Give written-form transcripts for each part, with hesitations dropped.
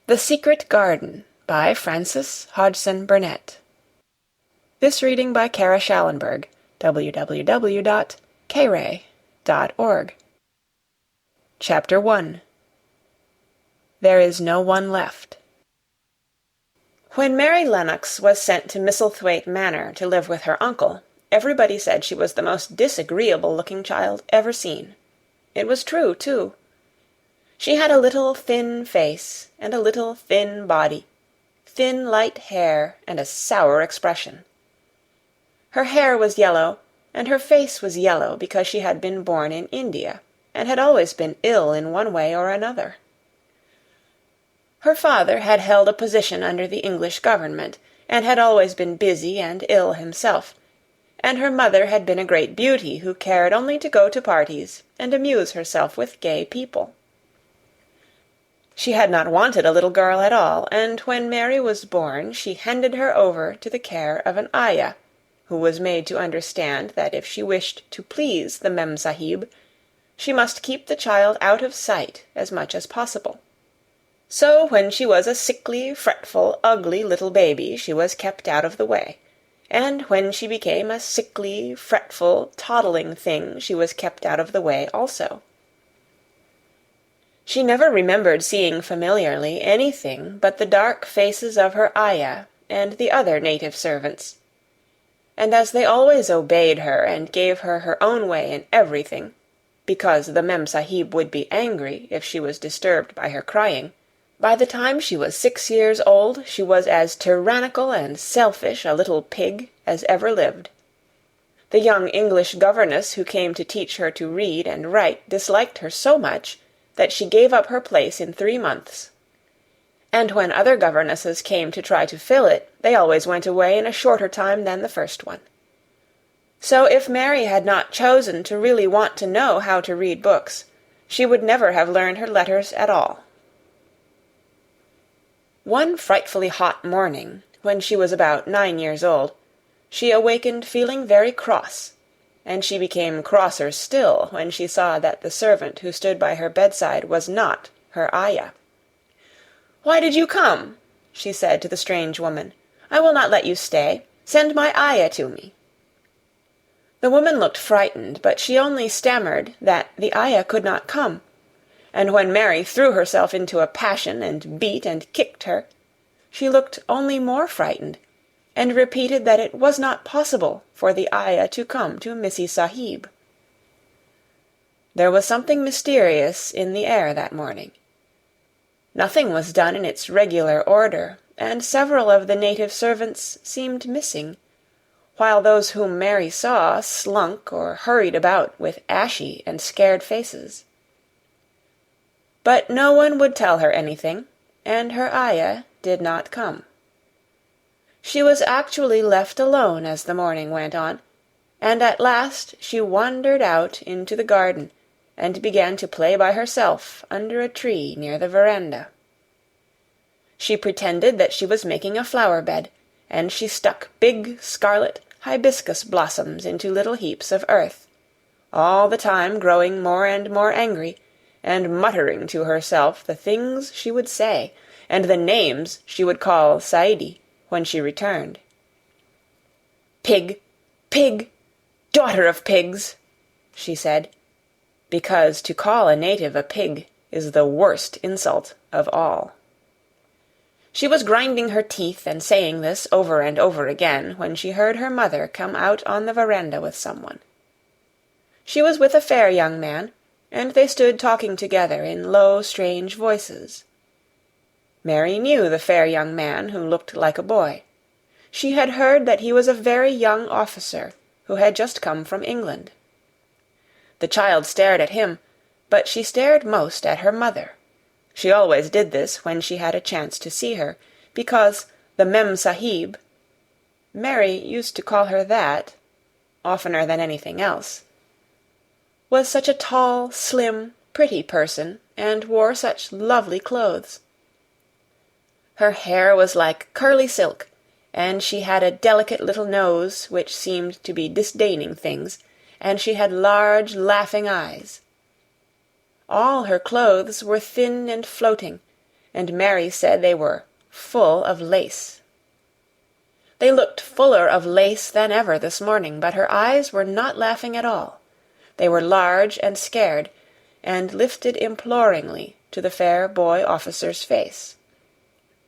The Secret Garden by Frances Hodgson Burnett. This reading by Kara Shallenberg, www.kara.org. Chapter 1. There is no one left. When Mary Lennox was sent to Misselthwaite Manor to live with her uncle, everybody said she was the most disagreeable-looking child ever seen. It was true, too. She had a little thin face and a little thin body, thin light hair and a sour expression. Her hair was yellow, and her face was yellow because she had been born in India, and had always been ill in one way or another. Her father had held a position under the English government, and had always been busy and ill himself, and her mother had been a great beauty who cared only to go to parties and amuse herself with gay people. She had not wanted a little girl at all, and when Mary was born she handed her over to the care of an ayah, who was made to understand that if she wished to please the Mem Sahib, she must keep the child out of sight as much as possible. So when she was a sickly, fretful, ugly little baby she was kept out of the way, and when she became a sickly, fretful, toddling thing she was kept out of the way also. She never remembered seeing familiarly anything but the dark faces of her ayah and the other native servants, and as they always obeyed her and gave her her own way in everything, because the Mem Sahib would be angry if she was disturbed by her crying, by the time she was 6 years old she was as tyrannical and selfish a little pig as ever lived. The young English governess who came to teach her to read and write disliked her so much that she gave up her place in 3 months. And when other governesses came to try to fill it, they always went away in a shorter time than the first one. So if Mary had not chosen to really want to know how to read books, she would never have learned her letters at all. One frightfully hot morning, when she was about 9 years old, she awakened feeling very cross, and she became crosser still when she saw that the servant who stood by her bedside was not her ayah. "Why did you come?" she said to the strange woman. "I will not let you stay. Send my ayah to me." The woman looked frightened, but she only stammered that the ayah could not come, and when Mary threw herself into a passion and beat and kicked her, she looked only more frightened, and repeated that it was not possible for the ayah to come to Missie Sahib. There was something mysterious in the air that morning. Nothing was done in its regular order, and several of the native servants seemed missing, while those whom Mary saw slunk or hurried about with ashy and scared faces. But no one would tell her anything, and her ayah did not come. She was actually left alone as the morning went on, and at last she wandered out into the garden and began to play by herself under a tree near the veranda. She pretended that she was making a flower-bed, and she stuck big scarlet hibiscus blossoms into little heaps of earth, all the time growing more and more angry, and muttering to herself the things she would say, and the names she would call Saidi when she returned. "Pig, pig, daughter of pigs," she said, because to call a native a pig is the worst insult of all. She was grinding her teeth and saying this over and over again when she heard her mother come out on the veranda with someone. She was with a fair young man, and they stood talking together in low, strange voices. Mary knew the fair young man who looked like a boy. She had heard that he was a very young officer who had just come from England. The child stared at him, but she stared most at her mother. She always did this when she had a chance to see her, because the Mem Sahib, Mary used to call her that, oftener than anything else, was such a tall, slim, pretty person, and wore such lovely clothes. Her hair was like curly silk, and she had a delicate little nose which seemed to be disdaining things, and she had large, laughing eyes. All her clothes were thin and floating, and Mary said they were full of lace. They looked fuller of lace than ever this morning, but her eyes were not laughing at all. They were large and scared, and lifted imploringly to the fair boy officer's face.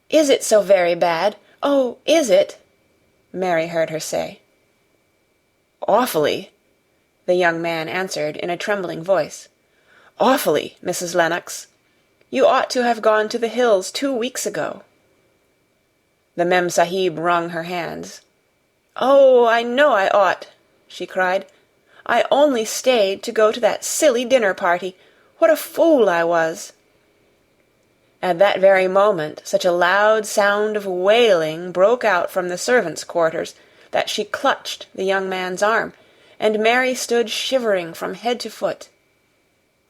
"Is it so very bad? Oh, is it?" Mary heard her say. "Awfully," the young man answered in a trembling voice. "Awfully, Mrs. Lennox. You ought to have gone to the hills 2 weeks ago." The Mem-Sahib wrung her hands. "Oh, I know I ought," she cried. "I only stayed to go to that silly dinner-party. What a fool I was!" At that very moment such a loud sound of wailing broke out from the servants' quarters that she clutched the young man's arm, and Mary stood shivering from head to foot.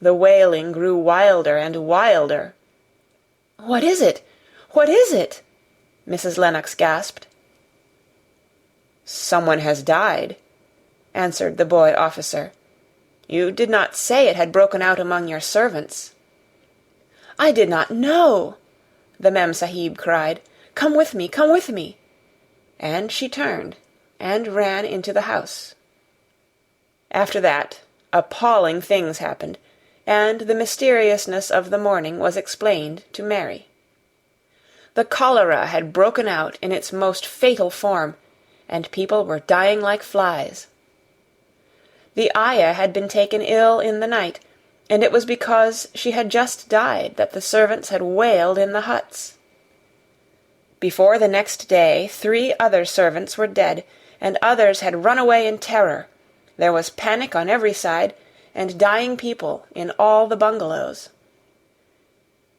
The wailing grew wilder and wilder. "What is it? What is it?" Mrs. Lennox gasped. "Someone has died," answered the boy officer. "You did not say it had broken out among your servants." "I did not know," the Mem-Sahib cried. "Come with me, come with me." And she turned and ran into the house. After that, appalling things happened, and the mysteriousness of the morning was explained to Mary. The cholera had broken out in its most fatal form, and people were dying like flies. The ayah had been taken ill in the night, and it was because she had just died that the servants had wailed in the huts. Before the next day 3 other servants were dead, and others had run away in terror. There was panic on every side, and dying people in all the bungalows.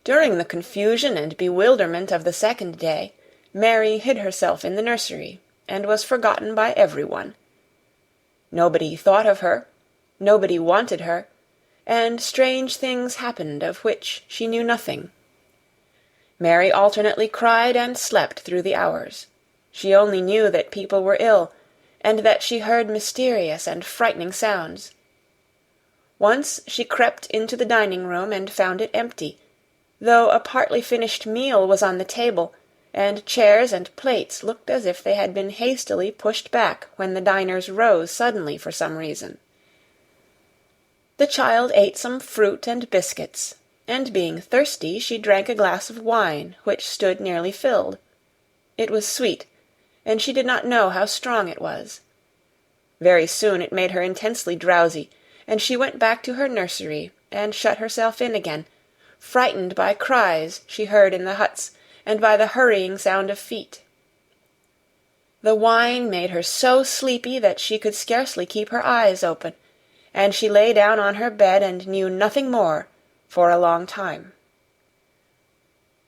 During the confusion and bewilderment of the second day, Mary hid herself in the nursery, and was forgotten by everyone. Nobody thought of her, nobody wanted her, and strange things happened of which she knew nothing. Mary alternately cried and slept through the hours. She only knew that people were ill, and that she heard mysterious and frightening sounds. Once she crept into the dining-room and found it empty, though a partly finished meal was on the table, and chairs and plates looked as if they had been hastily pushed back when the diners rose suddenly for some reason. The child ate some fruit and biscuits, and being thirsty she drank a glass of wine which stood nearly filled. It was sweet, and she did not know how strong it was. Very soon it made her intensely drowsy, and she went back to her nursery and shut herself in again, frightened by cries she heard in the huts and by the hurrying sound of feet. The wine made her so sleepy that she could scarcely keep her eyes open, and she lay down on her bed and knew nothing more for a long time.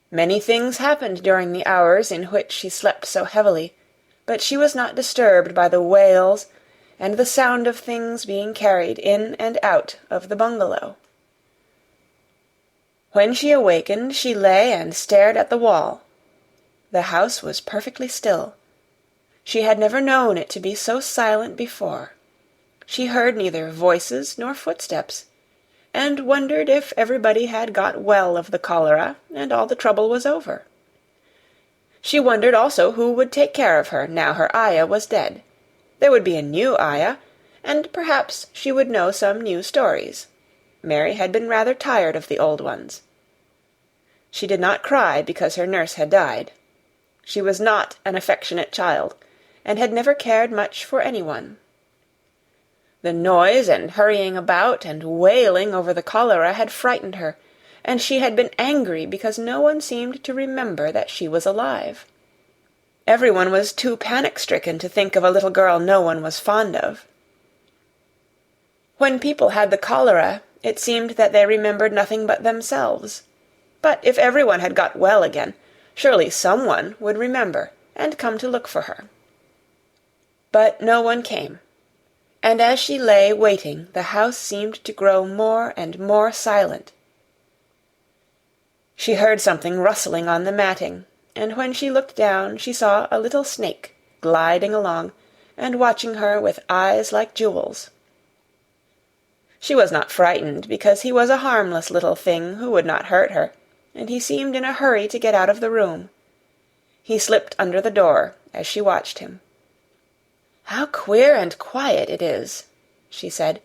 Many things happened during the hours in which she slept so heavily, but she was not disturbed by the wails and the sound of things being carried in and out of the bungalow. When she awakened, she lay and stared at the wall. The house was perfectly still. She had never known it to be so silent before. She heard neither voices nor footsteps, and wondered if everybody had got well of the cholera and all the trouble was over. She wondered also who would take care of her now her ayah was dead. There would be a new ayah, and perhaps she would know some new stories. Mary had been rather tired of the old ones. She did not cry because her nurse had died. She was not an affectionate child, and had never cared much for anyone. The noise and hurrying about and wailing over the cholera had frightened her, and she had been angry because no one seemed to remember that she was alive. Everyone was too panic-stricken to think of a little girl no one was fond of. When people had the cholera, it seemed that they remembered nothing but themselves. But if everyone had got well again, surely someone would remember and come to look for her. But no one came, and as she lay waiting, the house seemed to grow more and more silent. She heard something rustling on the matting, and when she looked down she saw a little snake gliding along and watching her with eyes like jewels. She was not frightened, because he was a harmless little thing who would not hurt her, and he seemed in a hurry to get out of the room. He slipped under the door as she watched him. "How queer and quiet it is," she said.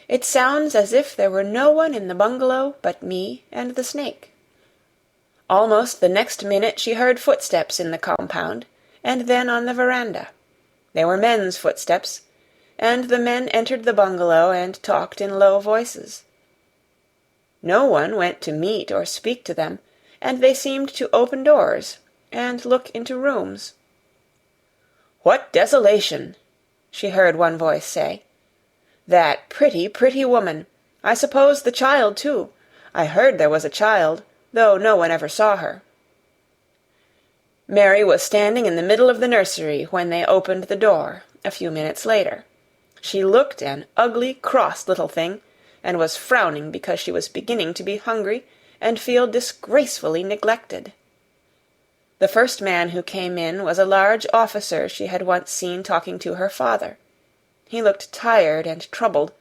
"It sounds as if there were no one in the bungalow but me and the snake." Almost the next minute she heard footsteps in the compound, and then on the veranda. They were men's footsteps, and the men entered the bungalow and talked in low voices. No one went to meet or speak to them, and they seemed to open doors and look into rooms. "What desolation!" she heard one voice say. "That pretty, pretty woman! I suppose the child, too. I heard there was a child, though no one ever saw her." Mary was standing in the middle of the nursery when they opened the door, a few minutes later. She looked an ugly, cross little thing, and was frowning because she was beginning to be hungry and feel disgracefully neglected. The first man who came in was a large officer she had once seen talking to her father. He looked tired and troubled,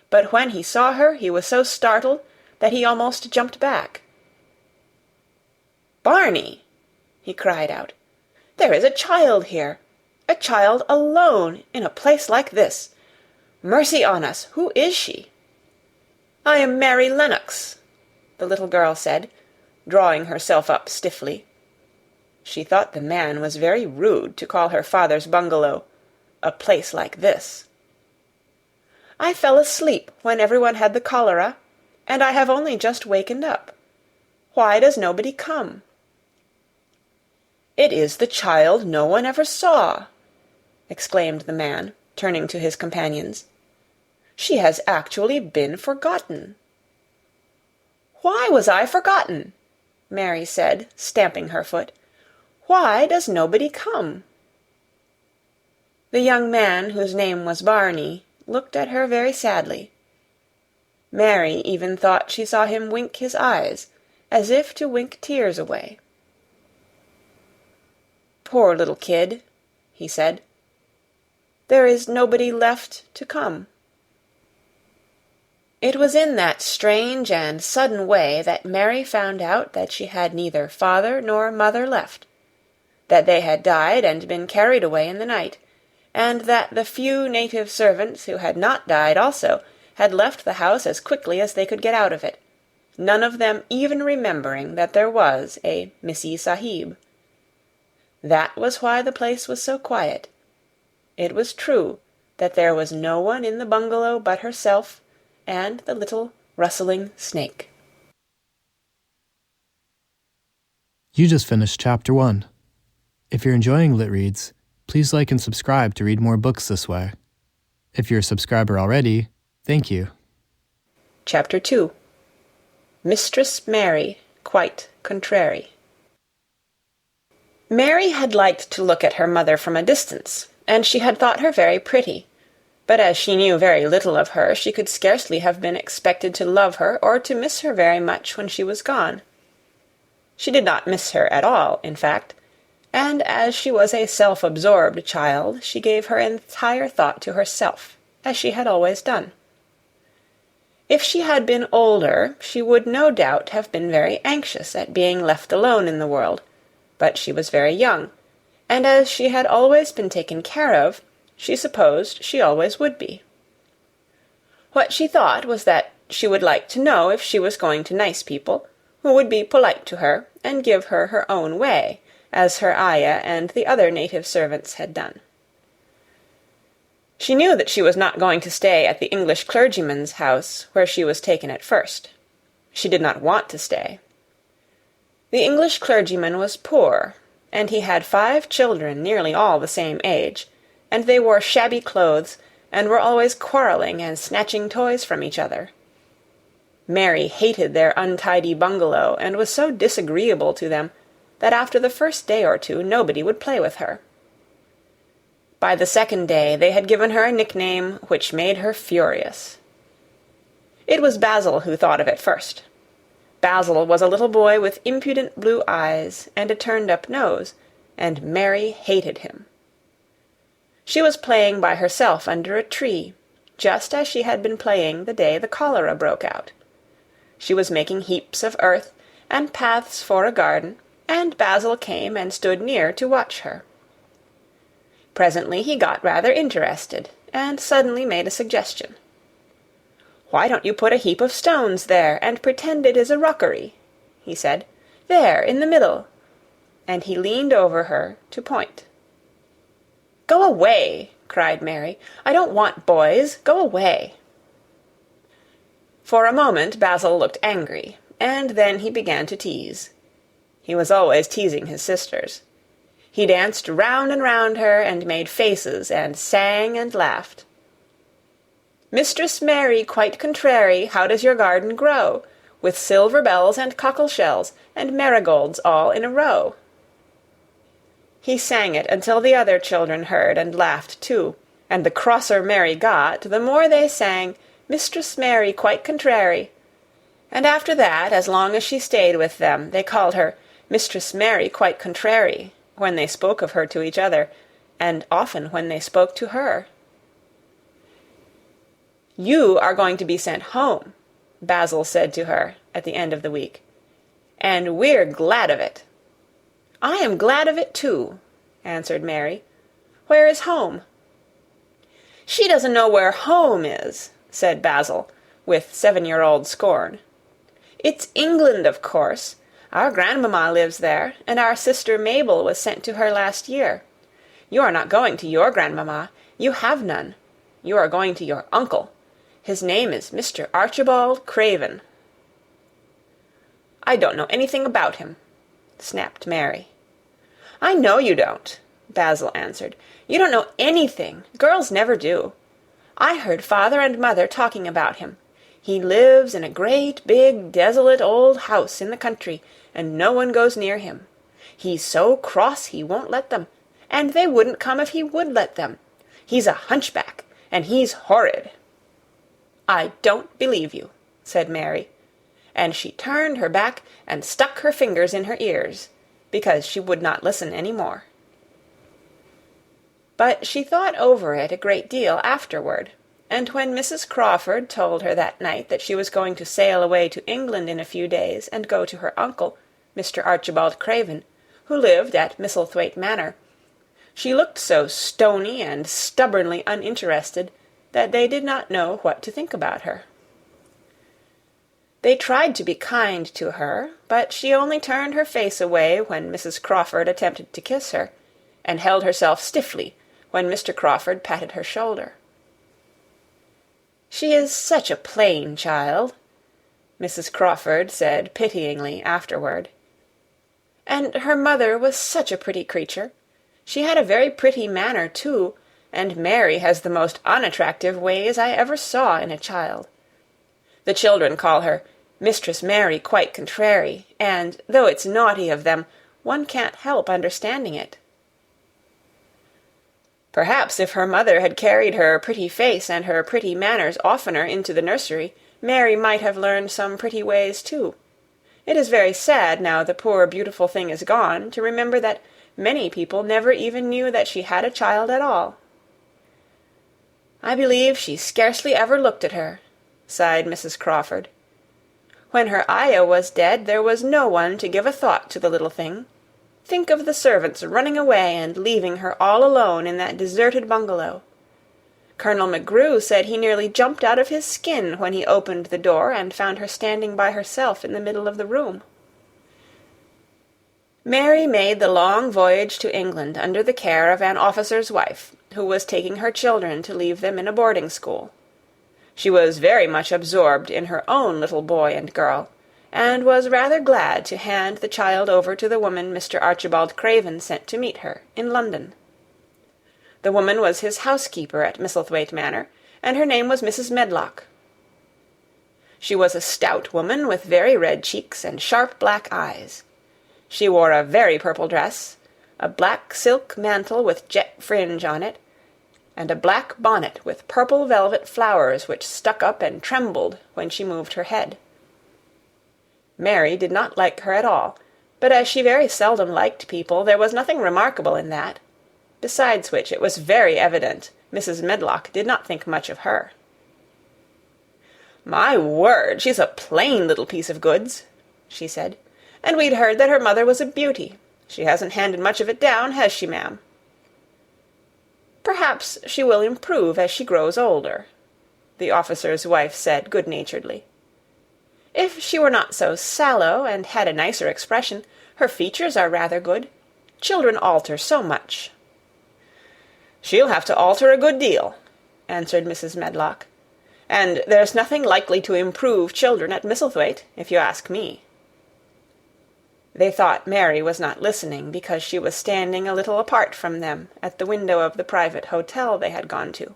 but when he saw her he was so startled that he almost jumped back. "Barney!" he cried out. "There is a child here! A child alone in a place like this! Mercy on us, who is she?" "I am Mary Lennox," the little girl said, drawing herself up stiffly. She thought the man was very rude to call her father's bungalow a place like this. "I fell asleep when everyone had the cholera, and I have only just wakened up. Why does nobody come?" "It is the child no one ever saw," exclaimed the man, turning to his companions. "She has actually been forgotten." "Why was I forgotten?" Mary said, stamping her foot. "Why does nobody come?" The young man, whose name was Barney, looked at her very sadly. Mary even thought she saw him wink his eyes, as if to wink tears away. "Poor little kid," he said. "There is nobody left to come." It was in that strange and sudden way that Mary found out that she had neither father nor mother left, that they had died and been carried away in the night, and that the few native servants who had not died also had left the house as quickly as they could get out of it, none of them even remembering that there was a Missie Sahib. That was why the place was so quiet. It was true that there was no one in the bungalow but herself and the little rustling snake. You just finished Chapter 1. If you're enjoying Lit Reads, please like and subscribe to read more books this way. If you're a subscriber already, thank you. Chapter 2. Mistress Mary, quite contrary. Mary had liked to look at her mother from a distance, and she had thought her very pretty, but as she knew very little of her, she could scarcely have been expected to love her or to miss her very much when she was gone. She did not miss her at all, in fact, and as she was a self-absorbed child, she gave her entire thought to herself, as she had always done. If she had been older, she would no doubt have been very anxious at being left alone in the world, but she was very young, and as she had always been taken care of, she supposed she always would be. What she thought was that she would like to know if she was going to nice people, who would be polite to her and give her her own way, as her ayah and the other native servants had done. She knew that she was not going to stay at the English clergyman's house where she was taken at first. She did not want to stay. The English clergyman was poor, and he had 5 children nearly all the same age, and they wore shabby clothes and were always quarrelling and snatching toys from each other. Mary hated their untidy bungalow and was so disagreeable to them that after the first day or two nobody would play with her. By the second day they had given her a nickname which made her furious. It was Basil who thought of it first. Basil was a little boy with impudent blue eyes and a turned-up nose, and Mary hated him. She was playing by herself under a tree, just as she had been playing the day the cholera broke out. She was making heaps of earth and paths for a garden, and Basil came and stood near to watch her. Presently he got rather interested, and suddenly made a suggestion. "Why don't you put a heap of stones there, and pretend it is a rockery?" he said. "There, in the middle." And he leaned over her to point. "Go away!" cried Mary. "I don't want boys. Go away!" For a moment Basil looked angry, and then he began to tease. He was always teasing his sisters. He danced round and round her, and made faces, and sang and laughed. "Mistress Mary, quite contrary, how does your garden grow? With silver bells and cockle shells, and marigolds all in a row." He sang it until the other children heard and laughed too, and the crosser Mary got, the more they sang, "Mistress Mary, quite contrary." And after that, as long as she stayed with them, they called her Mistress Mary, quite contrary, when they spoke of her to each other, and often when they spoke to her. "You are going to be sent home," Basil said to her at the end of the week, "and we're glad of it." "I am glad of it too," answered Mary. "Where is home?" "She doesn't know where home is," said Basil, with 7-year-old scorn. "It's England, of course. Our grandmamma lives there, and our sister Mabel was sent to her last year. You are not going to your grandmamma. You have none. You are going to your uncle. His name is Mr. Archibald Craven." "I don't know anything about him," snapped Mary. "I know you don't," Basil answered. "You don't know anything. Girls never do. I heard father and mother talking about him. He lives in a great, big, desolate old house in the country, and no one goes near him. He's so cross he won't let them, and they wouldn't come if he would let them. He's a hunchback, and he's horrid." "I don't believe you," said Mary, and she turned her back and stuck her fingers in her ears, because she would not listen any more. But she thought over it a great deal afterward, and when Mrs. Crawford told her that night that she was going to sail away to England in a few days and go to her uncle, Mr. Archibald Craven, who lived at Misselthwaite Manor, she looked so stony and stubbornly uninterested that they did not know what to think about her. They tried to be kind to her, but she only turned her face away when Mrs. Crawford attempted to kiss her, and held herself stiffly when Mr. Crawford patted her shoulder. "She is such a plain child," Mrs. Crawford said pityingly afterward. "And her mother was such a pretty creature. She had a very pretty manner, too, and Mary has the most unattractive ways I ever saw in a child. The children call her Mistress Mary quite contrary, and, though it's naughty of them, one can't help understanding it." Perhaps if her mother had carried her pretty face and her pretty manners oftener into the nursery, Mary might have learned some pretty ways too. It is very sad, now the poor beautiful thing is gone, to remember that many people never even knew that she had a child at all. "I believe she scarcely ever looked at her," sighed Mrs. Crawford. "When her ayah was dead, there was no one to give a thought to the little thing. Think of the servants running away and leaving her all alone in that deserted bungalow. Colonel McGrew said he nearly jumped out of his skin when he opened the door and found her standing by herself in the middle of the room." Mary made the long voyage to England under the care of an officer's wife, who was taking her children to leave them in a boarding school. She was very much absorbed in her own little boy and girl, and was rather glad to hand the child over to the woman Mr. Archibald Craven sent to meet her in London. The woman was his housekeeper at Misselthwaite Manor, and her name was Mrs. Medlock. She was a stout woman with very red cheeks and sharp black eyes. She wore a very purple dress, a black silk mantle with jet fringe on it, and a black bonnet with purple velvet flowers which stuck up and trembled when she moved her head. Mary did not like her at all, but as she very seldom liked people, there was nothing remarkable in that. Besides which, it was very evident Mrs. Medlock did not think much of her. "My word, she's a plain little piece of goods," she said. And we'd heard that her mother was a beauty. She hasn't handed much of it down, has she, ma'am?" "Perhaps she will improve as she grows older," the officer's wife said good-naturedly. "If she were not so sallow and had a nicer expression, her features are rather good. Children alter so much." "She'll have to alter a good deal," answered Mrs. Medlock. "And there's nothing likely to improve children at Misselthwaite, if you ask me." They thought Mary was not listening, because she was standing a little apart from them at the window of the private hotel they had gone to.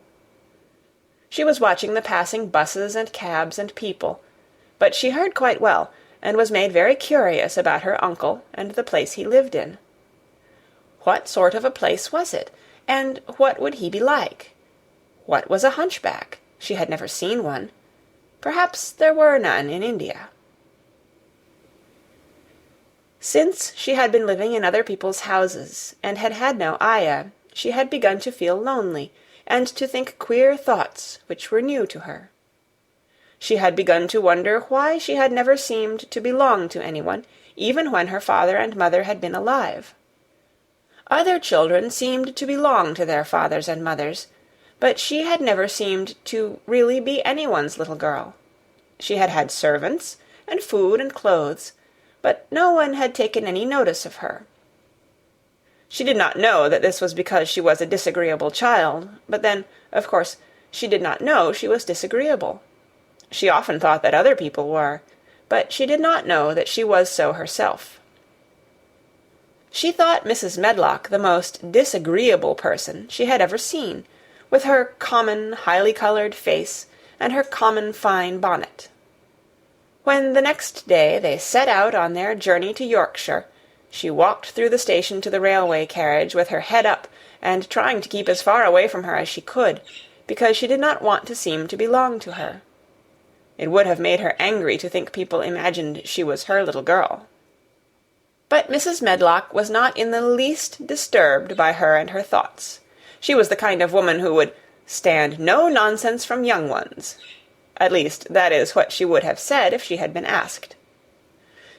She was watching the passing buses and cabs and people, but she heard quite well, and was made very curious about her uncle and the place he lived in. What sort of a place was it, and what would he be like? What was a hunchback? She had never seen one. Perhaps there were none in India. Since she had been living in other people's houses, and had had no ayah, she had begun to feel lonely, and to think queer thoughts which were new to her. She had begun to wonder why she had never seemed to belong to anyone, even when her father and mother had been alive. Other children seemed to belong to their fathers and mothers, but she had never seemed to really be anyone's little girl. She had had servants, and food and clothes, but no one had taken any notice of her. She did not know that this was because she was a disagreeable child, but then, of course, she did not know she was disagreeable. She often thought that other people were, but she did not know that she was so herself. She thought Mrs. Medlock the most disagreeable person she had ever seen, with her common, highly-coloured face and her common fine bonnet. When the next day they set out on their journey to Yorkshire, she walked through the station to the railway carriage with her head up, and trying to keep as far away from her as she could, because she did not want to seem to belong to her. It would have made her angry to think people imagined she was her little girl. But Mrs. Medlock was not in the least disturbed by her and her thoughts. She was the kind of woman who would stand no nonsense from young ones. At least, that is what she would have said if she had been asked.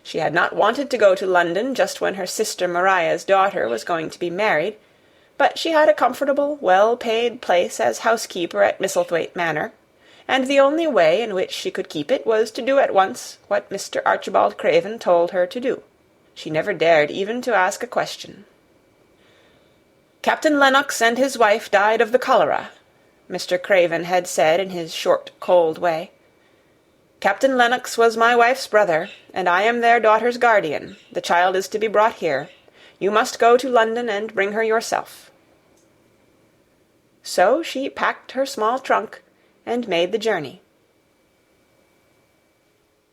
She had not wanted to go to London just when her sister Maria's daughter was going to be married, but she had a comfortable, well-paid place as housekeeper at Misselthwaite Manor, and the only way in which she could keep it was to do at once what Mr. Archibald Craven told her to do. She never dared even to ask a question. "Captain Lennox and his wife died of the cholera," Mr. Craven had said in his short, cold way. "Captain Lennox was my wife's brother, and I am their daughter's guardian. The child is to be brought here. You must go to London and bring her yourself." So she packed her small trunk and made the journey.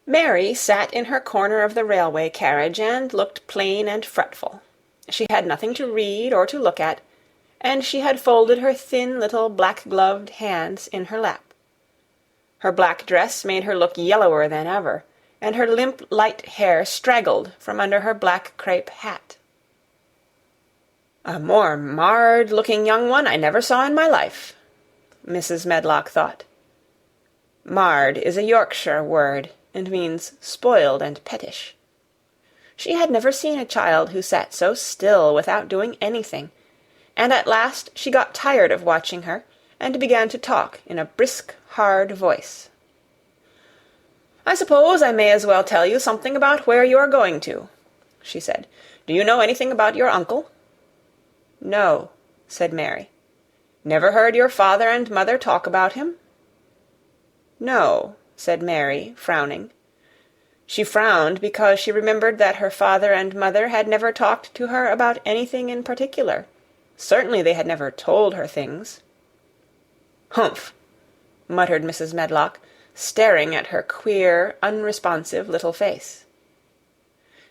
Mary sat in her corner of the railway carriage and looked plain and fretful. She had nothing to read or to look at, and she had folded her thin little black-gloved hands in her lap. Her black dress made her look yellower than ever, and her limp light hair straggled from under her black crape hat. "A more marred-looking young one I never saw in my life," Mrs. Medlock thought. Marred is a Yorkshire word, and means spoiled and pettish. She had never seen a child who sat so still without doing anything, and at last she got tired of watching her, and began to talk in a brisk, hard voice. "I suppose I may as well tell you something about where you are going to," she said. "Do you know anything about your uncle?" "No," said Mary. "Never heard your father and mother talk about him?" "No," said Mary, frowning. She frowned because she remembered that her father and mother had never talked to her about anything in particular. Certainly they had never told her things. "Humph!" muttered Mrs. Medlock, staring at her queer, unresponsive little face.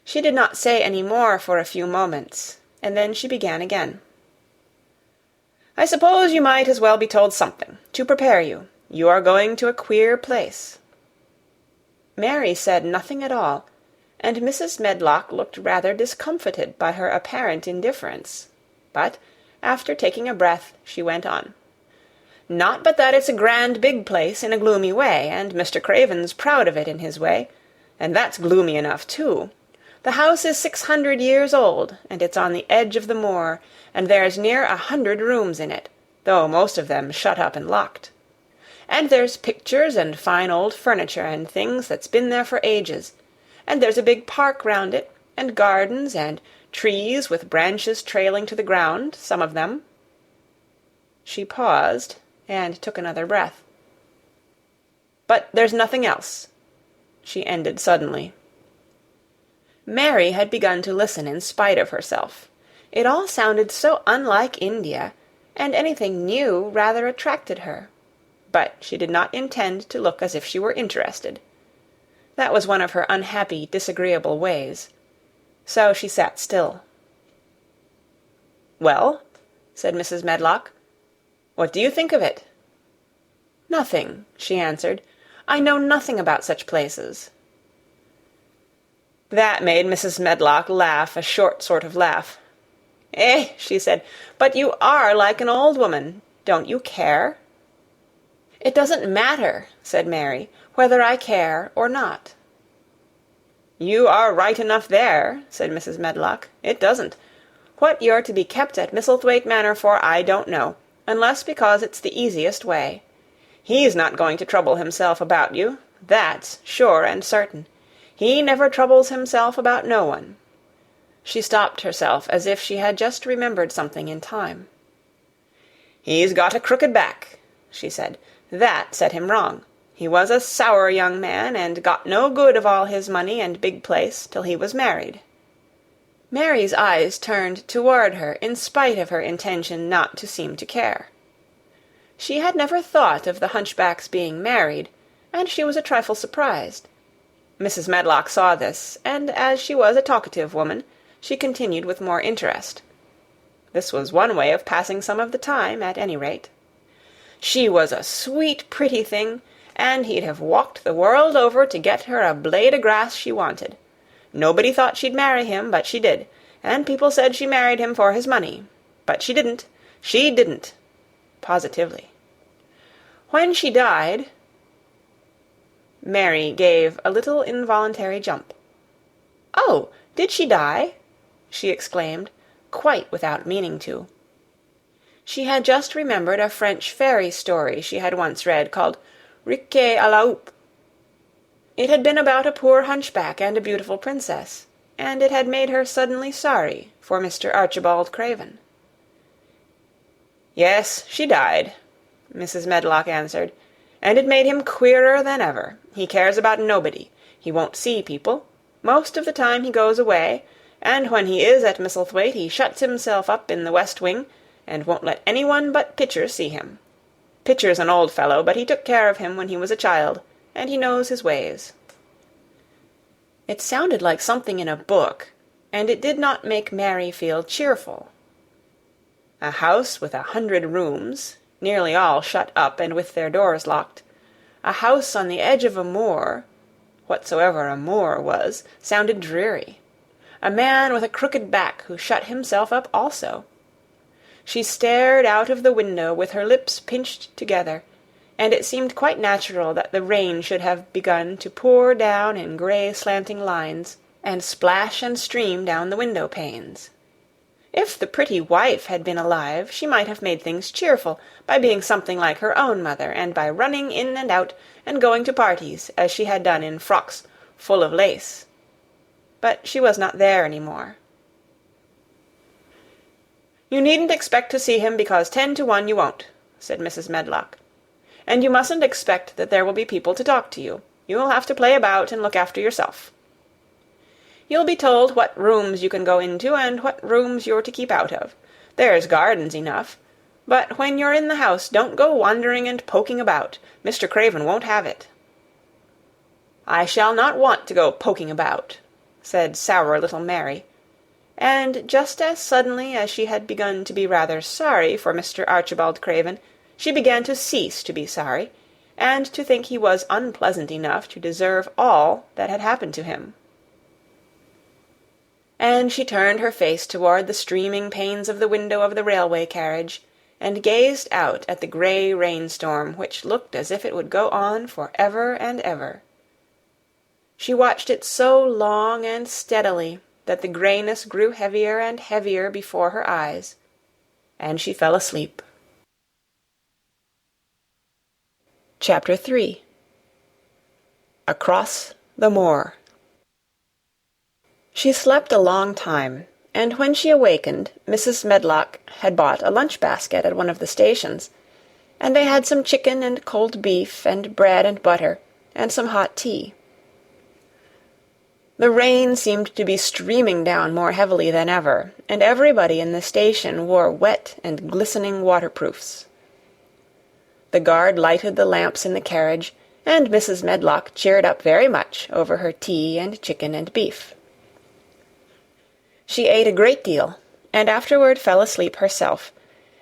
She did not say any more for a few moments, and then she began again. "I suppose you might as well be told something, to prepare you. You are going to a queer place." Mary said nothing at all, and Mrs. Medlock looked rather discomfited by her apparent indifference. But, after taking a breath, she went on. "Not but that it's a grand big place in a gloomy way, and Mr. Craven's proud of it in his way, and that's gloomy enough too. The house is 600 years old, and it's on the edge of the moor, and there's near 100 rooms in it, though most of them shut up and locked. And there's pictures and fine old furniture and things that's been there for ages, and there's a big park round it, and gardens, and trees with branches trailing to the ground, some of them." She paused, and took another breath. "But there's nothing else," she ended suddenly. Mary had begun to listen in spite of herself. It all sounded so unlike India, and anything new rather attracted her. But she did not intend to look as if she were interested. That was one of her unhappy, disagreeable ways. So she sat still. "Well," said Mrs. Medlock, "what do you think of it?" "Nothing," she answered. "I know nothing about such places." That made Mrs. Medlock laugh a short sort of laugh. "Eh," she said, "but you are like an old woman. Don't you care?" "It doesn't matter," said Mary, "whether I care or not." "You are right enough there," said Mrs. Medlock. "It doesn't. What you're to be kept at Misselthwaite Manor for I don't know, unless because it's the easiest way. He's not going to trouble himself about you, that's sure and certain. He never troubles himself about no one." She stopped herself as if she had just remembered something in time. "He's got a crooked back," she said. "That set him wrong. He was a sour young man, and got no good of all his money and big place till he was married." Mary's eyes turned toward her in spite of her intention not to seem to care. She had never thought of the hunchback's being married, and she was a trifle surprised. Mrs. Medlock saw this, and as she was a talkative woman, she continued with more interest. This was one way of passing some of the time, at any rate. "She was a sweet, pretty thing, and he'd have walked the world over to get her a blade o' grass she wanted. Nobody thought she'd marry him, but she did, and people said she married him for his money. But she didn't. She didn't. Positively. When she died—" Mary gave a little involuntary jump. "Oh, did she die?" she exclaimed, quite without meaning to. She had just remembered a French fairy story she had once read, called Riquet à la Houppe. It had been about a poor hunchback and a beautiful princess, and it had made her suddenly sorry for Mr. Archibald Craven. "Yes, she died," Mrs. Medlock answered, "and it made him queerer than ever. He cares about nobody. He won't see people. Most of the time he goes away, and when he is at Misselthwaite he shuts himself up in the west wing, and won't let anyone but Pitcher see him. Pitcher's an old fellow, but he took care of him when he was a child, and he knows his ways." It sounded like something in a book, and it did not make Mary feel cheerful. A house with 100 rooms, nearly all shut up and with their doors locked, a house on the edge of a moor, whatsoever a moor was, sounded dreary. A man with a crooked back who shut himself up also. She stared out of the window with her lips pinched together, and it seemed quite natural that the rain should have begun to pour down in grey slanting lines, and splash and stream down the window-panes. If the pretty wife had been alive, she might have made things cheerful by being something like her own mother, and by running in and out and going to parties, as she had done in frocks full of lace. But she was not there any more. "You needn't expect to see him, because 10 to 1 you won't," said Mrs. Medlock. "And you mustn't expect that there will be people to talk to you. You'll have to play about and look after yourself. You'll be told what rooms you can go into and what rooms you're to keep out of. There's gardens enough. But when you're in the house, don't go wandering and poking about. Mr. Craven won't have it." "I shall not want to go poking about," said sour little Mary, and just as suddenly as she had begun to be rather sorry for Mr. Archibald Craven, she began to cease to be sorry, and to think he was unpleasant enough to deserve all that had happened to him. And she turned her face toward the streaming panes of the window of the railway carriage, and gazed out at the grey rainstorm, which looked as if it would go on for ever and ever. She watched it so long and steadily that the grayness grew heavier and heavier before her eyes, and she fell asleep. Chapter 3. Across the Moor. She slept a long time, and when she awakened, Mrs. Medlock had bought a lunch-basket at one of the stations, and they had some chicken and cold beef and bread and butter, and some hot tea. The rain seemed to be streaming down more heavily than ever, and everybody in the station wore wet and glistening waterproofs. The guard lighted the lamps in the carriage, and Mrs. Medlock cheered up very much over her tea and chicken and beef. She ate a great deal, and afterward fell asleep herself,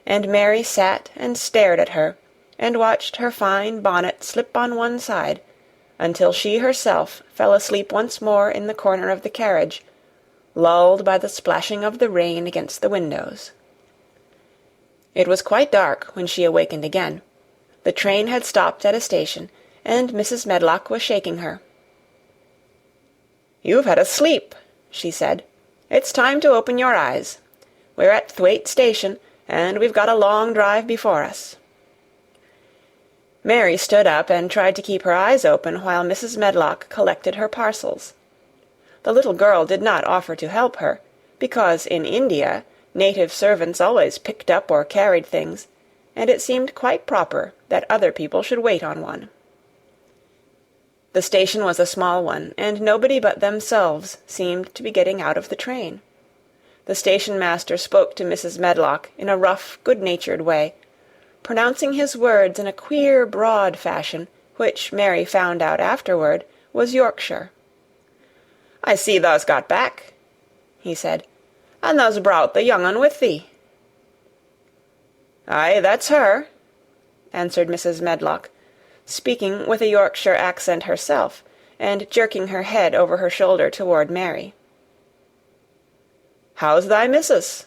and Mary sat and stared at her, and watched her fine bonnet slip on one side, until she herself fell asleep once more in the corner of the carriage, lulled by the splashing of the rain against the windows. It was quite dark when she awakened again. The train had stopped at a station, and Mrs. Medlock was shaking her. "You've had a sleep," she said. "It's time to open your eyes. We're at Thwaite Station, and we've got a long drive before us." Mary stood up and tried to keep her eyes open while Mrs. Medlock collected her parcels. The little girl did not offer to help her, because in India native servants always picked up or carried things, and it seemed quite proper that other people should wait on one. The station was a small one, and nobody but themselves seemed to be getting out of the train. The station-master spoke to Mrs. Medlock in a rough, good-natured way, pronouncing his words in a queer, broad fashion, which Mary found out afterward was Yorkshire. "I see thou's got back," he said, "and thou's brought the young un with thee." "Aye, that's her," answered Mrs. Medlock, speaking with a Yorkshire accent herself, and jerking her head over her shoulder toward Mary. "How's thy missus?"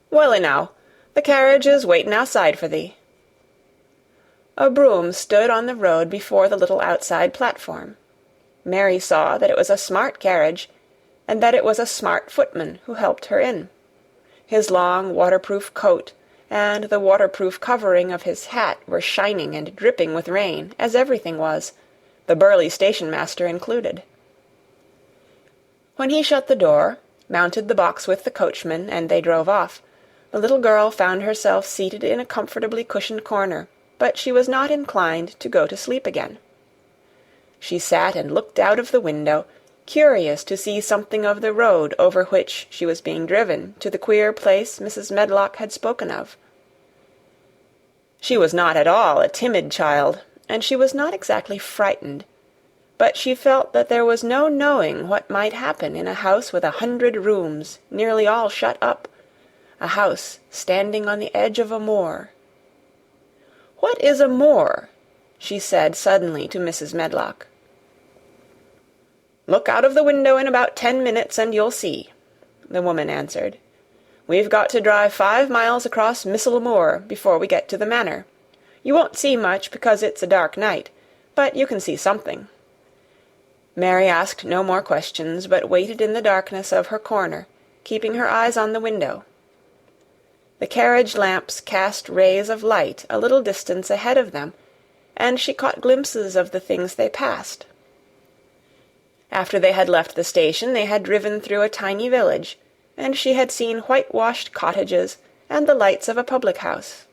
"Well enow. The carriage is waiting outside for thee." A brougham stood on the road before the little outside platform. Mary saw that it was a smart carriage, and that it was a smart footman who helped her in. His long waterproof coat and the waterproof covering of his hat were shining and dripping with rain, as everything was, the burly station-master included. When he shut the door, mounted the box with the coachman, and they drove off, the little girl found herself seated in a comfortably cushioned corner, but she was not inclined to go to sleep again. She sat and looked out of the window, curious to see something of the road over which she was being driven to the queer place Mrs. Medlock had spoken of. She was not at all a timid child, and she was not exactly frightened, but she felt that there was no knowing what might happen in a house with 100 rooms, nearly all shut up, a house standing on the edge of a moor. "What is a moor?" she said suddenly to Mrs. Medlock. "Look out of the window in about 10 minutes and you'll see," the woman answered. "We've got to drive 5 miles across Missel Moor before we get to the manor. You won't see much because it's a dark night, but you can see something." Mary asked no more questions, but waited in the darkness of her corner, keeping her eyes on the window. The carriage lamps cast rays of light a little distance ahead of them, and she caught glimpses of the things they passed. After they had left the station, they had driven through a tiny village, and she had seen whitewashed cottages and the lights of a public-house.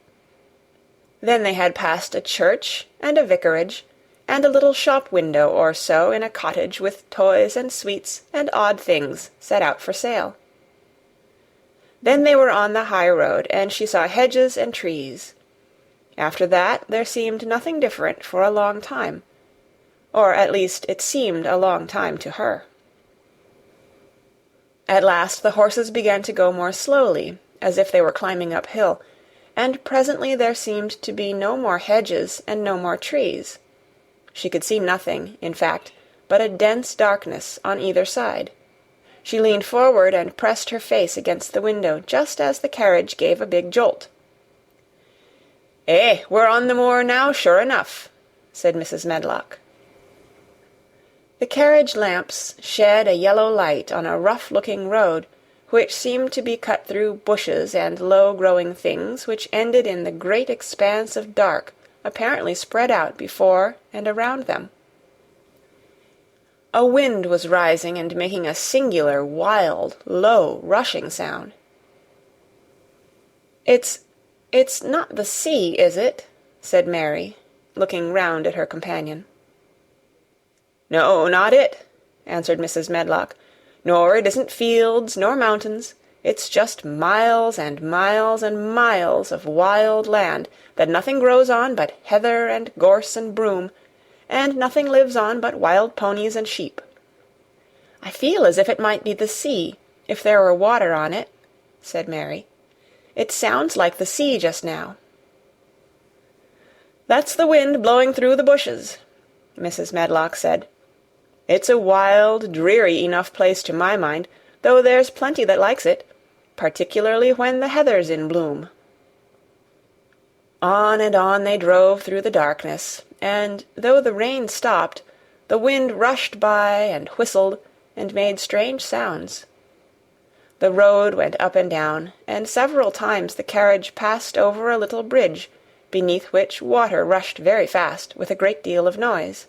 Then they had passed a church and a vicarage, and a little shop window or so in a cottage with toys and sweets and odd things set out for sale. Then they were on the high road, and she saw hedges and trees. After that there seemed nothing different for a long time, or at least it seemed a long time to her. At last the horses began to go more slowly, as if they were climbing uphill, and presently there seemed to be no more hedges and no more trees. She could see nothing, in fact, but a dense darkness on either side. She leaned forward and pressed her face against the window just as the carriage gave a big jolt. "Eh, we're on the moor now, sure enough," said Mrs. Medlock. The carriage lamps shed a yellow light on a rough-looking road, which seemed to be cut through bushes and low-growing things which ended in the great expanse of dark apparently spread out before and around them. A wind was rising and making a singular, wild, low, rushing sound. It's not the sea, is it?" said Mary, looking round at her companion. "No, not it," answered Mrs. Medlock. "Nor it isn't fields nor mountains. It's just miles and miles and miles of wild land that nothing grows on but heather and gorse and broom, and nothing lives on but wild ponies and sheep. I feel as if it might be the sea, if there were water on it," said Mary. "It sounds like the sea just now." "That's the wind blowing through the bushes," Mrs. Medlock said. "It's a wild, dreary enough place to my mind, though there's plenty that likes it, particularly when the heather's in bloom." On and on they drove through the darkness, and, though the rain stopped, the wind rushed by and whistled and made strange sounds. The road went up and down, and several times the carriage passed over a little bridge, beneath which water rushed very fast, with a great deal of noise.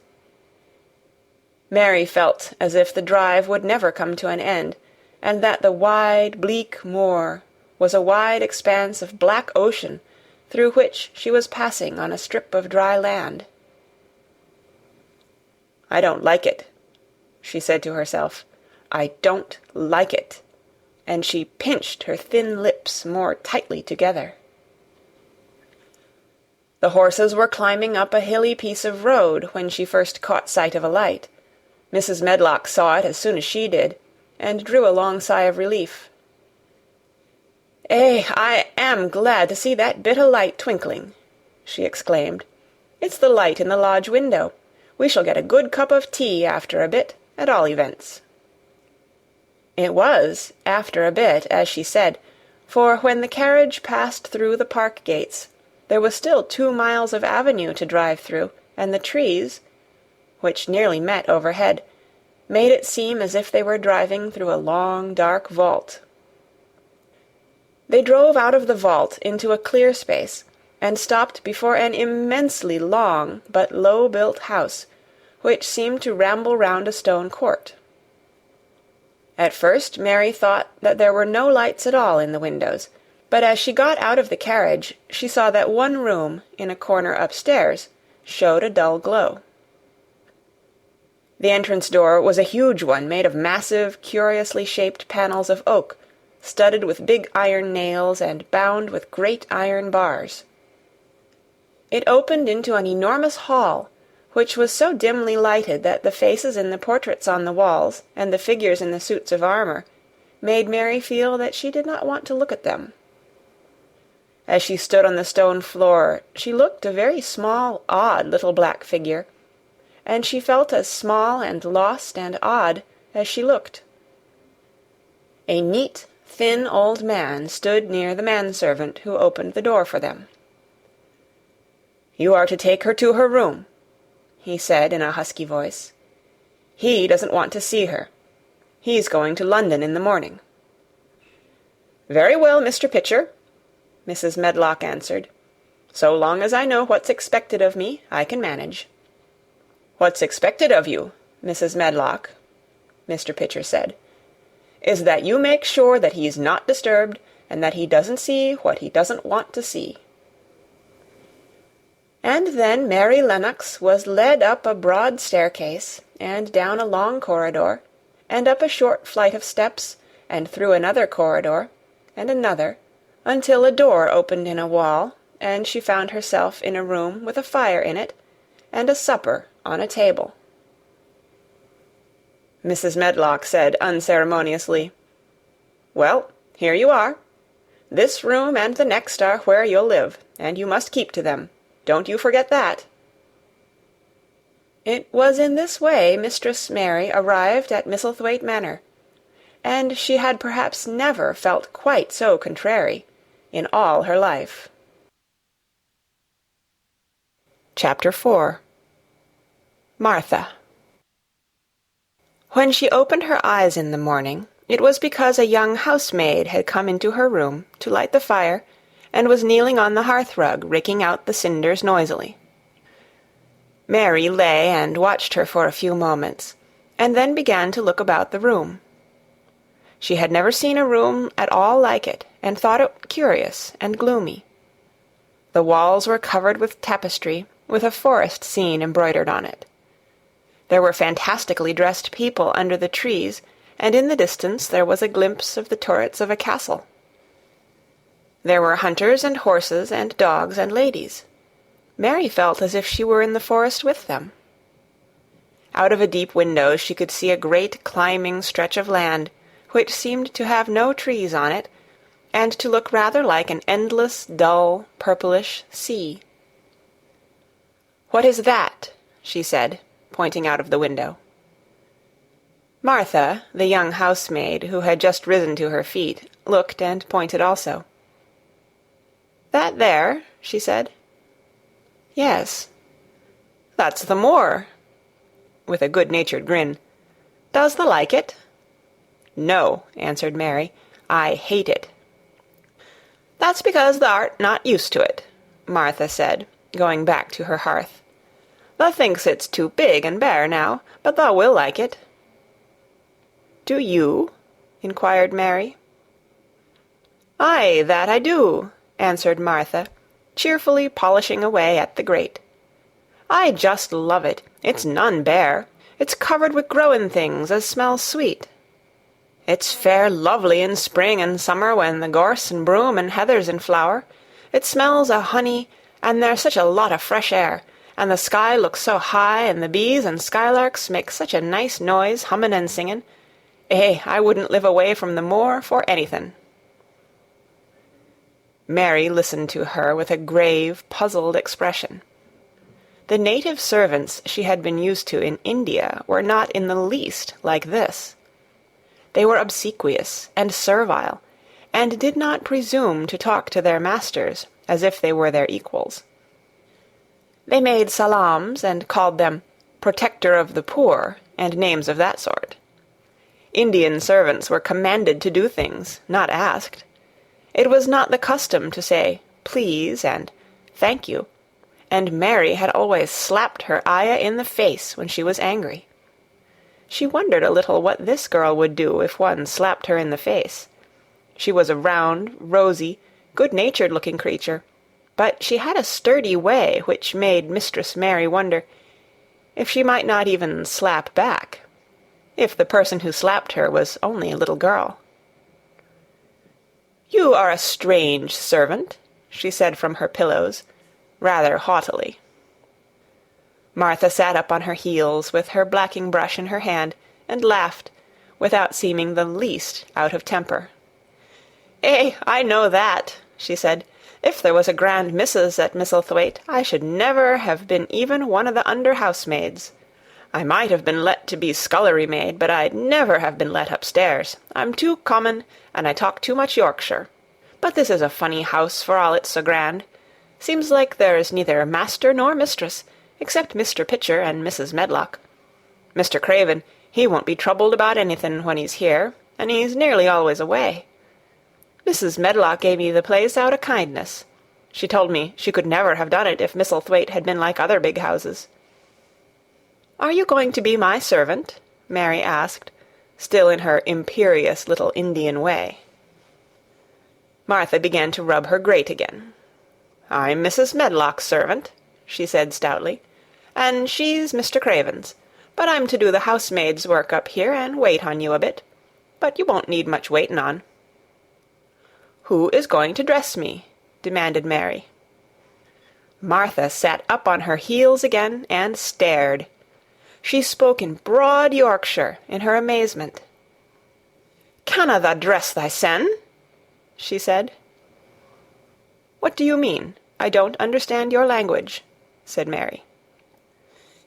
Mary felt as if the drive would never come to an end, and that the wide, bleak moor was a wide expanse of black ocean through which she was passing on a strip of dry land. "I don't like it," she said to herself. "I don't like it," and she pinched her thin lips more tightly together. The horses were climbing up a hilly piece of road when she first caught sight of a light. Mrs. Medlock saw it as soon as she did, and drew a long sigh of relief. I am glad to see that bit o' light twinkling," she exclaimed. "It's the light in the lodge window. We shall get a good cup of tea after a bit, at all events." It was after a bit, as she said, for when the carriage passed through the park gates, there was still 2 miles of avenue to drive through, and the trees, which nearly met overhead, made it seem as if they were driving through a long, dark vault. They drove out of the vault into a clear space, and stopped before an immensely long but low-built house, which seemed to ramble round a stone court. At first Mary thought that there were no lights at all in the windows, but as she got out of the carriage she saw that one room, in a corner upstairs, showed a dull glow. The entrance door was a huge one made of massive, curiously shaped panels of oak, studded with big iron nails and bound with great iron bars. It opened into an enormous hall, which was so dimly lighted that the faces in the portraits on the walls and the figures in the suits of armor made Mary feel that she did not want to look at them. As she stood on the stone floor, she looked a very small, odd little black figure, and she felt as small and lost and odd as she looked. A neat, thin old man stood near the manservant who opened the door for them. "You are to take her to her room," he said in a husky voice. "He doesn't want to see her. He's going to London in the morning." "Very well, Mr. Pitcher," Mrs. Medlock answered. "So long as I know what's expected of me, I can manage." "What's expected of you, Mrs. Medlock," Mr. Pitcher said, "is that you make sure that he's not disturbed, and that he doesn't see what he doesn't want to see." And then Mary Lennox was led up a broad staircase, and down a long corridor, and up a short flight of steps, and through another corridor, and another, until a door opened in a wall, and she found herself in a room with a fire in it, and a supper on a table. Mrs. Medlock said unceremoniously, "Well, here you are. This room and the next are where you'll live, and you must keep to them. Don't you forget that." It was in this way Mistress Mary arrived at Misselthwaite Manor, and she had perhaps never felt quite so contrary in all her life. Chapter 4. Martha. When she opened her eyes in the morning, it was because a young housemaid had come into her room to light the fire, and was kneeling on the hearth-rug, raking out the cinders noisily. Mary lay and watched her for a few moments, and then began to look about the room. She had never seen a room at all like it, and thought it curious and gloomy. The walls were covered with tapestry, with a forest scene embroidered on it. There were fantastically dressed people under the trees, and in the distance there was a glimpse of the turrets of a castle. There were hunters and horses and dogs and ladies. Mary felt as if she were in the forest with them. Out of a deep window she could see a great climbing stretch of land, which seemed to have no trees on it, and to look rather like an endless, dull, purplish sea. "What is that?" she said, pointing out of the window. Martha, the young housemaid, who had just risen to her feet, looked and pointed also. "That there?" she said. "Yes." "That's the Moor," with a good-natured grin. "Does thee like it?" "No," answered Mary. "I hate it." "That's because thou'rt not used to it," Martha said, going back to her hearth. "Thou thinks it's too big and bare now, but thou will like it." "Do you?" inquired Mary. "Aye, that I do," answered Martha, cheerfully polishing away at the grate. "I just love it. It's none bare. It's covered wi' growing things as smells sweet. It's fair lovely in spring and summer when the gorse and broom and heather's in flower. It smells o' honey, and there's such a lot of fresh air, and the sky looks so high, and the bees and skylarks make such a nice noise, hummin' and singin'. I wouldn't live away from the moor for anythin'." Mary listened to her with a grave, puzzled expression. The native servants she had been used to in India were not in the least like this. They were obsequious and servile, and did not presume to talk to their masters as if they were their equals. They made salams and called them "protector of the poor," and names of that sort. Indian servants were commanded to do things, not asked. It was not the custom to say "please" and "thank you," and Mary had always slapped her ayah in the face when she was angry. She wondered a little what this girl would do if one slapped her in the face. She was a round, rosy, good-natured-looking creature, but she had a sturdy way which made Mistress Mary wonder if she might not even slap back, if the person who slapped her was only a little girl. "You are a strange servant," she said from her pillows, rather haughtily. Martha sat up on her heels, with her blacking-brush in her hand, and laughed, without seeming the least out of temper. I know that," she said. "If there was a grand missus at Misselthwaite, I should never have been even one of the under-housemaids. I might have been let to be scullery-maid, but I'd never have been let upstairs. I'm too common, and I talk too much Yorkshire. But this is a funny house for all it's so grand. Seems like there's neither master nor mistress, except Mr. Pitcher and Mrs. Medlock. Mr. Craven, he won't be troubled about anything when he's here, and he's nearly always away. Mrs. Medlock gave me the place out o' kindness. She told me she could never have done it if Misselthwaite had been like other big houses." "Are you going to be my servant?" Mary asked, still in her imperious little Indian way. Martha began to rub her grate again. "I'm Mrs. Medlock's servant," she said stoutly, "and she's Mr. Craven's. But I'm to do the housemaid's work up here and wait on you a bit. But you won't need much waiting on." "Who is going to dress me?" demanded Mary. Martha sat up on her heels again and stared. She spoke in broad Yorkshire in her amazement. "Canna tha dress thysen?" she said. "What do you mean? I don't understand your language," said Mary.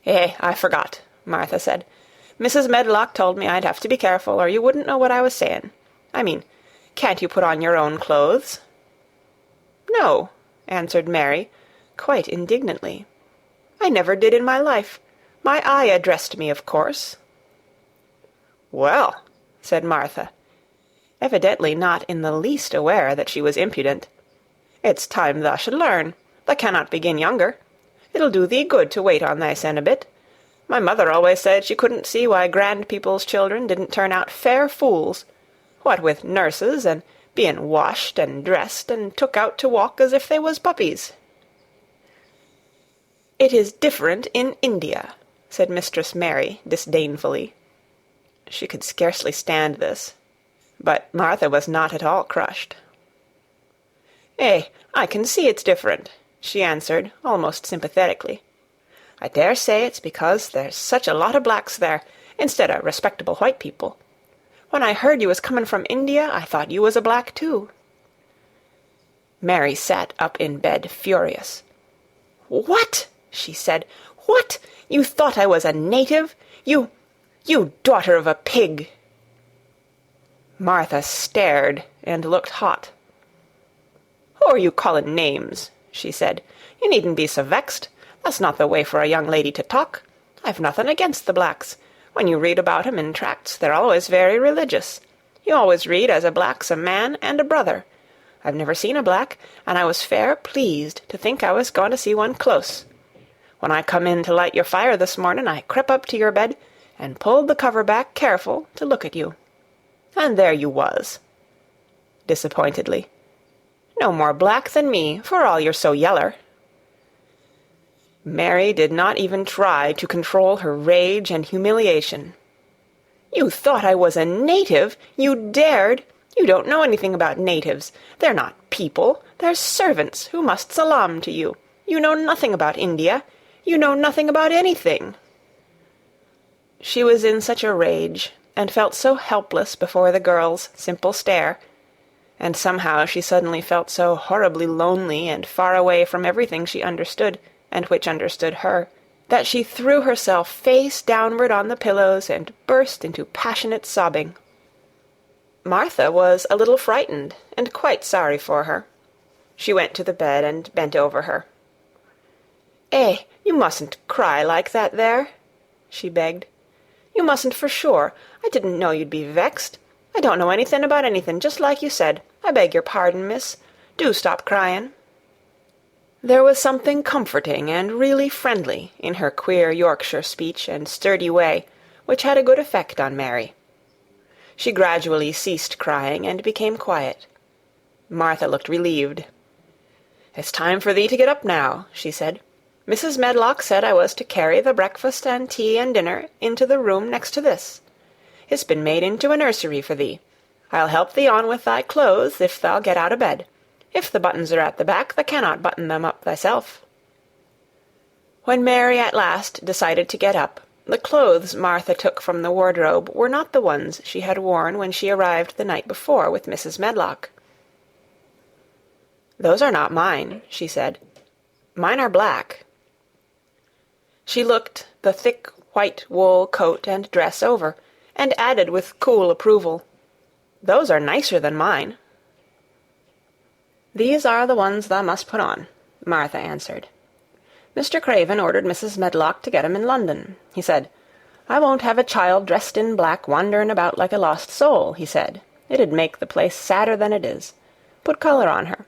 I forgot," Martha said. "Mrs. Medlock told me I'd have to be careful, or you wouldn't know what I was saying. I mean, can't you put on your own clothes?" "No," answered Mary, quite indignantly. "I never did in my life. My ayah dressed me, of course." "Well," said Martha, evidently not in the least aware that she was impudent, "it's time thou should learn. Thou cannot begin younger. It'll do thee good to wait on thysen a bit. My mother always said she couldn't see why grand people's children didn't turn out fair fools, what with nurses, and being washed and dressed, and took out to walk as if they was puppies." "It is different in India," said Mistress Mary disdainfully. She could scarcely stand this, but Martha was not at all crushed. I can see it's different," she answered, almost sympathetically. "I dare say it's because there's such a lot of blacks there, instead o' respectable white people. When I heard you was coming from India, I thought you was a black too." Mary sat up in bed, furious. "What?" she said. "What? You thought I was a native? You daughter of a pig!" Martha stared and looked hot. "Who are you calling names?" she said. "You needn't be so vexed. That's not the way for a young lady to talk. I've nothing against the blacks. When you read about 'em in tracts, they're always very religious. You always read as a black's a man and a brother. I've never seen a black, and I was fair pleased to think I was going to see one close. When I come in to light your fire this morning, I crept up to your bed and pulled the cover back careful to look at you. And there you was," disappointedly. "No more black than me, for all you're so yeller." Mary did not even try to control her rage and humiliation. "You thought I was a native? You dared? You don't know anything about natives. They're not people. They're servants who must salaam to you. You know nothing about India. You know nothing about anything." She was in such a rage, and felt so helpless before the girl's simple stare, and somehow she suddenly felt so horribly lonely and far away from everything she understood, and which understood her, that she threw herself face downward on the pillows and burst into passionate sobbing. Martha was a little frightened, and quite sorry for her. She went to the bed and bent over her. You mustn't cry like that there," she begged. "You mustn't for sure. I didn't know you'd be vexed. I don't know anything about anything, just like you said. I beg your pardon, miss. Do stop crying." There was something comforting and really friendly in her queer Yorkshire speech and sturdy way, which had a good effect on Mary. She gradually ceased crying and became quiet. Martha looked relieved. "It's time for thee to get up now," she said. "Mrs. Medlock said I was to carry the breakfast and tea and dinner into the room next to this. It's been made into a nursery for thee. I'll help thee on with thy clothes if thou get out of bed. If the buttons are at the back, thou cannot button them up thyself." When Mary at last decided to get up, the clothes Martha took from the wardrobe were not the ones she had worn when she arrived the night before with Mrs. Medlock. "Those are not mine," she said. "Mine are black." She looked the thick white wool coat and dress over, and added with cool approval, "Those are nicer than mine." "These are the ones thou must put on," Martha answered. "Mr. Craven ordered Mrs. Medlock to get 'em in London. He said, 'I won't have a child dressed in black wandering about like a lost soul,' he said. 'It'd make the place sadder than it is. Put colour on her.'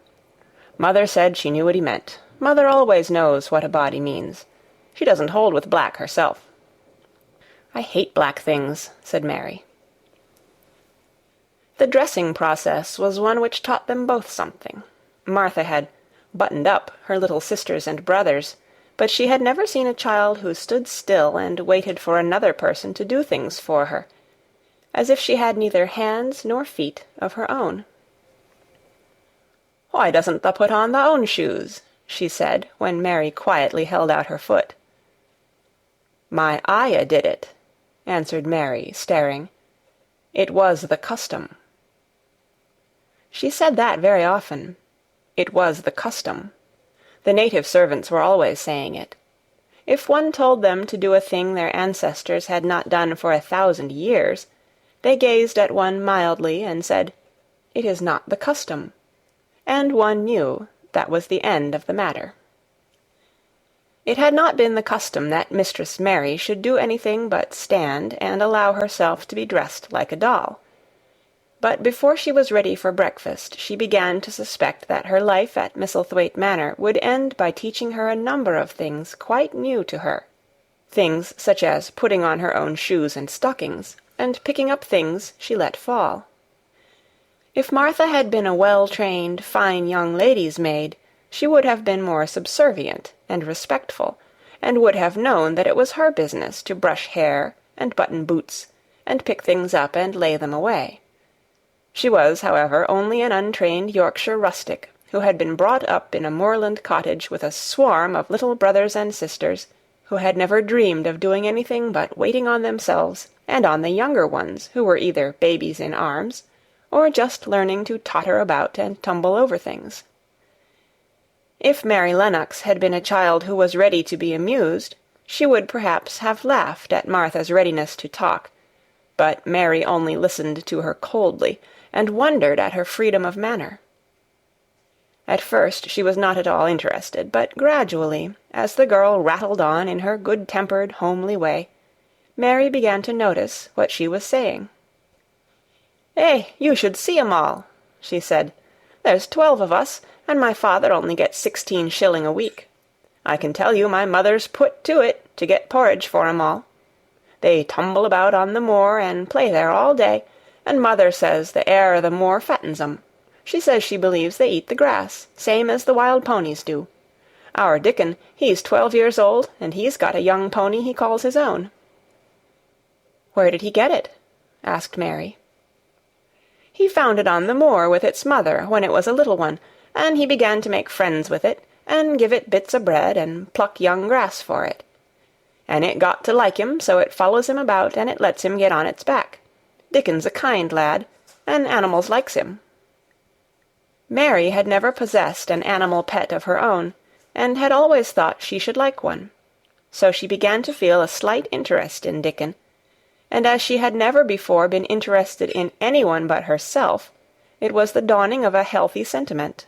Mother said she knew what he meant. Mother always knows what a body means. She doesn't hold with black herself." "I hate black things," said Mary. The dressing process was one which taught them both something. Martha had buttoned up her little sisters and brothers, but she had never seen a child who stood still and waited for another person to do things for her, as if she had neither hands nor feet of her own. "Why doesn't thou put on thy own shoes?" she said, when Mary quietly held out her foot. "My ayah did it," answered Mary, staring. "It was the custom." She said that very often. It was the custom. The native servants were always saying it. If one told them to do a thing their ancestors had not done for 1,000 years, they gazed at one mildly and said, "It is not the custom," and one knew that was the end of the matter. It had not been the custom that Mistress Mary should do anything but stand and allow herself to be dressed like a doll. But before she was ready for breakfast, she began to suspect that her life at Misselthwaite Manor would end by teaching her a number of things quite new to her. Things such as putting on her own shoes and stockings, and picking up things she let fall. If Martha had been a well-trained, fine young lady's maid, she would have been more subservient and respectful, and would have known that it was her business to brush hair and button boots, and pick things up and lay them away. She was, however, only an untrained Yorkshire rustic, who had been brought up in a moorland cottage with a swarm of little brothers and sisters, who had never dreamed of doing anything but waiting on themselves and on the younger ones, who were either babies in arms, or just learning to totter about and tumble over things. If Mary Lennox had been a child who was ready to be amused, she would perhaps have laughed at Martha's readiness to talk, but Mary only listened to her coldly, and wondered at her freedom of manner. At first she was not at all interested, but gradually, as the girl rattled on in her good-tempered, homely way, Mary began to notice what she was saying. You should see 'em all," she said. "There's 12 of us, and my father only gets 16 shilling a week. I can tell you my mother's put to it to get porridge for 'em all. They tumble about on the moor and play there all day, and mother says the air o' the moor fattens 'em. She says she believes they eat the grass, same as the wild ponies do. Our Dickon, he's 12 years old, and he's got a young pony he calls his own." "Where did he get it?" asked Mary. "He found it on the moor with its mother when it was a little one, and he began to make friends with it, and give it bits o' bread, and pluck young grass for it. And it got to like him, so it follows him about, and it lets him get on its back. Dickon's a kind lad, and animals likes him." Mary had never possessed an animal pet of her own, and had always thought she should like one. So she began to feel a slight interest in Dickon, and as she had never before been interested in anyone but herself, it was the dawning of a healthy sentiment.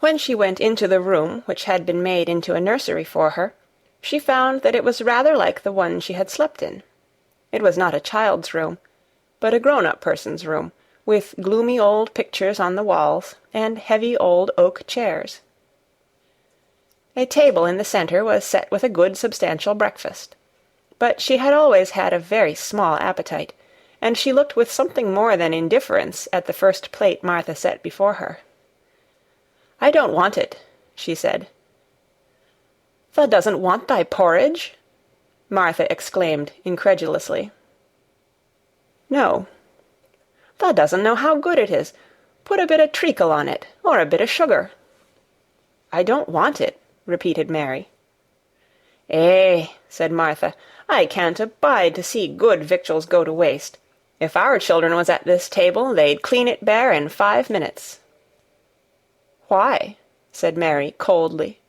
When she went into the room which had been made into a nursery for her, she found that it was rather like the one she had slept in. It was not a child's room, but a grown-up person's room, with gloomy old pictures on the walls, and heavy old oak chairs. A table in the centre was set with a good substantial breakfast. But she had always had a very small appetite, and she looked with something more than indifference at the first plate Martha set before her. "I don't want it," she said. "Thou doesn't want thy porridge?" Martha exclaimed incredulously. "No." "Thou doesn't know how good it is. Put a bit o' treacle on it, or a bit o' sugar." "I don't want it," repeated Mary. Said Martha, "I can't abide to see good victuals go to waste. If our children was at this table, they'd clean it bare in 5 minutes." "Why?" said Mary coldly.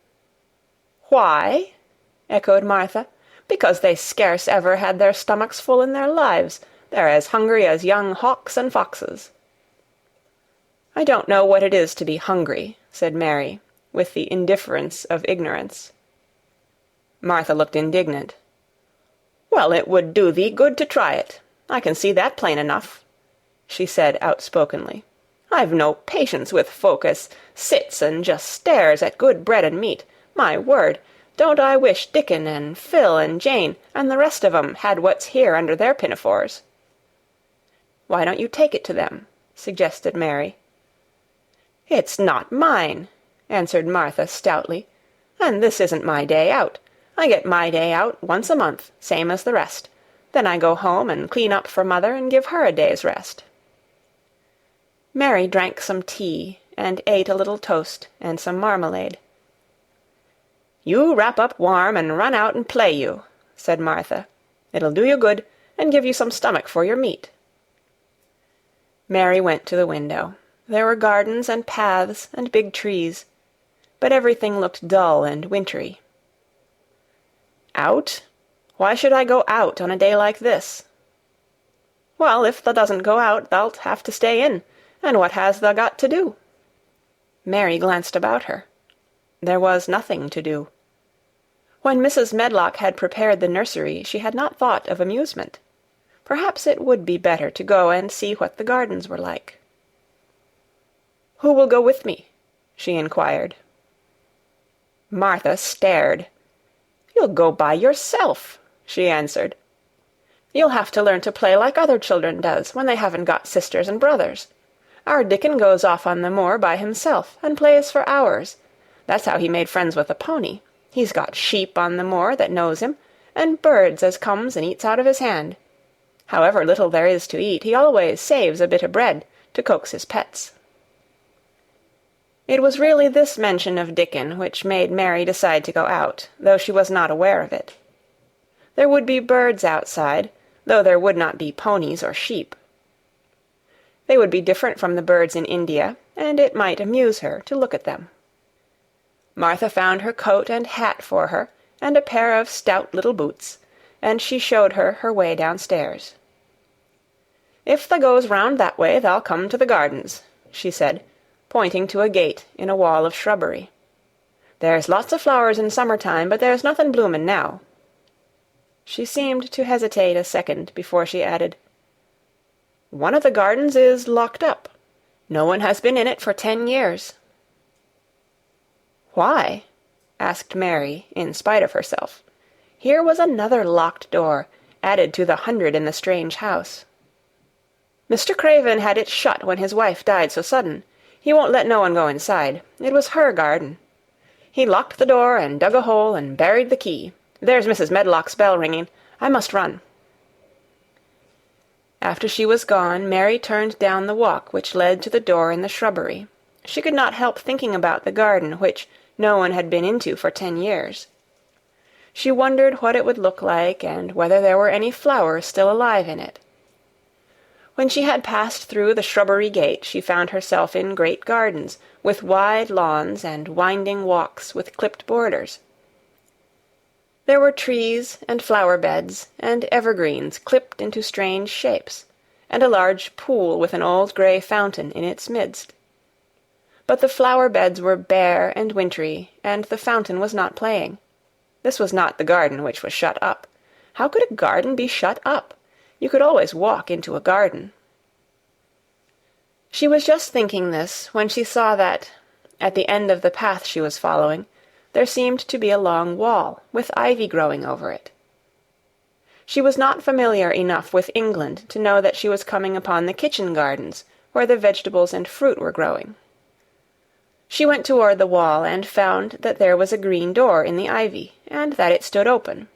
"Why?" echoed Martha. "Because they scarce ever had their stomachs full in their lives. They're as hungry as young hawks and foxes." "I don't know what it is to be hungry," said Mary, with the indifference of ignorance. Martha looked indignant. "Well, it would do thee good to try it. I can see that plain enough," she said outspokenly. "I've no patience with folk as sits and just stares at good bread and meat. My word, don't I wish Dickon and Phil and Jane and the rest of 'em had what's here under their pinafores." "Why don't you take it to them?" suggested Mary. "It's not mine," answered Martha stoutly, "and this isn't my day out. I get my day out once a month, same as the rest. Then I go home and clean up for mother and give her a day's rest." Mary drank some tea and ate a little toast and some marmalade. "You wrap up warm and run out and play, you," said Martha. "It'll do you good, and give you some stomach for your meat." Mary went to the window. There were gardens and paths and big trees, but everything looked dull and wintry. "Out? Why should I go out on a day like this?" "Well, if thou doesn't go out, thou'lt have to stay in, and what has thou got to do?" Mary glanced about her. There was nothing to do. When Mrs. Medlock had prepared the nursery, she had not thought of amusement. Perhaps it would be better to go and see what the gardens were like. "Who will go with me?" she inquired. Martha stared. "You'll go by yourself," she answered. "You'll have to learn to play like other children does when they haven't got sisters and brothers. Our Dickon goes off on the moor by himself and plays for hours. That's how he made friends with the pony. He's got sheep on the moor that knows him, and birds as comes and eats out of his hand. However little there is to eat, he always saves a bit of bread to coax his pets." It was really this mention of Dickon which made Mary decide to go out, though she was not aware of it. There would be birds outside, though there would not be ponies or sheep. They would be different from the birds in India, and it might amuse her to look at them. Martha found her coat and hat for her, and a pair of stout little boots, and she showed her her way downstairs. "If tha goes round that way, tha'll come to the gardens," she said, pointing to a gate in a wall of shrubbery. "There's lots of flowers in summer-time, but there's nothing bloomin' now." She seemed to hesitate a second before she added, "One of the gardens is locked up. No one has been in it for 10 years. "Why?" asked Mary, in spite of herself. Here was another locked door, added to the 100 in the strange house. "Mr. Craven had it shut when his wife died so sudden. He won't let no one go inside. It was her garden. He locked the door and dug a hole and buried the key. There's Mrs. Medlock's bell ringing. I must run." After she was gone, Mary turned down the walk which led to the door in the shrubbery. She could not help thinking about the garden, which no one had been into for 10 years. She wondered what it would look like, and whether there were any flowers still alive in it. When she had passed through the shrubbery gate, she found herself in great gardens, with wide lawns and winding walks with clipped borders. There were trees and flower-beds and evergreens clipped into strange shapes, and a large pool with an old grey fountain in its midst. But the flower-beds were bare and wintry, and the fountain was not playing. This was not the garden which was shut up. How could a garden be shut up? You could always walk into a garden. She was just thinking this when she saw that, at the end of the path she was following, there seemed to be a long wall, with ivy growing over it. She was not familiar enough with England to know that she was coming upon the kitchen gardens, where the vegetables and fruit were growing. She went toward the wall and found that there was a green door in the ivy, and that it stood open.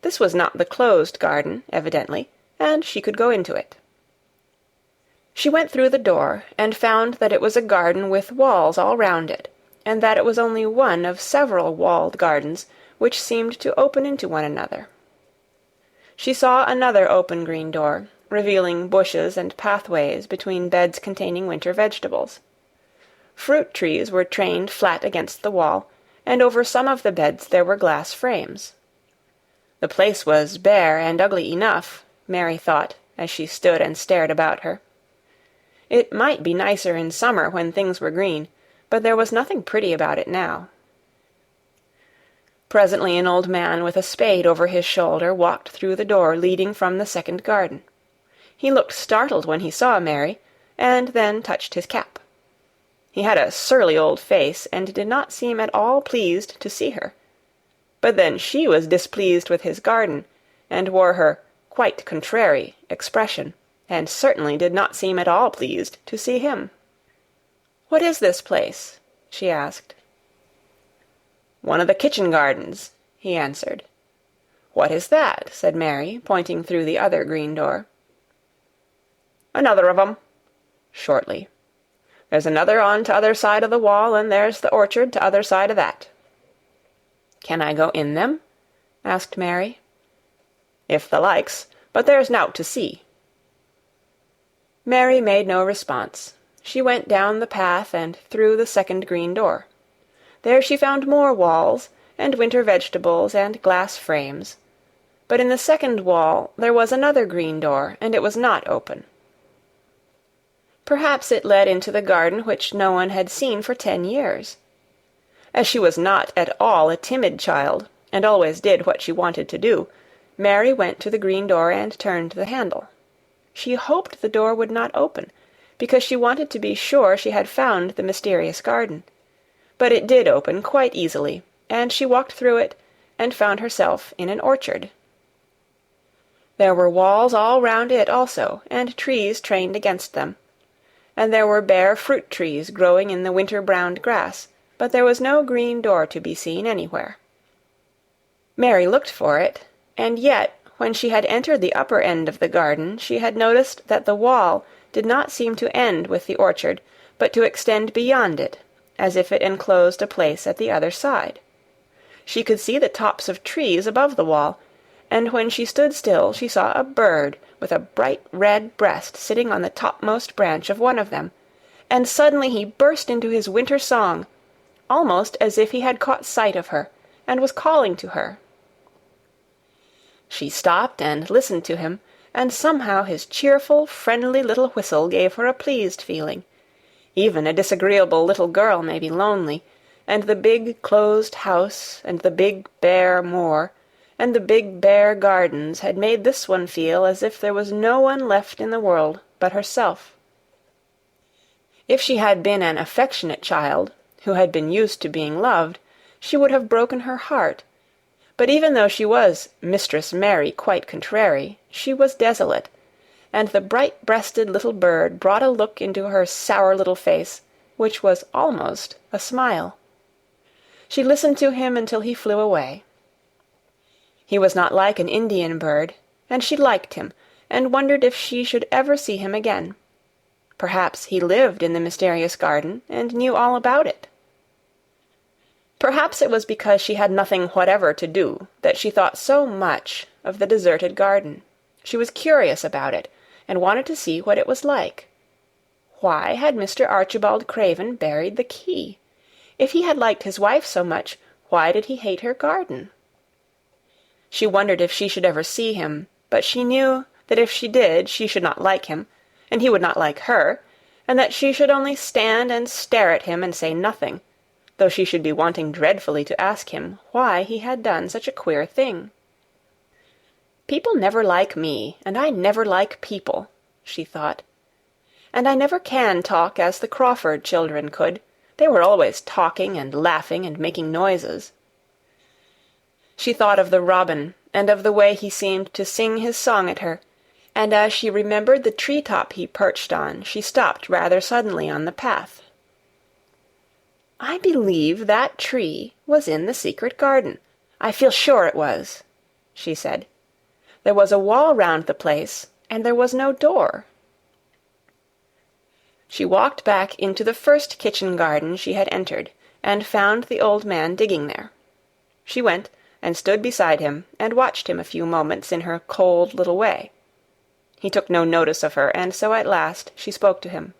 This was not the closed garden, evidently, and she could go into it. She went through the door, and found that it was a garden with walls all round it, and that it was only one of several walled gardens which seemed to open into one another. She saw another open green door, revealing bushes and pathways between beds containing winter vegetables. Fruit trees were trained flat against the wall, and over some of the beds there were glass frames. The place was bare and ugly enough, Mary thought, as she stood and stared about her. It might be nicer in summer when things were green, but there was nothing pretty about it now. Presently an old man with a spade over his shoulder walked through the door leading from the second garden. He looked startled when he saw Mary, and then touched his cap. He had a surly old face, and did not seem at all pleased to see her. But then she was displeased with his garden, and wore her quite contrary expression, and certainly did not seem at all pleased to see him. "What is this place?" she asked. "One of the kitchen gardens," he answered. "What is that?" said Mary, pointing through the other green door. "Another of 'em," shortly. "There's another on t'other side of the wall, and there's the orchard t'other side of that." "Can I go in them?" asked Mary. "If thou likes, but there's nowt to see." Mary made no response. She went down the path and through the second green door. There she found more walls, and winter vegetables, and glass frames. But in the second wall there was another green door, and it was not open. Perhaps it led into the garden which no one had seen for 10 years. As she was not at all a timid child, and always did what she wanted to do, Mary went to the green door and turned the handle. She hoped the door would not open, because she wanted to be sure she had found the mysterious garden. But it did open quite easily, and she walked through it, and found herself in an orchard. There were walls all round it also, and trees trained against them. And there were bare fruit trees growing in the winter-browned grass, but there was no green door to be seen anywhere. Mary looked for it, and yet, when she had entered the upper end of the garden, she had noticed that the wall did not seem to end with the orchard, but to extend beyond it, as if it enclosed a place at the other side. She could see the tops of trees above the wall, and when she stood still she saw a bird with a bright red breast sitting on the topmost branch of one of them, and suddenly he burst into his winter song, almost as if he had caught sight of her, and was calling to her. She stopped and listened to him, and somehow his cheerful, friendly little whistle gave her a pleased feeling. Even a disagreeable little girl may be lonely, and the big closed house, and the big bare moor, and the big bare gardens had made this one feel as if there was no one left in the world but herself. If she had been an affectionate child, who had been used to being loved, she would have broken her heart. But even though she was Mistress Mary quite contrary, she was desolate, and the bright-breasted little bird brought a look into her sour little face, which was almost a smile. She listened to him until he flew away. He was not like an Indian bird, and she liked him, and wondered if she should ever see him again. Perhaps he lived in the mysterious garden, and knew all about it. Perhaps it was because she had nothing whatever to do that she thought so much of the deserted garden. She was curious about it, and wanted to see what it was like. Why had Mr. Archibald Craven buried the key? If he had liked his wife so much, why did he hate her garden? She wondered if she should ever see him, but she knew that if she did she should not like him, and he would not like her, and that she should only stand and stare at him and say nothing, though she should be wanting dreadfully to ask him why he had done such a queer thing. "People never like me, and I never like people," she thought. "And I never can talk as the Crawford children could. They were always talking and laughing and making noises." She thought of the robin, and of the way he seemed to sing his song at her, and as she remembered the tree-top he perched on, she stopped rather suddenly on the path. "I believe that tree was in the secret garden. I feel sure it was," she said. "There was a wall round the place, and there was no door." She walked back into the first kitchen garden she had entered, and found the old man digging there. She went and stood beside him, and watched him a few moments in her cold little way. He took no notice of her, and so at last she spoke to him.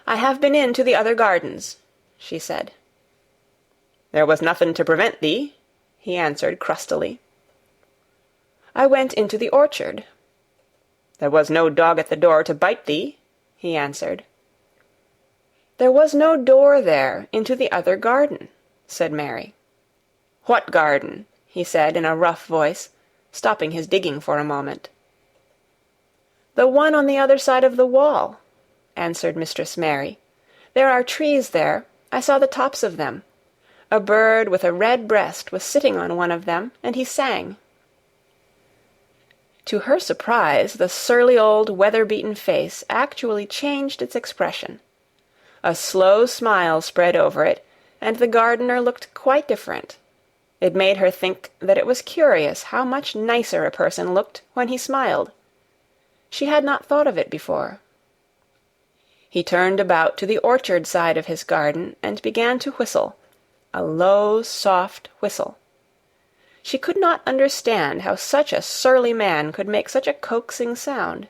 "I have been into the other gardens," she said. "There was nothing to prevent thee," he answered crustily. "I went into the orchard." "There was no dog at the door to bite thee," he answered. "There was no door there into the other garden," said Mary. "What garden?" he said in a rough voice, stopping his digging for a moment. "The one on the other side of the wall," answered Mistress Mary. "There are trees there. I saw the tops of them. A bird with a red breast was sitting on one of them, and he sang." To her surprise, the surly old weather-beaten face actually changed its expression. A slow smile spread over it, and the gardener looked quite different. It made her think that it was curious how much nicer a person looked when he smiled. She had not thought of it before. He turned about to the orchard side of his garden and began to whistle, a low, soft whistle. She could not understand how such a surly man could make such a coaxing sound.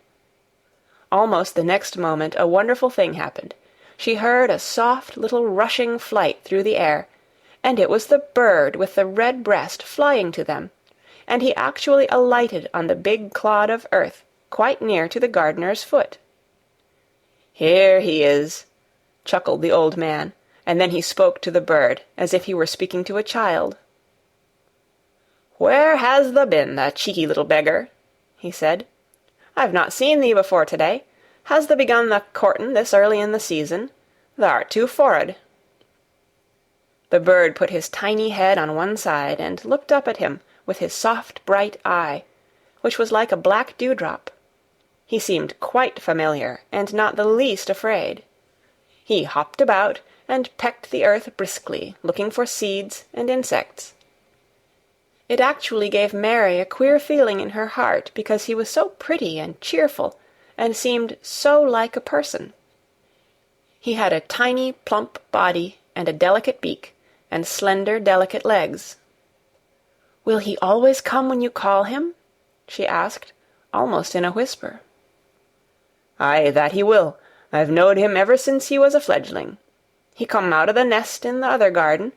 Almost the next moment a wonderful thing happened. She heard a soft little rushing flight through the air, and it was the bird with the red breast flying to them, and he actually alighted on the big clod of earth quite near to the gardener's foot. "Here he is," chuckled the old man, and then he spoke to the bird as if he were speaking to a child. "Where has thou been, the cheeky little beggar?" he said. "I've not seen thee before to-day. Has thou begun the courtin' this early in the season? Thou'rt too forrard." The bird put his tiny head on one side and looked up at him with his soft bright eye, which was like a black dewdrop. He seemed quite familiar and not the least afraid. He hopped about and pecked the earth briskly, looking for seeds and insects. It actually gave Mary a queer feeling in her heart because he was so pretty and cheerful and seemed so like a person. He had a tiny, plump body and a delicate beak and slender, delicate legs. "Will he always come when you call him?" she asked, almost in a whisper. "Aye, that he will. I've knowed him ever since he was a fledgling. He come out o' the nest in the other garden,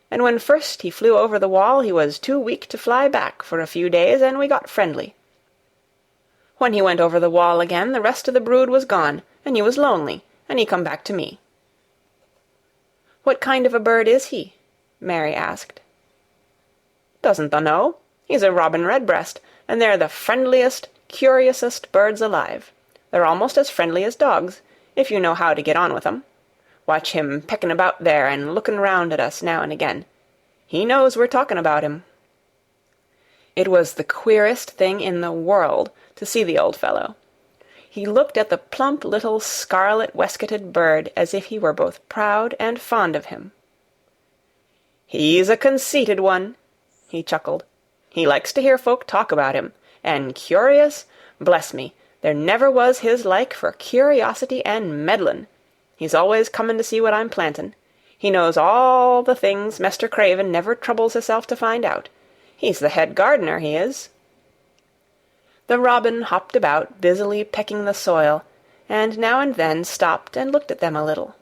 and when first he flew over the wall he was too weak to fly back for a few days, and we got friendly. When he went over the wall again, the rest of the brood was gone, and he was lonely, and he come back to me." "What kind of a bird is he?" Mary asked. "Doesn't thou know? He's a robin redbreast, and they're the friendliest, curiousest birds alive. They're almost as friendly as dogs, if you know how to get on with 'em. Watch him pecking about there and looking round at us now and again. He knows we're talking about him." It was the queerest thing in the world to see the old fellow. He looked at the plump little scarlet waistcoated bird as if he were both proud and fond of him. "He's a conceited one," he chuckled. "He likes to hear folk talk about him, and curious, bless me, there never was his like for curiosity and meddlin'. He's always comin' to see what I'm plantin'. He knows all the things Mester Craven never troubles hisself to find out. He's the head gardener, he is." The robin hopped about, busily pecking the soil, and now and then stopped and looked at them a little.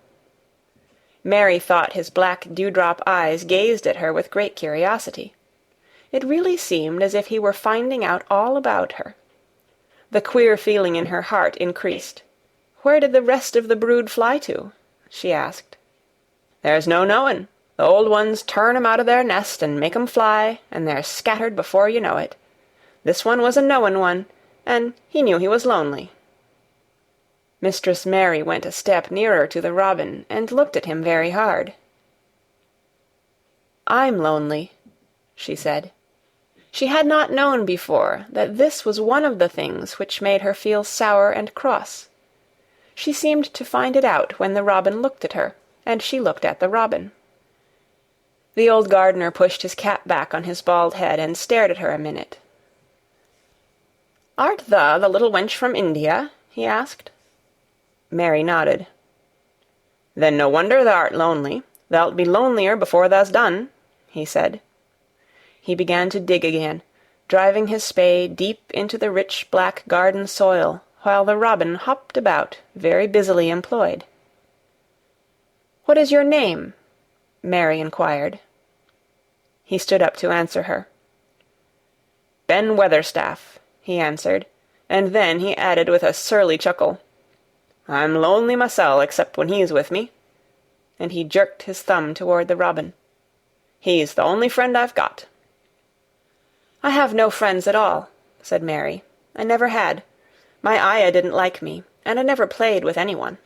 Mary thought his black dewdrop eyes gazed at her with great curiosity. It really seemed as if he were finding out all about her. The queer feeling in her heart increased. "Where did the rest of the brood fly to?" she asked. "There's no knowin'. The old ones turn 'em out of their nest and make 'em fly, and they're scattered before you know it. This one was a knowin' one, and he knew he was lonely." Mistress Mary went a step nearer to the robin and looked at him very hard. "I'm lonely," she said. She had not known before that this was one of the things which made her feel sour and cross. She seemed to find it out when the robin looked at her, and she looked at the robin. The old gardener pushed his cap back on his bald head and stared at her a minute. "Art thou the little wench from India?" he asked. Mary nodded. "Then no wonder thou'rt lonely. Thou'lt be lonelier before thou's done," he said. He began to dig again, driving his spade deep into the rich black garden soil, while the robin hopped about, very busily employed. "What is your name?" Mary inquired. He stood up to answer her. "Ben Weatherstaff," he answered, and then he added with a surly chuckle, "I'm lonely mysel' except when he's with me," and he jerked his thumb toward the robin. "He's the only friend I've got." "I have no friends at all," said Mary. "I never had. My ayah didn't like me, and I never played with anyone."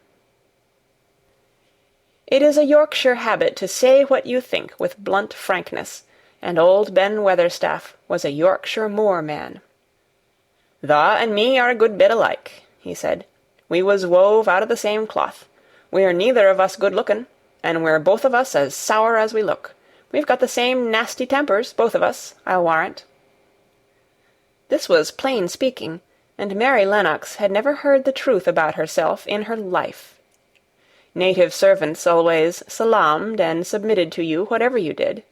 It is a Yorkshire habit to say what you think with blunt frankness, and old Ben Weatherstaff was a Yorkshire Moor man. "Thou and me are a good bit alike," he said. "We was wove out of the same cloth. We're neither of us good-lookin', and we're both of us as sour as we look. We've got the same nasty tempers, both of us, I'll warrant." This was plain speaking, and Mary Lennox had never heard the truth about herself in her life. Native servants always salaamed and submitted to you whatever you did.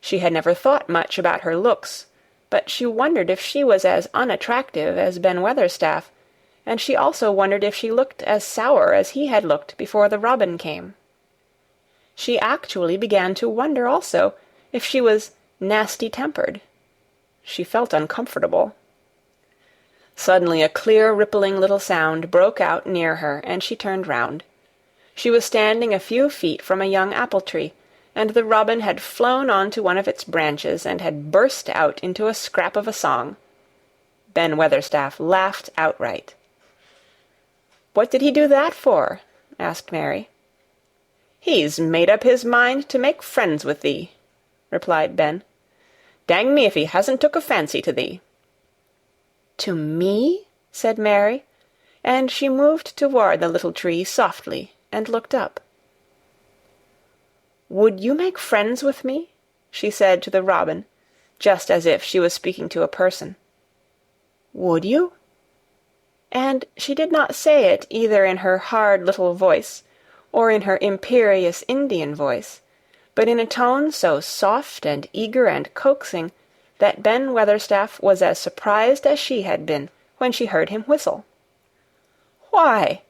She had never thought much about her looks, but she wondered if she was as unattractive as Ben Weatherstaff, and she also wondered if she looked as sour as he had looked before the robin came. She actually began to wonder also if she was nasty-tempered. She felt uncomfortable. Suddenly a clear, rippling little sound broke out near her, and she turned round. She was standing a few feet from a young apple-tree, and the robin had flown on to one of its branches and had burst out into a scrap of a song. Ben Weatherstaff laughed outright. "What did he do that for?" asked Mary. "He's made up his mind to make friends with thee," replied Ben. "Dang me if he hasn't took a fancy to thee." "To me?" said Mary, and she moved toward the little tree softly and looked up. "Would you make friends with me?" she said to the robin, just as if she was speaking to a person. "Would you?" And she did not say it either in her hard little voice or in her imperious Indian voice, but in a tone so soft and eager and coaxing that Ben Weatherstaff was as surprised as she had been when she heard him whistle. "Why,"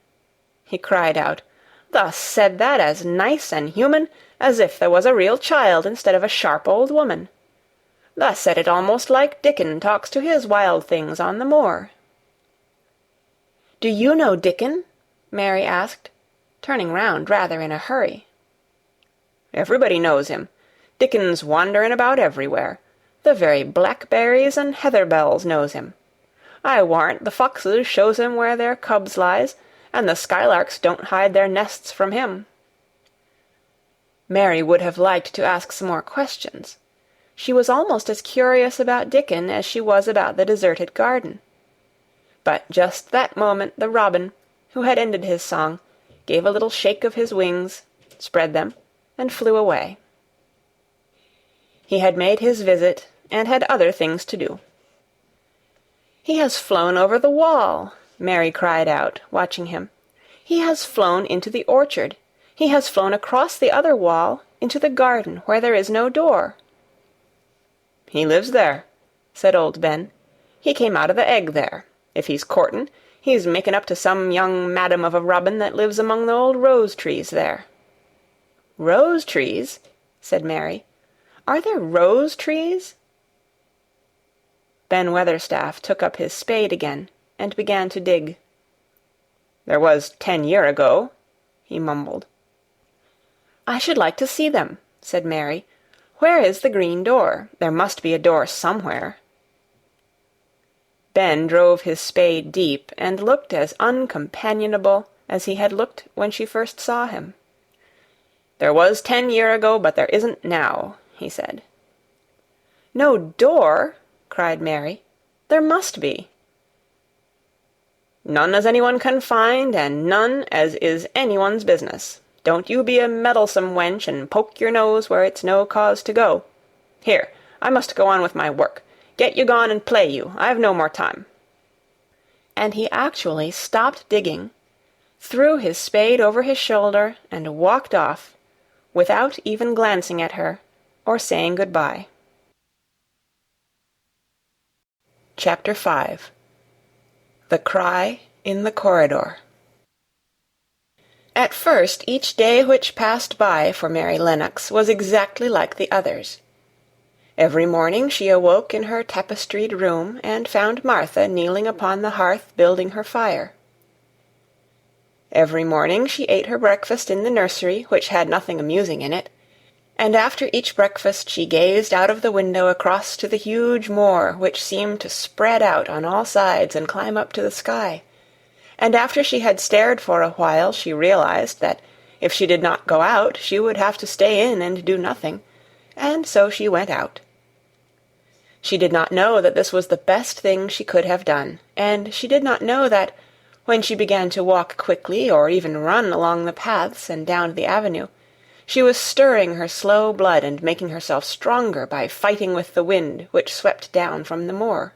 he cried out, "thus said that as nice and human as if there was a real child instead of a sharp old woman. Thus said it almost like Dickon talks to his wild things on the moor." "Do you know Dickon?" Mary asked, turning round rather in a hurry. "Everybody knows him. Dickon's wanderin' about everywhere. The very blackberries and heather-bells knows him. I warrant the foxes shows him where their cubs lies, and the skylarks don't hide their nests from him." Mary would have liked to ask some more questions. She was almost as curious about Dickon as she was about the deserted garden. But just that moment the robin, who had ended his song, gave a little shake of his wings, spread them, and flew away. He had made his visit, and had other things to do. "He has flown over the wall," Mary cried out, watching him. "He has flown into the orchard. He has flown across the other wall into the garden where there is no door." "He lives there," said old Ben. "He came out of the egg there. If he's courtin', he's making up to some young madam of a robin that lives among the old rose-trees there." "Rose-trees?" said Mary. "Are there rose-trees?" Ben Weatherstaff took up his spade again and began to dig. "There was 10 year ago," he mumbled. "I should like to see them," said Mary. "Where is the green door? There must be a door somewhere." Ben drove his spade deep and looked as uncompanionable as he had looked when she first saw him. "There was 10 year ago, but there isn't now," he said. "No door?" cried Mary. "There must be." "None as anyone can find, and none as is anyone's business. Don't you be a meddlesome wench, and poke your nose where it's no cause to go. Here, I must go on with my work. Get you gone and play you. I've no more time." And he actually stopped digging, threw his spade over his shoulder, and walked off, without even glancing at her or saying good-bye. Chapter 5. The Cry in the Corridor. At first, each day which passed by for Mary Lennox was exactly like the others. Every morning she awoke in her tapestried room and found Martha kneeling upon the hearth building her fire. Every morning she ate her breakfast in the nursery, which had nothing amusing in it, and after each breakfast she gazed out of the window across to the huge moor, which seemed to spread out on all sides and climb up to the sky, and after she had stared for a while she realized that if she did not go out she would have to stay in and do nothing, and so she went out. She did not know that this was the best thing she could have done, and she did not know that, when she began to walk quickly or even run along the paths and down the avenue, she was stirring her slow blood and making herself stronger by fighting with the wind which swept down from the moor.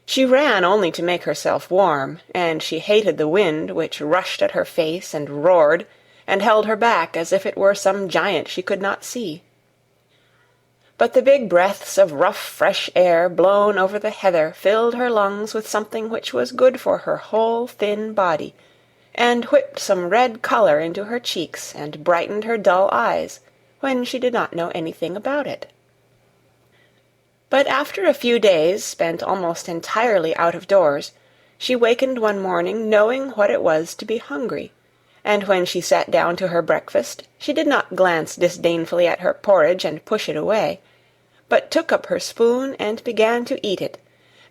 She ran only to make herself warm, and she hated the wind which rushed at her face and roared and held her back as if it were some giant she could not see. But the big breaths of rough, fresh air blown over the heather filled her lungs with something which was good for her whole thin body, and whipped some red color into her cheeks and brightened her dull eyes, when she did not know anything about it. But after a few days spent almost entirely out of doors, she wakened one morning knowing what it was to be hungry, and when she sat down to her breakfast, she did not glance disdainfully at her porridge and push it away, but took up her spoon and began to eat it,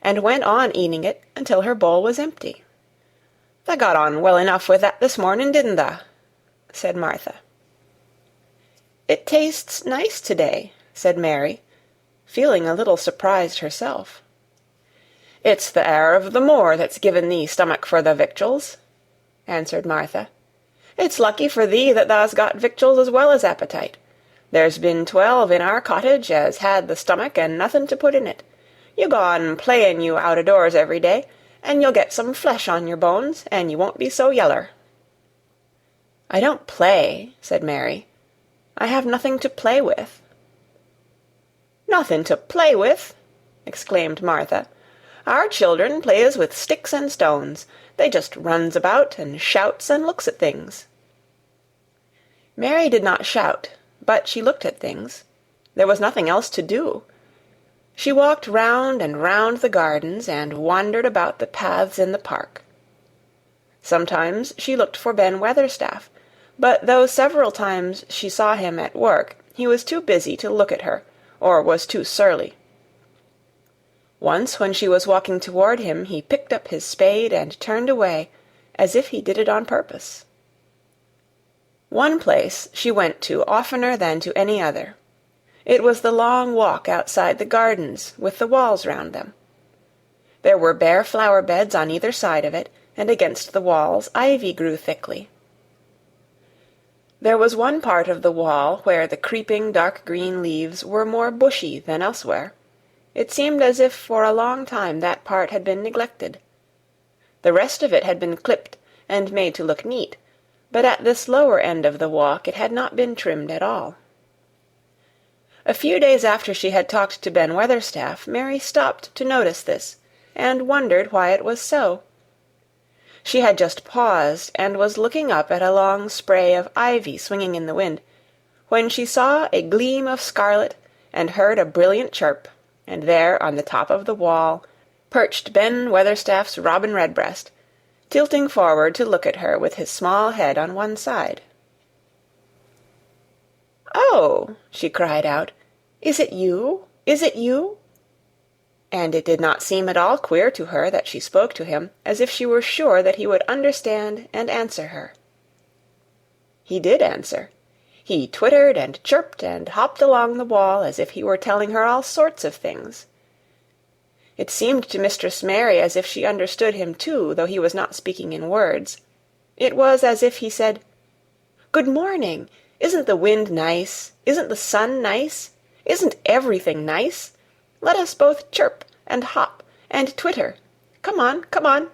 and went on eating it until her bowl was empty. "Tha got on well enough with that this morning, didn't tha?" said Martha. "It tastes nice to-day," said Mary, feeling a little surprised herself. "It's the air of the Moor that's given thee stomach for the victuals," answered Martha. "It's lucky for thee that thou's got victuals as well as appetite. There's been 12 in our cottage as had the stomach and nothing to put in it. You go on playing you out o' doors every day, and you'll get some flesh on your bones, and you won't be so yeller." "I don't play," said Mary. "I have nothing to play with." "Nothing to play with!" exclaimed Martha. "Our children plays with sticks and stones. They just runs about and shouts and looks at things." Mary did not shout, but she looked at things. There was nothing else to do. She walked round and round the gardens and wandered about the paths in the park. Sometimes she looked for Ben Weatherstaff, but though several times she saw him at work, he was too busy to look at her, or was too surly. Once when she was walking toward him, he picked up his spade and turned away, as if he did it on purpose. One place she went to oftener than to any other. It was the long walk outside the gardens, with the walls round them. There were bare flower beds on either side of it, and against the walls ivy grew thickly. There was one part of the wall where the creeping dark green leaves were more bushy than elsewhere. It seemed as if for a long time that part had been neglected. The rest of it had been clipped and made to look neat, but at this lower end of the walk it had not been trimmed at all. A few days after she had talked to Ben Weatherstaff, Mary stopped to notice this, and wondered why it was so. She had just paused, and was looking up at a long spray of ivy swinging in the wind, when she saw a gleam of scarlet and heard a brilliant chirp, and there, on the top of the wall, perched Ben Weatherstaff's robin redbreast, tilting forward to look at her with his small head on one side. "Oh!" she cried out. "Is it you? Is it you?" And it did not seem at all queer to her that she spoke to him as if she were sure that he would understand and answer her. He did answer. He twittered and chirped and hopped along the wall as if he were telling her all sorts of things. It seemed to Mistress Mary as if she understood him too, though he was not speaking in words. It was as if he said, "Good morning! Isn't the wind nice? Isn't the sun nice? Isn't everything nice? Let us both chirp and hop and twitter. Come on, come on."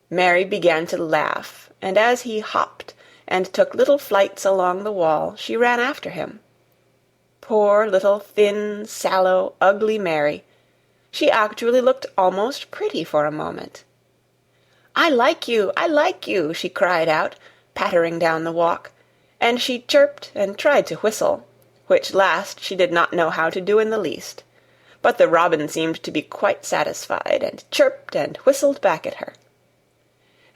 Mary began to laugh, and as he hopped and took little flights along the wall, she ran after him. Poor little thin, sallow, ugly Mary! She actually looked almost pretty for a moment. "I like you, I like you," she cried out, pattering down the walk, and she chirped and tried to whistle, which last she did not know how to do in the least. But the robin seemed to be quite satisfied, and chirped and whistled back at her.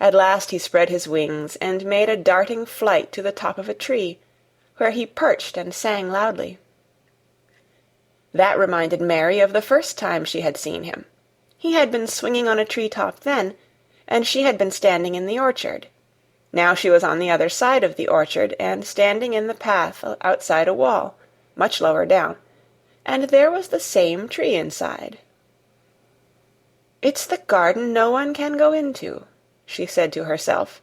At last he spread his wings, and made a darting flight to the top of a tree, where he perched and sang loudly. That reminded Mary of the first time she had seen him. He had been swinging on a tree-top then, and she had been standing in the orchard. Now she was on the other side of the orchard, and standing in the path outside a wall, much lower down, and there was the same tree inside. "It's the garden no one can go into," she said to herself.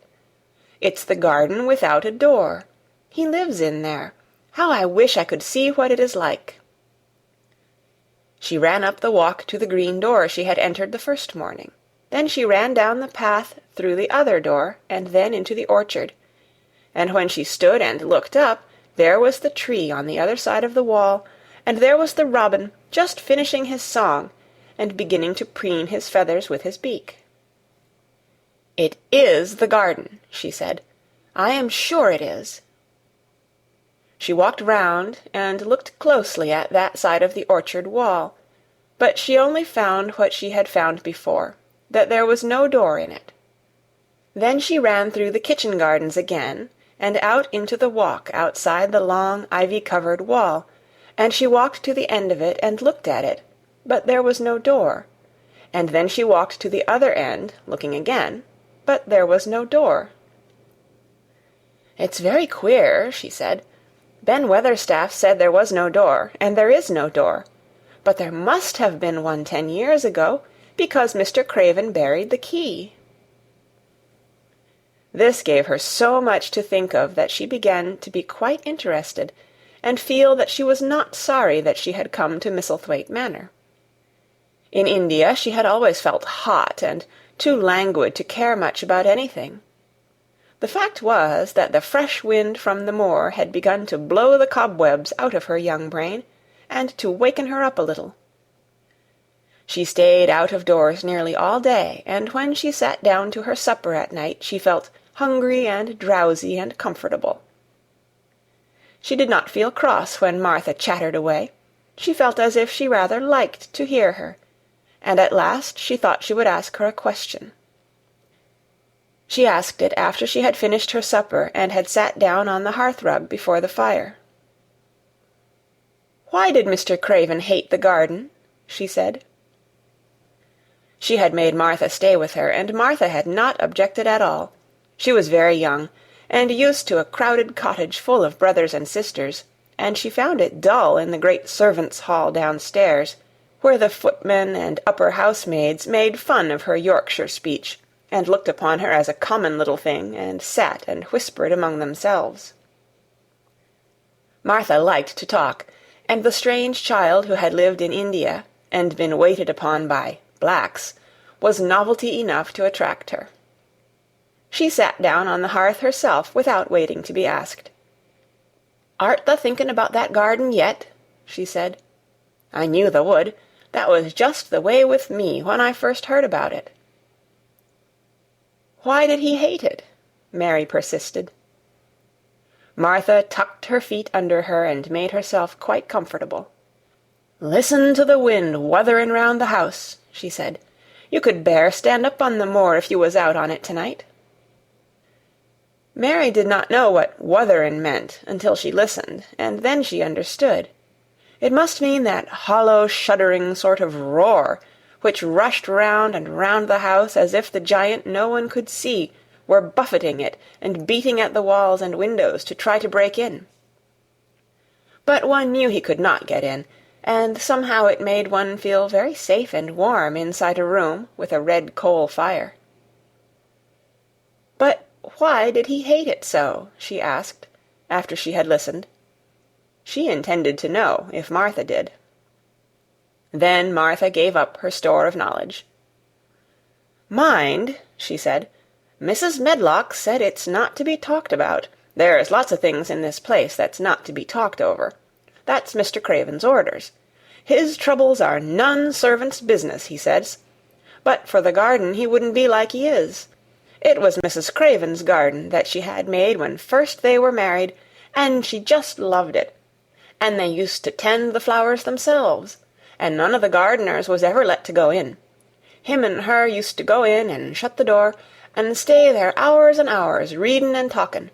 "It's the garden without a door. He lives in there. How I wish I could see what it is like." She ran up the walk to the green door she had entered the first morning. Then she ran down the path through the other door, and then into the orchard. And when she stood and looked up, there was the tree on the other side of the wall, and there was the robin just finishing his song, and beginning to preen his feathers with his beak. "It is the garden," she said. "I am sure it is." She walked round and looked closely at that side of the orchard wall, but she only found what she had found before, that there was no door in it. Then she ran through the kitchen gardens again, and out into the walk outside the long ivy-covered wall, and she walked to the end of it and looked at it, but there was no door. And then she walked to the other end, looking again, but there was no door. "It's very queer," she said. "Ben Weatherstaff said there was no door, and there is no door. But there must have been one 10 years ago, because Mr. Craven buried the key." This gave her so much to think of that she began to be quite interested, and feel that she was not sorry that she had come to Misselthwaite Manor. In India she had always felt hot and too languid to care much about anything. The fact was that the fresh wind from the moor had begun to blow the cobwebs out of her young brain, and to waken her up a little. She stayed out of doors nearly all day, and when she sat down to her supper at night she felt hungry and drowsy and comfortable. She did not feel cross when Martha chattered away. She felt as if she rather liked to hear her, and at last she thought she would ask her a question. She asked it after she had finished her supper and had sat down on the hearth-rug before the fire. "Why did Mr. Craven hate the garden?" she said. She had made Martha stay with her, and Martha had not objected at all. She was very young, and used to a crowded cottage full of brothers and sisters, and she found it dull in the great servants' hall downstairs, where the footmen and upper housemaids made fun of her Yorkshire speech, and looked upon her as a common little thing, and sat and whispered among themselves. Martha liked to talk, and the strange child who had lived in India, and been waited upon by blacks, was novelty enough to attract her. She sat down on the hearth herself without waiting to be asked. "Art tha thinking about that garden yet?" she said. "I knew tha would. That was just the way with me when I first heard about it." "Why did he hate it?" Mary persisted. Martha tucked her feet under her and made herself quite comfortable. "Listen to the wind wuthering round the house," she said. "You could bear stand up on the moor if you was out on it tonight." Mary did not know what wutherin' meant until she listened, and then she understood. It must mean that hollow, shuddering sort of roar, which rushed round and round the house as if the giant no one could see were buffeting it and beating at the walls and windows to try to break in. But one knew he could not get in, and somehow it made one feel very safe and warm inside a room with a red coal fire. "But why did he hate it so?" she asked, after she had listened. She intended to know, if Martha did. Then Martha gave up her store of knowledge. "Mind," she said, "Mrs. Medlock said it's not to be talked about. There's lots of things in this place that's not to be talked over. That's Mr. Craven's orders. His troubles are none servant's business, he says. But for the garden he wouldn't be like he is. It was Mrs. Craven's garden that she had made when first they were married, and she just loved it. And they used to tend the flowers themselves, and none of the gardeners was ever let to go in. Him and her used to go in and shut the door, and stay there hours and hours, readin' and talkin'.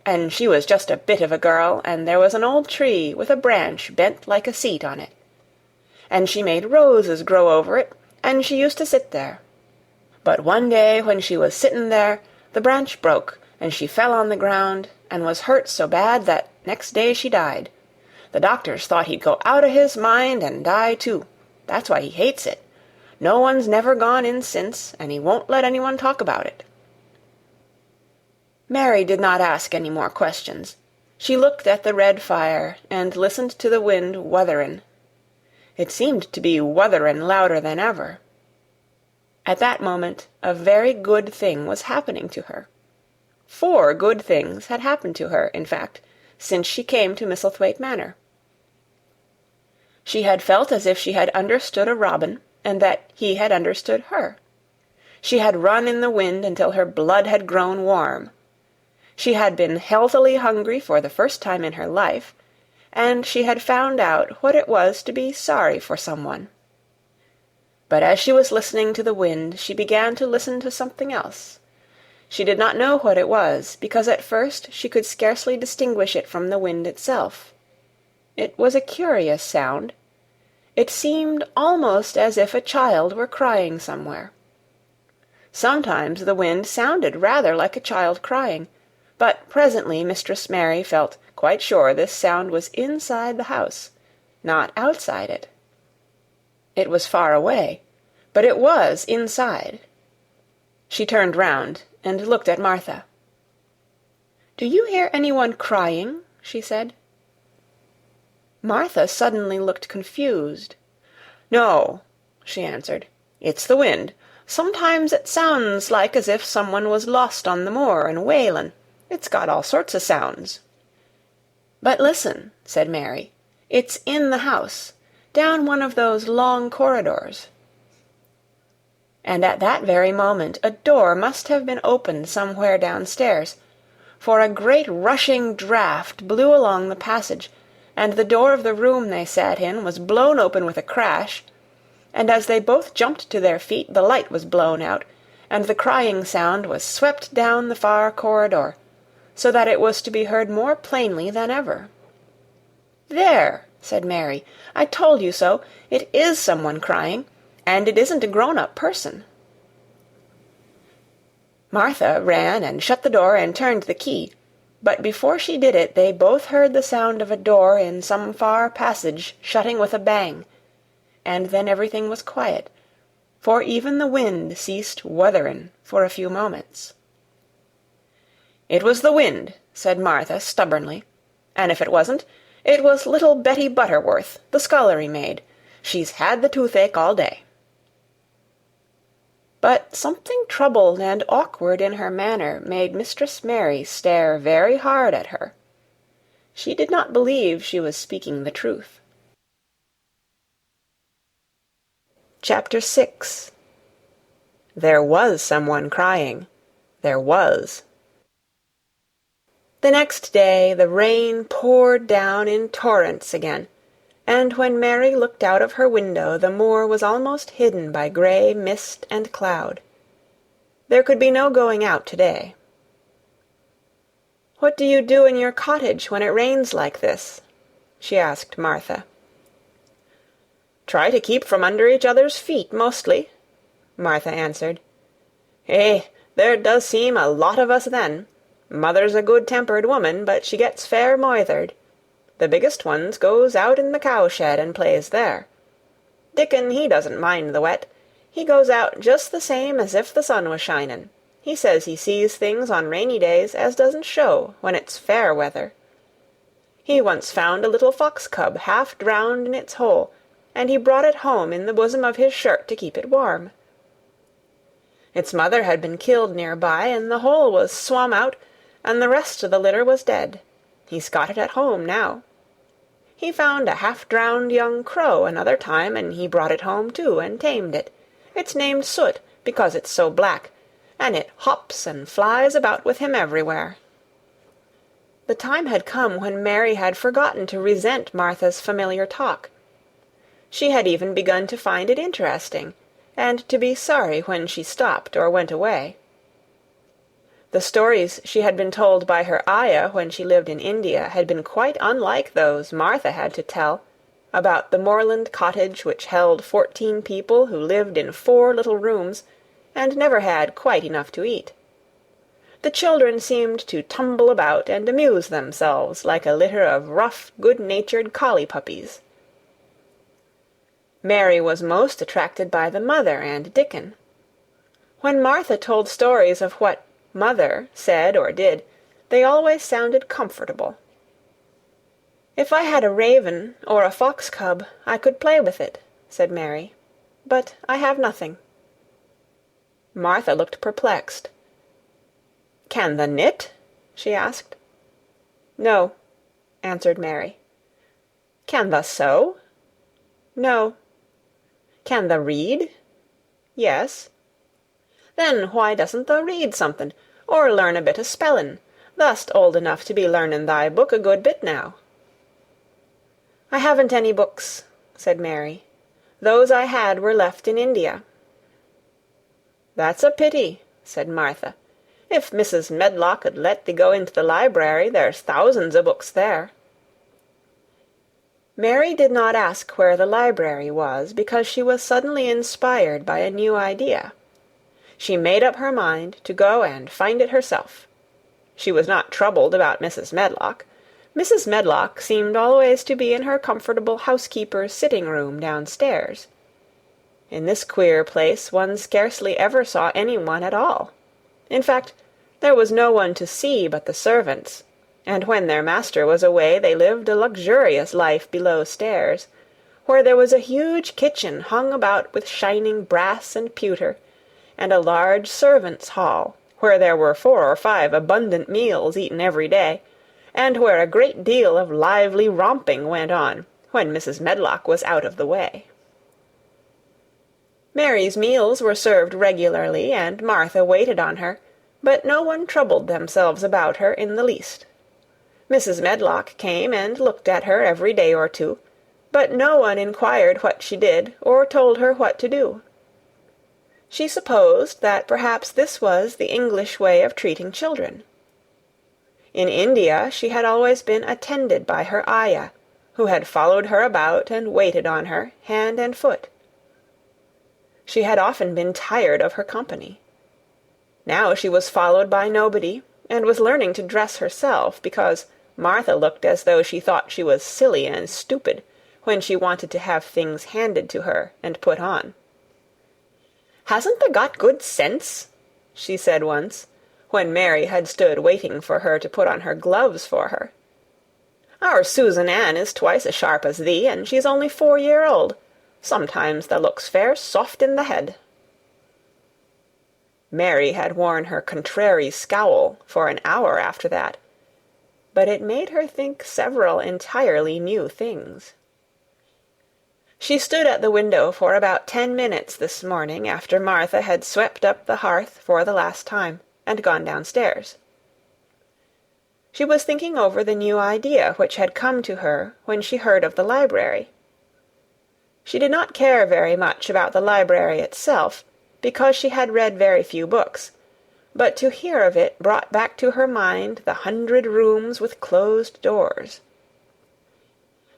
And she was just a bit of a girl, and there was an old tree with a branch bent like a seat on it. And she made roses grow over it, and she used to sit there. But one day when she was sittin' there, the branch broke, and she fell on the ground, and was hurt so bad that next day she died. The doctors thought he'd go out o' his mind and die too. That's why he hates it. No one's never gone in since, and he won't let anyone talk about it." Mary did not ask any more questions. She looked at the red fire, and listened to the wind wutherin'. It seemed to be wutherin' louder than ever. At that moment, a very good thing was happening to her. 4 good things had happened to her, in fact, since she came to Misselthwaite Manor. She had felt as if she had understood a robin, and that he had understood her. She had run in the wind until her blood had grown warm. She had been healthily hungry for the first time in her life, and she had found out what it was to be sorry for someone. But as she was listening to the wind, she began to listen to something else. She did not know what it was, because at first she could scarcely distinguish it from the wind itself. It was a curious sound. It seemed almost as if a child were crying somewhere. Sometimes the wind sounded rather like a child crying, but presently Mistress Mary felt quite sure this sound was inside the house, not outside it. It was far away, but it was inside. She turned round and looked at Martha. "Do you hear anyone crying?" she said. Martha suddenly looked confused. "No," she answered. "It's the wind. Sometimes it sounds like as if someone was lost on the moor and wailin'. It's got all sorts of sounds." "But listen," said Mary. "It's in the house, down one of those long corridors." And at that very moment a door must have been opened somewhere downstairs, for a great rushing draught blew along the passage, and the door of the room they sat in was blown open with a crash, and as they both jumped to their feet the light was blown out, and the crying sound was swept down the far corridor, so that it was to be heard more plainly than ever. "There," said Mary, "I told you so. It is someone crying, and it isn't a grown-up person." Martha ran and shut the door and turned the key, but before she did it they both heard the sound of a door in some far passage shutting with a bang, and then everything was quiet, for even the wind ceased wutherin' for a few moments. "It was the wind," said Martha stubbornly, "and if it wasn't, it was little Betty Butterworth, the scullery maid. She's had the toothache all day." But something troubled and awkward in her manner made Mistress Mary stare very hard at her. She did not believe she was speaking the truth. Chapter 6. There was someone crying. There was. The next day the rain poured down in torrents again, and when Mary looked out of her window the moor was almost hidden by grey mist and cloud. There could be no going out today. "What do you do in your cottage when it rains like this?" she asked Martha. "Try to keep from under each other's feet, mostly," Martha answered. There does seem a lot of us then. Mother's a good-tempered woman, but she gets fair moithered. The biggest ones goes out in the cow-shed and plays there. Dickon, he doesn't mind the wet. He goes out just the same as if the sun was shinin'. He says he sees things on rainy days as doesn't show when it's fair weather. He once found a little fox cub half drowned in its hole, and he brought it home in the bosom of his shirt to keep it warm. Its mother had been killed near by, and the hole was swum out, and the rest of the litter was dead. He's got it at home now. He found a half-drowned young crow another time, and he brought it home too, and tamed it. It's named Soot, because it's so black, and it hops and flies about with him everywhere." The time had come when Mary had forgotten to resent Martha's familiar talk. She had even begun to find it interesting, and to be sorry when she stopped or went away. The stories she had been told by her ayah when she lived in India had been quite unlike those Martha had to tell, about the moorland cottage which held 14 people who lived in 4 little rooms, and never had quite enough to eat. The children seemed to tumble about and amuse themselves like a litter of rough, good-natured collie puppies. Mary was most attracted by the mother and Dickon. When Martha told stories of what Mother said or did, they always sounded comfortable. "If I had a raven or a fox cub, I could play with it," said Mary. "But I have nothing." Martha looked perplexed. "Can the knit?" she asked. "No," answered Mary. "Can the sew?" "No." "Can the read?" "Yes." "Then why doesn't thou read something, or learn a bit o' spellin'? Thou'st old enough to be learnin' thy book a good bit now." "I haven't any books," said Mary. "Those I had were left in India." "That's a pity," said Martha. If Mrs. Medlock 'ud let thee go into the library, there's thousands o' books there." Mary did not ask where the library was, because she was suddenly inspired by a new idea. She made up her mind to go and find it herself. She was not troubled about Mrs. Medlock. Mrs. Medlock seemed always to be in her comfortable housekeeper's sitting-room downstairs. In this queer place one scarcely ever saw any one at all. In fact, there was no one to see but the servants, and when their master was away they lived a luxurious life below stairs, where there was a huge kitchen hung about with shining brass and pewter, and a large servants' hall, where there were 4 or 5 abundant meals eaten every day, and where a great deal of lively romping went on, when Mrs. Medlock was out of the way. Mary's meals were served regularly, and Martha waited on her, but no one troubled themselves about her in the least. Mrs. Medlock came and looked at her every day or two, but no one inquired what she did, or told her what to do. She supposed that perhaps this was the English way of treating children. In India she had always been attended by her ayah, who had followed her about and waited on her, hand and foot. She had often been tired of her company. Now she was followed by nobody, and was learning to dress herself, because Martha looked as though she thought she was silly and stupid when she wanted to have things handed to her and put on. "Hasn't thee got good sense?" she said once, when Mary had stood waiting for her to put on her gloves for her. "Our Susan Ann is twice as sharp as thee, and she's only 4-year-old. Sometimes thou looks fair soft in the head." Mary had worn her contrary scowl for an hour after that, but it made her think several entirely new things. She stood at the window for about 10 minutes this morning, after Martha had swept up the hearth for the last time, and gone downstairs. She was thinking over the new idea which had come to her when she heard of the library. She did not care very much about the library itself, because she had read very few books, but to hear of it brought back to her mind the 100 rooms with closed doors.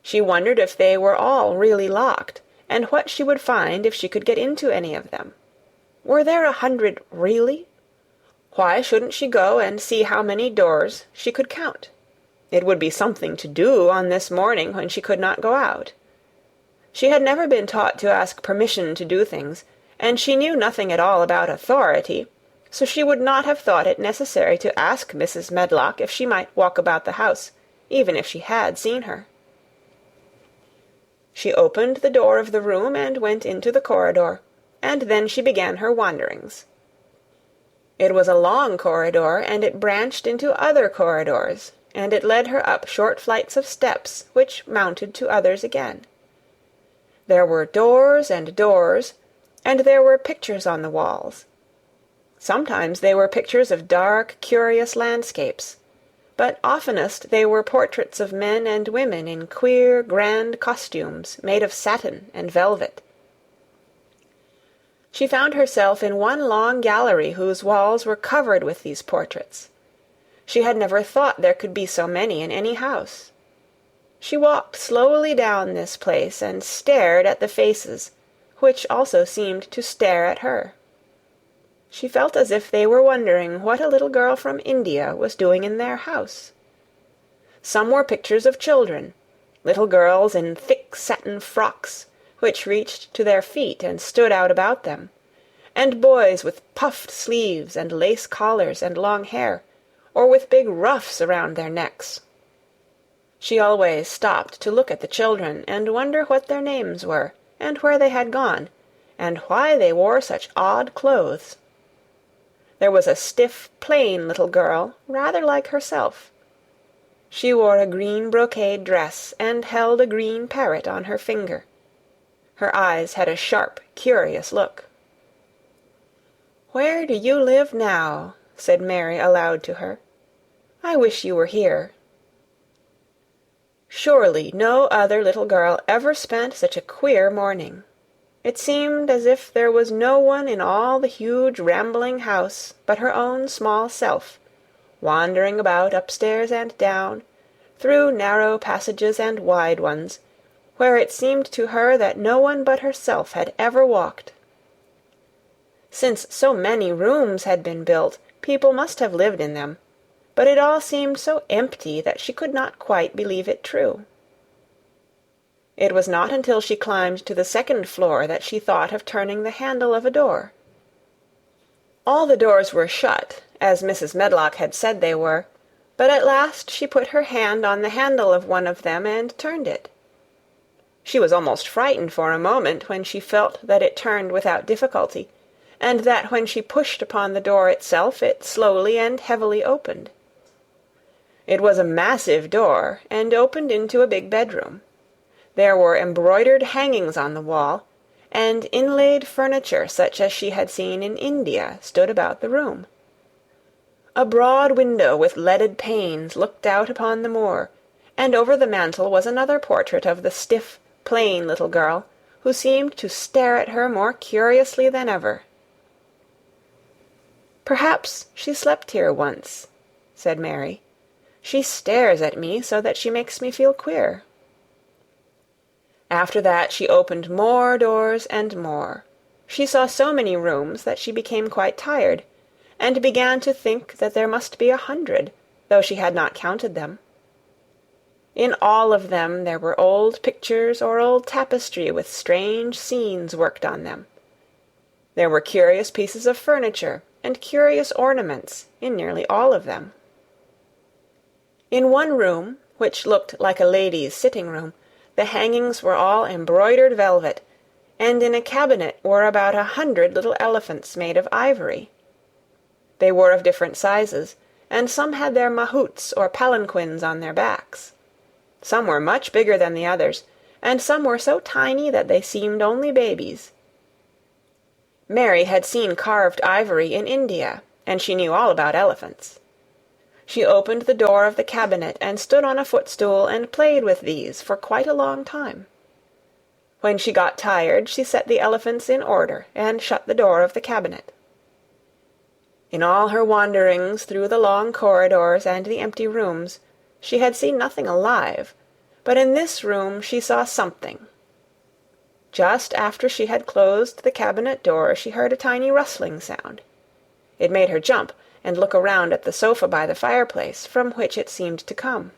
She wondered if they were all really locked, and what she would find if she could get into any of them. Were there 100 really? Why shouldn't she go and see how many doors she could count? It would be something to do on this morning when she could not go out. She had never been taught to ask permission to do things, and she knew nothing at all about authority, so she would not have thought it necessary to ask Mrs. Medlock if she might walk about the house, even if she had seen her. She opened the door of the room and went into the corridor, and then she began her wanderings. It was a long corridor, and it branched into other corridors, and it led her up short flights of steps, which mounted to others again. There were doors and doors, and there were pictures on the walls. Sometimes they were pictures of dark, curious landscapes, but oftenest they were portraits of men and women in queer, grand costumes made of satin and velvet. She found herself in one long gallery whose walls were covered with these portraits. She had never thought there could be so many in any house. She walked slowly down this place and stared at the faces, which also seemed to stare at her. She felt as if they were wondering what a little girl from India was doing in their house. Some were pictures of children, little girls in thick satin frocks, which reached to their feet and stood out about them, and boys with puffed sleeves and lace collars and long hair, or with big ruffs around their necks. She always stopped to look at the children and wonder what their names were, and where they had gone, and why they wore such odd clothes. There was a stiff, plain little girl, rather like herself. She wore a green brocade dress and held a green parrot on her finger. Her eyes had a sharp, curious look. "Where do you live now?" said Mary aloud to her. "I wish you were here." Surely no other little girl ever spent such a queer morning. It seemed as if there was no one in all the huge rambling house but her own small self, wandering about upstairs and down, through narrow passages and wide ones, where it seemed to her that no one but herself had ever walked. Since so many rooms had been built, people must have lived in them, but it all seemed so empty that she could not quite believe it true. It was not until she climbed to the second floor that she thought of turning the handle of a door. All the doors were shut, as Mrs. Medlock had said they were, but at last she put her hand on the handle of one of them and turned it. She was almost frightened for a moment when she felt that it turned without difficulty, and that when she pushed upon the door itself it slowly and heavily opened. It was a massive door, and opened into a big bedroom. There were embroidered hangings on the wall, and inlaid furniture such as she had seen in India stood about the room. A broad window with leaded panes looked out upon the moor, and over the mantel was another portrait of the stiff, plain little girl, who seemed to stare at her more curiously than ever. "Perhaps she slept here once," said Mary. "She stares at me so that she makes me feel queer." After that she opened more doors and more. She saw so many rooms that she became quite tired, and began to think that there must be 100, though she had not counted them. In all of them there were old pictures or old tapestry with strange scenes worked on them. There were curious pieces of furniture and curious ornaments in nearly all of them. In one room, which looked like a lady's sitting-room, the hangings were all embroidered velvet, and in a cabinet were about 100 little elephants made of ivory. They were of different sizes, and some had their mahouts or palanquins on their backs. Some were much bigger than the others, and some were so tiny that they seemed only babies. Mary had seen carved ivory in India, and she knew all about elephants. She opened the door of the cabinet and stood on a footstool and played with these for quite a long time. When she got tired, she set the elephants in order and shut the door of the cabinet. In all her wanderings through the long corridors and the empty rooms, she had seen nothing alive, but in this room she saw something. Just after she had closed the cabinet door, she heard a tiny rustling sound. It made her jump and look around at the sofa by the fireplace, from which it seemed to come.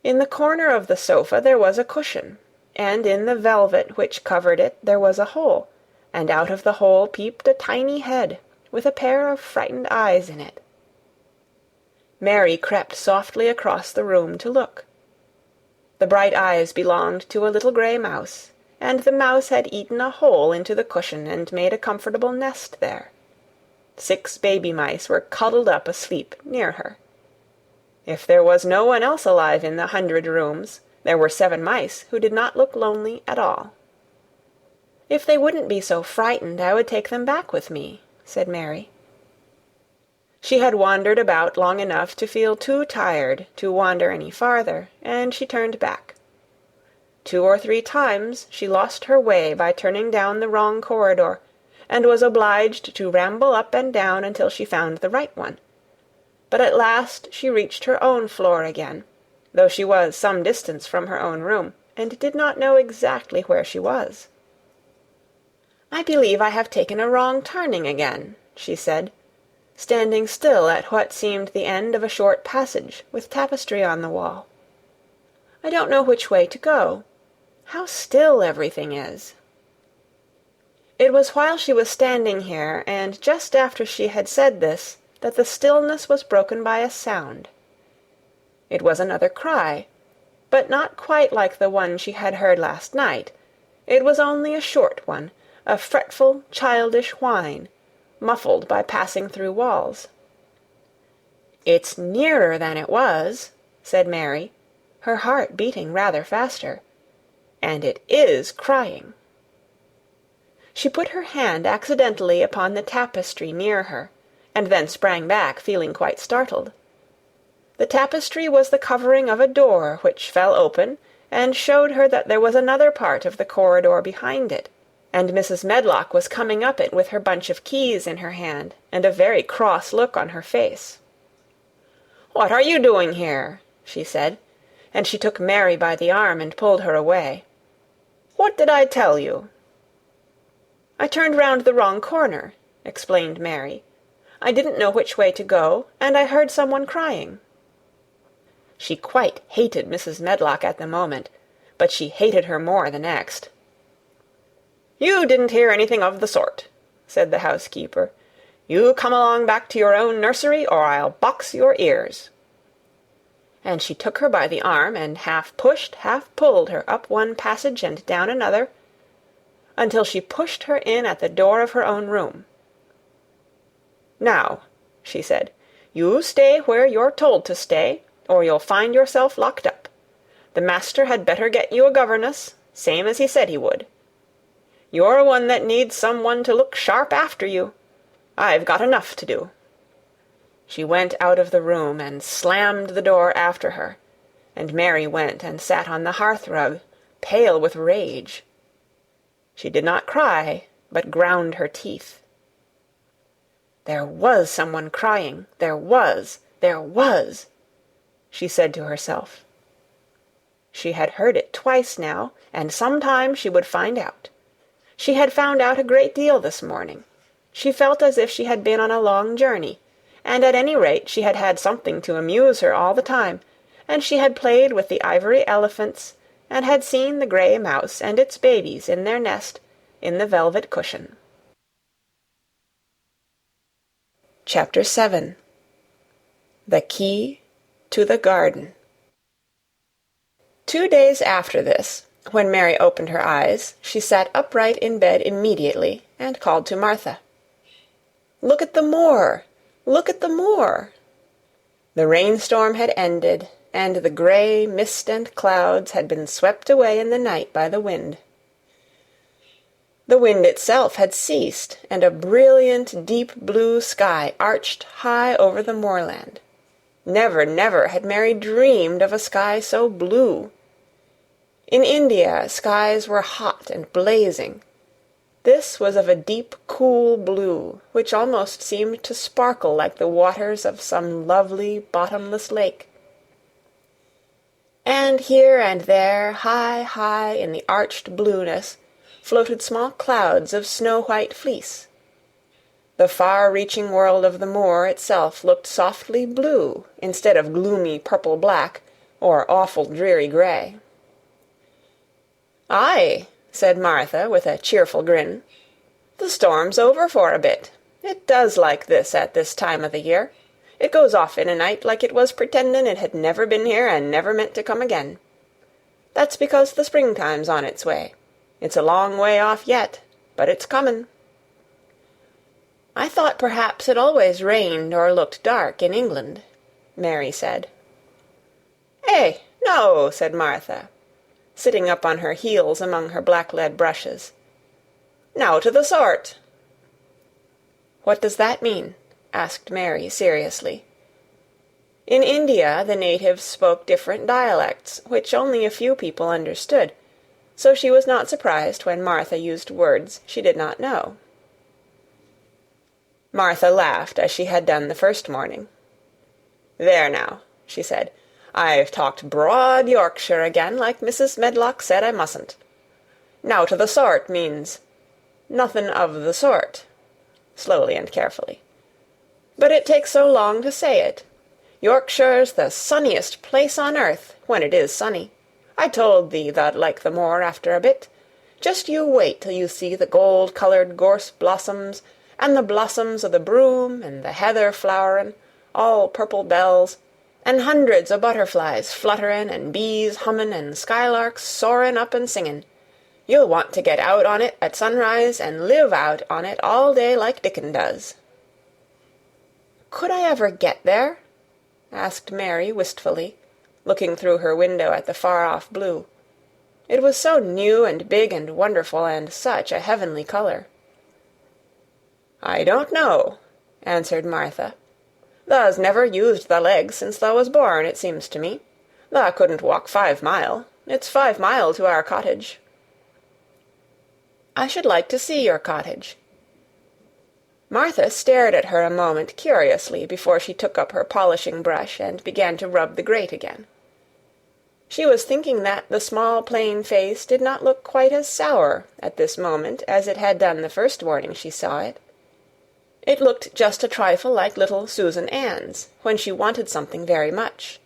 In the corner of the sofa there was a cushion, and in the velvet which covered it there was a hole, and out of the hole peeped a tiny head, with a pair of frightened eyes in it. Mary crept softly across the room to look. The bright eyes belonged to a little grey mouse, and the mouse had eaten a hole into the cushion and made a comfortable nest there. 6 baby mice were cuddled up asleep near her. If there was no one else alive in the 100 rooms, there were 7 mice who did not look lonely at all. "If they wouldn't be so frightened, I would take them back with me," said Mary. She had wandered about long enough to feel too tired to wander any farther, and she turned back. 2 or 3 times she lost her way by turning down the wrong corridor, and was obliged to ramble up and down until she found the right one. But at last she reached her own floor again, though she was some distance from her own room, and did not know exactly where she was. "I believe I have taken a wrong turning again," she said, standing still at what seemed the end of a short passage with tapestry on the wall. "I don't know which way to go. How still everything is." It was while she was standing here, and just after she had said this, that the stillness was broken by a sound. It was another cry, but not quite like the one she had heard last night. It was only a short one, a fretful, childish whine, muffled by passing through walls. "It's nearer than it was," said Mary, her heart beating rather faster, "and it is crying." She put her hand accidentally upon the tapestry near her, and then sprang back, feeling quite startled. The tapestry was the covering of a door which fell open, and showed her that there was another part of the corridor behind it, and Mrs. Medlock was coming up it with her bunch of keys in her hand, and a very cross look on her face. "What are you doing here?" she said, and she took Mary by the arm and pulled her away. "What did I tell you?" "I turned round the wrong corner," explained Mary. "I didn't know which way to go, and I heard someone crying." She quite hated Mrs. Medlock at the moment, but she hated her more the next. "You didn't hear anything of the sort," said the housekeeper. "You come along back to your own nursery, or I'll box your ears." And she took her by the arm, and half pushed, half pulled her up one passage and down another, until she pushed her in at the door of her own room. "Now," she said, "you stay where you're told to stay, or you'll find yourself locked up. The master had better get you a governess, same as he said he would. You're one that needs some one to look sharp after you. I've got enough to do." She went out of the room and slammed the door after her, and Mary went and sat on the hearth-rug, pale with rage. She did not cry, but ground her teeth. "There was someone crying, there was, she said to herself. She had heard it twice now, and sometime she would find out. She had found out a great deal this morning. She felt as if she had been on a long journey, and at any rate she had had something to amuse her all the time, and she had played with the ivory elephants, and had seen the grey mouse and its babies in their nest in the velvet cushion. Chapter 7. The Key to the Garden. 2 days after this, when Mary opened her eyes, she sat upright in bed immediately, and called to Martha. "Look at the moor! Look at the moor!" The rainstorm had ended, and the grey mist and clouds had been swept away in the night by the wind. The wind itself had ceased, and a brilliant deep blue sky arched high over the moorland. Never, never had Mary dreamed of a sky so blue. In India, skies were hot and blazing. This was of a deep, cool blue, which almost seemed to sparkle like the waters of some lovely, bottomless lake. And here and there, high, high in the arched blueness, floated small clouds of snow-white fleece. The far-reaching world of the moor itself looked softly blue instead of gloomy purple-black or awful dreary grey. "Aye," said Martha, with a cheerful grin. "The storm's over for a bit. It does like this at this time o' the year. It goes off in a night like it was pretendin' it had never been here and never meant to come again. That's because the springtime's on its way. It's a long way off yet, but it's comin'." "I thought perhaps it always rained or looked dark in England," Mary said. "Eh, no," said Martha, sitting up on her heels among her black-lead brushes. "Now to the sort." "What does that mean?" asked Mary seriously. In India the natives spoke different dialects, which only a few people understood, so she was not surprised when Martha used words she did not know. Martha laughed as she had done the first morning. "There now," she said, "I've talked broad Yorkshire again, like Mrs. Medlock said I mustn't. Now to the sort means nothin' of the sort," slowly and carefully. "But it takes so long to say it. Yorkshire's the sunniest place on earth, when it is sunny. I told thee thou'd like the moor after a bit. Just you wait till you see the gold-coloured gorse blossoms, and the blossoms o' the broom, and the heather flowerin', all purple bells, and hundreds o' butterflies flutterin', and bees hummin', and skylarks soarin' up and singin'. You'll want to get out on it at sunrise and live out on it all day like Dickon does." "Could I ever get there?" asked Mary wistfully, looking through her window at the far-off blue. It was so new and big and wonderful, and such a heavenly colour. "I don't know," answered Martha. "Tha's never used thy legs since thou was born, it seems to me. Tha couldn't walk 5 mile, It's 5 mile to our cottage." "I should like to see your cottage." Martha stared at her a moment curiously before she took up her polishing brush and began to rub the grate again. She was thinking that the small plain face did not look quite as sour at this moment as it had done the first morning she saw it. It looked just a trifle like little Susan Ann's, when she wanted something very much.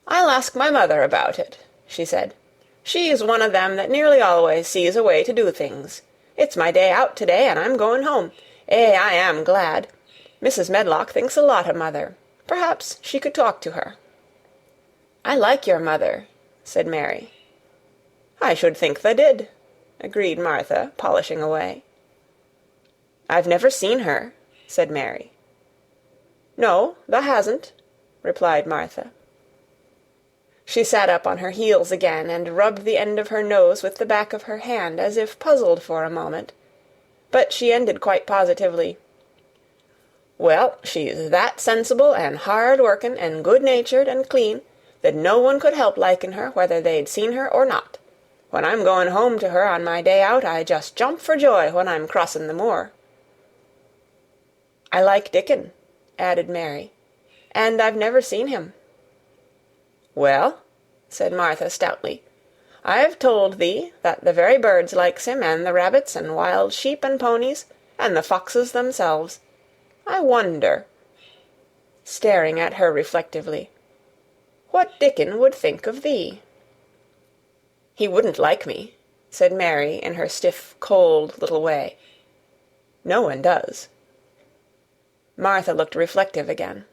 "I'll ask my mother about it," she said. "She's one of them that nearly always sees a way to do things. It's my day out today, and I'm going home. I am glad. Mrs. Medlock thinks a lot of mother. Perhaps she could talk to her." "I like your mother," said Mary. "I should think tha did," agreed Martha, polishing away. "I've never seen her," said Mary. "No, tha hasn't," replied Martha. She sat up on her heels again and rubbed the end of her nose with the back of her hand, as if puzzled for a moment. But she ended quite positively. "Well, she's that sensible and hard-workin' and good-natured and clean that no one could help liking her whether they'd seen her or not. When I'm going home to her on my day out, I just jump for joy when I'm crossing the moor." "I like Dickon," added Mary, "and I've never seen him." "Well," said Martha stoutly, "I've told thee that the very birds likes him, and the rabbits, and wild sheep and ponies, and the foxes themselves. I wonder," staring at her reflectively, "what Dickon would think of thee." "He wouldn't like me," said Mary in her stiff, cold little way. "No one does." Martha looked reflective again.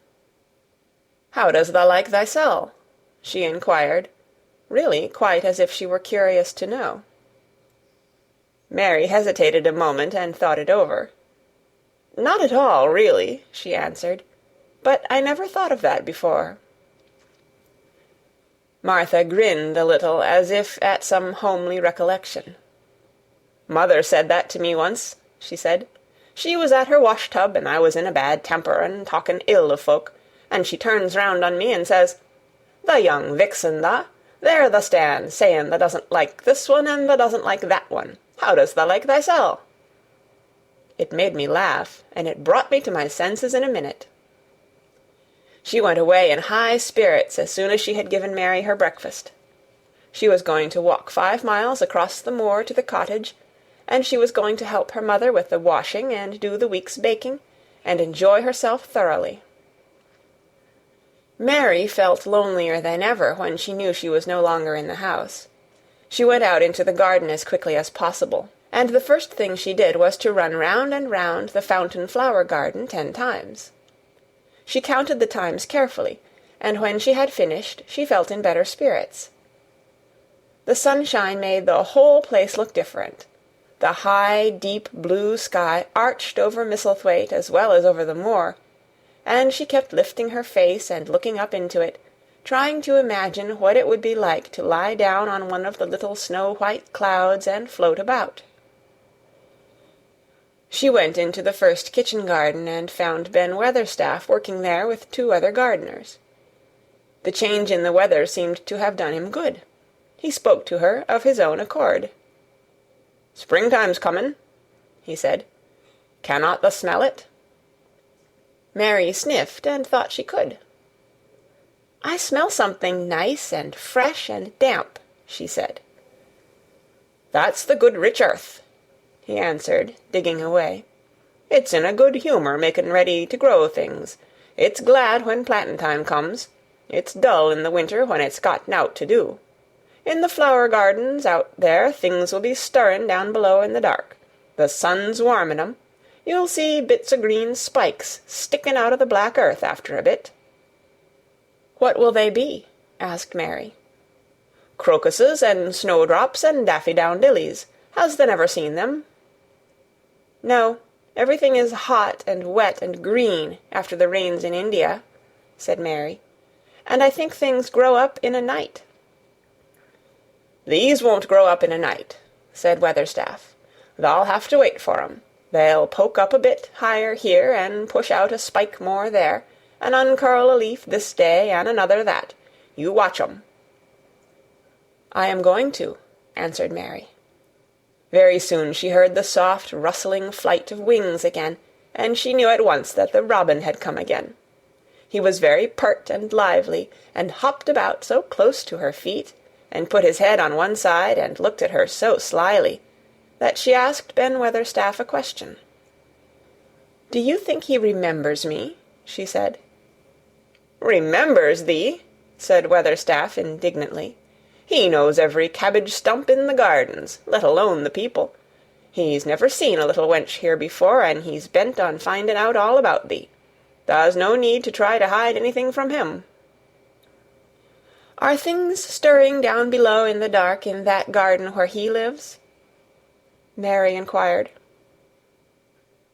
"How does thou like thysel'?" she inquired, really quite as if she were curious to know. Mary hesitated a moment and thought it over. "Not at all, really," she answered. "But I never thought of that before." Martha grinned a little, as if at some homely recollection. "Mother said that to me once," she said. "She was at her wash-tub, and I was in a bad temper and talking ill of folk, and she turns round on me and says, 'The young vixen, tha, there tha stands, saying tha doesn't like this one and tha doesn't like that one. How does tha like thysel'?' It made me laugh, and it brought me to my senses in a minute." She went away in high spirits as soon as she had given Mary her breakfast. She was going to walk 5 miles across the moor to the cottage, and she was going to help her mother with the washing and do the week's baking, and enjoy herself thoroughly. Mary felt lonelier than ever when she knew she was no longer in the house. She went out into the garden as quickly as possible, and the first thing she did was to run round and round the fountain flower garden 10 times. She counted the times carefully, and when she had finished she felt in better spirits. The sunshine made the whole place look different. The high, deep blue sky arched over Misselthwaite as well as over the moor, and she kept lifting her face and looking up into it, trying to imagine what it would be like to lie down on one of the little snow-white clouds and float about. She went into the first kitchen garden and found Ben Weatherstaff working there with 2 other gardeners. The change in the weather seemed to have done him good. He spoke to her of his own accord. "Springtime's comin'," he said. "Cannot thou smell it?" Mary sniffed and thought she could. "I smell something nice and fresh and damp," she said. "That's the good rich earth," he answered, digging away. "It's in a good humour making ready to grow things. It's glad when plantin' time comes. It's dull in the winter when it's got nowt to do. In the flower gardens out there things will be stirring down below in the dark. The sun's warming 'em. You'll see bits o' green spikes sticking out of the black earth after a bit." "What will they be?" asked Mary. "Crocuses and snowdrops and daffydowndillies. Has thou never seen them?" "No, everything is hot and wet and green after the rains in India," said Mary, "and I think things grow up in a night." "These won't grow up in a night," said Weatherstaff. "Thou'll have to wait for 'em. They'll poke up a bit higher here, and push out a spike more there, and uncurl a leaf this day and another that. You watch 'em." "I am going to," answered Mary. Very soon she heard the soft rustling flight of wings again, and she knew at once that the robin had come again. He was very pert and lively, and hopped about so close to her feet, and put his head on one side, and looked at her so slyly, that she asked Ben Weatherstaff a question. "Do you think he remembers me?" she said. "Remembers thee?" said Weatherstaff indignantly. "He knows every cabbage stump in the gardens, let alone the people. He's never seen a little wench here before, and he's bent on finding out all about thee. Tha's no need to try to hide anything from him." "Are things stirring down below in the dark in that garden where he lives?" Mary inquired.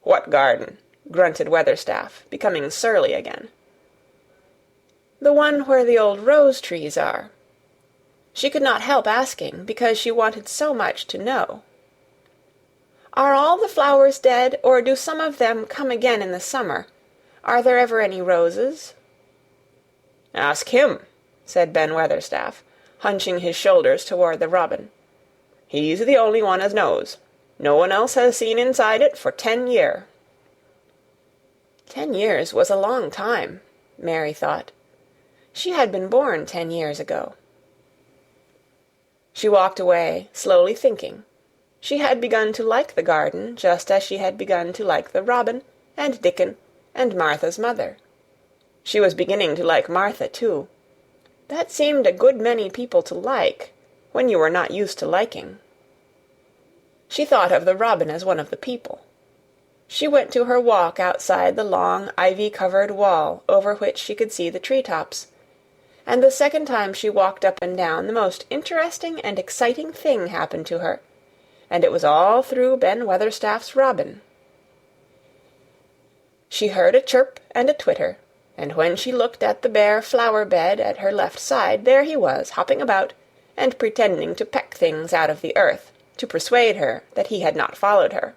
"What garden?" grunted Weatherstaff, becoming surly again. "The one where the old rose-trees are." She could not help asking, because she wanted so much to know. "Are all the flowers dead, or do some of them come again in the summer? Are there ever any roses?" "Ask him," said Ben Weatherstaff, hunching his shoulders toward the robin. "He's the only one as knows. No one else has seen inside it for 10 year." 10 years was a long time, Mary thought. She had been born 10 years ago. She walked away, slowly thinking. She had begun to like the garden, just as she had begun to like the robin, and Dickon, and Martha's mother. She was beginning to like Martha, too. That seemed a good many people to like, when you were not used to liking. She thought of the robin as one of the people. She went to her walk outside the long ivy-covered wall over which she could see the tree-tops, and the second time she walked up and down the most interesting and exciting thing happened to her, and it was all through Ben Weatherstaff's robin. She heard a chirp and a twitter, and when she looked at the bare flower-bed at her left side, there he was, hopping about, and pretending to peck things out of the earth, to persuade her that he had not followed her.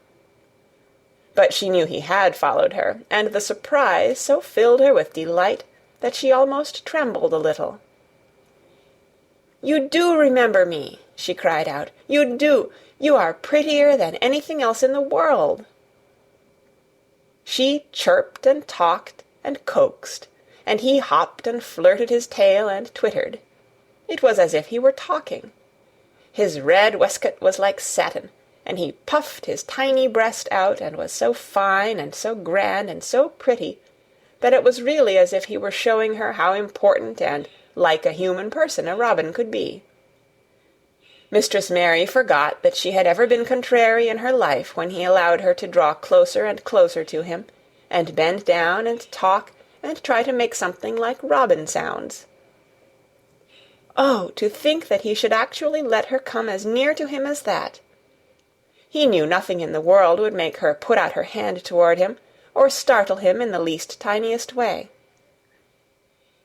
But she knew he had followed her, and the surprise so filled her with delight that she almost trembled a little. "You do remember me!" she cried out. "You do! You are prettier than anything else in the world!" She chirped and talked and coaxed, and he hopped and flirted his tail and twittered. It was as if he were talking. His red waistcoat was like satin, and he puffed his tiny breast out and was so fine and so grand and so pretty that it was really as if he were showing her how important and like a human person a robin could be. Mistress Mary forgot that she had ever been contrary in her life when he allowed her to draw closer and closer to him, and bend down and talk and try to make something like robin sounds. Oh, to think that he should actually let her come as near to him as that! He knew nothing in the world would make her put out her hand toward him, or startle him in the least tiniest way.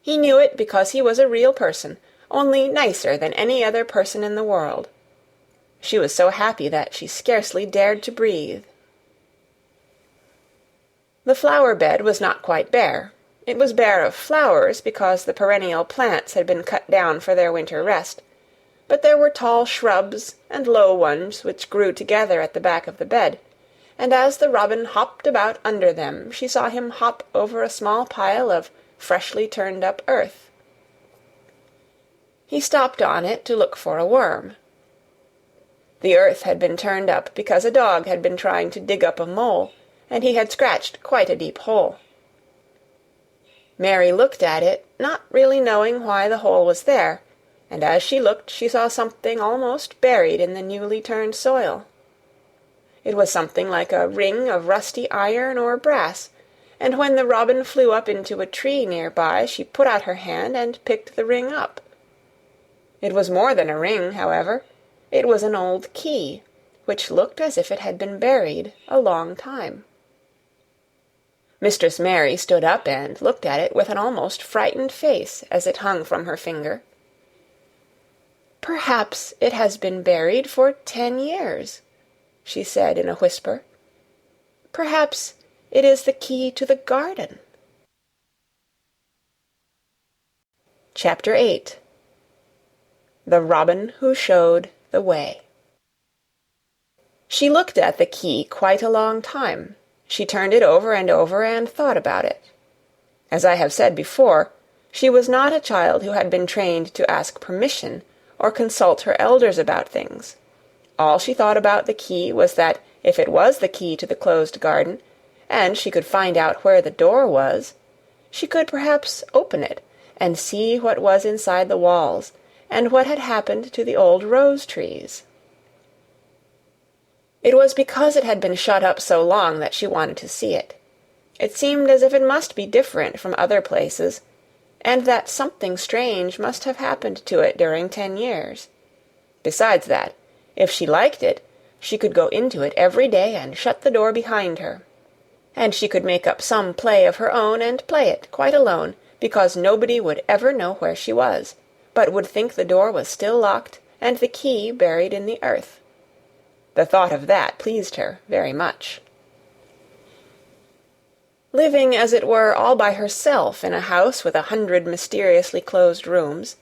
He knew it because he was a real person, only nicer than any other person in the world. She was so happy that she scarcely dared to breathe. The flower-bed was not quite bare. It was bare of flowers because the perennial plants had been cut down for their winter rest, but there were tall shrubs and low ones which grew together at the back of the bed, and as the robin hopped about under them she saw him hop over a small pile of freshly turned-up earth. He stopped on it to look for a worm. The earth had been turned up because a dog had been trying to dig up a mole, and he had scratched quite a deep hole. Mary looked at it, not really knowing why the hole was there, and as she looked she saw something almost buried in the newly turned soil. It was something like a ring of rusty iron or brass, and when the robin flew up into a tree near by, she put out her hand and picked the ring up. It was more than a ring, however. It was an old key, which looked as if it had been buried a long time. Mistress Mary stood up and looked at it with an almost frightened face as it hung from her finger. "Perhaps it has been buried for 10 years," she said in a whisper. "Perhaps it is the key to the garden." Chapter 8. The Robin Who Showed the Way. She looked at the key quite a long time. She turned it over and thought about it. As I have said before, she was not a child who had been trained to ask permission or consult her elders about things. All she thought about the key was that if it was the key to the closed garden, and she could find out where the door was, she could perhaps open it and see what was inside the walls, and what had happened to the old rose-trees. It was because it had been shut up so long that she wanted to see it. It seemed as if it must be different from other places, and that something strange must have happened to it during 10 years. Besides that, if she liked it, she could go into it every day and shut the door behind her. And she could make up some play of her own and play it quite alone, because nobody would ever know where she was, but would think the door was still locked and the key buried in the earth. The thought of that pleased her very much. Living, as it were, all by herself in a house with 100 mysteriously closed rooms,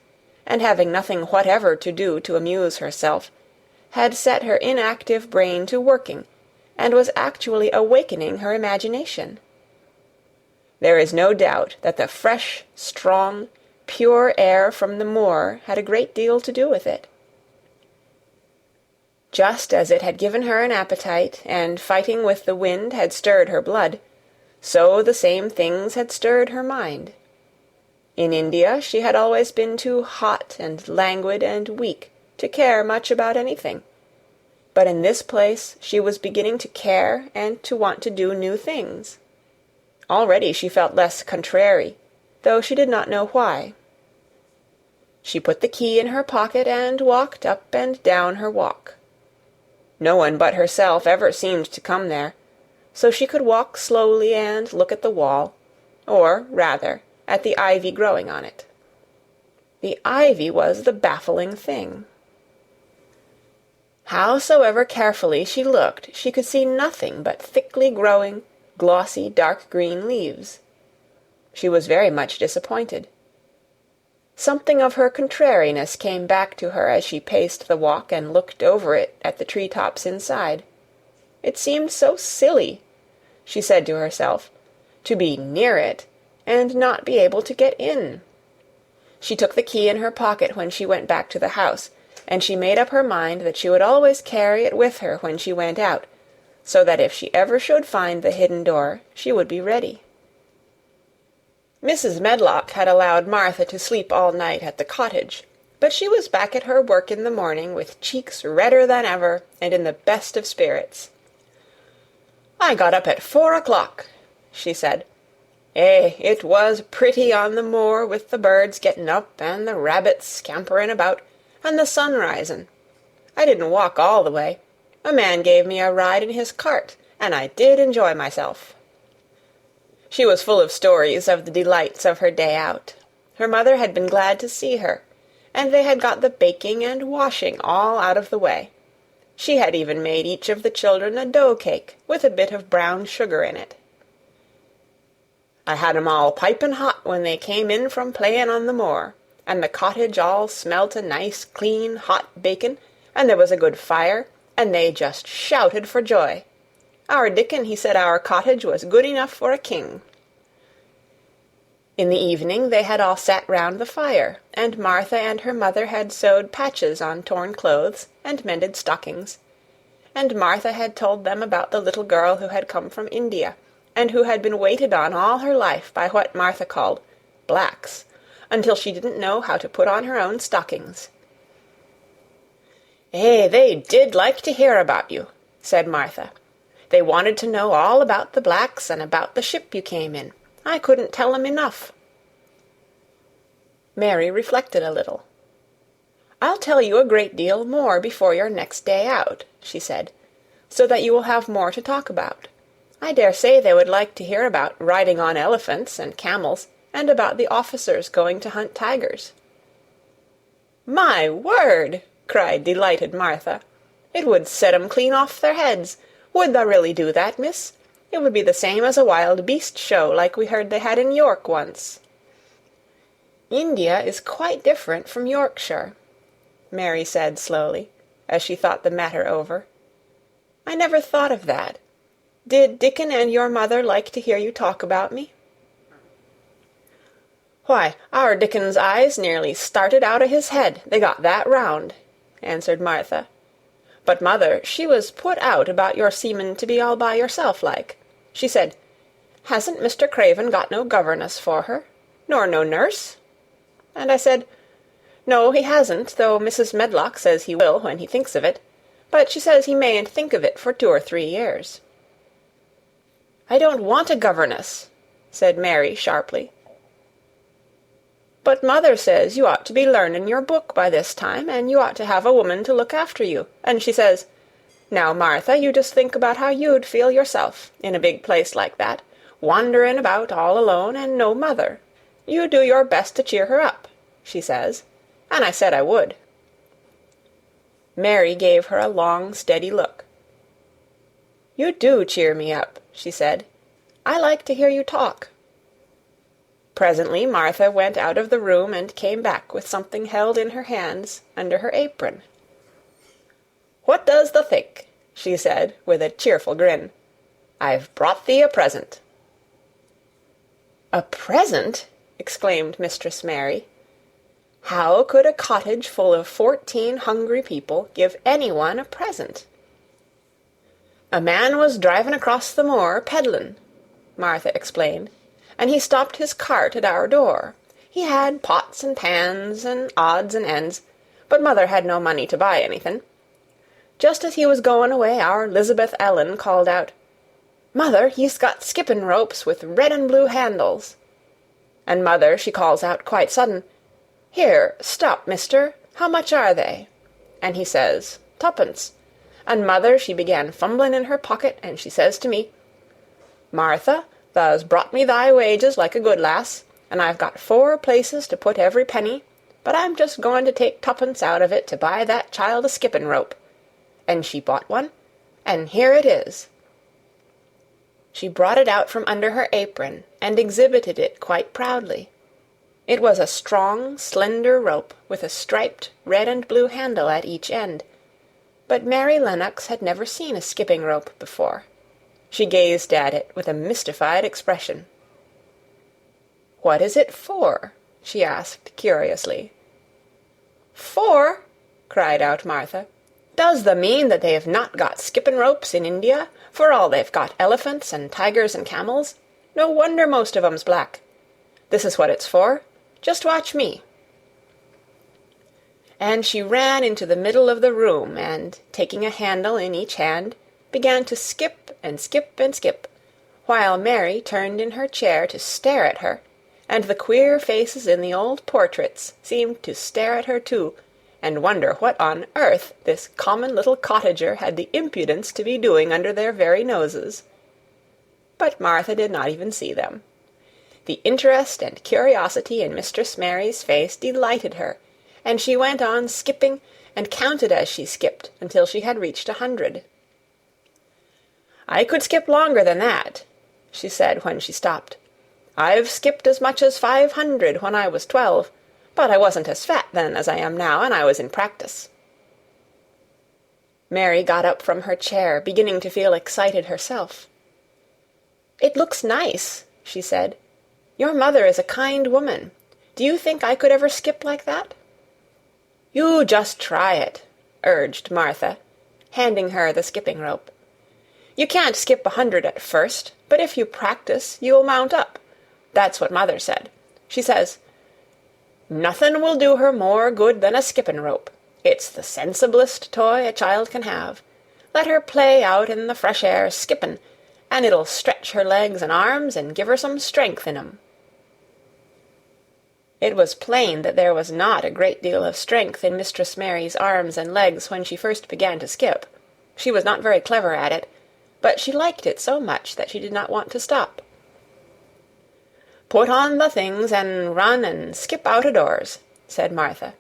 and having nothing whatever to do to amuse herself, had set her inactive brain to working, and was actually awakening her imagination. There is no doubt that the fresh, strong, pure air from the moor had a great deal to do with it. Just as it had given her an appetite, and fighting with the wind had stirred her blood, so the same things had stirred her mind. In India she had always been too hot and languid and weak to care much about anything, but in this place she was beginning to care and to want to do new things. Already she felt less contrary, though she did not know why. She put the key in her pocket and walked up and down her walk. No one but herself ever seemed to come there, so she could walk slowly and look at the wall, or, rather, at the ivy growing on it. The ivy was the baffling thing. Howsoever carefully she looked, she could see nothing but thickly growing, glossy, dark green leaves. She was very much disappointed. Something of her contrariness came back to her as she paced the walk and looked over it at the tree-tops inside. It seemed so silly, she said to herself, to be near it and not be able to get in. She took the key in her pocket when she went back to the house, and she made up her mind that she would always carry it with her when she went out, so that if she ever should find the hidden door, she would be ready. Mrs. Medlock had allowed Martha to sleep all night at the cottage, but she was back at her work in the morning with cheeks redder than ever and in the best of spirits. "I got up at 4 o'clock," she said. It was pretty on the moor with the birds getting up and the rabbits scampering about and the sun rising. I didn't walk all the way. A man gave me a ride in his cart, and I did enjoy myself." She was full of stories of the delights of her day out. Her mother had been glad to see her, and they had got the baking and washing all out of the way. She had even made each of the children a dough-cake with a bit of brown sugar in it. "I had 'em all piping hot when they came in from playing on the moor, and the cottage all smelt a nice, clean, hot bacon, and there was a good fire, and they just shouted for joy. Our Dickon, he said our cottage was good enough for a king." In the evening they had all sat round the fire, and Martha and her mother had sewed patches on torn clothes and mended stockings, and Martha had told them about the little girl who had come from India, and who had been waited on all her life by what Martha called blacks, until she didn't know how to put on her own stockings. "They did like to hear about you," said Martha. "They wanted to know all about the blacks and about the ship you came in. I couldn't tell 'em enough." Mary reflected a little. "I'll tell you a great deal more before your next day out," she said, "so that you will have more to talk about. I dare say they would like to hear about riding on elephants and camels, and about the officers going to hunt tigers." "My word!" cried delighted Martha. "It would set 'em clean off their heads. Would tha really do that, miss? It would be the same as a wild beast show like we heard they had in York once." "India is quite different from Yorkshire." Mary said slowly, as she thought the matter over. "I never thought of that. Did Dickon and your mother like to hear you talk about me?" "Why, our Dickon's eyes nearly started out o' his head, they got that round," answered Martha. "But mother, she was put out about your seemin' to be all by yourself like. She said, 'Hasn't Mr. Craven got no governess for her, nor no nurse?' And I said, 'No, he hasn't, though Mrs. Medlock says he will when he thinks of it, but she says he mayn't think of it for 2 or 3 years.' 'I don't want a governess,' said Mary sharply. "But mother says you ought to be learnin' your book by this time, and you ought to have a woman to look after you, and she says, 'Now, Martha, you just think about how you'd feel yourself, in a big place like that, wanderin' about all alone, and no mother. You do your best to cheer her up,' she says, and I said I would." Mary gave her a long, steady look. "You do cheer me up," she said. "I like to hear you talk." Presently Martha went out of the room and came back with something held in her hands under her apron. "What does thou think?" she said, with a cheerful grin. "I've brought thee a present." "A present?" exclaimed Mistress Mary. How could a cottage full of 14 hungry people give anyone a present? "A man was driving across the moor, peddlin'," Martha explained, "and he stopped his cart at our door. He had pots and pans and odds and ends, but mother had no money to buy anything. Just as he was going away, our Lisbeth Ellen called out, 'Mother, he's got skipping ropes with red and blue handles.' And mother, she calls out quite sudden, 'Here, stop, mister, how much are they?' And he says, 'Tuppence.' And mother, she began fumbling in her pocket, and she says to me, 'Martha, thou's brought me thy wages like a good lass, and I've got 4 places to put every penny, but I'm just going to take 2pence out of it to buy that child a skipping rope.' And she bought one, and here it is." She brought it out from under her apron and exhibited it quite proudly. It was a strong, slender rope with a striped red and blue handle at each end, but Mary Lennox had never seen a skipping rope before. She gazed at it with a mystified expression. "What is it for?" she asked curiously. "For?" cried out Martha. "Does the mean that they've not got skipping ropes in India, for all they've got elephants and tigers and camels? No wonder most of 'em's black. This is what it's for. Just watch me." And she ran into the middle of the room and, taking a handle in each hand, began to skip and skip and skip, while Mary turned in her chair to stare at her, and the queer faces in the old portraits seemed to stare at her too, and wonder what on earth this common little cottager had the impudence to be doing under their very noses. But Martha did not even see them. The interest and curiosity in Mistress Mary's face delighted her, and she went on skipping and counted as she skipped until she had reached 100. "I could skip longer than that," she said when she stopped. "I've skipped as much as 500 when I was 12, but I wasn't as fat then as I am now, and I was in practice." Mary got up from her chair, beginning to feel excited herself. "It looks nice," she said. "Your mother is a kind woman. Do you think I could ever skip like that?" "You just try it," urged Martha, handing her the skipping rope. "You can't skip 100 at first, but if you practice, you'll mount up. That's what mother said. She says, 'Nothin' will do her more good than a skippin' rope. It's the sensiblest toy a child can have. Let her play out in the fresh air skippin', and it'll stretch her legs and arms and give her some strength in 'em.'" It was plain that there was not a great deal of strength in Mistress Mary's arms and legs when she first began to skip. She was not very clever at it, but she liked it so much that she did not want to stop. "Put on the things and run and skip out-o-doors," said Martha.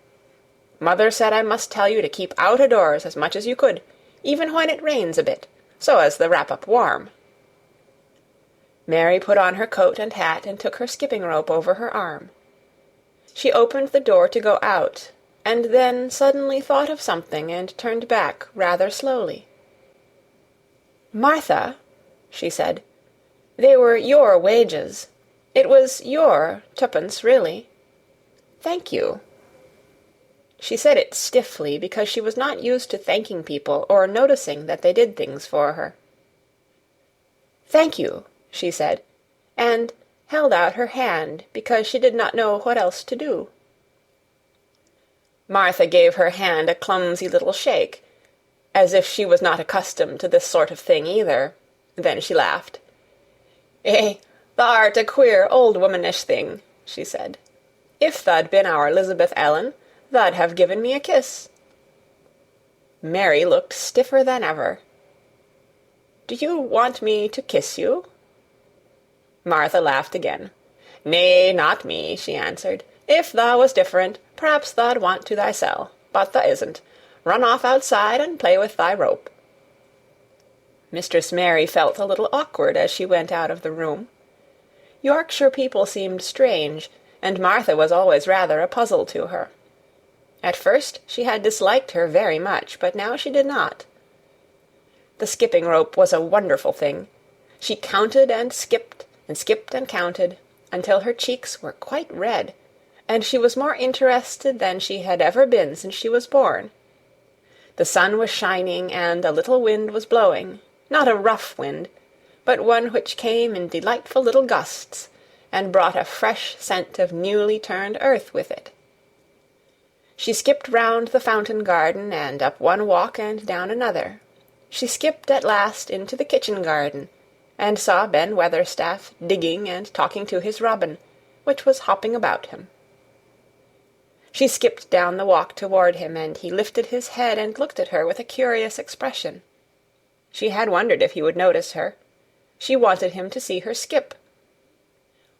"Mother said I must tell you to keep out-o-doors as much as you could, even when it rains a bit, so as the wrap-up warm." Mary put on her coat and hat and took her skipping rope over her arm. She opened the door to go out, and then suddenly thought of something and turned back rather slowly. "Martha," she said, "they were your wages. It was your twopence, really. Thank you." She said it stiffly because she was not used to thanking people or noticing that they did things for her. "Thank you," she said, and held out her hand because she did not know what else to do. Martha gave her hand a clumsy little shake, as if she was not accustomed to this sort of thing either. Then she laughed. Thou'rt a queer old womanish thing," she said. "If tha'd been our Elizabeth Ellen, tha'd have given me a kiss." Mary looked stiffer than ever. "Do you want me to kiss you?" Martha laughed again. "Nay, not me," she answered. "If tha was different, p'raps tha'd want to thysel, but tha isn't. Run off outside and play with thy rope." Mistress Mary felt a little awkward as she went out of the room. Yorkshire people seemed strange, and Martha was always rather a puzzle to her. At first she had disliked her very much, but now she did not. The skipping rope was a wonderful thing. She counted and skipped and counted, until her cheeks were quite red, and she was more interested than she had ever been since she was born. The sun was shining, and a little wind was blowing, not a rough wind, but one which came in delightful little gusts, and brought a fresh scent of newly turned earth with it. She skipped round the fountain garden, and up one walk and down another. She skipped at last into the kitchen garden, and saw Ben Weatherstaff digging and talking to his robin, which was hopping about him. She skipped down the walk toward him, and he lifted his head and looked at her with a curious expression. She had wondered if he would notice her. She wanted him to see her skip.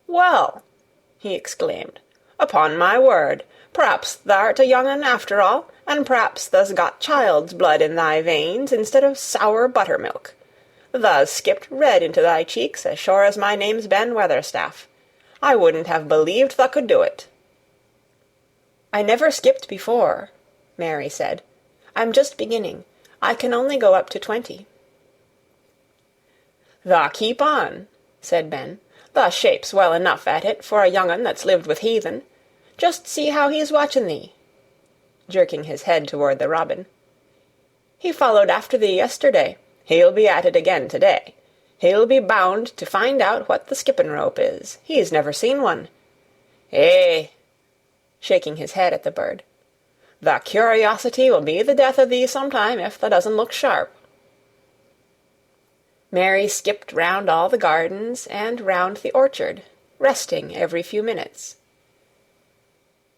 "Well," he exclaimed, "upon my word, p'raps tha'rt a young un after all, and p'raps tha's got child's blood in thy veins instead of sour buttermilk. Tha's skipped red into thy cheeks as sure as my name's Ben Weatherstaff. I wouldn't have believed tha could do it." "I never skipped before," Mary said. "I'm just beginning. I can only go up to 20. "Tha keep on," said Ben. "Tha shapes well enough at it for a young un that's lived with heathen. Just see how he's watching thee," jerking his head toward the robin. "He followed after thee yesterday. He'll be at it again to-day. He'll be bound to find out what the skipping rope is. He's never seen one. Shaking his head at the bird. "The curiosity will be the death of thee sometime if tha doesn't look sharp." Mary skipped round all the gardens and round the orchard, resting every few minutes.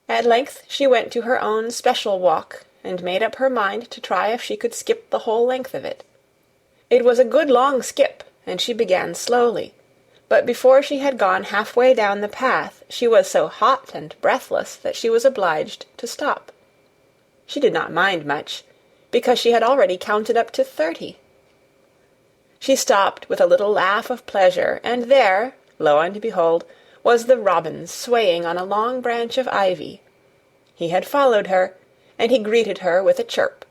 At length she went to her own special walk, and made up her mind to try if she could skip the whole length of it. It was a good long skip, and she began slowly, but before she had gone halfway down the path she was so hot and breathless that she was obliged to stop. She did not mind much, because she had already counted up to 30. She stopped with a little laugh of pleasure, and there, lo and behold, was the robin swaying on a long branch of ivy. He had followed her, and he greeted her with a chirp.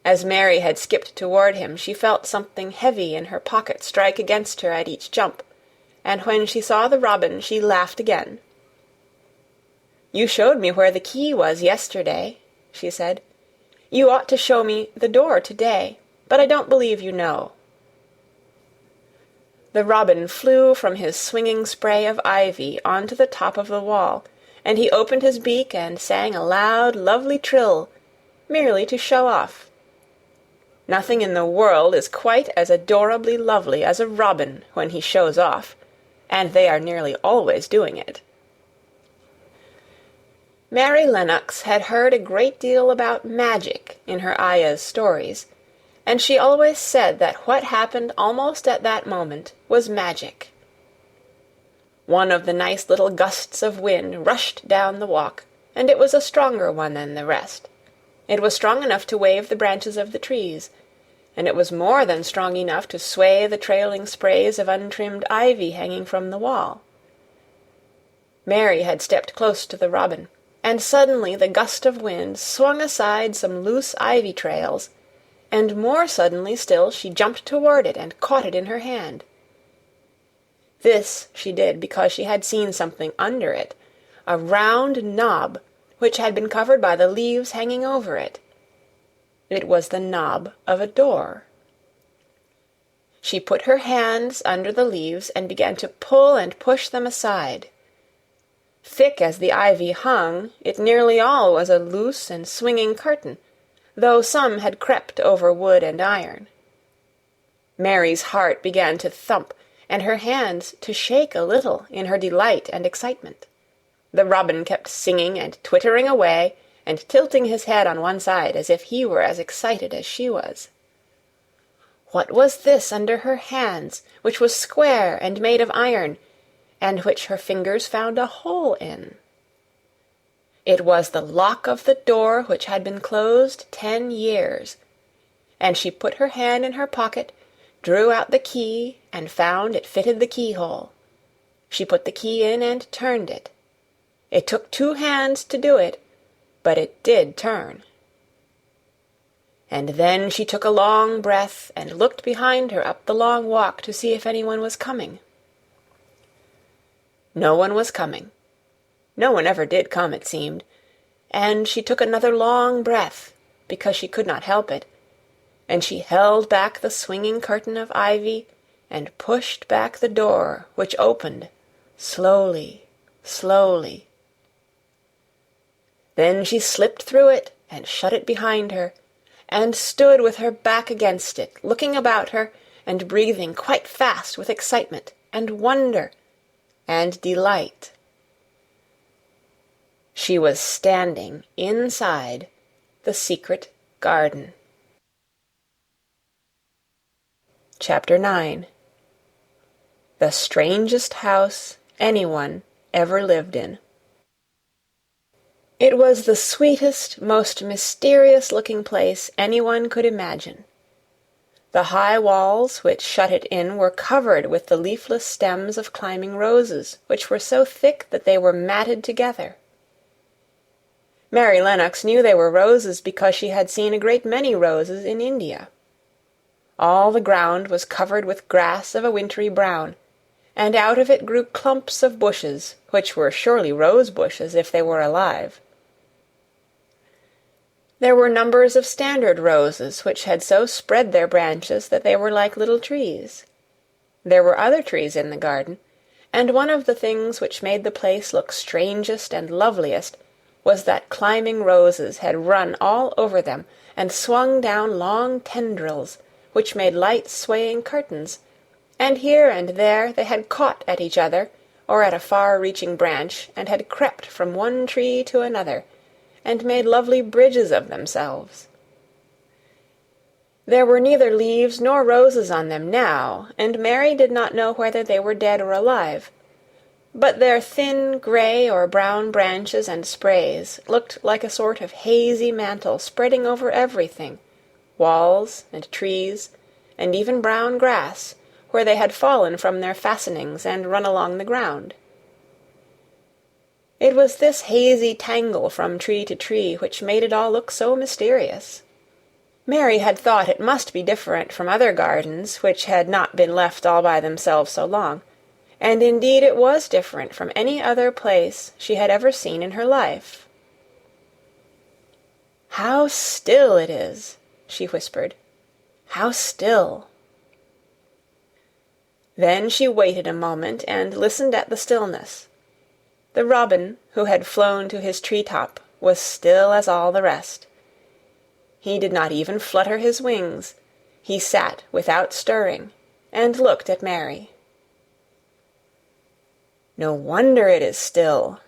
As Mary had skipped toward him, she felt something heavy in her pocket strike against her at each jump, and when she saw the robin she laughed again. "You showed me where the key was yesterday," she said. "You ought to show me the door today, but I don't believe you know." The robin flew from his swinging spray of ivy onto the top of the wall, and he opened his beak and sang a loud, lovely trill, merely to show off. Nothing in the world is quite as adorably lovely as a robin when he shows off, and they are nearly always doing it. Mary Lennox had heard a great deal about magic in her Aya's stories, and she always said that what happened almost at that moment was magic. One of the nice little gusts of wind rushed down the walk, and it was a stronger one than the rest. It was strong enough to wave the branches of the trees, and it was more than strong enough to sway the trailing sprays of untrimmed ivy hanging from the wall. Mary had stepped close to the robin, and suddenly the gust of wind swung aside some loose ivy trails, and more suddenly still she jumped toward it and caught it in her hand. This she did because she had seen something under it, a round knob which had been covered by the leaves hanging over it. It was the knob of a door. She put her hands under the leaves and began to pull and push them aside. Thick as the ivy hung, it nearly all was a loose and swinging curtain, though some had crept over wood and iron. Mary's heart began to thump, and her hands to shake a little in her delight and excitement. The robin kept singing and twittering away, and tilting his head on one side as if he were as excited as she was. What was this under her hands, which was square and made of iron, and which her fingers found a hole in? It was the lock of the door which had been closed 10 years, and she put her hand in her pocket, drew out the key, and found it fitted the keyhole. She put the key in and turned it. It took 2 hands to do it, but it did turn. And then she took a long breath and looked behind her up the long walk to see if anyone was coming. No one was coming. No one ever did come, it seemed, and she took another long breath, because she could not help it, and she held back the swinging curtain of ivy and pushed back the door, which opened, slowly, slowly. Then she slipped through it and shut it behind her, and stood with her back against it, looking about her, and breathing quite fast with excitement, and wonder, and delight. She was standing inside the secret garden. Chapter 9. The strangest house anyone ever lived in. It was the sweetest, most mysterious-looking place anyone could imagine. The high walls which shut it in were covered with the leafless stems of climbing roses, which were so thick that they were matted together. Mary Lennox knew they were roses because she had seen a great many roses in India. All the ground was covered with grass of a wintry brown, and out of it grew clumps of bushes, which were surely rose-bushes if they were alive. There were numbers of standard roses which had so spread their branches that they were like little trees. There were other trees in the garden, and one of the things which made the place look strangest and loveliest was that climbing roses had run all over them and swung down long tendrils, which made light swaying curtains, and here and there they had caught at each other, or at a far-reaching branch, and had crept from one tree to another, and made lovely bridges of themselves. There were neither leaves nor roses on them now, and Mary did not know whether they were dead or alive, but their thin grey or brown branches and sprays looked like a sort of hazy mantle spreading over everything, walls and trees, and even brown grass, where they had fallen from their fastenings and run along the ground. It was this hazy tangle from tree to tree which made it all look so mysterious. Mary had thought it must be different from other gardens which had not been left all by themselves so long, and indeed it was different from any other place she had ever seen in her life. "How still it is," she whispered. "How still." Then she waited a moment and listened at the stillness. The robin, who had flown to his tree-top, was still as all the rest. He did not even flutter his wings. He sat without stirring, and looked at Mary. "No wonder it is still,"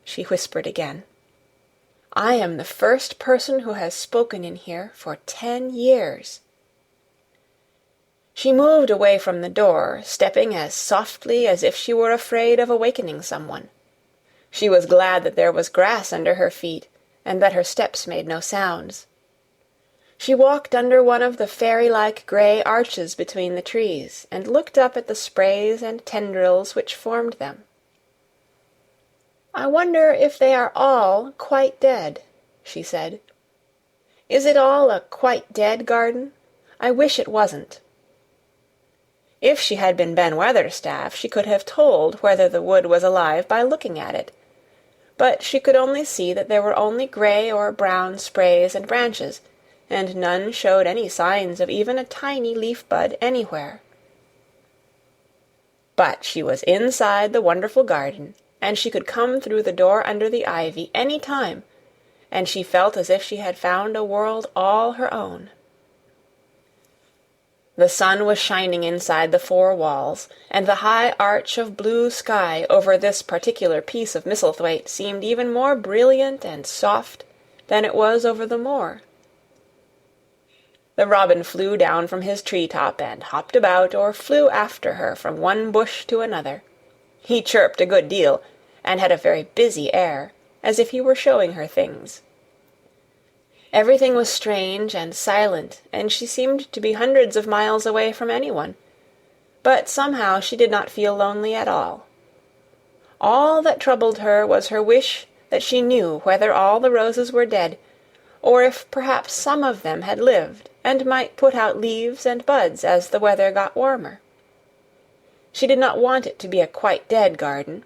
she whispered again. "I am the first person who has spoken in here for 10 years. She moved away from the door, stepping as softly as if she were afraid of awakening someone. She was glad that there was grass under her feet, and that her steps made no sounds. She walked under one of the fairy-like grey arches between the trees, and looked up at the sprays and tendrils which formed them. "I wonder if they are all quite dead," she said. "Is it all a quite dead garden? I wish it wasn't." If she had been Ben Weatherstaff, she could have told whether the wood was alive by looking at it. But she could only see that there were only grey or brown sprays and branches, and none showed any signs of even a tiny leaf-bud anywhere. But she was inside the wonderful garden, and she could come through the door under the ivy any time, and she felt as if she had found a world all her own. The sun was shining inside the 4 walls, and the high arch of blue sky over this particular piece of Misselthwaite seemed even more brilliant and soft than it was over the moor. The robin flew down from his tree-top and hopped about or flew after her from one bush to another. He chirped a good deal, and had a very busy air, as if he were showing her things. Everything was strange and silent, and she seemed to be hundreds of miles away from anyone. But somehow she did not feel lonely at all. All that troubled her was her wish that she knew whether all the roses were dead, or if perhaps some of them had lived and might put out leaves and buds as the weather got warmer. She did not want it to be a quite dead garden.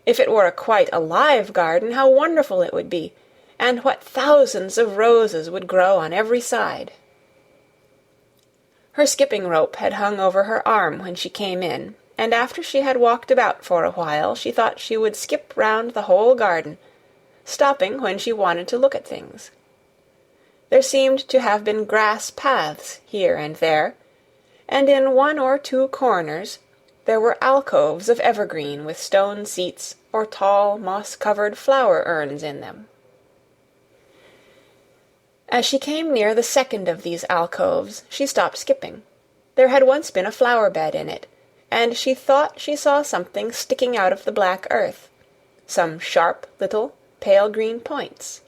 If it were a quite alive garden, how wonderful it would be, and what thousands of roses would grow on every side. Her skipping rope had hung over her arm when she came in, and after she had walked about for a while, she thought she would skip round the whole garden, stopping when she wanted to look at things. There seemed to have been grass paths here and there, and in 1 or 2 corners there were alcoves of evergreen with stone seats or tall moss-covered flower urns in them. As she came near the second of these alcoves, she stopped skipping. There had once been a flower-bed in it, and she thought she saw something sticking out of the black earth, some sharp little pale green points.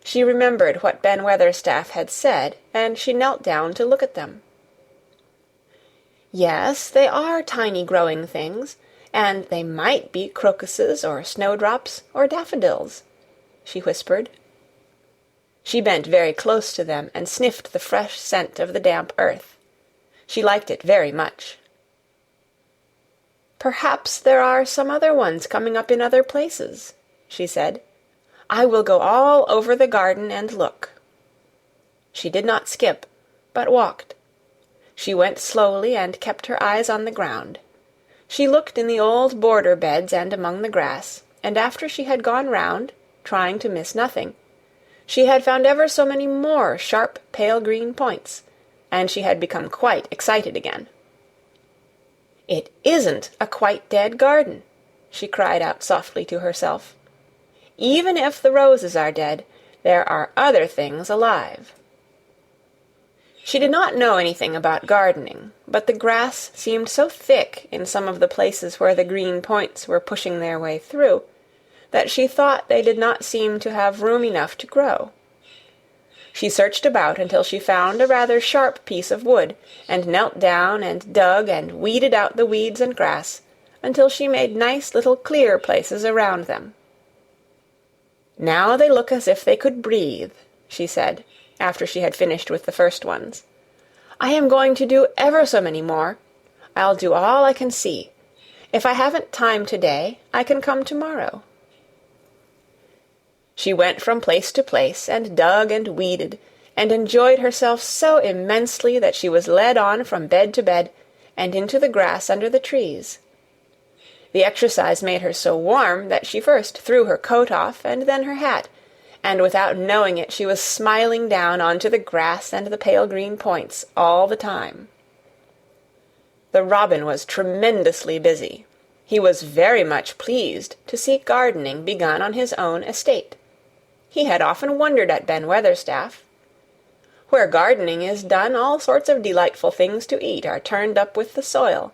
She remembered what Ben Weatherstaff had said, and she knelt down to look at them. "Yes, they are tiny growing things, and they might be crocuses or snowdrops or daffodils," she whispered. She bent very close to them and sniffed the fresh scent of the damp earth. She liked it very much. "Perhaps there are some other ones coming up in other places," she said. "I will go all over the garden and look." She did not skip, but walked. She went slowly and kept her eyes on the ground. She looked in the old border beds and among the grass, and after she had gone round, trying to miss nothing, she had found ever so many more sharp pale green points, and she had become quite excited again. "It isn't a quite dead garden," she cried out softly to herself. "Even if the roses are dead, there are other things alive." She did not know anything about gardening, but the grass seemed so thick in some of the places where the green points were pushing their way through, that she thought they did not seem to have room enough to grow. She searched about until she found a rather sharp piece of wood, and knelt down and dug and weeded out the weeds and grass, until she made nice little clear places around them. "Now they look as if they could breathe," she said, after she had finished with the first ones. "I am going to do ever so many more. I'll do all I can see. If I haven't time today, I can come tomorrow." She went from place to place, and dug and weeded, and enjoyed herself so immensely that she was led on from bed to bed, and into the grass under the trees. The exercise made her so warm that she first threw her coat off, and then her hat, and without knowing it she was smiling down onto the grass and the pale green points all the time. The robin was tremendously busy. He was very much pleased to see gardening begun on his own estate. He had often wondered at Ben Weatherstaff. Where gardening is done, all sorts of delightful things to eat are turned up with the soil.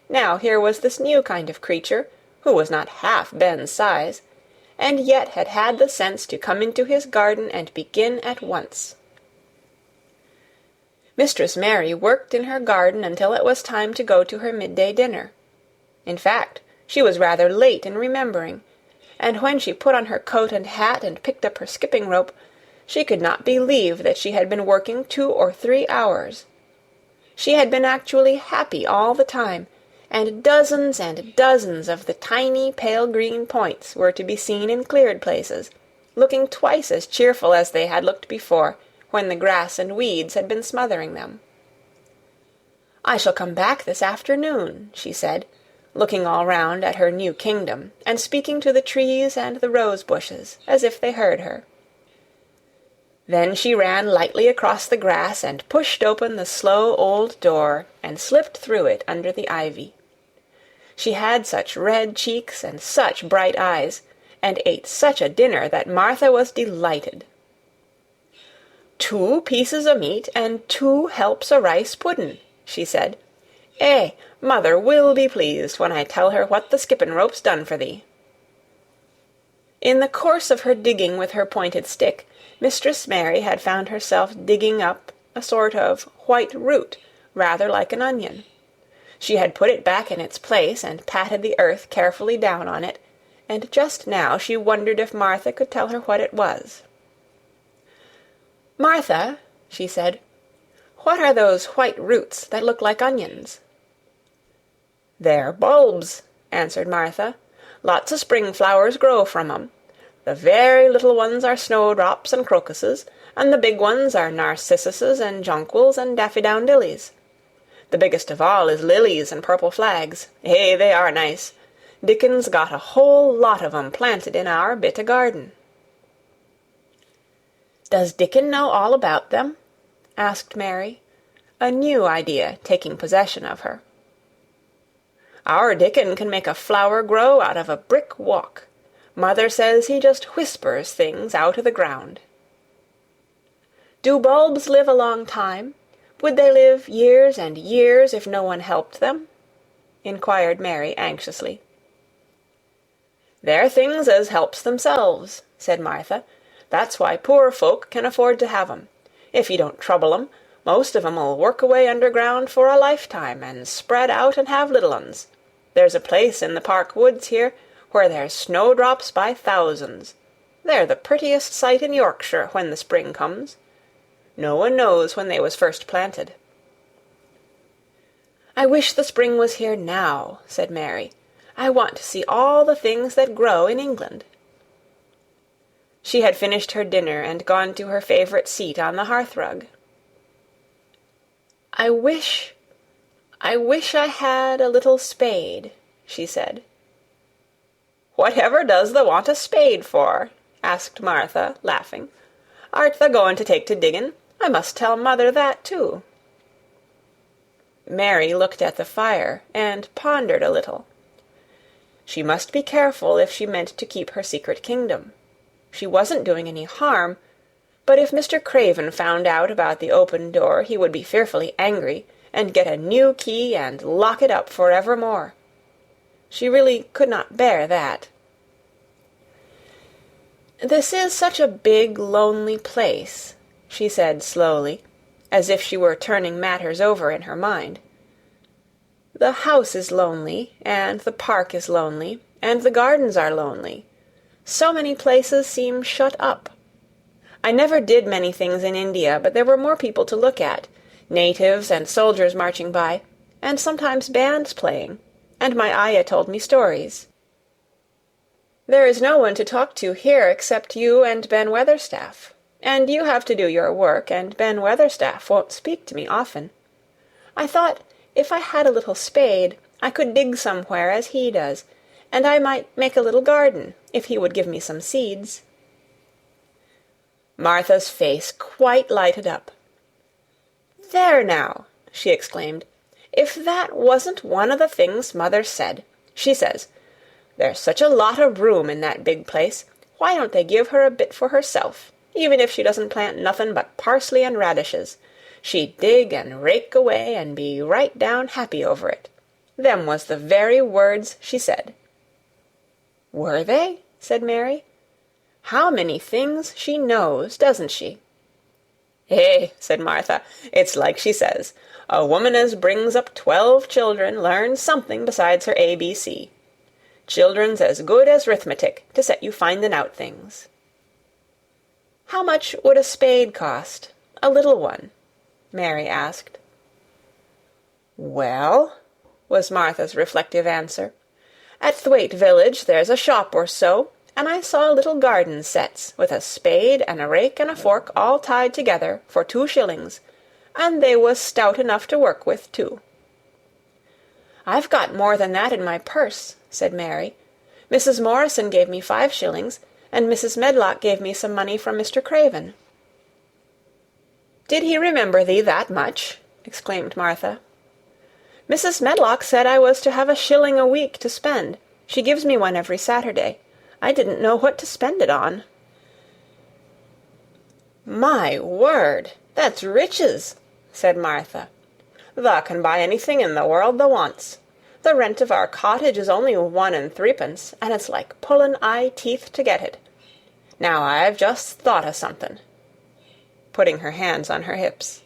Now here was this new kind of creature, who was not half Ben's size, and yet had had the sense to come into his garden and begin at once. Mistress Mary worked in her garden until it was time to go to her midday dinner. In fact, She was rather late in remembering, and when she put on her coat and hat and picked up her skipping rope, she could not believe that she had been working 2 or 3 hours. She had been actually happy all the time, and dozens of the tiny pale green points were to be seen in cleared places, looking twice as cheerful as they had looked before, when the grass and weeds had been smothering them. "I shall come back this afternoon," she said, looking all round at her new kingdom, and speaking to the trees and the rose bushes, as if they heard her. Then she ran lightly across the grass and pushed open the slow old door and slipped through it under the ivy. She had such red cheeks and such bright eyes, and ate such a dinner that Martha was delighted. "2 pieces o' meat and 2 helps o' rice puddin'," she said. "Eh, mother will be pleased when I tell her what the skippin' rope's done for thee." In the course of her digging with her pointed stick, Mistress Mary had found herself digging up a sort of white root, rather like an onion. She had put it back in its place and patted the earth carefully down on it, and just now she wondered if Martha could tell her what it was. "Martha," she said, "what are those white roots that look like onions?" "They're bulbs," answered Martha. "Lots of spring flowers grow from 'em. The very little ones are snowdrops and crocuses, and the big ones are narcissuses and jonquils and daffydowndillys. The biggest of all is lilies and purple flags. Eh, they are nice. Dickon's got a whole lot of 'em planted in our bit o' garden." "Does Dickon know all about them?" asked Mary, a new idea taking possession of her. "Our Dickon can make a flower grow out of a brick walk. Mother says he just whispers things out o' the ground." "Do bulbs live a long time? Would they live years and years if no one helped them?" inquired Mary anxiously. "They're things as helps themselves," said Martha. "That's why poor folk can afford to have 'em. If you don't trouble 'em, most of 'em'll work away underground for a lifetime, and spread out and have little uns. There's a place in the park woods here where there's snowdrops by thousands. They're the prettiest sight in Yorkshire when the spring comes. No one knows when they was first planted." "I wish the spring was here now," said Mary. "I want to see all the things that grow in England." She had finished her dinner and gone to her favorite seat on the hearthrug. I wish I had a little spade," she said. "Whatever does thou want a spade for?" asked Martha, laughing. "Art thou going to take to diggin'? I must tell mother that, too." Mary looked at the fire and pondered a little. She must be careful if she meant to keep her secret kingdom. She wasn't doing any harm, but if Mr. Craven found out about the open door he would be fearfully angry, and get a new key and lock it up for evermore. She really could not bear that. "This is such a big, lonely place," she said slowly, as if she were turning matters over in her mind. "The house is lonely, and the park is lonely, and the gardens are lonely. So many places seem shut up. I never did many things in India, but there were more people to look at, natives and soldiers marching by, and sometimes bands playing, and my ayah told me stories. There is no one to talk to here except you and Ben Weatherstaff, and you have to do your work, and Ben Weatherstaff won't speak to me often. I thought if I had a little spade I could dig somewhere as he does, and I might make a little garden, if he would give me some seeds." Martha's face quite lighted up. "There now," she exclaimed, "if that wasn't one of the things Mother said. She says, 'There's such a lot of room in that big place, why don't they give her a bit for herself, even if she doesn't plant nothin' but parsley and radishes? She'd dig and rake away and be right down happy over it.' Them was the very words she said." "Were they?" said Mary. "How many things she knows, doesn't she?" "Eh," said Martha, "it's like she says, a woman as brings up 12 children learns something besides her ABC. Children's as good as 'rithmetic to set you findin' out things." "How much would a spade cost? A little one?" Mary asked. "Well," was Martha's reflective answer, "at Thwaite village there's a shop or so, and I saw little garden sets, with a spade and a rake and a fork all tied together, for 2 shillings, and they was stout enough to work with, too." "I've got more than that in my purse," said Mary. "Mrs. Morrison gave me 5 shillings, and Mrs. Medlock gave me some money from Mr. Craven." "Did he remember thee that much?" exclaimed Martha. "Mrs. Medlock said I was to have a shilling a week to spend. She gives me one every Saturday. I didn't know what to spend it on." "My word, that's riches," said Martha. "Thou can buy anything in the world thou wants. The rent of our cottage is only 1 and 3pence, and it's like pullin' eye teeth to get it. Now I've just thought o' something," putting her hands on her hips.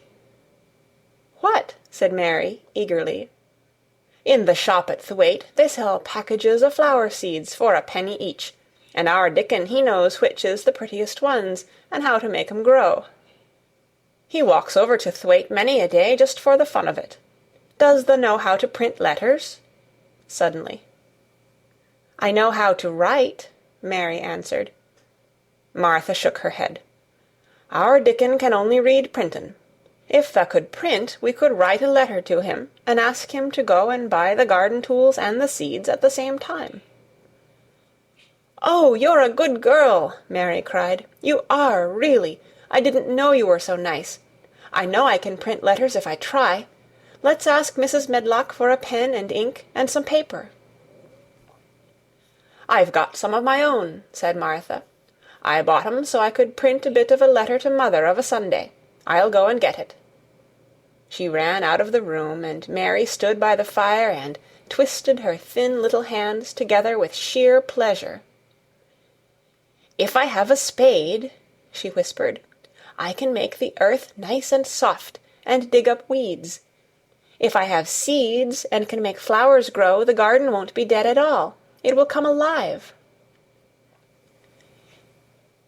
"What?" said Mary, eagerly. "In the shop at Thwaite they sell packages o' flower seeds for a penny each, and our Dickon he knows which is the prettiest ones, and how to make 'em grow. He walks over to Thwaite many a day just for the fun of it. Does thou know how to print letters?" Suddenly. "I know how to write," Mary answered. Martha shook her head. "Our Dickon can only read printin'. If thou could print, we could write a letter to him, and ask him to go and buy the garden tools and the seeds at the same time." "Oh, you're a good girl!" Mary cried. "You are, really. I didn't know you were so nice. I know I can print letters if I try. Let's ask Mrs. Medlock for a pen and ink and some paper." "I've got some of my own," said Martha. "I bought 'em so I could print a bit of a letter to mother of a Sunday. I'll go and get it." She ran out of the room, and Mary stood by the fire and twisted her thin little hands together with sheer pleasure. "If I have a spade," she whispered, "I can make the earth nice and soft, and dig up weeds. If I have seeds, and can make flowers grow, the garden won't be dead at all. It will come alive."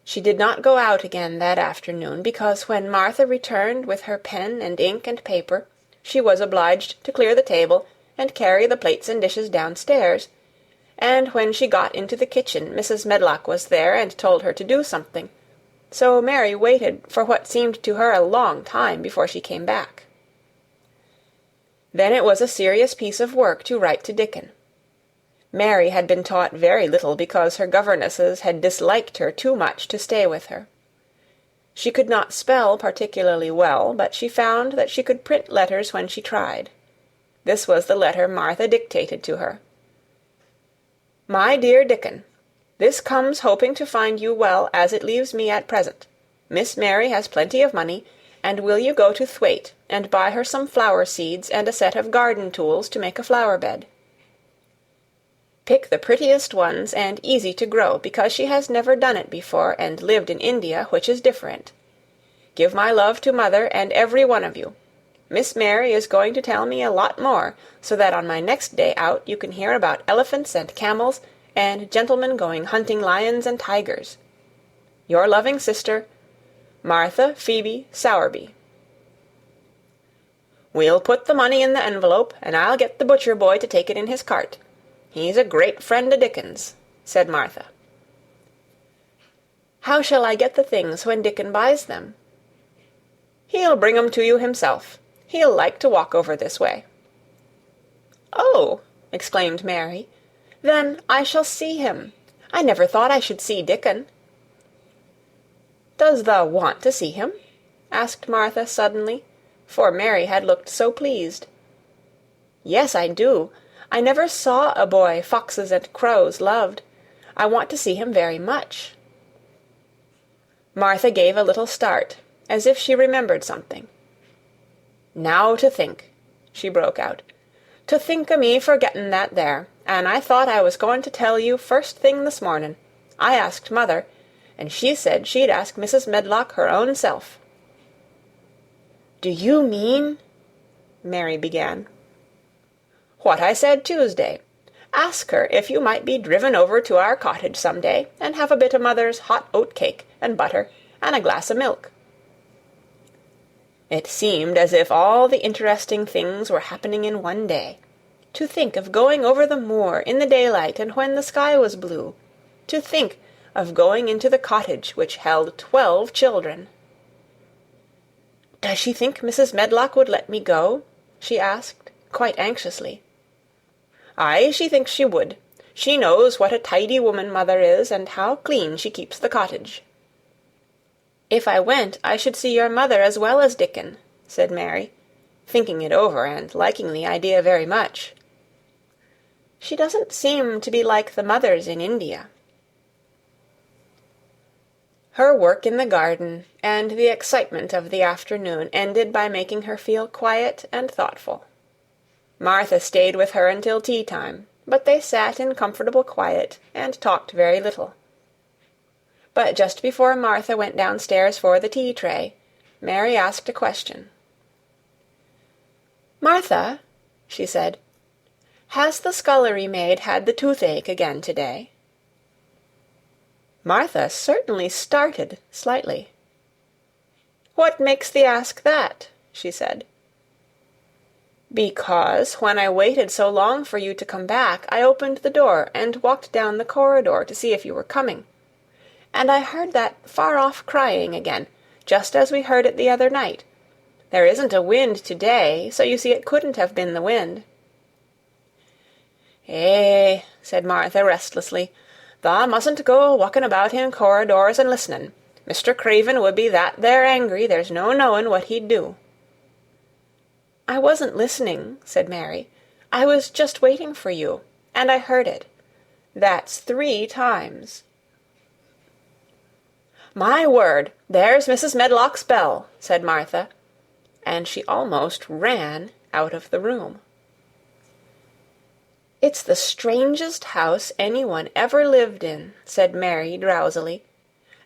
She did not go out again that afternoon, because when Martha returned with her pen and ink and paper, she was obliged to clear the table and carry the plates and dishes downstairs, and when she got into the kitchen Mrs. Medlock was there and told her to do something, so Mary waited for what seemed to her a long time before she came back. Then it was a serious piece of work to write to Dickon. Mary had been taught very little because her governesses had disliked her too much to stay with her. She could not spell particularly well, but she found that she could print letters when she tried. This was the letter Martha dictated to her. "My dear Dickon, this comes hoping to find you well as it leaves me at present. Miss Mary has plenty of money, and will you go to Thwaite and buy her some flower seeds and a set of garden tools to make a flower bed. Pick the prettiest ones and easy to grow, because she has never done it before and lived in India, which is different. Give my love to Mother and every one of you. Miss Mary is going to tell me a lot more, so that on my next day out you can hear about elephants and camels and gentlemen going hunting lions and tigers. Your loving sister, Martha Phoebe Sowerby. We'll put the money in the envelope, and I'll get the butcher boy to take it in his cart. He's a great friend o' Dickon's," said Martha. "How shall I get the things when Dickon buys them?" "He'll bring 'em to you himself. He'll like to walk over this way." "Oh!" exclaimed Mary. "Then I shall see him. I never thought I should see Dickon." "Does thou want to see him?" asked Martha suddenly, for Mary had looked so pleased. "Yes, I do. I never saw a boy foxes and crows loved. I want to see him very much." Martha gave a little start, as if she remembered something. "Now to think," she broke out. "To think o' me forgetting that there, and I thought I was going to tell you first thing this morning. I asked Mother, and she said she'd ask Mrs. Medlock her own self." "Do you mean—" Mary began. "What I said Tuesday. Ask her if you might be driven over to our cottage some day, and have a bit o' mother's hot oat-cake and butter, and a glass o' milk." It seemed as if all the interesting things were happening in one day. To think of going over the moor in the daylight and when the sky was blue. To think of going into the cottage which held 12 children. "Does she think Mrs. Medlock would let me go?" she asked, quite anxiously. "Aye, she thinks she would. She knows what a tidy woman mother is, and how clean she keeps the cottage." "If I went, I should see your mother as well as Dickon," said Mary, thinking it over and liking the idea very much. "She doesn't seem to be like the mothers in India." Her work in the garden and the excitement of the afternoon ended by making her feel quiet and thoughtful. Martha stayed with her until tea-time, but they sat in comfortable quiet and talked very little. But just before Martha went downstairs for the tea-tray, Mary asked a question. "Martha," she said, "has the scullery maid had the toothache again to-day?" Martha certainly started slightly. "What makes thee ask that?" she said. "Because when I waited so long for you to come back, I opened the door and walked down the corridor to see if you were coming. And I heard that far-off crying again, just as we heard it the other night. There isn't a wind to-day, so you see it couldn't have been the wind." "Eh," said Martha restlessly, "thou mustn't go walking about in corridors and listening. Mr. Craven would be that there angry, there's no knowing what he'd do." "I wasn't listening," said Mary. "I was just waiting for you, and I heard it. That's 3 times." "My word, there's Mrs. Medlock's bell," said Martha, and she almost ran out of the room. "It's the strangest house anyone ever lived in," said Mary drowsily,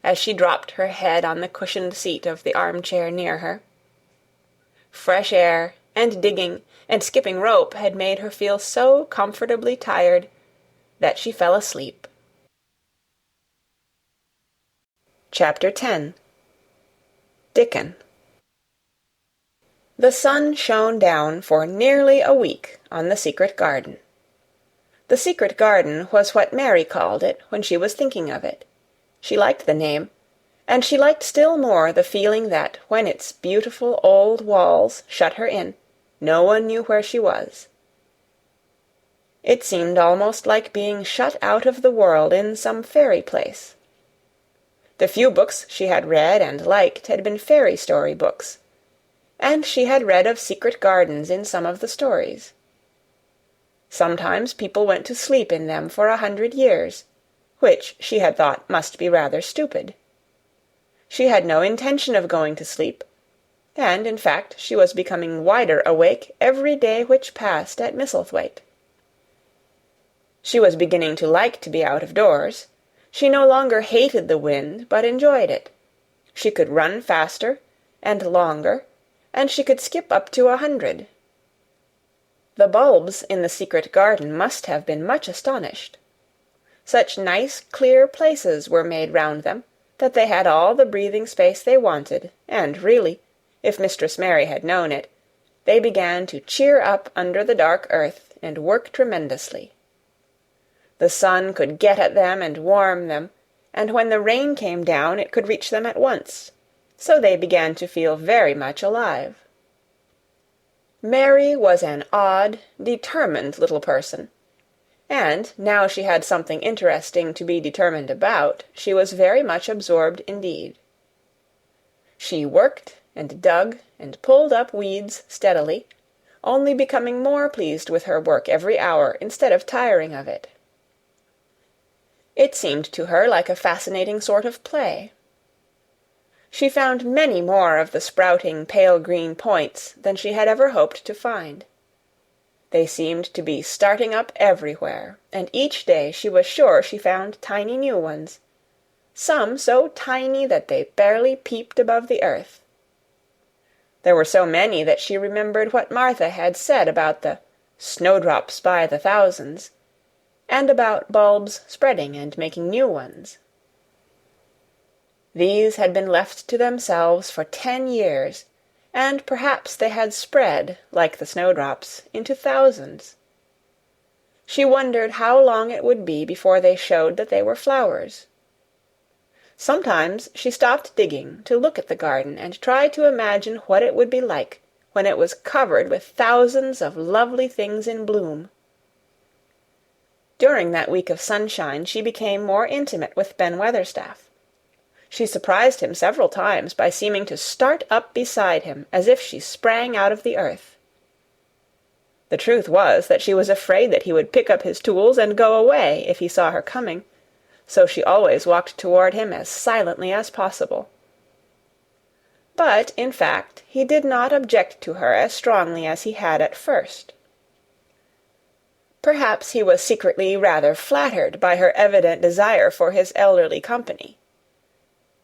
as she dropped her head on the cushioned seat of the armchair near her. Fresh air and digging and skipping rope had made her feel so comfortably tired that she fell asleep. Chapter 10. Dickon. The sun shone down for nearly a week on the secret garden. The secret garden was what Mary called it when she was thinking of it. She liked the name, and she liked still more the feeling that when its beautiful old walls shut her in, no one knew where she was. It seemed almost like being shut out of the world in some fairy place. The few books she had read and liked had been fairy story books, and she had read of secret gardens in some of the stories. Sometimes people went to sleep in them for 100 years, which she had thought must be rather stupid. She had no intention of going to sleep, and, in fact, she was becoming wider awake every day which passed at Misselthwaite. She was beginning to like to be out of doors. She no longer hated the wind, but enjoyed it. She could run faster and longer, and she could skip up to 100. The bulbs in the secret garden must have been much astonished. Such nice, clear places were made round them, that they had all the breathing space they wanted, and really, if Mistress Mary had known it, they began to cheer up under the dark earth and work tremendously. The sun could get at them and warm them, and when the rain came down it could reach them at once, so they began to feel very much alive. Mary was an odd, determined little person, and, now she had something interesting to be determined about, she was very much absorbed indeed. She worked and dug and pulled up weeds steadily, only becoming more pleased with her work every hour instead of tiring of it. It seemed to her like a fascinating sort of play. She found many more of the sprouting pale green points than she had ever hoped to find. They seemed to be starting up everywhere, and each day she was sure she found tiny new ones, some so tiny that they barely peeped above the earth. There were so many that she remembered what Martha had said about the snowdrops by the thousands, and about bulbs spreading and making new ones. These had been left to themselves for 10 years, and perhaps they had spread, like the snowdrops, into thousands. She wondered how long it would be before they showed that they were flowers. Sometimes she stopped digging to look at the garden and try to imagine what it would be like when it was covered with thousands of lovely things in bloom. During that week of sunshine she became more intimate with Ben Weatherstaff. She surprised him several times by seeming to start up beside him as if she sprang out of the earth. The truth was that she was afraid that he would pick up his tools and go away if he saw her coming, so she always walked toward him as silently as possible. But, in fact, he did not object to her as strongly as he had at first. Perhaps he was secretly rather flattered by her evident desire for his elderly company.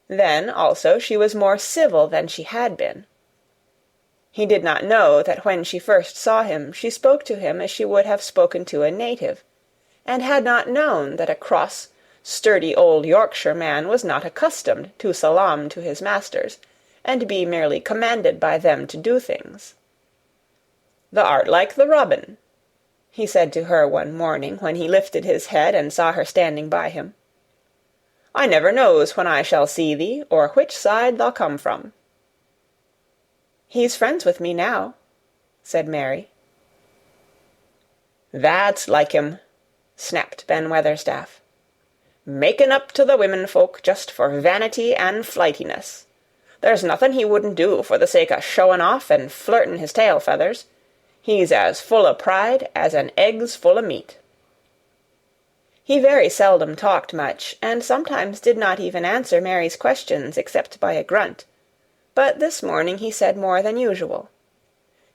Then, also, she was more civil than she had been. He did not know that when she first saw him she spoke to him as she would have spoken to a native, and had not known that a cross, sturdy old Yorkshire man was not accustomed to salaam to his masters, and be merely commanded by them to do things. "Thou art like the robin," he said to her one morning when he lifted his head and saw her standing by him. "I never knows when I shall see thee, or which side thou come from." "He's friends with me now," said Mary. "That's like him," snapped Ben Weatherstaff. "Making up to the women-folk just for vanity and flightiness. There's nothing he wouldn't do for the sake of showing off and flirting his tail feathers. He's as full o' pride as an egg's full o' meat." He very seldom talked much, and sometimes did not even answer Mary's questions except by a grunt, but this morning he said more than usual.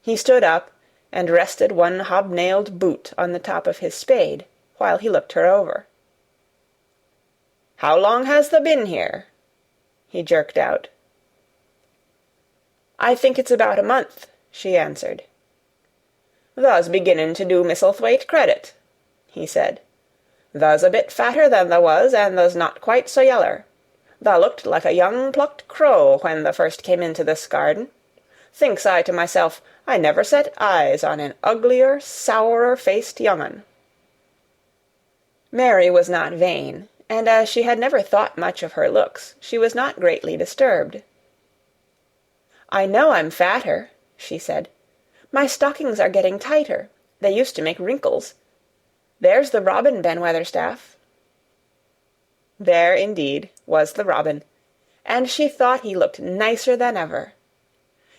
He stood up and rested one hobnailed boot on the top of his spade, while he looked her over. "How long has thou been here?" he jerked out. "I think it's about a month," she answered. "Thou's beginning to do Misselthwaite credit," he said. "Thou's a bit fatter than thou was, and thou's not quite so yeller. Thou looked like a young plucked crow when thou first came into this garden. Thinks I to myself, I never set eyes on an uglier, sourer-faced young un." Mary was not vain, and as she had never thought much of her looks, she was not greatly disturbed. "I know I'm fatter," she said. "My stockings are getting tighter. They used to make wrinkles. There's the robin, Ben Weatherstaff." There, indeed, was the robin, and she thought he looked nicer than ever.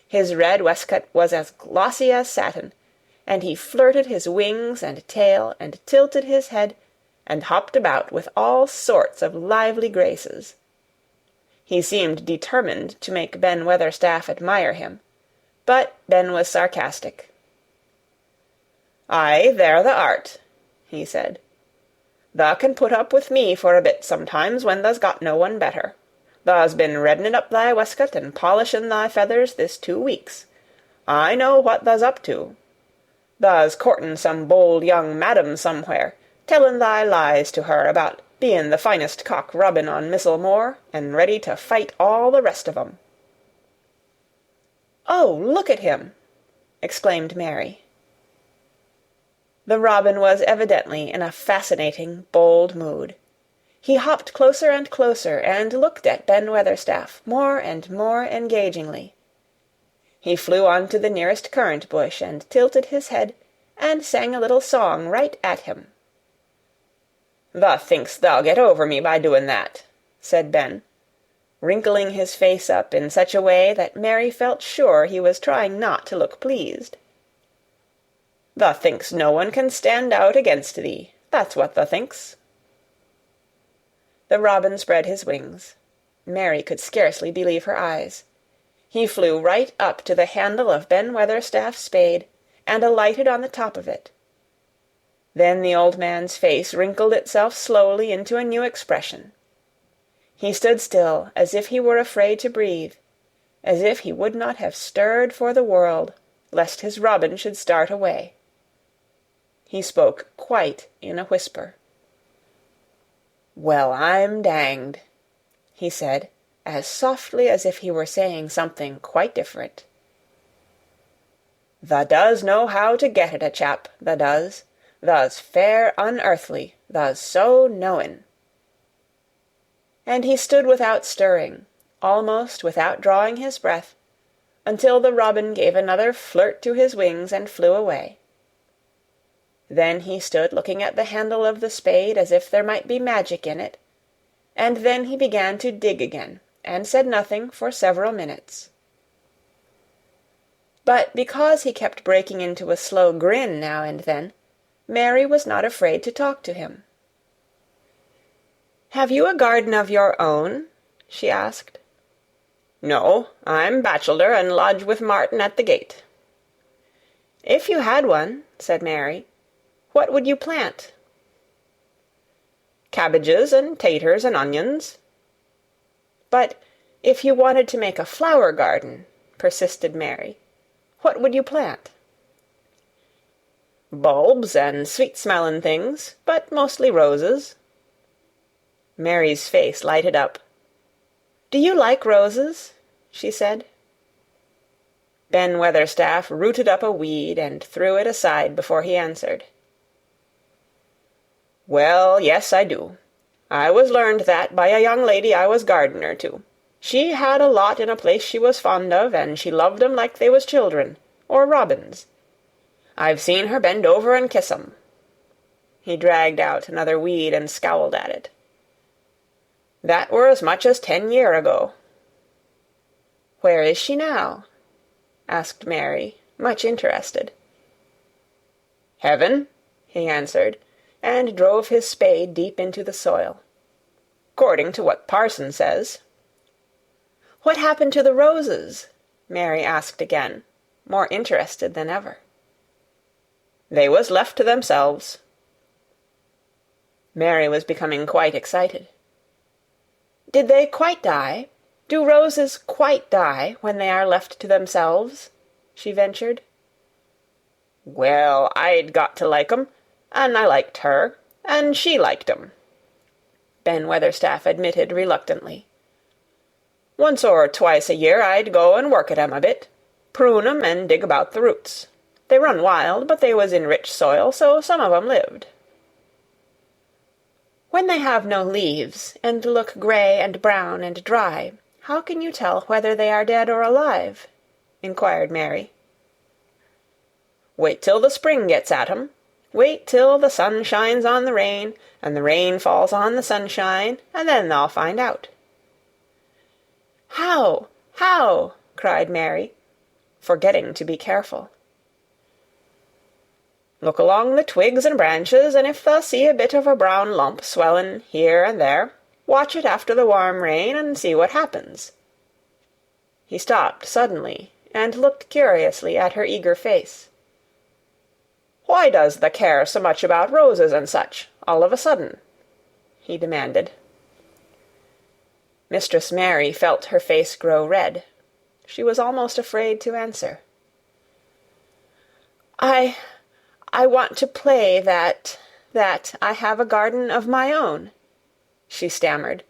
His red waistcoat was as glossy as satin, and he flirted his wings and tail and tilted his head and hopped about with all sorts of lively graces. He seemed determined to make Ben Weatherstaff admire him, but Ben was sarcastic. "Aye, there thou art," he said. "Thou can put up with me for a bit sometimes when thou's got no one better. Thou's been reddening up thy waistcoat and polishing thy feathers this 2 weeks. I know what thou's up to. Thou's courting some bold young madam somewhere, telling thy lies to her about being the finest cock robin on Missel Moor, and ready to fight all the rest of 'em." "Oh, look at him!" exclaimed Mary. The robin was evidently in a fascinating, bold mood. He hopped closer and closer, and looked at Ben Weatherstaff more and more engagingly. He flew on to the nearest currant bush, and tilted his head, and sang a little song right at him. "Thou think'st thou'll get over me by doing that," said Ben, wrinkling his face up in such a way that Mary felt sure he was trying not to look pleased. "Thou think'st no one can stand out against thee, that's what thou think'st." The robin spread his wings. Mary could scarcely believe her eyes. He flew right up to the handle of Ben Weatherstaff's spade, and alighted on the top of it. Then the old man's face wrinkled itself slowly into a new expression. He stood still, as if he were afraid to breathe, as if he would not have stirred for the world, lest his robin should start away. He spoke quite in a whisper. "Well, I'm danged," he said, as softly as if he were saying something quite different. "Tha does know how to get at a chap, tha does. Tha's fair unearthly, tha's so knowin'." And he stood without stirring, almost without drawing his breath, until the robin gave another flirt to his wings and flew away. Then he stood looking at the handle of the spade as if there might be magic in it, and then he began to dig again, and said nothing for several minutes. But because he kept breaking into a slow grin now and then, Mary was not afraid to talk to him. "Have you a garden of your own?" she asked. "No, I'm bachelor and lodge with Martin at the gate." "If you had one," said Mary, "what would you plant?" "Cabbages and taters and onions." "But if you wanted to make a flower garden," persisted Mary, "what would you plant?" "Bulbs and sweet-smellin' things, but mostly roses." Mary's face lighted up. "Do you like roses?" she said. Ben Weatherstaff rooted up a weed and threw it aside before he answered. "Well, yes, I do. I was learned that by a young lady I was gardener to. She had a lot in a place she was fond of, and she loved 'em like they was children, or robins. I've seen her bend over and kiss 'em." He dragged out another weed and scowled at it. "That were as much as 10 year ago." "Where is she now?" asked Mary, much interested. "Heaven," he answered, and drove his spade deep into the soil. "'Cording to what parson says." "What happened to the roses?" Mary asked again, more interested than ever. "They was left to themselves." Mary was becoming quite excited. "Did they quite die? Do roses quite die when they are left to themselves?" she ventured. "Well, I'd got to like 'em, and I liked her, and she liked 'em," Ben Weatherstaff admitted reluctantly. "Once or twice a year I'd go and work at 'em a bit, prune 'em and dig about the roots. They run wild, but they was in rich soil, so some of 'em lived." "When they have no leaves, and look grey and brown and dry, how can you tell whether they are dead or alive?" inquired Mary. "Wait till the spring gets at 'em. Wait till the sun shines on the rain, and the rain falls on the sunshine, and then they'll find out." "How? How?" cried Mary, forgetting to be careful. "Look along the twigs and branches, and if thou see a bit of a brown lump swellin' here and there, watch it after the warm rain, and see what happens." He stopped suddenly, and looked curiously at her eager face. "Why does thou care so much about roses and such, all of a sudden?" he demanded. Mistress Mary felt her face grow red. She was almost afraid to answer. I want to play that I have a garden of my own," she stammered.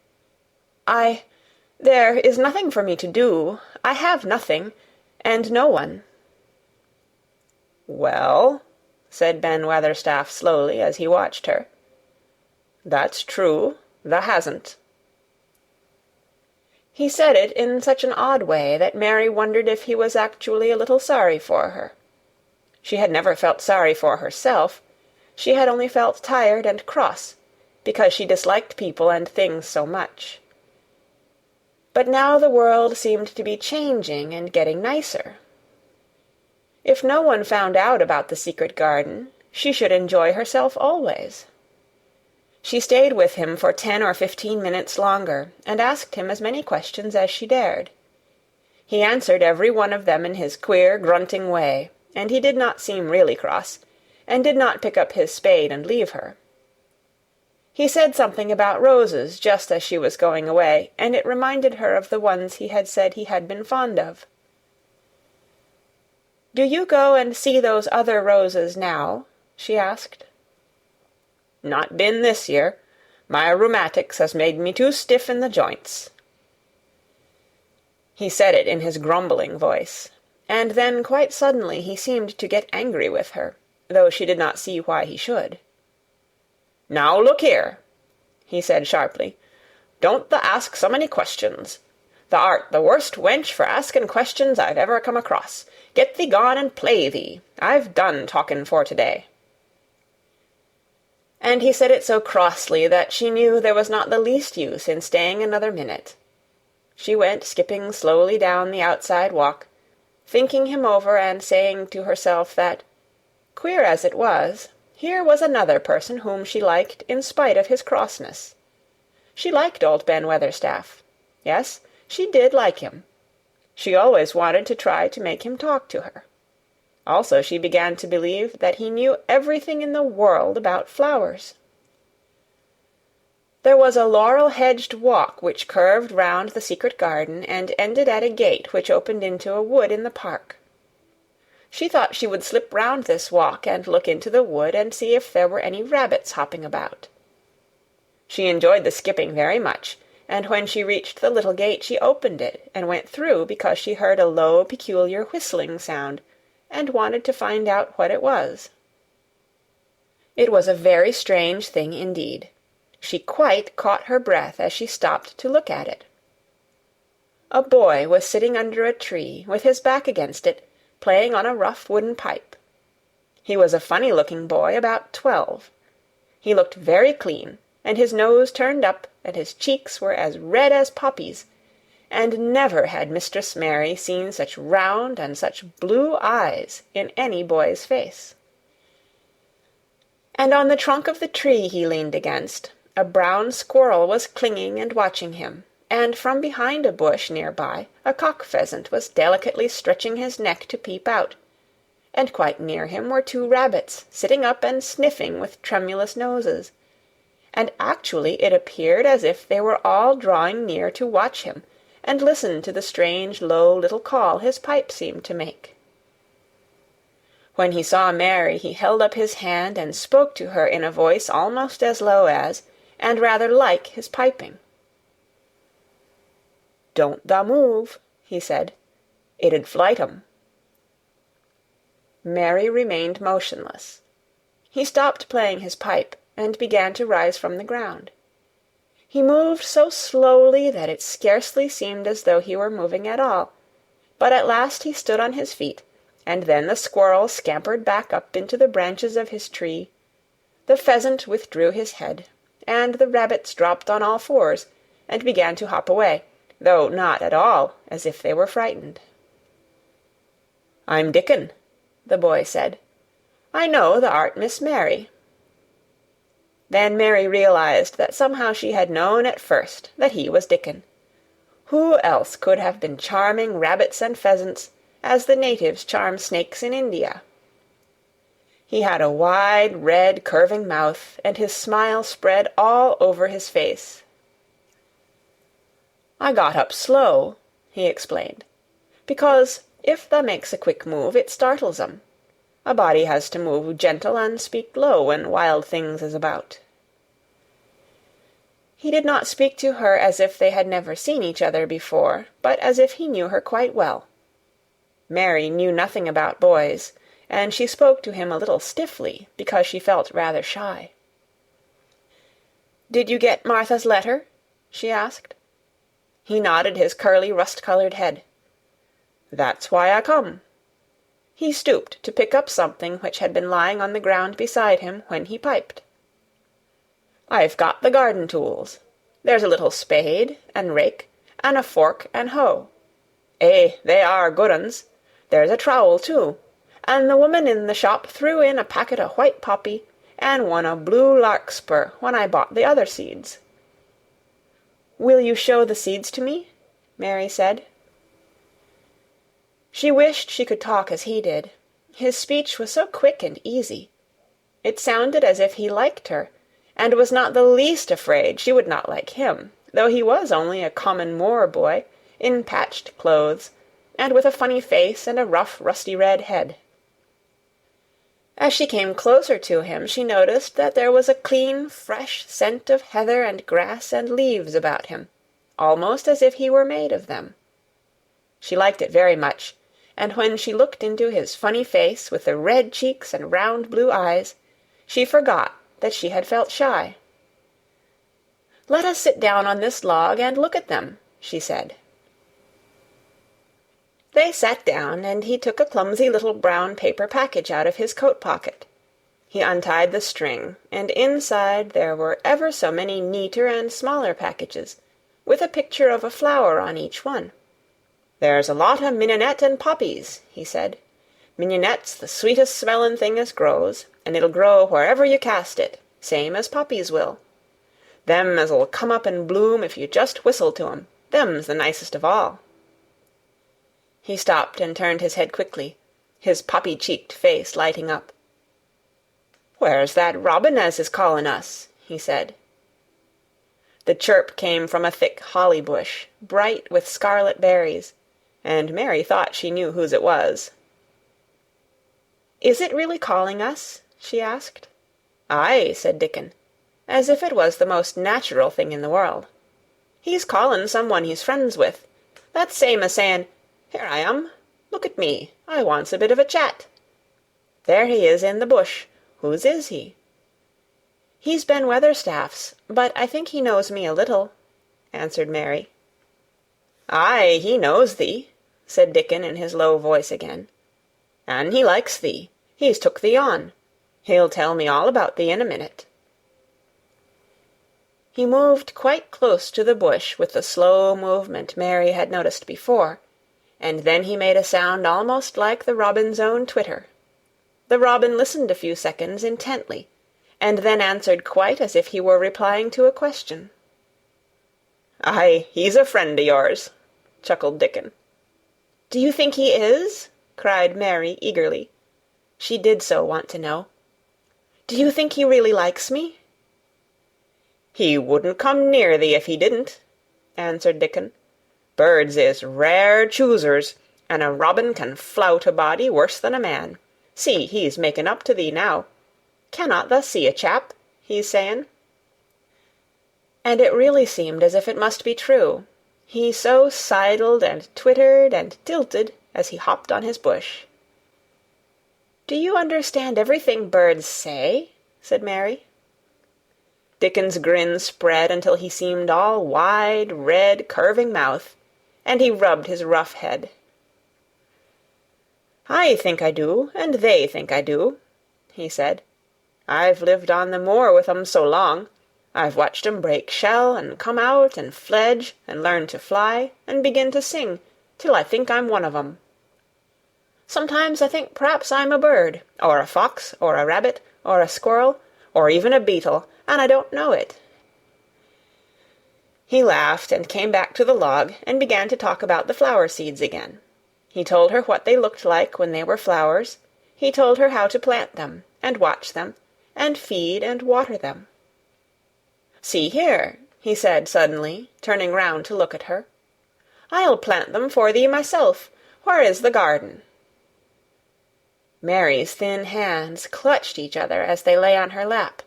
There is nothing for me to do. I have nothing, and no one." "Well," said Ben Weatherstaff slowly, as he watched her, "that's true, thou hasn't." He said it in such an odd way that Mary wondered if he was actually a little sorry for her. She had never felt sorry for herself. She had only felt tired and cross, because she disliked people and things so much. But now the world seemed to be changing and getting nicer. If no one found out about the secret garden, she should enjoy herself always. She stayed with him for 10 or 15 minutes longer, and asked him as many questions as she dared. He answered every one of them in his queer, grunting way, and he did not seem really cross, and did not pick up his spade and leave her. He said something about roses just as she was going away, and it reminded her of the ones he had said he had been fond of. "Do you go and see those other roses now?" she asked. "Not been this year. My rheumatics has made me too stiff in the joints." He said it in his grumbling voice, and then quite suddenly he seemed to get angry with her, though she did not see why he should. "Now look here," he said sharply, "don't thou ask so many questions. Thou art the worst wench for asking questions I've ever come across. Get thee gone and play thee. I've done talking for to-day." And he said it so crossly that she knew there was not the least use in staying another minute. She went skipping slowly down the outside walk, thinking him over and saying to herself that, queer as it was, here was another person whom she liked in spite of his crossness. She liked old Ben Weatherstaff. Yes, she did like him. She always wanted to try to make him talk to her. Also, she began to believe that he knew everything in the world about flowers. There was a laurel-hedged walk which curved round the secret garden and ended at a gate which opened into a wood in the park. She thought she would slip round this walk and look into the wood and see if there were any rabbits hopping about. She enjoyed the skipping very much, and when she reached the little gate she opened it and went through because she heard a low, peculiar whistling sound, and wanted to find out what it was. It was a very strange thing indeed. She quite caught her breath as she stopped to look at it. A boy was sitting under a tree, with his back against it, playing on a rough wooden pipe. He was a funny-looking boy, about 12. He looked very clean, and his nose turned up, and his cheeks were as red as poppies, and never had Mistress Mary seen such round and such blue eyes in any boy's face. And on the trunk of the tree he leaned against, a brown squirrel was clinging and watching him, and from behind a bush near by a cock-pheasant was delicately stretching his neck to peep out, and quite near him were 2 rabbits, sitting up and sniffing with tremulous noses, and actually it appeared as if they were all drawing near to watch him, and listen to the strange low little call his pipe seemed to make. When he saw Mary he held up his hand and spoke to her in a voice almost as low as, and rather like, his piping. "Don't thou move," he said. "It 'ud flight 'em." Mary remained motionless. He stopped playing his pipe, and began to rise from the ground. He moved so slowly that it scarcely seemed as though he were moving at all, but at last he stood on his feet, and then the squirrel scampered back up into the branches of his tree, the pheasant withdrew his head, and the rabbits dropped on all fours, and began to hop away, though not at all as if they were frightened. "I'm Dickon," the boy said. "I know thou art Miss Mary." Then Mary realized that somehow she had known at first that he was Dickon. Who else could have been charming rabbits and pheasants, as the natives charm snakes in India? He had a wide, red, curving mouth, and his smile spread all over his face. "I got up slow," he explained, "because if thou makes a quick move it startles 'em. A body has to move gentle and speak low when wild things is about." He did not speak to her as if they had never seen each other before, but as if he knew her quite well. Mary knew nothing about boys, and she spoke to him a little stiffly, because she felt rather shy. "Did you get Martha's letter?" she asked. He nodded his curly, rust-colored head. "That's why I come." He stooped to pick up something which had been lying on the ground beside him when he piped. "I've got the garden tools. There's a little spade, and rake, and a fork and hoe. Eh, they are good uns. There's a trowel, too, and the woman in the shop threw in a packet of white poppy, and one of blue larkspur when I bought the other seeds." "Will you show the seeds to me?" Mary said. She wished she could talk as he did. His speech was so quick and easy. It sounded as if he liked her, and was not the least afraid she would not like him, though he was only a common Moor boy, in patched clothes, and with a funny face and a rough, rusty red head. As she came closer to him, she noticed that there was a clean, fresh scent of heather and grass and leaves about him, almost as if he were made of them. She liked it very much, and when she looked into his funny face with the red cheeks and round blue eyes, she forgot that she had felt shy. "Let us sit down on this log and look at them," she said. They sat down, and he took a clumsy little brown paper package out of his coat pocket. He untied the string, and inside there were ever so many neater and smaller packages, with a picture of a flower on each one. "There's a lot of mignonette and poppies," he said. "Mignonette's the sweetest smellin' thing as grows, and it'll grow wherever you cast it, same as poppies will. Them as'll come up and bloom if you just whistle to 'em, them's the nicest of all." He stopped and turned his head quickly, his poppy-cheeked face lighting up. "Where's that robin as is callin' us?" he said. The chirp came from a thick holly bush, bright with scarlet berries, and Mary thought she knew whose it was. "Is it really calling us?" she asked. "Aye," said Dickon, as if it was the most natural thing in the world. "He's callin' some one he's friends with. That's same as sayin', 'Here I am. Look at me. I wants a bit of a chat.' There he is in the bush. Whose is he?" "He's Ben Weatherstaff's, but I think he knows me a little," answered Mary. "Aye, he knows thee," said Dickon in his low voice again. "An' he likes thee. He's took thee on. He'll tell me all about thee in a minute." He moved quite close to the bush with the slow movement Mary had noticed before, and then he made a sound almost like the robin's own twitter. The robin listened a few seconds intently, and then answered quite as if he were replying to a question. "Aye, he's a friend o' yours," chuckled Dickon. "Do you think he is?" cried Mary eagerly. She did so want to know. "Do you think he really likes me?" "He wouldn't come near thee if he didn't," answered Dickon. "Birds is rare choosers, and a robin can flout a body worse than a man. See, he's making up to thee now. Cannot thou see a chap? He's sayin'." And it really seemed as if it must be true. He so sidled and twittered and tilted as he hopped on his bush. "Do you understand everything birds say?" said Mary. Dickon's grin spread until he seemed all wide, red, curving mouth, and he rubbed his rough head. "I think I do, and they think I do," he said. "I've lived on the moor with 'em so long. I've watched 'em break shell, and come out, and fledge, and learn to fly, and begin to sing, till I think I'm one of 'em. Sometimes I think p'raps I'm a bird, or a fox, or a rabbit, or a squirrel, or even a beetle, and I don't know it." He laughed and came back to the log and began to talk about the flower seeds again. He told her what they looked like when they were flowers. He told her how to plant them, and watch them, and feed and water them. "See here," he said suddenly, turning round to look at her. "I'll plant them for thee myself. Where is the garden?" Mary's thin hands clutched each other as they lay on her lap.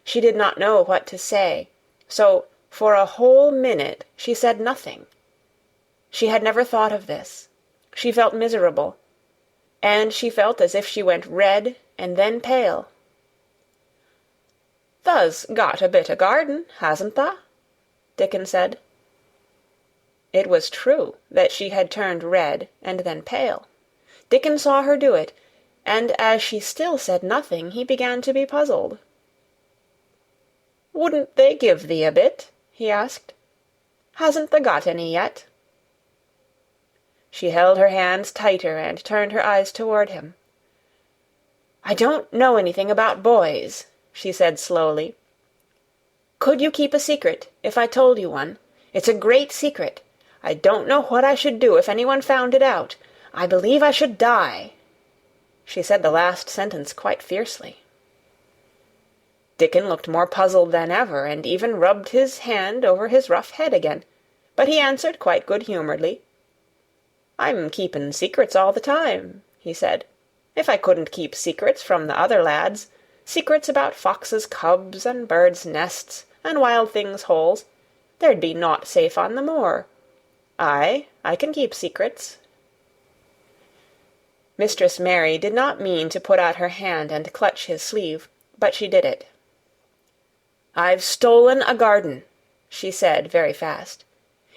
She did not know what to say, so for a whole minute she said nothing. She had never thought of this. She felt miserable, and she felt as if she went red and then pale. "Tha's got a bit o' garden, hasn't tha?" Dickon said. It was true that she had turned red and then pale. Dickon saw her do it, and as she still said nothing, he began to be puzzled. "Wouldn't they give thee a bit?" he asked. "Hasn't tha got any yet?" She held her hands tighter and turned her eyes toward him. "I don't know anything about boys," she said slowly. "Could you keep a secret if I told you one? It's a great secret. I don't know what I should do if anyone found it out. I believe I should die." She said the last sentence quite fiercely. Dickon looked more puzzled than ever, and even rubbed his hand over his rough head again, but he answered quite good-humouredly. "I'm keepin' secrets all the time," he said. If I couldn't keep secrets from the other lads, secrets about foxes' cubs and birds' nests and wild things' holes, there'd be nought safe on the moor. I can keep secrets." Mistress Mary did not mean to put out her hand and clutch his sleeve, but she did it. "I've stolen a garden," she said very fast.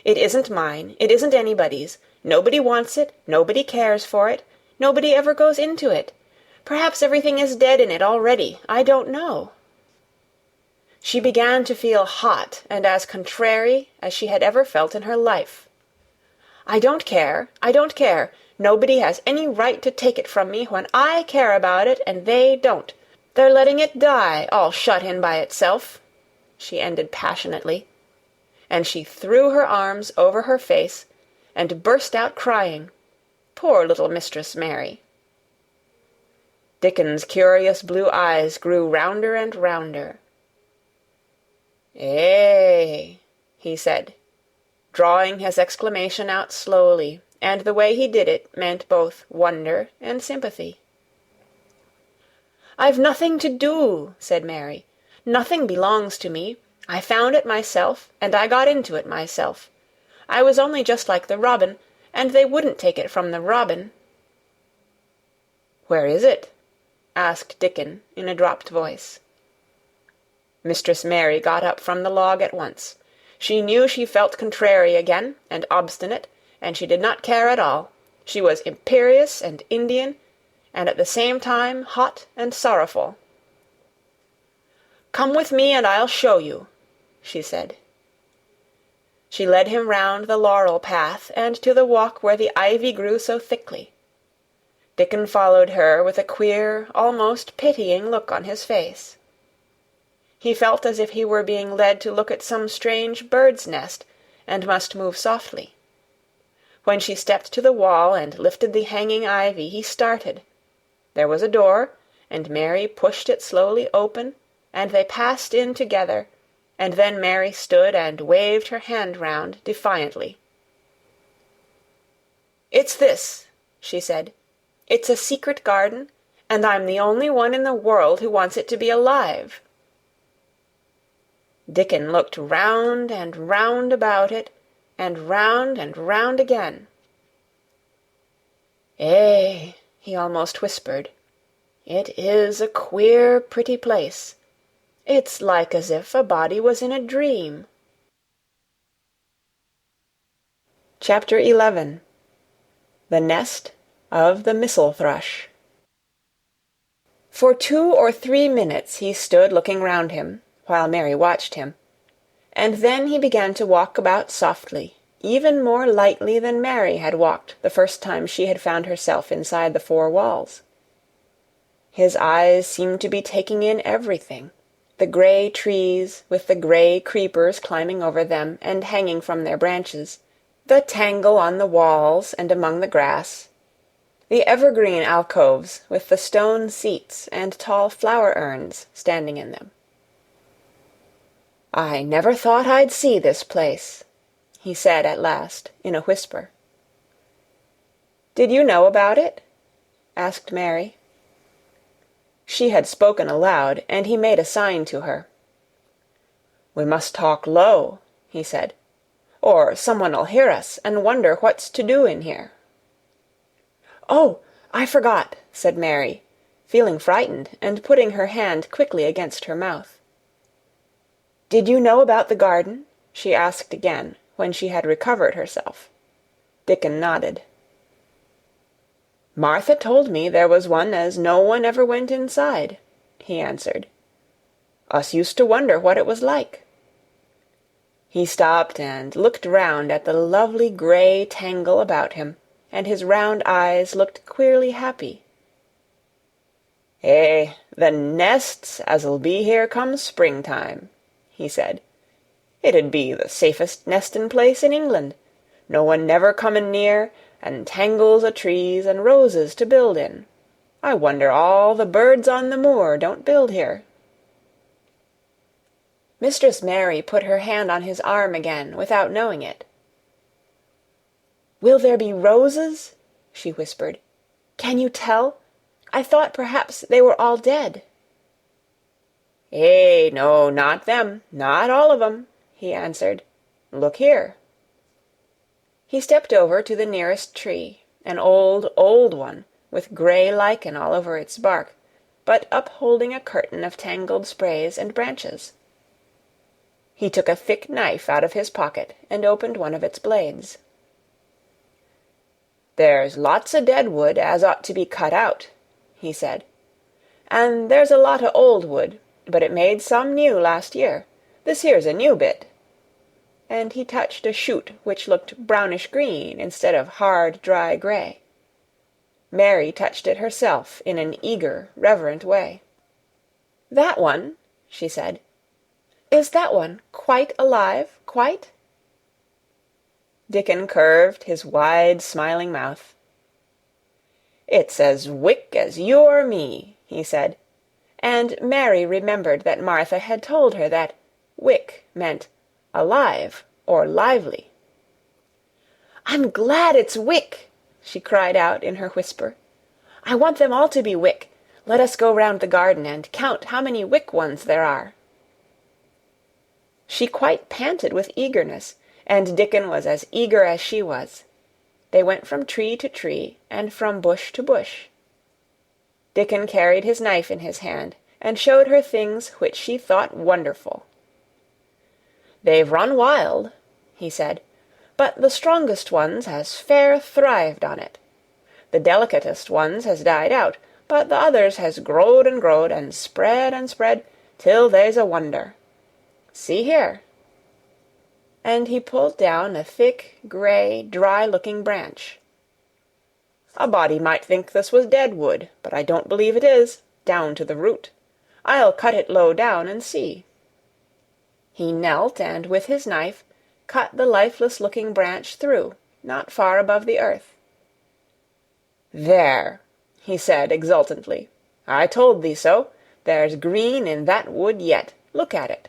"It isn't mine, it isn't anybody's. Nobody wants it, nobody cares for it, nobody ever goes into it. Perhaps everything is dead in it already, I don't know." She began to feel hot and as contrary as she had ever felt in her life. "I don't care, I don't care. Nobody has any right to take it from me when I care about it and they don't. They're letting it die, all shut in by itself," she ended passionately, and she threw her arms over her face and burst out crying. Poor little Mistress Mary! Dickon's curious blue eyes grew rounder and rounder. "Eh," he said, drawing his exclamation out slowly, and the way he did it meant both wonder and sympathy. "I've nothing to do," said Mary. "Nothing belongs to me. I found it myself, and I got into it myself. I was only just like the robin, and they wouldn't take it from the robin." "Where is it?" asked Dickon in a dropped voice. Mistress Mary got up from the log at once. She knew she felt contrary again, and obstinate, and she did not care at all. She was imperious and Indian, and at the same time hot and sorrowful. "Come with me and I'll show you," she said. She led him round the laurel path and to the walk where the ivy grew so thickly. Dickon followed her with a queer, almost pitying look on his face. He felt as if he were being led to look at some strange bird's nest, and must move softly. When she stepped to the wall and lifted the hanging ivy, he started. There was a door, and Mary pushed it slowly open, and they passed in together, and then Mary stood and waved her hand round defiantly. "It's this," she said. "It's a secret garden, and I'm the only one in the world who wants it to be alive." Dickon looked round and round about it, and round again. "Eh," he almost whispered, "it is a queer, pretty place. It's like as if a body was in a dream." Chapter 11. The Nest of the Missel Thrush. For 2 or 3 minutes he stood looking round him, while Mary watched him, and then he began to walk about softly, even more lightly than Mary had walked the first time she had found herself inside the 4 walls. His eyes seemed to be taking in everything, the grey trees with the grey creepers climbing over them and hanging from their branches, the tangle on the walls and among the grass, the evergreen alcoves with the stone seats and tall flower urns standing in them. "I never thought I'd see this place," he said at last, in a whisper. "Did you know about it?" asked Mary. She had spoken aloud, and he made a sign to her. "We must talk low," he said, "or someone'll hear us and wonder what's to do in here." "Oh, I forgot," said Mary, feeling frightened and putting her hand quickly against her mouth. "Did you know about the garden?" she asked again, when she had recovered herself. Dickon nodded. "Martha told me there was one as no one ever went inside," he answered. "Us used to wonder what it was like." He stopped and looked round at the lovely grey tangle about him, and his round eyes looked queerly happy. "Eh, the nests as'll be here come springtime," he said. "It'd be the safest nestin' place in England. No one never comin' near, and tangles o' trees and roses to build in. I wonder all the birds on the moor don't build here." Mistress Mary put her hand on his arm again, without knowing it. "Will there be roses?" she whispered. "Can you tell? I thought perhaps they were all dead." "Eh, no, not them, not all of 'em," he answered. "Look here." He stepped over to the nearest tree, an old, old one, with grey lichen all over its bark, but upholding a curtain of tangled sprays and branches. He took a thick knife out of his pocket and opened one of its blades. "There's lots o' dead wood as ought to be cut out," he said. "And there's a lot o' old wood, but it made some new last year. This here's a new bit." And he touched a shoot which looked brownish-green instead of hard, dry grey. Mary touched it herself in an eager, reverent way. "That one," she said. "Is that one quite alive, quite?" Dickon curved his wide, smiling mouth. "It's as wick as you or me," he said, and Mary remembered that Martha had told her that wick meant alive or lively. "I'm glad it's wick," she cried out in her whisper. "I want them all to be wick. Let us go round the garden and count how many wick ones there are." She quite panted with eagerness, and Dickon was as eager as she was. They went from tree to tree, and from bush to bush. Dickon carried his knife in his hand, and showed her things which she thought wonderful. "They've run wild," he said, "but the strongest ones has fair thrived on it. The delicatest ones has died out, but the others has growed, and spread, till they's a wonder. See here." And he pulled down a thick, grey, dry-looking branch. "A body might think this was dead wood, but I don't believe it is, down to the root. I'll cut it low down and see." He knelt, and with his knife cut the lifeless-looking branch through, not far above the earth. "There," he said exultantly. "I told thee so. There's green in that wood yet. Look at it."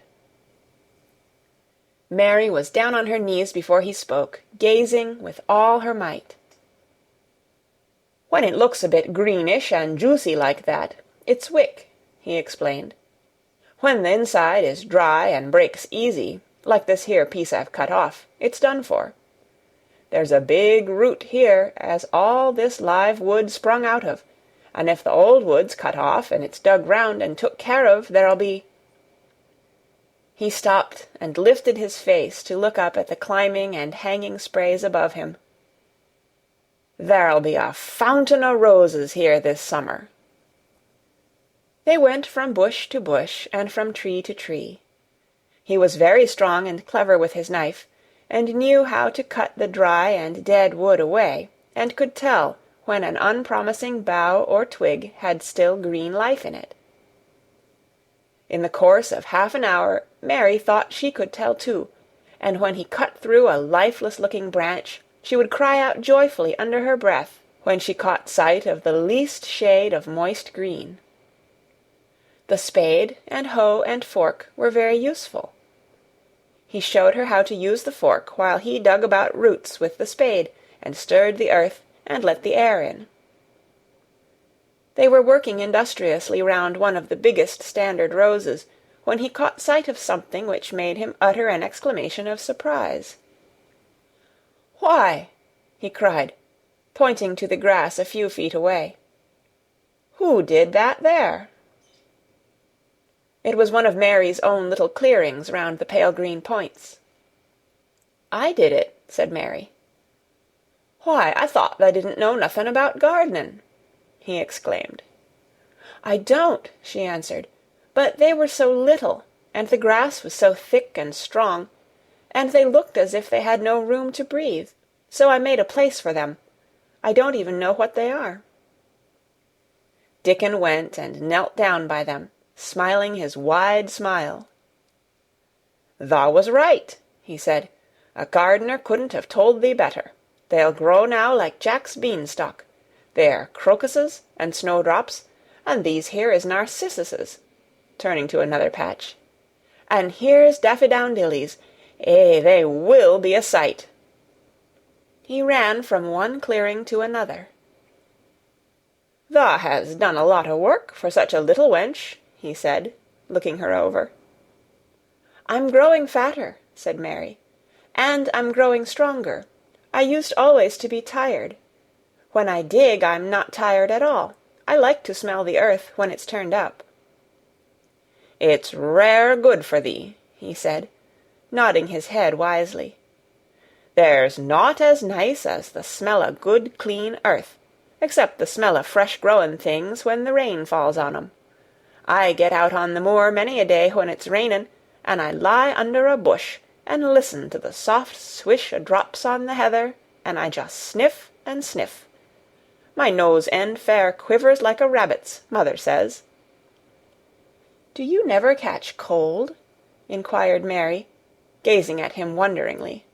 Mary was down on her knees before he spoke, gazing with all her might. "When it looks a bit greenish and juicy like that, it's wick," he explained. "When the inside is dry and breaks easy, like this here piece I've cut off, it's done for. There's a big root here as all this live wood sprung out of, and if the old wood's cut off and it's dug round and took care of, there'll be—" He stopped and lifted his face to look up at the climbing and hanging sprays above him. "There'll be a fountain o' roses here this summer." They went from bush to bush and from tree to tree. He was very strong and clever with his knife, and knew how to cut the dry and dead wood away, and could tell when an unpromising bough or twig had still green life in it. In the course of half an hour, Mary thought she could tell too, and when he cut through a lifeless-looking branch, she would cry out joyfully under her breath when she caught sight of the least shade of moist green. The spade and hoe and fork were very useful. He showed her how to use the fork while he dug about roots with the spade and stirred the earth and let the air in. They were working industriously round one of the biggest standard roses, when he caught sight of something which made him utter an exclamation of surprise. "Why," he cried, pointing to the grass a few feet away, "who did that there?" It was one of Mary's own little clearings round the pale green points. "I did it," said Mary. "Why, I thought tha didn't know nothing about gardening," he exclaimed. "I don't," she answered, "but they were so little, and the grass was so thick and strong, and they looked as if they had no room to breathe, so I made a place for them. I don't even know what they are." Dickon went and knelt down by them, smiling his wide smile. "Thou was right," he said. "A gardener couldn't have told thee better. They'll grow now like Jack's beanstalk. They're crocuses and snowdrops, and these here is narcissuses," turning to another patch. "And here's daffydowndillys. They will be a sight." He ran from one clearing to another. "Thou has done a lot o' work for such a little wench," he said, looking her over. "I'm growing fatter," said Mary, "and I'm growing stronger. I used always to be tired. When I dig, I'm not tired at all. I like to smell the earth when it's turned up." "It's rare good for thee," he said, nodding his head wisely. "There's nought as nice as the smell o' good, clean earth, except the smell o' fresh-growin' things when the rain falls on 'em. I get out on the moor many a day when it's rainin', and I lie under a bush and listen to the soft swish o' drops on the heather, and I just sniff and sniff. My nose end fair quivers like a rabbit's, mother says." "Do you never catch cold?" inquired Mary, gazing at him wonderingly.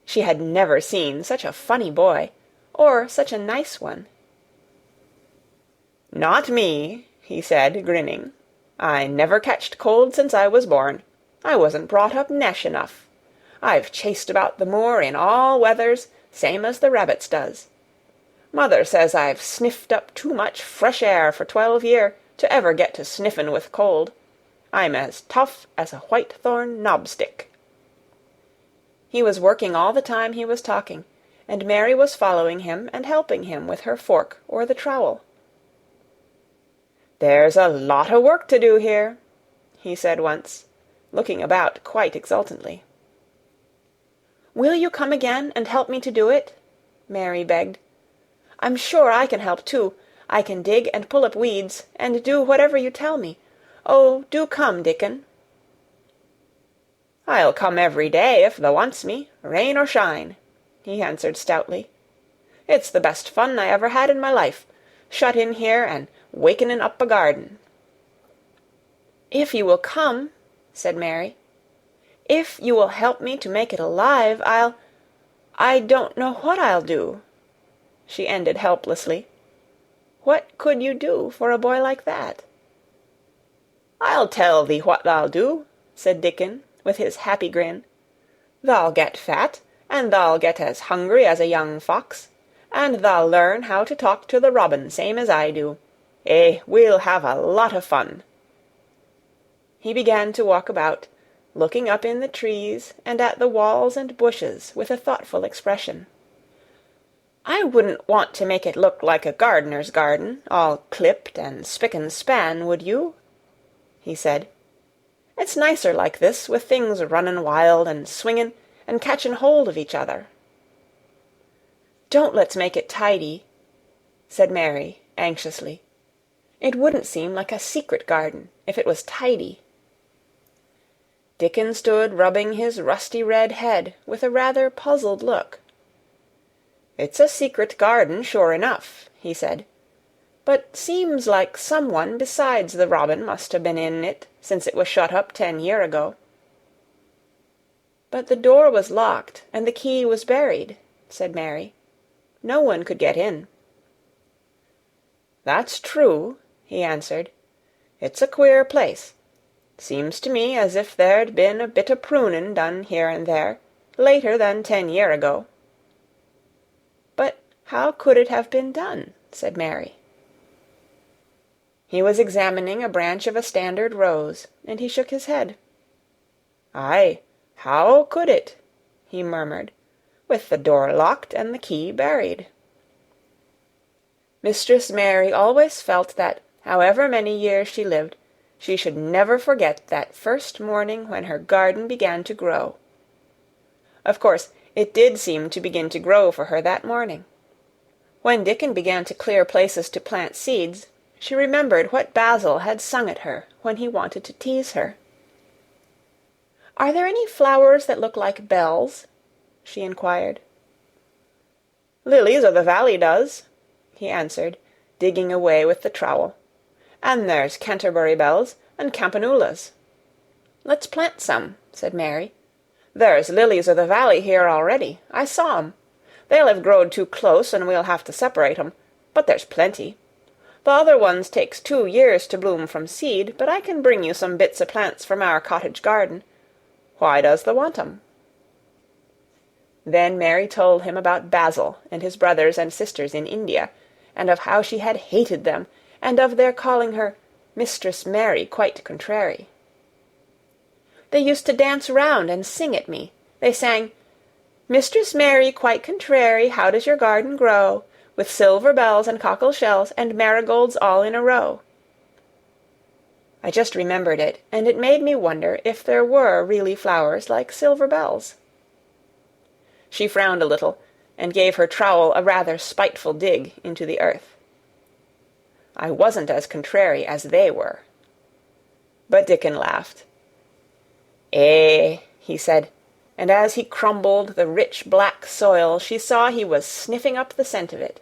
She had never seen such a funny boy, or such a nice one. "Not me," he said, grinning. "I never catched cold since I was born. I wasn't brought up nesh enough. I've chased about the moor in all weathers, same as the rabbits does. Mother says I've sniffed up too much fresh air for 12 year to ever get to sniffin' with cold. I'm as tough as a whitethorn knobstick." He was working all the time he was talking, and Mary was following him and helping him with her fork or the trowel. "There's a lot o' work to do here," he said once, looking about quite exultantly. "Will you come again and help me to do it?" Mary begged. "I'm sure I can help too. I can dig and pull up weeds, and do whatever you tell me. Oh, do come, Dickon." "I'll come every day if thou wants me, rain or shine," he answered stoutly. "It's the best fun I ever had in my life, shut in here and wakening up a garden." "If you will come," said Mary, "if you will help me to make it alive, I don't know what I'll do," she ended helplessly. What could you do for a boy like that? "I'll tell thee what thou'll do," said Dickon, with his happy grin. "Thou'll get fat, and thou'll get as hungry as a young fox, and thou'll learn how to talk to the robin same as I do. Eh, we'll have a lot of fun." He began to walk about, looking up in the trees and at the walls and bushes with a thoughtful expression. "I wouldn't want to make it look like a gardener's garden, all clipped and spick and span, would you?" he said. "It's nicer like this, with things runnin' wild and swingin' and catchin' hold of each other." "Don't let's make it tidy," said Mary, anxiously. "It wouldn't seem like a secret garden if it was tidy." Dickon stood rubbing his rusty red head with a rather puzzled look. "It's a secret garden, sure enough," he said, "but seems like some one besides the robin must have been in it since it was shut up 10 year ago." "But the door was locked and the key was buried," said Mary. "No one could get in." "That's true," he answered. "It's a queer place. Seems to me as if there'd been a bit o' prunin' done here and there, later than 10 year ago." "But how could it have been done?" said Mary. He was examining a branch of a standard rose, and he shook his head. "Aye, how could it?" he murmured, "with the door locked and the key buried?" Mistress Mary always felt that, however many years she lived, she should never forget that first morning when her garden began to grow. Of course, it did seem to begin to grow for her that morning. When Dickon began to clear places to plant seeds, she remembered what Basil had sung at her when he wanted to tease her. "Are there any flowers that look like bells?" she inquired. "Lilies o' the valley does," he answered, digging away with the trowel. "And there's Canterbury bells and campanulas." "Let's plant some," said Mary. "There's lilies o' the valley here already. I saw 'em. They'll have growed too close, and we'll have to separate 'em, but there's plenty. The other ones takes 2 years to bloom from seed, but I can bring you some bits o' plants from our cottage garden. Why does thou want 'em?" Then Mary told him about Basil and his brothers and sisters in India, and of how she had hated them, and of their calling her Mistress Mary quite contrary. They used to dance round and sing at me. They sang, "Mistress Mary quite contrary, how does your garden grow? With silver bells and cockle shells and marigolds all in a row." I just remembered it, and it made me wonder if there were really flowers like silver bells. She frowned a little, and gave her trowel a rather spiteful dig into the earth. I wasn't as contrary as they were. But Dickon laughed. "Eh," he said, and as he crumbled the rich black soil she saw he was sniffing up the scent of it.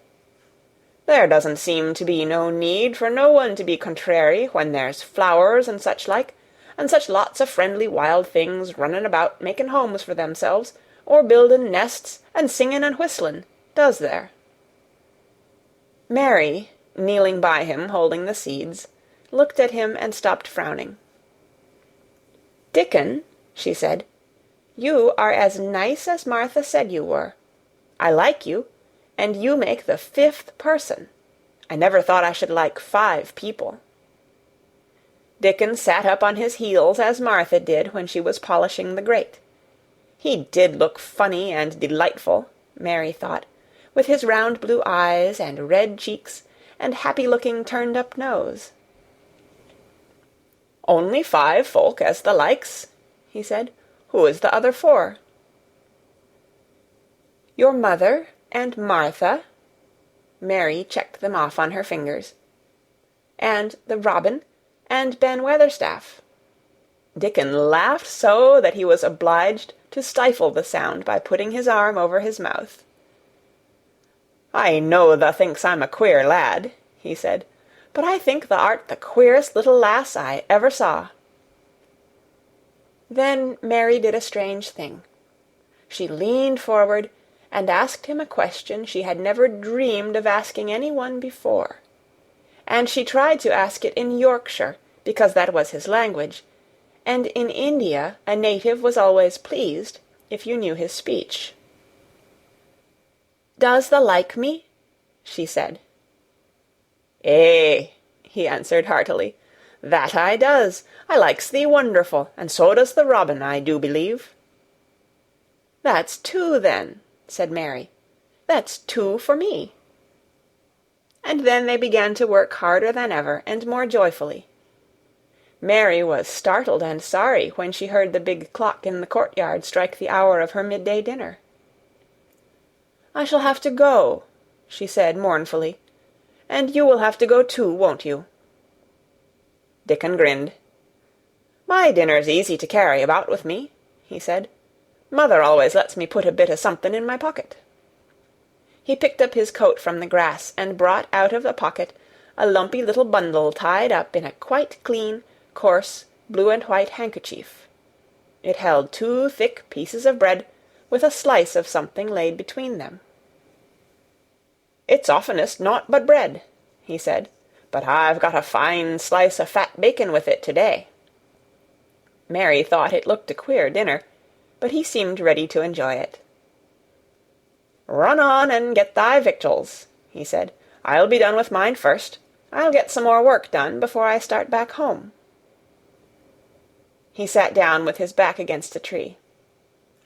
"There doesn't seem to be no need for no one to be contrary when there's flowers and such like, and such lots of friendly wild things running about making homes for themselves, or building nests and singing and whistling, does there?" Mary, kneeling by him holding the seeds, looked at him and stopped frowning. "Dickon," she said, "you are as nice as Martha said you were. I like you, and you make the 5th person. I never thought I should like 5 people." Dickon sat up on his heels as Martha did when she was polishing the grate. He did look funny and delightful, Mary thought, with his round blue eyes and red cheeks and happy-looking turned-up nose. "Only 5 folk as the likes," he said. "Who is the other 4? "Your mother and Martha," Mary checked them off on her fingers, "and the robin, and Ben Weatherstaff." Dickon laughed so that he was obliged to stifle the sound by putting his arm over his mouth. "I know thou thinks I'm a queer lad," he said, "but I think thou art the queerest little lass I ever saw." Then Mary did a strange thing. She leaned forward and asked him a question she had never dreamed of asking any one before. And she tried to ask it in Yorkshire, because that was his language, and in India a native was always pleased if you knew his speech. "Does thou like me?" she said. "Eh," he answered heartily, "that I does. I likes thee wonderful, and so does the robin, I do believe." "That's 2 then," said Mary. "That's 2 for me." And then they began to work harder than ever, and more joyfully. Mary was startled and sorry when she heard the big clock in the courtyard strike the hour of her midday dinner. "I shall have to go," she said mournfully, "and you will have to go too, won't you?" Dickon grinned. "My dinner's easy to carry about with me," he said. "Mother always lets me put a bit o' something in my pocket." He picked up his coat from the grass and brought out of the pocket a lumpy little bundle tied up in a quite clean, coarse, blue-and-white handkerchief. It held 2 thick pieces of bread, with a slice of something laid between them. "It's oftenest naught but bread," he said, "but I've got a fine slice of fat bacon with it to-day." Mary thought it looked a queer dinner, but he seemed ready to enjoy it. "Run on and get thy victuals," he said. "I'll be done with mine first. I'll get some more work done before I start back home." He sat down with his back against a tree.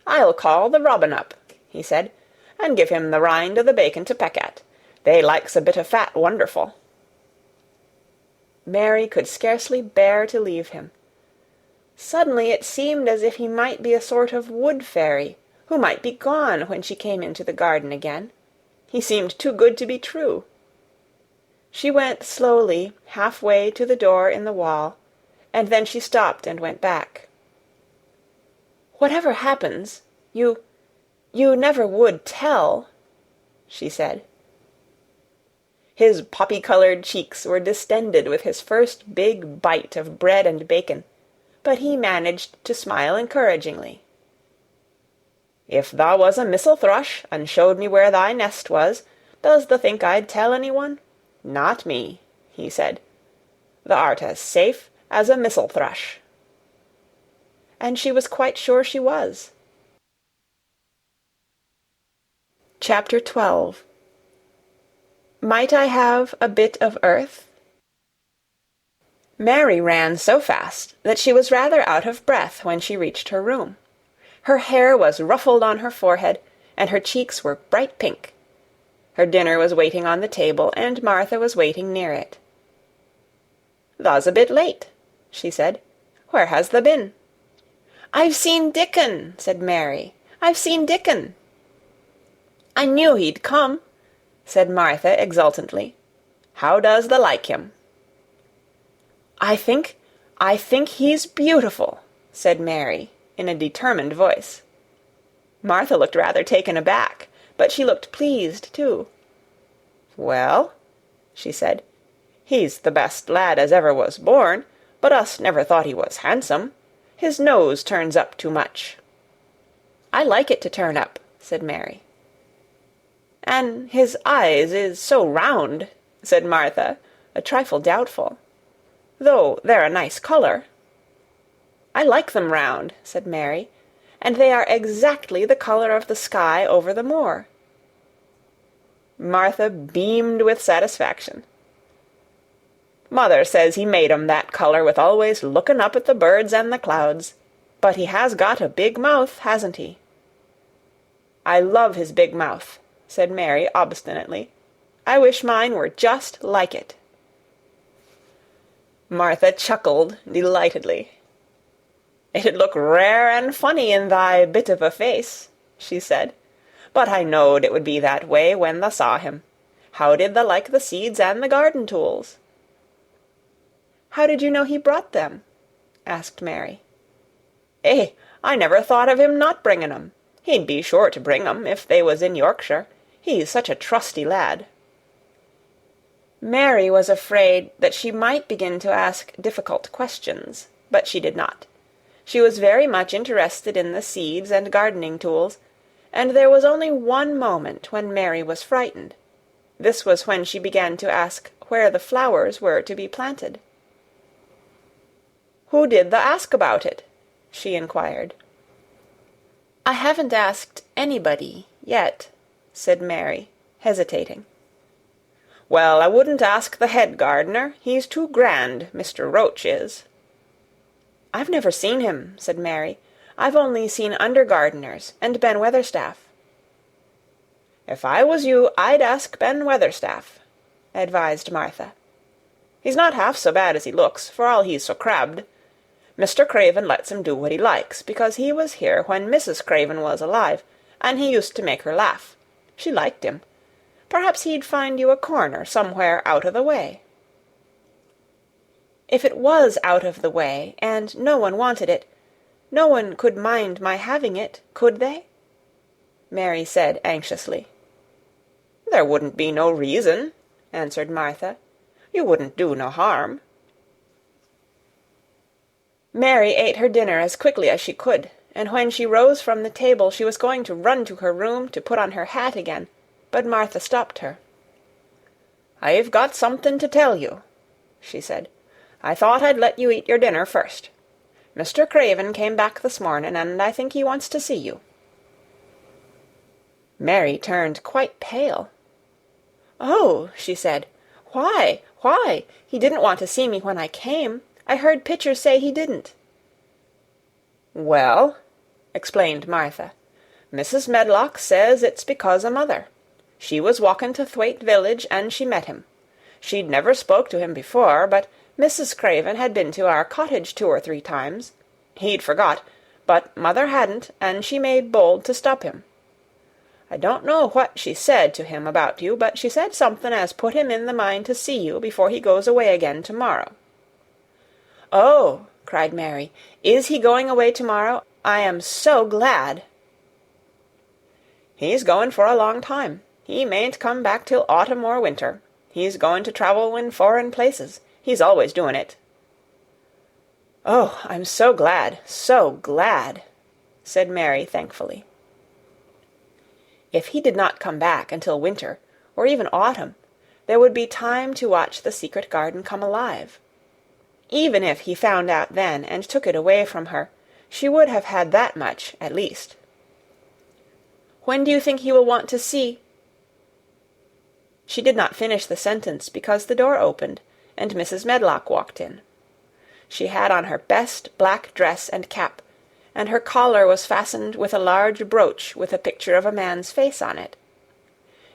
"I'll call the robin up," he said, "and give him the rind o' the bacon to peck at. They likes a bit of fat wonderful." Mary could scarcely bear to leave him. Suddenly it seemed as if he might be a sort of wood-fairy, who might be gone when she came into the garden again. He seemed too good to be true. She went slowly half-way to the door in the wall, and then she stopped and went back. "Whatever happens, you never would tell," she said. His poppy-colored cheeks were distended with his first big bite of bread and bacon, but he managed to smile encouragingly. "If thou was a missel thrush, and showed me where thy nest was, does thou think I'd tell anyone? Not me," he said. "Thou art as safe as a missel thrush." And she was quite sure she was. Chapter 12. Might I have a bit of earth?" Mary ran so fast that she was rather out of breath when she reached her room. Her hair was ruffled on her forehead, and her cheeks were bright pink. Her dinner was waiting on the table, and Martha was waiting near it. "Thou's a bit late," she said. "Where has thou been?" "I've seen Dickon," said Mary. "I've seen Dickon." "I knew he'd come," said Martha exultantly. "How does thou like him?" I think he's beautiful," said Mary, in a determined voice. Martha looked rather taken aback, but she looked pleased too. "Well," she said, "he's the best lad as ever was born, but us never thought he was handsome. His nose turns up too much." "I like it to turn up," said Mary. "An' his eyes is so round," said Martha, a trifle doubtful. "Though they're a nice colour." "I like them round," said Mary, "and they are exactly the colour of the sky over the moor." Martha beamed with satisfaction. "Mother says he made 'em that colour with always looking up at the birds and the clouds. But he has got a big mouth, hasn't he?" "I love his big mouth," said Mary obstinately. "I wish mine were just like it." Martha chuckled delightedly. "It'd look rare and funny in thy bit of a face," she said. "But I knowed it would be that way when thou saw him. How did thou like the seeds and the garden tools?" "How did you know he brought them?" asked Mary. "Eh, I never thought of him not bringing 'em. He'd be sure to bring 'em, if they was in Yorkshire. He's such a trusty lad." Mary was afraid that she might begin to ask difficult questions, but she did not. She was very much interested in the seeds and gardening tools, and there was only one moment when Mary was frightened. This was when she began to ask where the flowers were to be planted. "Who did thou ask about it?" she inquired. "I haven't asked anybody yet," said Mary, hesitating. "Well, I wouldn't ask the head gardener. He's too grand, Mr. Roach is." "I've never seen him," said Mary. "I've only seen under gardeners and Ben Weatherstaff." "If I was you, I'd ask Ben Weatherstaff," advised Martha. "He's not half so bad as he looks, for all he's so crabbed. Mr. Craven lets him do what he likes, because he was here when Mrs. Craven was alive, and he used to make her laugh. She liked him. Perhaps he'd find you a corner somewhere out of the way." "If it was out of the way, and no one wanted it, no one could mind my having it, could they?" Mary said anxiously. "There wouldn't be no reason," answered Martha. "You wouldn't do no harm." Mary ate her dinner as quickly as she could, and when she rose from the table she was going to run to her room to put on her hat again, but Martha stopped her. "I've got something to tell you," she said. "I thought I'd let you eat your dinner first. Mr. Craven came back this morning, and I think he wants to see you." Mary turned quite pale. "Oh," she said, "why? He didn't want to see me when I came. I heard Pitcher say he didn't." "Well," explained Martha, "Mrs. Medlock says it's because o' mother. She was walking to Thwaite village, and she met him. She'd never spoke to him before, but Mrs. Craven had been to our cottage 2 or 3 times. He'd forgot, but mother hadn't, and she made bold to stop him. I don't know what she said to him about you, but she said something as put him in the mind to see you before he goes away again tomorrow." "Oh," cried Mary, "is he going away tomorrow? I am so glad." "He's going for a long time. He mayn't come back till autumn or winter. He's going to travel in foreign places. He's always doing it." "Oh, I'm so glad, said Mary thankfully. If he did not come back until winter, or even autumn, there would be time to watch the secret garden come alive. Even if he found out then and took it away from her, she would have had that much, at least. "When do you think he will want to see—" She did not finish the sentence because the door opened, and Mrs. Medlock walked in. She had on her best black dress and cap, and her collar was fastened with a large brooch with a picture of a man's face on it.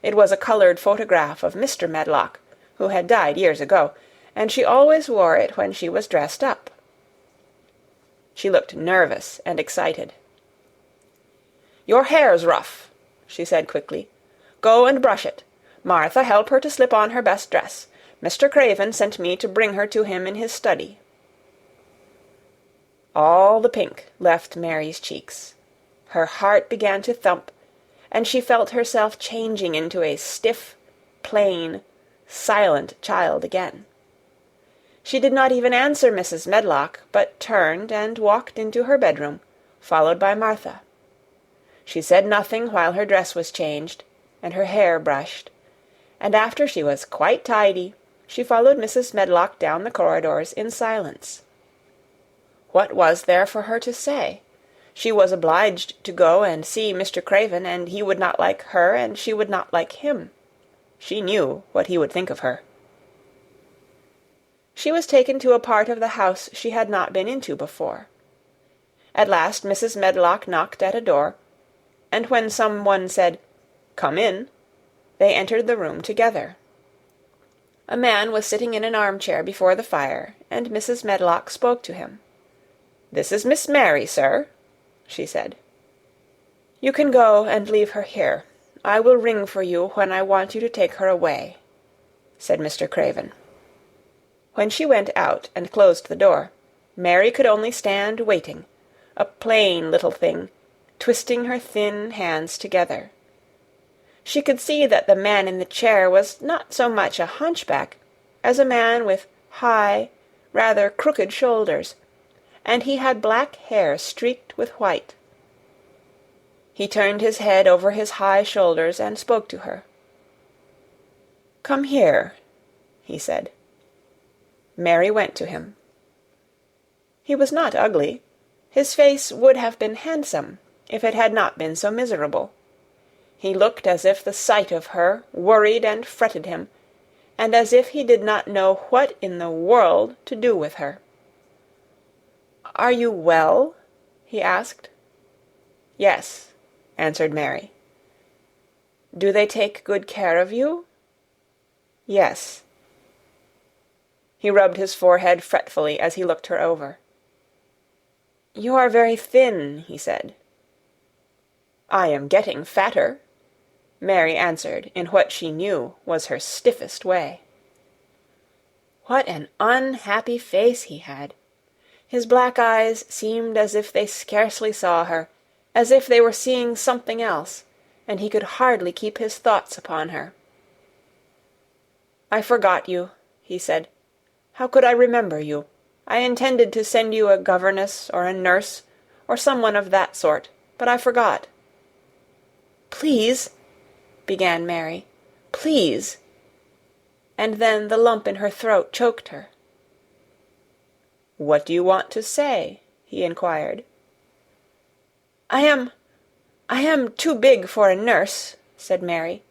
It was a coloured photograph of Mr. Medlock, who had died years ago, and she always wore it when she was dressed up. She looked nervous and excited. "Your hair's rough," she said quickly. "Go and brush it. Martha, help her to slip on her best dress. Mr. Craven sent me to bring her to him in his study." All the pink left Mary's cheeks. Her heart began to thump, and she felt herself changing into a stiff, plain, silent child again. She did not even answer Mrs. Medlock, but turned and walked into her bedroom, followed by Martha. She said nothing while her dress was changed, and her hair brushed, and after she was quite tidy, she followed Mrs. Medlock down the corridors in silence. What was there for her to say? She was obliged to go and see Mr. Craven, and he would not like her, and she would not like him. She knew what he would think of her. She was taken to a part of the house she had not been into before. At last Mrs. Medlock knocked at a door, and when some one said, "Come in," they entered the room together. A man was sitting in an armchair before the fire, and Mrs. Medlock spoke to him. "This is Miss Mary, sir," she said. "You can go and leave her here. I will ring for you when I want you to take her away," said Mr. Craven. When she went out and closed the door, Mary could only stand waiting, a plain little thing, twisting her thin hands together. She could see that the man in the chair was not so much a hunchback as a man with high, rather crooked shoulders, and he had black hair streaked with white. He turned his head over his high shoulders and spoke to her. "Come here," he said. Mary went to him. He was not ugly. His face would have been handsome if it had not been so miserable. He looked as if the sight of her worried and fretted him, and as if he did not know what in the world to do with her. "Are you well?" he asked. "Yes," answered Mary. "Do they take good care of you?" "Yes." He rubbed his forehead fretfully as he looked her over. "You are very thin," he said. "I am getting fatter," Mary answered in what she knew was her stiffest way. What an unhappy face he had! His black eyes seemed as if they scarcely saw her, as if they were seeing something else, and he could hardly keep his thoughts upon her. "I forgot you," he said. "How could I remember you? I intended to send you a governess or a nurse or someone of that sort, but I forgot." "Please," began Mary. "Please." And then the lump in her throat choked her. "What do you want to say?" he inquired. I am too big for a nurse," said Mary.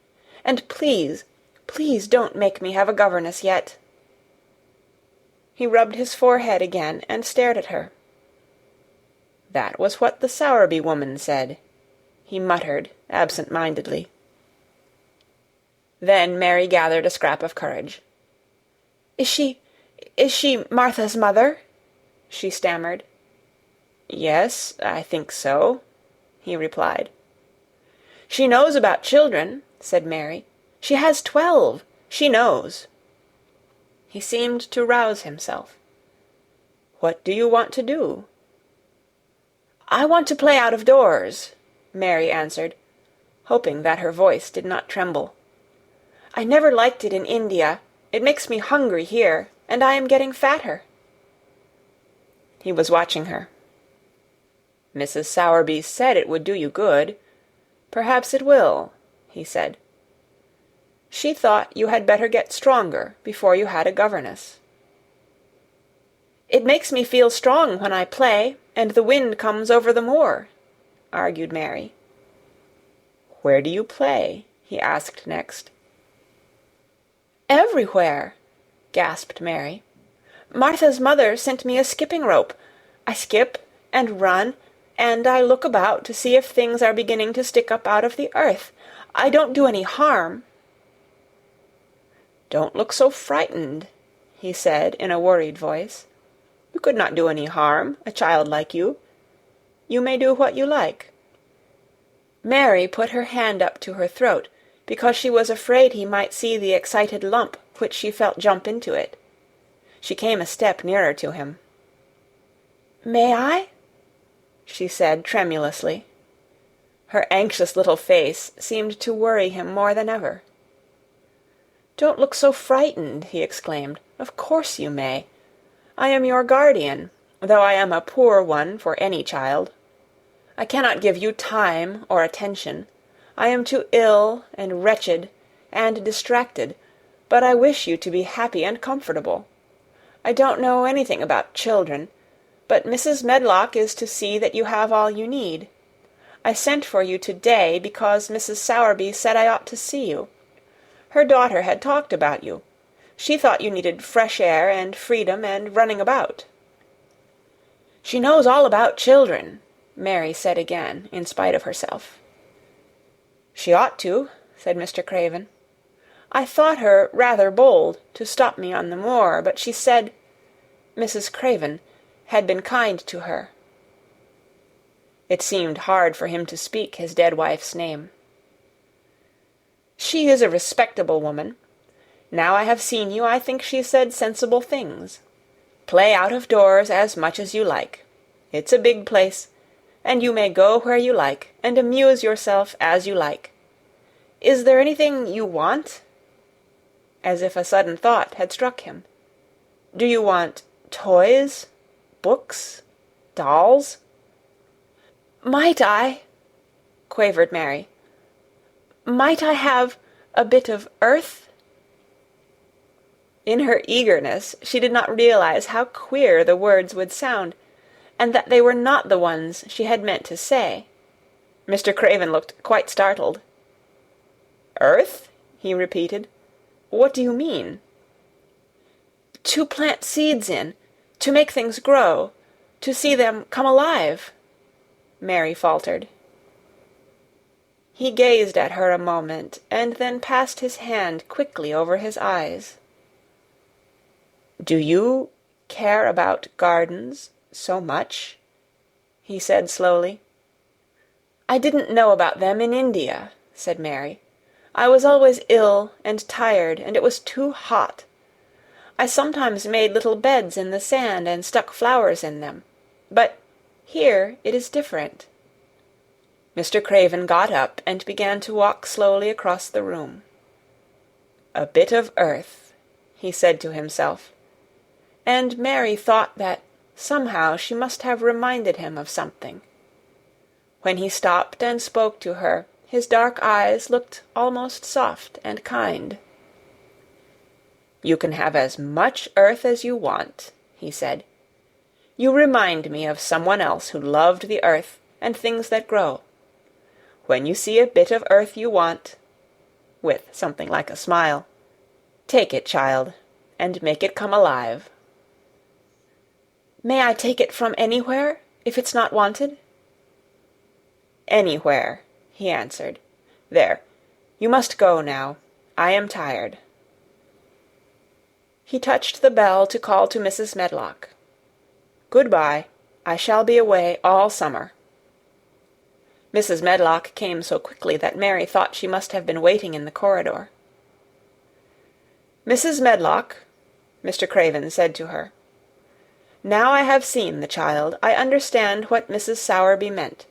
"And please, please don't make me have a governess yet." He rubbed his forehead again and stared at her. "That was what the Sowerby woman said," he muttered absent-mindedly. Then Mary gathered a scrap of courage. Is she Martha's mother?" she stammered. "Yes, I think so," he replied. "She knows about children," said Mary. "She has 12. She knows." He seemed to rouse himself. "What do you want to do?" "I want to play out of doors," Mary answered, hoping that her voice did not tremble. "I never liked it in India. It makes me hungry here, and I am getting fatter." He was watching her. "Mrs. Sowerby said it would do you good. Perhaps it will," he said. "She thought you had better get stronger before you had a governess." "It makes me feel strong when I play, and the wind comes over the moor," argued Mary. "Where do you play?" he asked next. "Everywhere," gasped Mary. "Martha's mother sent me a skipping rope. I skip and run, and I look about to see if things are beginning to stick up out of the earth. I don't do any harm." "Don't look so frightened," he said in a worried voice. "You could not do any harm, a child like you. You may do what you like." Mary put her hand up to her throat, because she was afraid he might see the excited lump which she felt jump into it. She came a step nearer to him. "May I?" she said tremulously. Her anxious little face seemed to worry him more than ever. "Don't look so frightened," he exclaimed. "Of course you may. I am your guardian, though I am a poor one for any child. I cannot give you time or attention. I am too ill and wretched and distracted, but I wish you to be happy and comfortable. I don't know anything about children, but Mrs. Medlock is to see that you have all you need. I sent for you today because Mrs. Sowerby said I ought to see you. Her daughter had talked about you. She thought you needed fresh air and freedom and running about." "She knows all about children," Mary said again, in spite of herself. "She ought to," said Mr. Craven. "I thought her rather bold to stop me on the moor, but she said Mrs. Craven had been kind to her." It seemed hard for him to speak his dead wife's name. "She is a respectable woman. Now I have seen you, I think she said sensible things. Play out of doors as much as you like. It's a big place, and you may go where you like, and amuse yourself as you like. Is there anything you want?" As if a sudden thought had struck him. "Do you want toys? Books? Dolls?" "Might I?" quavered Mary. "Might I have a bit of earth?" In her eagerness, she did not realize how queer the words would sound, and that they were not the ones she had meant to say. Mr. Craven looked quite startled. "Earth?" he repeated. "What do you mean?" "To plant seeds in, to make things grow, to see them come alive," Mary faltered. He gazed at her a moment, and then passed his hand quickly over his eyes. "Do you care about gardens so much?" he said slowly. "I didn't know about them in India," said Mary. "I was always ill and tired, and it was too hot. I sometimes made little beds in the sand and stuck flowers in them. But here it is different." Mr. Craven got up and began to walk slowly across the room. "A bit of earth," he said to himself, and Mary thought that somehow she must have reminded him of something. When he stopped and spoke to her, his dark eyes looked almost soft and kind. "You can have as much earth as you want," he said. "You remind me of someone else who loved the earth and things that grow. When you see a bit of earth you want," with something like a smile, "take it, child, and make it come alive." "May I take it from anywhere, if it's not wanted?" "Anywhere," he answered. "There, you must go now. I am tired." He touched the bell to call to Mrs. Medlock. "Good-bye. I shall be away all summer." Mrs. Medlock came so quickly that Mary thought she must have been waiting in the corridor. "Mrs. Medlock," Mr. Craven said to her, "now I have seen the child, I understand what Mrs. Sowerby meant.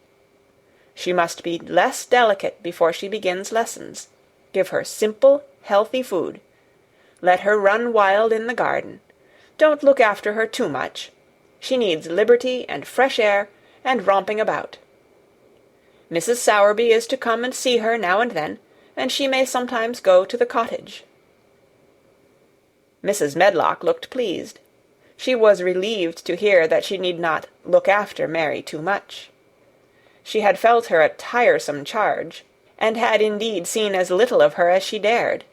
She must be less delicate before she begins lessons. Give her simple, healthy food. Let her run wild in the garden. Don't look after her too much. She needs liberty and fresh air and romping about. Mrs. Sowerby is to come and see her now and then, and she may sometimes go to the cottage." Mrs. Medlock looked pleased. She was relieved to hear that she need not look after Mary too much. She had felt her a tiresome charge, and had indeed seen as little of her as she dared.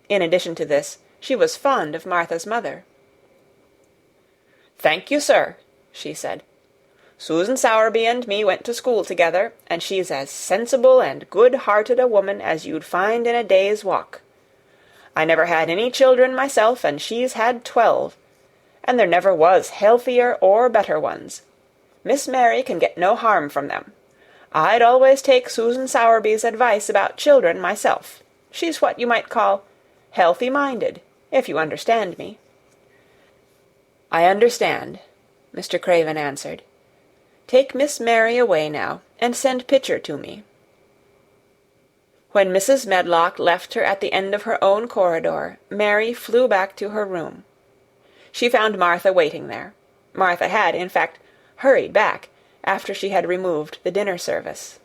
In addition to this, she was fond of Martha's mother. "Thank you, sir," she said. "Susan Sowerby and me went to school together, and she's as sensible and good-hearted a woman as you'd find in a day's walk. I never had any children myself, and she's had 12, and there never was healthier or better ones. Miss Mary can get no harm from them. I'd always take Susan Sowerby's advice about children myself. She's what you might call healthy-minded, if you understand me." "I understand," Mr. Craven answered. "Take Miss Mary away now, and send Pitcher to me." When Mrs. Medlock left her at the end of her own corridor, Mary flew back to her room. She found Martha waiting there. Martha had, in fact, hurried back, after she had removed the dinner service.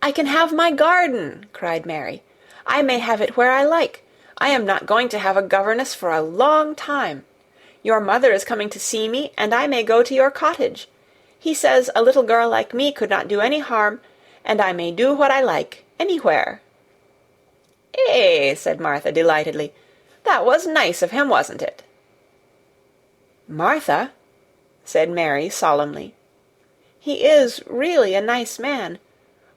"I can have my garden!" cried Mary. "I may have it where I like. I am not going to have a governess for a long time. Your mother is coming to see me, and I may go to your cottage. He says a little girl like me could not do any harm, and I may do what I like, anywhere." "Eh," said Martha delightedly. "That was nice of him, wasn't it?" "Martha," said Mary solemnly, "he is really a nice man,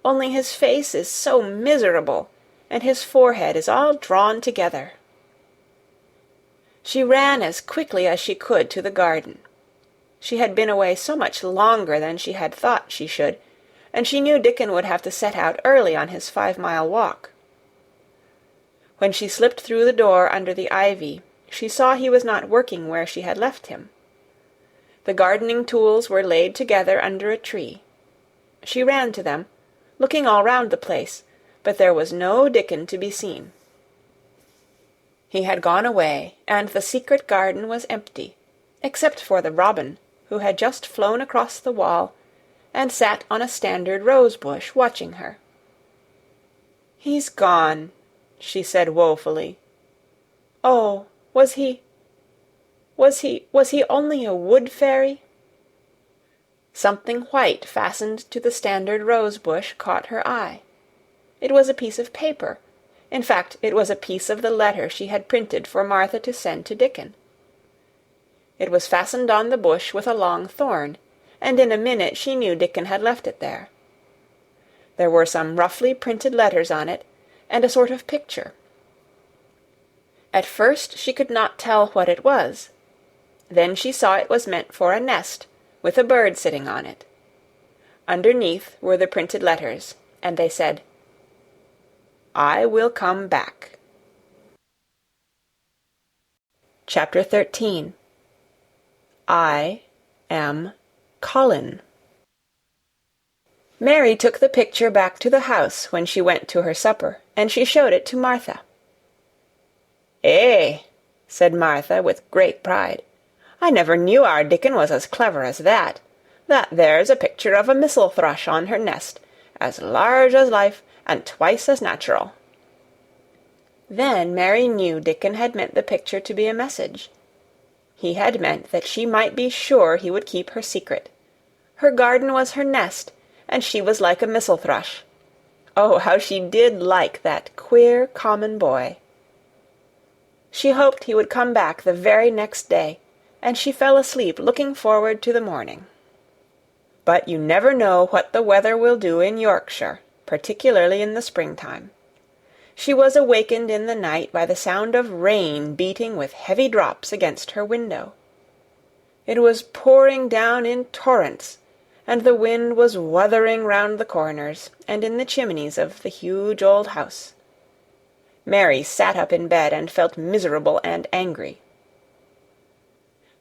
only his face is so miserable, and his forehead is all drawn together." She ran as quickly as she could to the garden. She had been away so much longer than she had thought she should, and she knew Dickon would have to set out early on his 5-mile walk. When she slipped through the door under the ivy, she saw he was not working where she had left him. The gardening tools were laid together under a tree. She ran to them, looking all round the place, but there was no Dickon to be seen. He had gone away, and the secret garden was empty, except for the robin, who had just flown across the wall, and sat on a standard rose-bush watching her. "He's gone," she said woefully. "Oh, was he only a wood-fairy?" Something white fastened to the standard rose-bush caught her eye. It was a piece of paper. In fact, it was a piece of the letter she had printed for Martha to send to Dickon. It was fastened on the bush with a long thorn, and in a minute she knew Dickon had left it there. There were some roughly printed letters on it, and a sort of picture. At first she could not tell what it was. Then she saw it was meant for a nest, with a bird sitting on it. Underneath were the printed letters, and they said, "I will come back." Chapter 13. I Am Colin. Mary took the picture back to the house when she went to her supper, and she showed it to Martha. "Eh," said Martha with great pride, "I never knew our Dickon was as clever as that. That there's a picture of a Missel thrush on her nest, as large as life, and twice as natural." Then Mary knew Dickon had meant the picture to be a message. He had meant that she might be sure he would keep her secret. Her garden was her nest, and she was like a Missel thrush. Oh, how she did like that queer, common boy! She hoped he would come back the very next day, and she fell asleep looking forward to the morning. But you never know what the weather will do in Yorkshire, particularly in the springtime. She was awakened in the night by the sound of rain beating with heavy drops against her window. It was pouring down in torrents, and the wind was wuthering round the corners and in the chimneys of the huge old house. Mary sat up in bed and felt miserable and angry.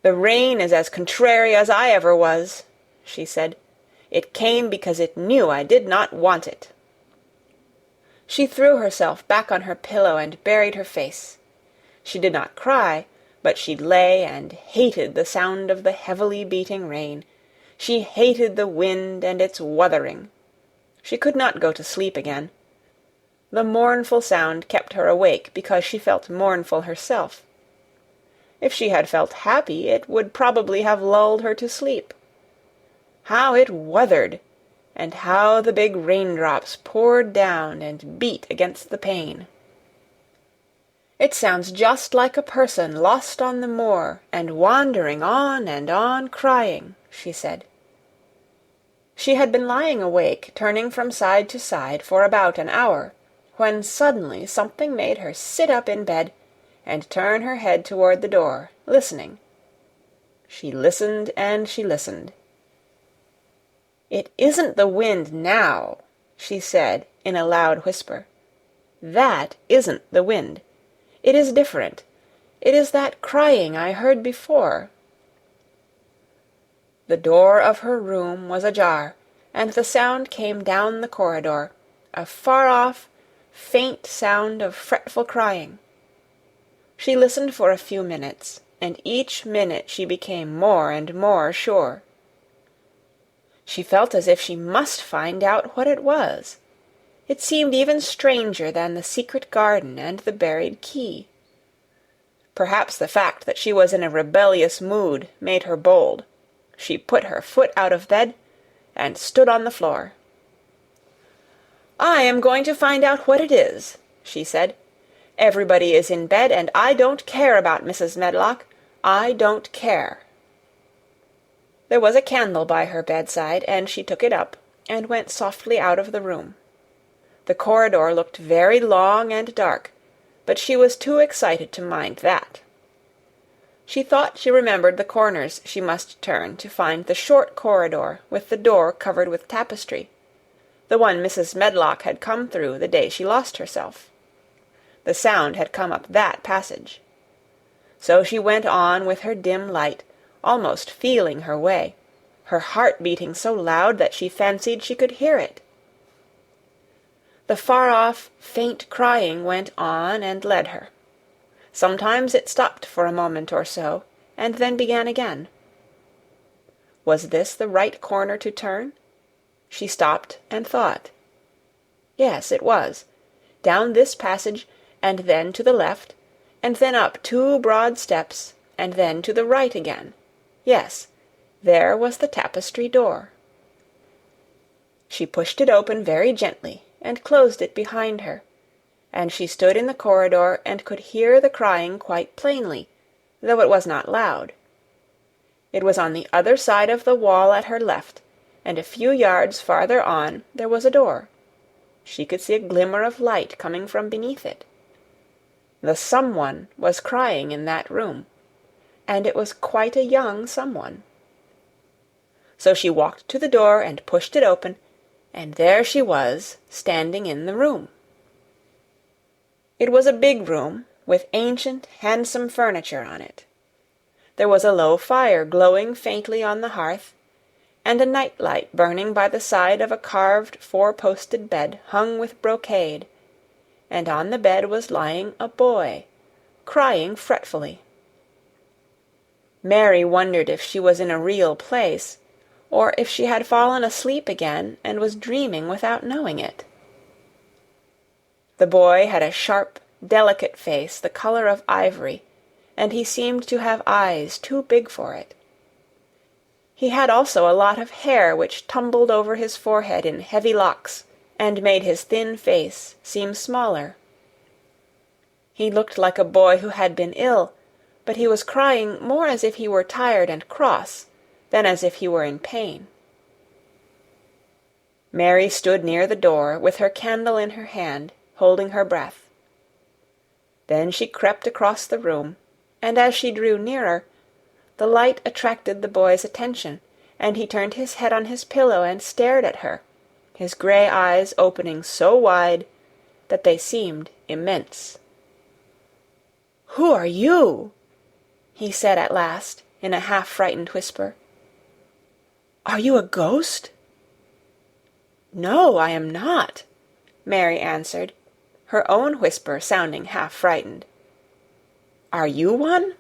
"The rain is as contrary as I ever was," she said. "It came because it knew I did not want it." She threw herself back on her pillow and buried her face. She did not cry, but she lay and hated the sound of the heavily beating rain. She hated the wind and its wuthering. She could not go to sleep again. The mournful sound kept her awake because she felt mournful herself. If she had felt happy, it would probably have lulled her to sleep. How it wuthered, and how the big raindrops poured down and beat against the pane! It sounds just like a person lost on the moor and wandering on and on crying," she said. She had been lying awake, turning from side to side for about an hour, when suddenly something made her sit up in bed and turn her head toward the door, listening. She listened and she listened. "It isn't the wind now," she said in a loud whisper. "That isn't the wind. It is different. It is that crying I heard before." The door of her room was ajar, and the sound came down the corridor, a far-off, faint sound of fretful crying. She listened for a few minutes, and each minute she became more and more sure. She felt as if she must find out what it was. It seemed even stranger than the secret garden and the buried key. Perhaps the fact that she was in a rebellious mood made her bold. She put her foot out of bed and stood on the floor. "I am going to find out what it is," she said. "Everybody is in bed, and I don't care about Mrs. Medlock. I don't care." There was a candle by her bedside, and she took it up and went softly out of the room. The corridor looked very long and dark, but she was too excited to mind that. She thought she remembered the corners she must turn to find the short corridor with the door covered with tapestry, the one Mrs. Medlock had come through the day she lost herself. The sound had come up that passage. So she went on with her dim light, almost feeling her way, her heart beating so loud that she fancied she could hear it. The far-off, faint crying went on and led her. Sometimes it stopped for a moment or so, and then began again. Was this the right corner to turn? She stopped and thought. Yes, it was. Down this passage, and then to the left, and then up 2 broad steps, and then to the right again. Yes, there was the tapestry door. She pushed it open very gently, and closed it behind her, and she stood in the corridor and could hear the crying quite plainly, though it was not loud. It was on the other side of the wall at her left, and a few yards farther on there was a door. She could see a glimmer of light coming from beneath it. The someone was crying in that room, and it was quite a young someone. So she walked to the door and pushed it open, and there she was, standing in the room. It was a big room, with ancient, handsome furniture on it. There was a low fire glowing faintly on the hearth, and a night-light burning by the side of a carved 4-posted bed hung with brocade, and on the bed was lying a boy, crying fretfully. Mary wondered if she was in a real place, or if she had fallen asleep again and was dreaming without knowing it. The boy had a sharp, delicate face the color of ivory, and he seemed to have eyes too big for it. He had also a lot of hair which tumbled over his forehead in heavy locks, and made his thin face seem smaller. He looked like a boy who had been ill, but he was crying more as if he were tired and cross than as if he were in pain. Mary stood near the door with her candle in her hand, holding her breath. Then she crept across the room, and as she drew nearer, the light attracted the boy's attention, and he turned his head on his pillow and stared at her, his grey eyes opening so wide that they seemed immense. "Who are you?" he said at last, in a half-frightened whisper. "Are you a ghost?" "No, I am not," Mary answered, her own whisper sounding half-frightened. "Are you one?"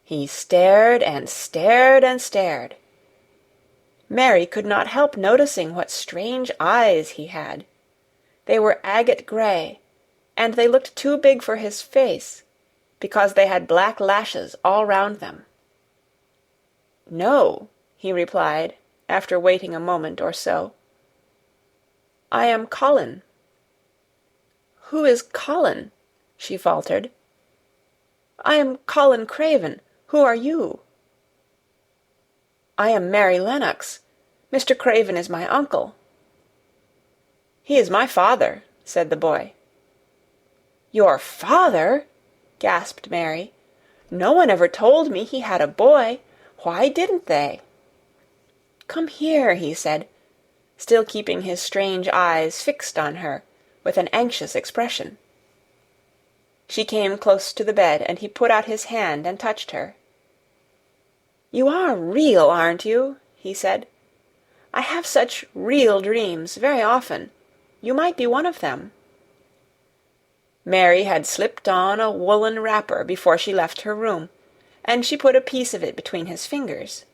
He stared and stared and stared. Mary could not help noticing what strange eyes he had. They were agate grey, and they looked too big for his face, because they had black lashes all round them. "No," he replied, after waiting a moment or so. "I am Colin." "Who is Colin?" she faltered. "I am Colin Craven. Who are you?" "I am Mary Lennox. Mr. Craven is my uncle." "He is my father," said the boy. "Your father?" gasped Mary. "No one ever told me he had a boy. Why didn't they?" "Come here," he said, still keeping his strange eyes fixed on her with an anxious expression. She came close to the bed, and he put out his hand and touched her. "You are real, aren't you?" he said. "I have such real dreams very often. You might be one of them." Mary had slipped on a woolen wrapper before she left her room, and she put a piece of it between his fingers.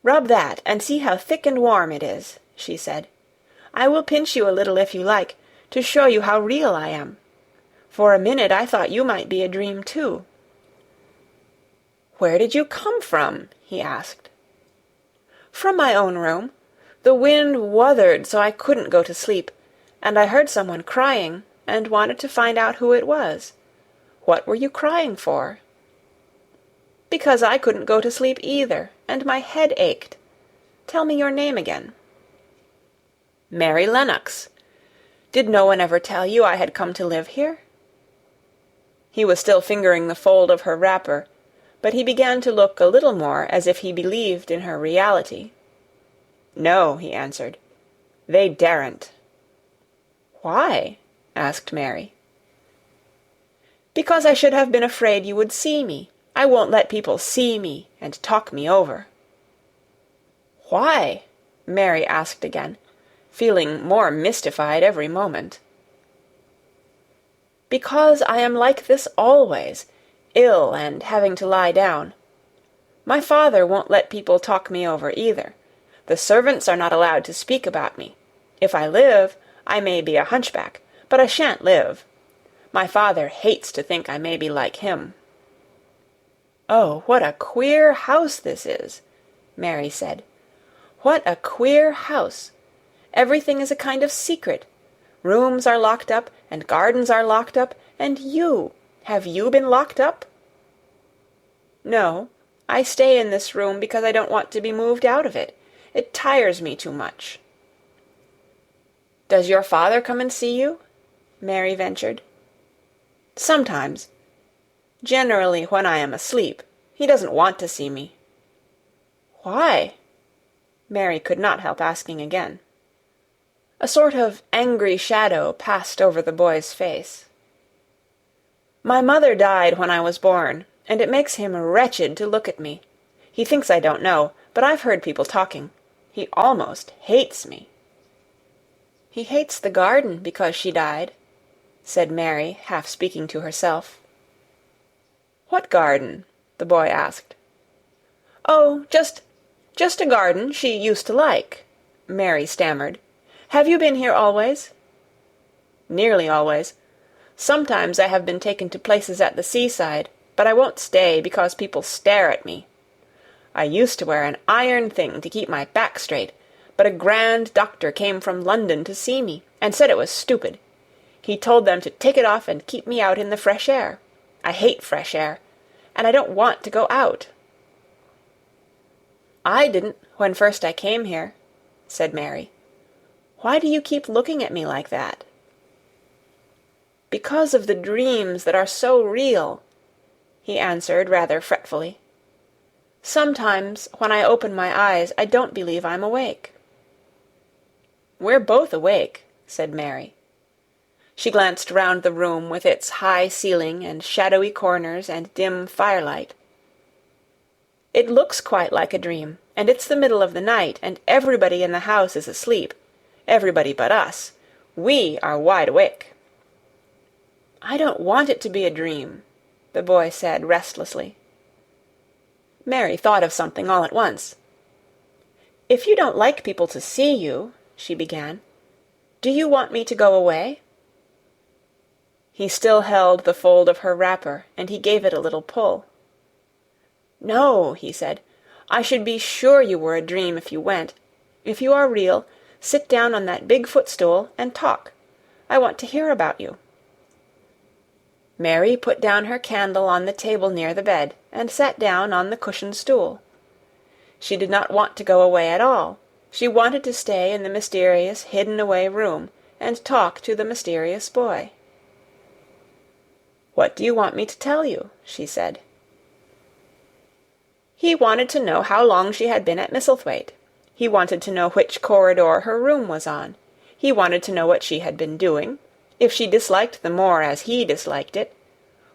"Rub that, and see how thick and warm it is," she said. "I will pinch you a little if you like, to show you how real I am. For a minute I thought you might be a dream too." "Where did you come from?" he asked. "From my own room. The wind wuthered so I couldn't go to sleep, and I heard someone crying, and wanted to find out who it was. What were you crying for?" "Because I couldn't go to sleep either, and my head ached. Tell me your name again." "Mary Lennox. Did no one ever tell you I had come to live here?" He was still fingering the fold of her wrapper, but he began to look a little more as if he believed in her reality. "No," he answered. "They daren't." "Why?" asked Mary. "Because I should have been afraid you would see me. I won't let people see me and talk me over." "Why?" Mary asked again, feeling more mystified every moment. "Because I am like this always, ill and having to lie down. My father won't let people talk me over either. The servants are not allowed to speak about me. If I live, I may be a hunchback, but I shan't live. My father hates to think I may be like him." "Oh, what a queer house this is," Mary said. "What a queer house. Everything is a kind of secret. Rooms are locked up, and gardens are locked up, and have you been locked up?" "No, I stay in this room because I don't want to be moved out of it. It tires me too much." "Does your father come and see you?" Mary ventured. "Sometimes. Generally when I am asleep. He doesn't want to see me." "Why?" Mary could not help asking again. A sort of angry shadow passed over the boy's face. "My mother died when I was born, and it makes him wretched to look at me. He thinks I don't know, but I've heard people talking. He almost hates me." "He hates the garden because she died," said Mary, half speaking to herself. "What garden?" the boy asked. "Oh, just a garden she used to like," Mary stammered. "Have you been here always?" "Nearly always. Sometimes I have been taken to places at the seaside, but I won't stay because people stare at me. I used to wear an iron thing to keep my back straight, but a grand doctor came from London to see me, and said it was stupid. He told them to take it off and keep me out in the fresh air. I hate fresh air, and I don't want to go out." "I didn't when first I came here," said Mary. "Why do you keep looking at me like that?" "Because of the dreams that are so real," he answered rather fretfully. "Sometimes when I open my eyes I don't believe I'm awake." "We're both awake," said Mary. She glanced round the room with its high ceiling and shadowy corners and dim firelight. "It looks quite like a dream, and it's the middle of the night, and everybody in the house is asleep. Everybody but us. We are wide awake." "I don't want it to be a dream," the boy said restlessly. Mary thought of something all at once. "If you don't like people to see you," she began, "do you want me to go away?" He still held the fold of her wrapper, and he gave it a little pull. "No," he said. "I should be sure you were a dream if you went. If you are real, sit down on that big footstool and talk. I want to hear about you." Mary put down her candle on the table near the bed, and sat down on the cushioned stool. She did not want to go away at all. She wanted to stay in the mysterious, hidden-away room, and talk to the mysterious boy. "What do you want me to tell you?" she said. He wanted to know how long she had been at Misselthwaite. He wanted to know which corridor her room was on. He wanted to know what she had been doing, if she disliked the moor as he disliked it,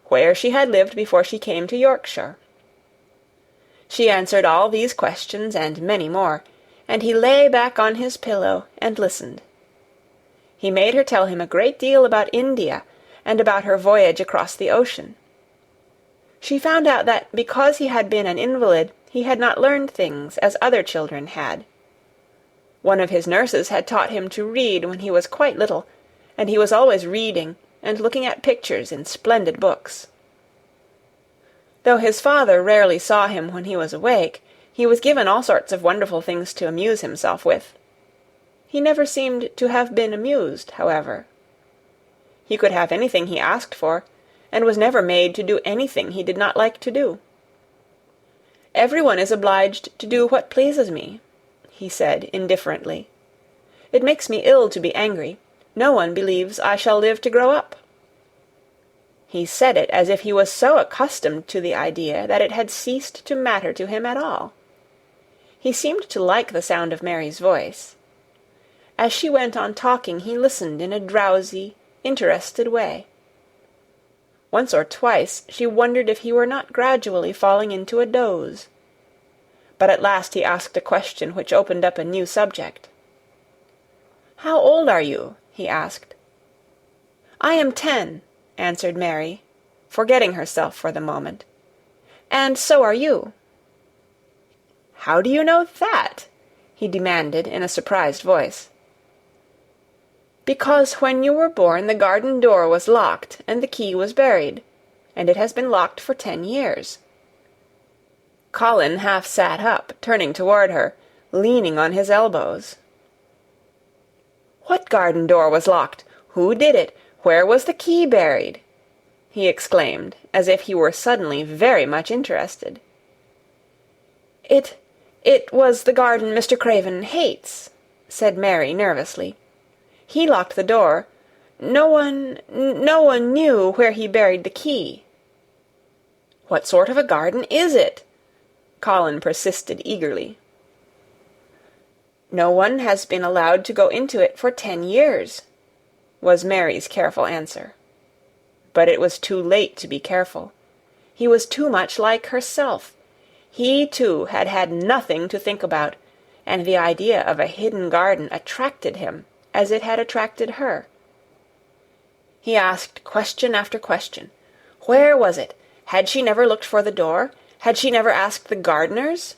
where she had lived before she came to Yorkshire. She answered all these questions and many more, and he lay back on his pillow and listened. He made her tell him a great deal about India and about her voyage across the ocean. She found out that because he had been an invalid, he had not learned things as other children had. One of his nurses had taught him to read when he was quite little, and he was always reading and looking at pictures in splendid books. Though his father rarely saw him when he was awake, he was given all sorts of wonderful things to amuse himself with. He never seemed to have been amused, however. He could have anything he asked for, and was never made to do anything he did not like to do. "Everyone is obliged to do what pleases me," he said indifferently. "It makes me ill to be angry. No one believes I shall live to grow up." He said it as if he was so accustomed to the idea that it had ceased to matter to him at all. He seemed to like the sound of Mary's voice. As she went on talking, he listened in a drowsy, interested way. Once or twice she wondered if he were not gradually falling into a doze. But at last he asked a question which opened up a new subject. "How old are you?" he asked. "I am 10, answered Mary, forgetting herself for the moment. "And so are you." "How do you know that?" he demanded in a surprised voice. "Because when you were born the garden door was locked and the key was buried, and it has been locked for 10 years. Colin half sat up, turning toward her, leaning on his elbows. "What garden door was locked? Who did it? Where was the key buried?" he exclaimed, as if he were suddenly very much interested. It was the garden Mr. Craven hates," said Mary nervously. "He locked the door. No one knew where he buried the key." "What sort of a garden is it?" Colin persisted eagerly. "No one has been allowed to go into it for 10 years," was Mary's careful answer. But it was too late to be careful. He was too much like herself. He, too, had had nothing to think about, and the idea of a hidden garden attracted him as it had attracted her. He asked question after question. Where was it? Had she never looked for the door? Had she never asked the gardeners?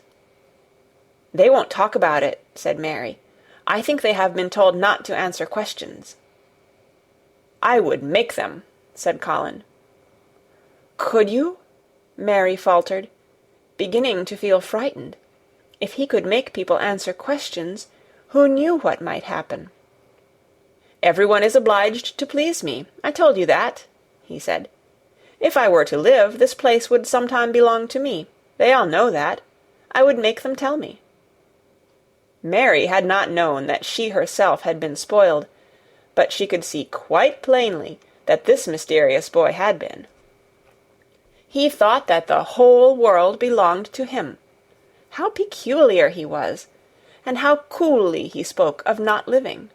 "They won't talk about it," said Mary. "I think they have been told not to answer questions." "I would make them," said Colin. "Could you?" Mary faltered, beginning to feel frightened. If he could make people answer questions, who knew what might happen? "Everyone is obliged to please me. I told you that," he said. "If I were to live, this place would sometime belong to me. They all know that. I would make them tell me." Mary had not known that she herself had been spoiled, but she could see quite plainly that this mysterious boy had been. He thought that the whole world belonged to him. How peculiar he was, and how coolly he spoke of not living.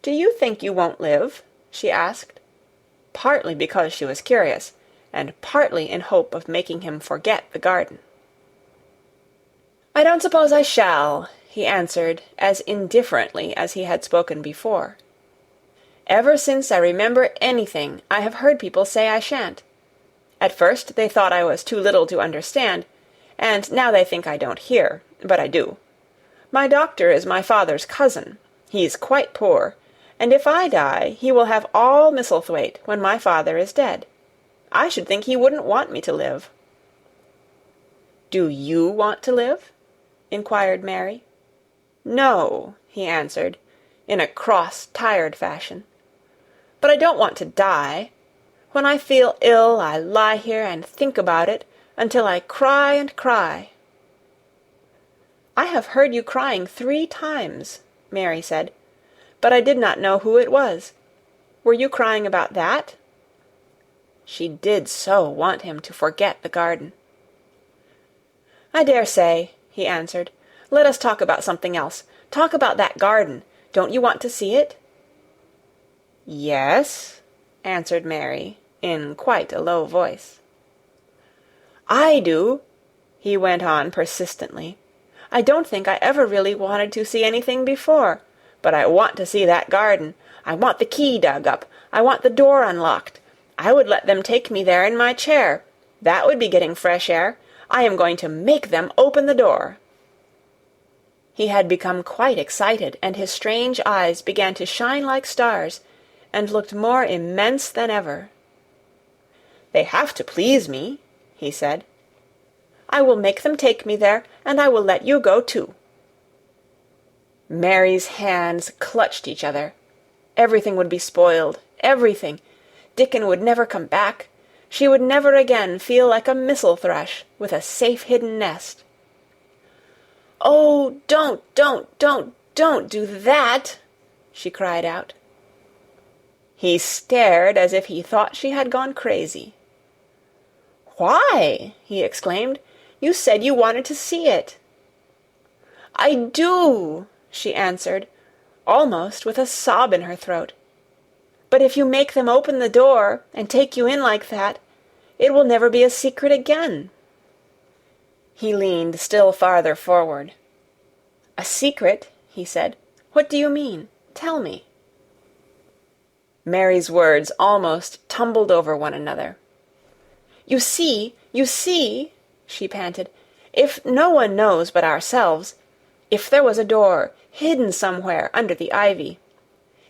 "Do you think you won't live?" she asked, partly because she was curious, and partly in hope of making him forget the garden. "I don't suppose I shall," he answered as indifferently as he had spoken before. "Ever since I remember anything, I have heard people say I shan't. At first they thought I was too little to understand, and now they think I don't hear, but I do. My doctor is my father's cousin. He's quite poor, and if I die, he will have all Misselthwaite when my father is dead. I should think he wouldn't want me to live." "Do you want to live?" inquired Mary. "No," he answered, in a cross, tired fashion. "But I don't want to die. When I feel ill, I lie here and think about it until I cry and cry." "I have heard you crying 3 times," Mary said, "but I did not know who it was. Were you crying about that?" She did so want him to forget the garden. "I dare say," he answered. "Let us talk about something else. Talk about that garden. Don't you want to see it?" "Yes," answered Mary, in quite a low voice. "I do," he went on persistently. "I don't think I ever really wanted to see anything before, but I want to see that garden. I want the key dug up. I want the door unlocked. I would let them take me there in my chair. That would be getting fresh air. I am going to make them open the door." He had become quite excited, and his strange eyes began to shine like stars, and looked more immense than ever. "They have to please me," he said. "I will make them take me there, and I will let you go too." Mary's hands clutched each other. Everything would be spoiled, everything. Dickon would never come back. She would never again feel like a missel thrush with a safe-hidden nest. "Oh, don't do that!" she cried out. He stared as if he thought she had gone crazy. "Why?" he exclaimed. "You said you wanted to see it." "I do," she answered, almost with a sob in her throat. "But if you make them open the door and take you in like that, it will never be a secret again." He leaned still farther forward. "A secret?" he said. "What do you mean? Tell me." Mary's words almost tumbled over one another. You see," she panted, "if no one knows but ourselves, if there was a door hidden somewhere under the ivy,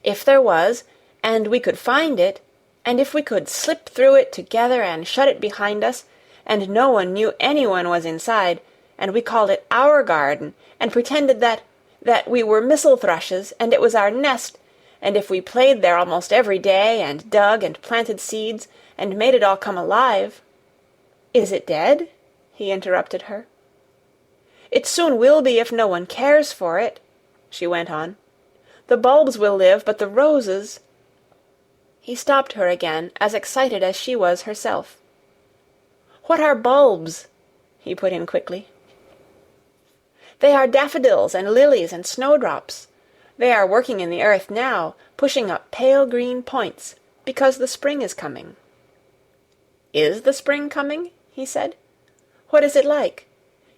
if there was, and we could find it, and if we could slip through it together and shut it behind us, and no one knew anyone was inside, and we called it our garden, and pretended that we were missel thrushes, and it was our nest, and if we played there almost every day, and dug and planted seeds, and made it all come alive—" "Is it dead?" he interrupted her. "It soon will be if no one cares for it," she went on. "The bulbs will live, but the roses—" He stopped her again, as excited as she was herself. "What are bulbs?" he put in quickly. "They are daffodils and lilies and snowdrops. They are working in the earth now, pushing up pale green points, because the spring is coming." "Is the spring coming?" he said. "What is it like?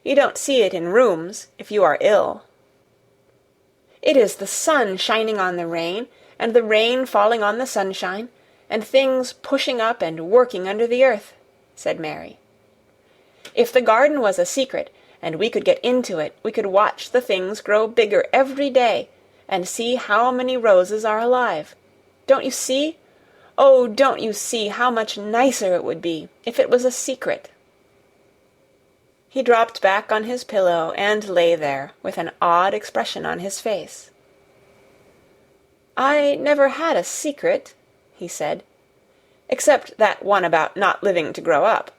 You don't see it in rooms, if you are ill." "It is the sun shining on the rain, and the rain falling on the sunshine, and things pushing up and working under the earth," said Mary. "If the garden was a secret, and we could get into it, we could watch the things grow bigger every day, and see how many roses are alive. Don't you see? Oh, don't you see how much nicer it would be if it was a secret?" He dropped back on his pillow and lay there with an odd expression on his face. "I never had a secret," he said, "except that one about not living to grow up.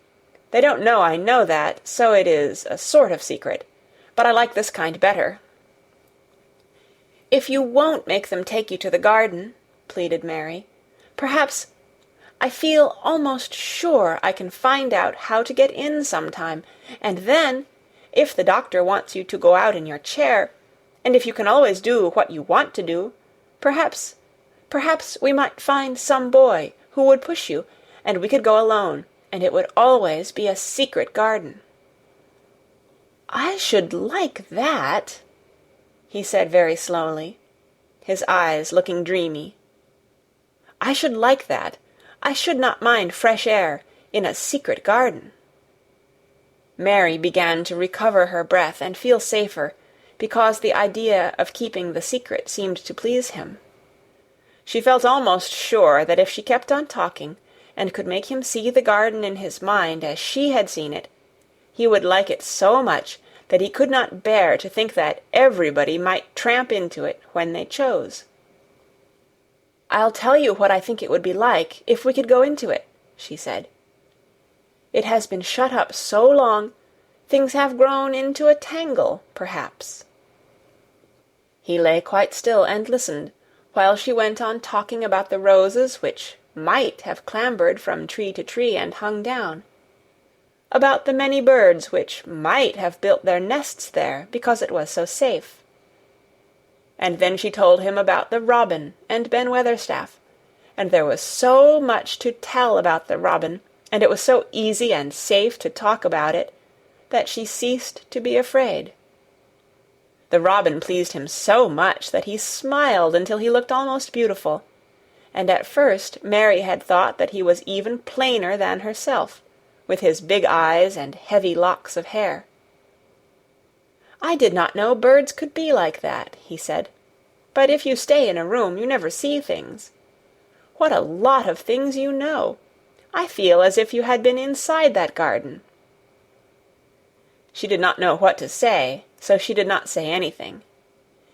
They don't know I know that, so it is a sort of secret, but I like this kind better." "If you won't make them take you to the garden," pleaded Mary, "I feel almost sure I can find out how to get in sometime, and then, if the doctor wants you to go out in your chair, and if you can always do what you want to do, perhaps we might find some boy who would push you, and we could go alone, and it would always be a secret garden." "I should like that," he said very slowly, his eyes looking dreamy. "I should like that. I should not mind fresh air in a secret garden." Mary began to recover her breath and feel safer, because the idea of keeping the secret seemed to please him. She felt almost sure that if she kept on talking, and could make him see the garden in his mind as she had seen it, he would like it so much that he could not bear to think that everybody might tramp into it when they chose. "I'll tell you what I think it would be like if we could go into it," she said. "It has been shut up so long, things have grown into a tangle, perhaps." He lay quite still and listened, while she went on talking about the roses which might have clambered from tree to tree and hung down, about the many birds which might have built their nests there because it was so safe. And then she told him about the robin and Ben Weatherstaff, and there was so much to tell about the robin, and it was so easy and safe to talk about it, that she ceased to be afraid. The robin pleased him so much that he smiled until he looked almost beautiful, and at first Mary had thought that he was even plainer than herself, with his big eyes and heavy locks of hair. "I did not know birds could be like that," he said. "But if you stay in a room, you never see things. What a lot of things you know! I feel as if you had been inside that garden." She did not know what to say, so she did not say anything.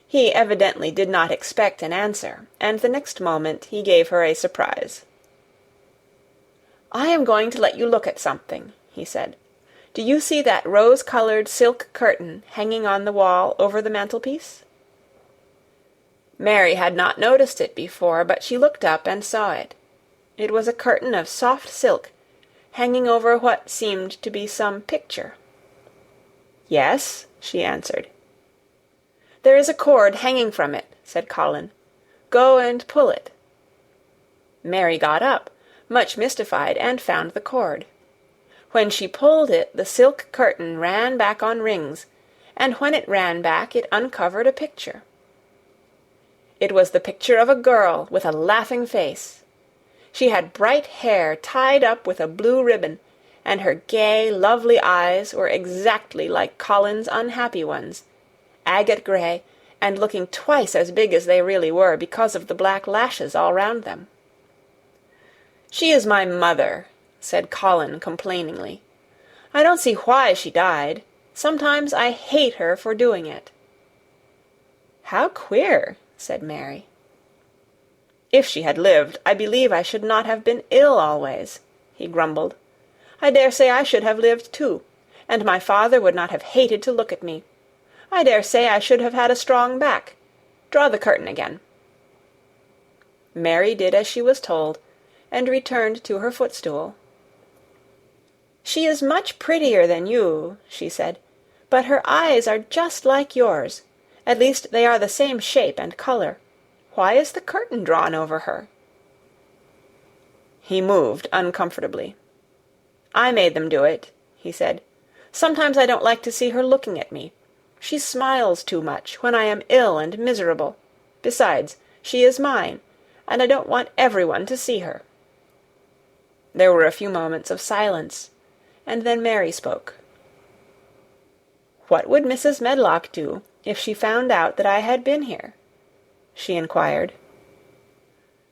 He evidently did not expect an answer, and the next moment he gave her a surprise. "I am going to let you look at something," he said. "Do you see that rose-colored silk curtain hanging on the wall over the mantelpiece?" Mary had not noticed it before, but she looked up and saw it. It was a curtain of soft silk, hanging over what seemed to be some picture. "Yes," she answered. "There is a cord hanging from it," said Colin. "Go and pull it." Mary got up, much mystified, and found the cord. When she pulled it, the silk curtain ran back on rings, and when it ran back it uncovered a picture. It was the picture of a girl with a laughing face. She had bright hair tied up with a blue ribbon, and her gay, lovely eyes were exactly like Colin's unhappy ones, agate grey, and looking twice as big as they really were because of the black lashes all round them. "She is my mother," said Colin complainingly. "I don't see why she died. Sometimes I hate her for doing it." "How queer," said Mary. "If she had lived, I believe I should not have been ill always," he grumbled. "I dare say I should have lived too, and my father would not have hated to look at me. I dare say I should have had a strong back. Draw the curtain again." Mary did as she was told, and returned to her footstool. "She is much prettier than you," she said, "but her eyes are just like yours. At least they are the same shape and color. Why is the curtain drawn over her?" He moved uncomfortably. "I made them do it," he said. "Sometimes I don't like to see her looking at me. She smiles too much when I am ill and miserable. Besides, she is mine, and I don't want everyone to see her." There were a few moments of silence, and then Mary spoke. "What would Mrs. Medlock do if she found out that I had been here?" she inquired.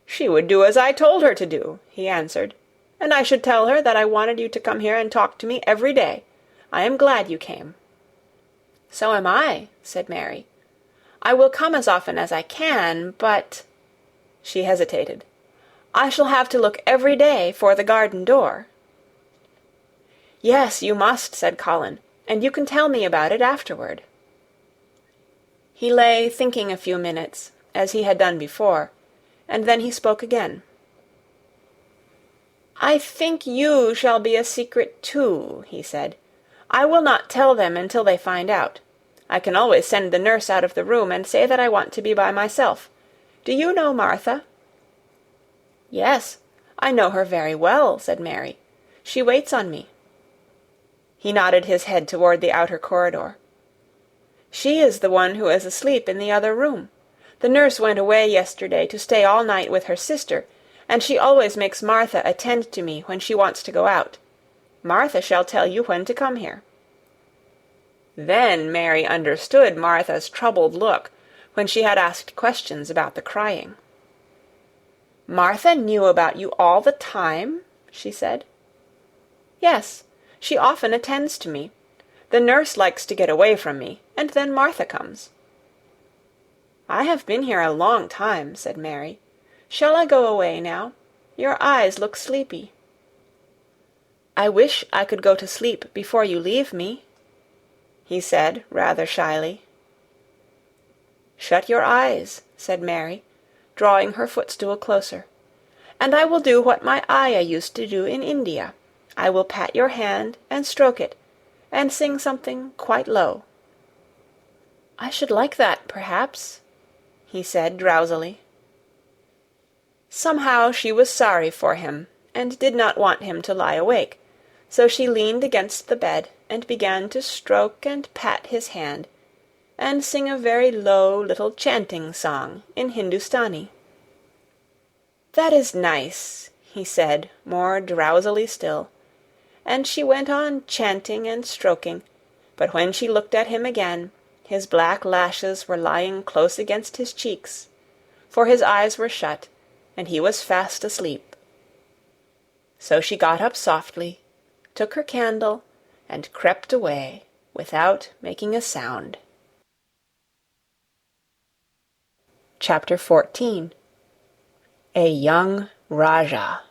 "She would do as I told her to do," he answered. "And I should tell her that I wanted you to come here and talk to me every day. I am glad you came." "So am I," said Mary. "I will come as often as I can, but—" She hesitated. "I shall have to look every day for the garden door." "Yes, you must," said Colin, "and you can tell me about it afterward." He lay thinking a few minutes, as he had done before, and then he spoke again. "I think you shall be a secret too," he said. "I will not tell them until they find out. I can always send the nurse out of the room and say that I want to be by myself. Do you know Martha?" "Yes, I know her very well," said Mary. "She waits on me." He nodded his head toward the outer corridor. "She is the one who is asleep in the other room. The nurse went away yesterday to stay all night with her sister, and she always makes Martha attend to me when she wants to go out. Martha shall tell you when to come here." Then Mary understood Martha's troubled look when she had asked questions about the crying. "Martha knew about you all the time?" she said. "Yes, she often attends to me. The nurse likes to get away from me, and then Martha comes." "I have been here a long time," said Mary. "Shall I go away now? Your eyes look sleepy." "I wish I could go to sleep before you leave me," he said, rather shyly. "Shut your eyes," said Mary, drawing her footstool closer, "and I will do what my ayah used to do in India. I will pat your hand and stroke it, and sing something quite low." "I should like that, perhaps," he said drowsily. Somehow she was sorry for him, and did not want him to lie awake, so she leaned against the bed and began to stroke and pat his hand, and sing a very low little chanting song in Hindustani. "That is nice," he said, more drowsily still, and she went on chanting and stroking, but when she looked at him again, his black lashes were lying close against his cheeks, for his eyes were shut, and he was fast asleep. So she got up softly, took her candle, and crept away without making a sound. Chapter 14. A Young Rajah.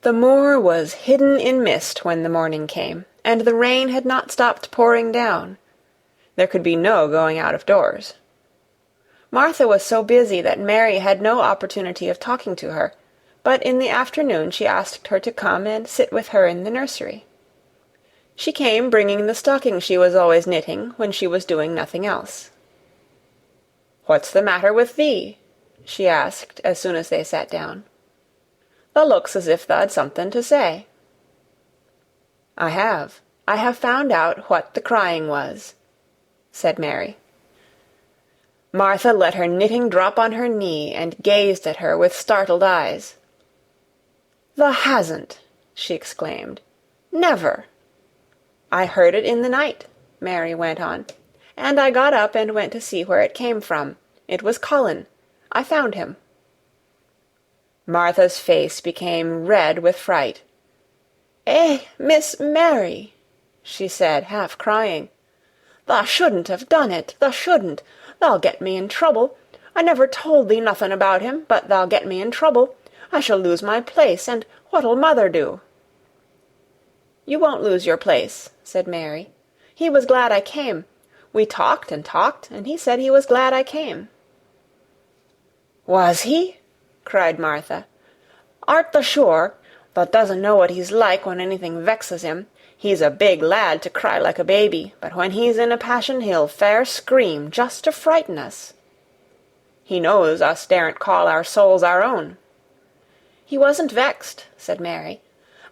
The moor was hidden in mist when the morning came, and the rain had not stopped pouring down. There could be no going out of doors. Martha was so busy that Mary had no opportunity of talking to her, but in the afternoon she asked her to come and sit with her in the nursery. She came bringing the stocking she was always knitting when she was doing nothing else. "What's the matter with thee?" she asked as soon as they sat down. "Thou looks as if tha'd something to say." I have found out what the crying was," said Mary. Martha let her knitting drop on her knee and gazed at her with startled eyes. "Thou hasn't!" she exclaimed. "Never!" "I heard it in the night," Mary went on, "and I got up and went to see where it came from. It was Colin. I found him." Martha's face became red with fright. "Eh, Miss Mary," she said, half crying, "thou shouldn't have done it, thou shouldn't. Thou'll get me in trouble. I never told thee nothing about him, but thou'll get me in trouble. I shall lose my place, and what'll mother do?" "You won't lose your place," said Mary. "He was glad I came. We talked, and he said he was glad I came." "Was he?" cried Martha. "Art thou sure? Thou doesn't know what he's like when anything vexes him. He's a big lad to cry like a baby, but when he's in a passion he'll fair scream just to frighten us. He knows us daren't call our souls our own." "He wasn't vexed," said Mary.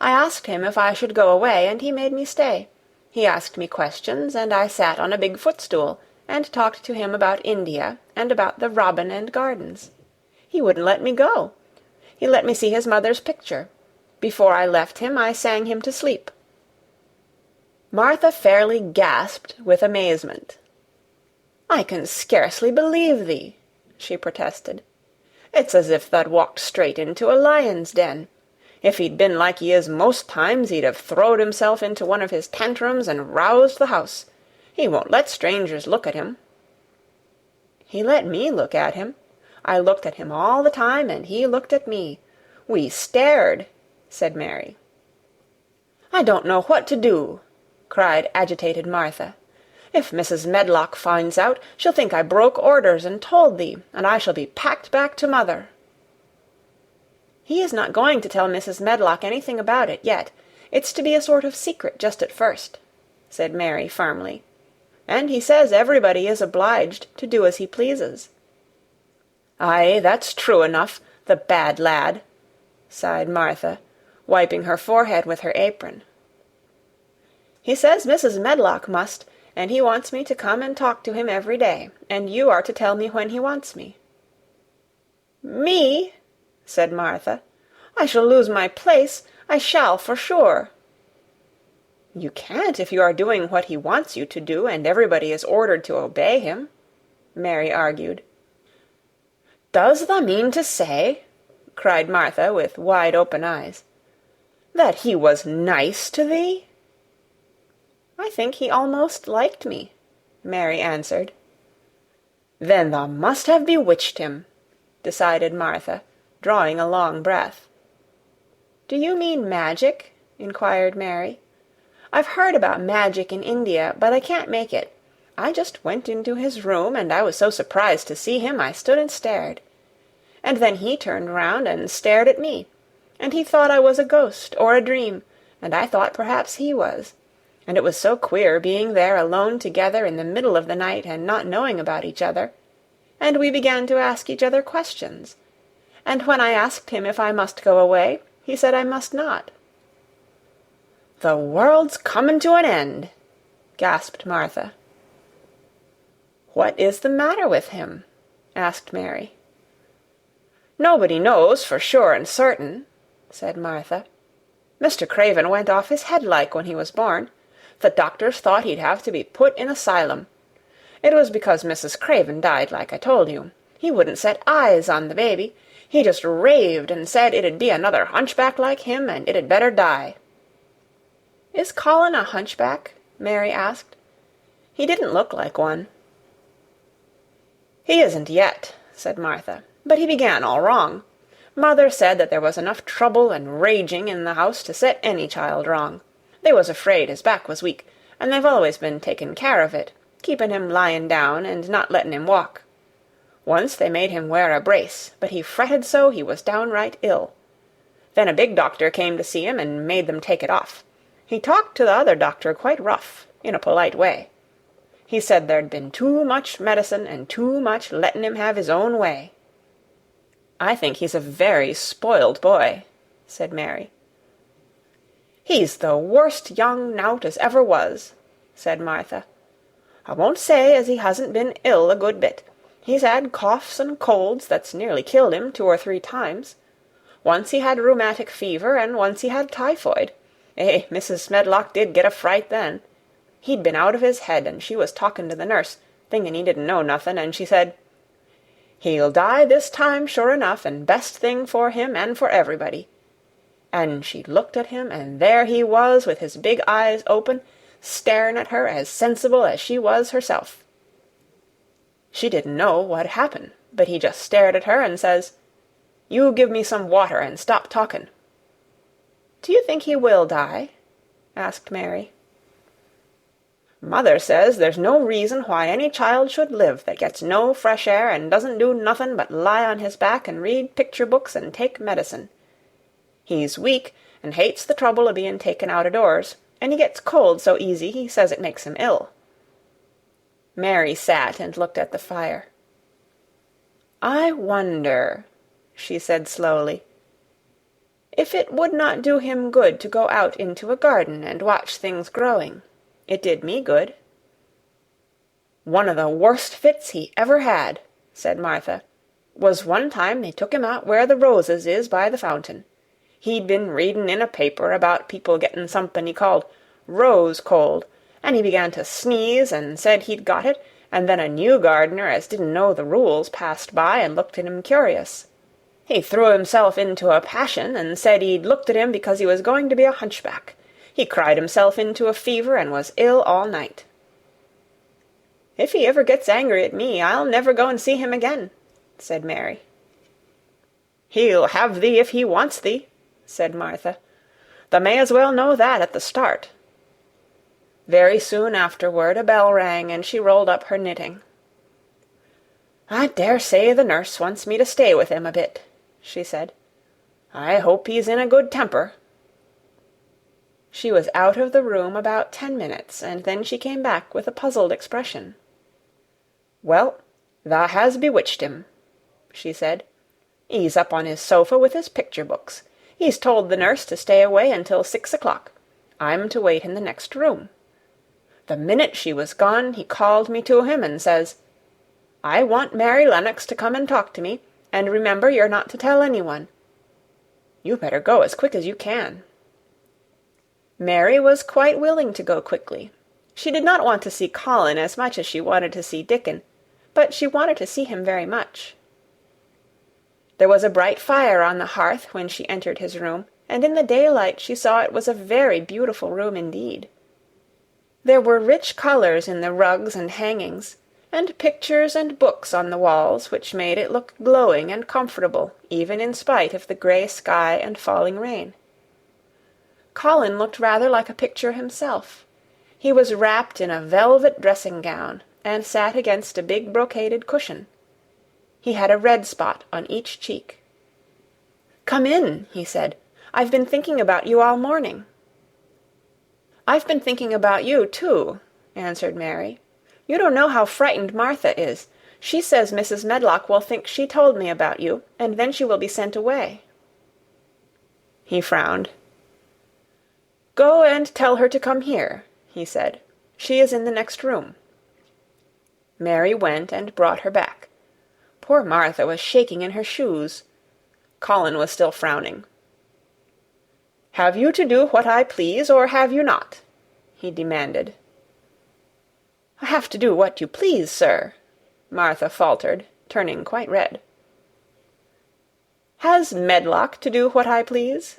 "I asked him if I should go away, and he made me stay. He asked me questions, and I sat on a big footstool, and talked to him about India, and about the Robin and Gardens. He wouldn't let me go. He let me see his mother's picture. Before I left him, I sang him to sleep." Martha fairly gasped with amazement. "I can scarcely believe thee," she protested. "It's as if tha'd walked straight into a lion's den. If he'd been like he is most times, he'd have throwed himself into one of his tantrums and roused the house. He won't let strangers look at him." "He let me look at him. I looked at him all the time, and he looked at me. We stared," said Mary. "I don't know what to do," cried agitated Martha. "If Mrs. Medlock finds out, she'll think I broke orders and told thee, and I shall be packed back to mother." "He is not going to tell Mrs. Medlock anything about it yet. It's to be a sort of secret just at first," said Mary firmly. "And he says everybody is obliged to do as he pleases." "Aye, that's true enough, the bad lad," sighed Martha, wiping her forehead with her apron. "He says Mrs. Medlock must, and he wants me to come and talk to him every day, and you are to tell me when he wants me." "Me?" said Martha. "I shall lose my place. I shall, for sure." "You can't if you are doing what he wants you to do, and everybody is ordered to obey him," Mary argued. "Does thou mean to say," cried Martha with wide-open eyes, "that he was nice to thee?" "I think he almost liked me," Mary answered. "Then thou must have bewitched him," decided Martha, drawing a long breath. "Do you mean magic?" inquired Mary. "I've heard about magic in India, but I can't make it. I just went into his room, and I was so surprised to see him I stood and stared. And then he turned round and stared at me, and he thought I was a ghost or a dream, and I thought perhaps he was. And it was so queer being there alone together in the middle of the night and not knowing about each other. And we began to ask each other questions. And when I asked him if I must go away, he said I must not." "The world's comin' to an end," gasped Martha. "What is the matter with him?" asked Mary. "Nobody knows for sure and certain," said Martha. "Mr. Craven went off his head like when he was born. The doctors thought he'd have to be put in asylum. It was because Mrs. Craven died, like I told you. He wouldn't set eyes on the baby. He just raved and said it'd be another hunchback like him, and it'd better die." "Is Colin a hunchback?" Mary asked. "He didn't look like one." "He isn't yet," said Martha, "but he began all wrong. Mother said that there was enough trouble and raging in the house to set any child wrong. They was afraid his back was weak, and they've always been taking care of it, keeping him lying down and not letting him walk. Once they made him wear a brace, but he fretted so he was downright ill. Then a big doctor came to see him and made them take it off. He talked to the other doctor quite rough, in a polite way. He said there'd been too much medicine and too much letting him have his own way." "I think he's a very spoiled boy," said Mary. "He's the worst young nowt as ever was," said Martha. "I won't say as he hasn't been ill a good bit. He's had coughs and colds that's nearly killed him 2 or 3 times. Once he had rheumatic fever, and once he had typhoid. Mrs. Smedlock did get a fright then. He'd been out of his head, and she was talking to the nurse, thinking he didn't know nothing, and she said, 'He'll die this time sure enough, and best thing for him and for everybody.' And she looked at him, and there he was with his big eyes open, staring at her as sensible as she was herself. She didn't know what happened, but he just stared at her and says, 'You give me some water and stop talking.'" "Do you think he will die?" asked Mary. "Mother says there's no reason why any child should live that gets no fresh air and doesn't do nothing but lie on his back and read picture books and take medicine. He's weak and hates the trouble of being taken out of doors, and he gets cold so easy he says it makes him ill." Mary sat and looked at the fire. "I wonder," she said slowly, "if it would not do him good to go out into a garden and watch things growing. It did me good." "One of the worst fits he ever had," said Martha, "was one time they took him out where the roses is by the fountain. He'd been reading in a paper about people getting something he called rose cold, and he began to sneeze and said he'd got it, and then a new gardener as didn't know the rules passed by and looked at him curious. He threw himself into a passion and said he'd looked at him because he was going to be a hunchback. He cried himself into a fever and was ill all night." "If he ever gets angry at me, I'll never go and see him again," said Mary. "He'll have thee if he wants thee," said Martha. "Thou may as well know that at the start." Very soon afterward a bell rang, and she rolled up her knitting. "I dare say the nurse wants me to stay with him a bit," she said. "I hope he's in a good temper." She was out of the room about 10 minutes, and then she came back with a puzzled expression. "Well, thou has bewitched him," she said. "He's up on his sofa with his picture books. He's told the nurse to stay away until 6 o'clock. I'm to wait in the next room. The minute she was gone, he called me to him and says, 'I want Mary Lennox to come and talk to me, and remember you're not to tell anyone. You better go as quick as you can.'" Mary was quite willing to go quickly. She did not want to see Colin as much as she wanted to see Dickon, but she wanted to see him very much. There was a bright fire on the hearth when she entered his room, and in the daylight she saw it was a very beautiful room indeed. There were rich colors in the rugs and hangings, and pictures and books on the walls which made it look glowing and comfortable even in spite of the grey sky and falling rain. Colin looked rather like a picture himself. He was wrapped in a velvet dressing-gown, and sat against a big brocaded cushion. He had a red spot on each cheek. "Come in," he said. "I've been thinking about you all morning." "I've been thinking about you, too," answered Mary. "You don't know how frightened Martha is. She says Mrs. Medlock will think she told me about you, and then she will be sent away." He frowned. "Go and tell her to come here," he said. "She is in the next room." Mary went and brought her back. Poor Martha was shaking in her shoes. Colin was still frowning. "Have you to do what I please, or have you not?" he demanded. "I have to do what you please, sir," Martha faltered, turning quite red. "Has Medlock to do what I please?"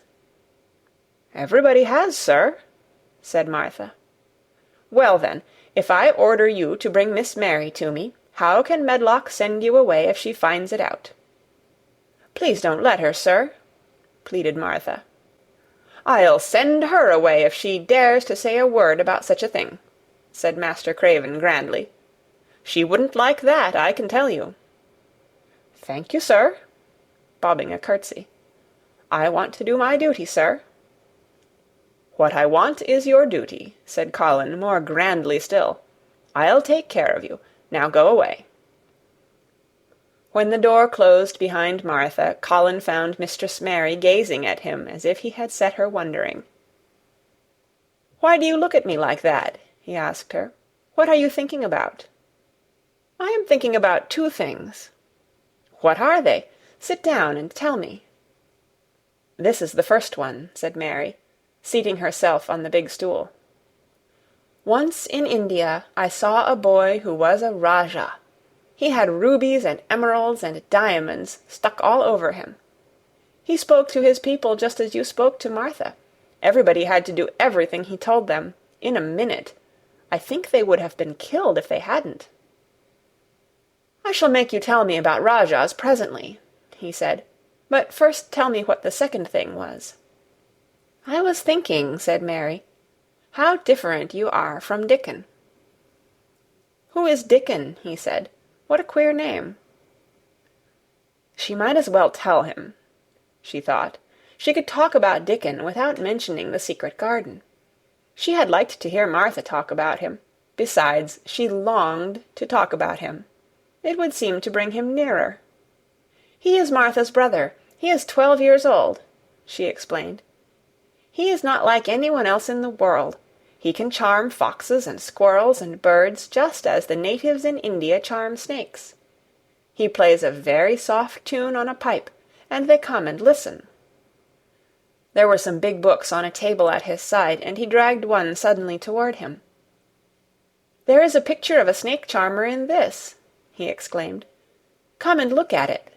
"Everybody has, sir," said Martha. "Well, then, if I order you to bring Miss Mary to me, how can Medlock send you away if she finds it out?" "Please don't let her, sir," pleaded Martha. "I'll send her away if she dares to say a word about such a thing," said Master Craven grandly. "She wouldn't like that, I can tell you." "Thank you, sir," bobbing a curtsy. "I want to do my duty, sir." "What I want is your duty," said Colin more grandly still. "I'll take care of you. Now go away." When the door closed behind Martha, Colin found Mistress Mary gazing at him as if he had set her wondering. "Why do you look at me like that?" he asked her. "What are you thinking about?" "I am thinking about two things." "What are they? Sit down and tell me." "This is the first one," said Mary, seating herself on the big stool. "Once in India I saw a boy who was a Rajah. He had rubies and emeralds and diamonds stuck all over him. He spoke to his people just as you spoke to Martha. Everybody had to do everything he told them, in a minute. I think they would have been killed if they hadn't." "I shall make you tell me about Rajahs presently," he said. "But first tell me what the second thing was." "I was thinking," said Mary, "how different you are from Dickon." "Who is Dickon?" he said. "What a queer name." She might as well tell him, she thought. She could talk about Dickon without mentioning the secret garden. She had liked to hear Martha talk about him. Besides, she longed to talk about him. It would seem to bring him nearer. "He is Martha's brother. He is 12 years old," she explained. "He is not like anyone else in the world. He can charm foxes and squirrels and birds just as the natives in India charm snakes. He plays a very soft tune on a pipe, and they come and listen." There were some big books on a table at his side, and he dragged one suddenly toward him. "There is a picture of a snake charmer in this," he exclaimed. "Come and look at it."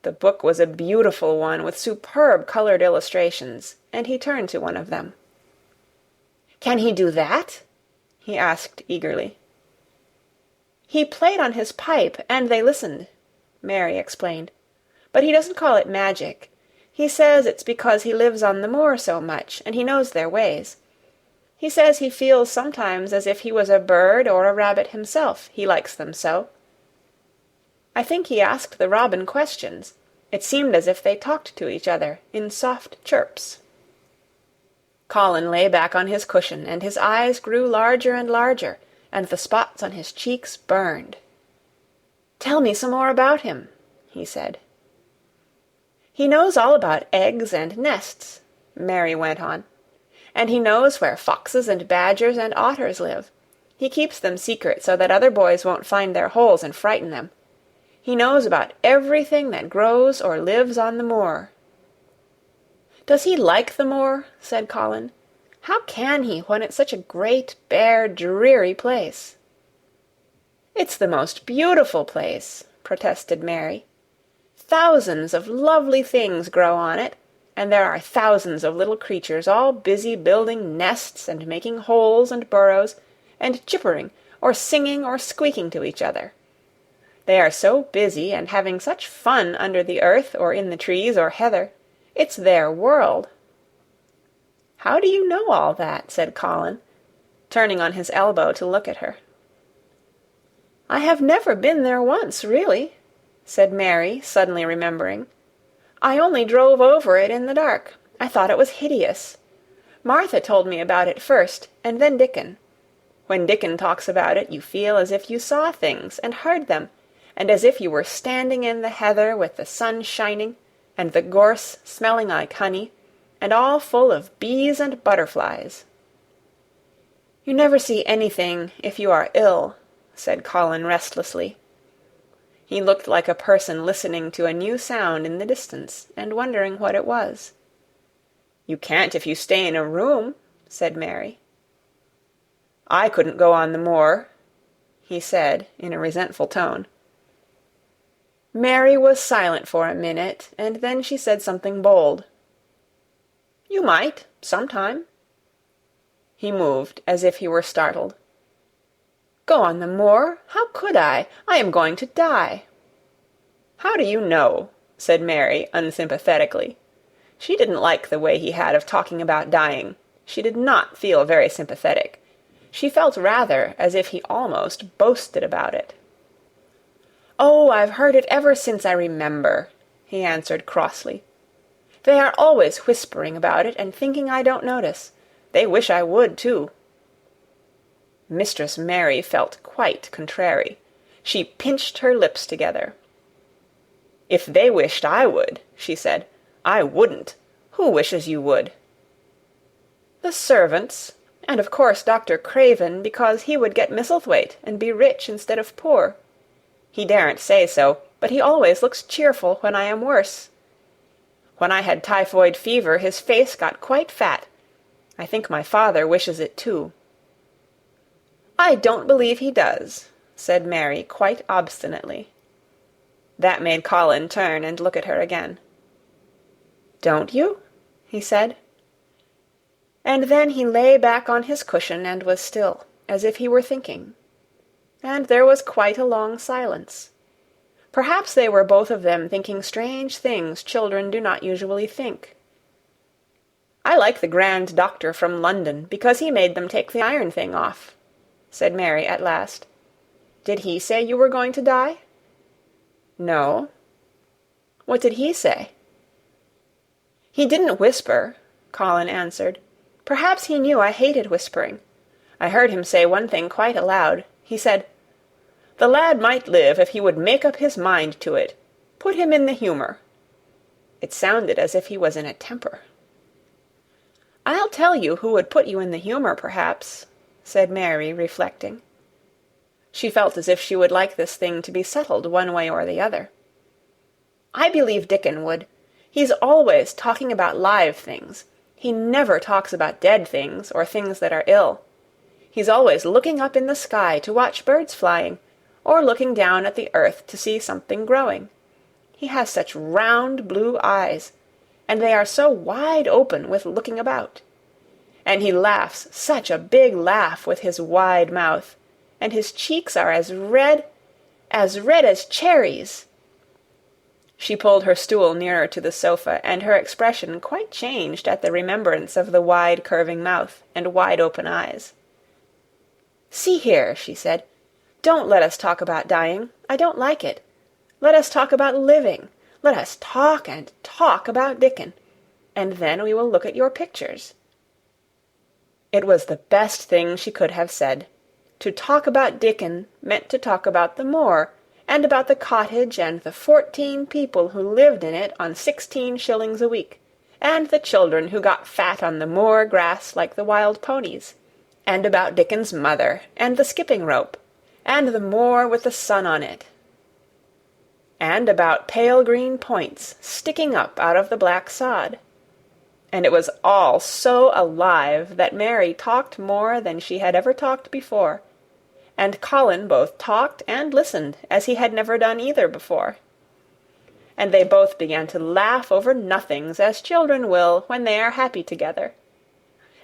The book was a beautiful one with superb colored illustrations, and he turned to one of them. "Can he do that?" he asked eagerly. "He played on his pipe, and they listened," Mary explained. "But he doesn't call it magic. He says it's because he lives on the moor so much, and he knows their ways. He says he feels sometimes as if he was a bird or a rabbit himself, he likes them so. I think he asked the robin questions. It seemed as if they talked to each other in soft chirps." Colin lay back on his cushion, and his eyes grew larger and larger, and the spots on his cheeks burned. "Tell me some more about him," he said. "He knows all about eggs and nests," Mary went on. "And he knows where foxes and badgers and otters live. He keeps them secret so that other boys won't find their holes and frighten them. He knows about everything that grows or lives on the moor." "Does he like the moor?" said Colin. "How can he, when it's such a great, bare, dreary place?" "It's the most beautiful place," protested Mary. "Thousands of lovely things grow on it, and there are thousands of little creatures all busy building nests and making holes and burrows, and chippering or singing or squeaking to each other. They are so busy and having such fun under the earth or in the trees or heather. It's their world." "How do you know all that?" said Colin, turning on his elbow to look at her. "I have never been there once, really," said Mary, suddenly remembering. "I only drove over it in the dark. I thought it was hideous. Martha told me about it first, and then Dickon. When Dickon talks about it, you feel as if you saw things and heard them, and as if you were standing in the heather with the sun shining, and the gorse smelling like honey, and all full of bees and butterflies." "You never see anything if you are ill," said Colin restlessly. He looked like a person listening to a new sound in the distance and wondering what it was. "You can't if you stay in a room," said Mary. "I couldn't go on the moor," he said in a resentful tone. Mary was silent for a minute, and then she said something bold. "You might, sometime." He moved as if he were startled. "Go on the moor? How could I? I am going to die." "How do you know?" said Mary unsympathetically. She didn't like the way he had of talking about dying. She did not feel very sympathetic. She felt rather as if he almost boasted about it. "Oh, I've heard it ever since I remember," he answered crossly. "They are always whispering about it and thinking I don't notice. They wish I would, too." Mistress Mary felt quite contrary. She pinched her lips together. "If they wished I would," she said, "I wouldn't. Who wishes you would?" "The servants, and of course Dr. Craven, because he would get Misselthwaite and be rich instead of poor. He daren't say so, but he always looks cheerful when I am worse. When I had typhoid fever his face got quite fat. I think my father wishes it too." "I don't believe he does," said Mary quite obstinately. That made Colin turn and look at her again. "Don't you?" he said. And then he lay back on his cushion and was still, as if he were thinking. And there was quite a long silence. Perhaps they were both of them thinking strange things children do not usually think. "I like the grand doctor from London, because he made them take the iron thing off," said Mary at last. "Did he say you were going to die?" "No." "What did he say?" "He didn't whisper," Colin answered. "Perhaps he knew I hated whispering. I heard him say one thing quite aloud. He said, 'The lad might live if he would make up his mind to it. Put him in the humour.' It sounded as if he was in a temper." "I'll tell you who would put you in the humour, perhaps," said Mary, reflecting. She felt as if she would like this thing to be settled one way or the other. "I believe Dickon would. He's always talking about live things. He never talks about dead things or things that are ill. He's always looking up in the sky to watch birds flying, or looking down at the earth to see something growing. He has such round blue eyes, and they are so wide open with looking about. And he laughs such a big laugh with his wide mouth, and his cheeks are as red as cherries." She pulled her stool nearer to the sofa, and her expression quite changed at the remembrance of the wide curving mouth and wide open eyes. "See here," she said, "don't let us talk about dying. I don't like it. Let us talk about living. Let us talk and talk about Dickon, and then we will look at your pictures." It was the best thing she could have said. To talk about Dickon meant to talk about the moor, and about the cottage and the 14 people who lived in it on 16 shillings a week, and the children who got fat on the moor grass like the wild ponies, and about Dickon's mother, and the skipping rope, and the moor with the sun on it, and about pale green points sticking up out of the black sod. And it was all so alive that Mary talked more than she had ever talked before, and Colin both talked and listened as he had never done either before. And they both began to laugh over nothings, as children will when they are happy together.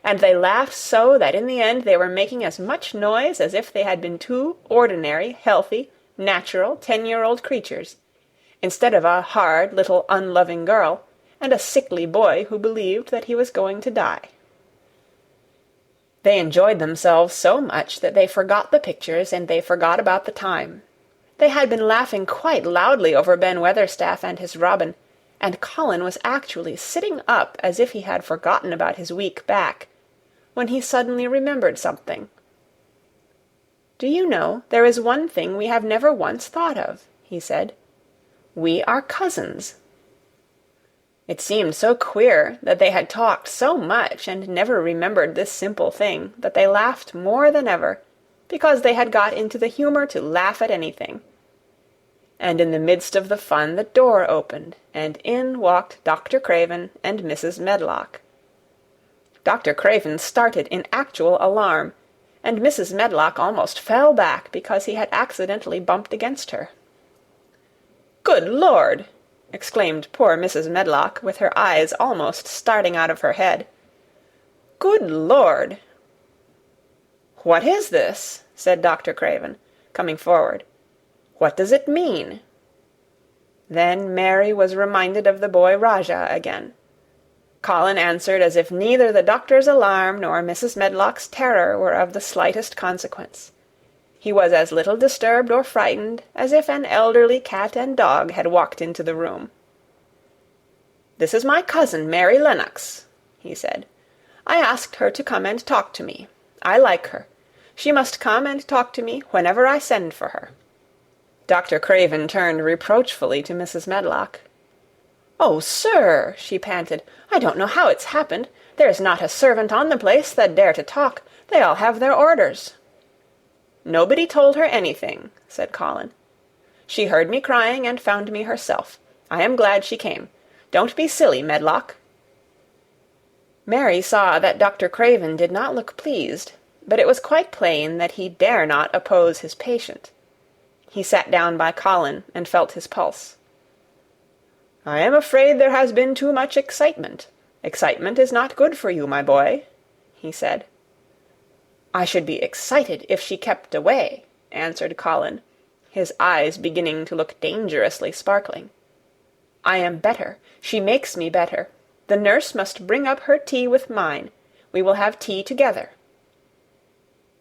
And they laughed so that in the end they were making as much noise as if they had been two ordinary, healthy, natural 10-year-old creatures, instead of a hard little unloving girl, and a sickly boy who believed that he was going to die. They enjoyed themselves so much that they forgot the pictures and they forgot about the time. They had been laughing quite loudly over Ben Weatherstaff and his robin, and Colin was actually sitting up as if he had forgotten about his weak back, when he suddenly remembered something. "Do you know, there is one thing we have never once thought of," he said. "We are cousins." It seemed so queer that they had talked so much and never remembered this simple thing that they laughed more than ever, because they had got into the humour to laugh at anything. And in the midst of the fun the door opened, and in walked Dr. Craven and Mrs. Medlock. Dr. Craven started in actual alarm, and Mrs. Medlock almost fell back because he had accidentally bumped against her. "Good Lord!" exclaimed poor Mrs. Medlock, with her eyes almost starting out of her head. "Good Lord!" "What is this?" said Dr. Craven, coming forward. "What does it mean?" Then Mary was reminded of the boy Rajah again. Colin answered as if neither the doctor's alarm nor Mrs. Medlock's terror were of the slightest consequence. He was as little disturbed or frightened as if an elderly cat and dog had walked into the room. "This is my cousin, Mary Lennox," he said. "I asked her to come and talk to me. I like her. She must come and talk to me whenever I send for her." Dr. Craven turned reproachfully to Mrs. Medlock. "Oh, sir," she panted, "I don't know how it's happened. There's not a servant on the place that dare to talk. They all have their orders." "Nobody told her anything," said Colin. "She heard me crying and found me herself. I am glad she came. Don't be silly, Medlock." Mary saw that Dr. Craven did not look pleased, but it was quite plain that he dare not oppose his patient. He sat down by Colin and felt his pulse. "I am afraid there has been too much excitement. Excitement is not good for you, my boy," he said. "I should be excited if she kept away," answered Colin, his eyes beginning to look dangerously sparkling. "I am better. She makes me better. The nurse must bring up her tea with mine. We will have tea together."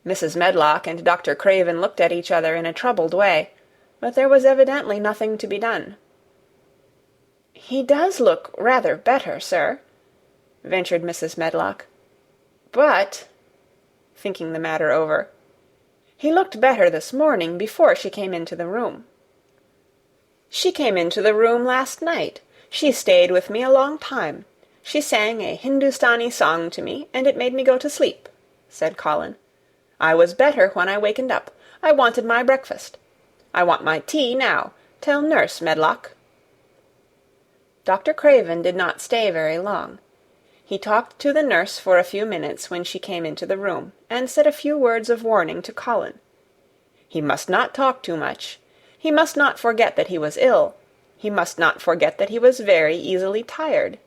Mrs. Medlock and Dr. Craven looked at each other in a troubled way, but there was evidently nothing to be done. "He does look rather better, sir," ventured Mrs. Medlock. "But," thinking the matter over, "he looked better this morning before she came into the room." "She came into the room last night. She stayed with me a long time. She sang a Hindustani song to me, and it made me go to sleep," said Colin. "I was better when I wakened up. I wanted my breakfast. I want my tea now. Tell Nurse, Medlock." Dr. Craven did not stay very long. He talked to the nurse for a few minutes when she came into the room, and said a few words of warning to Colin. He must not talk too much. He must not forget that he was ill. He must not forget that he was very easily tired.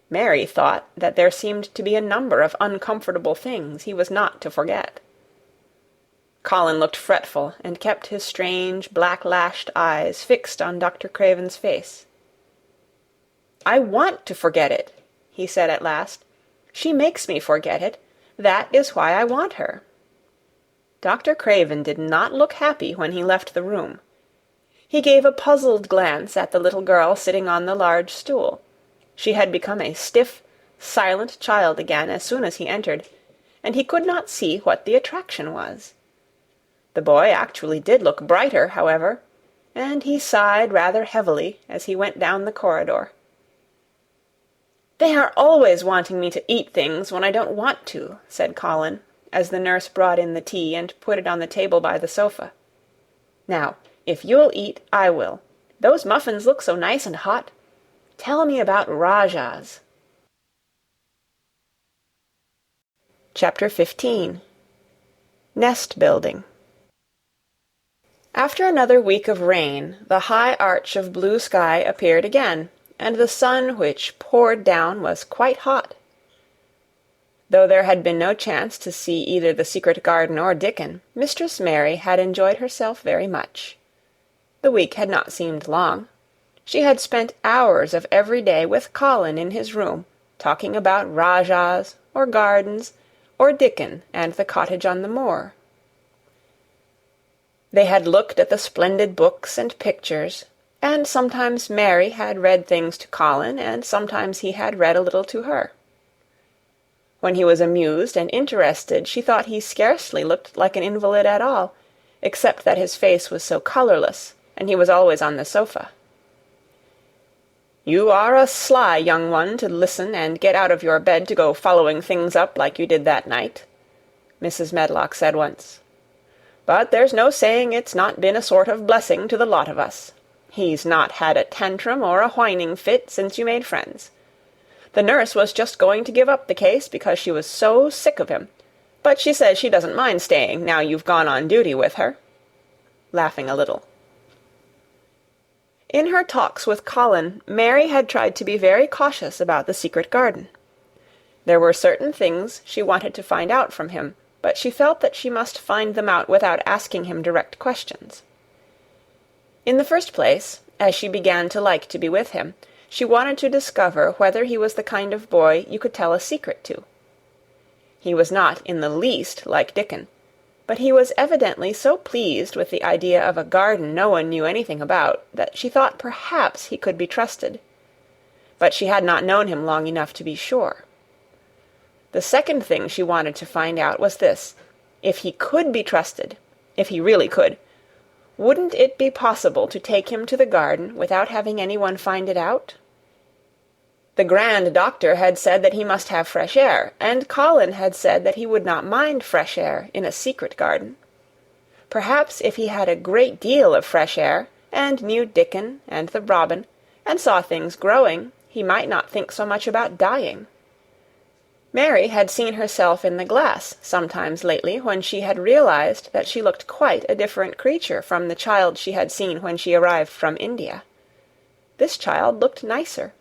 Mary thought that there seemed to be a number of uncomfortable things he was not to forget. Colin looked fretful and kept his strange black-lashed eyes fixed on Dr. Craven's face. "I want to forget it," he said at last. "She makes me forget it. That is why I want her." Dr. Craven did not look happy when he left the room. He gave a puzzled glance at the little girl sitting on the large stool. She had become a stiff, silent child again as soon as he entered, and he could not see what the attraction was. The boy actually did look brighter, however, and he sighed rather heavily as he went down the corridor. "They are always wanting me to eat things when I don't want to," said Colin, as the nurse brought in the tea and put it on the table by the sofa. "Now, if you'll eat, I will. Those muffins look so nice and hot. Tell me about Rajahs." Chapter 15. Nest Building. After another week of rain, the high arch of blue sky appeared again, and the sun which poured down was quite hot. Though there had been no chance to see either the secret garden or Dickon, Mistress Mary had enjoyed herself very much. The week had not seemed long. She had spent hours of every day with Colin in his room, talking about Rajahs, or gardens, or Dickon and the cottage on the moor. They had looked at the splendid books and pictures, and sometimes Mary had read things to Colin, and sometimes he had read a little to her. When he was amused and interested, she thought he scarcely looked like an invalid at all, except that his face was so colourless, and he was always on the sofa. "You are a sly young one to listen and get out of your bed to go following things up like you did that night," Mrs. Medlock said once. "But there's no saying it's not been a sort of blessing to the lot of us. He's not had a tantrum or a whining fit since you made friends. The nurse was just going to give up the case because she was so sick of him, but she says she doesn't mind staying now you've gone on duty with her," laughing a little. In her talks with Colin, Mary had tried to be very cautious about the secret garden. There were certain things she wanted to find out from him, but she felt that she must find them out without asking him direct questions. In the first place, as she began to like to be with him, she wanted to discover whether he was the kind of boy you could tell a secret to. He was not in the least like Dickon, but he was evidently so pleased with the idea of a garden no one knew anything about that she thought perhaps he could be trusted. But she had not known him long enough to be sure. The second thing she wanted to find out was this: if he could be trusted, if he really could, wouldn't it be possible to take him to the garden without having anyone find it out? The grand doctor had said that he must have fresh air, and Colin had said that he would not mind fresh air in a secret garden. Perhaps if he had a great deal of fresh air, and knew Dickon and the robin, and saw things growing, he might not think so much about dying. Mary had seen herself in the glass sometimes lately when she had realized that she looked quite a different creature from the child she had seen when she arrived from India. This child looked nicer.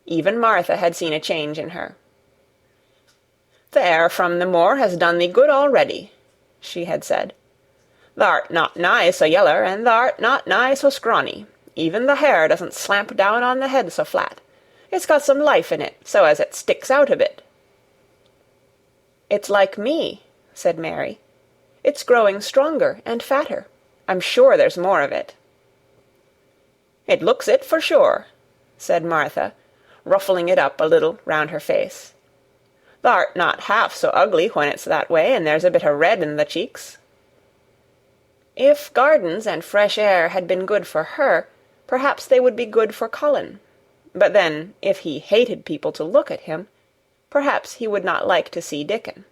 Even Martha had seen a change in her. "The air from the moor has done thee good already," she had said. "Thou'rt not nigh so yeller, and thou'rt not nigh so scrawny. Even the hair doesn't slamp down on the head so flat. It's got some life in it, so as it sticks out a bit." "It's like me," said Mary. "It's growing stronger and fatter. I'm sure there's more of it." "It looks it for sure," said Martha, ruffling it up a little round her face. "Thou'rt not half so ugly when it's that way, and there's a bit of red in the cheeks." If gardens and fresh air had been good for her, perhaps they would be good for Colin. But then, if he hated people to look at him, perhaps he would not like to see Dickon.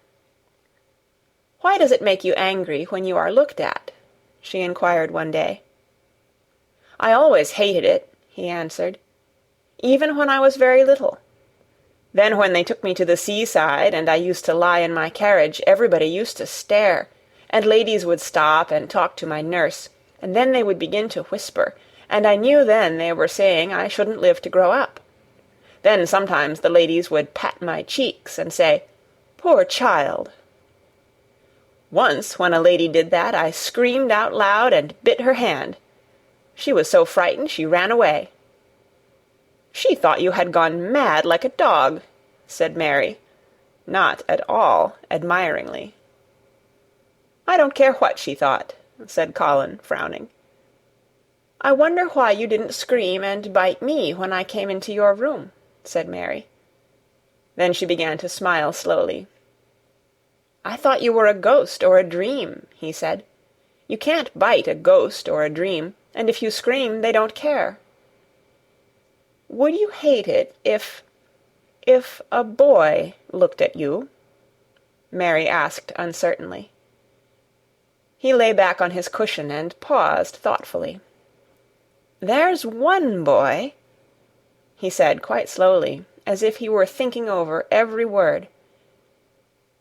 "Why does it make you angry when you are looked at?" she inquired one day. "I always hated it," he answered, "even when I was very little. Then when they took me to the seaside, and I used to lie in my carriage, everybody used to stare, and ladies would stop and talk to my nurse, and then they would begin to whisper, and I knew then they were saying I shouldn't live to grow up. Then sometimes the ladies would pat my cheeks and say, 'Poor child.' Once when a lady did that, I screamed out loud and bit her hand. She was so frightened she ran away." "She thought you had gone mad like a dog," said Mary, not at all admiringly. "I don't care what she thought," said Colin, frowning. "I wonder why you didn't scream and bite me when I came into your room," said Mary. Then she began to smile slowly. "I thought you were a ghost or a dream," he said. "You can't bite a ghost or a dream, and if you scream, they don't care." "Would you hate it if a boy looked at you?" Mary asked uncertainly. He lay back on his cushion and paused thoughtfully. "There's one boy," he said quite slowly, as if he were thinking over every word.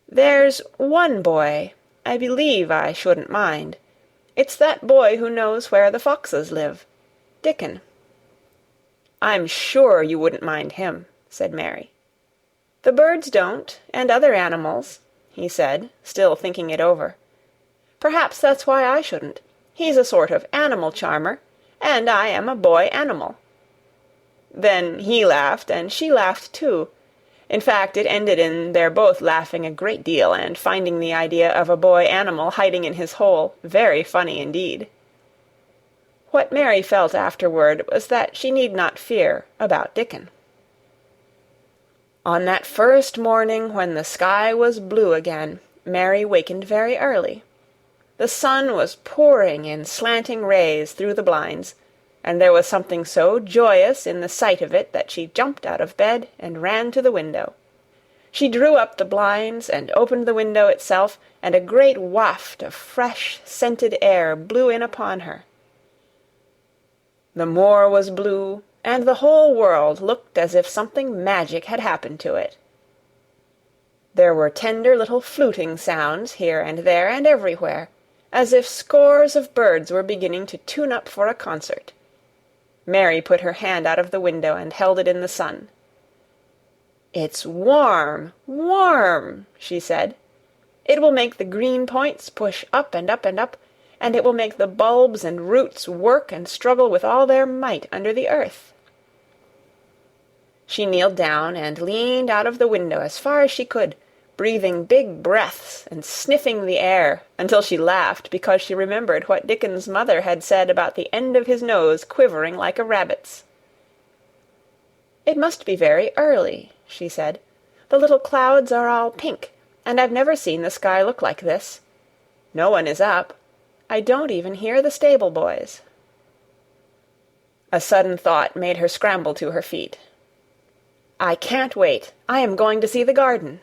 "There's one boy I believe I shouldn't mind. It's that boy who knows where the foxes live. Dickon." "I'm sure you wouldn't mind him," said Mary. "The birds don't, and other animals," he said, still thinking it over. "Perhaps that's why I shouldn't. He's a sort of animal charmer, and I am a boy animal." Then he laughed, and she laughed too, In fact, it ended in their both laughing a great deal and finding the idea of a boy animal hiding in his hole very funny indeed. What Mary felt afterward was that she need not fear about Dickon. On that first morning when the sky was blue again, Mary wakened very early. The sun was pouring in slanting rays through the blinds, and there was something so joyous in the sight of it that she jumped out of bed and ran to the window. She drew up the blinds and opened the window itself, and a great waft of fresh, scented air blew in upon her. The moor was blue, and the whole world looked as if something magic had happened to it. There were tender little fluting sounds here and there and everywhere, as if scores of birds were beginning to tune up for a concert. Mary put her hand out of the window and held it in the sun. "It's warm, warm," she said. "It will make the green points push up and up and up, and it will make the bulbs and roots work and struggle with all their might under the earth." She kneeled down and leaned out of the window as far as she could, breathing big breaths and sniffing the air until she laughed because she remembered what Dickon's mother had said about the end of his nose quivering like a rabbit's. "It must be very early," she said. "The little clouds are all pink, and I've never seen the sky look like this. No one is up. I don't even hear the stable boys." A sudden thought made her scramble to her feet. "I can't wait. I am going to see the garden."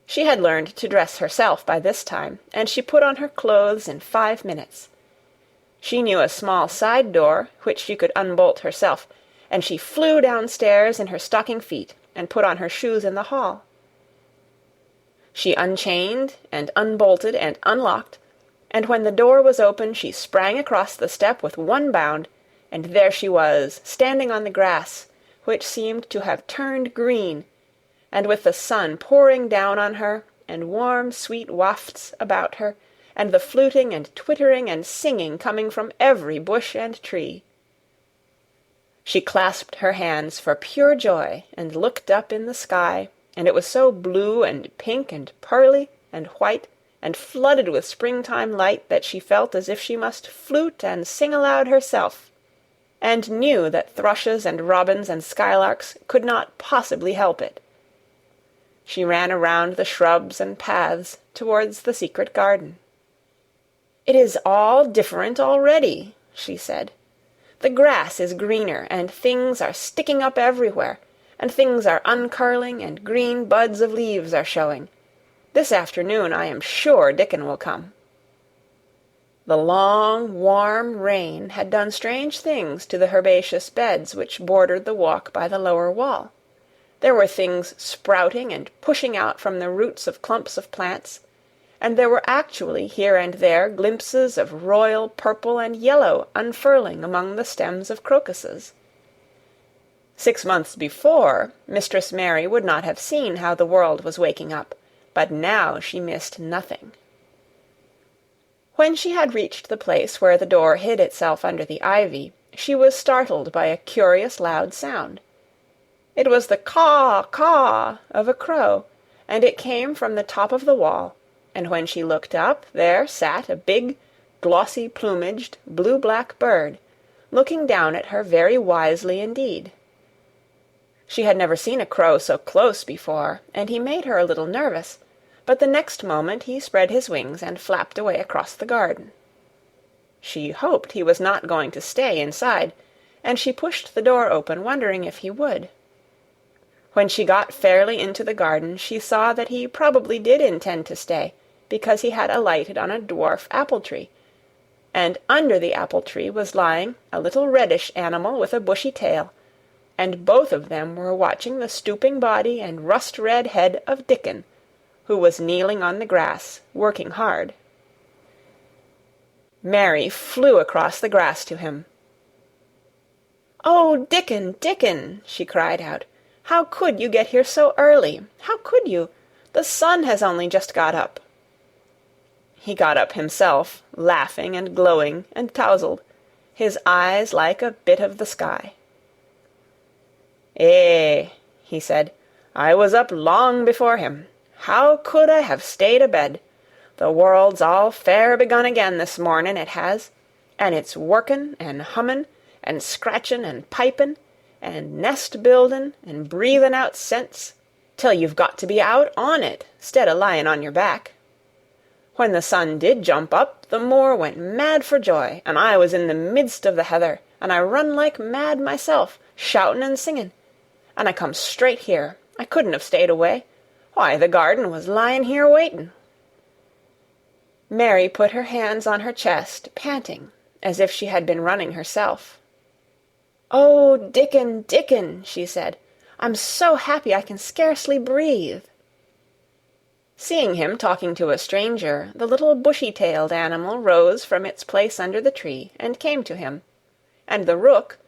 She had learned to dress herself by this time, and she put on her clothes in 5 minutes. She knew a small side door which she could unbolt herself, and she flew downstairs in her stocking feet and put on her shoes in the hall. She unchained and unbolted and unlocked, and when the door was open she sprang across the step with one bound, and there she was, standing on the grass, which seemed to have turned green, and with the sun pouring down on her, and warm, sweet wafts about her, and the fluting and twittering and singing coming from every bush and tree. She clasped her hands for pure joy, and looked up in the sky, and it was so blue and pink and pearly and white and flooded with springtime light that she felt as if she must flute and sing aloud herself, and knew that thrushes and robins and skylarks could not possibly help it. She ran around the shrubs and paths towards the secret garden. "It is all different already," she said. "The grass is greener, and things are sticking up everywhere, and things are uncurling, and green buds of leaves are showing. This afternoon I am sure Dickon will come." The long, warm rain had done strange things to the herbaceous beds which bordered the walk by the lower wall. There were things sprouting and pushing out from the roots of clumps of plants, and there were actually here and there glimpses of royal purple and yellow unfurling among the stems of crocuses. 6 months before, Mistress Mary would not have seen how the world was waking up, but now she missed nothing. When she had reached the place where the door hid itself under the ivy, she was startled by a curious loud sound. It was the caw-caw of a crow, and it came from the top of the wall, and when she looked up, there sat a big, glossy-plumaged, blue-black bird, looking down at her very wisely indeed. She had never seen a crow so close before, and he made her a little nervous, but the next moment he spread his wings and flapped away across the garden. She hoped he was not going to stay inside, and she pushed the door open, wondering if he would. When she got fairly into the garden, she saw that he probably did intend to stay, because he had alighted on a dwarf apple-tree, and under the apple-tree was lying a little reddish animal with a bushy tail, and both of them were watching the stooping body and rust-red head of Dickon, who was kneeling on the grass, working hard. Mary flew across the grass to him. "Oh, Dickon, Dickon!" she cried out. "How could you get here so early? How could you? The sun has only just got up." He got up himself, laughing and glowing and tousled, his eyes like a bit of the sky. "Eh," he said, I was up long before him. How could I have stayed abed? The world's all fair begun again this morning, it has, and it's working and humming and scratching and piping and nest-building and breathing out scents, till you've got to be out on it, 'stead o' lying on your back. When the sun did jump up, the moor went mad for joy, and I was in the midst of the heather, and I run like mad myself, shouting and singing. And I come straight here. I couldn't have stayed away. Why, the garden was lying here waiting." Mary put her hands on her chest, panting, as if she had been running herself. "Oh, Dickon, Dickon," she said, "I'm so happy I can scarcely breathe." Seeing him talking to a stranger, the little bushy-tailed animal rose from its place under the tree and came to him, and the rook,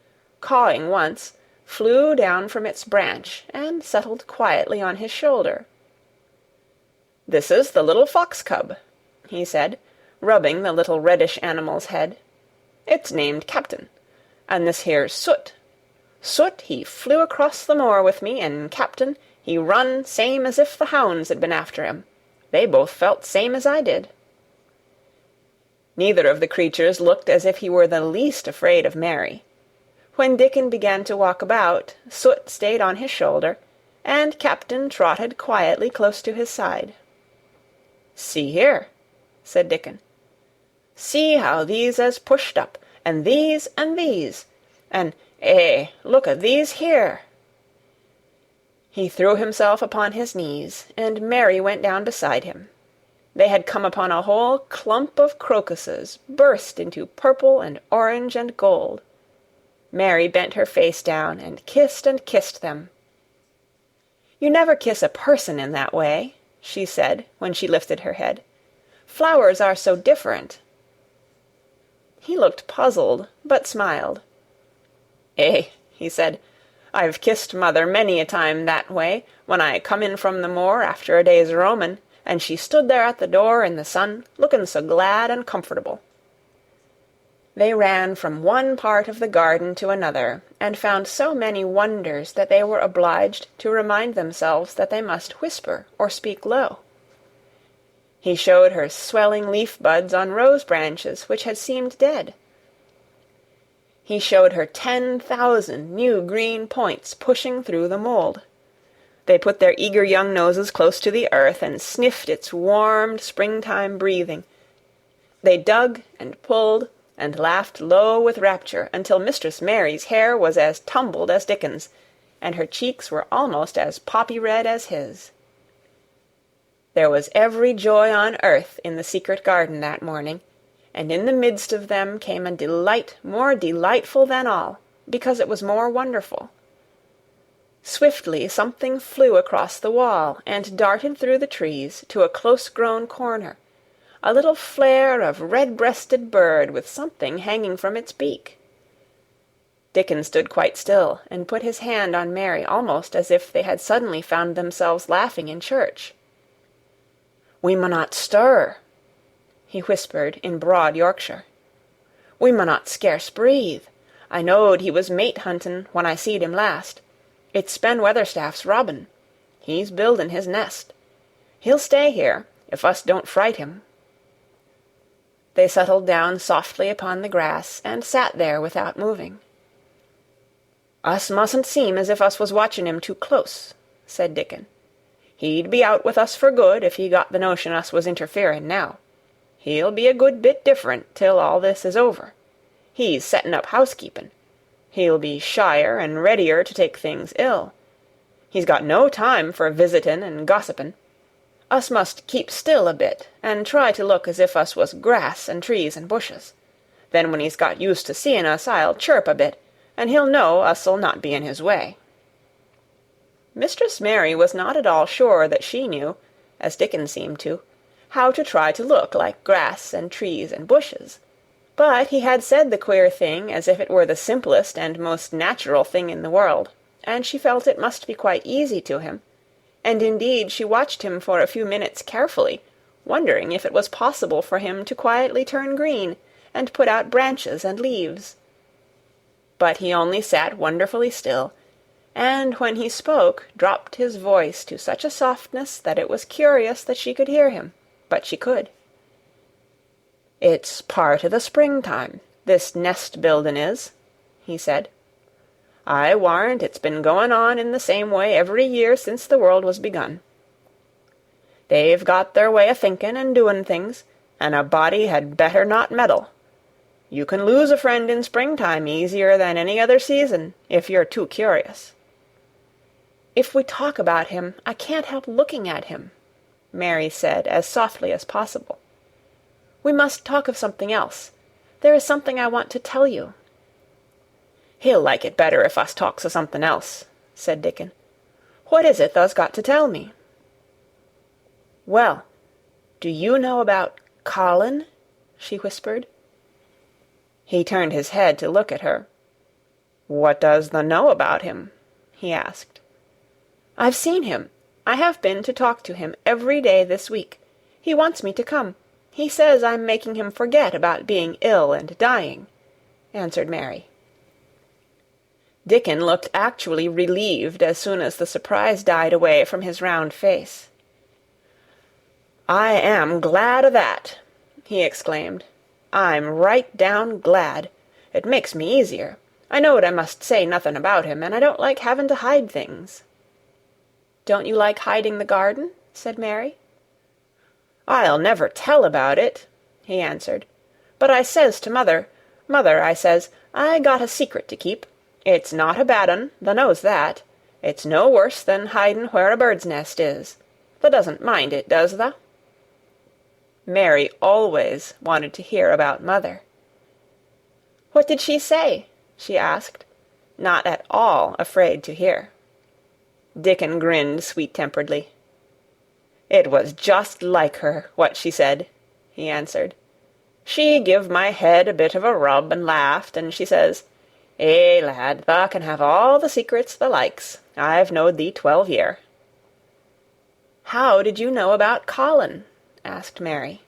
cawing once, flew down from its branch and settled quietly on his shoulder. "This is the little fox-cub," he said, rubbing the little reddish animal's head. "It's named Captain. And this here's Soot. Soot, he flew across the moor with me, and Captain, he run same as if the hounds had been after him. They both felt same as I did." Neither of the creatures looked as if he were the least afraid of Mary. When Dickon began to walk about, Soot stayed on his shoulder, and Captain trotted quietly close to his side. "See here," said Dickon. "See how these has pushed up, and these, and look at these here." He threw himself upon his knees, and Mary went down beside him. They had come upon a whole clump of crocuses burst into purple and orange and gold. Mary bent her face down and kissed them. "You never kiss a person in that way," she said, when she lifted her head. "Flowers are so different." He looked puzzled, but smiled. He said, "I've kissed mother many a time that way, when I come in from the moor after a day's roaming, and she stood there at the door in the sun, looking so glad and comfortable." They ran from one part of the garden to another, and found so many wonders that they were obliged to remind themselves that they must whisper or speak low. He showed her swelling leaf-buds on rose branches which had seemed dead. He showed her 10,000 new green points pushing through the mould. They put their eager young noses close to the earth and sniffed its warmed springtime breathing. They dug and pulled and laughed low with rapture until Mistress Mary's hair was as tumbled as Dickon's, and her cheeks were almost as poppy-red as his. There was every joy on earth in the secret garden that morning, and in the midst of them came a delight more delightful than all, because it was more wonderful. Swiftly something flew across the wall and darted through the trees to a close-grown corner, a little flare of red-breasted bird with something hanging from its beak. Dickon stood quite still and put his hand on Mary almost as if they had suddenly found themselves laughing in church. "We munnot stir," he whispered in broad Yorkshire. "We munnot scarce breathe. I knowed he was mate-hunting when I seed him last. It's Ben Weatherstaff's robin. He's building his nest. He'll stay here, if us don't fright him." They settled down softly upon the grass and sat there without moving. "Us mustn't seem as if us was watching him too close," said Dickon. "He'd be out with us for good if he got the notion us was interfering now. He'll be a good bit different till all this is over. He's setting up housekeeping. He'll be shyer and readier to take things ill. He's got no time for visitin' and gossiping. Us must keep still a bit, and try to look as if us was grass and trees and bushes. Then when he's got used to seeing us, I'll chirp a bit, and he'll know us'll not be in his way." Mistress Mary was not at all sure that she knew, as Dickon seemed to, how to try to look like grass and trees and bushes. But he had said the queer thing as if it were the simplest and most natural thing in the world, and she felt it must be quite easy to him, and indeed she watched him for a few minutes carefully, wondering if it was possible for him to quietly turn green and put out branches and leaves. But he only sat wonderfully still, and when he spoke dropped his voice to such a softness that it was curious that she could hear him, but she could. "It's part o' the springtime, this nest-buildin' is," he said. "I warrant it's been going on in the same way every year since the world was begun. They've got their way o' thinking and doing things, and a body had better not meddle. You can lose a friend in springtime easier than any other season, if you're too curious." "If we talk about him, I can't help looking at him," Mary said as softly as possible. "We must talk of something else. There is something I want to tell you." "He'll like it better if us talks o' something else," said Dickon. "What is it thou's got to tell me?" "Well, do you know about Colin?" she whispered. He turned his head to look at her. "What does thou know about him?" he asked. "I've seen him. I have been to talk to him every day this week. He wants me to come. He says I'm making him forget about being ill and dying," answered Mary. Dickon looked actually relieved as soon as the surprise died away from his round face. "I am glad o' that," he exclaimed. "I'm right down glad. It makes me easier. I knowed I must say nothing about him, and I don't like having to hide things." "Don't you like hiding the garden?" said Mary. "I'll never tell about it," he answered. "But I says to mother, 'Mother,' I says, 'I got a secret to keep. It's not a bad un, thou knows that. It's no worse than hiding where a bird's nest is. Thou doesn't mind it, does thou?'" Mary always wanted to hear about mother. "What did she say?" she asked, not at all afraid to hear. Dickon grinned sweet-temperedly. "It was just like her, what she said," he answered. "She give my head a bit of a rub and laughed, and she says, 'Eh, lad, thou can have all the secrets thou likes. I've knowed thee 12 year.'" "How did you know about Colin?" asked Mary.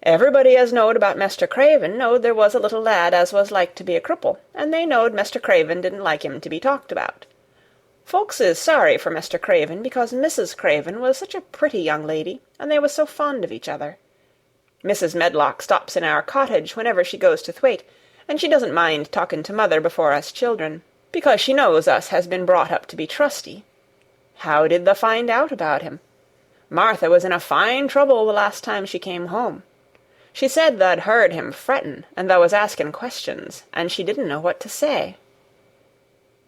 "Everybody as knowed about Mester Craven knowed there was a little lad as was like to be a cripple, and they knowed Mester Craven didn't like him to be talked about. Folks is sorry for Mester Craven, because Mrs. Craven was such a pretty young lady, and they was so fond of each other. Mrs. Medlock stops in our cottage whenever she goes to Thwaite, and she doesn't mind talking to mother before us children, because she knows us has been brought up to be trusty. How did thou find out about him? Martha was in a fine trouble the last time she came home. She said tha'd heard him frettin', and thou was asking questions, and she didn't know what to say."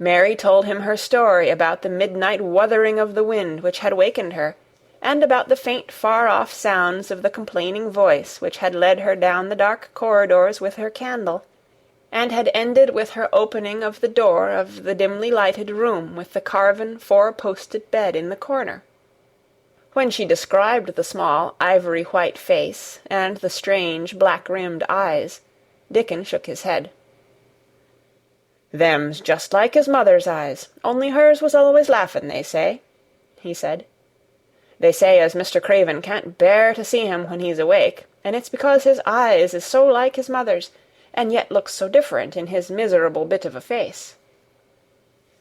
Mary told him her story about the midnight wuthering of the wind which had wakened her, and about the faint far-off sounds of the complaining voice which had led her down the dark corridors with her candle, and had ended with her opening of the door of the dimly lighted room with the carven four-posted bed in the corner. When she described the small ivory-white face and the strange black-rimmed eyes, Dickon shook his head. "Them's just like his mother's eyes, only hers was always laughing, they say," he said. "They say as Mr. Craven can't bear to see him when he's awake, and it's because his eyes is so like his mother's, and yet looks so different in his miserable bit of a face."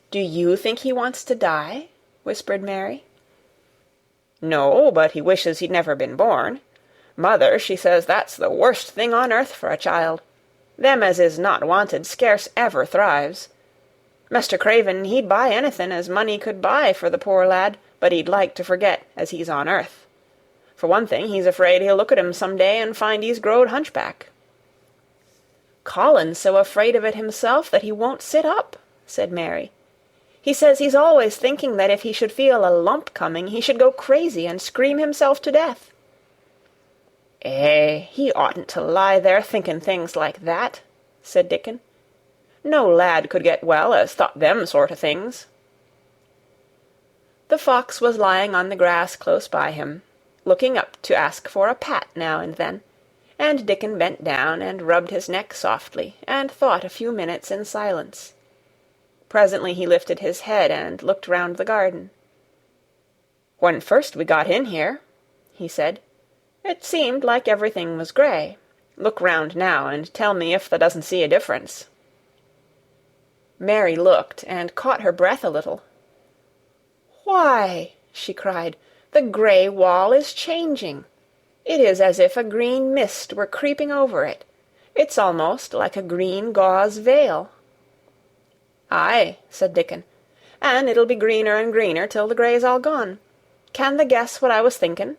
"Do you think he wants to die?" whispered Mary. "No, but he wishes he'd never been born. Mother, she says that's the worst thing on earth for a child. Them as is not wanted scarce ever thrives. Mr. Craven, he'd buy anything as money could buy for the poor lad, but he'd like to forget as he's on earth. For one thing, he's afraid he'll look at him some day and find he's growed hunchback." "Colin's so afraid of it himself that he won't sit up," said Mary. "He says he's always thinking that if he should feel a lump coming, he should go crazy and scream himself to death." "Eh, he oughtn't to lie there thinking things like that," said Dickon. "No lad could get well as thought them sort of things." The fox was lying on the grass close by him, looking up to ask for a pat now and then, and Dickon bent down and rubbed his neck softly, and thought a few minutes in silence. Presently he lifted his head and looked round the garden. "When first we got in here," he said, "it seemed like everything was grey. Look round now, and tell me if thou doesn't see a difference." Mary looked, and caught her breath a little. "Why," she cried, "the grey wall is changing. It is as if a green mist were creeping over it. It's almost like a green gauze veil." "Aye," said Dickon, "and it'll be greener and greener till the grey's all gone. Can thou guess what I was thinking?"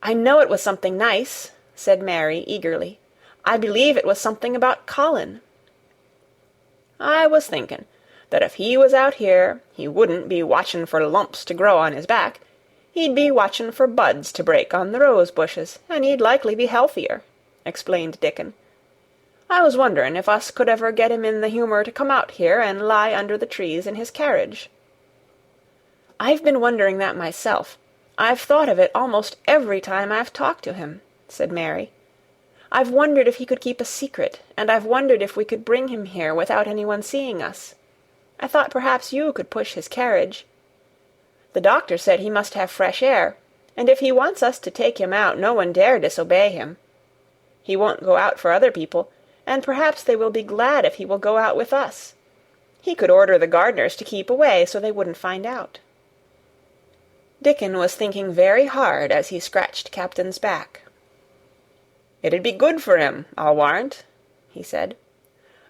"I know it was something nice," said Mary eagerly. "I believe it was something about Colin." "I was thinking that if he was out here, he wouldn't be watching for lumps to grow on his back. He'd be watching for buds to break on the rose bushes, and he'd likely be healthier," explained Dickon. "I was wondering if us could ever get him in the humour to come out here and lie under the trees in his carriage." "I've been wondering that myself. I've thought of it almost every time I've talked to him," said Mary. "I've wondered if he could keep a secret, and I've wondered if we could bring him here without anyone seeing us. I thought perhaps you could push his carriage. The doctor said he must have fresh air, and if he wants us to take him out, no one dare disobey him. He won't go out for other people, and perhaps they will be glad if he will go out with us. He could order the gardeners to keep away, so they wouldn't find out." Dickon was thinking very hard as he scratched Captain's back. "It'd be good for him, I'll warrant," he said.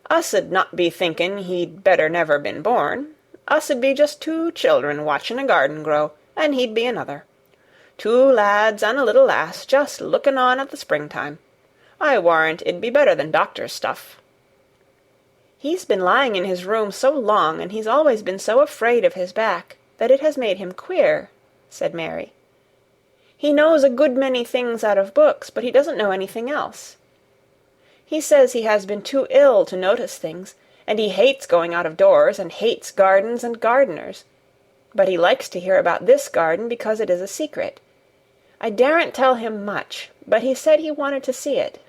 "Us'd not be thinking he'd better never been born. Us'd be just two children watching a garden grow, and he'd be another. Two lads and a little lass just looking on at the springtime. I warrant it'd be better than doctor's stuff." "He's been lying in his room so long, and he's always been so afraid of his back, that it has made him queer," said Mary. "He knows a good many things out of books, but he doesn't know anything else. He says he has been too ill to notice things, and he hates going out of doors, and hates gardens and gardeners. But he likes to hear about this garden because it is a secret. I daren't tell him much, but he said he wanted to see it."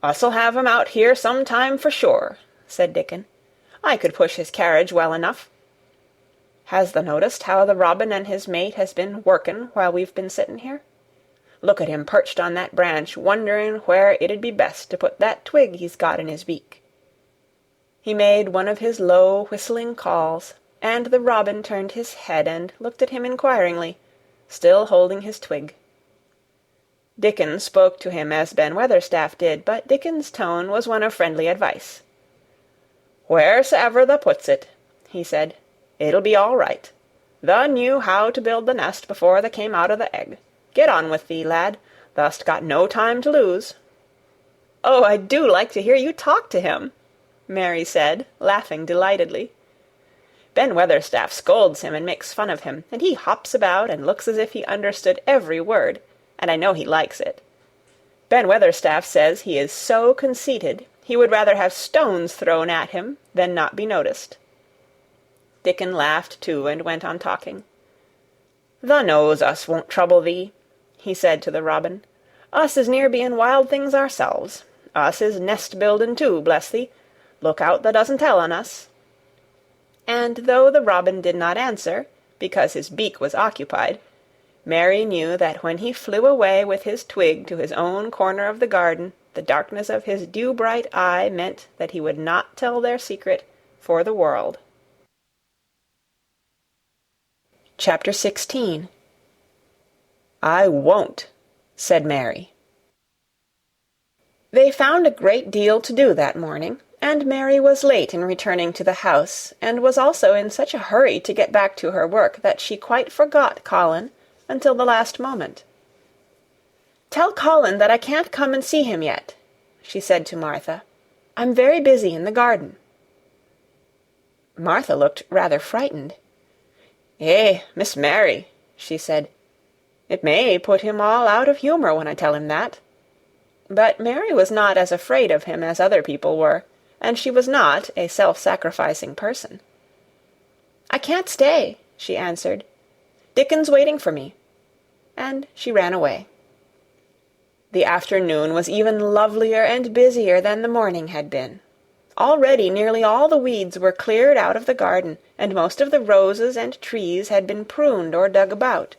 "Us'll have him out here some time for sure," said Dickon. "I could push his carriage well enough. Has thou noticed how the robin and his mate has been working while we've been sitting here? Look at him perched on that branch, wondering where it'd be best to put that twig he's got in his beak." He made one of his low whistling calls, and the robin turned his head and looked at him inquiringly, still holding his twig. Dickon spoke to him as Ben Weatherstaff did, but Dickon's tone was one of friendly advice. "Wheresoever thou puts it," he said, "it'll be all right. Thou knew how to build the nest before thou came out of the egg. Get on with thee, lad. Thou'st got no time to lose." "Oh, I do like to hear you talk to him," Mary said, laughing delightedly. "Ben Weatherstaff scolds him and makes fun of him, and he hops about and looks as if he understood every word, and I know he likes it. Ben Weatherstaff says he is so conceited he would rather have stones thrown at him than not be noticed." Dickon laughed too, and went on talking. "Thou knows us won't trouble thee," he said to the robin. "Us is near being wild things ourselves. Us is nest-building too, bless thee. Look out thou doesn't tell on us." And though the robin did not answer, because his beak was occupied, Mary knew that when he flew away with his twig to his own corner of the garden, the darkness of his dew-bright eye meant that he would not tell their secret for the world. Chapter 16. "I won't," said Mary. They found a great deal to do that morning, and Mary was late in returning to the house, and was also in such a hurry to get back to her work that she quite forgot Colin until the last moment. "Tell Colin that I can't come and see him yet," she said to Martha. "I'm very busy in the garden." Martha looked rather frightened. "Eh, Miss Mary," she said, "it may put him all out of humour when I tell him that." But Mary was not as afraid of him as other people were, and she was not a self-sacrificing person. "I can't stay," she answered. "Dickon's waiting for me." And she ran away. The afternoon was even lovelier and busier than the morning had been. Already nearly all the weeds were cleared out of the garden, and most of the roses and trees had been pruned or dug about.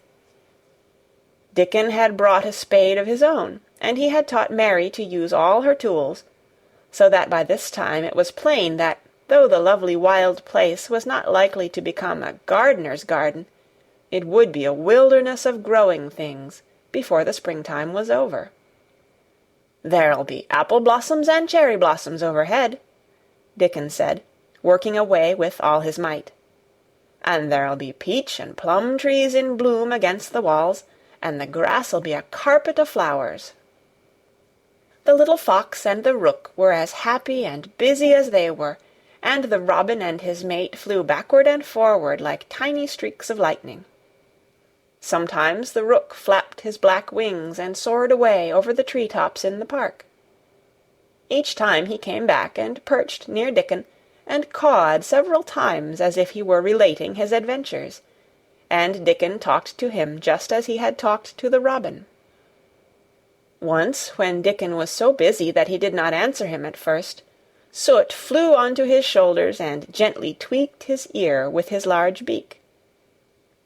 Dickon had brought a spade of his own, and he had taught Mary to use all her tools, so that by this time it was plain that, though the lovely wild place was not likely to become a gardener's garden, it would be a wilderness of growing things before the springtime was over. "There'll be apple blossoms and cherry blossoms overhead," Dickon said, working away with all his might. "And there'll be peach and plum trees in bloom against the walls, and the grass'll be a carpet o' flowers." The little fox and the rook were as happy and busy as they were, and the robin and his mate flew backward and forward like tiny streaks of lightning. Sometimes the rook flapped his black wings and soared away over the tree-tops in the park. Each time he came back and perched near Dickon, and cawed several times as if he were relating his adventures, and Dickon talked to him just as he had talked to the robin. Once, when Dickon was so busy that he did not answer him at first, Soot flew onto his shoulders and gently tweaked his ear with his large beak.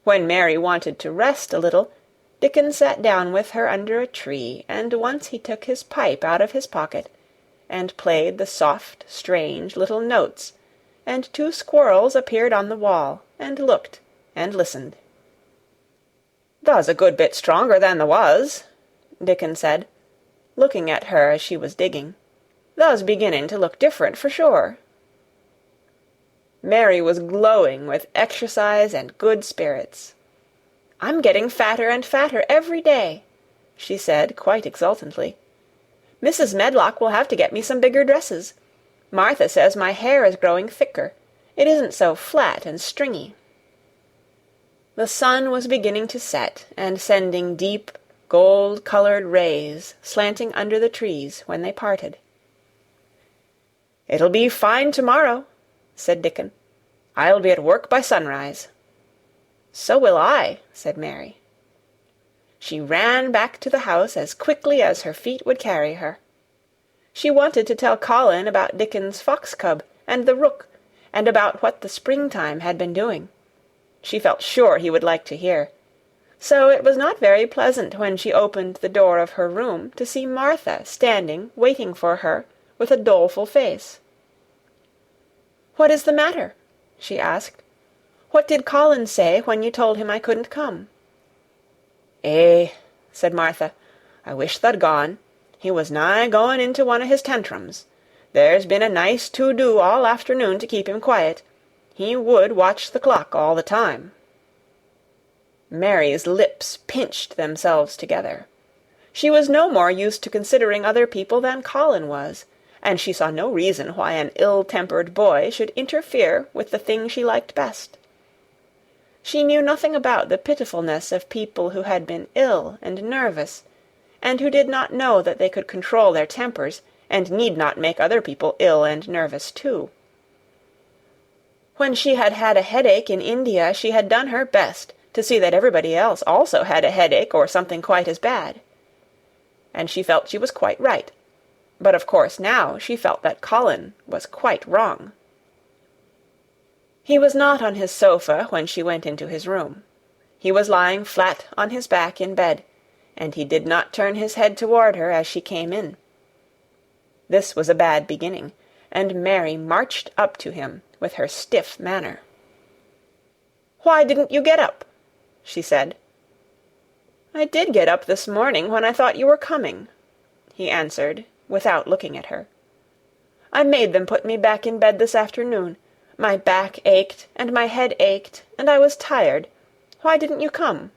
When Mary wanted to rest a little, Dickon sat down with her under a tree, and once he took his pipe out of his pocket, and played the soft, strange little notes, and 2 squirrels appeared on the wall, and looked, and listened. "Thou's a good bit stronger than thou was," Dickon said, looking at her as she was digging. "Thou's beginning to look different, for sure." Mary was glowing with exercise and good spirits. "I'm getting fatter and fatter every day," she said, quite exultantly. "Mrs. Medlock will have to get me some bigger dresses. Martha says my hair is growing thicker. It isn't so flat and stringy." The sun was beginning to set, and sending deep, gold-colored rays slanting under the trees when they parted. "It'll be fine tomorrow," said Dickon. "I'll be at work by sunrise." "So will I," said Mary. She ran back to the house as quickly as her feet would carry her. She wanted to tell Colin about Dickon's fox-cub and the rook, and about what the springtime had been doing. She felt sure he would like to hear. So it was not very pleasant when she opened the door of her room to see Martha standing waiting for her with a doleful face. "What is the matter?" she asked. "What did Colin say when you told him I couldn't come?" "Eh," said Martha, "I wish tha'd gone. He was nigh going into one o' his tantrums. There's been a nice to-do all afternoon to keep him quiet. He would watch the clock all the time." Mary's lips pinched themselves together. She was no more used to considering other people than Colin was, and she saw no reason why an ill-tempered boy should interfere with the thing she liked best. She knew nothing about the pitifulness of people who had been ill and nervous, and who did not know that they could control their tempers, and need not make other people ill and nervous too. When she had had a headache in India, she had done her best to see that everybody else also had a headache or something quite as bad. And she felt she was quite right. But of course now she felt that Colin was quite wrong. He was not on his sofa when she went into his room. He was lying flat on his back in bed, and he did not turn his head toward her as she came in. This was a bad beginning, and Mary marched up to him with her stiff manner. "Why didn't you get up?" she said. "I did get up this morning when I thought you were coming," he answered, without looking at her. "I made them put me back in bed this afternoon. My back ached, and my head ached, and I was tired. Why didn't you come?"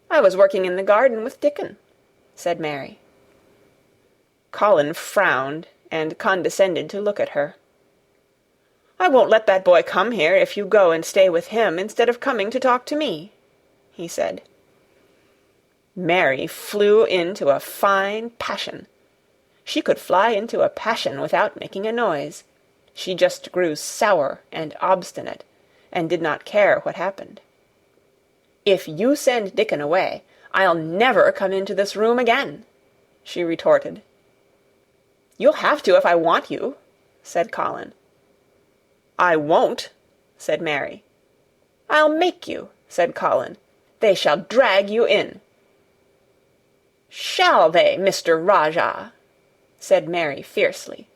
"I was working in the garden with Dickon," said Mary. Colin frowned, and condescended to look at her. "I won't let that boy come here if you go and stay with him instead of coming to talk to me," he said. Mary flew into a fine passion. She could fly into a passion without making a noise. She just grew sour and obstinate, and did not care what happened. "If you send Dickon away, I'll never come into this room again," she retorted. "You'll have to if I want you," said Colin. "I won't," said Mary. "I'll make you," said Colin. "They shall drag you in." "Shall they, Mr. Rajah?" said Mary fiercely.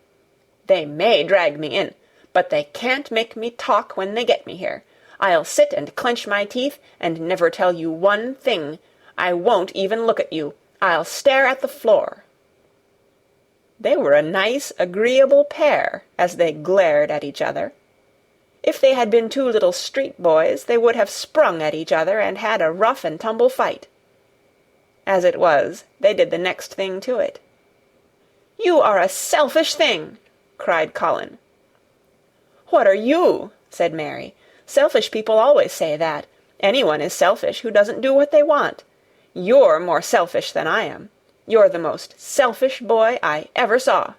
"They may drag me in, but they can't make me talk when they get me here. I'll sit and clench my teeth and never tell you one thing. I won't even look at you. I'll stare at the floor." They were a nice, agreeable pair as they glared at each other. If they had been two little street boys, they would have sprung at each other and had a rough-and-tumble fight. As it was, they did the next thing to it. "You are a selfish thing!" cried Colin. "What are you?" said Mary. "Selfish people always say that. Anyone is selfish who doesn't do what they want. You're more selfish than I am. You're the most selfish boy I ever saw."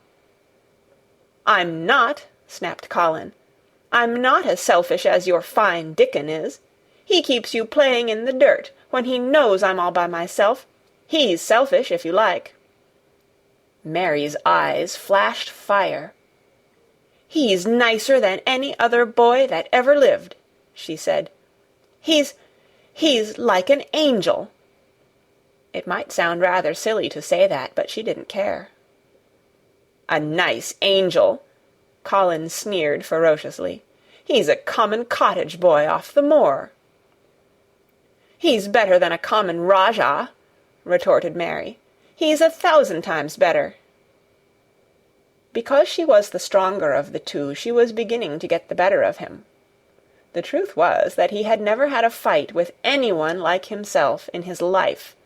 "I'm not," snapped Colin. "I'm not as selfish as your fine Dickon is. He keeps you playing in the dirt when he knows I'm all by myself. He's selfish, if you like." Mary's eyes flashed fire. "He's nicer than any other boy that ever lived," she said. He's like an angel." It might sound rather silly to say that, but she didn't care. "A nice angel!" Colin sneered ferociously. "He's a common cottage boy off the moor." "He's better than a common Rajah," retorted Mary. "He's 1,000 times better." Because she was the stronger of the two, she was beginning to get the better of him. The truth was that he had never had a fight with anyone like himself in his life,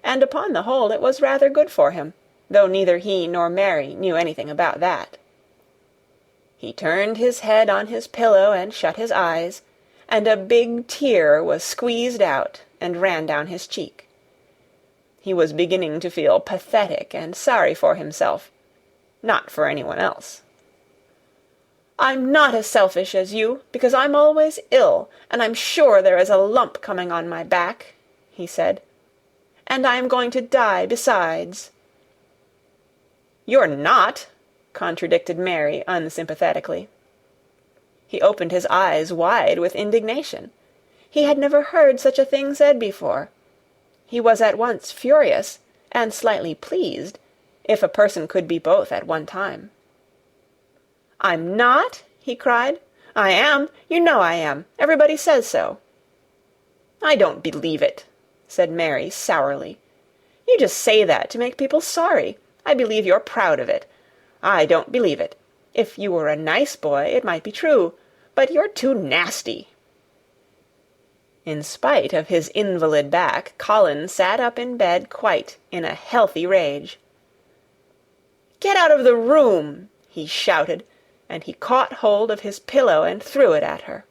and upon the whole it was rather good for him, though neither he nor Mary knew anything about that. He turned his head on his pillow and shut his eyes, and a big tear was squeezed out and ran down his cheek. He was beginning to feel pathetic and sorry for himself, not for anyone else. "I'm not as selfish as you, because I'm always ill, and I'm sure there is a lump coming on my back," he said. "And I am going to die besides." "You're not," contradicted Mary unsympathetically. He opened his eyes wide with indignation. He had never heard such a thing said before. He was at once furious and slightly pleased, if a person could be both at one time. "I'm not?" he cried. "I am. You know I am. Everybody says so." "I don't believe it," said Mary sourly. "You just say that to make people sorry. I believe you're proud of it. I don't believe it. If you were a nice boy, it might be true, but you're too nasty." In spite of his invalid back, Colin sat up in bed quite in a healthy rage. "Get out of the room!" he shouted, and he caught hold of his pillow and threw it at her.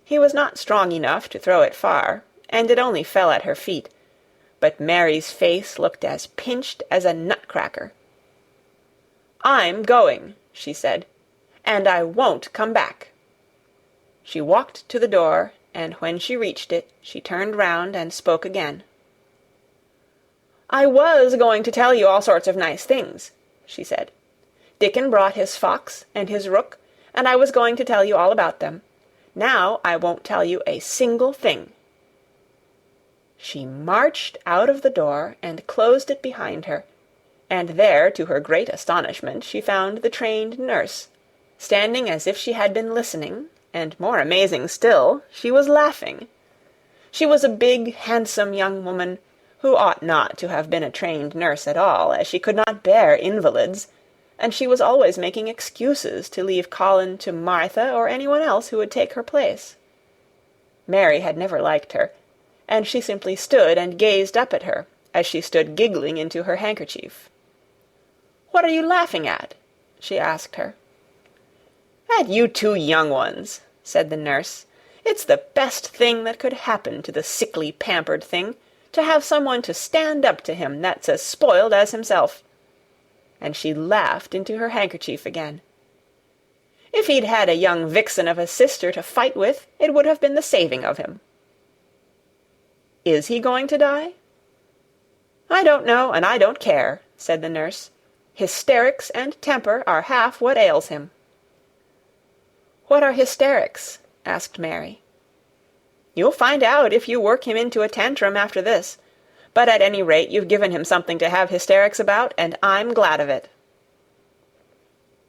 He was not strong enough to throw it far, and it only fell at her feet, but Mary's face looked as pinched as a nutcracker. "I'm going," she said, "and I won't come back." She walked to the door, and when she reached it, she turned round and spoke again. "I was going to tell you all sorts of nice things," she said. "Dickon brought his fox and his rook, and I was going to tell you all about them. Now I won't tell you a single thing." She marched out of the door and closed it behind her, and there, to her great astonishment, she found the trained nurse, standing as if she had been listening, and, more amazing still, she was laughing. She was a big, handsome young woman, who ought not to have been a trained nurse at all, as she could not bear invalids, and she was always making excuses to leave Colin to Martha or anyone else who would take her place. Mary had never liked her, and she simply stood and gazed up at her, as she stood giggling into her handkerchief. "What are you laughing at?" she asked her. "At you two young ones," said the nurse. "It's the best thing that could happen to the sickly, pampered thing, to have someone to stand up to him that's as spoiled as himself." And she laughed into her handkerchief again. "If he'd had a young vixen of a sister to fight with, it would have been the saving of him." "Is he going to die?" "I don't know, and I don't care," said the nurse. "Hysterics and temper are half what ails him." "What are hysterics?" asked Mary. "You'll find out if you work him into a tantrum after this. But at any rate you've given him something to have hysterics about, and I'm glad of it."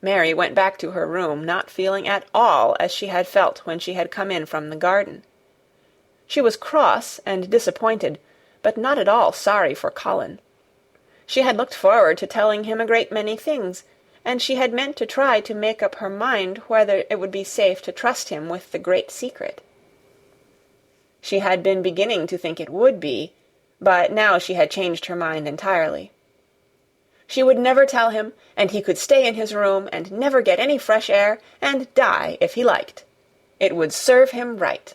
Mary went back to her room, not feeling at all as she had felt when she had come in from the garden. She was cross and disappointed, but not at all sorry for Colin. She had looked forward to telling him a great many things, and she had meant to try to make up her mind whether it would be safe to trust him with the great secret. She had been beginning to think it would be, but now she had changed her mind entirely. She would never tell him, and he could stay in his room and never get any fresh air, and die if he liked. It would serve him right.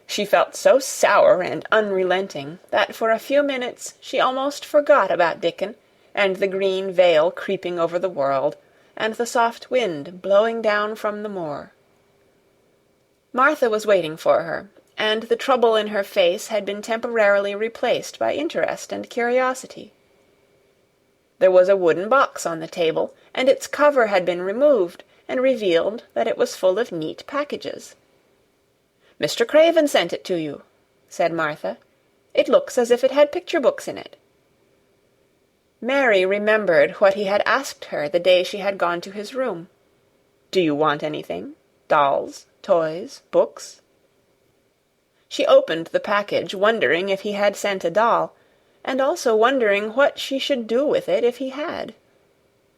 She felt so sour and unrelenting that for a few minutes she almost forgot about Dickon, and the green veil creeping over the world, and the soft wind blowing down from the moor. Martha was waiting for her, and the trouble in her face had been temporarily replaced by interest and curiosity. There was a wooden box on the table, and its cover had been removed, and revealed that it was full of neat packages. "Mr. Craven sent it to you," said Martha. "It looks as if it had picture-books in it." Mary remembered what he had asked her the day she had gone to his room. "Do you want anything? Dolls, toys, books?" She opened the package, wondering if he had sent a doll, and also wondering what she should do with it if he had.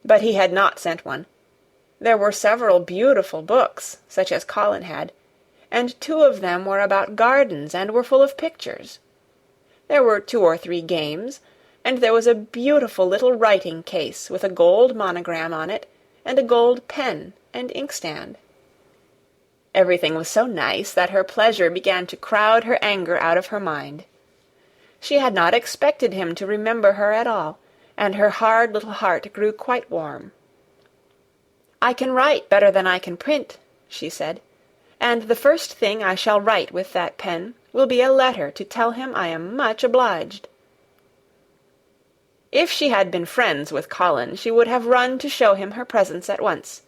But he had not sent one. There were several beautiful books, such as Colin had, and 2 of them were about gardens and were full of pictures. There were 2 or 3 games, and there was a beautiful little writing case with a gold monogram on it, and a gold pen and inkstand. Everything was so nice that her pleasure began to crowd her anger out of her mind. She had not expected him to remember her at all, and her hard little heart grew quite warm. "I can write better than I can print," she said, "and the first thing I shall write with that pen will be a letter to tell him I am much obliged." If she had been friends with Colin, she would have run to show him her presents at once,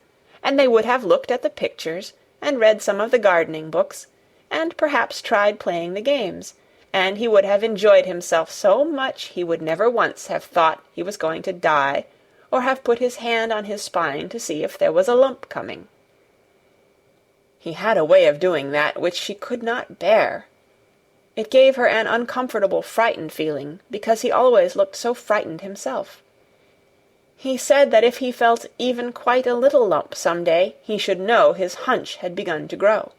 and they would have looked at the pictures, and read some of the gardening books, and perhaps tried playing the games, and he would have enjoyed himself so much he would never once have thought he was going to die, or have put his hand on his spine to see if there was a lump coming. He had a way of doing that which she could not bear. It gave her an uncomfortable, frightened feeling, because he always looked so frightened himself. He said that if he felt even quite a little lump some day, he should know his hunch had begun to grow.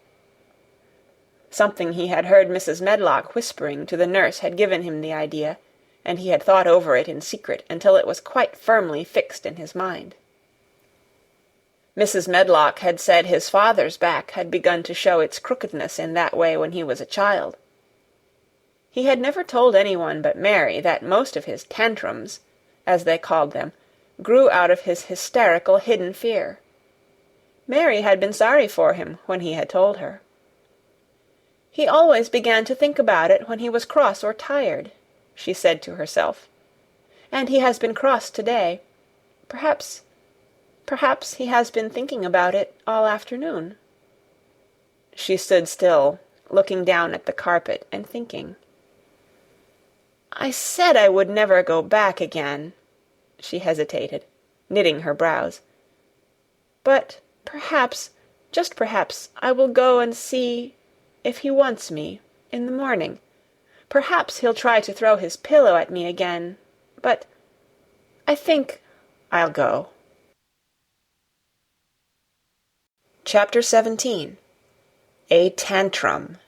Something he had heard Mrs. Medlock whispering to the nurse had given him the idea, and he had thought over it in secret until it was quite firmly fixed in his mind. Mrs. Medlock had said his father's back had begun to show its crookedness in that way when he was a child. He had never told anyone but Mary that most of his tantrums, as they called them, grew out of his hysterical hidden fear. Mary had been sorry for him when he had told her. "He always began to think about it when he was cross or tired," she said to herself. "And he has been cross today. Perhaps he has been thinking about it all afternoon." She stood still, looking down at the carpet and thinking. "I said I would never go back again," she hesitated, knitting her brows. "But perhaps, just perhaps, I will go and see if he wants me in the morning. Perhaps he'll try to throw his pillow at me again, but I think I'll go." Chapter 17. A Tantrum.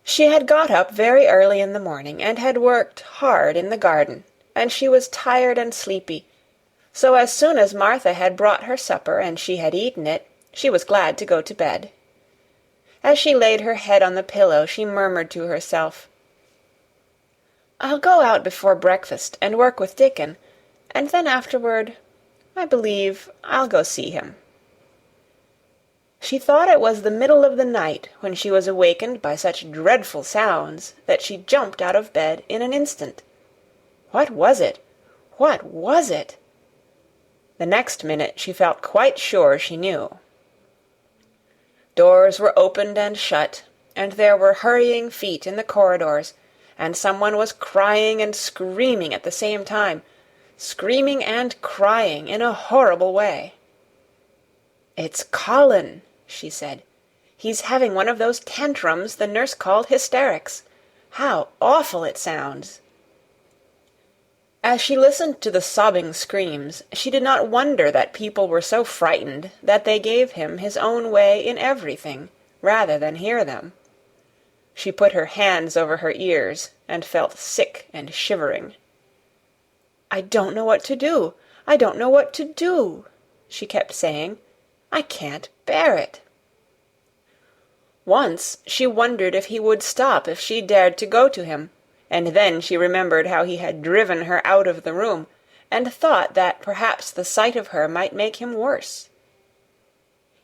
She had got up very early in the morning, and had worked hard in the garden, and she was tired and sleepy, so as soon as Martha had brought her supper and she had eaten it, she was glad to go to bed. As she laid her head on the pillow, she murmured to herself, "I'll go out before breakfast and work with Dickon, and then afterward, I believe I'll go see him." She thought it was the middle of the night when she was awakened by such dreadful sounds that she jumped out of bed in an instant. What was it? What was it? The next minute she felt quite sure she knew. Doors were opened and shut, and there were hurrying feet in the corridors, and someone was crying and screaming at the same time, screaming and crying in a horrible way. "It's Colin," she said. "He's having one of those tantrums the nurse called hysterics. How awful it sounds!" As she listened to the sobbing screams, she did not wonder that people were so frightened that they gave him his own way in everything, rather than hear them. She put her hands over her ears and felt sick and shivering. "I don't know what to do. I don't know what to do," she kept saying. "I can't bear it." Once she wondered if he would stop if she dared to go to him, and then she remembered how he had driven her out of the room, and thought that perhaps the sight of her might make him worse.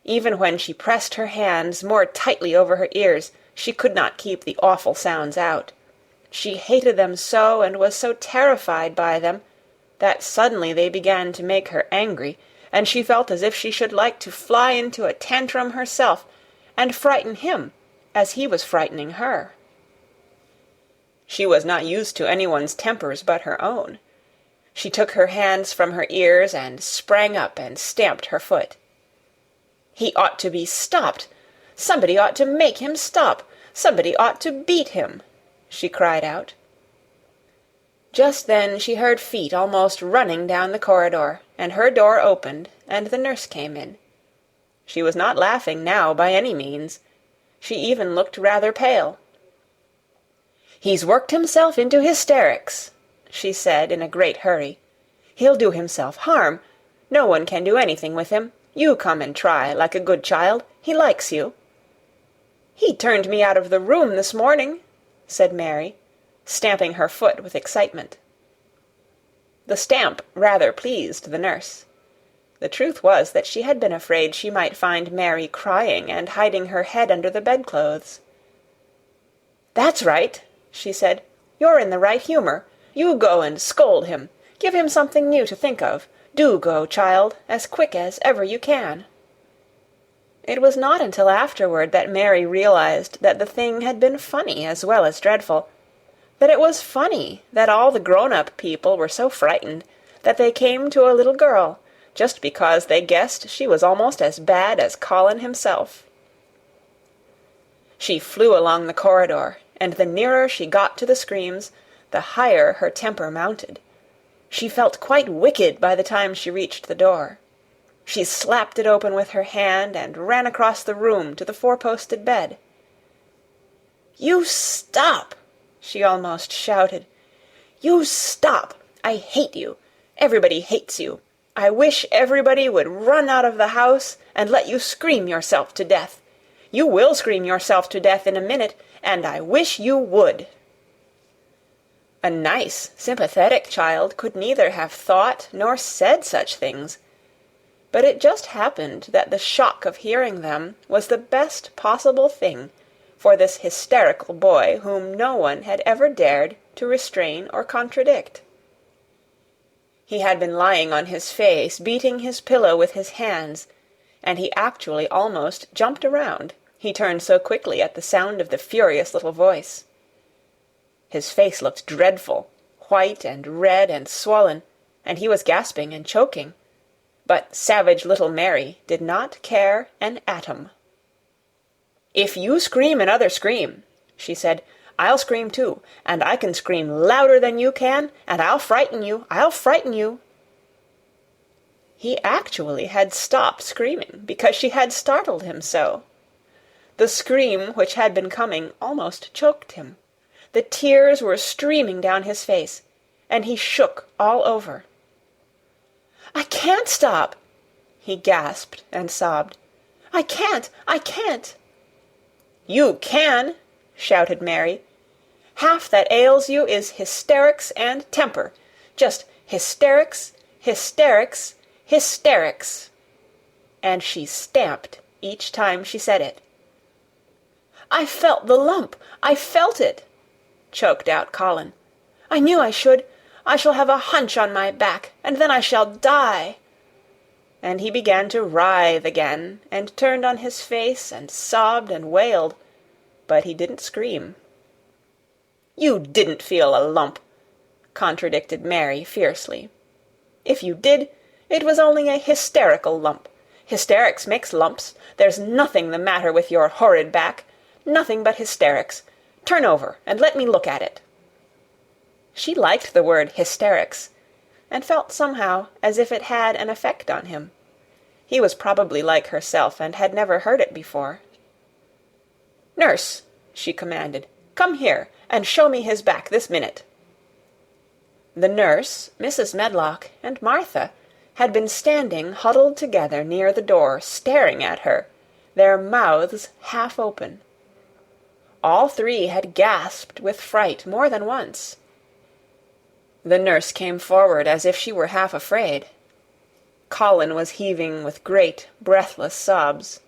Even when she pressed her hands more tightly over her ears, she could not keep the awful sounds out. She hated them so, and was so terrified by them, that suddenly they began to make her angry, and she felt as if she should like to fly into a tantrum herself, and frighten him, as he was frightening her. She was not used to anyone's tempers but her own. She took her hands from her ears and sprang up and stamped her foot. "He ought to be stopped! Somebody ought to make him stop! Somebody ought to beat him!" she cried out. Just then she heard feet almost running down the corridor, and her door opened, and the nurse came in. She was not laughing now by any means. She even looked rather pale. "He's worked himself into hysterics," she said in a great hurry. "He'll do himself harm. No one can do anything with him. You come and try, like a good child. He likes you." "He turned me out of the room this morning," said Mary, stamping her foot with excitement. The stamp rather pleased the nurse. The truth was that she had been afraid she might find Mary crying and hiding her head under the bedclothes. "That's right," she said. "You're in the right humour. You go and scold him. Give him something new to think of. Do go, child, as quick as ever you can." It was not until afterward that Mary realized that the thing had been funny as well as dreadful, that it was funny that all the grown-up people were so frightened that they came to a little girl, just because they guessed she was almost as bad as Colin himself. She flew along the corridor, and the nearer she got to the screams, the higher her temper mounted. She felt quite wicked by the time she reached the door. She slapped it open with her hand and ran across the room to the four-posted bed. "You stop!" she almost shouted. "You stop! I hate you! Everybody hates you! I wish everybody would run out of the house and let you scream yourself to death! You will scream yourself to death in a minute, and I wish you would!" A nice, sympathetic child could neither have thought nor said such things, but it just happened that the shock of hearing them was the best possible thing for this hysterical boy whom no one had ever dared to restrain or contradict. He had been lying on his face, beating his pillow with his hands, and he actually almost jumped around, he turned so quickly at the sound of the furious little voice. His face looked dreadful, white and red and swollen, and he was gasping and choking. But savage little Mary did not care an atom. "If you scream another scream," she said, "I'll scream too, and I can scream louder than you can, and I'll frighten you, I'll frighten you." He actually had stopped screaming because she had startled him so. The scream which had been coming almost choked him. The tears were streaming down his face, and he shook all over. "I can't stop!" he gasped and sobbed. "I can't! I can't!" "You can!" shouted Mary. "Half that ails you is hysterics and temper. Just hysterics, hysterics, hysterics." And she stamped each time she said it. "I felt the lump! I felt it!" choked out Colin. "I knew I should. I shall have a hunch on my back, and then I shall die." And he began to writhe again, and turned on his face, and sobbed and wailed, but he didn't scream. "You didn't feel a lump," contradicted Mary fiercely. If you did, it was only a hysterical lump. Hysterics makes lumps. There's nothing the matter with your horrid back. Nothing but hysterics. Turn over, and let me look at it." She liked the word hysterics, and felt somehow as if it had an effect on him. He was probably like herself, and had never heard it before. "Nurse," she commanded, "come here, and show me his back this minute." The nurse, Mrs. Medlock, and Martha had been standing huddled together near the door, staring at her, their mouths half open. All three had gasped with fright more than once. The nurse came forward as if she were half afraid. Colin was heaving with great, breathless sobs.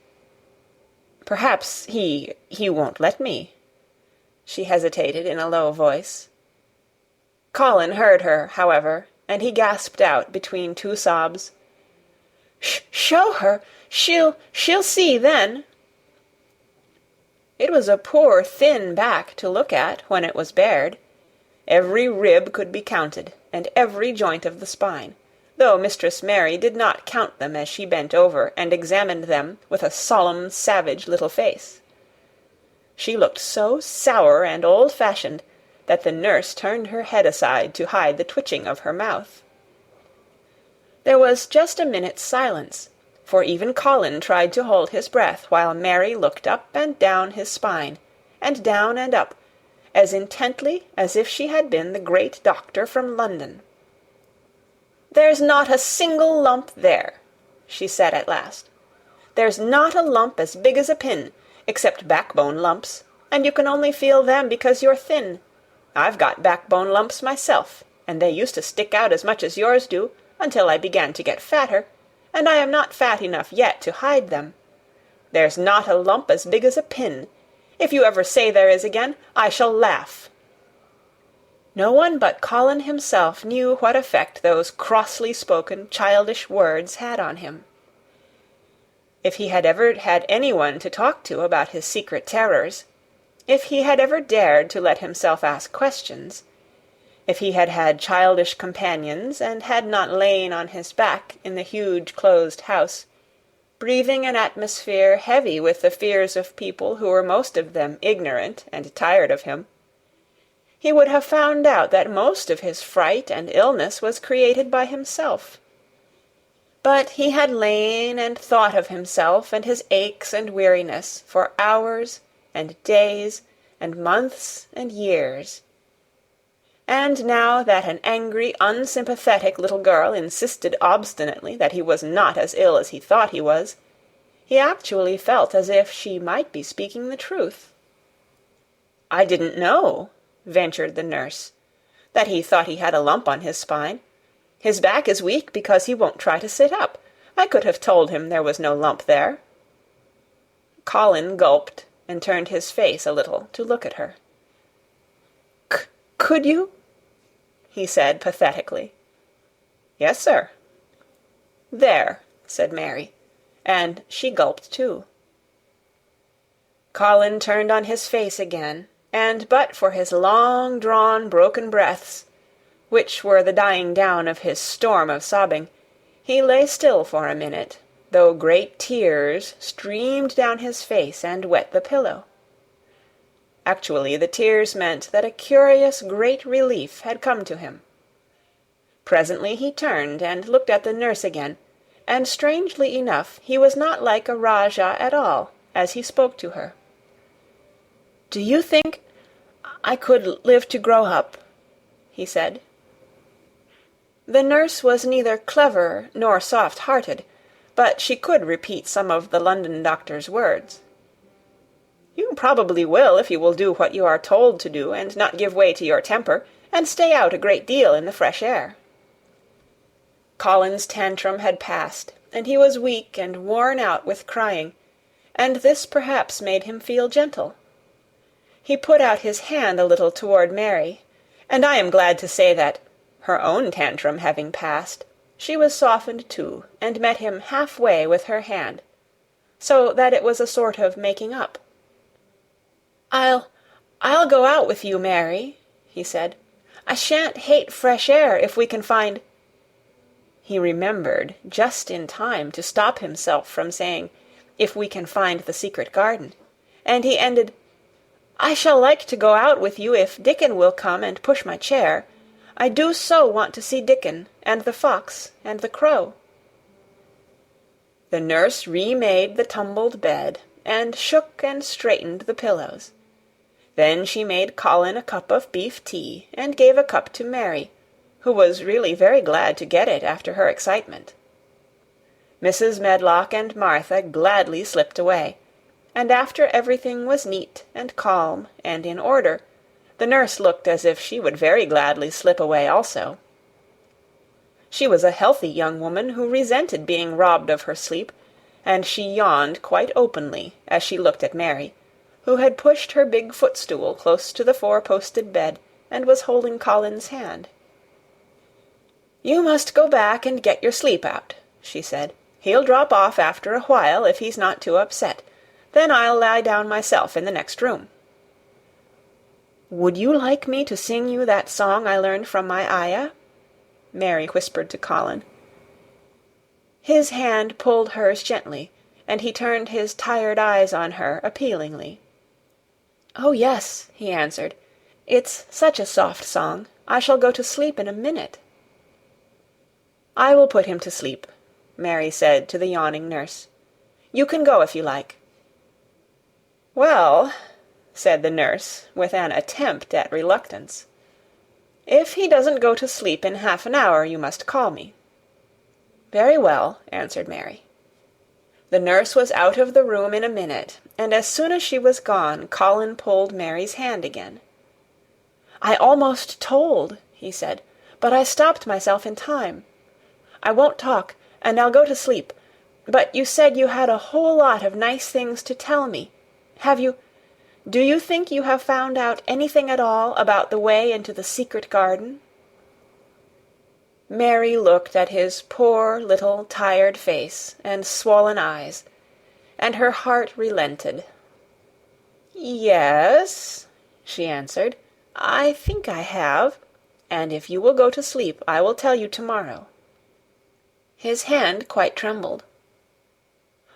"Perhaps he won't let me," she hesitated in a low voice. Colin heard her, however, and he gasped out between two sobs, "Show her! She'll see then." It was a poor thin back to look at when it was bared. Every rib could be counted, and every joint of the spine, though Mistress Mary did not count them as she bent over and examined them with a solemn, savage little face. She looked so sour and old-fashioned that the nurse turned her head aside to hide the twitching of her mouth. There was just a minute's silence, for even Colin tried to hold his breath while Mary looked up and down his spine, and down and up, as intently as if she had been the great doctor from London. "There's not a single lump there," she said at last. "There's not a lump as big as a pin, except backbone lumps, and you can only feel them because you're thin. I've got backbone lumps myself, and they used to stick out as much as yours do, until I began to get fatter, and I am not fat enough yet to hide them. There's not a lump as big as a pin. If you ever say there is again, I shall laugh." No one but Colin himself knew what effect those crossly spoken, childish words had on him. If he had ever had anyone to talk to about his secret terrors, if he had ever dared to let himself ask questions, if he had had childish companions and had not lain on his back in the huge closed house, breathing an atmosphere heavy with the fears of people who were most of them ignorant and tired of him, he would have found out that most of his fright and illness was created by himself. But he had lain and thought of himself and his aches and weariness for hours and days and months and years. And now that an angry, unsympathetic little girl insisted obstinately that he was not as ill as he thought he was, he actually felt as if she might be speaking the truth. "I didn't know," ventured the nurse, "that he thought he had a lump on his spine. His back is weak because he won't try to sit up. I could have told him there was no lump there." Colin gulped and turned his face a little to look at her. "Could you?" he said pathetically. "Yes, sir." "There," said Mary, and she gulped too. Colin turned on his face again, and but for his long-drawn broken breaths, which were the dying down of his storm of sobbing, he lay still for a minute, though great tears streamed down his face and wet the pillow. Actually, the tears meant that a curious great relief had come to him. Presently he turned and looked at the nurse again, and strangely enough he was not like a Rajah at all as he spoke to her. "Do you think I could live to grow up?" he said. The nurse was neither clever nor soft-hearted, but she could repeat some of the London doctor's words. "You probably will if you will do what you are told to do and not give way to your temper, and stay out a great deal in the fresh air." Colin's tantrum had passed, and he was weak and worn out with crying, and this perhaps made him feel gentle. He put out his hand a little toward Mary, and I am glad to say that, her own tantrum having passed, she was softened too, and met him half-way with her hand, so that it was a sort of making up. I'll go out with you, Mary," he said. "I shan't hate fresh air if we can find—" he remembered just in time to stop himself from saying, "if we can find the secret garden," and he ended, "I shall like to go out with you if Dickon will come and push my chair. I do so want to see Dickon, and the fox, and the crow." The nurse remade the tumbled bed, and shook and straightened the pillows. Then she made Colin a cup of beef tea, and gave a cup to Mary, who was really very glad to get it after her excitement. Mrs. Medlock and Martha gladly slipped away, and after everything was neat and calm and in order, the nurse looked as if she would very gladly slip away also. She was a healthy young woman who resented being robbed of her sleep, and she yawned quite openly as she looked at Mary, who had pushed her big footstool close to the four-posted bed and was holding Colin's hand. "You must go back and get your sleep out," she said. "He'll drop off after a while if he's not too upset. Then I'll lie down myself in the next room." "Would you like me to sing you that song I learned from my ayah?" Mary whispered to Colin. His hand pulled hers gently, and he turned his tired eyes on her appealingly. "Oh, yes," he answered. "It's such a soft song. I shall go to sleep in a minute." "I will put him to sleep," Mary said to the yawning nurse. "You can go if you like." "Well," said the nurse, with an attempt at reluctance, "if he doesn't go to sleep in half an hour, you must call me." "Very well," answered Mary. The nurse was out of the room in a minute, and as soon as she was gone, Colin pulled Mary's hand again. "I almost told," he said, "but I stopped myself in time. I won't talk, and I'll go to sleep. But you said you had a whole lot of nice things to tell me. Do you think you have found out anything at all about the way into the secret garden?" Mary looked at his poor little tired face and swollen eyes, and her heart relented. "Yes," she answered, "I think I have, and if you will go to sleep, I will tell you tomorrow." His hand quite trembled.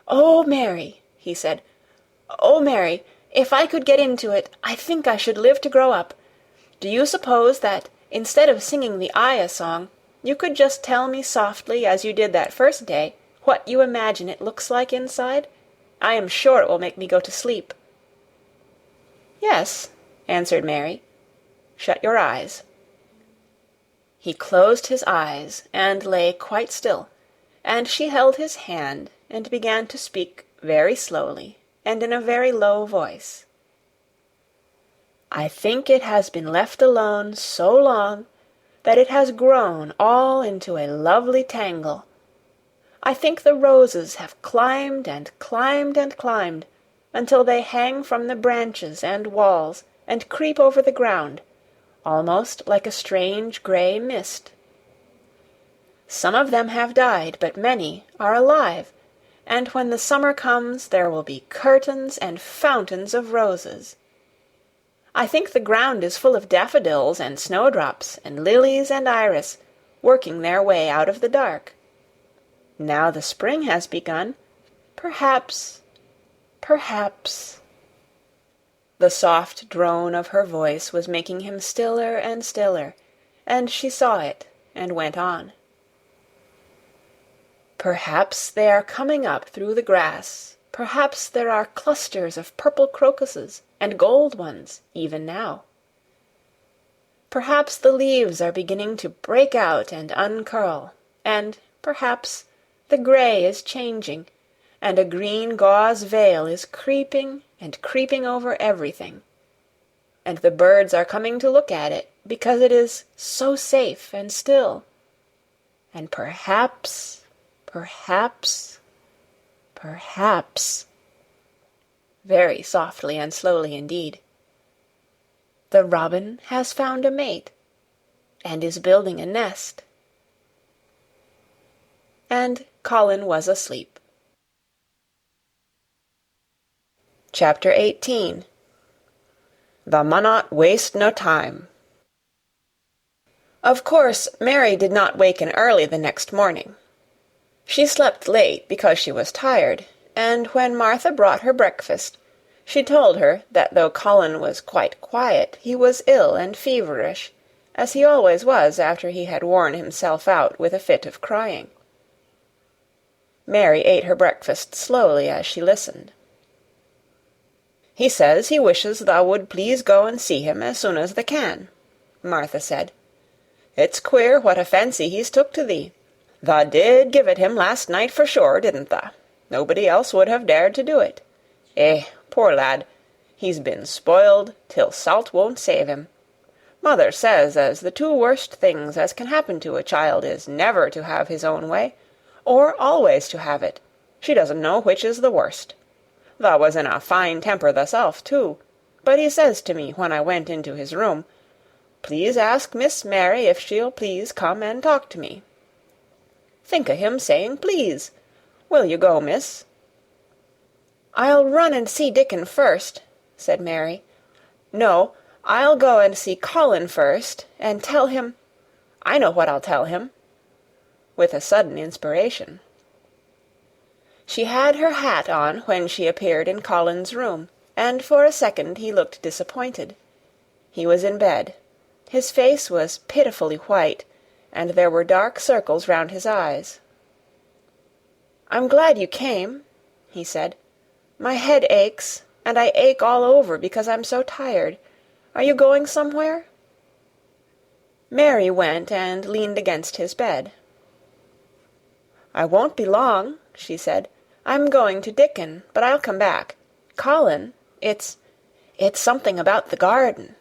"Oh, Mary," he said, "oh, Mary, if I could get into it, I think I should live to grow up. Do you suppose that, instead of singing the ayah song, you could just tell me softly, as you did that first day, what you imagine it looks like inside? I am sure it will make me go to sleep." "Yes," answered Mary. "Shut your eyes." He closed his eyes and lay quite still, and she held his hand and began to speak very slowly and in a very low voice. "I think it has been left alone so long that it has grown all into a lovely tangle. I think the roses have climbed and climbed and climbed until they hang from the branches and walls and creep over the ground, almost like a strange gray mist. Some of them have died, but many are alive, and when the summer comes there will be curtains and fountains of roses. I think the ground is full of daffodils and snowdrops and lilies and iris, working their way out of the dark. Now the spring has begun, perhaps. The soft drone of her voice was making him stiller and stiller, and she saw it and went on. Perhaps they are coming up through the grass. Perhaps there are clusters of purple crocuses and gold ones even now. Perhaps the leaves are beginning to break out and uncurl, and perhaps the gray is changing, and a green gauze veil is creeping and creeping over everything. And the birds are coming to look at it because it is so safe and still. And perhaps, very softly and slowly indeed, the robin has found a mate and is building a nest. And Colin was asleep. Chapter 18. The Munnot Waste No Time. Of course, Mary did not waken early the next morning. She slept late because she was tired, and when Martha brought her breakfast, she told her that though Colin was quite quiet, he was ill and feverish, as he always was after he had worn himself out with a fit of crying. Mary ate her breakfast slowly as she listened. "He says he wishes thou would please go and see him as soon as thou can," Martha said. "It's queer what a fancy he's took to thee. Thou did give it him last night for sure, didn't thou? Nobody else would have dared to do it. Poor lad, he's been spoiled till salt won't save him. Mother says as the two worst things as can happen to a child is never to have his own way, or always to have it. She doesn't know which is the worst. Thou was in a fine temper thyself, too, but he says to me when I went into his room, 'Please ask Miss Mary if she'll please come and talk to me.' Think o' him saying please. Will you go, miss?" "I'll run and see Dickon first," said Mary. "No, I'll go and see Colin first, and tell him— I know what I'll tell him," with a sudden inspiration. She had her hat on when she appeared in Colin's room, and for a second he looked disappointed. He was in bed. His face was pitifully white, and there were dark circles round his eyes. "I'm glad you came," he said. "My head aches, and I ache all over because I'm so tired. Are you going somewhere?" Mary went and leaned against his bed. "I won't be long," she said. "I'm going to Dickon, but I'll come back. Colin, it's something about the garden."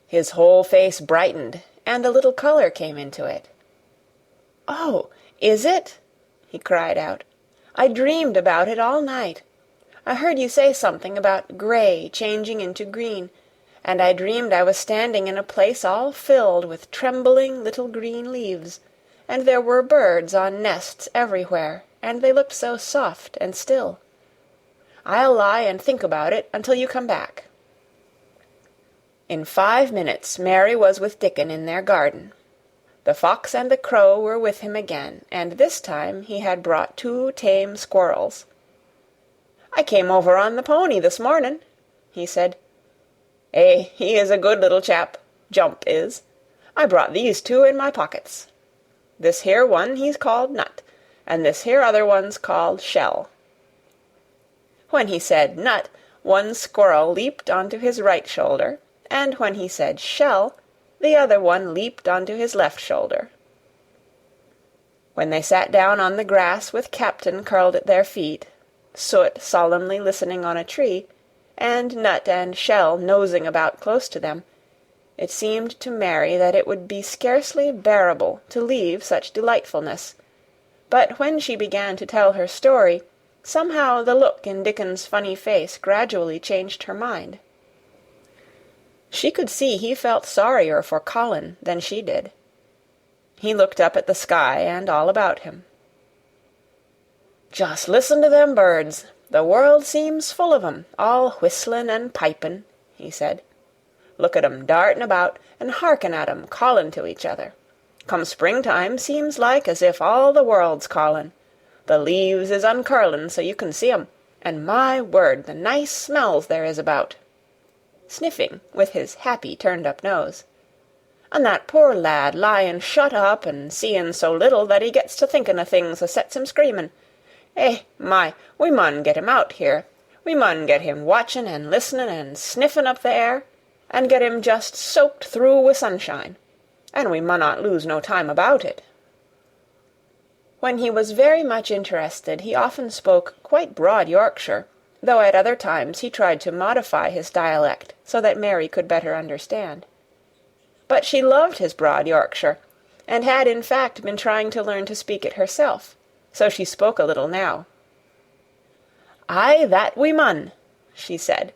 His whole face brightened, and a little colour came into it. "Oh, is it?" he cried out. "I dreamed about it all night. I heard you say something about grey changing into green, and I dreamed I was standing in a place all filled with trembling little green leaves, and there were birds on nests everywhere, and they looked so soft and still. I'll lie and think about it until you come back." In 5 minutes Mary was with Dickon in their garden. The fox and the crow were with him again, and this time he had brought 2 tame squirrels. "I came over on the pony this morning," he said. He is a good little chap, Jump is. I brought these 2 in my pockets. This here one he's called Nut, and this here other one's called Shell." When he said Nut, one squirrel leaped onto his right shoulder, and when he said Shell, the other one leaped onto his left shoulder. When they sat down on the grass with Captain curled at their feet, Soot solemnly listening on a tree, and Nut and Shell nosing about close to them, it seemed to Mary that it would be scarcely bearable to leave such delightfulness, but when she began to tell her story, somehow the look in Dickon's funny face gradually changed her mind. She could see he felt sorrier for Colin than she did. He looked up at the sky and all about him. "Just listen to them birds. The world seems full of 'em, all whistling and piping," he said. "Look at 'em darting about, and hearken at 'em calling to each other. Come springtime, seems like as if all the world's calling. The leaves is uncurling so you can see 'em, and my word, the nice smells there is about," sniffing with his happy turned-up nose. "And that poor lad lying shut up and seeing so little that he gets to thinking o' things as sets him screaming. We mun get him out here. We mun get him watching and listening and sniffing up the air, and get him just soaked through wi' sunshine. And we munnot lose no time about it." When he was very much interested, he often spoke quite broad Yorkshire, though at other times he tried to modify his dialect so that Mary could better understand. But she loved his broad Yorkshire, and had in fact been trying to learn to speak it herself, so she spoke a little now. "Aye, that we mun," she said,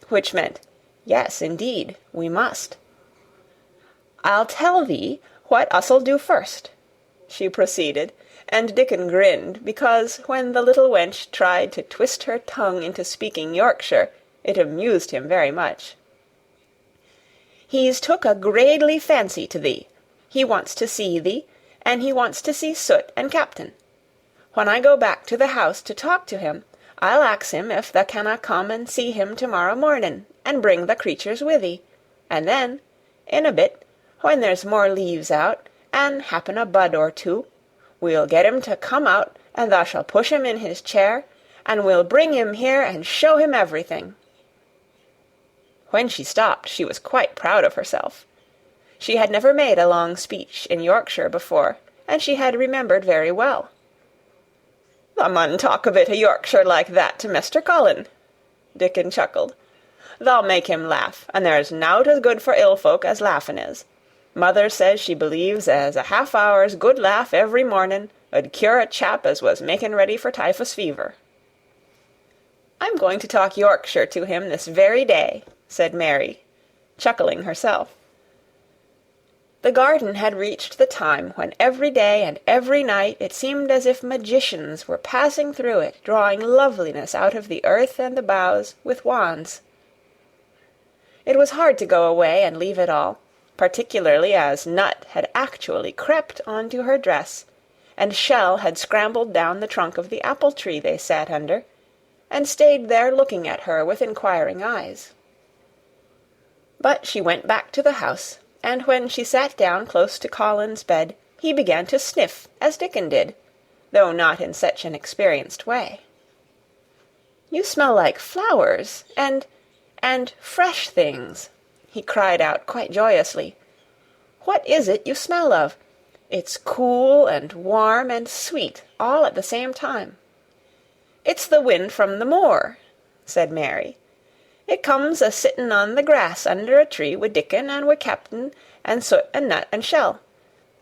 which meant, "Yes, indeed, we must." "I'll tell thee what us'll do first," she proceeded, and Dickon grinned, because when the little wench tried to twist her tongue into speaking Yorkshire, it amused him very much. He's took a gradely fancy to thee. He wants to see thee, and he wants to see Soot and Captain. When I go back to the house to talk to him, I'll ax him if thou canna come and see him to-morrow morning, and bring the creatures with thee, and then, in a bit, when there's more leaves out, and happen a bud or two, we'll get him to come out, and thou shall push him in his chair, and we'll bring him here and show him everything." When she stopped, she was quite proud of herself. She had never made a long speech in Yorkshire before, and she had remembered very well. "Thou mun talk a bit o' Yorkshire like that to Mr. Colin," Dickon chuckled. "Thou'll make him laugh, and there's nowt as good for ill folk as laughin' is. Mother says she believes as a half-hour's good laugh every mornin' 'ud cure a chap as was making ready for typhus fever." "I'm going to talk Yorkshire to him this very day," said Mary, chuckling herself. The garden had reached the time when every day and every night it seemed as if magicians were passing through it, drawing loveliness out of the earth and the boughs with wands. It was hard to go away and leave it all, particularly as Nut had actually crept onto her dress, and Shell had scrambled down the trunk of the apple-tree they sat under, and stayed there looking at her with inquiring eyes. But she went back to the house, and when she sat down close to Colin's bed, he began to sniff, as Dickon did, though not in such an experienced way. "You smell like flowers, and fresh things," he cried out quite joyously. "What is it you smell of? It's cool and warm and sweet all at the same time." "It's the wind from the moor," said Mary. "It comes a-sittin' on the grass under a tree wi' Dickon and wi' Captain and Soot and Nut and Shell.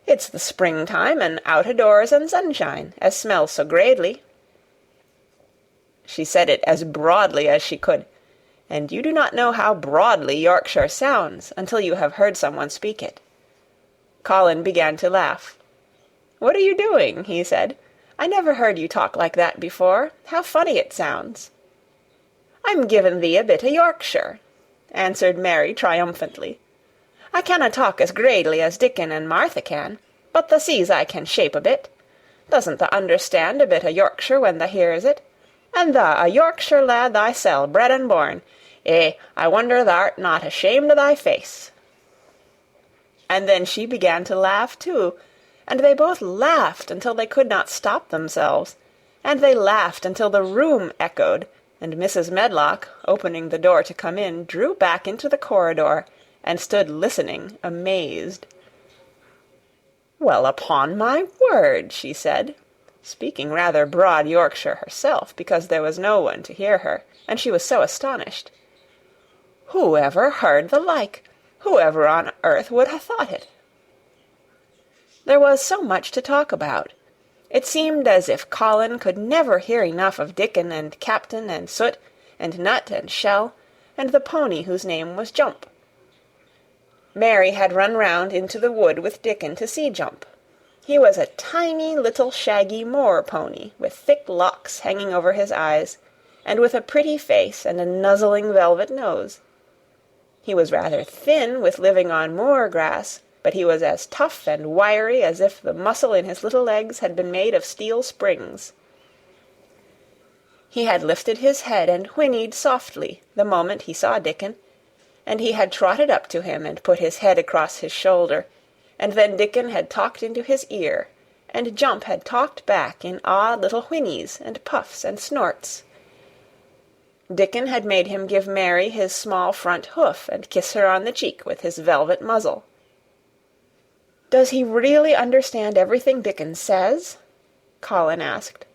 It's the springtime and out-o'-doors and sunshine, as smells so gradely." She said it as broadly as she could, and you do not know how broadly Yorkshire sounds until you have heard someone speak it. Colin began to laugh. "What are you doing?" he said. "I never heard you talk like that before. How funny it sounds." "I'm giving thee a bit o' Yorkshire," answered Mary triumphantly. "I canna talk as gradely as Dickon and Martha can, but thou sees I can shape a bit. Doesn't thou understand a bit o' Yorkshire when thou hears it? And thou a Yorkshire lad thysel, bred and born. Eh, I wonder thou'rt not ashamed o' thy face." And then she began to laugh too, and they both laughed until they could not stop themselves, and they laughed until the room echoed, and Mrs. Medlock, opening the door to come in, drew back into the corridor, and stood listening, amazed. "Well, upon my word," she said, speaking rather broad Yorkshire herself, because there was no one to hear her, and she was so astonished. "Who ever heard the like? Who ever on earth would ha' thought it?" There was so much to talk about. It seemed as if Colin could never hear enough of Dickon and Captain and Soot and Nut and Shell and the pony whose name was Jump. Mary had run round into the wood with Dickon to see Jump. He was a tiny little shaggy moor pony, with thick locks hanging over his eyes, and with a pretty face and a nuzzling velvet nose. He was rather thin with living on moor grass, but he was as tough and wiry as if the muscle in his little legs had been made of steel springs. He had lifted his head and whinnied softly the moment he saw Dickon, and he had trotted up to him and put his head across his shoulder, and then Dickon had talked into his ear, and Jump had talked back in odd little whinnies and puffs and snorts. Dickon had made him give Mary his small front hoof and kiss her on the cheek with his velvet muzzle. "Does he really understand everything Dickon says?" Colin asked.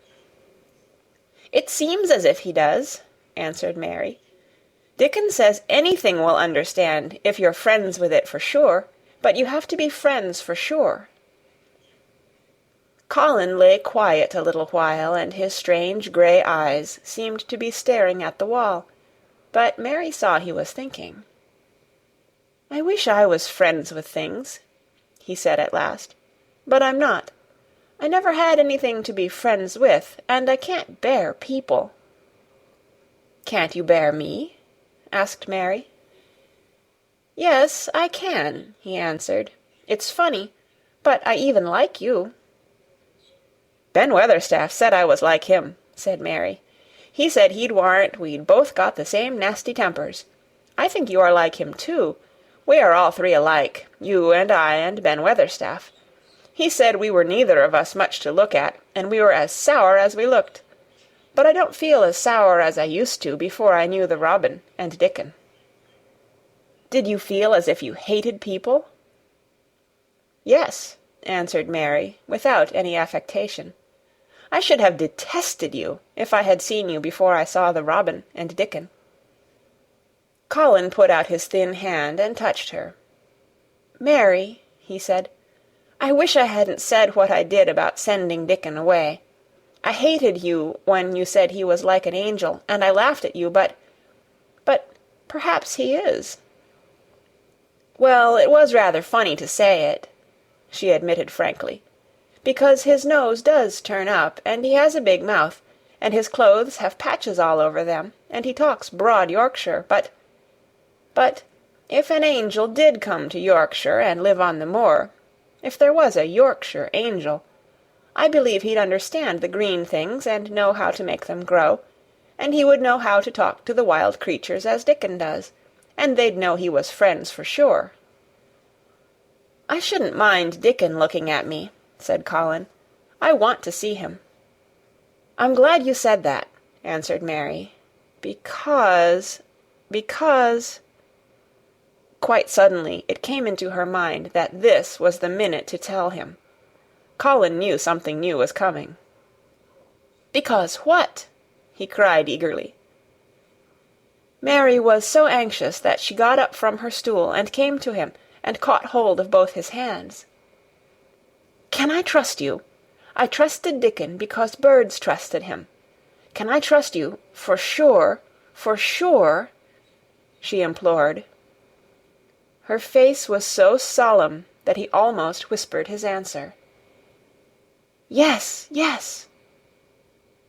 "It seems as if he does," answered Mary. "Dickon says anything will understand if you're friends with it for sure, but you have to be friends for sure." Colin lay quiet a little while, and his strange grey eyes seemed to be staring at the wall, but Mary saw he was thinking. "I wish I was friends with things," he said at last, "but I'm not. I never had anything to be friends with, and I can't bear people." "Can't you bear me?" asked Mary. "Yes, I can," he answered. "It's funny, but I even like you." "Ben Weatherstaff said I was like him," said Mary. "He said he'd warrant we'd both got the same nasty tempers. I think you are like him, too. We are all three alike, you and I and Ben Weatherstaff. He said we were neither of us much to look at, and we were as sour as we looked. But I don't feel as sour as I used to before I knew the Robin and Dickon." "Did you feel as if you hated people?" "Yes," answered Mary, without any affectation. "I should have detested you if I had seen you before I saw the Robin and Dickon." Colin put out his thin hand and touched her. "Mary," he said, "I wish I hadn't said what I did about sending Dickon away. I hated you when you said he was like an angel, and I laughed at you, but perhaps he is." "Well, it was rather funny to say it," she admitted frankly, "because his nose does turn up, and he has a big mouth, and his clothes have patches all over them, and he talks broad Yorkshire, but if an angel did come to Yorkshire and live on the moor, if there was a Yorkshire angel, I believe he'd understand the green things and know how to make them grow, and he would know how to talk to the wild creatures as Dickon does, and they'd know he was friends for sure." "I shouldn't mind Dickon looking at me," said Colin. "I want to see him." "I'm glad you said that," answered Mary, because... Quite suddenly it came into her mind that this was the minute to tell him. Colin knew something new was coming. "Because what?" he cried eagerly. Mary was so anxious that she got up from her stool and came to him and caught hold of both his hands. "Can I trust you? I trusted Dickon because birds trusted him. Can I trust you for sure, she implored. Her face was so solemn that he almost whispered his answer. "Yes, yes."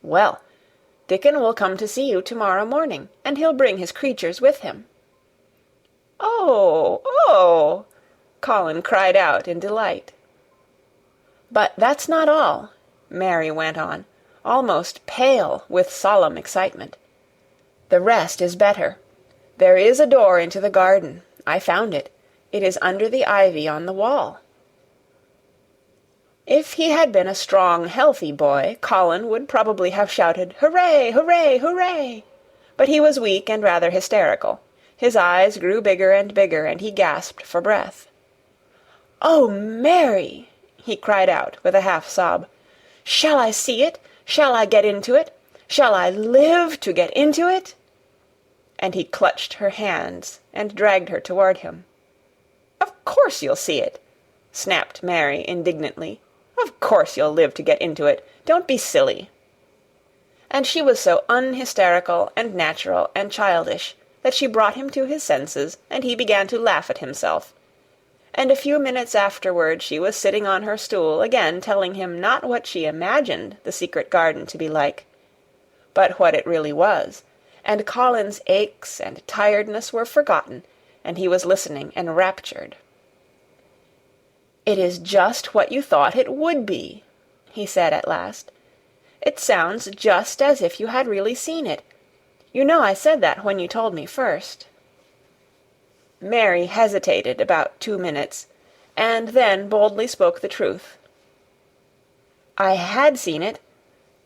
"Well, Dickon will come to see you tomorrow morning, and he'll bring his creatures with him." "Oh, oh!" Colin cried out in delight. "But that's not all," Mary went on, almost pale with solemn excitement. "The rest is better. There is a door into the garden. I found it. It is under the ivy on the wall." If he had been a strong, healthy boy, Colin would probably have shouted, "Hooray, hooray, hooray!" But he was weak and rather hysterical. His eyes grew bigger and bigger, and he gasped for breath. "Oh, Mary!" he cried out with a half-sob. "Shall I see it? Shall I get into it? Shall I live to get into it?" And he clutched her hands and dragged her toward him. "Of course you'll see it," snapped Mary indignantly. "Of course you'll live to get into it. Don't be silly." And she was so unhysterical and natural and childish that she brought him to his senses, and he began to laugh at himself. And a few minutes afterward she was sitting on her stool again, telling him not what she imagined the secret garden to be like, but what it really was, and Colin's aches and tiredness were forgotten, and he was listening enraptured. "It is just what you thought it would be," he said at last. "It sounds just as if you had really seen it. You know I said that when you told me first." Mary hesitated about 2 minutes, and then boldly spoke the truth. "I had seen it,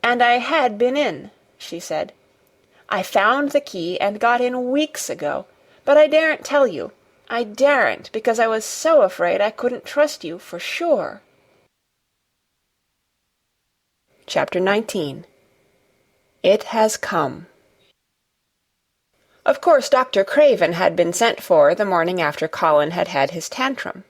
and I had been in," she said. "I found the key and got in weeks ago, but I daren't tell you. I daren't, because I was so afraid I couldn't trust you for sure." Chapter 19. It Has Come. Of course, Dr. Craven had been sent for the morning after Colin had had his tantrum.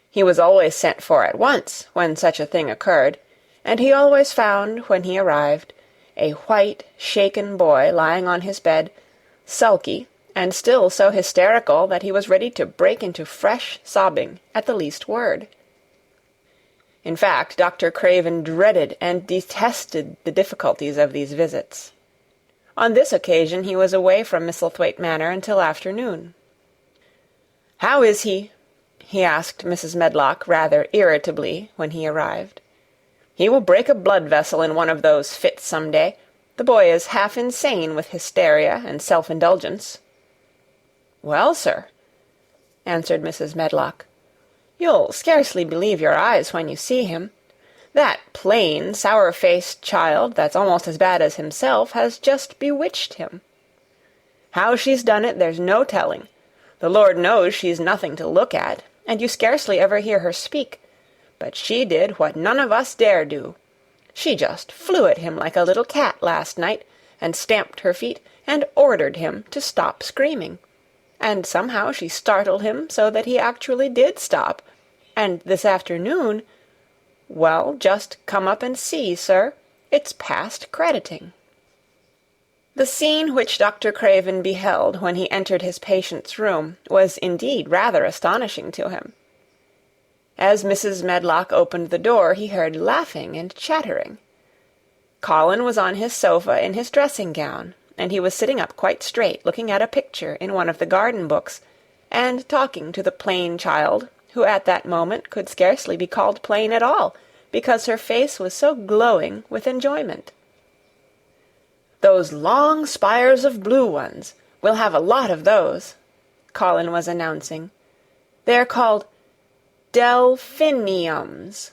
He was always sent for at once when such a thing occurred, and he always found, when he arrived, a white, shaken boy lying on his bed, sulky, and still so hysterical that he was ready to break into fresh sobbing at the least word. In fact, Dr. Craven dreaded and detested the difficulties of these visits. On this occasion he was away from Misselthwaite Manor until afternoon. "How is he?" he asked Mrs. Medlock rather irritably when he arrived. "He will break a blood vessel in one of those fits some day. The boy is half insane with hysteria and self-indulgence." "Well, sir," answered Mrs. Medlock, "you'll scarcely believe your eyes when you see him. That plain, sour-faced child, that's almost as bad as himself, has just bewitched him. How she's done it, there's no telling. The Lord knows she's nothing to look at, and you scarcely ever hear her speak. But she did what none of us dare do. She just flew at him like a little cat last night, and stamped her feet, and ordered him to stop screaming. And somehow she startled him so that he actually did stop. And this afternoon, well, just come up and see, sir. It's past crediting." The scene which Dr. Craven beheld when he entered his patient's room was indeed rather astonishing to him. As Mrs. Medlock opened the door, he heard laughing and chattering. Colin was on his sofa in his dressing-gown, and he was sitting up quite straight, looking at a picture in one of the garden books, and talking to the plain child, who at that moment could scarcely be called plain at all, because her face was so glowing with enjoyment. "Those long spires of blue ones. We'll have a lot of those," Colin was announcing. "They're called delphiniums."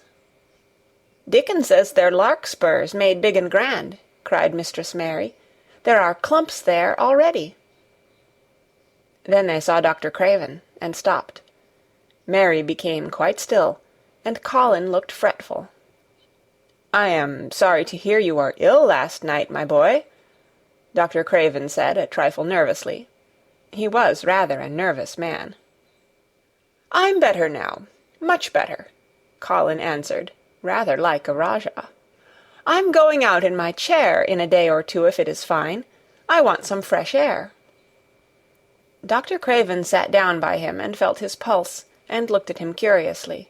"Dickon says they're larkspurs made big and grand," cried Mistress Mary. "There are clumps there already." Then they saw Dr. Craven, and stopped. Mary became quite still, and Colin looked fretful. "I am sorry to hear you were ill last night, my boy," Dr. Craven said, a trifle nervously. He was rather a nervous man. "I'm better now, much better," Colin answered, rather like a Rajah. "I'm going out in my chair in a day or two if it is fine. I want some fresh air." Dr. Craven sat down by him and felt his pulse, and looked at him curiously.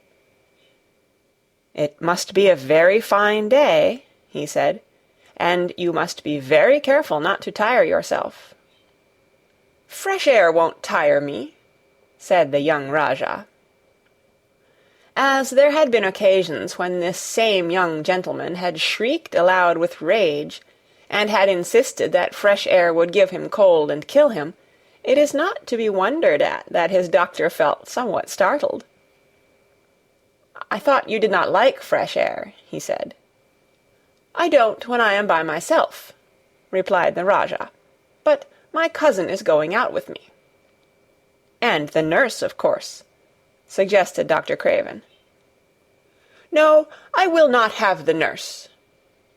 "It must be a very fine day," he said, "and you must be very careful not to tire yourself." "Fresh air won't tire me," said the young Rajah. As there had been occasions when this same young gentleman had shrieked aloud with rage, and had insisted that fresh air would give him cold and kill him, it is not to be wondered at that his doctor felt somewhat startled. "I thought you did not like fresh air," he said. "I don't when I am by myself," replied the Rajah, "but my cousin is going out with me." "And the nurse, of course," suggested Dr. Craven. "No, I will not have the nurse,"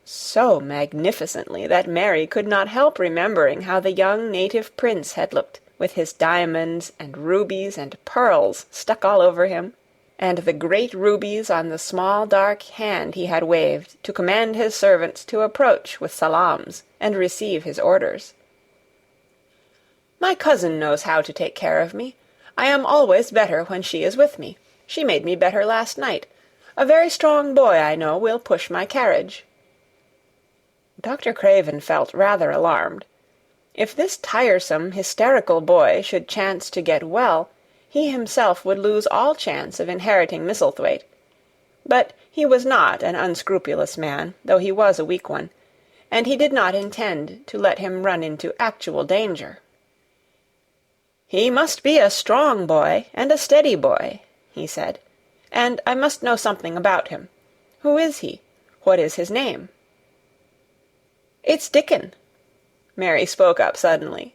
so magnificently that Mary could not help remembering how the young native prince had looked, with his diamonds and rubies and pearls stuck all over him, and the great rubies on the small dark hand he had waved to command his servants to approach with salams and receive his orders. "My cousin knows how to take care of me. I am always better when she is with me. She made me better last night. A very strong boy, I know, will push my carriage." Dr. Craven felt rather alarmed. If this tiresome, hysterical boy should chance to get well, he himself would lose all chance of inheriting Misselthwaite. But he was not an unscrupulous man, though he was a weak one, and he did not intend to let him run into actual danger. "He must be a strong boy and a steady boy," he said, "and I must know something about him. Who is he? What is his name?" "It's Dickon." Mary spoke up suddenly.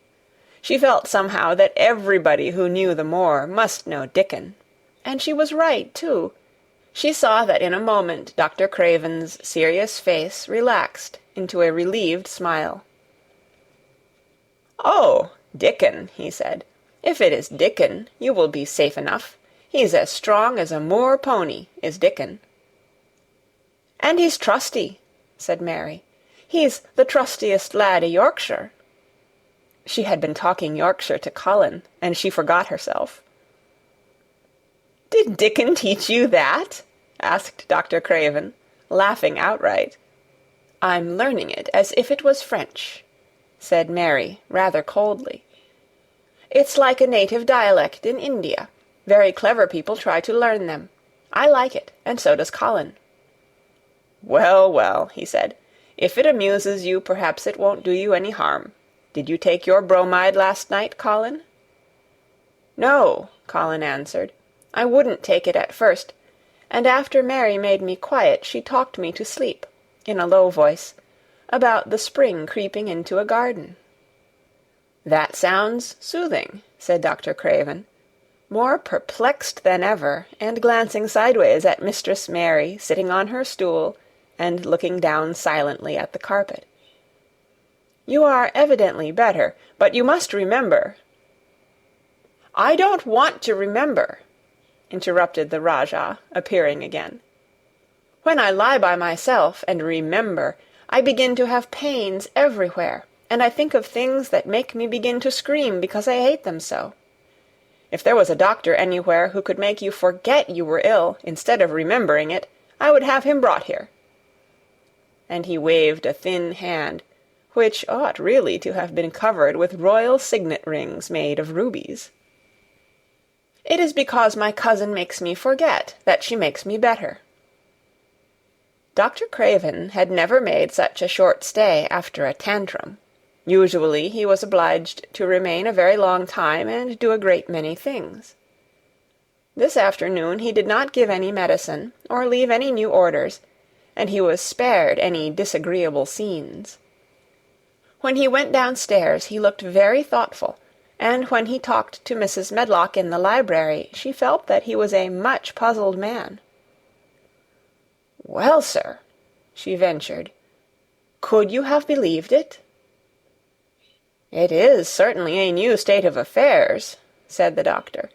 She felt somehow that everybody who knew the Moor must know Dickon. And she was right, too. She saw that in a moment Dr. Craven's serious face relaxed into a relieved smile. "Oh, Dickon," he said. "If it is Dickon, you will be safe enough. He's as strong as a Moor pony, is Dickon." "And he's trusty," said Mary. "He's the trustiest lad i' Yorkshire." She had been talking Yorkshire to Colin, and she forgot herself. "Did Dickon teach you that?" asked Dr. Craven, laughing outright. "I'm learning it as if it was French," said Mary, rather coldly. It's like a native dialect in India. Very clever people try to learn them. I like it, and so does Colin." "Well, well," he said, "if it amuses you, perhaps it won't do you any harm. Did you take your bromide last night, Colin?" "No," Colin answered. "I wouldn't take it at first, and after Mary made me quiet she talked me to sleep, in a low voice, about the spring creeping into a garden." "That sounds soothing," said Dr. Craven, more perplexed than ever, and glancing sideways at Mistress Mary sitting on her stool and looking down silently at the carpet. "You are evidently better, but you must remember—" "I don't want to remember," interrupted the Rajah, appearing again. "When I lie by myself and remember, I begin to have pains everywhere, and I think of things that make me begin to scream because I hate them so. If there was a doctor anywhere who could make you forget you were ill instead of remembering it, I would have him brought here." And he waved a thin hand, which ought really to have been covered with royal signet rings made of rubies. "It is because my cousin makes me forget that she makes me better." Dr. Craven had never made such a short stay after a tantrum. Usually he was obliged to remain a very long time and do a great many things. This afternoon he did not give any medicine or leave any new orders, and he was spared any disagreeable scenes. When he went downstairs he looked very thoughtful, and when he talked to Mrs. Medlock in the library she felt that he was a much puzzled man. "Well, sir," she ventured, "could you have believed it?" "It is certainly a new state of affairs," said the doctor,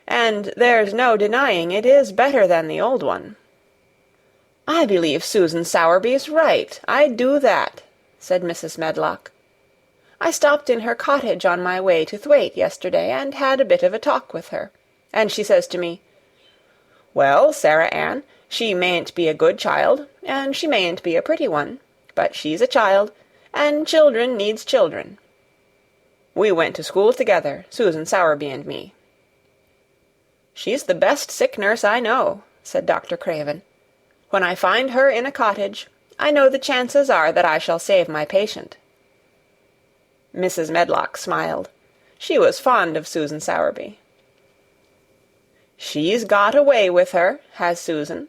"and there's no denying it is better than the old one." "I believe Susan Sowerby's right, I do that," said Mrs. Medlock. "I stopped in her cottage on my way to Thwaite yesterday and had a bit of a talk with her, and she says to me, 'Well, Sarah Ann, she mayn't be a good child, and she mayn't be a pretty one, but she's a child, and children needs children.' We went to school together, Susan Sowerby and me." "She's the best sick nurse I know," said Dr. Craven. "When I find her in a cottage, I know the chances are that I shall save my patient." Mrs. Medlock smiled. She was fond of Susan Sowerby. "She's got a way with her, has Susan,"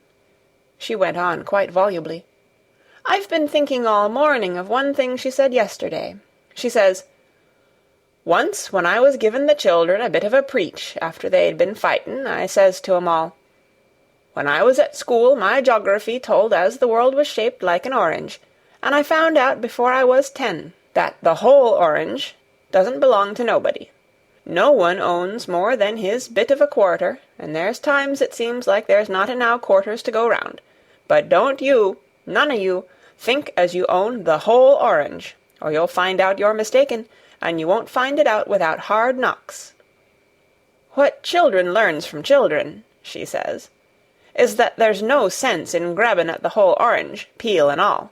she went on quite volubly. "I've been thinking all morning of one thing she said yesterday. She says, 'Once, when I was givin' the children a bit of a preach after they'd been fightin', I says to 'em all, "When I was at school, my joggraphy told as the world was shaped like an orange, and I found out before I was 10 that the whole orange doesn't belong to nobody. No one owns more than his bit of a quarter, and there's times it seems like there's not enow quarters to go round. But don't you, none o' you, think as you own the whole orange, or you'll find out you're mistaken, and you won't find it out without hard knocks. What children learns from children,' she says, "is that there's no sense in grabbin' at the whole orange, peel and all.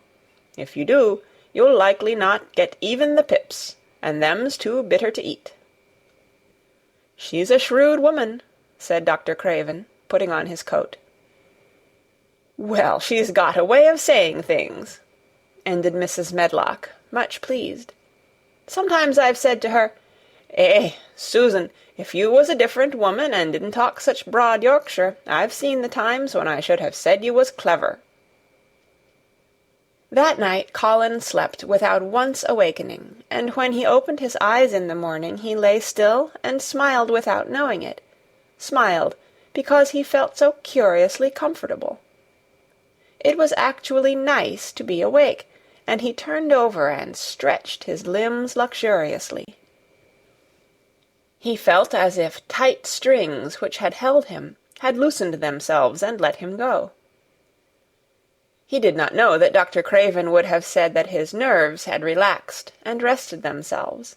If you do, you'll likely not get even the pips, and them's too bitter to eat." "She's a shrewd woman," said Dr. Craven, putting on his coat. "Well, she's got a way of saying things," ended Mrs. Medlock, much pleased. "Sometimes I've said to her, 'Susan, if you was a different woman and didn't talk such broad Yorkshire, I've seen the times when I should have said you was clever.'" That night Colin slept without once awakening, and when he opened his eyes in the morning he lay still and smiled without knowing it, smiled because he felt so curiously comfortable. It was actually nice to be awake, and he turned over and stretched his limbs luxuriously. He felt as if tight strings which had held him had loosened themselves and let him go. He did not know that Dr. Craven would have said that his nerves had relaxed and rested themselves.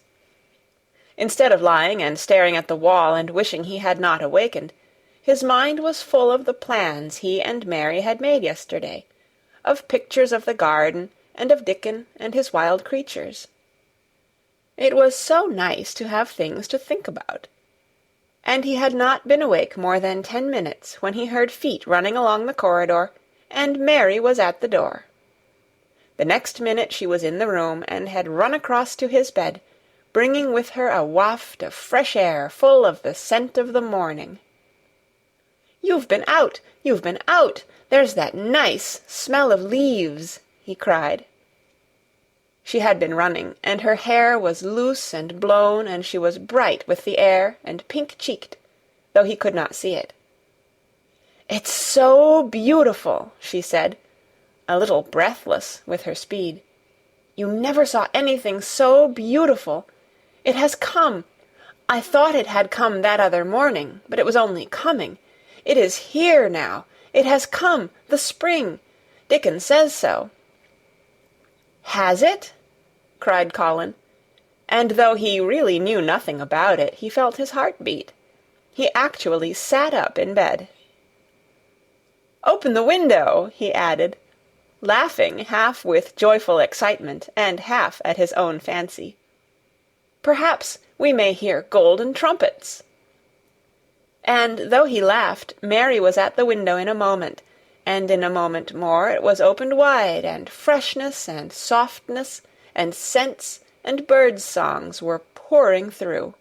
Instead of lying and staring at the wall and wishing he had not awakened, his mind was full of the plans he and Mary had made yesterday, of pictures of the garden and of Dickon and his wild creatures. It was so nice to have things to think about. And he had not been awake more than 10 minutes when he heard feet running along the corridor, and Mary was at the door. The next minute she was in the room, and had run across to his bed, bringing with her a waft of fresh air full of the scent of the morning. "You've been out! You've been out! There's that nice smell of leaves!" he cried. She had been running, and her hair was loose and blown, and she was bright with the air and pink-cheeked, though he could not see it. "It's so beautiful," she said, a little breathless with her speed. "You never saw anything so beautiful. It has come. I thought it had come that other morning, but it was only coming. It is here now. It has come, the spring. Dickon says so." "Has it?" cried Colin, and though he really knew nothing about it, he felt his heart beat. He actually sat up in bed. "Open the window," he added, laughing half with joyful excitement and half at his own fancy. "Perhaps we may hear golden trumpets." And though he laughed, Mary was at the window in a moment, and in a moment more it was opened wide, and freshness and softness and scents and birds' songs were pouring through.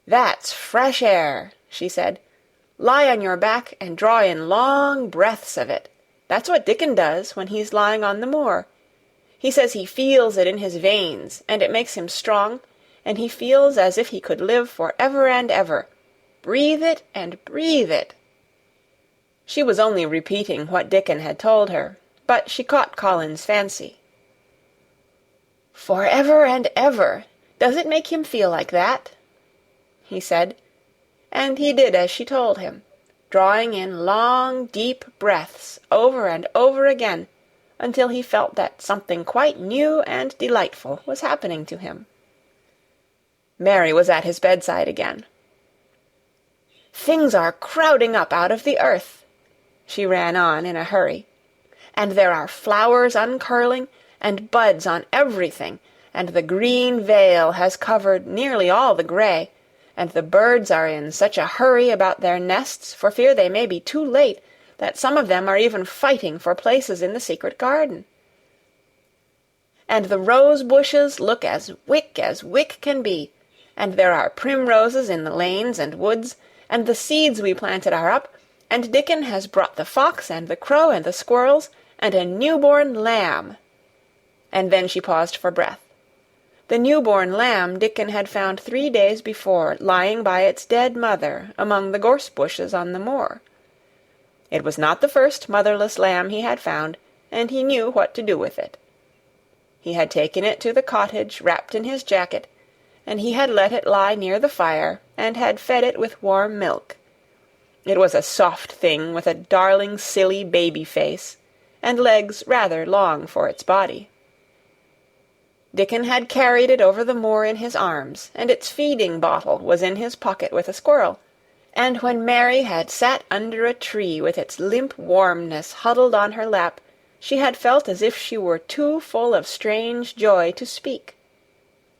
"That's fresh air," she said. "Lie on your back and draw in long breaths of it. That's what Dickon does when he's lying on the moor. He says he feels it in his veins, and it makes him strong, and he feels as if he could live for ever and ever. Breathe it and breathe it." She was only repeating what Dickon had told her, but she caught Colin's fancy. "For ever and ever! Does it make him feel like that?" he said, and he did as she told him, drawing in long, deep breaths over and over again, until he felt that something quite new and delightful was happening to him. Mary was at his bedside again. "Things are crowding up out of the earth," she ran on in a hurry, "and there are flowers uncurling, and buds on everything, and the green veil has covered nearly all the grey, and the birds are in such a hurry about their nests for fear they may be too late, that some of them are even fighting for places in the secret garden. And the rose bushes look as wick can be, and there are primroses in the lanes and woods, and the seeds we planted are up, and Dickon has brought the fox and the crow and the squirrels, and a newborn lamb." And then she paused for breath. The newborn lamb Dickon had found 3 days before, lying by its dead mother among the gorse bushes on the moor. It was not the first motherless lamb he had found, and he knew what to do with it. He had taken it to the cottage wrapped in his jacket, and he had let it lie near the fire, and had fed it with warm milk. It was a soft thing with a darling, silly baby face, and legs rather long for its body. Dickon had carried it over the moor in his arms, and its feeding bottle was in his pocket with a squirrel, and when Mary had sat under a tree with its limp warmness huddled on her lap, she had felt as if she were too full of strange joy to speak.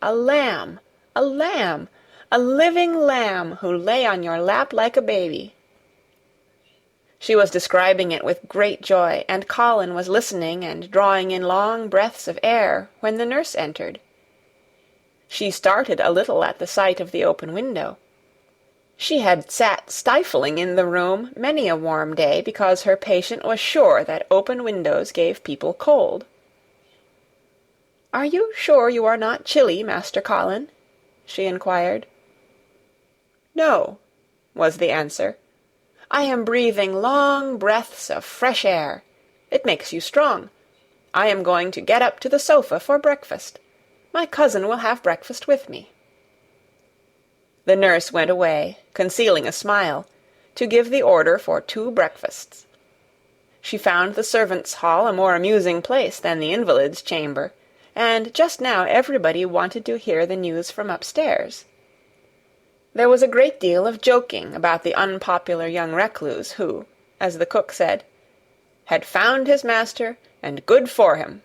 A lamb! A lamb! A living lamb who lay on your lap like a baby. She was describing it with great joy, and Colin was listening and drawing in long breaths of air when the nurse entered. She started a little at the sight of the open window. She had sat stifling in the room many a warm day because her patient was sure that open windows gave people cold. "Are you sure you are not chilly, Master Colin?" she inquired. "No," was the answer. "I am breathing long breaths of fresh air. It makes you strong. I am going to get up to the sofa for breakfast. My cousin will have breakfast with me." The nurse went away, concealing a smile, to give the order for 2 breakfasts. She found the servants' hall a more amusing place than the invalid's chamber, and just now everybody wanted to hear the news from upstairs. There was a great deal of joking about the unpopular young recluse who, as the cook said, had found his master, and good for him.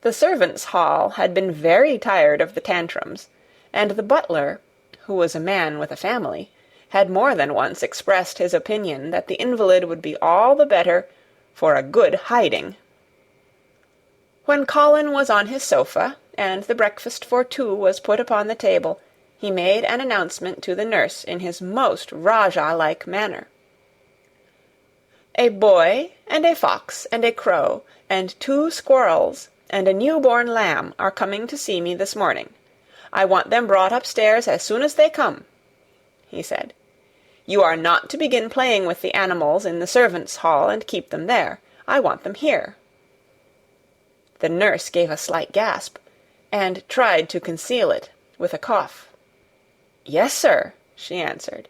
The servants' hall had been very tired of the tantrums, and the butler, who was a man with a family, had more than once expressed his opinion that the invalid would be all the better for a good hiding. When Colin was on his sofa, and the breakfast for two was put upon the table, he made an announcement to the nurse in his most Rajah-like manner. "A boy, and a fox, and a crow, and 2 squirrels, and a new-born lamb are coming to see me this morning. I want them brought upstairs as soon as they come," he said. "You are not to begin playing with the animals in the servants' hall and keep them there. I want them here." The nurse gave a slight gasp, and tried to conceal it with a cough. "Yes, sir," she answered.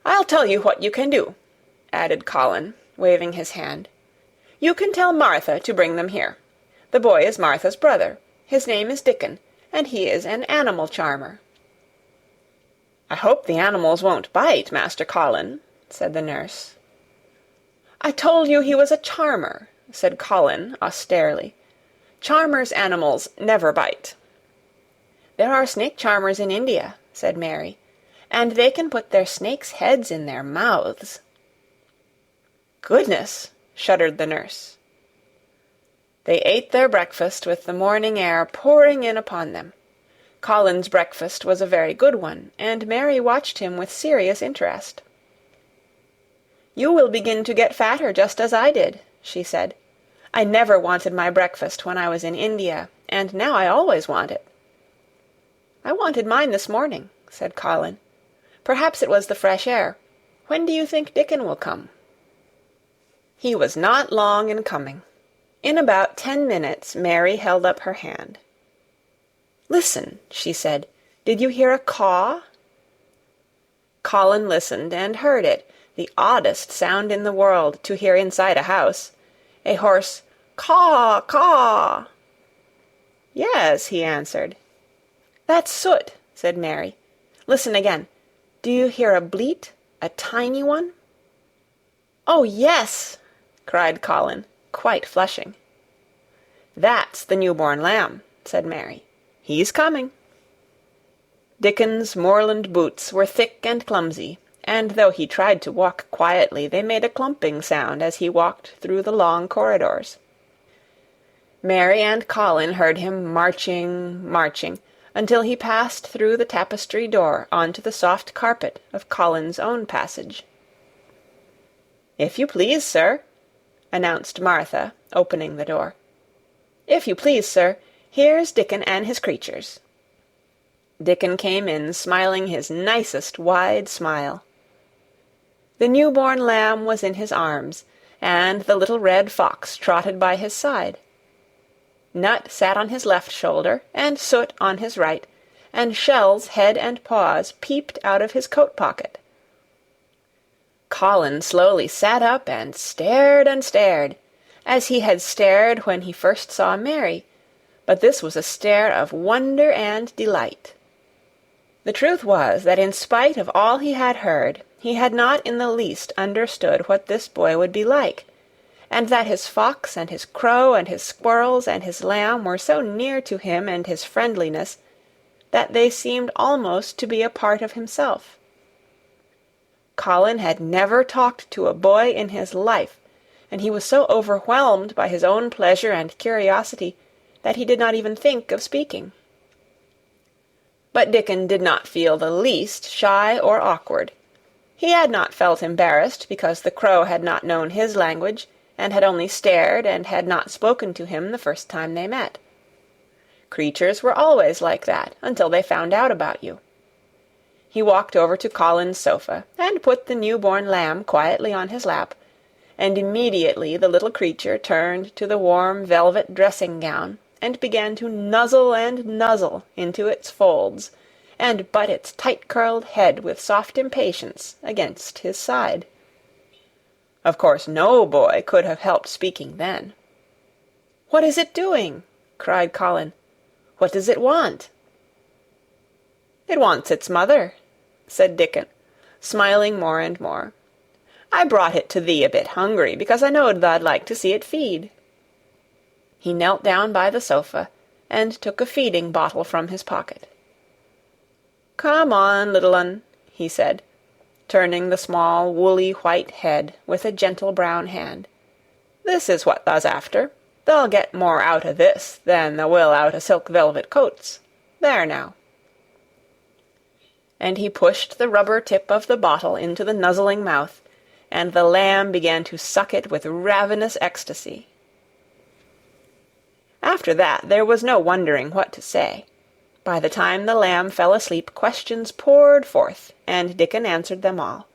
"I'll tell you what you can do," added Colin, waving his hand. "You can tell Martha to bring them here. The boy is Martha's brother. His name is Dickon, and he is an animal charmer." "I hope the animals won't bite, Master Colin," said the nurse. "I told you he was a charmer," said Colin austerely. "Charmers' animals never bite." "There are snake charmers in India," said Mary, "and they can put their snakes' heads in their mouths." "Goodness!" shuddered the nurse. They ate their breakfast with the morning air pouring in upon them. Colin's breakfast was a very good one, and Mary watched him with serious interest. "You will begin to get fatter just as I did," she said. "I never wanted my breakfast when I was in India, and now I always want it." "I wanted mine this morning," said Colin. "Perhaps it was the fresh air. When do you think Dickon will come?" He was not long in coming. In about 10 minutes Mary held up her hand. "Listen," she said. "Did you hear a caw?" Colin listened and heard it, the oddest sound in the world to hear inside a house, a hoarse caw, caw. "Yes," he answered. "That's soot," said Mary. "Listen again. Do you hear a bleat, a tiny one?" "Oh, yes!" cried Colin, quite flushing. "That's the new-born lamb," said Mary. "He's coming." Dickon's moorland boots were thick and clumsy, and though he tried to walk quietly, they made a clumping sound as he walked through the long corridors. Mary and Colin heard him marching, marching, until he passed through the tapestry door onto the soft carpet of Colin's own passage. "If you please, sir," announced Martha, opening the door. "If you please, sir, here's Dickon and his creatures." Dickon came in, smiling his nicest wide smile. The new-born lamb was in his arms, and the little red fox trotted by his side. Nut sat on his left shoulder, and Soot on his right, and Shell's head and paws peeped out of his coat-pocket. Colin slowly sat up and stared, as he had stared when he first saw Mary, but this was a stare of wonder and delight. The truth was that in spite of all he had heard, he had not in the least understood what this boy would be like, and that his fox and his crow and his squirrels and his lamb were so near to him and his friendliness that they seemed almost to be a part of himself. Colin had never talked to a boy in his life, and he was so overwhelmed by his own pleasure and curiosity that he did not even think of speaking. But Dickon did not feel the least shy or awkward. He had not felt embarrassed because the crow had not known his language, and had only stared and had not spoken to him the first time they met. Creatures were always like that, until they found out about you. He walked over to Colin's sofa, and put the new-born lamb quietly on his lap, and immediately the little creature turned to the warm velvet dressing-gown, and began to nuzzle and nuzzle into its folds, and butt its tight-curled head with soft impatience against his side. Of course no boy could have helped speaking then. "What is it doing?" cried Colin. "What does it want?" "It wants its mother," said Dickon, smiling more and more. "I brought it to thee a bit hungry, because I knowed thou'd like to see it feed." He knelt down by the sofa, and took a feeding bottle from his pocket. "Come on, little un," he said, turning the small woolly white head with a gentle brown hand. "This is what tha's after. They'll get more out o' this than they will out o' silk velvet coats. There now." And he pushed the rubber tip of the bottle into the nuzzling mouth, and the lamb began to suck it with ravenous ecstasy. After that there was no wondering what to say. By the time the lamb fell asleep, questions poured forth, and Dickon answered them all.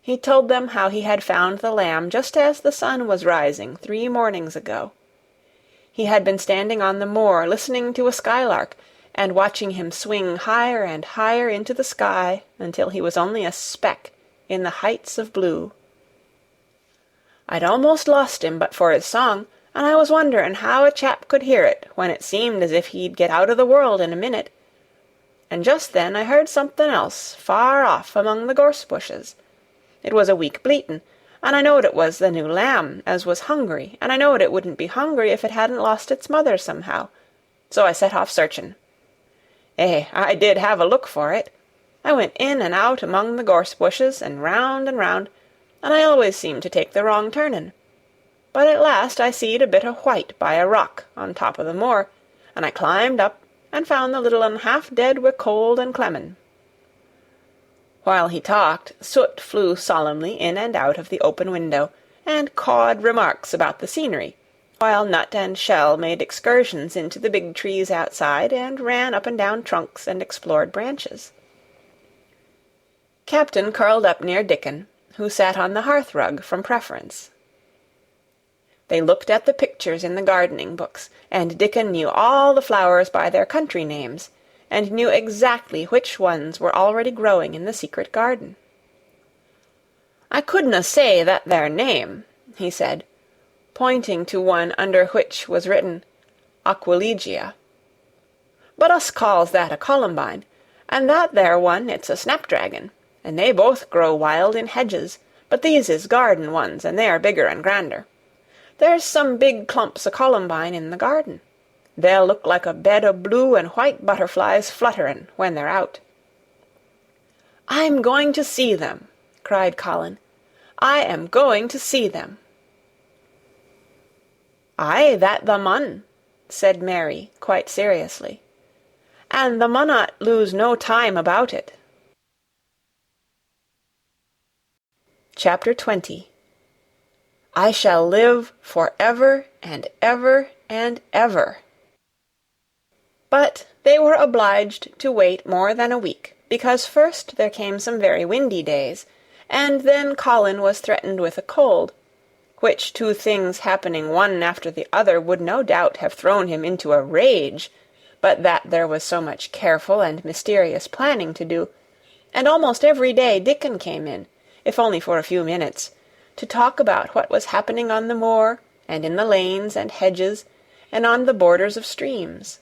He told them how he had found the lamb just as the sun was rising 3 mornings ago. He had been standing on the moor listening to a skylark, and watching him swing higher and higher into the sky until he was only a speck in the heights of blue. "I'd almost lost him but for his song, and I was wondering how a chap could hear it when it seemed as if he'd get out of the world in a minute. And just then I heard something else far off among the gorse bushes. It was a weak bleatin', and I knowed it was the new lamb as was hungry, and I knowed it wouldn't be hungry if it hadn't lost its mother somehow. So I set off searchin'. I did have a look for it. I went in and out among the gorse bushes, and round, and I always seemed to take the wrong turnin'. But at last I seed a bit o' white by a rock on top o' the moor, and I climbed up and found the little un half dead wi' cold and clemmin'." While he talked, Soot flew solemnly in and out of the open window, and cawed remarks about the scenery, while Nut and Shell made excursions into the big trees outside, and ran up and down trunks and explored branches. Captain curled up near Dickon, who sat on the hearth-rug from preference. They looked at the pictures in the gardening books, and Dickon knew all the flowers by their country names, and knew exactly which ones were already growing in the secret garden. "I couldna say that their name," he said, pointing to one under which was written Aquilegia. "But us calls that a columbine, and that there one it's a snapdragon, and they both grow wild in hedges, but these is garden ones, and they are bigger and grander. There's some big clumps o' columbine in the garden. They'll look like a bed o' blue and white butterflies flutterin' when they're out." "I'm going to see them," cried Colin. "I am going to see them." "Aye, that the mun," said Mary, quite seriously. "And the munnot lose no time about it." Chapter 20. I shall live for ever and ever and ever. But they were obliged to wait more than a week, because first there came some very windy days, and then Colin was threatened with a cold, which 2 things happening one after the other would no doubt have thrown him into a rage, but that there was so much careful and mysterious planning to do, and almost every day Dickon came in, if only for a few minutes, to talk about what was happening on the moor, and in the lanes and hedges, and on the borders of streams.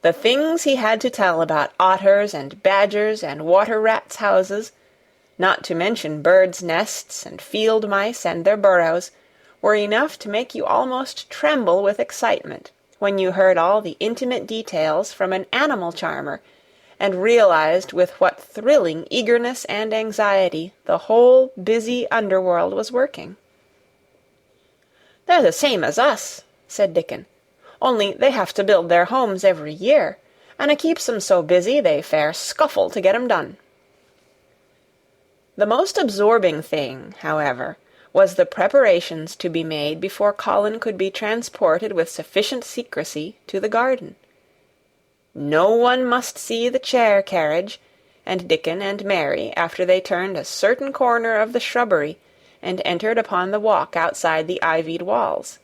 The things he had to tell about otters and badgers and water-rats' houses, not to mention birds' nests and field mice and their burrows, were enough to make you almost tremble with excitement when you heard all the intimate details from an animal charmer, and realized with what thrilling eagerness and anxiety the whole busy underworld was working. "They're the same as us," said Dickon, "only they have to build their homes every year, and it keeps 'em so busy they fair scuffle to get 'em done." The most absorbing thing, however, was the preparations to be made before Colin could be transported with sufficient secrecy to the garden. No one must see the chair-carriage, and Dickon and Mary, after they turned a certain corner of the shrubbery and entered upon the walk outside the ivied walls.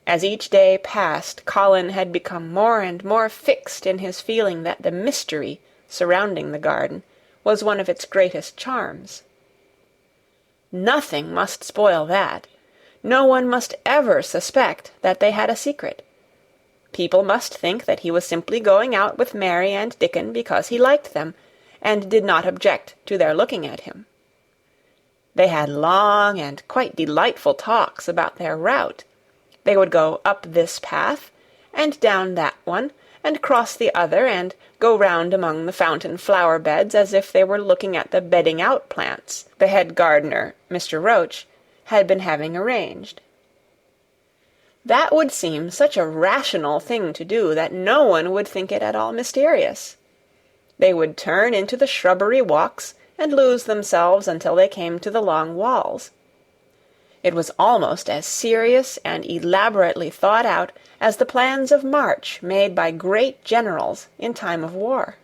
As each day passed, Colin had become more and more fixed in his feeling that the mystery surrounding the garden was one of its greatest charms. Nothing must spoil that. No one must ever suspect that they had a secret. People must think that he was simply going out with Mary and Dickon because he liked them, and did not object to their looking at him. They had long and quite delightful talks about their route, They would go up this path, and down that one, and cross the other, and go round among the fountain flower beds as if they were looking at the bedding-out plants the head gardener, Mr. Roach, had been having arranged. That would seem such a rational thing to do that no one would think it at all mysterious. They would turn into the shrubbery walks and lose themselves until they came to the long walls. It was almost as serious and elaborately thought out as the plans of march made by great generals in time of war.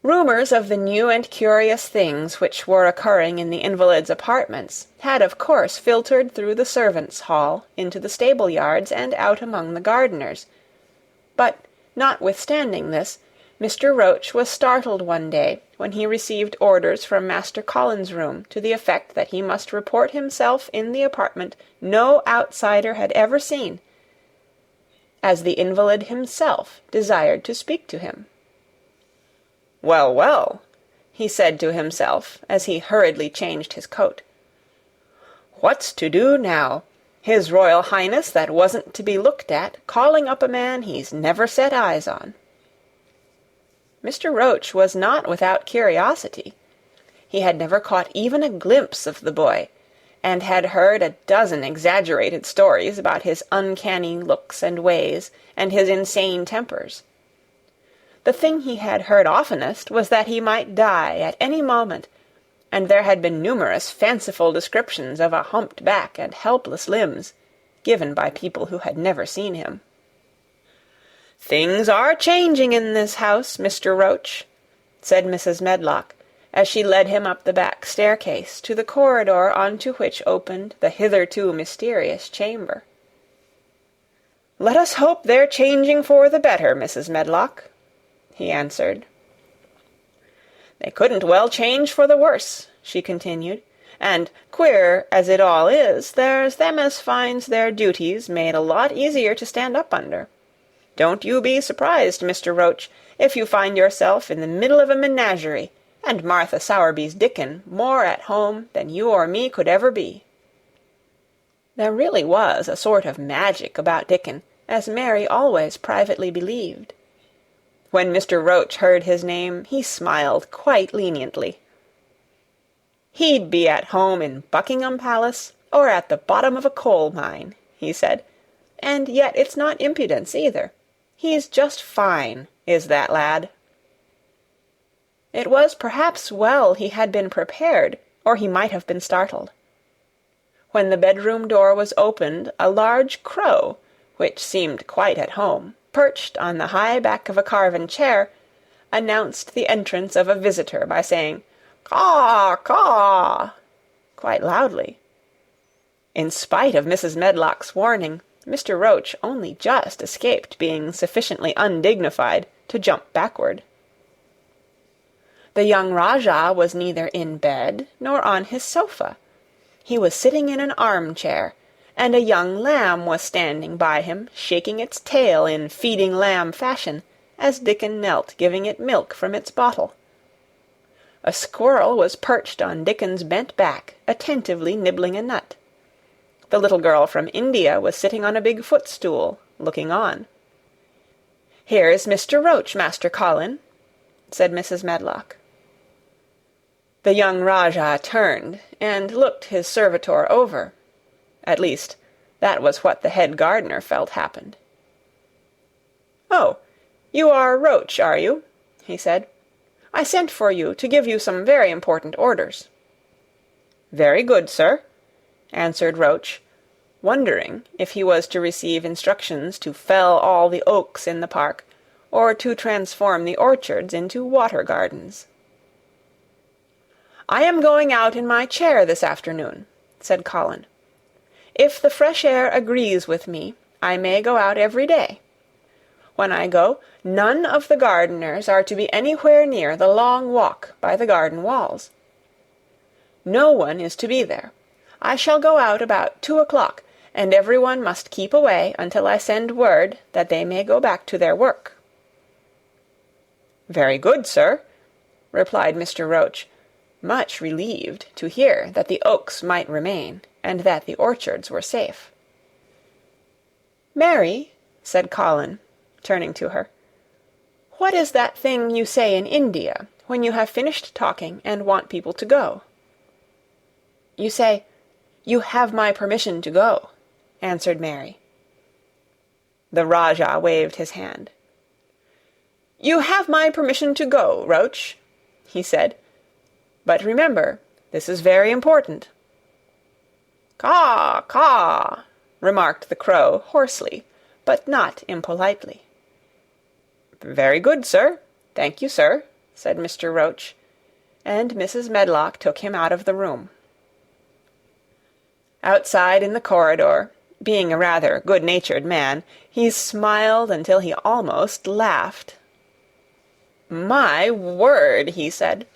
Rumours of the new and curious things which were occurring in the invalid's apartments had of course filtered through the servants' hall into the stable-yards and out among the gardeners, but, notwithstanding this, Mr. Roach was startled one day when he received orders from Master Colin's room to the effect that he must report himself in the apartment no outsider had ever seen, as the invalid himself desired to speak to him. "Well, well," he said to himself as he hurriedly changed his coat. "What's to do now? His Royal Highness that wasn't to be looked at, calling up a man he's never set eyes on." Mr. Roach was not without curiosity. He had never caught even a glimpse of the boy, and had heard a dozen exaggerated stories about his uncanny looks and ways and his insane tempers. The thing he had heard oftenest was that he might die at any moment, and there had been numerous fanciful descriptions of a humped back and helpless limbs, given by people who had never seen him. "Things are changing in this house, Mr. Roach," said Mrs. Medlock, as she led him up the back staircase to the corridor on to which opened the hitherto mysterious chamber. "Let us hope they're changing for the better, Mrs. Medlock," he answered. "They couldn't well change for the worse," she continued, "and, queer as it all is, there's them as finds their duties made a lot easier to stand up under. Don't you be surprised, Mr. Roach, if you find yourself in the middle of a menagerie, and Martha Sowerby's Dickon more at home than you or me could ever be." There really was a sort of magic about Dickon, as Mary always privately believed. When Mr. Roach heard his name, he smiled quite leniently. "He'd be at home in Buckingham Palace or at the bottom of a coal mine," he said, "and yet it's not impudence either. He's just fine, is that lad." It was perhaps well he had been prepared, or he might have been startled. When the bedroom door was opened, a large crow, which seemed quite at home, perched on the high back of a carven chair, announced the entrance of a visitor by saying, "Caw, caw," quite loudly. In spite of Mrs. Medlock's warning, Mr. Roach only just escaped being sufficiently undignified to jump backward. The young Rajah was neither in bed nor on his sofa. He was sitting in an arm-chair, and a young lamb was standing by him, shaking its tail in feeding lamb fashion, as Dickon knelt giving it milk from its bottle. A squirrel was perched on Dickon's bent back, attentively nibbling a nut. The little girl from India was sitting on a big footstool, looking on. "Here's Mr. Roach, Master Colin," said Mrs. Medlock. The young Rajah turned and looked his servitor over. At least, that was what the head gardener felt happened. "Oh, you are Roach, are you?" he said. "I sent for you to give you some very important orders." "Very good, sir," answered Roach, wondering if he was to receive instructions to fell all the oaks in the park, or to transform the orchards into water gardens. "I am going out in my chair this afternoon," said Colin. "If the fresh air agrees with me, I may go out every day. When I go, none of the gardeners are to be anywhere near the long walk by the garden walls. No one is to be there. I shall go out about 2 o'clock, and every one must keep away until I send word that they may go back to their work." "Very good, sir," replied Mr. Roach, much relieved to hear that the oaks might remain, and that the orchards were safe. "Mary," said Colin, turning to her, "what is that thing you say in India, when you have finished talking and want people to go?" "You say, 'You have my permission to go,'" answered Mary. The Rajah waved his hand. "You have my permission to go, Roach," he said. "But remember, this is very important." "Caw, caw," remarked the crow hoarsely, but not impolitely. "Very good, sir. Thank you, sir," said Mr. Roach, and Mrs. Medlock took him out of the room. Outside in the corridor, being a rather good-natured man, he smiled until he almost laughed. "My word," he said,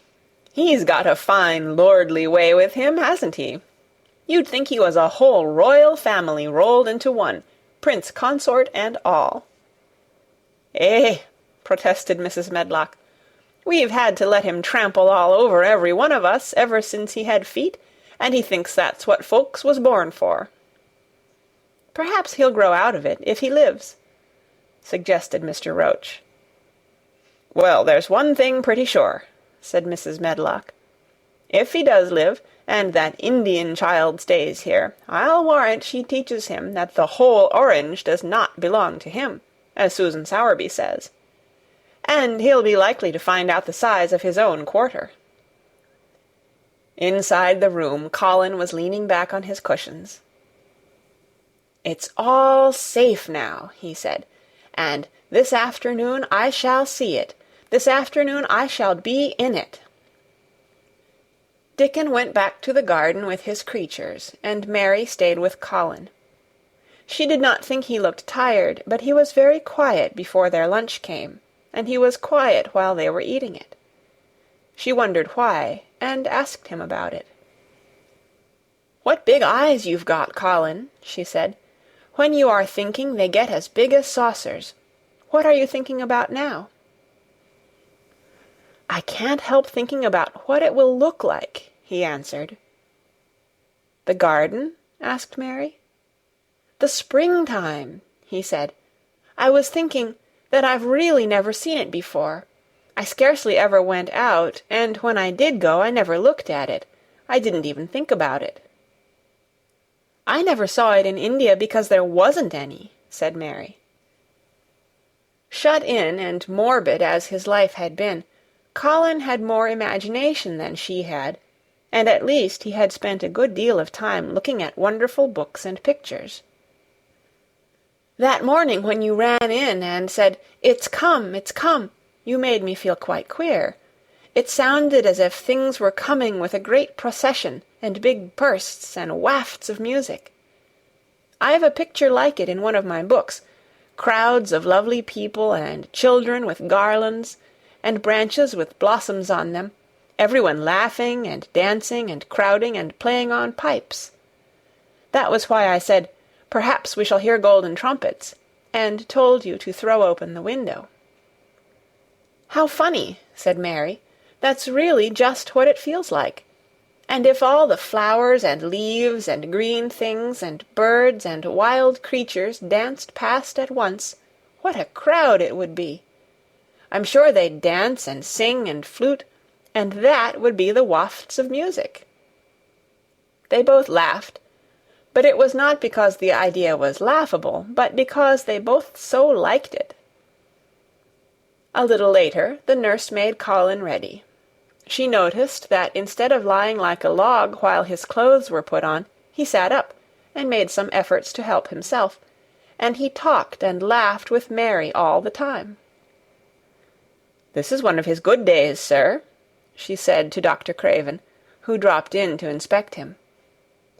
"he's got a fine lordly way with him, hasn't he? You'd think he was a whole royal family rolled into one, prince consort and all." "Eh," protested Mrs. Medlock, "we've had to let him trample all over every one of us ever since he had feet, and he thinks that's what folks was born for." "Perhaps he'll grow out of it, if he lives," suggested Mr. Roach. "Well, there's one thing pretty sure," said Mrs. Medlock. "If he does live, and that Indian child stays here, I'll warrant she teaches him that the whole orange does not belong to him, as Susan Sowerby says. And he'll be likely to find out the size of his own quarter." Inside the room, Colin was leaning back on his cushions. "It's all safe now," he said, "and this afternoon I shall see it. This afternoon I shall be in it." Dickon went back to the garden with his creatures, and Mary stayed with Colin. She did not think he looked tired, but he was very quiet before their lunch came, and he was quiet while they were eating it. She wondered why, and asked him about it. "What big eyes you've got, Colin," she said. "When you are thinking, they get as big as saucers. What are you thinking about now?" "I can't help thinking about what it will look like," he answered. "The garden?" asked Mary. "The springtime," he said. "I was thinking that I've really never seen it before. I scarcely ever went out, and when I did go I never looked at it. I didn't even think about it." "I never saw it in India because there wasn't any," said Mary. Shut in and morbid as his life had been, Colin had more imagination than she had, and at least he had spent a good deal of time looking at wonderful books and pictures. "That morning when you ran in and said, 'It's come, it's come,' you made me feel quite queer. It sounded as if things were coming with a great procession and big bursts and wafts of music. I've a picture like it in one of my books, crowds of lovely people and children with garlands, and branches with blossoms on them, everyone laughing and dancing and crowding and playing on pipes. That was why I said, 'Perhaps we shall hear golden trumpets,' and told you to throw open the window." "How funny," said Mary. "That's really just what it feels like. And if all the flowers and leaves and green things and birds and wild creatures danced past at once, what a crowd it would be! I'm sure they'd dance and sing and flute, and that would be the wafts of music." They both laughed, but it was not because the idea was laughable, but because they both so liked it. A little later, the nurse made Colin ready. She noticed that instead of lying like a log while his clothes were put on, he sat up and made some efforts to help himself, and he talked and laughed with Mary all the time. "This is one of his good days, sir," she said to Dr. Craven, who dropped in to inspect him.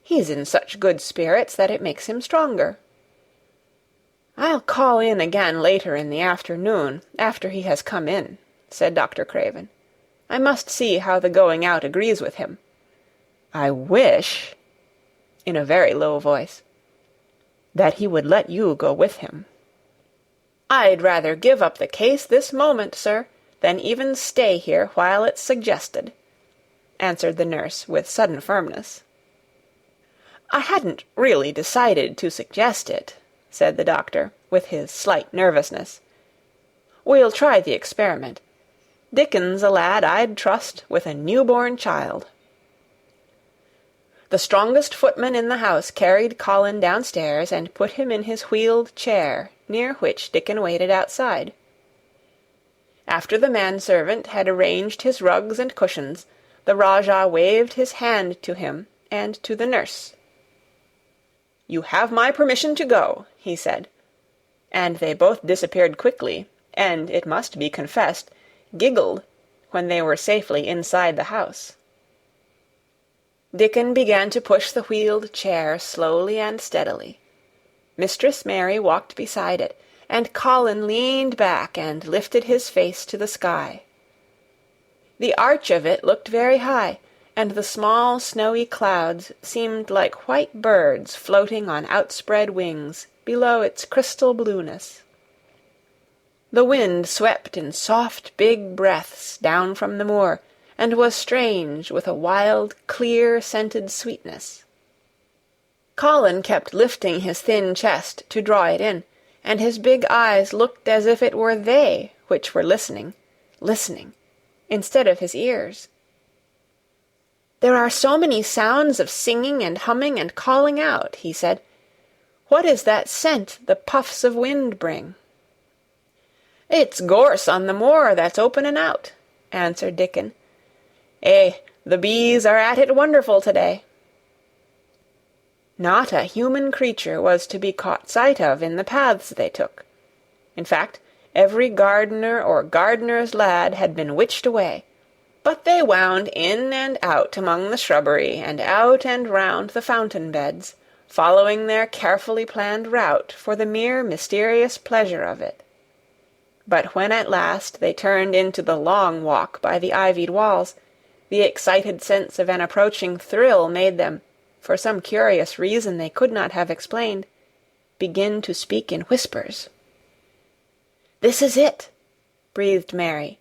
"He's in such good spirits that it makes him stronger." "I'll call in again later in the afternoon, after he has come in," said Dr. Craven. "I must see how the going out agrees with him. I wish," in a very low voice, "that he would let you go with him." "I'd rather give up the case this moment, sir, than even stay here while it's suggested," answered the nurse with sudden firmness. "I hadn't really decided to suggest it," said the doctor, with his slight nervousness. "We'll try the experiment. Dickon's a lad I'd trust with a new-born child." The strongest footman in the house carried Colin downstairs and put him in his wheeled chair, near which Dickon waited outside. After the manservant had arranged his rugs and cushions, the Rajah waved his hand to him and to the nurse. "You have my permission to go," he said, and they both disappeared quickly, and, it must be confessed, giggled when they were safely inside the house. Dickon began to push the wheeled chair slowly and steadily. Mistress Mary walked beside it, and Colin leaned back and lifted his face to the sky. The arch of it looked very high, and the small snowy clouds seemed like white birds floating on outspread wings below its crystal blueness. The wind swept in soft big breaths down from the moor, and was strange with a wild, clear-scented sweetness. Colin kept lifting his thin chest to draw it in, and his big eyes looked as if it were they which were listening, instead of his ears. "There are so many sounds of singing and humming and calling out," he said. "What is that scent the puffs of wind bring?" "It's gorse on the moor that's opening out," answered Dickon. The bees are at it wonderful to-day." Not a human creature was to be caught sight of in the paths they took. In fact, every gardener or gardener's lad had been witched away, but they wound in and out among the shrubbery and out and round the fountain beds, following their carefully planned route for the mere mysterious pleasure of it. But when at last they turned into the long walk by the ivied walls, the excited sense of an approaching thrill made them, for some curious reason they could not have explained, begin to speak in whispers. "This is it," breathed Mary.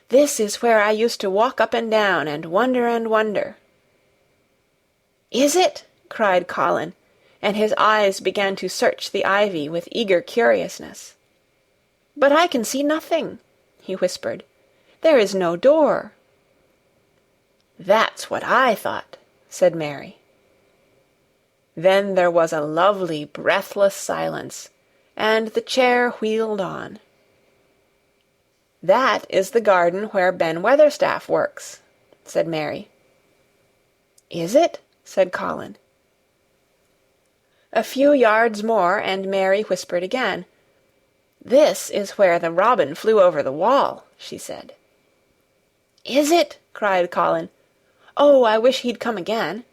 "This is where I used to walk up and down and wonder. "Is it?" cried Colin, and his eyes began to search the ivy with eager curiousness. "But I can see nothing," he whispered. "There is no door." "That's what I thought," said Mary. Then there was a lovely, breathless silence, and the chair wheeled on. "That is the garden where Ben Weatherstaff works," said Mary. "Is it?" said Colin. A few yards more, and Mary whispered again. "This is where the robin flew over the wall," she said. "Is it?" cried Colin. "Oh, I wish he'd come again."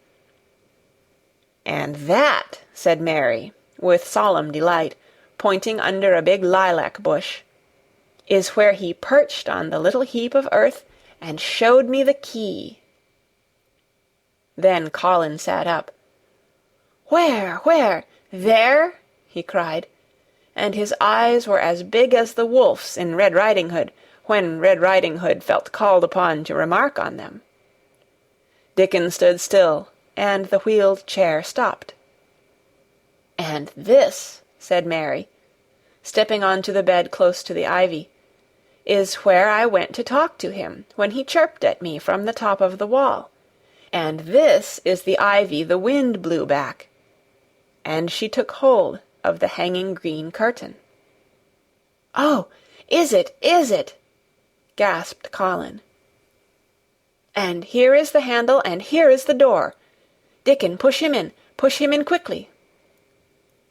"And that," said Mary, with solemn delight, pointing under a big lilac bush, "is where he perched on the little heap of earth and showed me the key." Then Colin sat up. "Where? There?" he cried, and his eyes were as big as the wolf's in Red Riding Hood, when Red Riding Hood felt called upon to remark on them. Dickon stood still, and the wheeled chair stopped. "And this," said Mary, stepping on to the bed close to the ivy, "is where I went to talk to him when he chirped at me from the top of the wall. And this is the ivy the wind blew back." And she took hold of the hanging green curtain. "Oh, is it? Gasped Colin. "And here is the handle, and here is the door. Dickon, push him in quickly."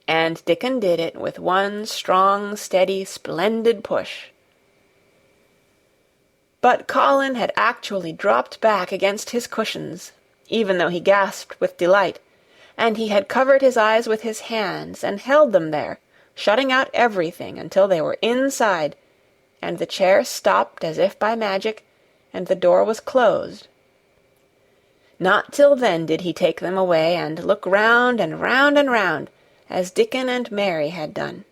And Dickon did it with one strong, steady, splendid push. But Colin had actually dropped back against his cushions, even though he gasped with delight, and he had covered his eyes with his hands and held them there, shutting out everything until they were inside, and the chair stopped as if by magic, and the door was closed. Not till then did he take them away and look round and round and round, as Dickon and Mary had done.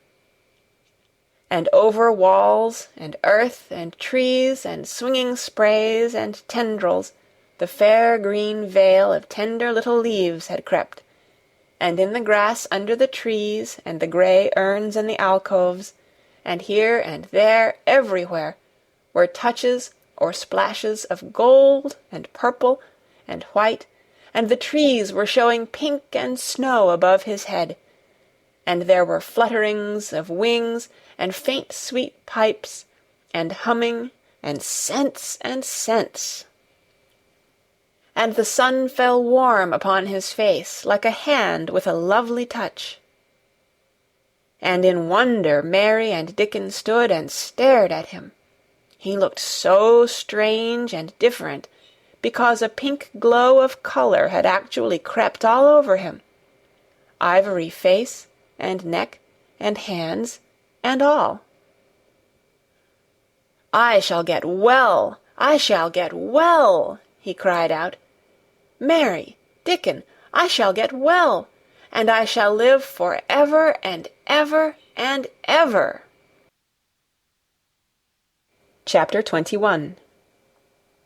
And over walls and earth and trees and swinging sprays and tendrils the fair green veil of tender little leaves had crept, and in the grass under the trees, and the grey urns in the alcoves, and here and there, everywhere, were touches or splashes of gold and purple and white, and the trees were showing pink and snow above his head, and there were flutterings of wings and faint sweet pipes, and humming, and scents and scents. And the sun fell warm upon his face, like a hand with a lovely touch. And in wonder Mary and Dickon stood and stared at him. He looked so strange and different, because a pink glow of colour had actually crept all over him. Ivory face, and neck, and hands, and all. "I shall get well! I shall get well!" he cried out. "Mary, Dickon, I shall get well, and I shall live for ever and ever and ever." Chapter 21.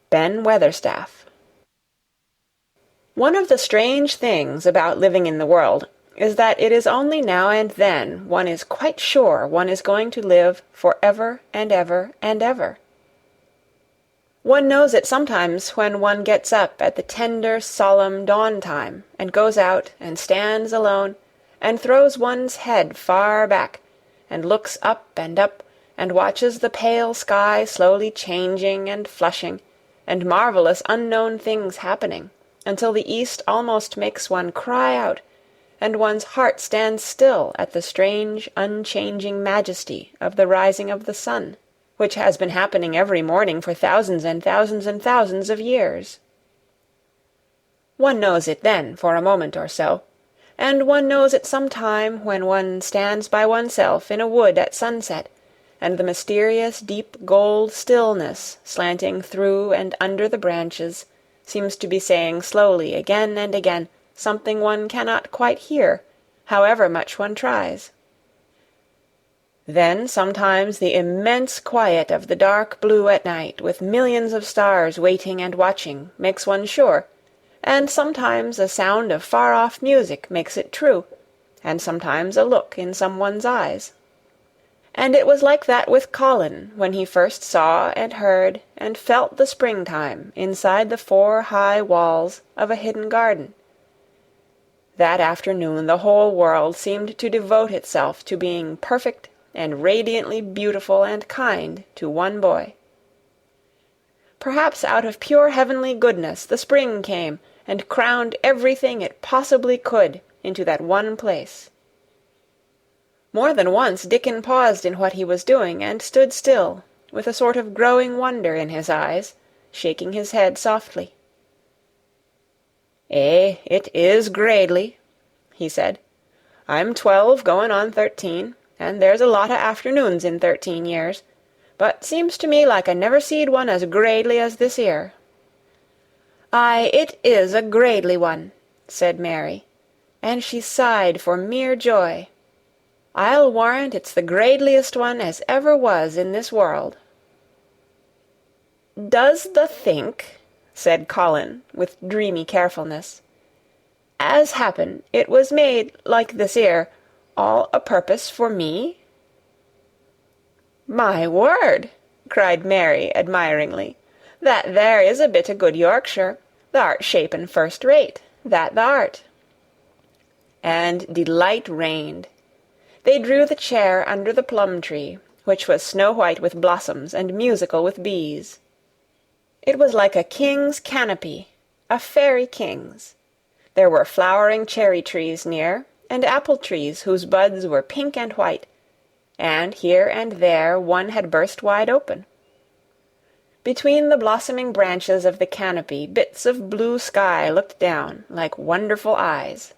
Ben Weatherstaff. One of the strange things about living in the world is that it is only now and then one is quite sure one is going to live for ever and ever and ever. One knows it sometimes when one gets up at the tender, solemn dawn time, and goes out and stands alone, and throws one's head far back, and looks up, and watches the pale sky slowly changing and flushing, and marvellous unknown things happening, until the east almost makes one cry out, and one's heart stands still at the strange, unchanging majesty of the rising of the sun, which has been happening every morning for thousands and thousands and thousands of years. One knows it then for a moment or so, and one knows it some time when one stands by oneself in a wood at sunset, and the mysterious deep gold stillness slanting through and under the branches seems to be saying slowly again and again something one cannot quite hear, however much one tries. Then sometimes the immense quiet of the dark blue at night, with millions of stars waiting and watching, makes one sure, and sometimes a sound of far-off music makes it true, and sometimes a look in some one's eyes. And it was like that with Colin when he first saw and heard and felt the springtime inside the 4 high walls of a hidden garden. That afternoon the whole world seemed to devote itself to being perfect and radiantly beautiful and kind to one boy. Perhaps out of pure heavenly goodness the spring came and crowned everything it possibly could into that one place. More than once Dickon paused in what he was doing and stood still, with a sort of growing wonder in his eyes, shaking his head softly. "Eh, it is gradely," he said. "I'm 12 going on 13, and there's a lot o' afternoons in 13 years, but seems to me like I never seed one as gradely as this 'ere." "Aye, it is a gradely one," said Mary, and she sighed for mere joy. "I'll warrant it's the gradeliest one as ever was in this world." "Does thee think," said Colin, with dreamy carefulness, "as happen it was made like this 'ere, all a purpose for me?" "My word!" cried Mary admiringly. "That there is a bit o' good Yorkshire. Th'art shapen first rate, that th'art." And delight reigned. They drew the chair under the plum-tree, which was snow-white with blossoms and musical with bees. It was like a king's canopy, a fairy king's. There were flowering cherry-trees near, and apple-trees whose buds were pink and white, and here and there one had burst wide open. Between the blossoming branches of the canopy bits of blue sky looked down, like wonderful eyes.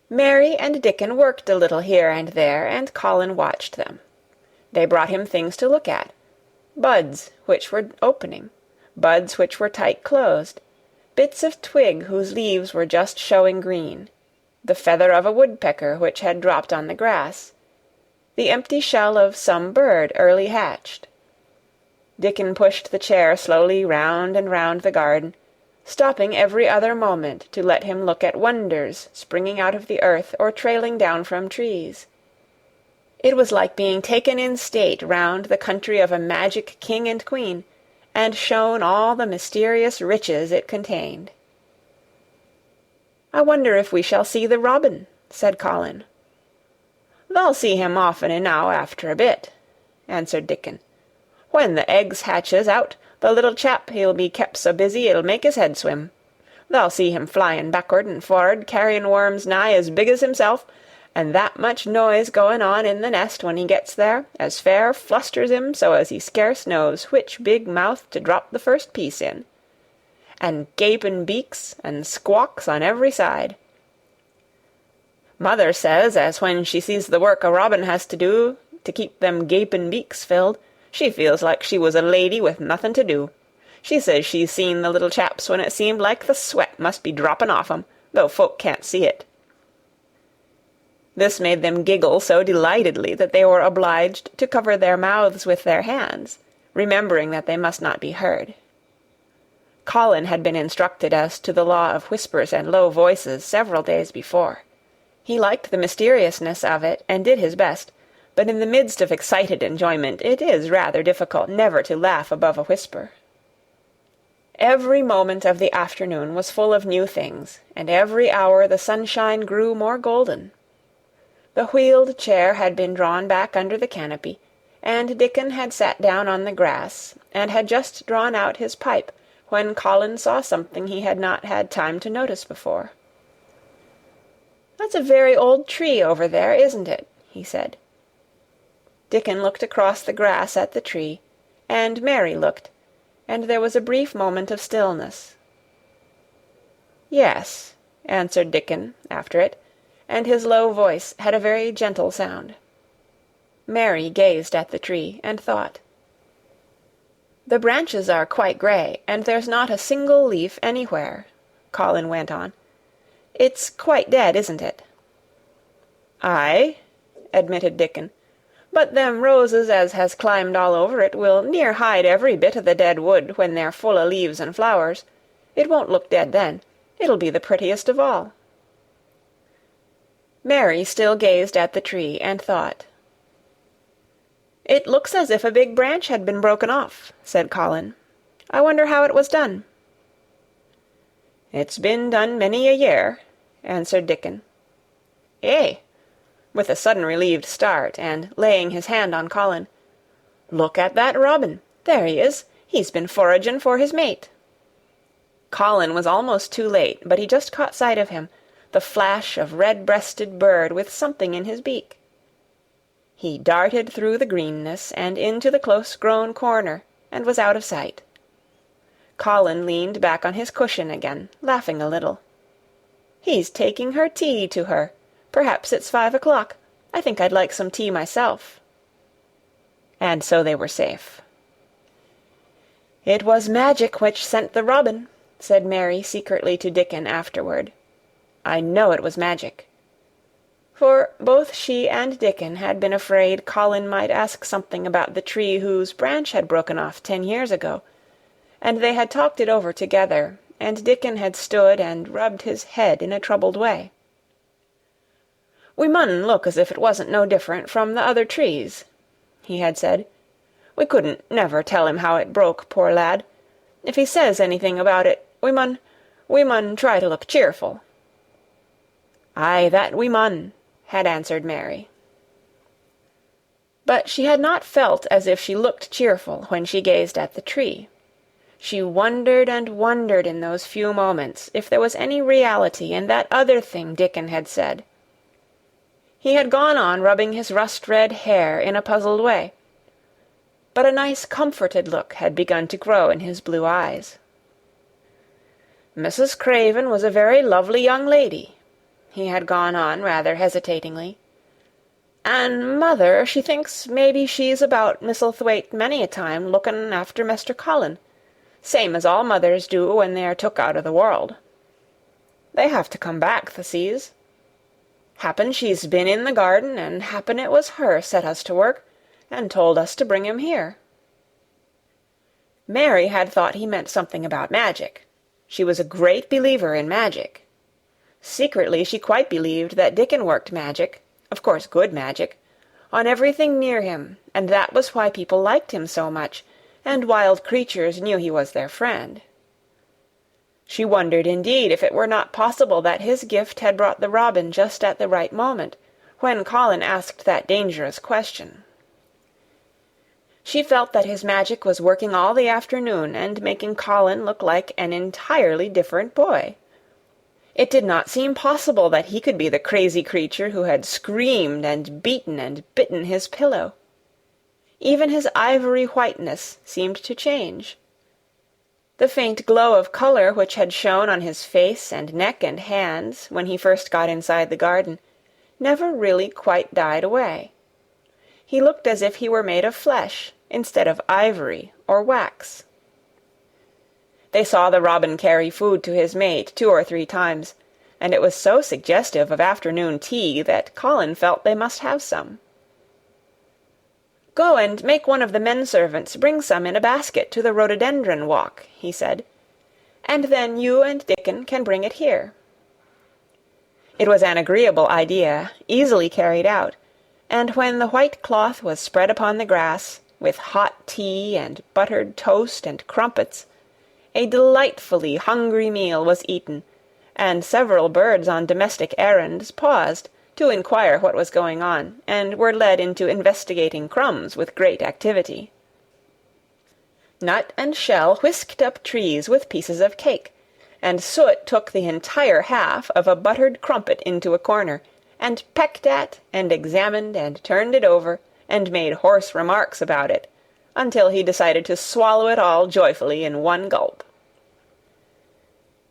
Mary and Dickon worked a little here and there, and Colin watched them. They brought him things to look at, buds which were opening, buds which were tight closed, bits of twig whose leaves were just showing green, the feather of a woodpecker which had dropped on the grass, the empty shell of some bird early hatched. Dickon pushed the chair slowly round and round the garden, stopping every other moment to let him look at wonders springing out of the earth or trailing down from trees. It was like being taken in state round the country of a magic king and queen, and shown all the mysterious riches it contained. "I wonder if we shall see the robin," said Colin. "They'll see him often enow after a bit," answered Dickon. "When the eggs hatches out, the little chap he'll be kep so busy it'll make his head swim. They'll see him flyin' backward and for'ard, carryin' worms nigh as big as himself, and that much noise goin' on in the nest when he gets there, as fair flusters him so as he scarce knows which big mouth to drop the first piece in. And gapin' beaks and squawks on every side. Mother says as when she sees the work a robin has to do to keep them gapin' beaks filled, she feels like she was a lady with nothing to do. She says she's seen the little chaps when it seemed like the sweat must be droppin' off 'em, though folk can't see it." This made them giggle so delightedly that they were obliged to cover their mouths with their hands, remembering that they must not be heard. Colin had been instructed as to the law of whispers and low voices several days before. He liked the mysteriousness of it, and did his best, but in the midst of excited enjoyment it is rather difficult never to laugh above a whisper. Every moment of the afternoon was full of new things, and every hour the sunshine grew more golden. The wheeled chair had been drawn back under the canopy, and Dickon had sat down on the grass, and had just drawn out his pipe, when Colin saw something he had not had time to notice before. "That's a very old tree over there, isn't it?" he said. Dickon looked across the grass at the tree, and Mary looked, and there was a brief moment of stillness. "Yes," answered Dickon after it, and his low voice had a very gentle sound. Mary gazed at the tree and thought. "The branches are quite grey, and there's not a single leaf anywhere," Colin went on. "It's quite dead, isn't it?" "Aye," admitted Dickon, "but them roses as has climbed all over it will near hide every bit o' the dead wood when they're full o' leaves and flowers. It won't look dead then. It'll be the prettiest of all." Mary still gazed at the tree and thought. "It looks as if a big branch had been broken off," said Colin. "I wonder how it was done." "It's been done many a year," answered Dickon. "Eh!" with a sudden relieved start, and laying his hand on Colin. "Look at that robin. There he is. He's been foragin' for his mate." Colin was almost too late, but he just caught sight of him, the flash of red-breasted bird with something in his beak. He darted through the greenness and into the close-grown corner, and was out of sight. Colin leaned back on his cushion again, laughing a little. "He's taking her tea to her. Perhaps it's 5 o'clock. I think I'd like some tea myself." And so they were safe. "It was magic which sent the robin," said Mary secretly to Dickon afterward. "I know it was magic." For both she and Dickon had been afraid Colin might ask something about the tree whose branch had broken off 10 years ago, and they had talked it over together, and Dickon had stood and rubbed his head in a troubled way. "We mun look as if it wasn't no different from the other trees," he had said. "We couldn't never tell him how it broke, poor lad. If he says anything about it, we mun try to look cheerful." "Aye, that we mun," had answered Mary. But she had not felt as if she looked cheerful when she gazed at the tree. She wondered and wondered in those few moments if there was any reality in that other thing Dickon had said. He had gone on rubbing his rust-red hair in a puzzled way, but a nice comforted look had begun to grow in his blue eyes. "Mrs. Craven was a very lovely young lady," he had gone on rather hesitatingly. "And mother, she thinks maybe she's about Misselthwaite many a time looking after Mr. Colin, same as all mothers do when they are took out of the world. They have to come back, th'a sees. Happen she's been in the garden, and happen it was her set us to work, and told us to bring him here." Mary had thought he meant something about magic. She was a great believer in magic. Secretly she quite believed that Dickon worked magic, of course good magic, on everything near him, and that was why people liked him so much, and wild creatures knew he was their friend. She wondered indeed if it were not possible that his gift had brought the robin just at the right moment, when Colin asked that dangerous question. She felt that his magic was working all the afternoon and making Colin look like an entirely different boy. It did not seem possible that he could be the crazy creature who had screamed and beaten and bitten his pillow. Even his ivory whiteness seemed to change. The faint glow of colour which had shone on his face and neck and hands when he first got inside the garden never really quite died away. He looked as if he were made of flesh instead of ivory or wax. They saw the robin carry food to his mate 2 or 3 times, and it was so suggestive of afternoon tea that Colin felt they must have some. "Go and make one of the men-servants bring some in a basket to the rhododendron walk," he said, "and then you and Dickon can bring it here." It was an agreeable idea, easily carried out, and when the white cloth was spread upon the grass, with hot tea and buttered toast and crumpets, a delightfully hungry meal was eaten, and several birds on domestic errands paused to inquire what was going on, and were led into investigating crumbs with great activity. Nut and Shell whisked up trees with pieces of cake, and Soot took the entire half of a buttered crumpet into a corner, and pecked at, and examined, and turned it over, and made hoarse remarks about it, until he decided to swallow it all joyfully in one gulp.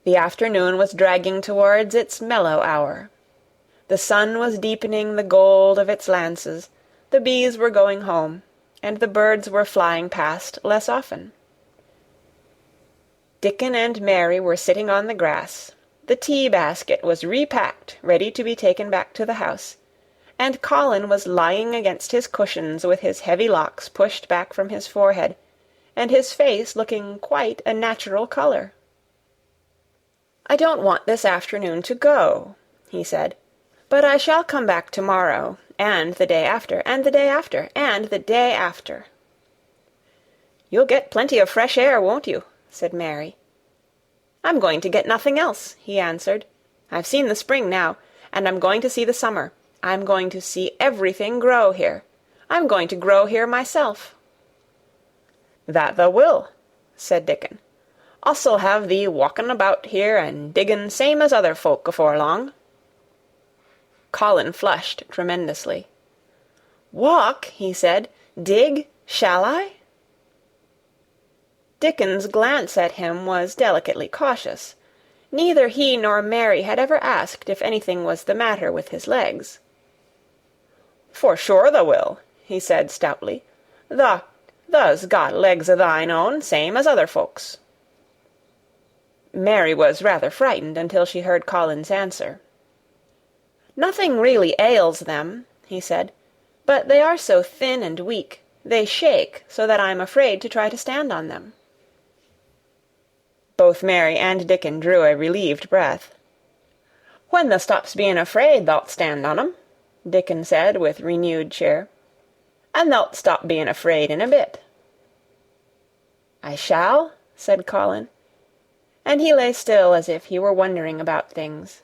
The afternoon was dragging towards its mellow hour. The sun was deepening the gold of its lances, the bees were going home, and the birds were flying past less often. Dickon and Mary were sitting on the grass, the tea-basket was repacked, ready to be taken back to the house, and Colin was lying against his cushions with his heavy locks pushed back from his forehead, and his face looking quite a natural colour. "I don't want this afternoon to go," he said, "but I shall come back to-morrow, and the day after, and the day after, and the day after." "You'll get plenty of fresh air, won't you?" said Mary. "I'm going to get nothing else," he answered. "I've seen the spring now, and I'm going to see the summer. I'm going to see everything grow here. I'm going to grow here myself." "That thou will," said Dickon. "Us'll have thee walking about here and digging same as other folk afore long." Colin flushed tremendously. "Walk?" he said. "Dig? Shall I?" Dickon's glance at him was delicately cautious. Neither he nor Mary had ever asked if anything was the matter with his legs. "For sure thou will," he said stoutly. "Thou's got legs o' thine own, same as other folks." Mary was rather frightened until she heard Colin's answer. "Nothing really ails them," he said, "but they are so thin and weak, they shake so that I'm afraid to try to stand on them." Both Mary and Dickon drew a relieved breath. "When thou stops being afraid, thou'lt stand on 'em," Dickon said with renewed cheer. "And thou'lt stop being afraid in a bit." "I shall?" said Colin, and he lay still as if he were wondering about things.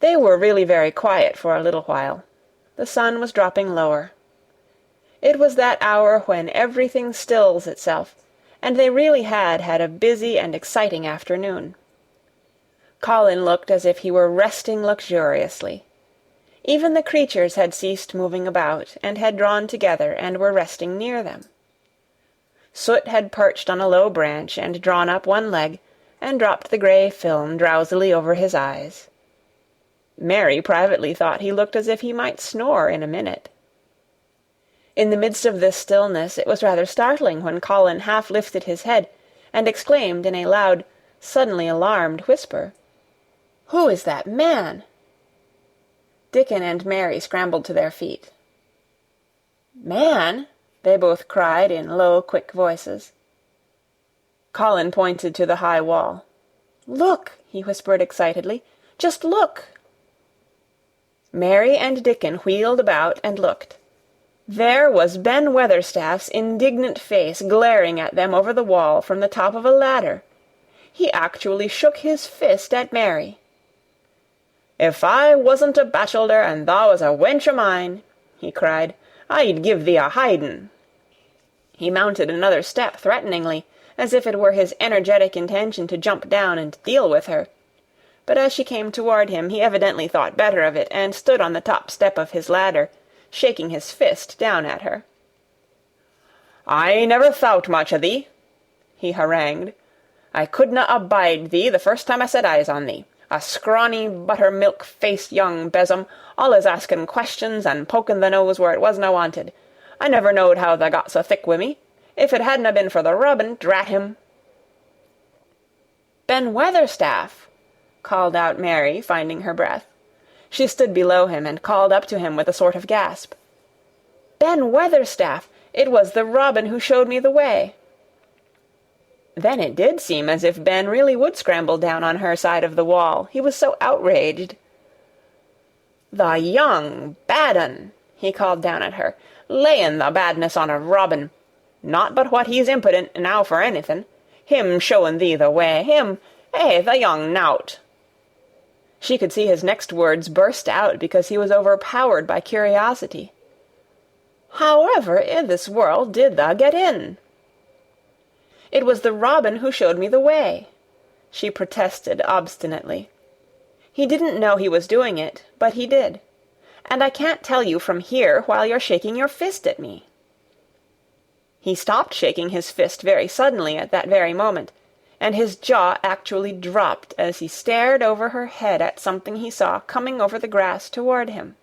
They were really very quiet for a little while. The sun was dropping lower. It was that hour when everything stills itself, and they really had had a busy and exciting afternoon. Colin looked as if he were resting luxuriously. Even the creatures had ceased moving about, and had drawn together and were resting near them. Soot had perched on a low branch and drawn up one leg, and dropped the grey film drowsily over his eyes. Mary privately thought he looked as if he might snore in a minute. In the midst of this stillness it was rather startling when Colin half lifted his head and exclaimed in a loud, suddenly alarmed whisper, "Who is that man?" Dickon and Mary scrambled to their feet. "Man?" they both cried in low, quick voices. Colin pointed to the high wall. "Look," he whispered excitedly. "Just look." Mary and Dickon wheeled about and looked. There was Ben Weatherstaff's indignant face glaring at them over the wall from the top of a ladder. He actually shook his fist at Mary. "If I wasn't a bachelder and thou was a wench o' mine," he cried, "I'd give thee a hidin'." He mounted another step threateningly, as if it were his energetic intention to jump down and deal with her. But as she came toward him, he evidently thought better of it, and stood on the top step of his ladder, shaking his fist down at her. "I never thowt much o' thee," he harangued. "I couldna abide thee the first time I set eyes on thee. A scrawny, buttermilk-faced young besom, allus asking questions and poking the nose where it wasna wanted. I never knowed how tha got so thick wi' me. If it hadna been for the rubbin', drat him." "Ben Weatherstaff!" called out Mary, finding her breath. She stood below him and called up to him with a sort of gasp. "Ben Weatherstaff! It was the robin who showed me the way." Then it did seem as if Ben really would scramble down on her side of the wall, he was so outraged. "The young bad un!" he called down at her, "layin' the badness on a robin. Not but what he's impudent now for anything. Him showing thee the way, him, the young nowt." She could see his next words burst out because he was overpowered by curiosity. "However i' this world did thou get in?" "It was the robin who showed me the way," she protested obstinately. "He didn't know he was doing it, but he did. And I can't tell you from here while you're shaking your fist at me." He stopped shaking his fist very suddenly at that very moment, and his jaw actually dropped as he stared over her head at something he saw coming over the grass toward him.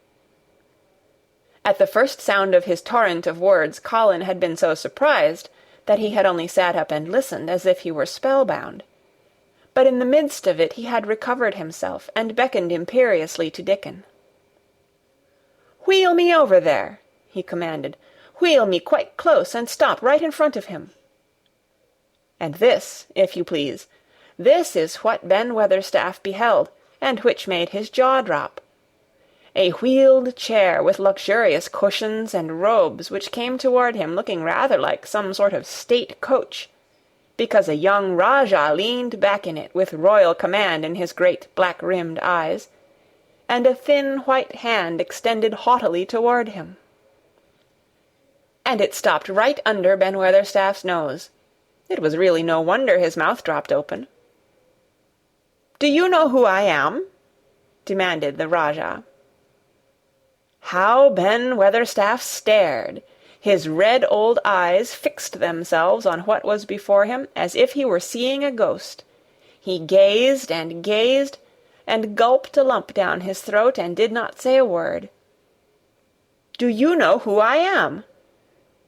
At the first sound of his torrent of words, Colin had been so surprised that he had only sat up and listened as if he were spellbound. But in the midst of it he had recovered himself and beckoned imperiously to Dickon. "Wheel me over there," he commanded. "Wheel me quite close and stop right in front of him." And this, if you please, this is what Ben Weatherstaff beheld, and which made his jaw drop. A wheeled chair with luxurious cushions and robes which came toward him looking rather like some sort of state coach, because a young Rajah leaned back in it with royal command in his great black-rimmed eyes, and a thin white hand extended haughtily toward him. And it stopped right under Ben Weatherstaff's nose. It was really no wonder his mouth dropped open. "Do you know who I am?" demanded the Rajah. How Ben Weatherstaff stared! His red old eyes fixed themselves on what was before him as if he were seeing a ghost. He gazed and gulped a lump down his throat and did not say a word. "Do you know who I am?"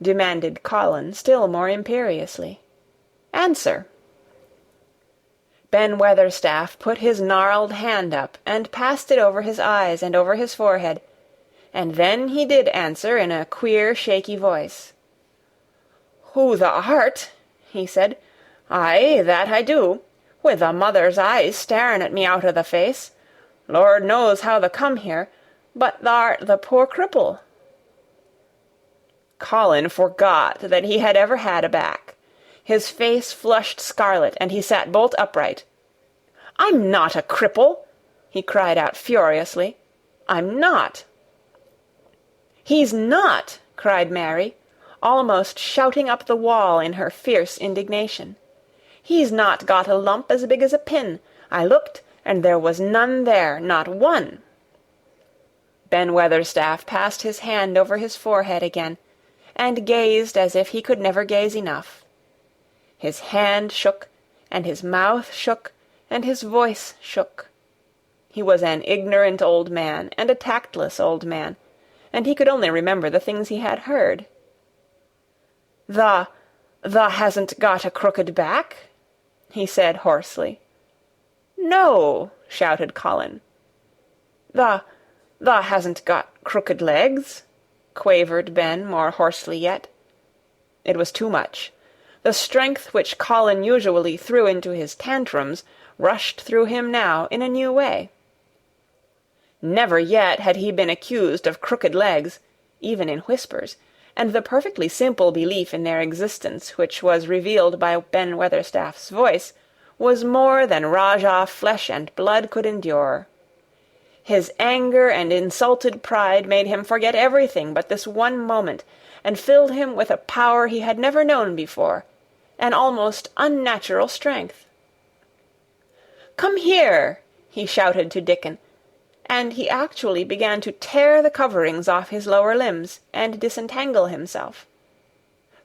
demanded Colin still more imperiously. "Answer." Ben Weatherstaff put his gnarled hand up and passed it over his eyes and over his forehead, and then he did answer in a queer, shaky voice. "Who thou art," he said. "Aye, that I do, with a mother's eyes staring at me out o' the face. Lord knows how thou come here, but thou'rt the poor cripple." Colin forgot that he had ever had a back. His face flushed scarlet, and he sat bolt upright. "I'm not a cripple!" he cried out furiously. "I'm not!" "He's not!" cried Mary, almost shouting up the wall in her fierce indignation. "He's not got a lump as big as a pin. I looked, and there was none there, not one." Ben Weatherstaff passed his hand over his forehead again, and gazed as if he could never gaze enough. His hand shook, and his mouth shook, and his voice shook. He was an ignorant old man, and a tactless old man, and he could only remember the things he had heard. Thou hasn't got a crooked back?" he said hoarsely. "No," shouted Colin. Thou hasn't got crooked legs?" quavered Ben more hoarsely yet. It was too much. The strength which Colin usually threw into his tantrums rushed through him now in a new way. Never yet had he been accused of crooked legs, even in whispers, and the perfectly simple belief in their existence which was revealed by Ben Weatherstaff's voice was more than Rajah flesh and blood could endure. His anger and insulted pride made him forget everything but this one moment, and filled him with a power he had never known before, an almost unnatural strength. "Come here!" he shouted to Dickon, and he actually began to tear the coverings off his lower limbs and disentangle himself.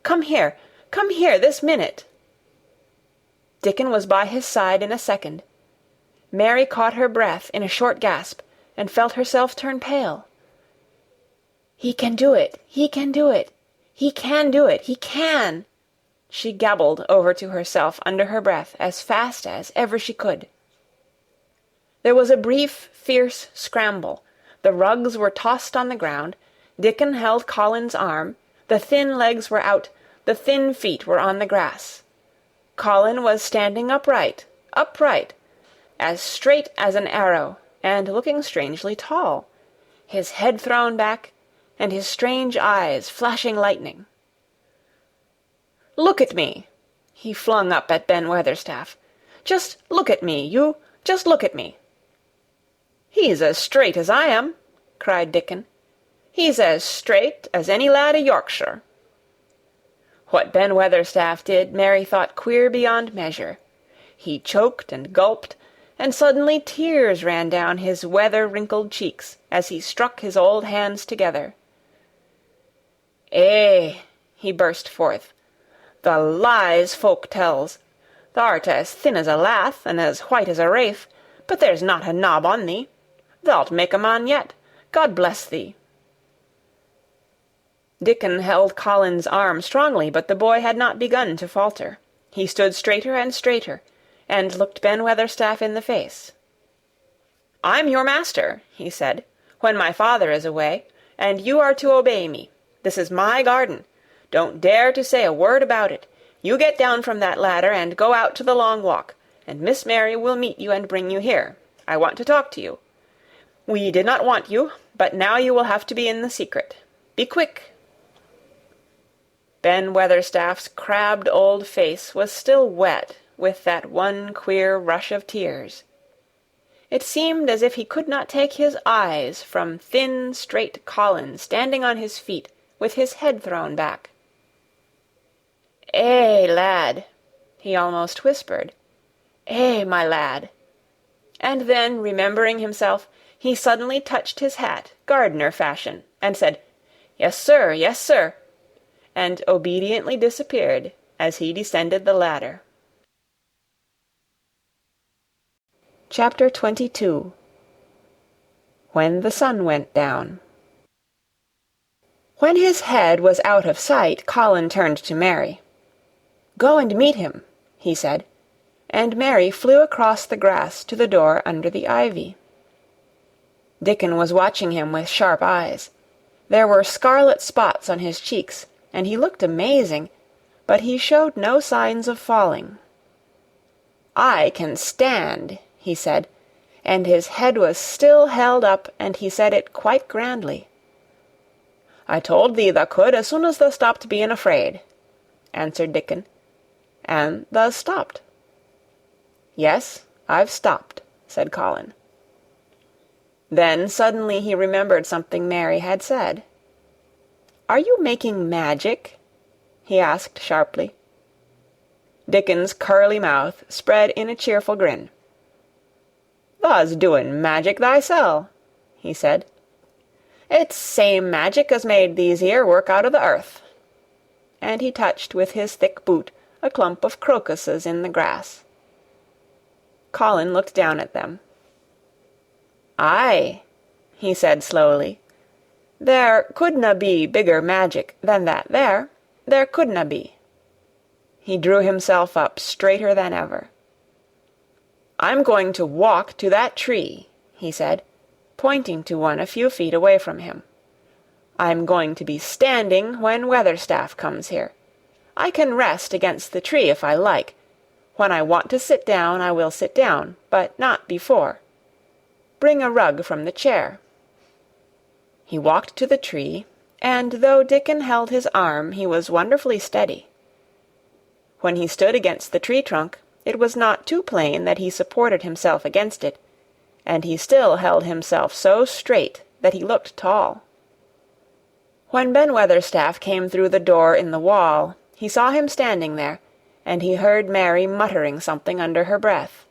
Come here, this minute!" Dickon was by his side in a second. Mary caught her breath in a short gasp, and felt herself turn pale. "He can do it! He can do it! He can do it! He can!" she gabbled over to herself under her breath as fast as ever she could. There was a brief, fierce scramble. The rugs were tossed on the ground. Dickon held Colin's arm. The thin legs were out. The thin feet were on the grass. Colin was standing upright, as straight as an arrow, and looking strangely tall, his head thrown back, and his strange eyes flashing lightning. "Look at me!" he flung up at Ben Weatherstaff. "Just look at me, you! Just look at me!" "He's as straight as I am," cried Dickon. "He's as straight as any lad of Yorkshire." What Ben Weatherstaff did Mary thought queer beyond measure. He choked and gulped, and suddenly tears ran down his weather-wrinkled cheeks as he struck his old hands together. "Eh," he burst forth, "the lies folk tells! Thou'rt as thin as a lath, and as white as a wraith, but there's not a knob on thee. Thou'lt make a man yet. God bless thee." Dickon held Colin's arm strongly, but the boy had not begun to falter. He stood straighter and straighter, and looked Ben Weatherstaff in the face. "I'm your master," he said, "when my father is away, and you are to obey me. This is my garden. Don't dare to say a word about it. You get down from that ladder and go out to the long walk, and Miss Mary will meet you and bring you here. I want to talk to you. We did not want you, but now you will have to be in the secret. Be quick." Ben Weatherstaff's crabbed old face was still wet with that one queer rush of tears. It seemed as if he could not take his eyes from thin, straight Colin standing on his feet with his head thrown back. "Eh, lad," he almost whispered. "Eh, my lad." And then, remembering himself, he suddenly touched his hat, gardener fashion, and said, "Yes, sir, yes, sir," and obediently disappeared as he descended the ladder. Chapter 22. When the Sun Went Down. When his head was out of sight, Colin turned to Mary. "Go and meet him," he said, and Mary flew across the grass to the door under the ivy. Dickon was watching him with sharp eyes. There were scarlet spots on his cheeks, and he looked amazing, but he showed no signs of falling. "I can stand," he said, and his head was still held up, and he said it quite grandly. "I told thee thou could as soon as thou stopped being afraid," answered Dickon, "and thou's stopped." "Yes, I've stopped," said Colin. Then suddenly he remembered something Mary had said. "Are you making magic?" he asked sharply. Dickon's curly mouth spread in a cheerful grin. "Thou's doing magic thysel'," he said. "It's same magic as made these here work out o' the earth." And he touched with his thick boot a clump of crocuses in the grass. Colin looked down at them. "Aye," he said slowly, "there couldna be bigger magic than that there. There couldna be." He drew himself up straighter than ever. "I'm going to walk to that tree," he said, pointing to one a few feet away from him. "I'm going to be standing when Weatherstaff comes here. I can rest against the tree if I like. When I want to sit down, I will sit down, but not before. Bring a rug from the chair." He walked to the tree, and though Dickon held his arm, he was wonderfully steady. When he stood against the tree-trunk, it was not too plain that he supported himself against it, and he still held himself so straight that he looked tall. When Ben Weatherstaff came through the door in the wall, he saw him standing there, and he heard Mary muttering something under her breath.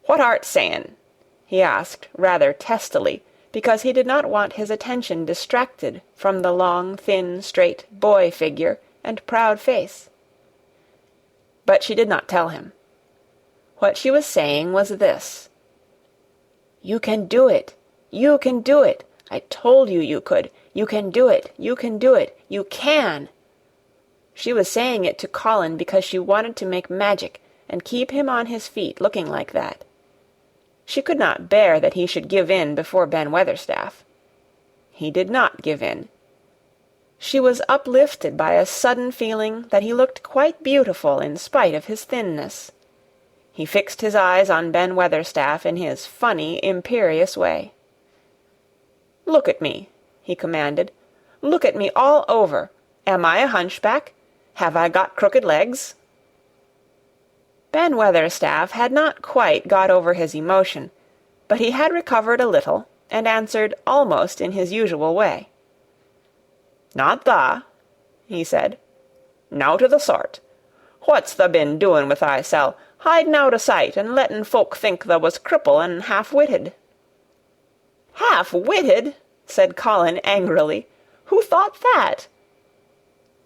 "What art saying?" he asked, rather testily, because he did not want his attention distracted from the long, thin, straight boy figure and proud face. But she did not tell him. What she was saying was this: "You can do it! You can do it! I told you you could! You can do it! You can do it! You can!" She was saying it to Colin because she wanted to make magic and keep him on his feet looking like that. She could not bear that he should give in before Ben Weatherstaff. He did not give in. She was uplifted by a sudden feeling that he looked quite beautiful in spite of his thinness. He fixed his eyes on Ben Weatherstaff in his funny, imperious way. "Look at me," he commanded. "Look at me all over. Am I a hunchback? Have I got crooked legs?" Ben Weatherstaff had not quite got over his emotion, but he had recovered a little, and answered almost in his usual way. "Not tha," he said. "Nowt o' the sort. What's tha been doing with thysel, hiding out o' sight, and letting folk think tha was cripple and half-witted?" "Half-witted!" said Colin angrily. "Who thought that?"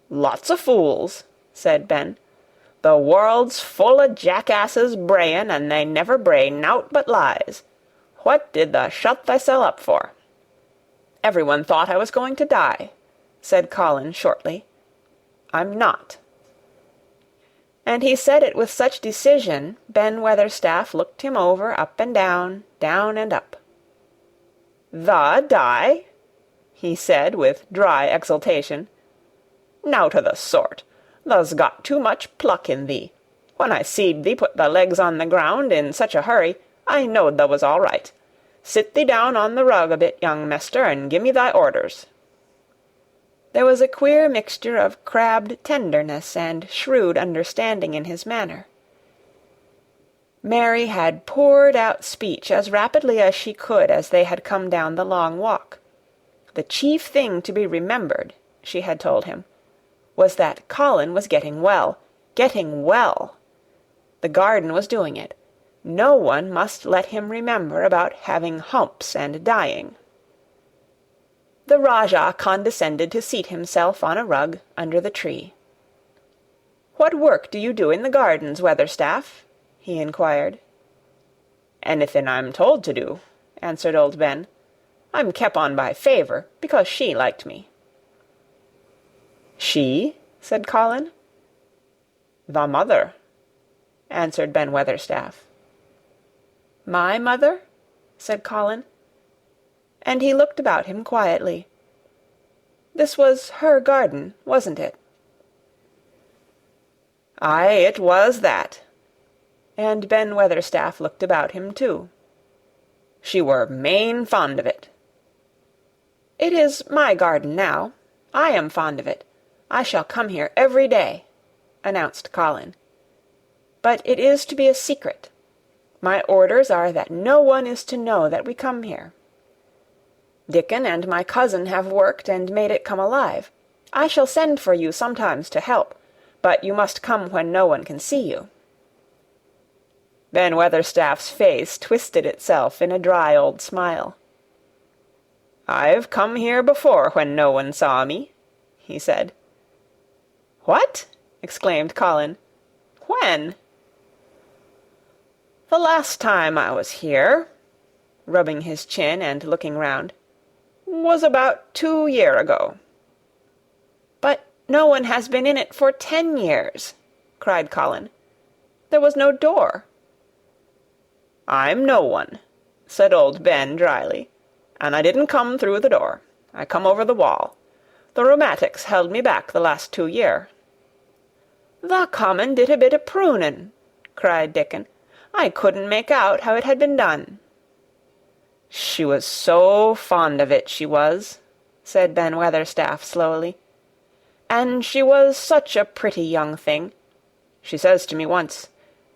"Lots o' fools," said Ben. "The world's full o' jackasses brayin', and they never bray nowt but lies. What did tha shut thysel up for?" "Everyone thought I was going to die," said Colin shortly. "I'm not." And he said it with such decision, Ben Weatherstaff looked him over up and down and up. "Tha die?" he said with dry exultation. "Nowt o' the sort. Tha's got too much pluck in thee. When I seed thee put thy legs on the ground in such a hurry, I knowed tha was all right. Sit thee down on the rug a bit, young mester, and gi' me thy orders." There was a queer mixture of crabbed tenderness and shrewd understanding in his manner. Mary had poured out speech as rapidly as she could as they had come down the long walk. The chief thing to be remembered, she had told him, was that Colin was getting well. Getting well! The garden was doing it. No one must let him remember about having humps and dying. The Rajah condescended to seat himself on a rug under the tree. "What work do you do in the gardens, Weatherstaff?" he inquired. "Anything I'm told to do," answered old Ben. "I'm kep' on by favour, because she liked me." "She?" said Colin. "The mother," answered Ben Weatherstaff. "My mother?" said Colin. And he looked about him quietly. This was her garden, wasn't it? "Aye, it was that." And Ben Weatherstaff looked about him too. "She were main fond of it." "It is my garden now. I am fond of it. I shall come here every day," announced Colin. "But it is to be a secret. My orders are that no one is to know that we come here. Dickon and my cousin have worked and made it come alive. I shall send for you sometimes to help, but you must come when no one can see you." Ben Weatherstaff's face twisted itself in a dry old smile. "I've come here before when no one saw me," he said. "What?" exclaimed Colin. "When?" "The last time I was here," rubbing his chin and looking round, "was about 2 year ago." "But no one has been in it for 10 years," cried Colin. "There was no door." "I'm no one," said old Ben dryly, "and I didn't come through the door. I come over the wall. The rheumatics held me back the last 2 year." "The common did a bit o' prunin'," cried Dickon. "I couldn't make out how it had been done." "She was so fond of it, she was," said Ben Weatherstaff slowly. "And she was such a pretty young thing. She says to me once,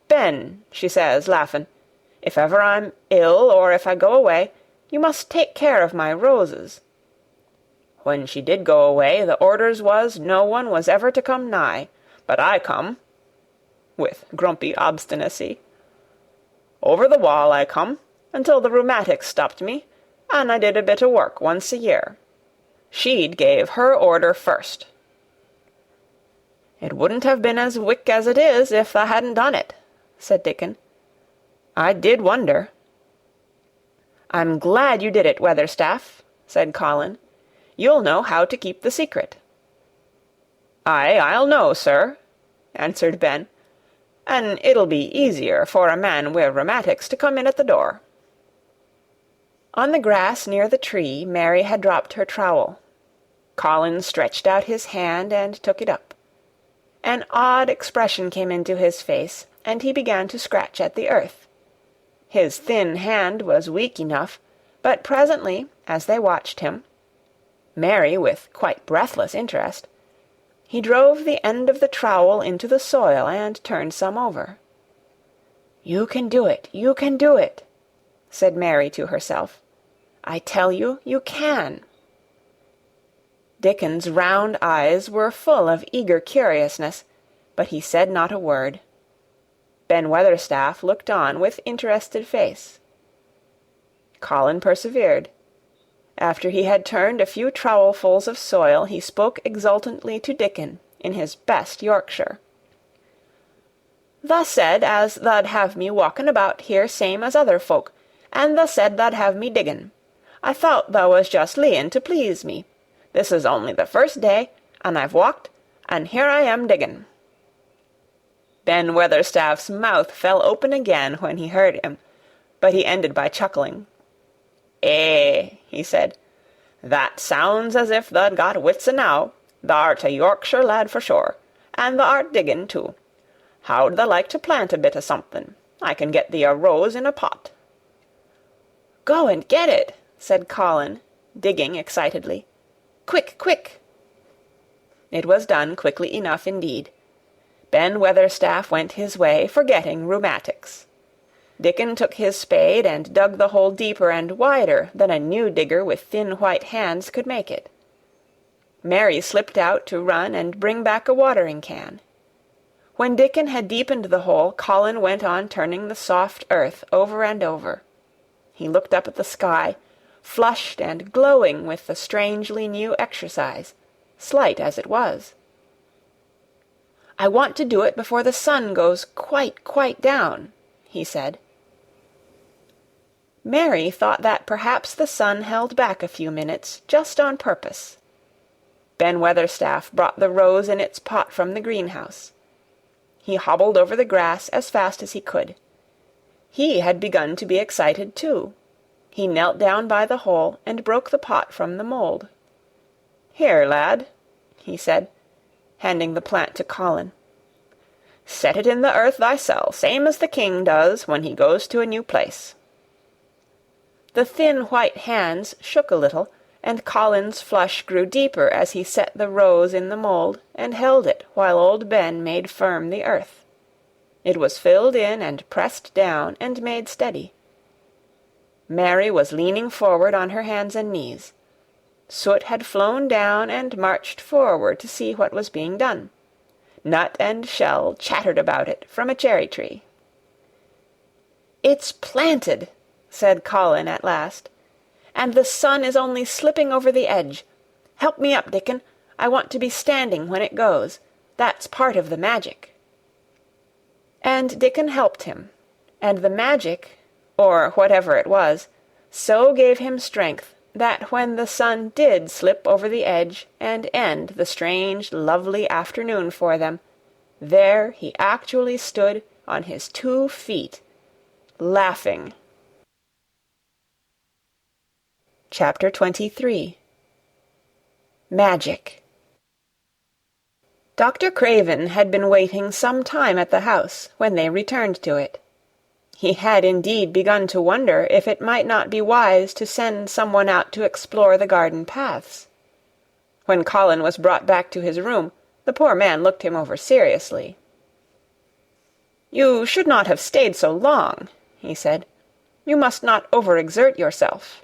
'Ben,' she says, laughin', 'if ever I'm ill, or if I go away, you must take care of my roses.' When she did go away, the orders was no one was ever to come nigh, but I come," with grumpy obstinacy. "Over the wall I come, until the rheumatics stopped me, and I did a bit o' work once a year. She'd gave her order first." "It wouldn't have been as wick as it is if tha hadn't done it," said Dickon. "I did wonder." "I'm glad you did it, Weatherstaff," said Colin. "You'll know how to keep the secret." "Aye, I'll know, sir," answered Ben, "an' it'll be easier for a man wi' rheumatics to come in at the door." On the grass near the tree Mary had dropped her trowel. Colin stretched out his hand and took it up. An odd expression came into his face, and he began to scratch at the earth. His thin hand was weak enough, but presently, as they watched him, Mary with quite breathless interest, he drove the end of the trowel into the soil and turned some over. "You can do it, you can do it," said Mary to herself. "I tell you, you can." Dickon's round eyes were full of eager curiousness, but he said not a word. Ben Weatherstaff looked on with interested face. Colin persevered. After he had turned a few trowelfuls of soil, he spoke exultantly to Dickon in his best Yorkshire. "Tha said as tha'd have me walking about here same as other folk, and tha said tha'd have me diggin'. I thought tha was just leein' to please me. This is only the first day, and I've walked, and here I am diggin'." Ben Weatherstaff's mouth fell open again when he heard him, but he ended by chuckling. "Eh," he said, "that sounds as if tha'd got wits enow. Tha'rt a Yorkshire lad for sure, and tha'rt diggin' too. How'd tha like to plant a bit o' something? I can get thee a rose in a pot." "Go and get it," said Colin, digging excitedly. "Quick, quick!" It was done quickly enough indeed. Ben Weatherstaff went his way, forgetting rheumatics. Dickon took his spade and dug the hole deeper and wider than a new digger with thin white hands could make it. Mary slipped out to run and bring back a watering-can. When Dickon had deepened the hole, Colin went on turning the soft earth over and over. He looked up at the sky, flushed and glowing with the strangely new exercise, slight as it was. "I want to do it before the sun goes quite down," he said. Mary thought that perhaps the sun held back a few minutes, just on purpose. Ben Weatherstaff brought the rose in its pot from the greenhouse. He hobbled over the grass as fast as he could. He had begun to be excited too. He knelt down by the hole and broke the pot from the mould. "Here, lad," he said, handing the plant to Colin. "Set it in the earth thysel, same as the king does when he goes to a new place." The thin white hands shook a little, and Colin's flush grew deeper as he set the rose in the mould and held it while old Ben made firm the earth. It was filled in and pressed down and made steady. Mary was leaning forward on her hands and knees. Soot had flown down and marched forward to see what was being done. Nut and shell chattered about it from a cherry-tree. "It's planted," said Colin at last, "and the sun is only slipping over the edge. Help me up, Dickon. I want to be standing when it goes. That's part of the magic." And Dickon helped him, and the magic, or whatever it was, so gave him strength that when the sun did slip over the edge and end the strange, lovely afternoon for them, there he actually stood on his 2 feet, laughing. Chapter 23. Magic. Dr. Craven had been waiting some time at the house when they returned to it. He had indeed begun to wonder if it might not be wise to send some one out to explore the garden paths. When Colin was brought back to his room, the poor man looked him over seriously. "You should not have stayed so long," he said. "You must not overexert yourself."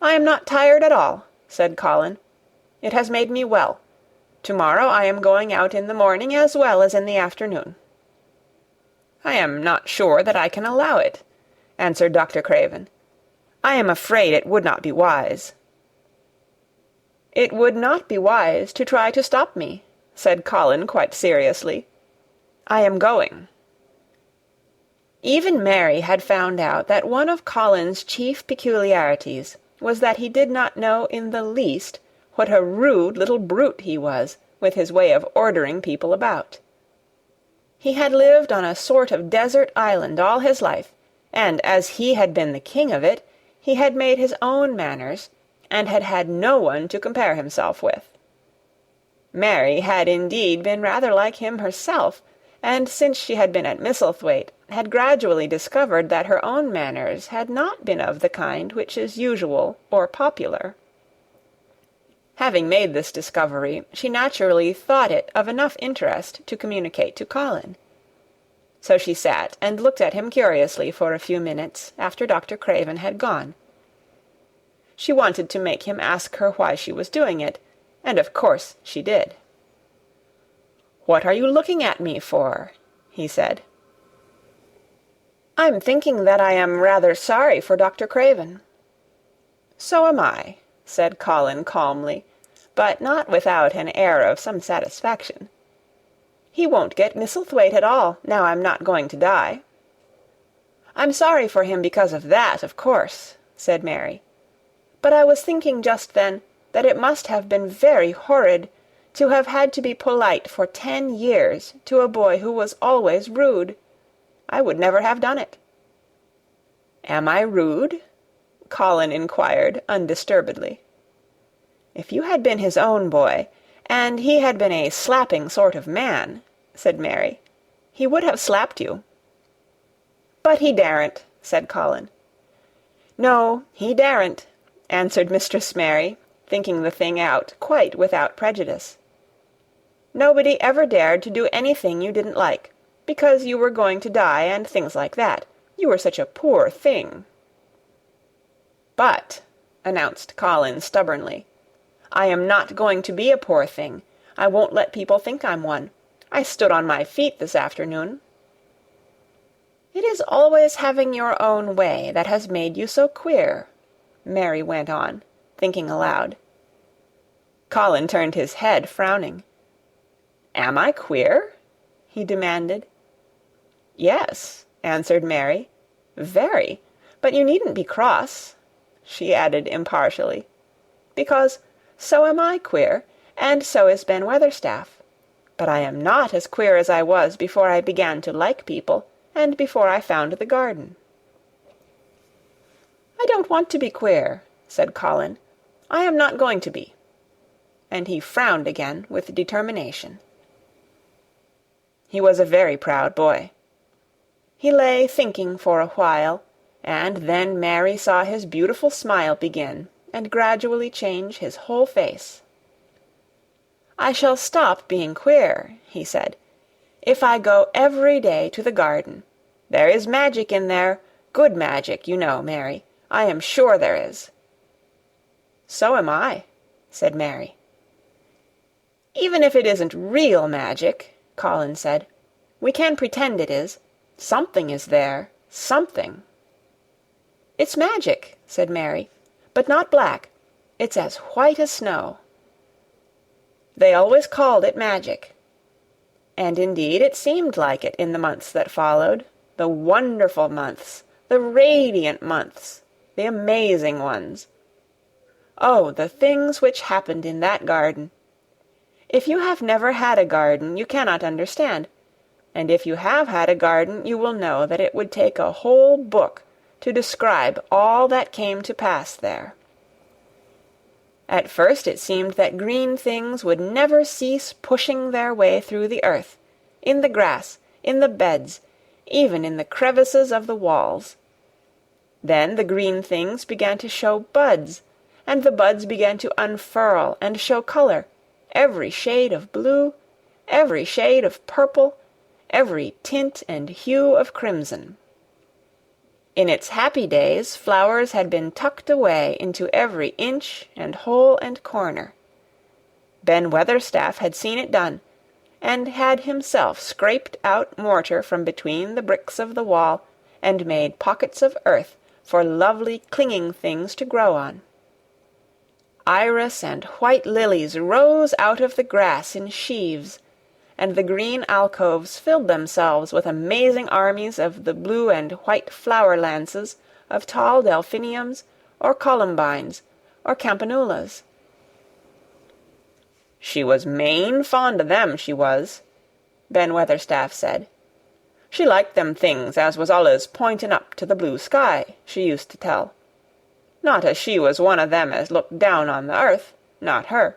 "I am not tired at all," said Colin. "It has made me well. Tomorrow I am going out in the morning as well as in the afternoon." "I am not sure that I can allow it," answered Dr. Craven. "I am afraid it would not be wise." "It would not be wise to try to stop me," said Colin quite seriously. "I am going." Even Mary had found out that one of Colin's chief peculiarities was that he did not know in the least what a rude little brute he was, with his way of ordering people about. He had lived on a sort of desert island all his life, and as he had been the king of it, he had made his own manners, and had had no one to compare himself with. Mary had indeed been rather like him herself, and since she had been at Misselthwaite, had gradually discovered that her own manners had not been of the kind which is usual or popular. Having made this discovery, she naturally thought it of enough interest to communicate to Colin. So she sat and looked at him curiously for a few minutes after Dr. Craven had gone. She wanted to make him ask her why she was doing it, and of course she did. "What are you looking at me for?" he said. "I'm thinking that I am rather sorry for Dr. Craven." "So am I," said Colin calmly, but not without an air of some satisfaction. "He won't get Misselthwaite at all, now I'm not going to die." "I'm sorry for him because of that, of course," said Mary. "But I was thinking just then that it must have been very horrid to have had to be polite for 10 years to a boy who was always rude. I would never have done it." "Am I rude?" Colin inquired undisturbedly. "If you had been his own boy, and he had been a slapping sort of man," said Mary, "he would have slapped you." "But he daren't," said Colin. "No, he daren't," answered Mistress Mary, thinking the thing out quite without prejudice. "Nobody ever dared to do anything you didn't like, because you were going to die and things like that. You were such a poor thing." "But," announced Colin stubbornly, "I am not going to be a poor thing. I won't let people think I'm one. I stood on my feet this afternoon." "It is always having your own way that has made you so queer," Mary went on, thinking aloud. Colin turned his head, frowning. "Am I queer?" he demanded. "Yes," answered Mary, "very. But you needn't be cross," she added impartially, "because so am I queer, and so is Ben Weatherstaff. But I am not as queer as I was before I began to like people, and before I found the garden." "I don't want to be queer," said Colin. "I am not going to be." And he frowned again with determination. He was a very proud boy. He lay thinking for a while, and then Mary saw his beautiful smile begin, and gradually change his whole face. "I shall stop being queer," he said, "if I go every day to the garden. There is magic in there, good magic, you know, Mary. I am sure there is." "So am I," said Mary. "Even if it isn't real magic," Colin said, "we can pretend it is. Something is there, something." "It's magic," said Mary, "but not black. It's as white as snow." They always called it magic. And indeed it seemed like it in the months that followed, the wonderful months, the radiant months, the amazing ones. Oh, the things which happened in that garden! If you have never had a garden, you cannot understand, and if you have had a garden, you will know that it would take a whole book to describe all that came to pass there. At first it seemed that green things would never cease pushing their way through the earth, in the grass, in the beds, even in the crevices of the walls. Then the green things began to show buds, and the buds began to unfurl and show colour, every shade of blue, every shade of purple, every tint and hue of crimson. In its happy days flowers had been tucked away into every inch and hole and corner. Ben Weatherstaff had seen it done, and had himself scraped out mortar from between the bricks of the wall, and made pockets of earth for lovely clinging things to grow on. Iris and white lilies rose out of the grass in sheaves, and the green alcoves filled themselves with amazing armies of the blue and white flower-lances of tall delphiniums, or columbines, or campanulas. "She was main fond o' them, she was," Ben Weatherstaff said. "She liked them things as was allus pointing up to the blue sky, she used to tell. Not as she was one o' them as looked down on the earth, not her.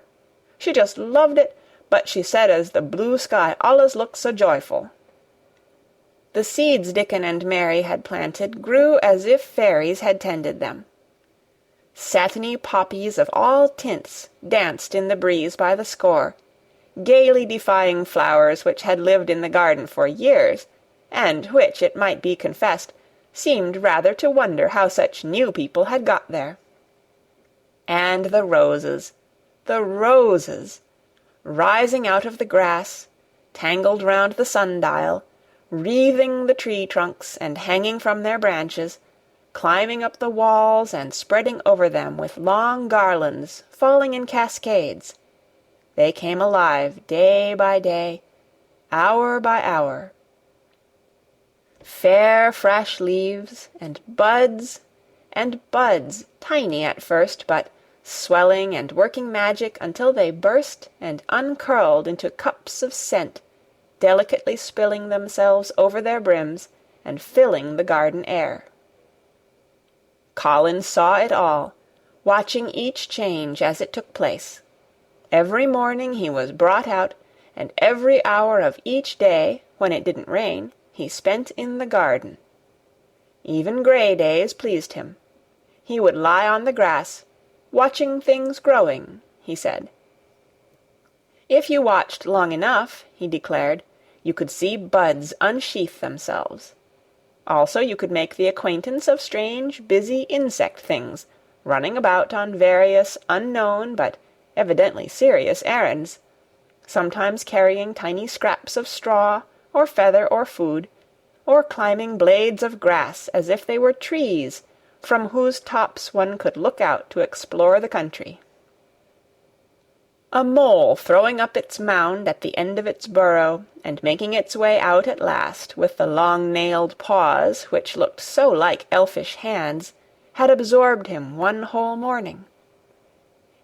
She just loved it, but she said as the blue sky allus looked so joyful." The seeds Dickon and Mary had planted grew as if fairies had tended them. Satiny poppies of all tints danced in the breeze by the score, gaily defying flowers which had lived in the garden for years, and which, it might be confessed, seemed rather to wonder how such new people had got there. And the roses, rising out of the grass, tangled round the sundial, wreathing the tree trunks and hanging from their branches, climbing up the walls and spreading over them with long garlands falling in cascades. They came alive day by day, hour by hour. Fair fresh leaves, and buds, tiny at first, but swelling and working magic until they burst and uncurled into cups of scent, delicately spilling themselves over their brims and filling the garden air. Colin saw it all, watching each change as it took place. Every morning he was brought out, and every hour of each day, when it didn't rain, he spent in the garden. Even grey days pleased him. He would lie on the grass, watching things growing, he said. If you watched long enough, he declared, you could see buds unsheath themselves. Also you could make the acquaintance of strange, busy insect things, running about on various unknown but evidently serious errands, sometimes carrying tiny scraps of straw, or feather, or food, or climbing blades of grass as if they were trees, from whose tops one could look out to explore the country. A mole throwing up its mound at the end of its burrow, and making its way out at last with the long-nailed paws which looked so like elfish hands, had absorbed him one whole morning.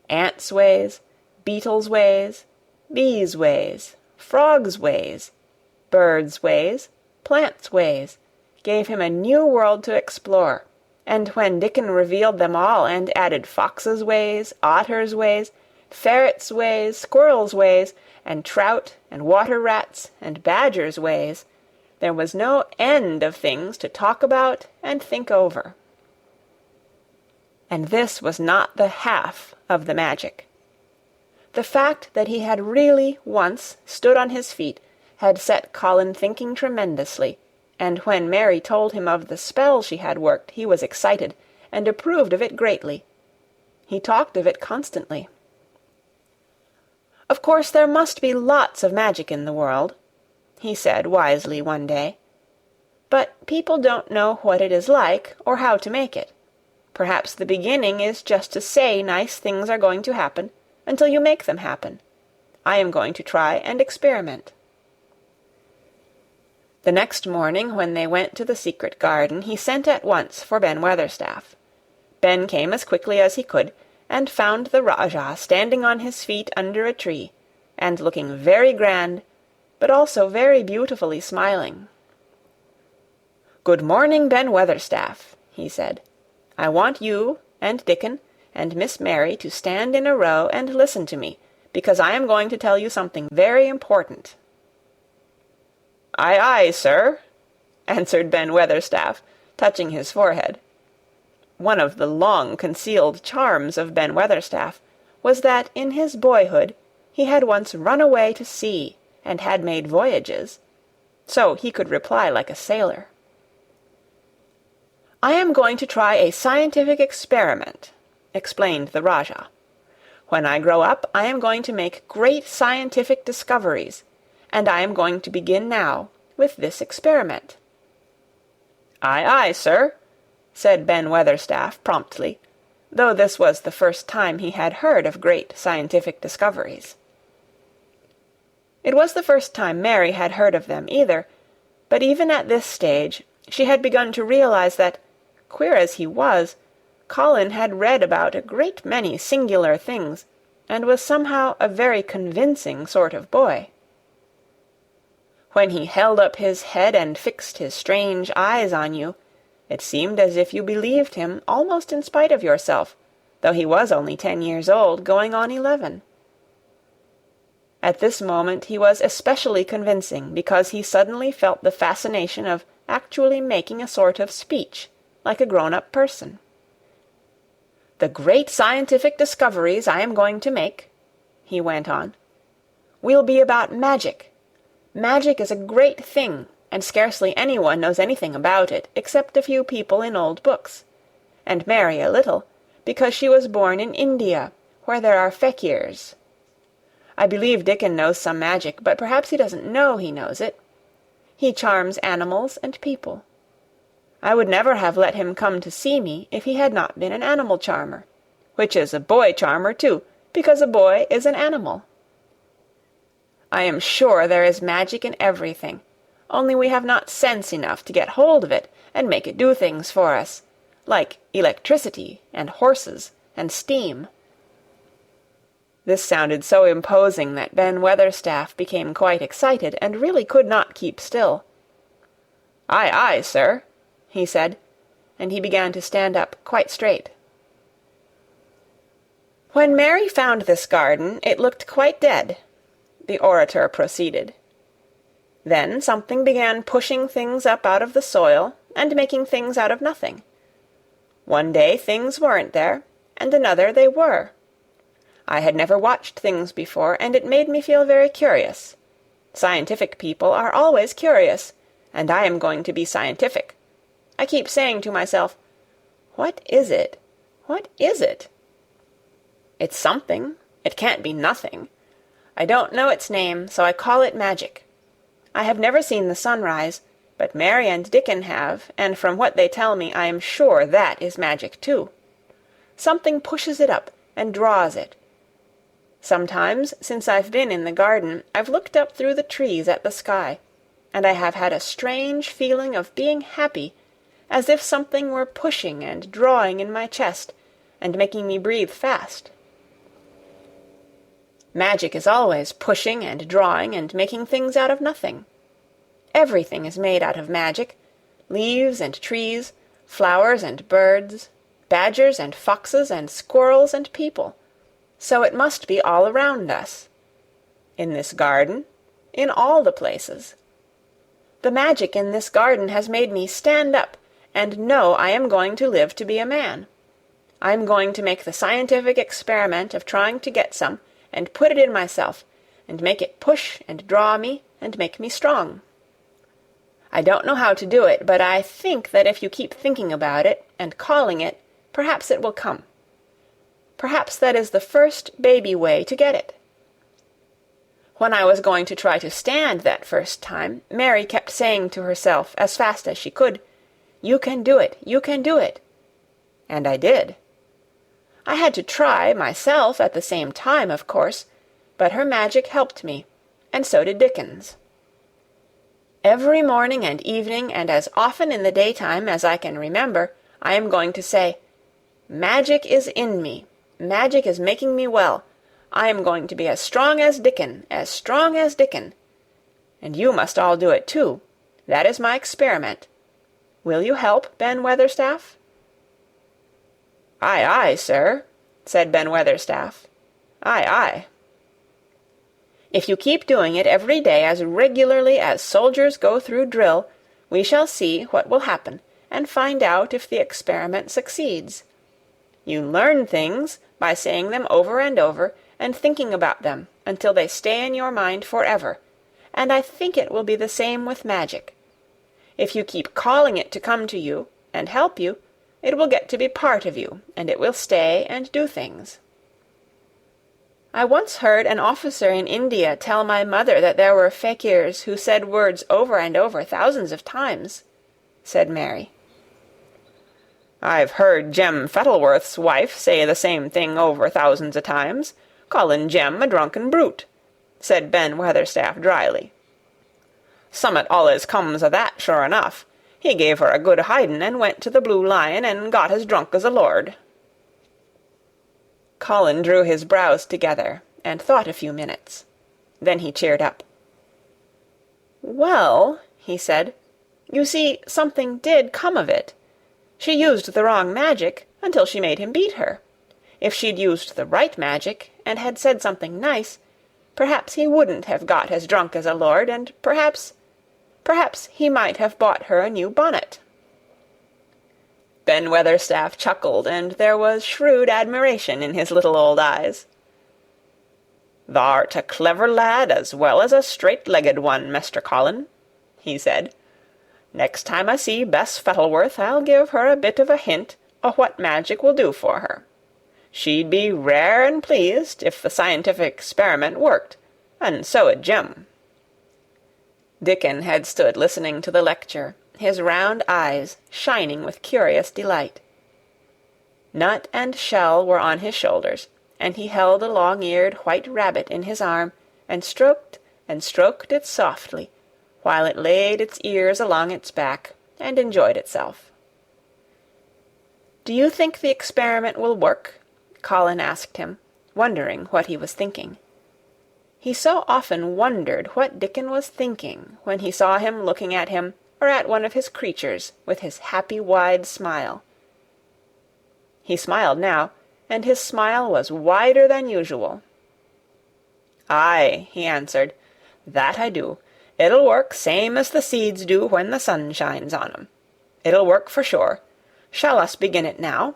Ants' ways, beetles' ways, bees' ways, frogs' ways, birds' ways, plants' ways, gave him a new world to explore, and when Dickon revealed them all and added foxes' ways, otters' ways, ferrets' ways, squirrels' ways, and trout and water-rats and badgers' ways, there was no end of things to talk about and think over. And this was not the half of the magic. The fact that he had really once stood on his feet had set Colin thinking tremendously, and when Mary told him of the spell she had worked, he was excited, and approved of it greatly. He talked of it constantly. "Of course there must be lots of magic in the world," he said wisely one day. "But people don't know what it is like, or how to make it. Perhaps the beginning is just to say nice things are going to happen, until you make them happen. I am going to try and experiment." The next morning, when they went to the secret garden, he sent at once for Ben Weatherstaff. Ben came as quickly as he could, and found the Rajah standing on his feet under a tree, and looking very grand, but also very beautifully smiling. "Good morning, Ben Weatherstaff," he said. "I want you, and Dickon, and Miss Mary to stand in a row and listen to me, because I am going to tell you something very important." "Aye, aye, sir," answered Ben Weatherstaff, touching his forehead. One of the long-concealed charms of Ben Weatherstaff was that in his boyhood he had once run away to sea and had made voyages, so he could reply like a sailor. "I am going to try a scientific experiment," explained the Rajah. "When I grow up, I am going to make great scientific discoveries, and I am going to begin now with this experiment." "Aye, aye, sir," said Ben Weatherstaff promptly, though this was the first time he had heard of great scientific discoveries. It was the first time Mary had heard of them either, but even at this stage she had begun to realize that, queer as he was, Colin had read about a great many singular things, and was somehow a very convincing sort of boy. When he held up his head and fixed his strange eyes on you, it seemed as if you believed him almost in spite of yourself, though he was only 10 years old, going on 11. At this moment he was especially convincing because he suddenly felt the fascination of actually making a sort of speech, like a grown-up person. "The great scientific discoveries I am going to make," he went on, "will be about magic. Magic is a great thing, and scarcely anyone knows anything about it, except a few people in old books, and Mary a little, because she was born in India, where there are fakirs. I believe Dickon knows some magic, but perhaps he doesn't know he knows it. He charms animals and people. I would never have let him come to see me if he had not been an animal charmer, which is a boy charmer too, because a boy is an animal. I am sure there is magic in everything, only we have not sense enough to get hold of it and make it do things for us, like electricity and horses and steam." This sounded so imposing that Ben Weatherstaff became quite excited, and really could not keep still. "Aye, aye, sir," he said, and he began to stand up quite straight. "When Mary found this garden, it looked quite dead," the orator proceeded. "Then something began pushing things up out of the soil, and making things out of nothing. One day things weren't there, and another they were. I had never watched things before, and it made me feel very curious. Scientific people are always curious, and I am going to be scientific. I keep saying to myself, 'What is it? What is it?' It's something. It can't be nothing. I don't know its name, so I call it magic. I have never seen the sunrise, but Mary and Dickon have, and from what they tell me I am sure that is magic too. Something pushes it up and draws it. Sometimes, since I've been in the garden, I've looked up through the trees at the sky, and I have had a strange feeling of being happy, as if something were pushing and drawing in my chest, and making me breathe fast. Magic is always pushing and drawing and making things out of nothing. Everything is made out of magic, leaves and trees, flowers and birds, badgers and foxes and squirrels and people. So it must be all around us. In this garden, in all the places. The magic in this garden has made me stand up and know I am going to live to be a man. I am going to make the scientific experiment of trying to get some, and put it in myself, and make it push and draw me, and make me strong. I don't know how to do it, but I think that if you keep thinking about it, and calling it, perhaps it will come. Perhaps that is the first baby way to get it. When I was going to try to stand that first time, Mary kept saying to herself as fast as she could, "You can do it, you can do it." And I did. I had to try myself at the same time, of course, but her magic helped me, and so did Dickon's. Every morning and evening, and as often in the daytime as I can remember, I am going to say, "Magic is in me. Magic is making me well. I am going to be as strong as Dickon, as strong as Dickon. And you must all do it too. That is my experiment. Will you help, Ben Weatherstaff?" "Aye, aye, sir," said Ben Weatherstaff. "Aye, aye." "If you keep doing it every day as regularly as soldiers go through drill, we shall see what will happen, and find out if the experiment succeeds. You learn things by saying them over and over, and thinking about them until they stay in your mind forever, and I think it will be the same with magic. If you keep calling it to come to you, and help you, it will get to be part of you, and it will stay and do things." "I once heard an officer in India tell my mother that there were fakirs who said words over and over thousands of times," said Mary. "I've heard Jem Fettleworth's wife say the same thing over thousands of times, calling Jem a drunken brute," said Ben Weatherstaff dryly. "Summat allus comes o' that, sure enough. He gave her a good hidin', and went to the Blue Lion, and got as drunk as a lord." Colin drew his brows together, and thought a few minutes. Then he cheered up. "Well," he said, "you see, something did come of it. She used the wrong magic, until she made him beat her. If she'd used the right magic, and had said something nice, perhaps he wouldn't have got as drunk as a lord, and perhaps he might have bought her a new bonnet." Ben Weatherstaff chuckled, and there was shrewd admiration in his little old eyes. "Thou'rt a clever lad as well as a straight-legged one, Mester Colin," he said. "Next time I see Bess Fettleworth, I'll give her a bit of a hint o' what magic will do for her. She'd be rare and pleased if the scientific experiment worked, and so 'ud Jem." Dickon had stood listening to the lecture, his round eyes shining with curious delight. Nut and Shell were on his shoulders, and he held a long-eared white rabbit in his arm, and stroked it softly, while it laid its ears along its back, and enjoyed itself. "Do you think the experiment will work?" Colin asked him, wondering what he was thinking. He so often wondered what Dickon was thinking when he saw him looking at him or at one of his creatures with his happy wide smile. He smiled now, and his smile was wider than usual. "Aye," he answered, "that I do. It'll work same as the seeds do when the sun shines on 'em. It'll work for sure. Shall us begin it now?"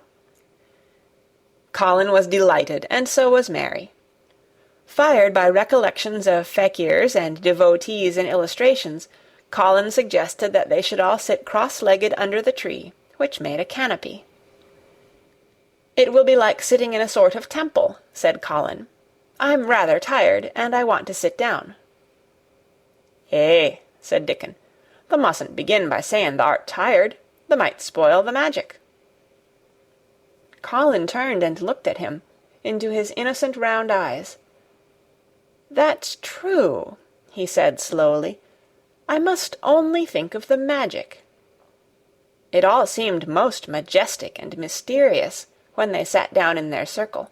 Colin was delighted, and so was Mary. Fired by recollections of fakirs and devotees in illustrations, Colin suggested that they should all sit cross-legged under the tree, which made a canopy. "It will be like sitting in a sort of temple," said Colin. "I'm rather tired, and I want to sit down." "Eh," said Dickon, "thou mustn't begin by saying thou'rt tired. Thou might spoil the magic." Colin turned and looked at him, into his innocent round eyes. "That's true," he said slowly. "I must only think of the magic." It all seemed most majestic and mysterious when they sat down in their circle.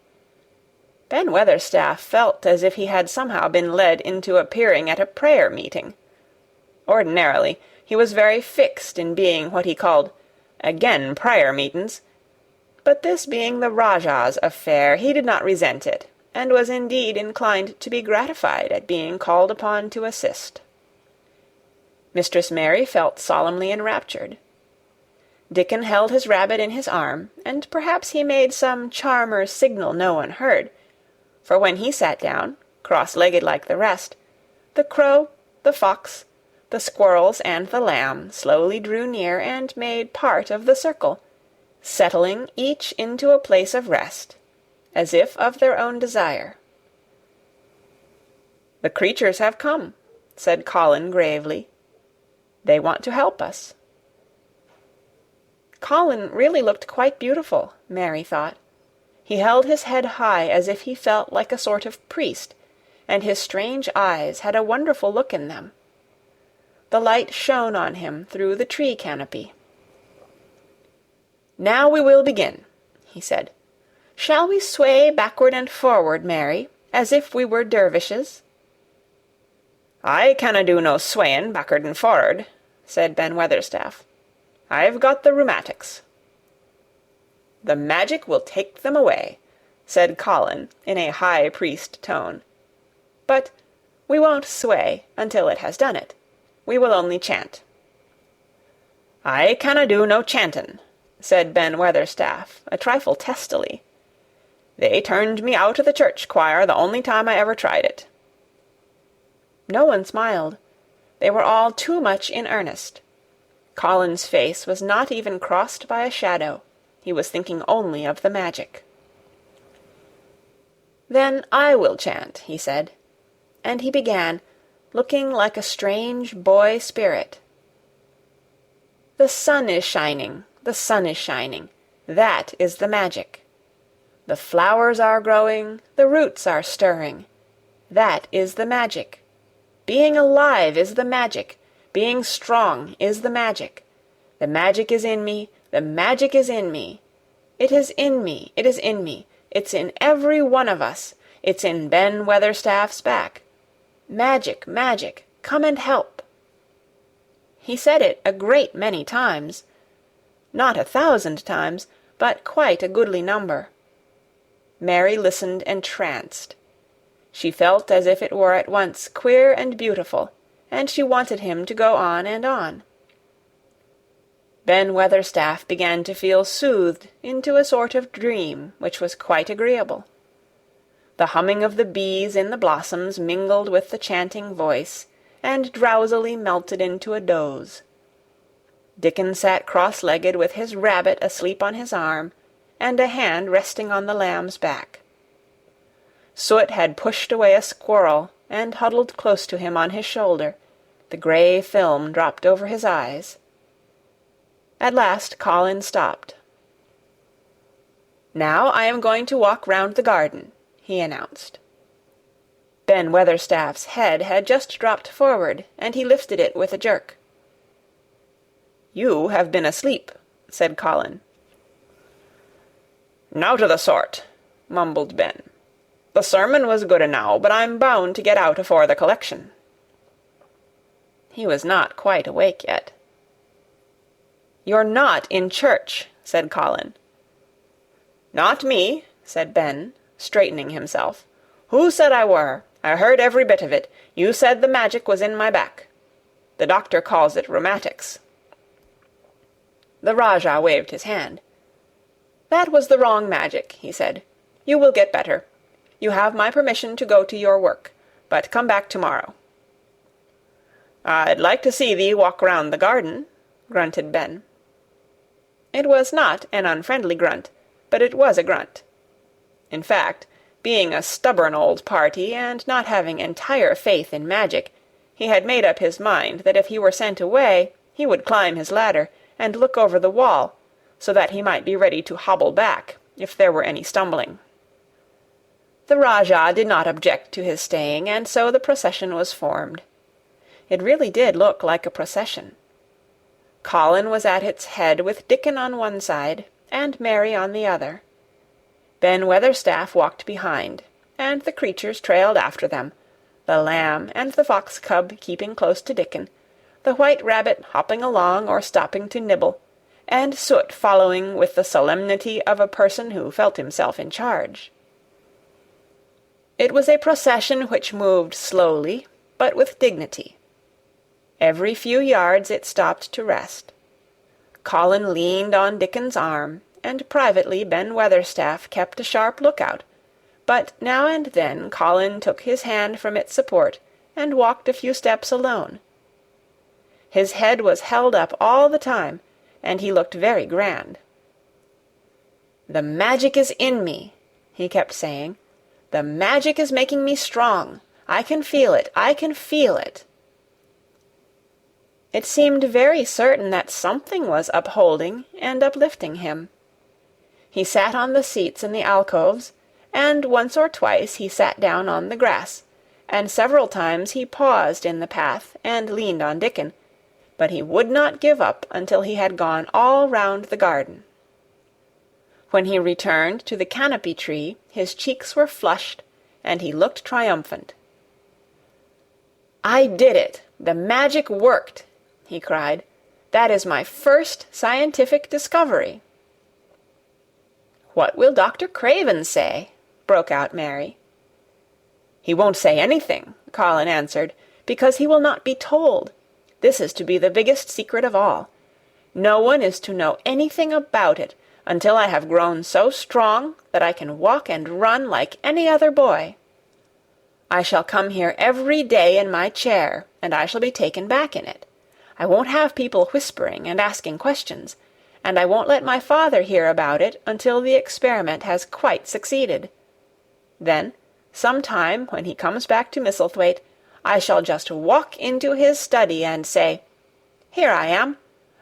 Ben Weatherstaff felt as if he had somehow been led into appearing at a prayer-meeting. Ordinarily, he was very fixed in being what he called "agen prayer-meetin's," but this being the Rajah's affair, he did not resent it, and was indeed inclined to be gratified at being called upon to assist. Mistress Mary felt solemnly enraptured. Dickon held his rabbit in his arm, and perhaps he made some charmer's signal no one heard, for when he sat down, cross-legged like the rest, the crow, the fox, the squirrels, and the lamb slowly drew near and made part of the circle, settling each into a place of rest, as if of their own desire. "The creatures have come," said Colin gravely. "They want to help us." Colin really looked quite beautiful, Mary thought. He held his head high as if he felt like a sort of priest, and his strange eyes had a wonderful look in them. The light shone on him through the tree canopy. "Now we will begin," he said. "Shall we sway backward and forward, Mary, as if we were dervishes?" "I canna do no swayin' back'ard and for'ard," said Ben Weatherstaff. "I've got the rheumatics." "The magic will take them away," said Colin in a high priest tone. "But we won't sway until it has done it. We will only chant." "I canna do no chantin'," said Ben Weatherstaff, a trifle testily. "They turned me out o' the church choir the only time I ever tried it." No one smiled. They were all too much in earnest. Colin's face was not even crossed by a shadow. He was thinking only of the magic. "Then I will chant," he said. And he began, looking like a strange boy spirit. "The sun is shining, the sun is shining. That is the magic. The flowers are growing, the roots are stirring. That is the magic. Being alive is the magic. Being strong is the magic. The magic is in me, the magic is in me. It is in me, it is in me. It's in every one of us. It's in Ben Weatherstaff's back. Magic, magic, come and help." He said it a great many times. Not 1,000 times, but quite a goodly number. Mary listened entranced. She felt as if it were at once queer and beautiful, and she wanted him to go on and on. Ben Weatherstaff began to feel soothed into a sort of dream which was quite agreeable. The humming of the bees in the blossoms mingled with the chanting voice, and drowsily melted into a doze. Dickon sat cross-legged with his rabbit asleep on his arm, and a hand resting on the lamb's back. Soot had pushed away a squirrel, and huddled close to him on his shoulder. The grey film dropped over his eyes. At last Colin stopped. "Now I am going to walk round the garden," he announced. Ben Weatherstaff's head had just dropped forward, and he lifted it with a jerk. "You have been asleep," said Colin. "Nowt o' the sort," mumbled Ben. "The sermon was good enow, but I'm bound to get out afore the collection." He was not quite awake yet. "You're not in church," said Colin. "Not me," said Ben, straightening himself. "Who said I were? I heard every bit of it. You said the magic was in my back. The doctor calls it rheumatics." The Rajah waved his hand. "That was the wrong magic," he said. "You will get better. You have my permission to go to your work, but come back tomorrow." "I'd like to see thee walk round the garden," grunted Ben. It was not an unfriendly grunt, but it was a grunt. In fact, being a stubborn old party, and not having entire faith in magic, he had made up his mind that if he were sent away, he would climb his ladder, and look over the wall, so that he might be ready to hobble back, if there were any stumbling. The Rajah did not object to his staying, and so the procession was formed. It really did look like a procession. Colin was at its head with Dickon on one side, and Mary on the other. Ben Weatherstaff walked behind, and the creatures trailed after them, the lamb and the fox-cub keeping close to Dickon, the white rabbit hopping along or stopping to nibble, and Soot following with the solemnity of a person who felt himself in charge. It was a procession which moved slowly, but with dignity. Every few yards it stopped to rest. Colin leaned on Dickon's arm, and privately Ben Weatherstaff kept a sharp lookout, but now and then Colin took his hand from its support and walked a few steps alone. His head was held up all the time, and he looked very grand. "The magic is in me," he kept saying. "The magic is making me strong. I can feel it, I can feel it." It seemed very certain that something was upholding and uplifting him. He sat on the seats in the alcoves, and once or twice he sat down on the grass, and several times he paused in the path and leaned on Dickon, but he would not give up until he had gone all round the garden. When he returned to the canopy tree, his cheeks were flushed, and he looked triumphant. "I did it! The magic worked!" he cried. "That is my first scientific discovery." "What will Dr. Craven say?" broke out Mary. "He won't say anything," Colin answered, "because he will not be told. This is to be the biggest secret of all. No one is to know anything about it until I have grown so strong that I can walk and run like any other boy. I shall come here every day in my chair, and I shall be taken back in it. I won't have people whispering and asking questions, and I won't let my father hear about it until the experiment has quite succeeded. Then, some time when he comes back to Misselthwaite, I shall just walk into his study and say, 'Here I am.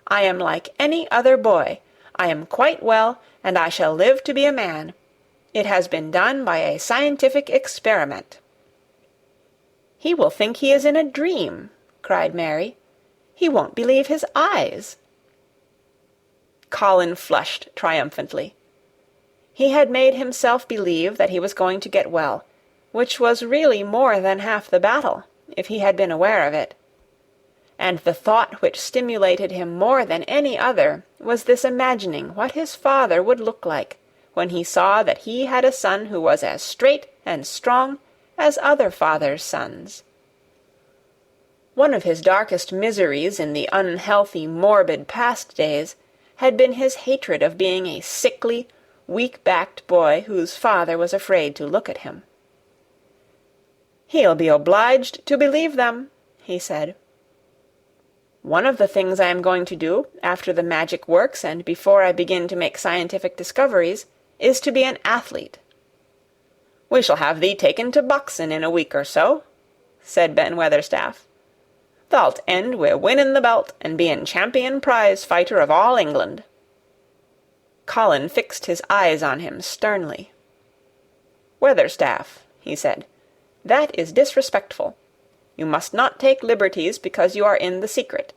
I am like any other boy. I am quite well, and I shall live to be a man. It has been done by a scientific experiment.'" "He will think he is in a dream," cried Mary. "He won't believe his eyes." Colin flushed triumphantly. He had made himself believe that he was going to get well, which was really more than half the battle, if he had been aware of it. And the thought which stimulated him more than any other was this imagining what his father would look like when he saw that he had a son who was as straight and strong as other fathers' sons. One of his darkest miseries in the unhealthy, morbid past days had been his hatred of being a sickly, weak-backed boy whose father was afraid to look at him. "He'll be obliged to believe them," he said. "One of the things I am going to do, after the magic works and before I begin to make scientific discoveries, is to be an athlete." "We shall have thee taken to boxing in a week or so," said Ben Weatherstaff. "Thou'lt end wi' winning the belt and being champion prize-fighter of all England." Colin fixed his eyes on him sternly. "Weatherstaff," he said, "that is disrespectful. You must not take liberties because you are in the secret.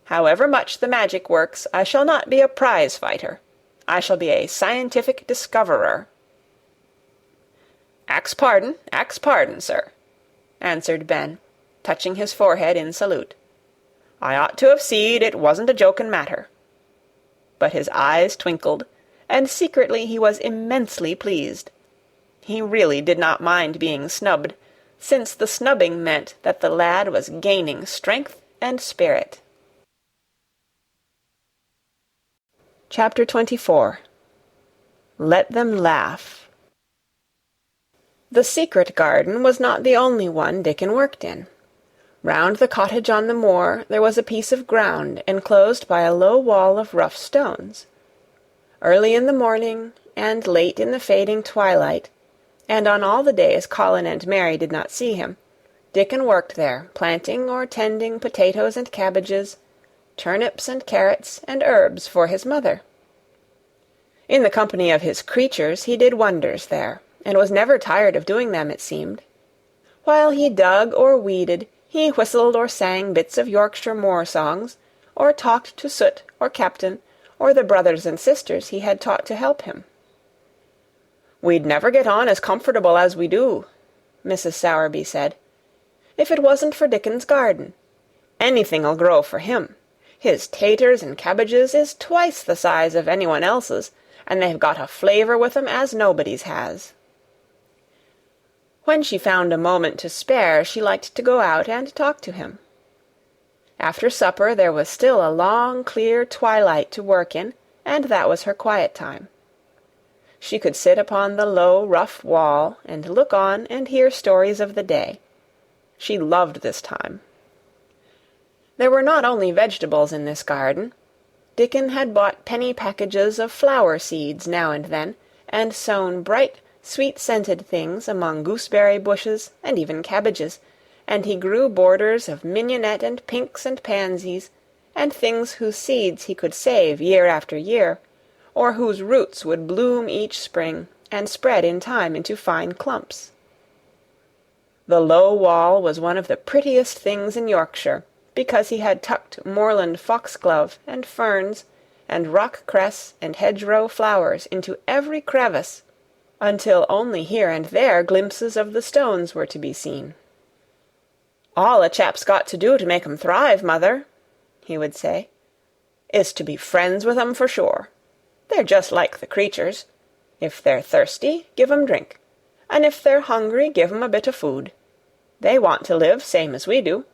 However much the magic works, I shall not be a prize-fighter. I shall be a scientific discoverer." Ax pardon, sir," answered Ben, touching his forehead in salute. "I ought to have seed it wasn't a joking matter." But his eyes twinkled, and secretly he was immensely pleased. He really did not mind being snubbed, since the snubbing meant that the lad was gaining strength and spirit. Chapter 24. Let Them Laugh. The secret garden was not the only one Dickon worked in. Round the cottage on the moor there was a piece of ground enclosed by a low wall of rough stones. Early in the morning, and late in the fading twilight, and on all the days Colin and Mary did not see him, Dickon worked there, planting or tending potatoes and cabbages, turnips and carrots and herbs for his mother. In the company of his creatures he did wonders there, and was never tired of doing them, it seemed. While he dug or weeded, he whistled or sang bits of Yorkshire moor songs, or talked to Soot or Captain, or the brothers and sisters he had taught to help him. "We'd never get on as comfortable as we do," Mrs. Sowerby said, "if it wasn't for Dickon's garden. Anything'll grow for him. His taters and cabbages is twice the size of anyone else's, and they've got a flavour with 'em as nobody's has." When she found a moment to spare, she liked to go out and talk to him. After supper there was still a long, clear twilight to work in, and that was her quiet time. She could sit upon the low, rough wall and look on and hear stories of the day. She loved this time. There were not only vegetables in this garden. Dickon had bought penny packages of flower seeds now and then, and sown bright, sweet-scented things among gooseberry bushes and even cabbages, and he grew borders of mignonette and pinks and pansies, and things whose seeds he could save year after year, or whose roots would bloom each spring and spread in time into fine clumps. The low wall was one of the prettiest things in Yorkshire, because he had tucked moorland foxglove and ferns and rock cress and hedgerow flowers into every crevice, until only here and there glimpses of the stones were to be seen. "All a chap's got to do to make 'em thrive, mother," he would say, "is to be friends with 'em for sure. They're just like the creatures. If they're thirsty, give 'em drink. and if they're hungry, give 'em a bit o' food. They want to live same as we do.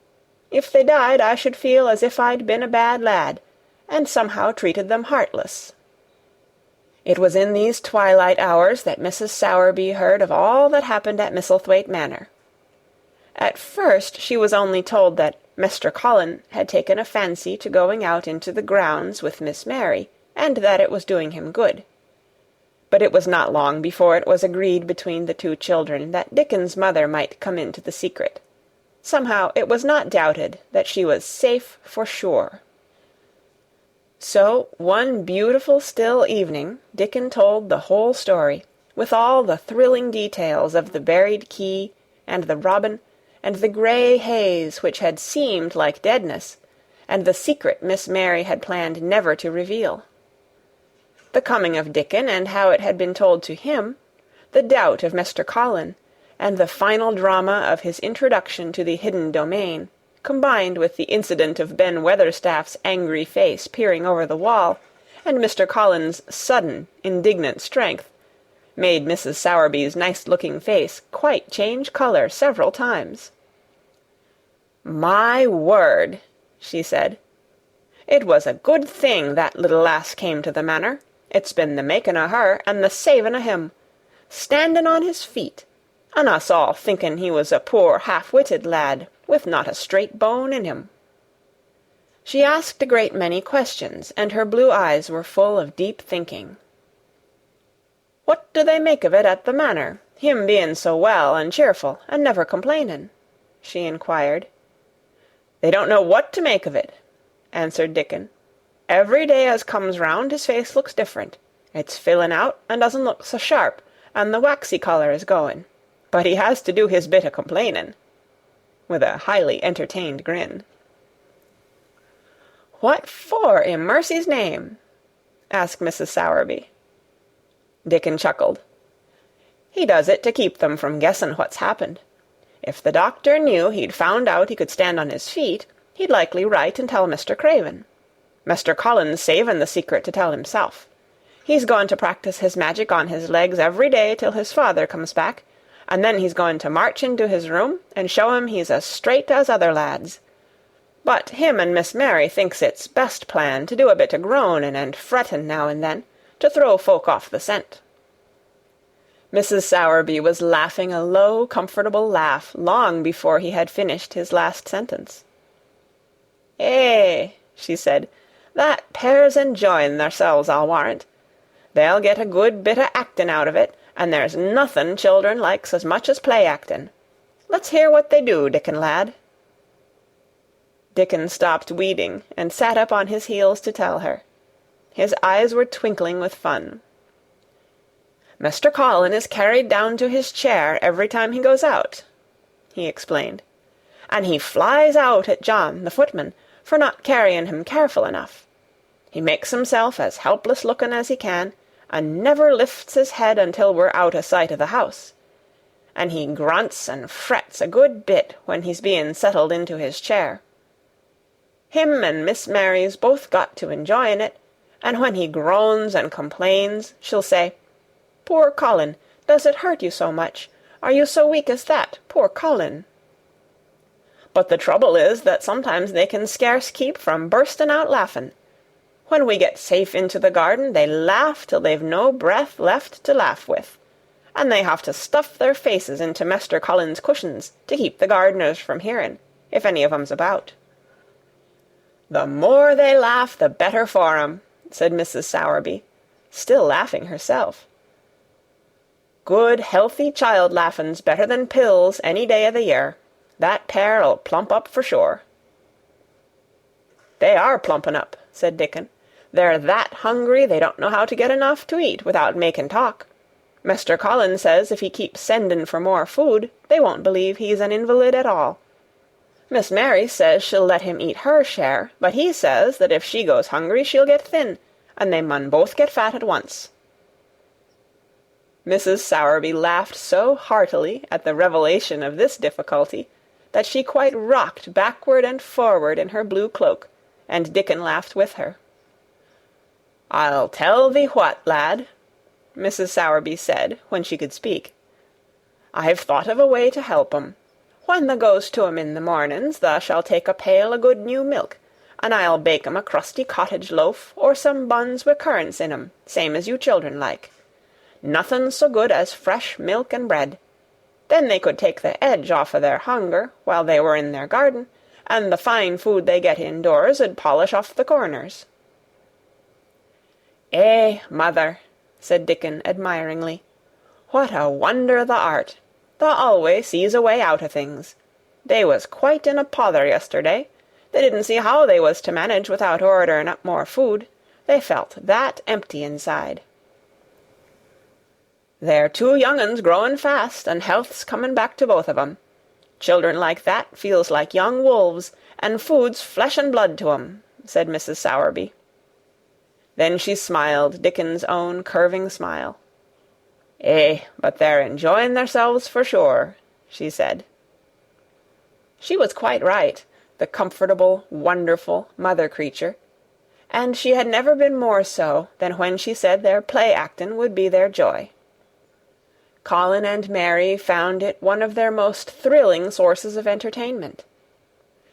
If they died, I should feel as if I'd been a bad lad, and somehow treated them heartless." It was in these twilight hours that Mrs. Sowerby heard of all that happened at Misselthwaite Manor. At first she was only told that Mr. Colin had taken a fancy to going out into the grounds with Miss Mary, and that it was doing him good. But it was not long before it was agreed between the two children that Dickon's mother might come into the secret. Somehow it was not doubted that she was safe for sure. So one beautiful still evening Dickon told the whole story, with all the thrilling details of the buried key, and the robin, and the grey haze which had seemed like deadness, and the secret Miss Mary had planned never to reveal. The coming of Dickon, and how it had been told to him, the doubt of Mr. Colin, and the final drama of his introduction to the hidden domain, combined with the incident of Ben Weatherstaff's angry face peering over the wall, and Mr. Colin's sudden, indignant strength, made Mrs. Sowerby's nice-looking face quite change colour several times. "My word," she said, "it was a good thing that little lass came to the manor. It's been the making o' her, and the saving o' him. Standing on his feet, and us all thinking he was a poor half-witted lad, with not a straight bone in him." She asked a great many questions, and her blue eyes were full of deep thinking. "What do they make of it at the manor, him being so well and cheerful, and never complaining?" she inquired. "They don't know what to make of it," answered Dickon. "Every day as comes round his face looks different. It's filling out, and doesn't look so sharp, and the waxy colour is going. But he has to do his bit o' complaining," with a highly entertained grin. "What for, in mercy's name?" asked Mrs. Sowerby. Dickon chuckled. "He does it to keep them from guessing what's happened. If the doctor knew he'd found out he could stand on his feet, he'd likely write and tell Mr. Craven. Mr. Colin's saving the secret to tell himself. He's going to practice his magic on his legs every day till his father comes back, and then he's going to march into his room and show him he's as straight as other lads. But him and Miss Mary thinks it's best plan to do a bit o' groaning and fretting now and then, to throw folk off the scent." Mrs. Sowerby was laughing a low, comfortable laugh long before he had finished his last sentence. "Eh," she said, "that pair's enjoying theirselves, I'll warrant. They'll get a good bit o' acting out of it, and there's nothing children likes as much as play-acting. Let's hear what they do, Dickon lad." Dickon stopped weeding and sat up on his heels to tell her. His eyes were twinkling with fun. "Mr. Colin is carried down to his chair every time he goes out," he explained, "and he flies out at John, the footman, for not carrying him careful enough. He makes himself as helpless-looking as he can, and never lifts his head until we're out o' sight of the house. And he grunts and frets a good bit when he's being settled into his chair. Him and Miss Mary's both got to enjoying it, and when he groans and complains, she'll say, 'Poor Colin, does it hurt you so much? Are you so weak as that, poor Colin?' But the trouble is that sometimes they can scarce keep from bursting out laughing. When we get safe into the garden, they laugh till they've no breath left to laugh with, and they have to stuff their faces into Mester Colin's cushions to keep the gardeners from hearing, if any of 'em's about." "The more they laugh, the better for 'em," said Mrs. Sowerby, still laughing herself. "Good, healthy child laughing's better than pills any day o' the year. That pair'll plump up for sure." "They are plumping up," said Dickon. "They're that hungry they don't know how to get enough to eat without making talk. Mr. Colin says if he keeps sending for more food, they won't believe he's an invalid at all. Miss Mary says she'll let him eat her share, but he says that if she goes hungry she'll get thin, and they mun both get fat at once." Mrs. Sowerby laughed so heartily at the revelation of this difficulty that she quite rocked backward and forward in her blue cloak, and Dickon laughed with her. "I'll tell thee what, lad," Mrs. Sowerby said, when she could speak. I've thought of a way to help 'em. When thou goes to 'em in the mornin's, thou shall take a pail o' good new milk, and I'll bake 'em a crusty cottage loaf, or some buns wi' currants in 'em, same as you children like. Nothing so good as fresh milk and bread. Then they could take the edge off o' their hunger while they were in their garden, and the fine food they get indoors 'ud polish off the corners." "Eh, mother," said Dickon admiringly, "what a wonder thou art! Thou always sees a way out o' things. They was quite in a pother yesterday. They didn't see how they was to manage without ordering up more food. They felt that empty inside." "They're two young uns growing fast, and health's coming back to both of 'em. Children like that feels like young wolves, and food's flesh and blood to 'em," said Mrs. Sowerby. Then she smiled Dickon's own curving smile. "Eh, but they're enjoying theirselves for sure," she said. She was quite right, the comfortable, wonderful mother-creature, and she had never been more so than when she said their play-actin' would be their joy. Colin and Mary found it one of their most thrilling sources of entertainment.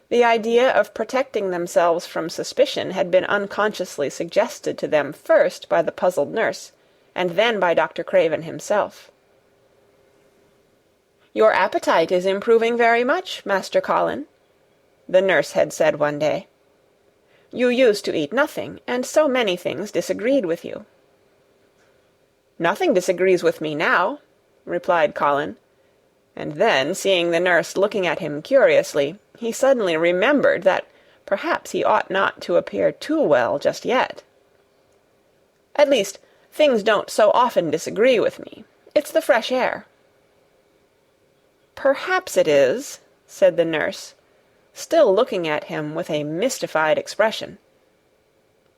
The idea of protecting themselves from suspicion had been unconsciously suggested to them first by the puzzled nurse, and then by Dr. Craven himself. "Your appetite is improving very much, Master Colin," the nurse had said one day. "You used to eat nothing, and so many things disagreed with you." "Nothing disagrees with me now," replied Colin, and then, seeing the nurse looking at him curiously, he suddenly remembered that perhaps he ought not to appear too well just yet. "At least, things don't so often disagree with me. It's the fresh air." "Perhaps it is," said the nurse, still looking at him with a mystified expression.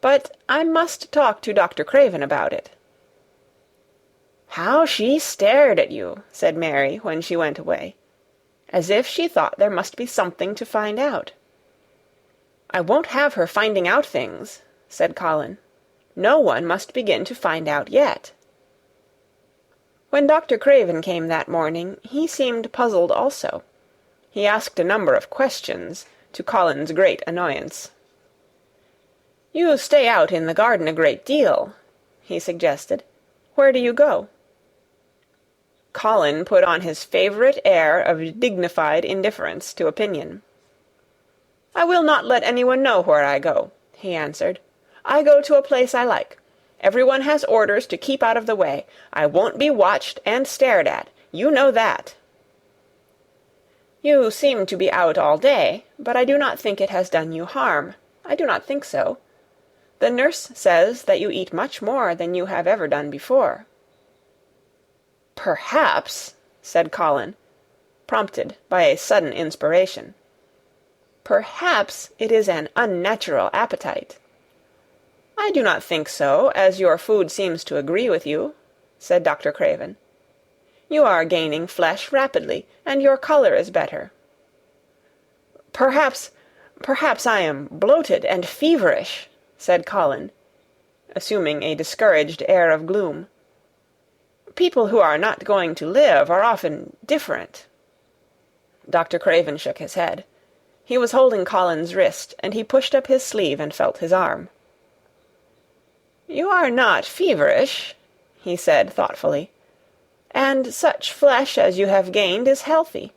"But I must talk to Dr. Craven about it." "How she stared at you," said Mary when she went away, "as if she thought there must be something to find out." "I won't have her finding out things," said Colin. "No one must begin to find out yet." When Dr. Craven came that morning, he seemed puzzled also. He asked a number of questions, to Colin's great annoyance. "You stay out in the garden a great deal," he suggested. "Where do you go?" Colin put on his favourite air of dignified indifference to opinion. "I will not let anyone know where I go," he answered. "I go to a place I like. Everyone has orders to keep out of the way. I won't be watched and stared at. You know that." "You seem to be out all day, but I do not think it has done you harm. I do not think so. The nurse says that you eat much more than you have ever done before." "Perhaps," said Colin, prompted by a sudden inspiration, "perhaps it is an unnatural appetite." "I do not think so, as your food seems to agree with you," said Dr. Craven. "You are gaining flesh rapidly, and your colour is better." Perhaps I am bloated and feverish," said Colin, assuming a discouraged air of gloom. "People who are not going to live are often different." Dr. Craven shook his head. He was holding Colin's wrist, and he pushed up his sleeve and felt his arm. "You are not feverish," he said thoughtfully, "and such flesh as you have gained is healthy.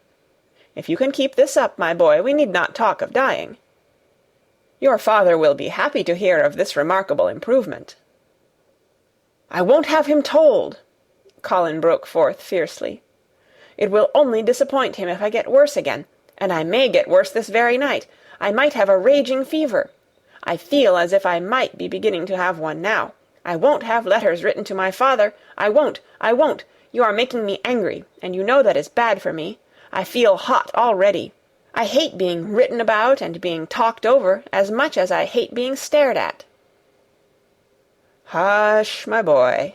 If you can keep this up, my boy, we need not talk of dying. Your father will be happy to hear of this remarkable improvement." "I won't have him told," Colin broke forth fiercely. "It will only disappoint him if I get worse again, and I may get worse this very night. I might have a raging fever. I feel as if I might be beginning to have one now. I won't have letters written to my father. I won't. You are making me angry, and you know that is bad for me. I feel hot already. I hate being written about and being talked over as much as I hate being stared at." "Hush, my boy,"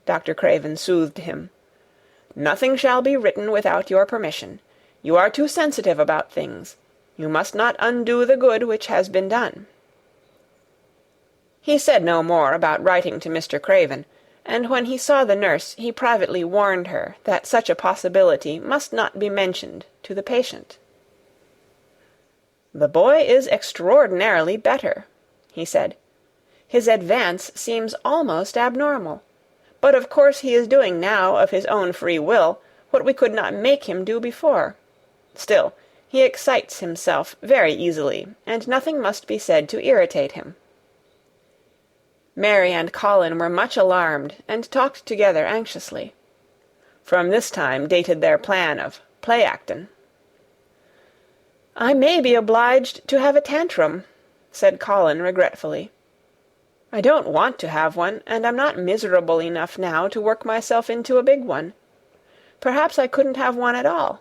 Dr. Craven soothed him. "Nothing shall be written without your permission. You are too sensitive about things. You must not undo the good which has been done." He said no more about writing to Mr. Craven, and when he saw the nurse he privately warned her that such a possibility must not be mentioned to the patient. "The boy is extraordinarily better," he said. "His advance seems almost abnormal. But of course he is doing now of his own free will what we could not make him do before. Still, he excites himself very easily, and nothing must be said to irritate him." Mary and Colin were much alarmed, and talked together anxiously. From this time dated their plan of play-actin'. "I may be obliged to have a tantrum," said Colin regretfully. "I don't want to have one, and I'm not miserable enough now to work myself into a big one. Perhaps I couldn't have one at all.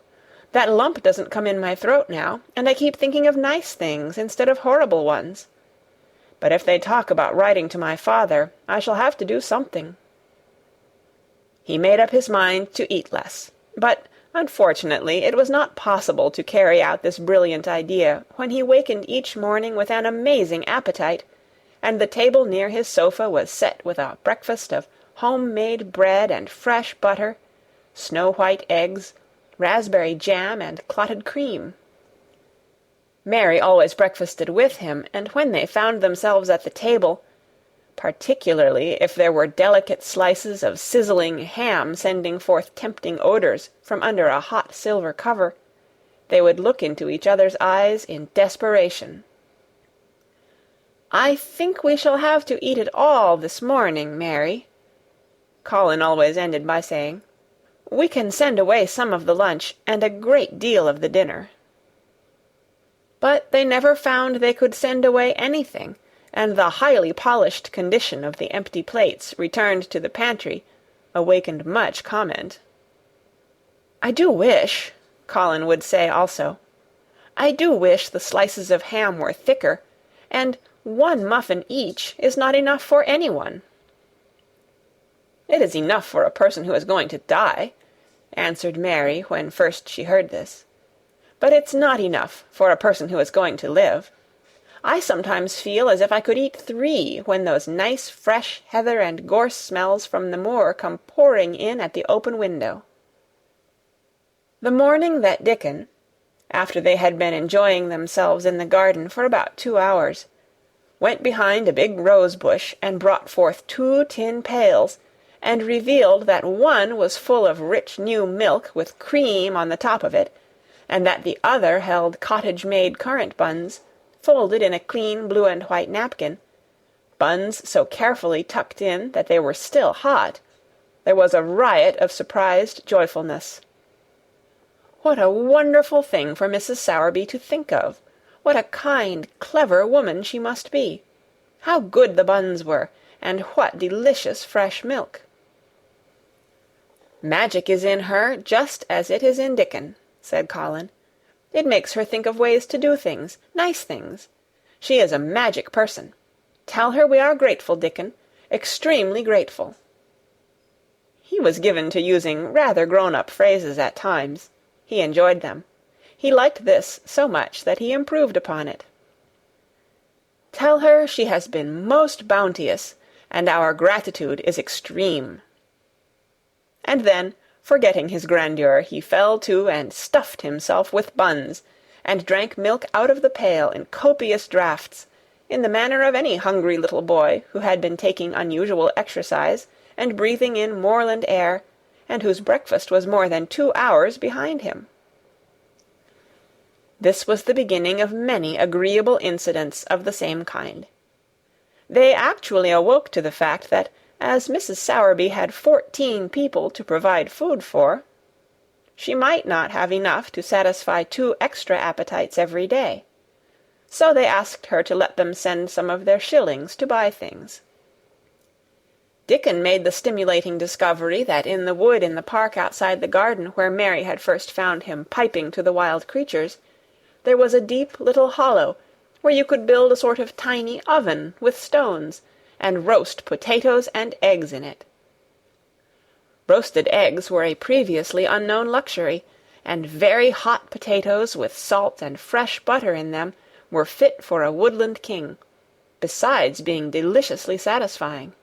That lump doesn't come in my throat now, and I keep thinking of nice things instead of horrible ones. But if they talk about writing to my father, I shall have to do something." He made up his mind to eat less, but unfortunately it was not possible to carry out this brilliant idea when he wakened each morning with an amazing appetite, and the table near his sofa was set with a breakfast of home-made bread and fresh butter, snow-white eggs, raspberry jam, and clotted cream. Mary always breakfasted with him, and when they found themselves at the table, particularly if there were delicate slices of sizzling ham sending forth tempting odours from under a hot silver cover, they would look into each other's eyes in desperation. "I think we shall have to eat it all this morning, Mary," Colin always ended by saying. "We can send away some of the lunch, and a great deal of the dinner." But they never found they could send away anything, and the highly polished condition of the empty plates returned to the pantry awakened much comment. "I do wish," Colin would say also, "I do wish the slices of ham were thicker, and one muffin each is not enough for anyone." "It is enough for a person who is going to die," answered Mary when first she heard this. "But it's not enough for a person who is going to live. I sometimes feel as if I could eat 3 when those nice fresh heather and gorse smells from the moor come pouring in at the open window." The morning that Dickon, after they had been enjoying themselves in the garden for about 2 hours, went behind a big rose-bush and brought forth 2 tin pails, and revealed that one was full of rich new milk with cream on the top of it, and that the other held cottage-made currant buns, folded in a clean blue and white napkin, buns so carefully tucked in that they were still hot, there was a riot of surprised joyfulness. What a wonderful thing for Mrs. Sowerby to think of! What a kind, clever woman she must be! How good the buns were, and what delicious fresh milk! "Magic is in her just as it is in Dickon," said Colin. "It makes her think of ways to do things, nice things. She is a magic person. Tell her we are grateful, Dickon, extremely grateful." He was given to using rather grown-up phrases at times. He enjoyed them. He liked this so much that he improved upon it. "Tell her she has been most bounteous, and our gratitude is extreme." And then, forgetting his grandeur, he fell to and stuffed himself with buns, and drank milk out of the pail in copious draughts, in the manner of any hungry little boy who had been taking unusual exercise and breathing in moorland air, and whose breakfast was more than 2 hours behind him. This was the beginning of many agreeable incidents of the same kind. They actually awoke to the fact that, as Mrs. Sowerby had 14 people to provide food for, she might not have enough to satisfy 2 extra appetites every day. So they asked her to let them send some of their shillings to buy things. Dickon made the stimulating discovery that in the wood in the park outside the garden where Mary had first found him piping to the wild creatures, there was a deep little hollow where you could build a sort of tiny oven with stones, and roast potatoes and eggs in it. Roasted eggs were a previously unknown luxury, and very hot potatoes with salt and fresh butter in them were fit for a woodland king, besides being deliciously satisfying.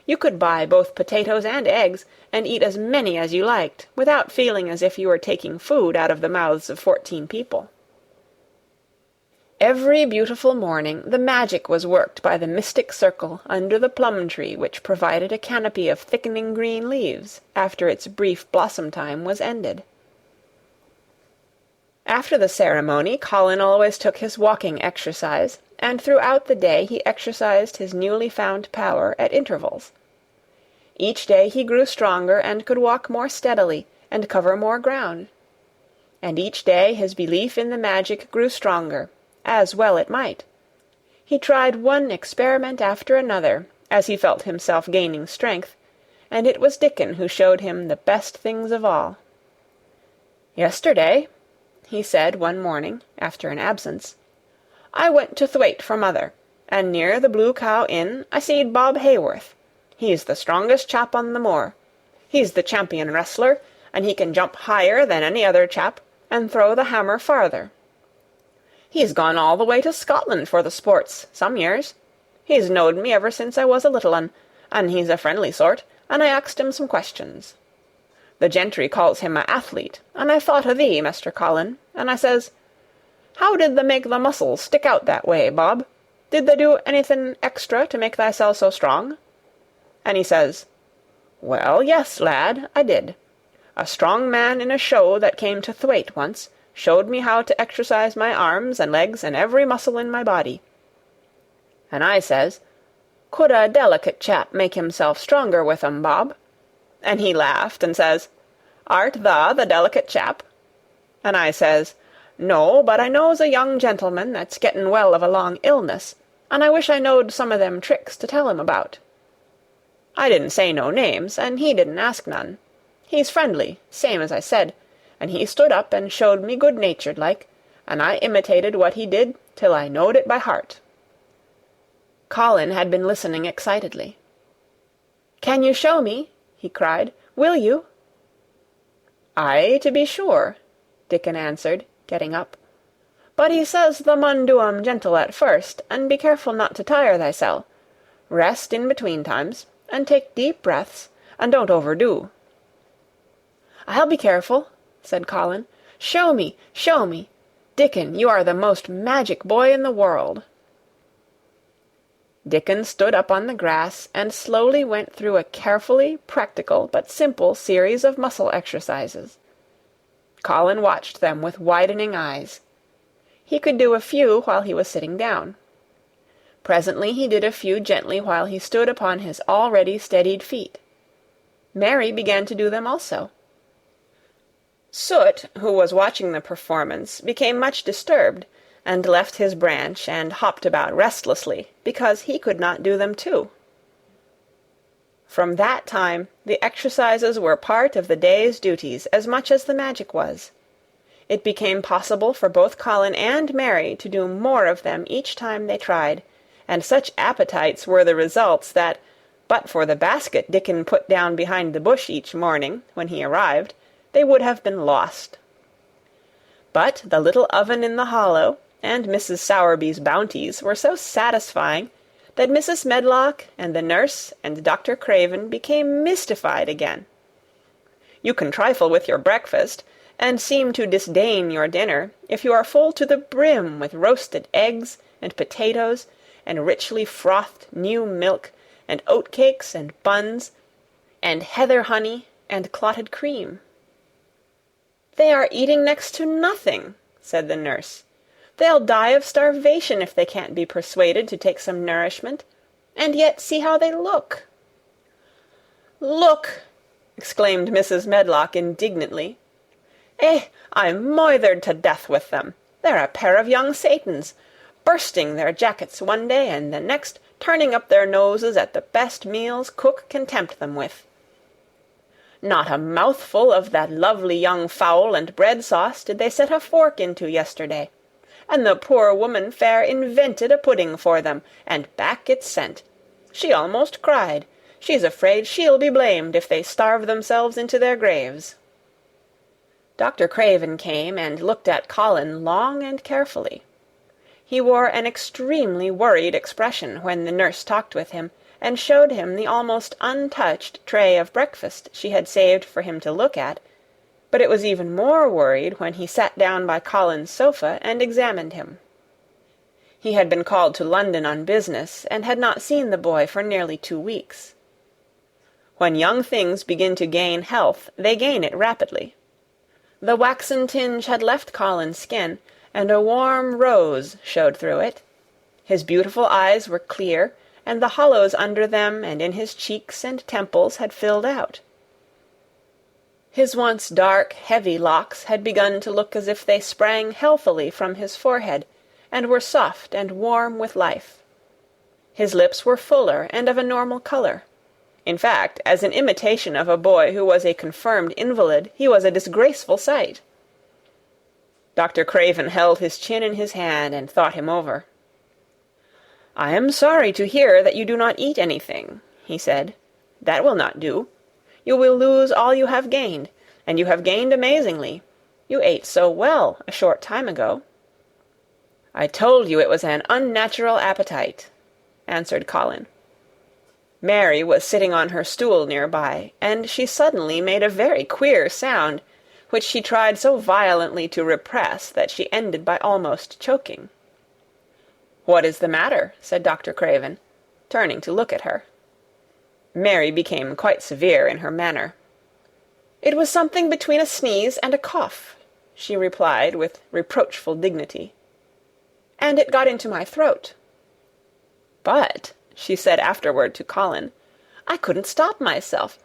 You could buy both potatoes and eggs, and eat as many as you liked, without feeling as if you were taking food out of the mouths of 14 people. Every beautiful morning the magic was worked by the mystic circle under the plum-tree which provided a canopy of thickening green leaves after its brief blossom-time was ended. After the ceremony, Colin always took his walking exercise, and throughout the day he exercised his newly found power at intervals. Each day he grew stronger and could walk more steadily and cover more ground. And each day his belief in the magic grew stronger, as well it might. He tried one experiment after another, as he felt himself gaining strength, and it was Dickon who showed him the best things of all. "Yesterday," he said one morning, after an absence, "I went to Thwaite for mother, and near the Blue Cow Inn I seed Bob Hayworth. He's the strongest chap on the moor. He's the champion wrestler, and he can jump higher than any other chap, and throw the hammer farther. He's gone all the way to Scotland for the sports, some years. He's knowed me ever since I was a little un, and he's a friendly sort, and I axed him some questions. The gentry calls him a athlete, and I thought o' thee, Mr. Colin, and I says, 'How did they make the muscles stick out that way, Bob? Did they do anything extra to make thyself so strong?' And he says, 'Well, yes, lad, I did. A strong man in a show that came to Thwaite once showed me how to exercise my arms and legs and every muscle in my body.' And I says, 'Could a delicate chap make himself stronger with 'em, Bob?' And he laughed and says, 'Art thou the delicate chap?' And I says, 'No, but I knows a young gentleman that's getting well of a long illness, and I wish I knowed some o' them tricks to tell him about.' I didn't say no names, and he didn't ask none. He's friendly, same as I said, and he stood up and showed me good-natured like, and I imitated what he did till I knowed it by heart." Colin had been listening excitedly. "Can you show me?" he cried. "Will you?" "Aye, to be sure," Dickon answered, getting up. "But he says thou mun do 'em gentle at first, and be careful not to tire thysel. Rest in between times, and take deep breaths, and don't overdo." "I'll be careful," said Colin. "Show me, show me. Dickon, you are the most magic boy in the world." Dickon stood up on the grass and slowly went through a carefully practical but simple series of muscle exercises. Colin watched them with widening eyes. He could do a few while he was sitting down. Presently he did a few gently while he stood upon his already steadied feet. Mary began to do them also. Soot, who was watching the performance, became much disturbed, and left his branch and hopped about restlessly, because he could not do them too. From that time the exercises were part of the day's duties as much as the magic was. It became possible for both Colin and Mary to do more of them each time they tried, and such appetites were the results that, but for the basket Dickon put down behind the bush each morning, when he arrived, they would have been lost. But the little oven in the hollow, and Mrs. Sowerby's bounties were so satisfying that Mrs. Medlock and the nurse and Dr. Craven became mystified again. You can trifle with your breakfast, and seem to disdain your dinner, if you are full to the brim with roasted eggs and potatoes, and richly frothed new milk, and oatcakes and buns, and heather honey and clotted cream. "They are eating next to nothing," said the nurse. "They'll die of starvation if they can't be persuaded to take some nourishment. And yet see how they look." "Look!" exclaimed Mrs. Medlock indignantly. I'm moithered to death with them. They're a pair of young Satans, bursting their jackets one day, and the next turning up their noses at the best meals cook can tempt them with. Not a mouthful of that lovely young fowl and bread sauce did they set a fork into yesterday, and the poor woman fair invented a pudding for them, and back it sent. She almost cried. She's afraid she'll be blamed if they starve themselves into their graves." Dr. Craven came and looked at Colin long and carefully. He wore an extremely worried expression when the nurse talked with him, and showed him the almost untouched tray of breakfast she had saved for him to look at, but it was even more worried when he sat down by Colin's sofa and examined him. He had been called to London on business, and had not seen the boy for nearly 2 weeks. When young things begin to gain health, they gain it rapidly. The waxen tinge had left Colin's skin, and a warm rose showed through it. His beautiful eyes were clear, and the hollows under them and in his cheeks and temples had filled out. His once dark, heavy locks had begun to look as if they sprang healthily from his forehead, and were soft and warm with life. His lips were fuller and of a normal colour. In fact, as an imitation of a boy who was a confirmed invalid, he was a disgraceful sight. Dr. Craven held his chin in his hand and thought him over. "I am sorry to hear that you do not eat anything," he said. "That will not do. You will lose all you have gained, and you have gained amazingly. You ate so well a short time ago." "I told you it was an unnatural appetite," answered Colin. Mary was sitting on her stool near by, and she suddenly made a very queer sound, which she tried so violently to repress that she ended by almost choking. "What is the matter?" said Dr. Craven, turning to look at her. Mary became quite severe in her manner. "It was something between a sneeze and a cough," she replied with reproachful dignity. "And it got into my throat." "But," she said afterward to Colin, "I couldn't stop myself.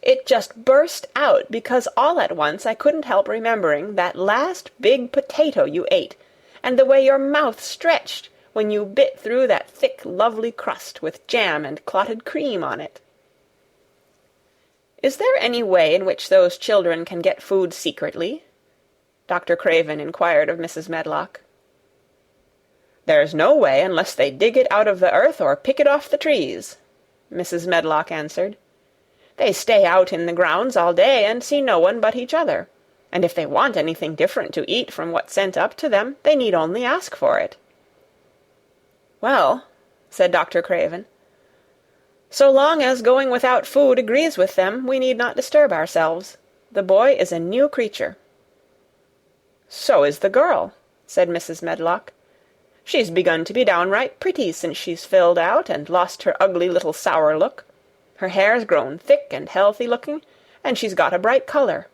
It just burst out because all at once I couldn't help remembering that last big potato you ate, and the way your mouth stretched when you bit through that thick, lovely crust with jam and clotted cream on it." "Is there any way in which those children can get food secretly?" Dr. Craven inquired of Mrs. Medlock. "There's no way unless they dig it out of the earth or pick it off the trees," Mrs. Medlock answered. "They stay out in the grounds all day and see no one but each other, and if they want anything different to eat from what's sent up to them, they need only ask for it." "Well," said Dr. Craven, "so long as going without food agrees with them, we need not disturb ourselves. The boy is a new creature." "So is the girl," said Mrs. Medlock. "She's begun to be downright pretty since she's filled out and lost her ugly little sour look. Her hair's grown thick and healthy-looking, and she's got a bright colour.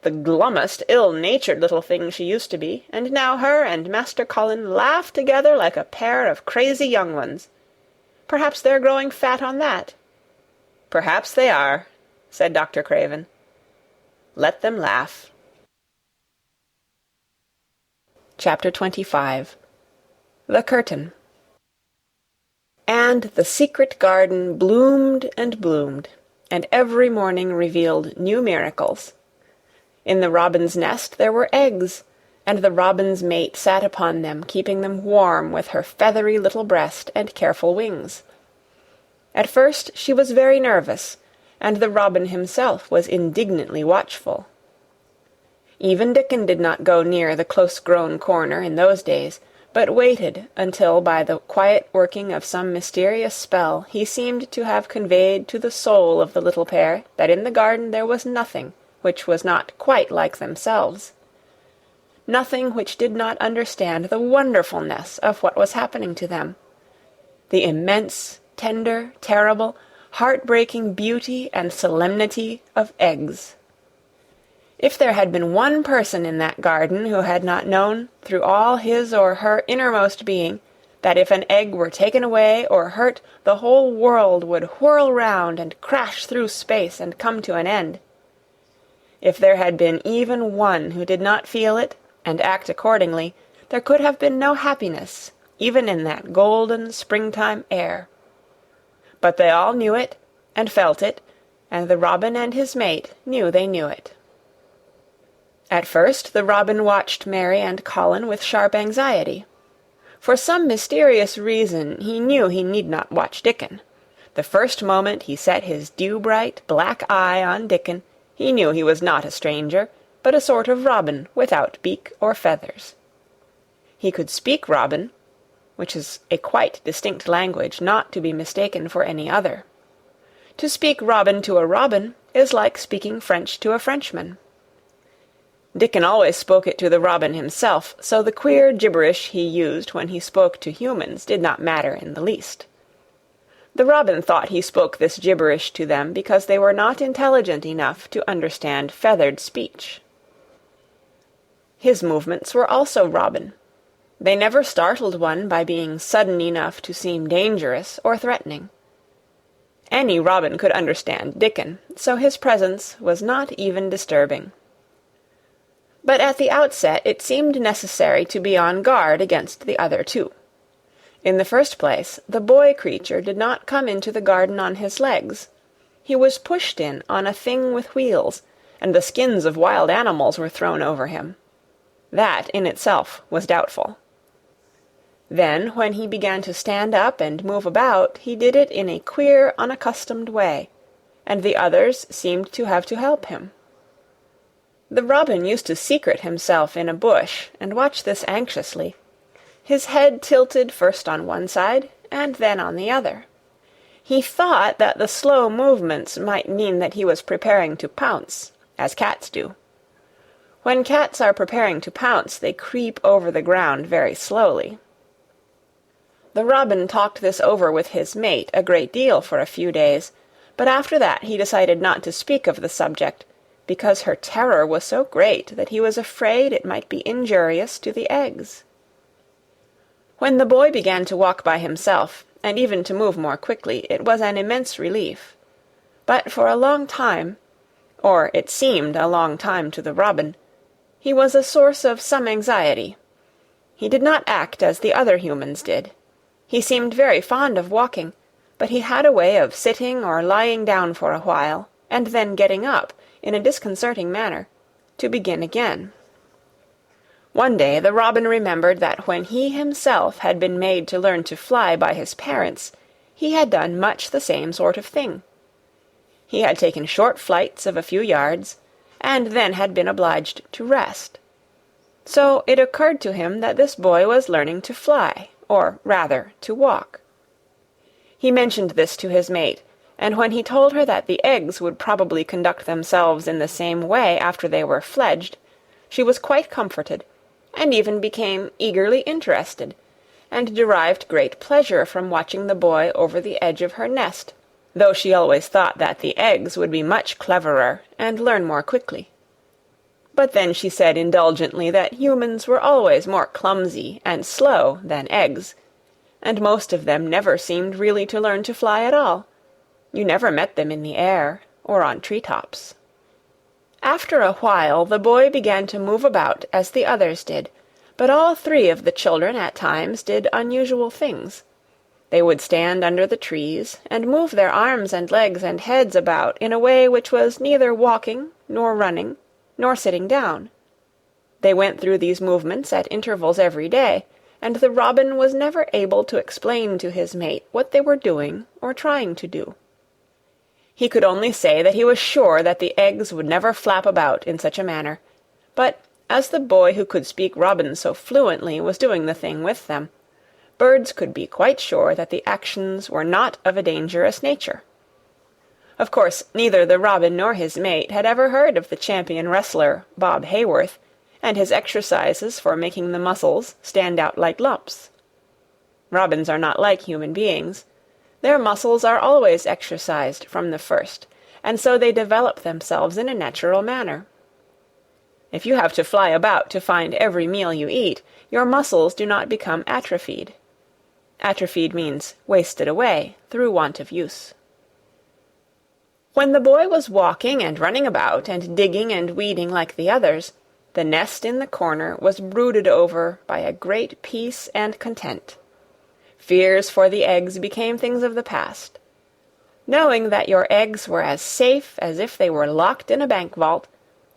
The glummest, ill-natured little thing she used to be, and now her and Master Colin laugh together like a pair of crazy young ones. Perhaps they're growing fat on that." "Perhaps they are," said Dr. Craven. "Let them laugh." Chapter 25. The Curtain. And the secret garden bloomed and bloomed, and every morning revealed new miracles. In the robin's nest there were eggs, and the robin's mate sat upon them, keeping them warm with her feathery little breast and careful wings. At first she was very nervous, and the robin himself was indignantly watchful. Even Dickon did not go near the close-grown corner in those days, but waited until by the quiet working of some mysterious spell he seemed to have conveyed to the soul of the little pair that in the garden there was nothing which was not quite like themselves, nothing which did not understand the wonderfulness of what was happening to them, the immense, tender, terrible, heart-breaking beauty and solemnity of eggs. If there had been one person in that garden who had not known, through all his or her innermost being, that if an egg were taken away or hurt, the whole world would whirl round and crash through space and come to an end, if there had been even one who did not feel it and act accordingly, there could have been no happiness, even in that golden springtime air. But they all knew it and felt it, and the robin and his mate knew they knew it. At first the robin watched Mary and Colin with sharp anxiety. For some mysterious reason he knew he need not watch Dickon. The first moment he set his dew-bright black eye on Dickon, he knew he was not a stranger, but a sort of robin without beak or feathers. He could speak robin, which is a quite distinct language not to be mistaken for any other. To speak robin to a robin is like speaking French to a Frenchman. Dickon always spoke it to the robin himself, so the queer gibberish he used when he spoke to humans did not matter in the least. The robin thought he spoke this gibberish to them because they were not intelligent enough to understand feathered speech. His movements were also robin. They never startled one by being sudden enough to seem dangerous or threatening. Any robin could understand Dickon, so his presence was not even disturbing. But at the outset it seemed necessary to be on guard against the other two. In the first place, the boy creature did not come into the garden on his legs. He was pushed in on a thing with wheels, and the skins of wild animals were thrown over him. That in itself was doubtful. Then, when he began to stand up and move about, he did it in a queer, unaccustomed way, and the others seemed to have to help him. The robin used to secret himself in a bush and watch this anxiously, his head tilted first on one side and then on the other. He thought that the slow movements might mean that he was preparing to pounce, as cats do. When cats are preparing to pounce, they creep over the ground very slowly. The robin talked this over with his mate a great deal for a few days, but after that he decided not to speak of the subject, because her terror was so great that he was afraid it might be injurious to the eggs. When the boy began to walk by himself, and even to move more quickly, it was an immense relief. But for a long time, or it seemed a long time to the robin, he was a source of some anxiety. He did not act as the other humans did. He seemed very fond of walking, but he had a way of sitting or lying down for a while, and then getting up, in a disconcerting manner, to begin again. One day the robin remembered that when he himself had been made to learn to fly by his parents, he had done much the same sort of thing. He had taken short flights of a few yards, and then had been obliged to rest. So it occurred to him that this boy was learning to fly, or rather to walk. He mentioned this to his mate, and when he told her that the eggs would probably conduct themselves in the same way after they were fledged, she was quite comforted, and even became eagerly interested, and derived great pleasure from watching the boy over the edge of her nest, though she always thought that the eggs would be much cleverer and learn more quickly. But then she said indulgently that humans were always more clumsy and slow than eggs, and most of them never seemed really to learn to fly at all. You never met them in the air or on tree-tops. After a while the boy began to move about as the others did, but all three of the children at times did unusual things. They would stand under the trees and move their arms and legs and heads about in a way which was neither walking, nor running, nor sitting down. They went through these movements at intervals every day, and the robin was never able to explain to his mate what they were doing or trying to do. He could only say that he was sure that the eggs would never flap about in such a manner, but as the boy who could speak robin so fluently was doing the thing with them, birds could be quite sure that the actions were not of a dangerous nature. Of course, neither the robin nor his mate had ever heard of the champion wrestler, Bob Hayworth, and his exercises for making the muscles stand out like lumps. Robins are not like human beings. Their muscles are always exercised from the first, and so they develop themselves in a natural manner. If you have to fly about to find every meal you eat, your muscles do not become atrophied. Atrophied means wasted away through want of use. When the boy was walking and running about and digging and weeding like the others, the nest in the corner was brooded over by a great peace and content. Fears for the eggs became things of the past. Knowing that your eggs were as safe as if they were locked in a bank vault,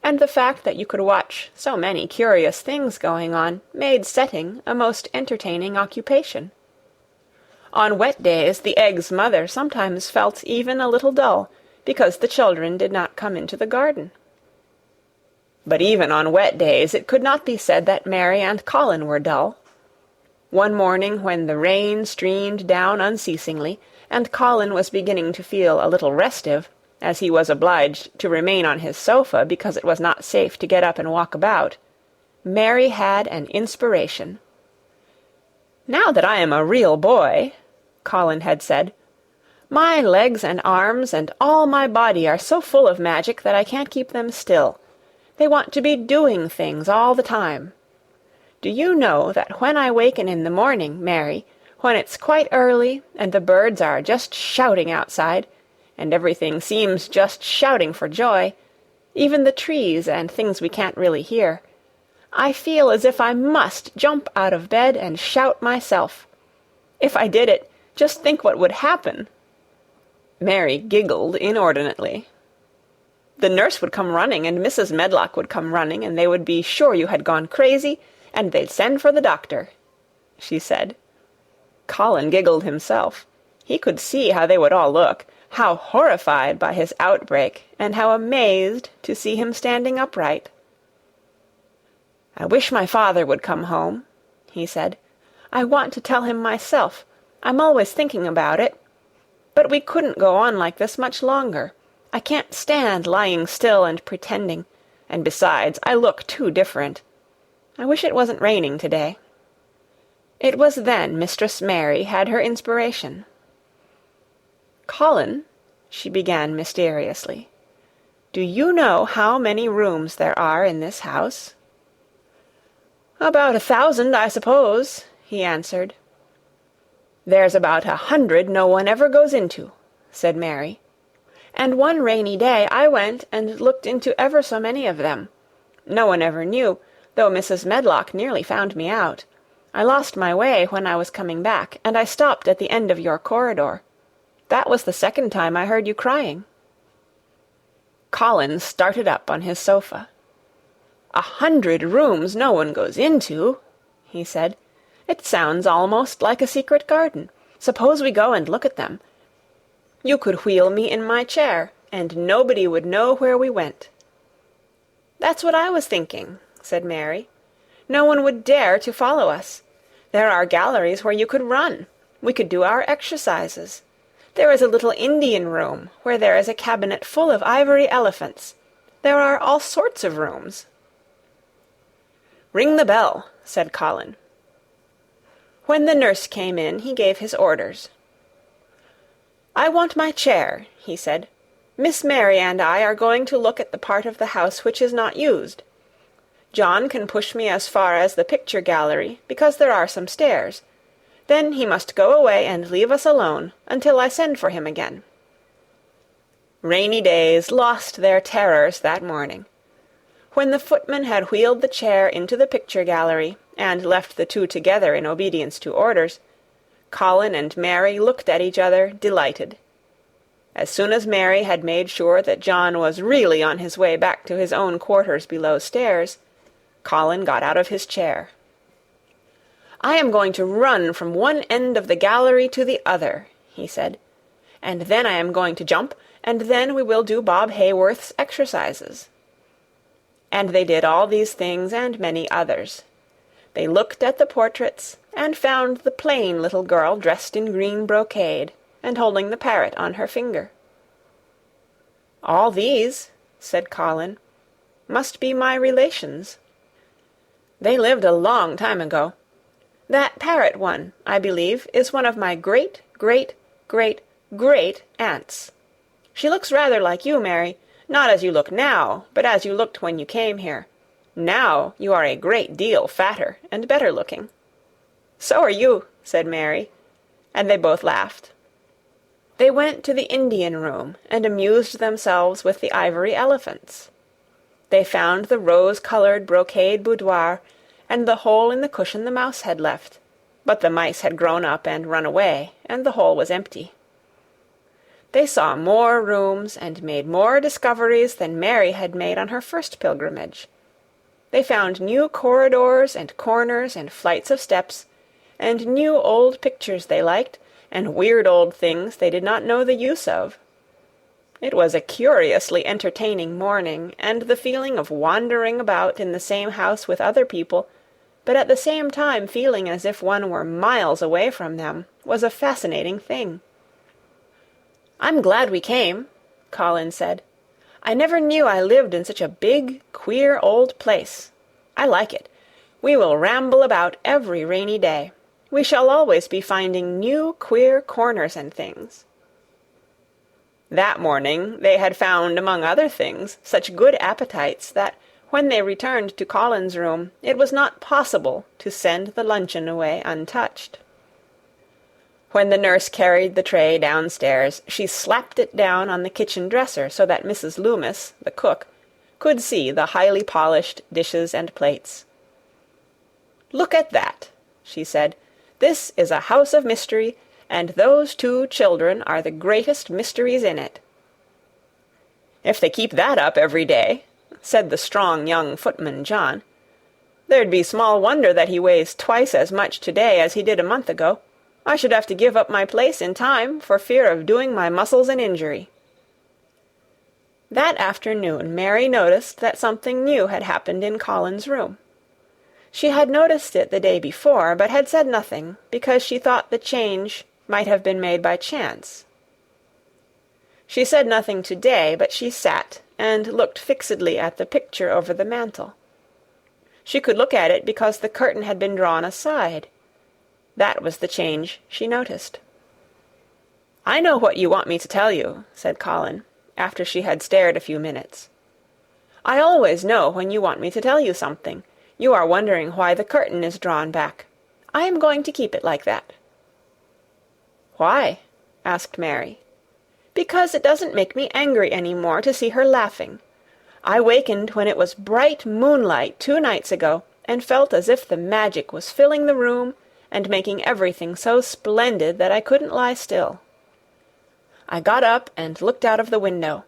and the fact that you could watch so many curious things going on, made setting a most entertaining occupation. On wet days the egg's mother sometimes felt even a little dull, because the children did not come into the garden. But even on wet days it could not be said that Mary and Colin were dull. One morning when the rain streamed down unceasingly, and Colin was beginning to feel a little restive, as he was obliged to remain on his sofa because it was not safe to get up and walk about, Mary had an inspiration. "Now that I am a real boy," Colin had said, "my legs and arms and all my body are so full of magic that I can't keep them still. They want to be doing things all the time. Do you know that when I waken in the morning, Mary, when it's quite early and the birds are just shouting outside, and everything seems just shouting for joy, even the trees and things we can't really hear, I feel as if I must jump out of bed and shout myself. If I did it, just think what would happen." Mary giggled inordinately. "The nurse would come running, and Mrs. Medlock would come running, and they would be sure you had gone crazy, and they'd send for the doctor," she said. Colin giggled himself. He could see how they would all look, how horrified by his outbreak, and how amazed to see him standing upright. "I wish my father would come home," he said. "I want to tell him myself. I'm always thinking about it. But we couldn't go on like this much longer. I can't stand lying still and pretending, and besides, I look too different. I wish it wasn't raining today." It was then Mistress Mary had her inspiration. "Colin," she began mysteriously, "do you know how many rooms there are in this house?" "About 1,000, I suppose," he answered. "There's about 100 no one ever goes into," said Mary. "And one rainy day I went and looked into ever so many of them. No one ever knew, though Mrs. Medlock nearly found me out. I lost my way when I was coming back, and I stopped at the end of your corridor. That was the second time I heard you crying." Colin started up on his sofa. 100 rooms no one goes into," he said. "It sounds almost like a secret garden. Suppose we go and look at them. You could wheel me in my chair, and nobody would know where we went." "That's what I was thinking," said Mary. "No one would dare to follow us. There are galleries where you could run. We could do our exercises. There is a little Indian room where there is a cabinet full of ivory elephants. There are all sorts of rooms." "Ring the bell," said Colin. When the nurse came in, he gave his orders. "I want my chair," he said. "Miss Mary and I are going to look at the part of the house which is not used. John can push me as far as the picture gallery, because there are some stairs. Then he must go away and leave us alone until I send for him again." Rainy days lost their terrors that morning. When the footman had wheeled the chair into the picture gallery, and left the two together in obedience to orders, Colin and Mary looked at each other, delighted. As soon as Mary had made sure that John was really on his way back to his own quarters below stairs, Colin got out of his chair. "I am going to run from one end of the gallery to the other," he said. "And then I am going to jump, and then we will do Bob Hayworth's exercises." And they did all these things and many others. They looked at the portraits, and found the plain little girl dressed in green brocade, and holding the parrot on her finger. "All these," said Colin, "must be my relations. They lived a long time ago. That parrot one, I believe, is one of my great-great-great-great-aunts. She looks rather like you, Mary, not as you look now, but as you looked when you came here. Now you are a great deal fatter and better looking." "So are you," said Mary, and they both laughed. They went to the Indian room and amused themselves with the ivory elephants. They found the rose-coloured brocade boudoir, and the hole in the cushion the mouse had left, but the mice had grown up and run away, and the hole was empty. They saw more rooms and made more discoveries than Mary had made on her first pilgrimage. They found new corridors and corners and flights of steps, and new old pictures they liked, and weird old things they did not know the use of. It was a curiously entertaining morning, and the feeling of wandering about in the same house with other people but at the same time feeling as if one were miles away from them, was a fascinating thing. "I'm glad we came," Colin said. "I never knew I lived in such a big, queer old place. I like it. We will ramble about every rainy day. We shall always be finding new, queer corners and things." That morning they had found, among other things, such good appetites that, when they returned to Colin's room, it was not possible to send the luncheon away untouched. When the nurse carried the tray downstairs, she slapped it down on the kitchen dresser so that Mrs. Loomis, the cook, could see the highly polished dishes and plates. "Look at that," she said. "This is a house of mystery, and those 2 children are the greatest mysteries in it." "If they keep that up every day," said the strong young footman John, "there'd be small wonder that he weighs twice as much to-day as he did a month ago. I should have to give up my place in time for fear of doing my muscles an injury." That afternoon Mary noticed that something new had happened in Colin's room. She had noticed it the day before, but had said nothing, because she thought the change might have been made by chance. She said nothing to-day, but she sat and looked fixedly at the picture over the mantel. She could look at it because the curtain had been drawn aside. That was the change she noticed. "I know what you want me to tell you," said Colin, after she had stared a few minutes. "I always know when you want me to tell you something. You are wondering why the curtain is drawn back. I am going to keep it like that." "Why?" asked Mary. "Because it doesn't make me angry any more to see her laughing. I wakened when it was bright moonlight 2 nights ago, and felt as if the magic was filling the room and making everything so splendid that I couldn't lie still. I got up and looked out of the window.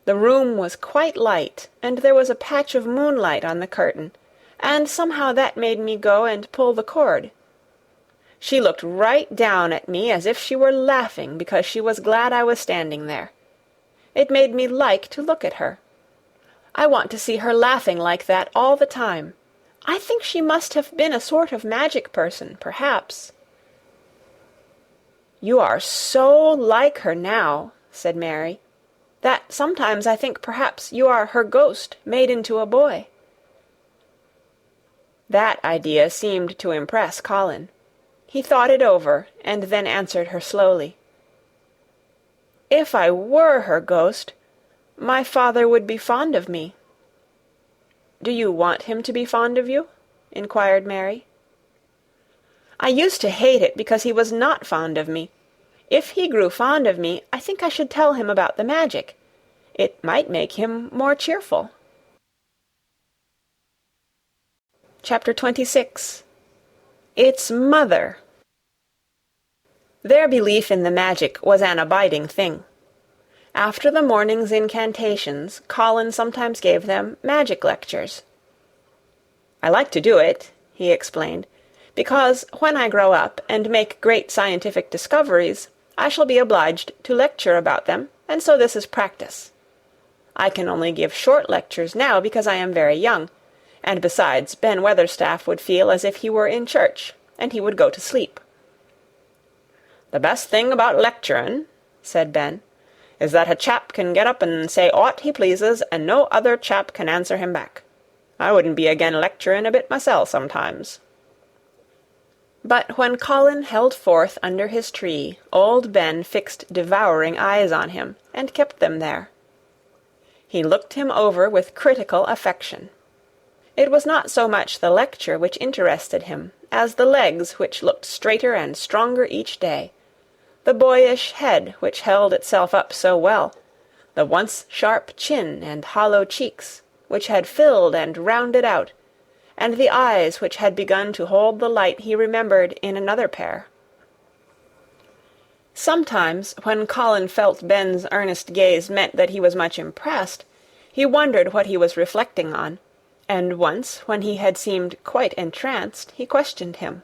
The room was quite light, and there was a patch of moonlight on the curtain, and somehow that made me go and pull the cord. She looked right down at me as if she were laughing because she was glad I was standing there. It made me like to look at her. I want to see her laughing like that all the time. I think she must have been a sort of magic person, perhaps." "You are so like her now," said Mary, "that sometimes I think perhaps you are her ghost made into a boy." That idea seemed to impress Colin. He thought it over, and then answered her slowly. "If I were her ghost, my father would be fond of me." "Do you want him to be fond of you?" inquired Mary. "I used to hate it because he was not fond of me. If he grew fond of me, I think I should tell him about the magic. It might make him more cheerful." Chapter 26. Its Mother. Their belief in the magic was an abiding thing. After the morning's incantations, Colin sometimes gave them magic lectures. "I like to do it," he explained, "because when I grow up and make great scientific discoveries, I shall be obliged to lecture about them, and so this is practice. I can only give short lectures now because I am very young, and besides, Ben Weatherstaff would feel as if he were in church, and he would go to sleep." "The best thing about lecturing," said Ben, "is that a chap can get up and say aught he pleases, and no other chap can answer him back. I wouldn't be again lecturing a bit myself sometimes." But when Colin held forth under his tree, old Ben fixed devouring eyes on him, and kept them there. He looked him over with critical affection. It was not so much the lecture which interested him, as the legs which looked straighter and stronger each day, the boyish head which held itself up so well, the once sharp chin and hollow cheeks, which had filled and rounded out, and the eyes which had begun to hold the light he remembered in another pair. Sometimes, when Colin felt Ben's earnest gaze meant that he was much impressed, he wondered what he was reflecting on, and once, when he had seemed quite entranced, he questioned him.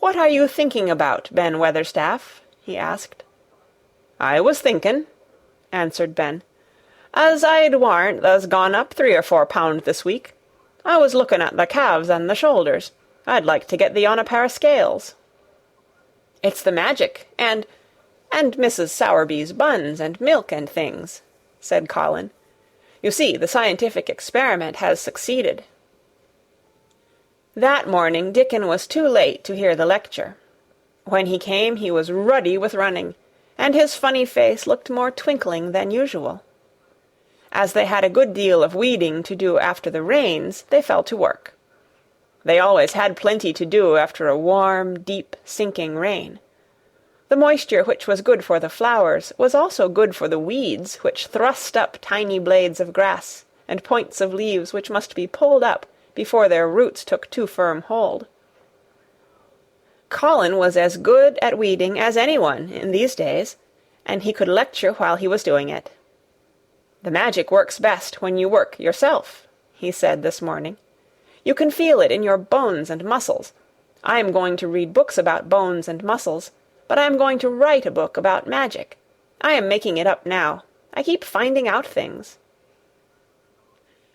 "What are you thinking about, Ben Weatherstaff?" he asked. "I was thinking," answered Ben, "as I'd warrant tha's gone up 3 or 4 pound this week. I was looking at the calves and the shoulders. I'd like to get thee on a pair of scales." "It's the magic, and Mrs. Sowerby's buns and milk and things," said Colin. "You see, the scientific experiment has succeeded." That morning Dickon was too late to hear the lecture. When he came he was ruddy with running, and his funny face looked more twinkling than usual. As they had a good deal of weeding to do after the rains, they fell to work. They always had plenty to do after a warm, deep, sinking rain. The moisture which was good for the flowers was also good for the weeds, which thrust up tiny blades of grass and points of leaves which must be pulled up before their roots took too firm hold. Colin was as good at weeding as anyone in these days, and he could lecture while he was doing it. "The magic works best when you work yourself," he said this morning. "You can feel it in your bones and muscles. I am going to read books about bones and muscles, but I am going to write a book about magic. I am making it up now. I keep finding out things."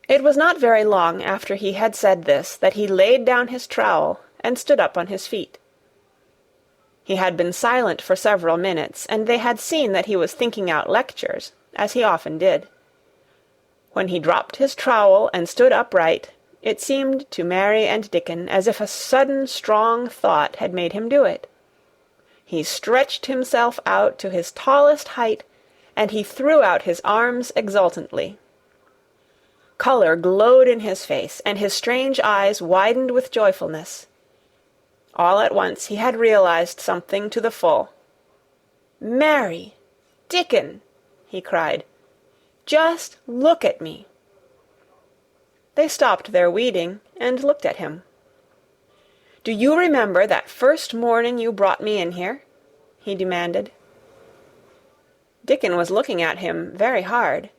It was not very long after he had said this that he laid down his trowel and stood up on his feet. He had been silent for several minutes, and they had seen that he was thinking out lectures, as he often did. When he dropped his trowel and stood upright, it seemed to Mary and Dickon as if a sudden strong thought had made him do it. He stretched himself out to his tallest height, and he threw out his arms exultantly. Colour glowed in his face, and his strange eyes widened with joyfulness. All at once he had realized something to the full. "Mary! Dickon!" he cried. "Just look at me!" They stopped their weeding and looked at him. "Do you remember that first morning you brought me in here?" he demanded. Dickon was looking at him very hard.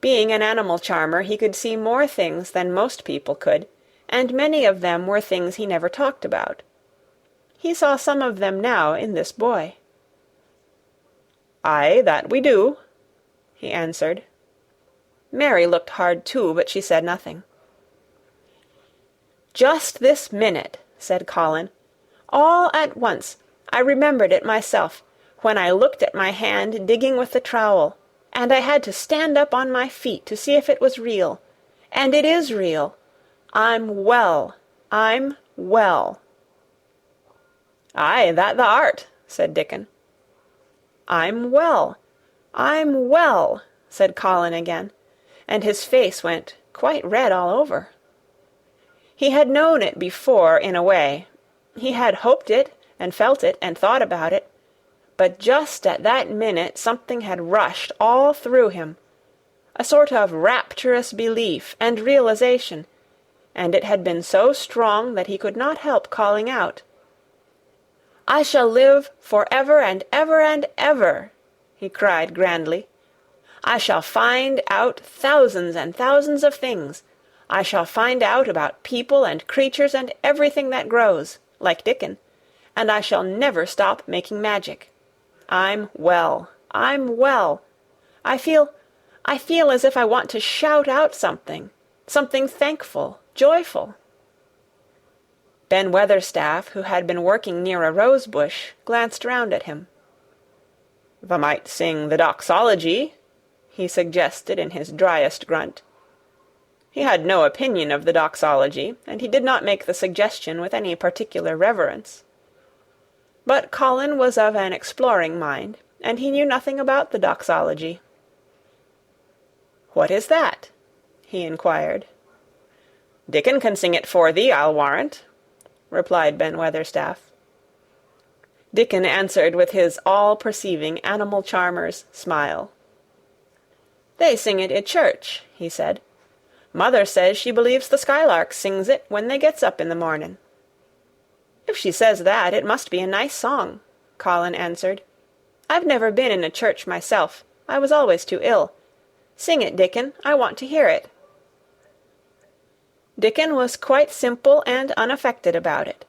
Being an animal charmer, he could see more things than most people could, and many of them were things he never talked about. He saw some of them now in this boy. "Aye, that we do," he answered. Mary looked hard too, but she said nothing. "Just this minute," said Colin, "all at once, I remembered it myself, when I looked at my hand digging with the trowel, and I had to stand up on my feet to see if it was real. And it is real. I'm well. I'm well." "Aye, that thou art," said Dickon. "I'm well. I'm well," said Colin again, and his face went quite red all over. He had known it before in a way. He had hoped it, and felt it, and thought about it. But just at that minute something had rushed all through him, a sort of rapturous belief and realization, and it had been so strong that he could not help calling out, "I shall live for ever and ever and ever," he cried grandly. "I shall find out thousands and thousands of things. I shall find out about people and creatures and everything that grows, like Dickon, and I shall never stop making magic. I'm well. I'm well. I feel as if I want to shout out something thankful, joyful." Ben Weatherstaff, who had been working near a rose-bush, glanced round at him. "Thou might sing the doxology," he suggested in his driest grunt. He had no opinion of the doxology, and he did not make the suggestion with any particular reverence. But Colin was of an exploring mind, and he knew nothing about the doxology. "What is that?" he inquired. "Dickon can sing it for thee, I'll warrant," replied Ben Weatherstaff. Dickon answered with his all-perceiving animal charmer's smile. "They sing it at church," he said. "Mother says she believes the skylark sings it when they gets up in the morning." "If she says that, it must be a nice song," Colin answered. "I've never been in a church myself. I was always too ill. Sing it, Dickon. I want to hear it." Dickon was quite simple and unaffected about it.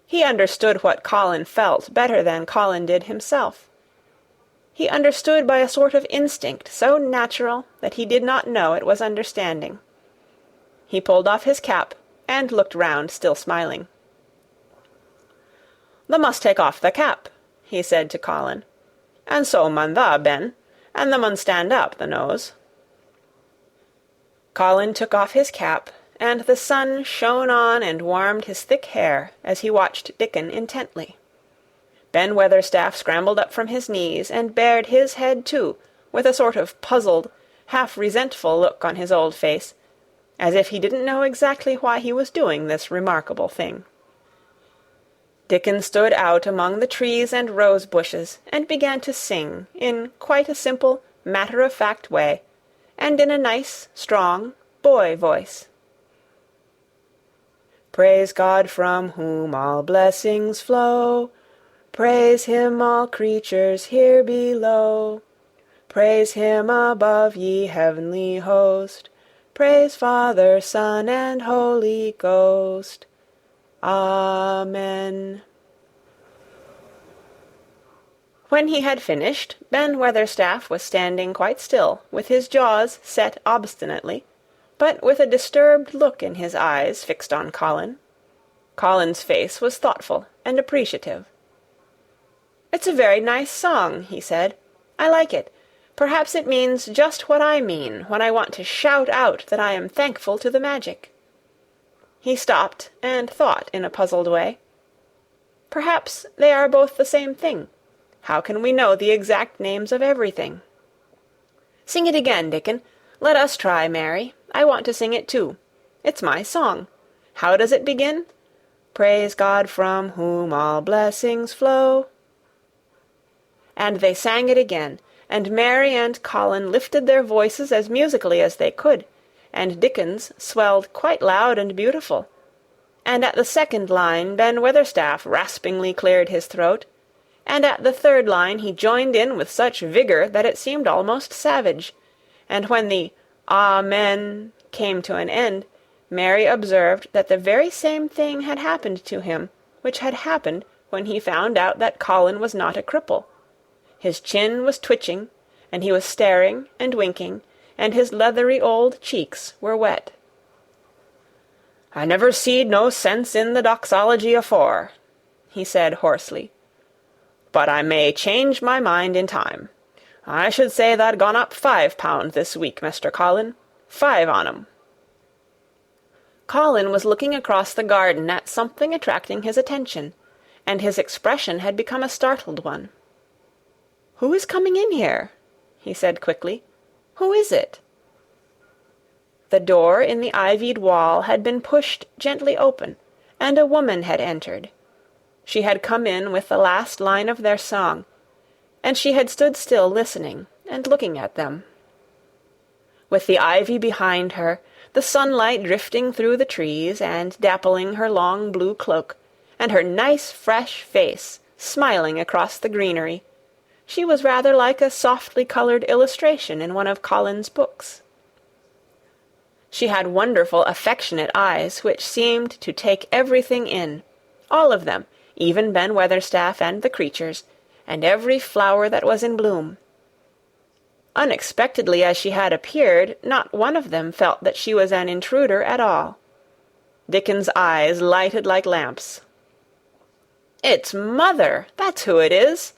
He understood what Colin felt better than Colin did himself. He understood by a sort of instinct so natural that he did not know it was understanding. He pulled off his cap, and looked round, still smiling. "Thou must take off the cap," he said to Colin. "And so mun tha, Ben, and thou mun stand up, thou knows." Colin took off his cap, and the sun shone on and warmed his thick hair as he watched Dickon intently. Ben Weatherstaff scrambled up from his knees, and bared his head too, with a sort of puzzled, half-resentful look on his old face, as if he didn't know exactly why he was doing this remarkable thing. Dickon stood out among the trees and rose-bushes, and began to sing, in quite a simple, matter-of-fact way, and in a nice, strong, boy voice. "Praise God from whom all blessings flow. Praise him, all creatures here below. Praise him above, ye heavenly host. Praise Father, Son, and Holy Ghost. Amen." When he had finished, Ben Weatherstaff was standing quite still, with his jaws set obstinately, but with a disturbed look in his eyes fixed on Colin. Colin's face was thoughtful and appreciative. "It's a very nice song," he said. "I like it. Perhaps it means just what I mean when I want to shout out that I am thankful to the magic." He stopped and thought in a puzzled way. "Perhaps they are both the same thing. How can we know the exact names of everything?" "Sing it again, Dickon. Let us try, Mary. I want to sing it too. It's my song. How does it begin? Praise God from whom all blessings flow." And they sang it again, and Mary and Colin lifted their voices as musically as they could, and Dickon's swelled quite loud and beautiful. And at the second line Ben Weatherstaff raspingly cleared his throat, and at the third line he joined in with such vigour that it seemed almost savage, and when the "Amen" came to an end, Mary observed that the very same thing had happened to him which had happened when he found out that Colin was not a cripple. His chin was twitching, and he was staring and winking, and his leathery old cheeks were wet. "I never seed no sense in the doxology afore," he said hoarsely. "But I may change my mind in time. I should say tha'd gone up £5 this week, Mr. Colin. 5 on 'em." Colin was looking across the garden at something attracting his attention, and his expression had become a startled one. "Who is coming in here?" he said quickly. "Who is it?" The door in the ivied wall had been pushed gently open, and a woman had entered. She had come in with the last line of their song, and she had stood still listening and looking at them. With the ivy behind her, the sunlight drifting through the trees and dappling her long blue cloak, and her nice fresh face smiling across the greenery, she was rather like a softly coloured illustration in one of Colin's books. She had wonderful affectionate eyes which seemed to take everything in, all of them, even Ben Weatherstaff and the creatures, and every flower that was in bloom. Unexpectedly as she had appeared, not one of them felt that she was an intruder at all. Dickon's eyes lighted like lamps. "It's Mother! That's who it is!"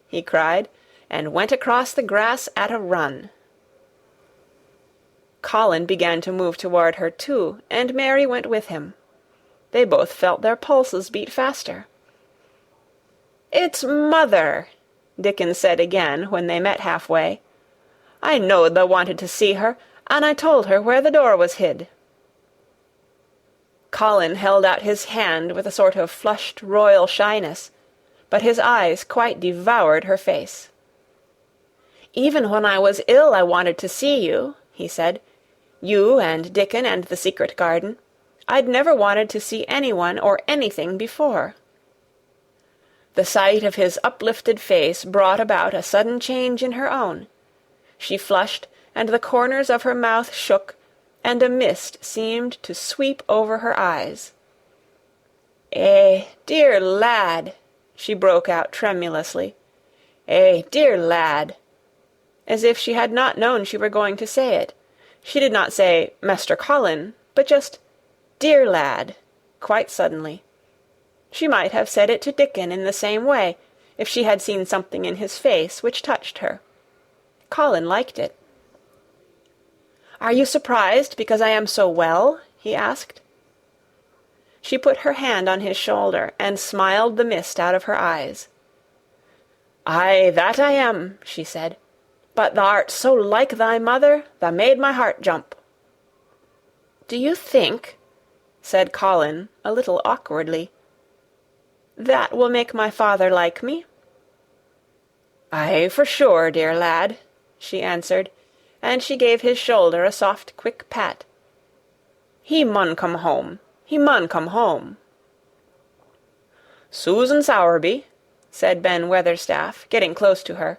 he cried, and went across the grass at a run. Colin began to move toward her too, and Mary went with him. They both felt their pulses beat faster. "It's Mother!" Dickon said again when they met halfway. "I knowed thou wanted to see her, and I told her where the door was hid." Colin held out his hand with a sort of flushed royal shyness, but his eyes quite devoured her face. "Even when I was ill I wanted to see you," he said. "You and Dickon and the secret garden. I'd never wanted to see anyone or anything before." The sight of his uplifted face brought about a sudden change in her own. She flushed, and the corners of her mouth shook, and a mist seemed to sweep over her eyes. "Eh, dear lad!" she broke out tremulously. "Eh, dear lad!" as if she had not known she were going to say it. She did not say, "Master Colin," but just "Dear lad," quite suddenly. She might have said it to Dickon in the same way, if she had seen something in his face which touched her. Colin liked it. "Are you surprised because I am so well?" he asked. She put her hand on his shoulder and smiled the mist out of her eyes. "Aye, that I am," she said. "But thou'rt so like thy mother, thou made my heart jump." "Do you think," said Colin, a little awkwardly, "that will make my father like me?" "Aye, for sure, dear lad," she answered, and she gave his shoulder a soft, quick pat. "He mun come home. He mun come home." "Susan Sowerby," said Ben Weatherstaff, getting close to her,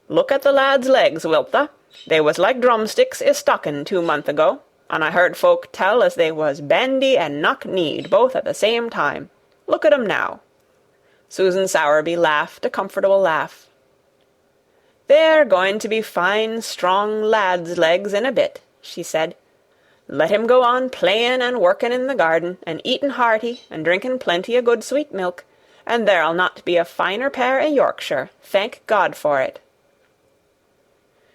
"look at the lad's legs, wilt tha? They was like drumsticks i' stockin' 2 month ago, and I heard folk tell as they was bandy and knock-kneed both at the same time. Look at 'em now." Susan Sowerby laughed a comfortable laugh. "They're going to be fine, strong lads' legs in a bit," she said. "Let him go on playin' and workin' in the garden, and eatin' hearty, and drinkin' plenty o' good sweet milk, and there'll not be a finer pair i' Yorkshire, thank God for it."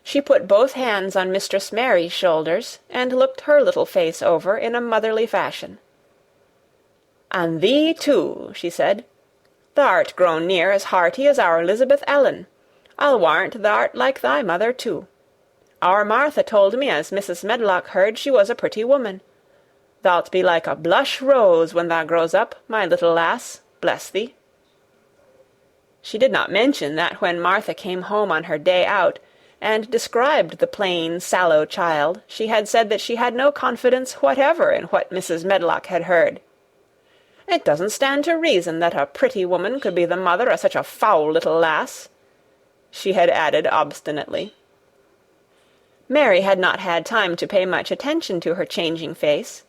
She put both hands on Mistress Mary's shoulders, and looked her little face over in a motherly fashion. "And thee too," she said. "Thou'rt grown near as hearty as our Elizabeth Ellen. I'll warrant thou'rt like thy mother too. Our Martha told me as Mrs. Medlock heard she was a pretty woman. Thou'lt be like a blush rose when thou grows up, my little lass, bless thee." She did not mention that when Martha came home on her day out, and described the plain, sallow child, she had said that she had no confidence whatever in what Mrs. Medlock had heard. "It doesn't stand to reason that a pretty woman could be the mother o' such a foul little lass," she had added obstinately. Mary had not had time to pay much attention to her changing face.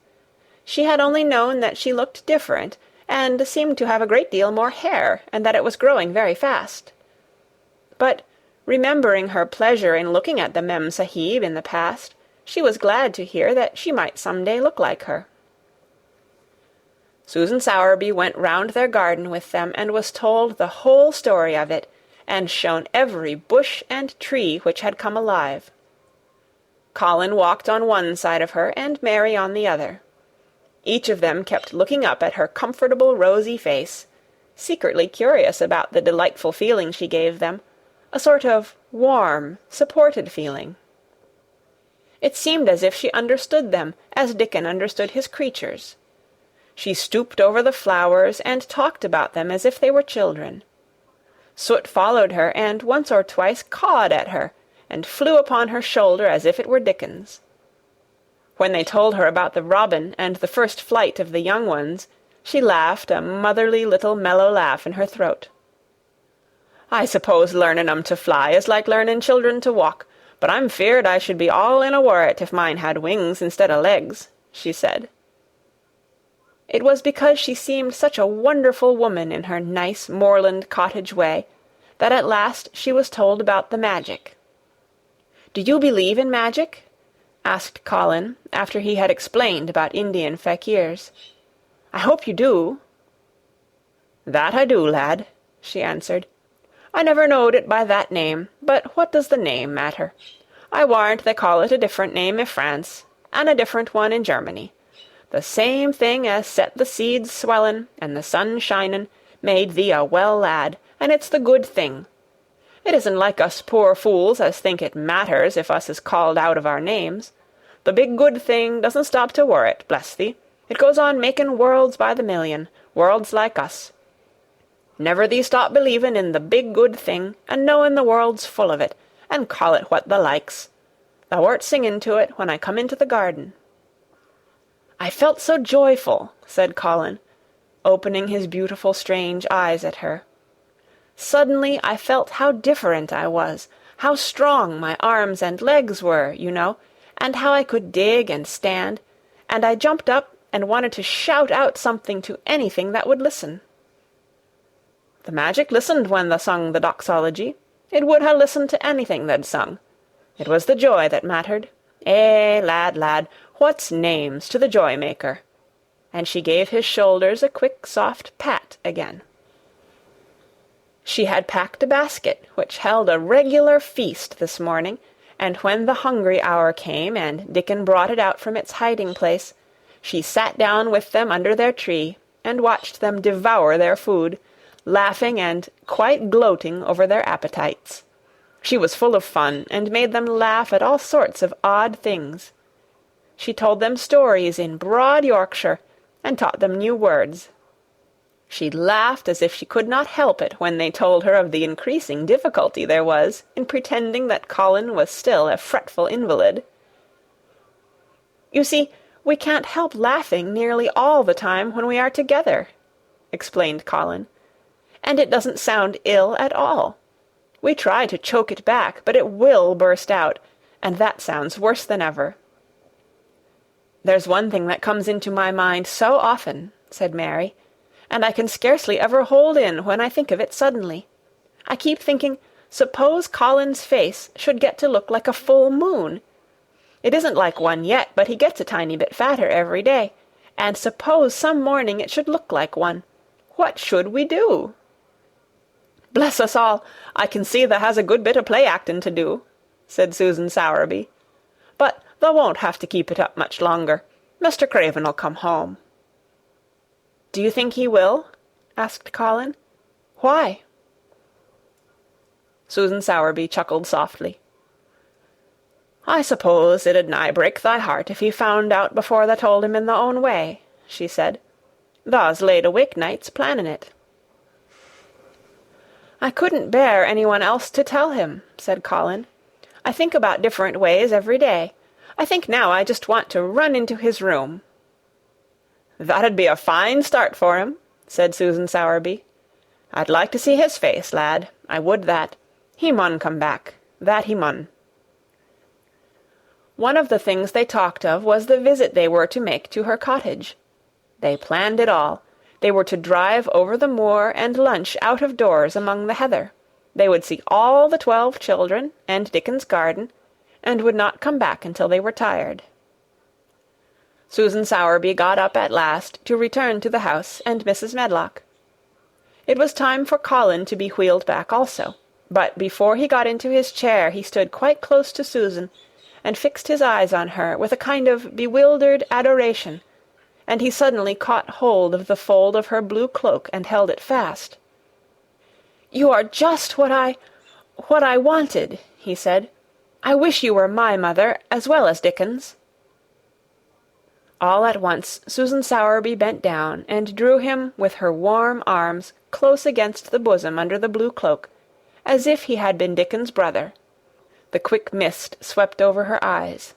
She had only known that she looked different, and seemed to have a great deal more hair, and that it was growing very fast. But, remembering her pleasure in looking at the Mem Sahib in the past, she was glad to hear that she might some day look like her. Susan Sowerby went round their garden with them, and was told the whole story of it, and shown every bush and tree which had come alive. Colin walked on one side of her, and Mary on the other. Each of them kept looking up at her comfortable rosy face, secretly curious about the delightful feeling she gave them, a sort of warm, supported feeling. It seemed as if she understood them, as Dickon understood his creatures. She stooped over the flowers, and talked about them as if they were children. Soot followed her, and once or twice cawed at her, and flew upon her shoulder as if it were Dickon's. When they told her about the robin and the first flight of the young ones, she laughed a motherly little mellow laugh in her throat. "I suppose learnin' 'em to fly is like learnin' children to walk, but I'm feared I should be all in a worrit if mine had wings instead o' legs," she said. It was because she seemed such a wonderful woman in her nice moorland cottage way, that at last she was told about the magic. "Do you believe in magic?" asked Colin, after he had explained about Indian fakirs. "I hope you do." "That I do, lad," she answered. "I never knowed it by that name, but what does the name matter? I warrant they call it a different name i' France, and a different one in Germany. The same thing as set the seeds swellin' and the sun shinin' made thee a well lad, and it's the good thing. It isn't like us poor fools as think it matters if us is called out of our names. The big good thing doesn't stop to worrit, bless thee. It goes on making worlds by the million, worlds like us. Never thee stop believin' in the big good thing, and knowin' the world's full of it, and call it what thou likes. Thou wert singing to it when I come into the garden." "I felt so joyful," said Colin, opening his beautiful strange eyes at her. "Suddenly I felt how different I was, how strong my arms and legs were, you know, and how I could dig and stand, and I jumped up and wanted to shout out something to anything that would listen." "The magic listened when thou sung the doxology. It would ha' listened to anything tha'd sung. It was the joy that mattered. Eh, lad, What's names to the joy-maker?" And she gave his shoulders a quick, soft pat again. She had packed a basket which held a regular feast this morning, and when the hungry hour came and Dickon brought it out from its hiding-place, she sat down with them under their tree and watched them devour their food, laughing and quite gloating over their appetites. She was full of fun, and made them laugh at all sorts of odd things. She told them stories in broad Yorkshire, and taught them new words. She laughed as if she could not help it when they told her of the increasing difficulty there was in pretending that Colin was still a fretful invalid. "You see, we can't help laughing nearly all the time when we are together," explained Colin, "and it doesn't sound ill at all. We try to choke it back, but it will burst out, and that sounds worse than ever." "There's one thing that comes into my mind so often," said Mary, "and I can scarcely ever hold in when I think of it suddenly. I keep thinking, suppose Colin's face should get to look like a full moon. It isn't like one yet, but he gets a tiny bit fatter every day, and suppose some morning it should look like one. What should we do?" "Bless us all, I can see tha has a good bit of play-acting to do," said Susan Sowerby. "But tha won't have to keep it up much longer. Mr. Craven'll come home." "Do you think he will?" asked Colin. "Why?" Susan Sowerby chuckled softly. "I suppose it'd nigh break thy heart if he found out before tha told him in thy own way," she said. "Tha's laid awake nights planning it." "I couldn't bear anyone else to tell him," said Colin. "I think about different ways every day. I think now I just want to run into his room." "That'd be a fine start for him," said Susan Sowerby. "I'd like to see his face, lad. I would that. He mun come back. That he mun." One of the things they talked of was the visit they were to make to her cottage. They planned it all. They were to drive over the moor and lunch out of doors among the heather. They would see all the 12 children and Dickon's garden, and would not come back until they were tired. Susan Sowerby got up at last to return to the house and Mrs. Medlock. It was time for Colin to be wheeled back also, but before he got into his chair he stood quite close to Susan, and fixed his eyes on her with a kind of bewildered adoration, and he suddenly caught hold of the fold of her blue cloak and held it fast. "You are just what I wanted," he said. "I wish you were my mother as well as Dickon's." All at once Susan Sowerby bent down and drew him with her warm arms close against the bosom under the blue cloak, as if he had been Dickon's brother. The quick mist swept over her eyes.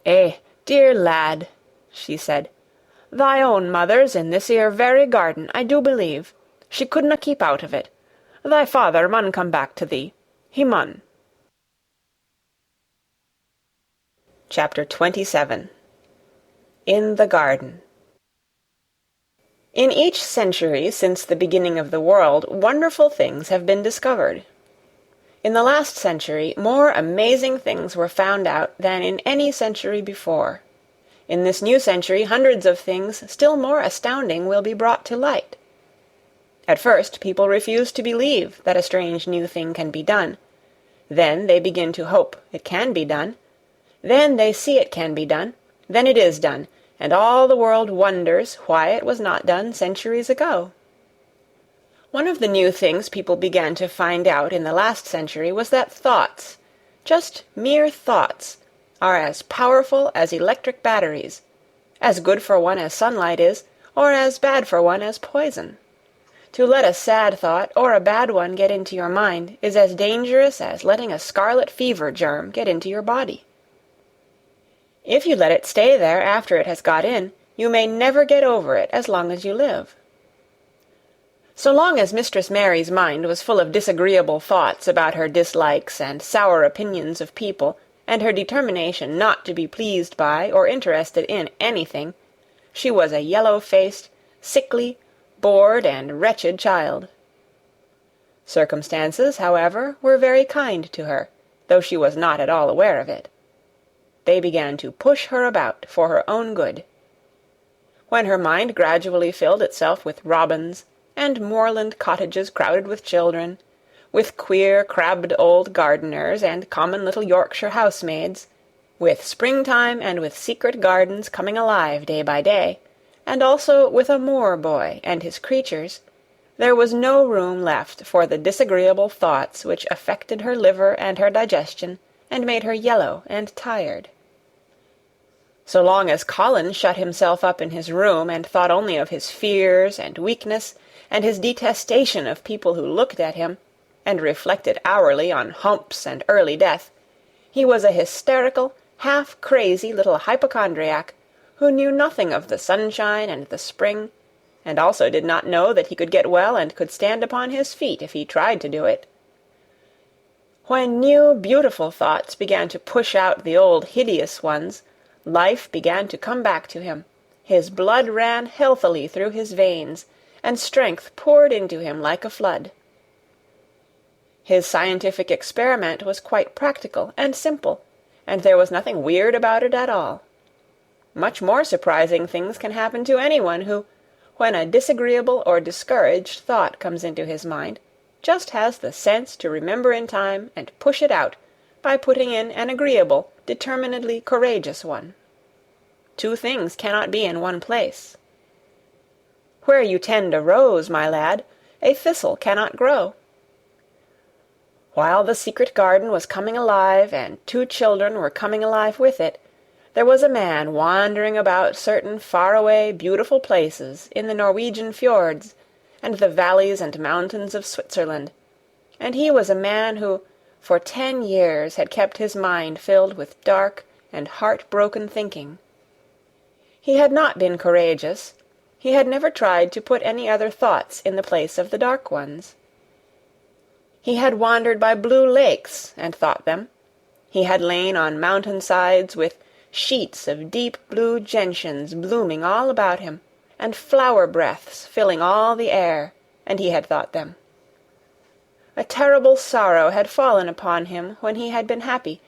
"Eh, dear lad," she said, "thy own mother's in this 'ere very garden, I do believe. She couldna keep out of it. Thy father mun come back to thee. He mun." Chapter 27. In the Garden. In each century since the beginning of the world, wonderful things have been discovered. In the last century, more amazing things were found out than in any century before. In this new century, hundreds of things still more astounding will be brought to light. At first, people refuse to believe that a strange new thing can be done. Then they begin to hope it can be done. Then they see it can be done. Then it is done, and all the world wonders why it was not done centuries ago. One of the new things people began to find out in the last century was that thoughts, just mere thoughts, are as powerful as electric batteries, as good for one as sunlight is, or as bad for one as poison. To let a sad thought or a bad one get into your mind is as dangerous as letting a scarlet fever germ get into your body. If you let it stay there after it has got in, you may never get over it as long as you live. So long as Mistress Mary's mind was full of disagreeable thoughts about her dislikes and sour opinions of people, and her determination not to be pleased by or interested in anything, she was a yellow-faced, sickly, bored, and wretched child. Circumstances, however, were very kind to her, though she was not at all aware of it. they began to push her about for her own good. When her mind gradually filled itself with robins, and moorland cottages crowded with children, with queer crabbed old gardeners and common little Yorkshire housemaids, with springtime and with secret gardens coming alive day by day, and also with a Moor boy and his creatures, there was no room left for the disagreeable thoughts which affected her liver and her digestion, and made her yellow and tired. So long as Colin shut himself up in his room and thought only of his fears and weakness, and his detestation of people who looked at him, and reflected hourly on humps and early death, he was a hysterical, half-crazy little hypochondriac, who knew nothing of the sunshine and the spring, and also did not know that he could get well and could stand upon his feet if he tried to do it. When new, beautiful thoughts began to push out the old hideous ones, life began to come back to him, his blood ran healthily through his veins, and strength poured into him like a flood. His scientific experiment was quite practical and simple, and there was nothing weird about it at all. Much more surprising things can happen to anyone who, when a disagreeable or discouraged thought comes into his mind, just has the sense to remember in time and push it out by putting in an agreeable, determinedly courageous one. Two things cannot be in one place. Where you tend a rose, my lad, a thistle cannot grow. While the secret garden was coming alive, and two children were coming alive with it, there was a man wandering about certain far-away, beautiful places in the Norwegian fjords and the valleys and mountains of Switzerland, and he was a man who, for 10 years, had kept his mind filled with dark and heart-broken thinking. He had not been courageous. He had never tried to put any other thoughts in the place of the dark ones. He had wandered by blue lakes and thought them. He had lain on mountain-sides with sheets of deep blue gentians blooming all about him, and flower-breaths filling all the air, and he had thought them. A terrible sorrow had fallen upon him when he had been happy,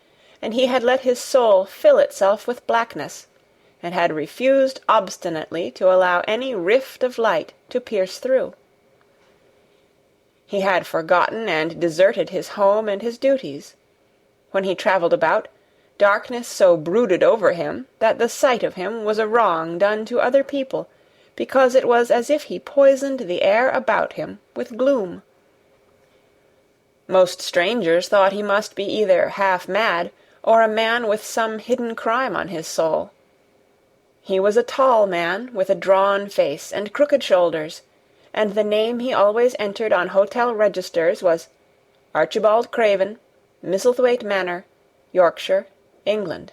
and he had let his soul fill itself with blackness, and had refused obstinately to allow any rift of light to pierce through. He had forgotten and deserted his home and his duties. When he travelled about, darkness so brooded over him that the sight of him was a wrong done to other people, because it was as if he poisoned the air about him with gloom. Most strangers thought he must be either half-mad or a man with some hidden crime on his soul. He was a tall man, with a drawn face and crooked shoulders, and the name he always entered on hotel registers was Archibald Craven, Misselthwaite Manor, Yorkshire, England.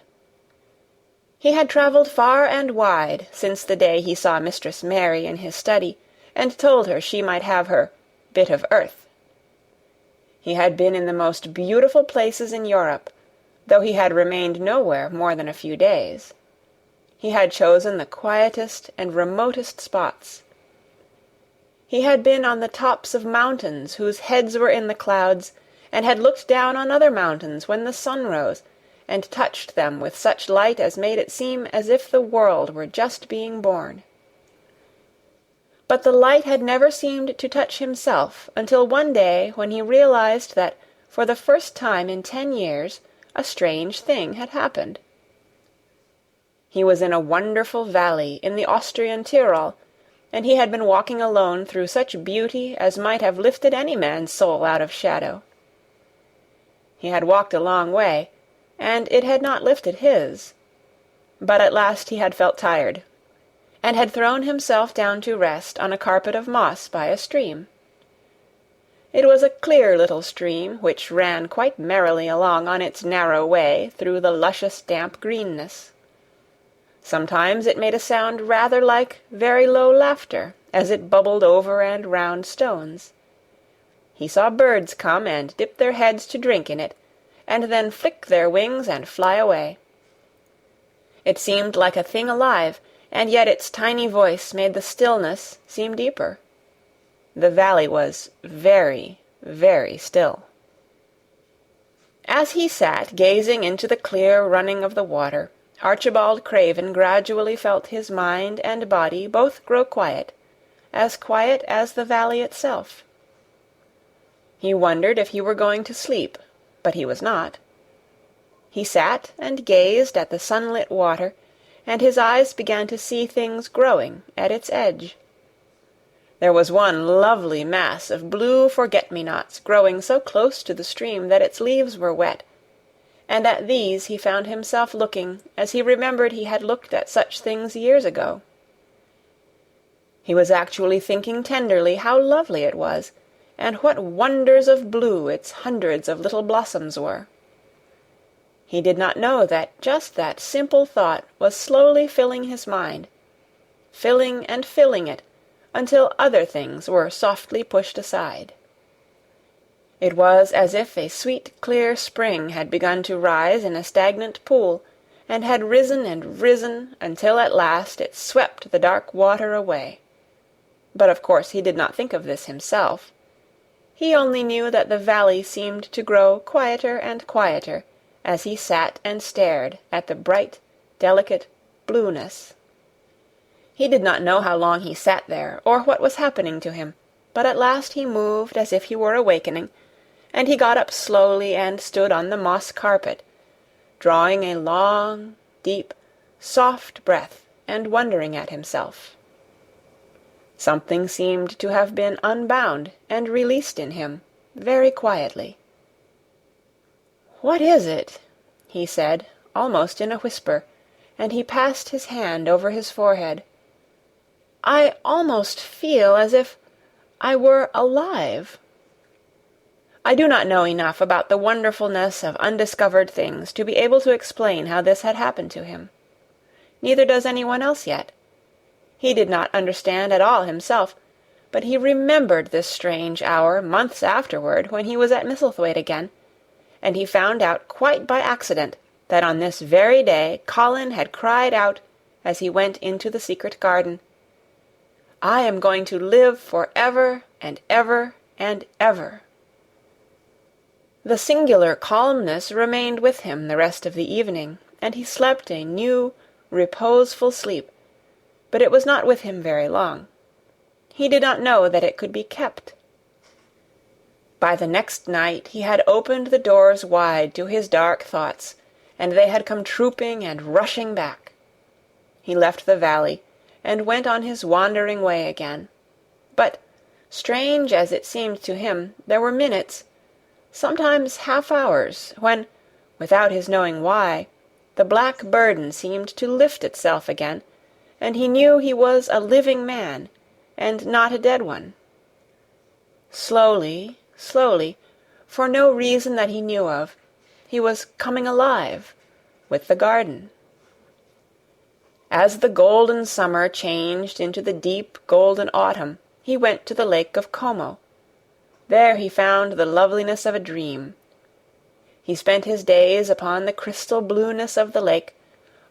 He had travelled far and wide since the day he saw Mistress Mary in his study, and told her she might have her bit of earth. He had been in the most beautiful places in Europe, though he had remained nowhere more than a few days. He had chosen the quietest and remotest spots. He had been on the tops of mountains whose heads were in the clouds, and had looked down on other mountains when the sun rose, and touched them with such light as made it seem as if the world were just being born. But the light had never seemed to touch himself until one day when he realized that for the first time in 10 years a strange thing had happened. He was in a wonderful valley in the Austrian Tyrol, and he had been walking alone through such beauty as might have lifted any man's soul out of shadow. He had walked a long way, and it had not lifted his. But at last he had felt tired, and had thrown himself down to rest on a carpet of moss by a stream. It was a clear little stream, which ran quite merrily along on its narrow way through the luscious damp greenness. Sometimes it made a sound rather like very low laughter, as it bubbled over and round stones. He saw birds come and dip their heads to drink in it, and then flick their wings and fly away. It seemed like a thing alive, and yet its tiny voice made the stillness seem deeper. The valley was very, very still. As he sat gazing into the clear running of the water, Archibald Craven gradually felt his mind and body both grow quiet as the valley itself. He wondered if he were going to sleep, but he was not. He sat and gazed at the sunlit water, and his eyes began to see things growing at its edge. There was one lovely mass of blue forget-me-nots growing so close to the stream that its leaves were wet, and at these he found himself looking as he remembered he had looked at such things years ago. He was actually thinking tenderly how lovely it was, and what wonders of blue its hundreds of little blossoms were. He did not know that just that simple thought was slowly filling his mind, filling and filling it, until other things were softly pushed aside. It was as if a sweet, clear spring had begun to rise in a stagnant pool, and had risen and risen until at last it swept the dark water away. But of course he did not think of this himself. He only knew that the valley seemed to grow quieter and quieter as he sat and stared at the bright, delicate blueness. He did not know how long he sat there, or what was happening to him, but at last he moved as if he were awakening, and he got up slowly and stood on the moss carpet, drawing a long, deep, soft breath and wondering at himself. Something seemed to have been unbound and released in him, very quietly. "What is it?" he said, almost in a whisper, and he passed his hand over his forehead. "I almost feel as if I were alive." I do not know enough about the wonderfulness of undiscovered things to be able to explain how this had happened to him. Neither does anyone else yet. He did not understand at all himself, but he remembered this strange hour months afterward when he was at Misselthwaite again, and he found out quite by accident that on this very day Colin had cried out, as he went into the secret garden, "I am going to live for ever and ever and ever." The singular calmness remained with him the rest of the evening, and he slept a new, reposeful sleep, but it was not with him very long. He did not know that it could be kept. By the next night he had opened the doors wide to his dark thoughts, and they had come trooping and rushing back. He left the valley, and went on his wandering way again. But, strange as it seemed to him, there were minutes, sometimes half-hours, when, without his knowing why, the black burden seemed to lift itself again, and he knew he was a living man, and not a dead one. Slowly, slowly, for no reason that he knew of, he was coming alive, with the garden. As the golden summer changed into the deep golden autumn, he went to the lake of Como. There he found the loveliness of a dream. He spent his days upon the crystal blueness of the lake,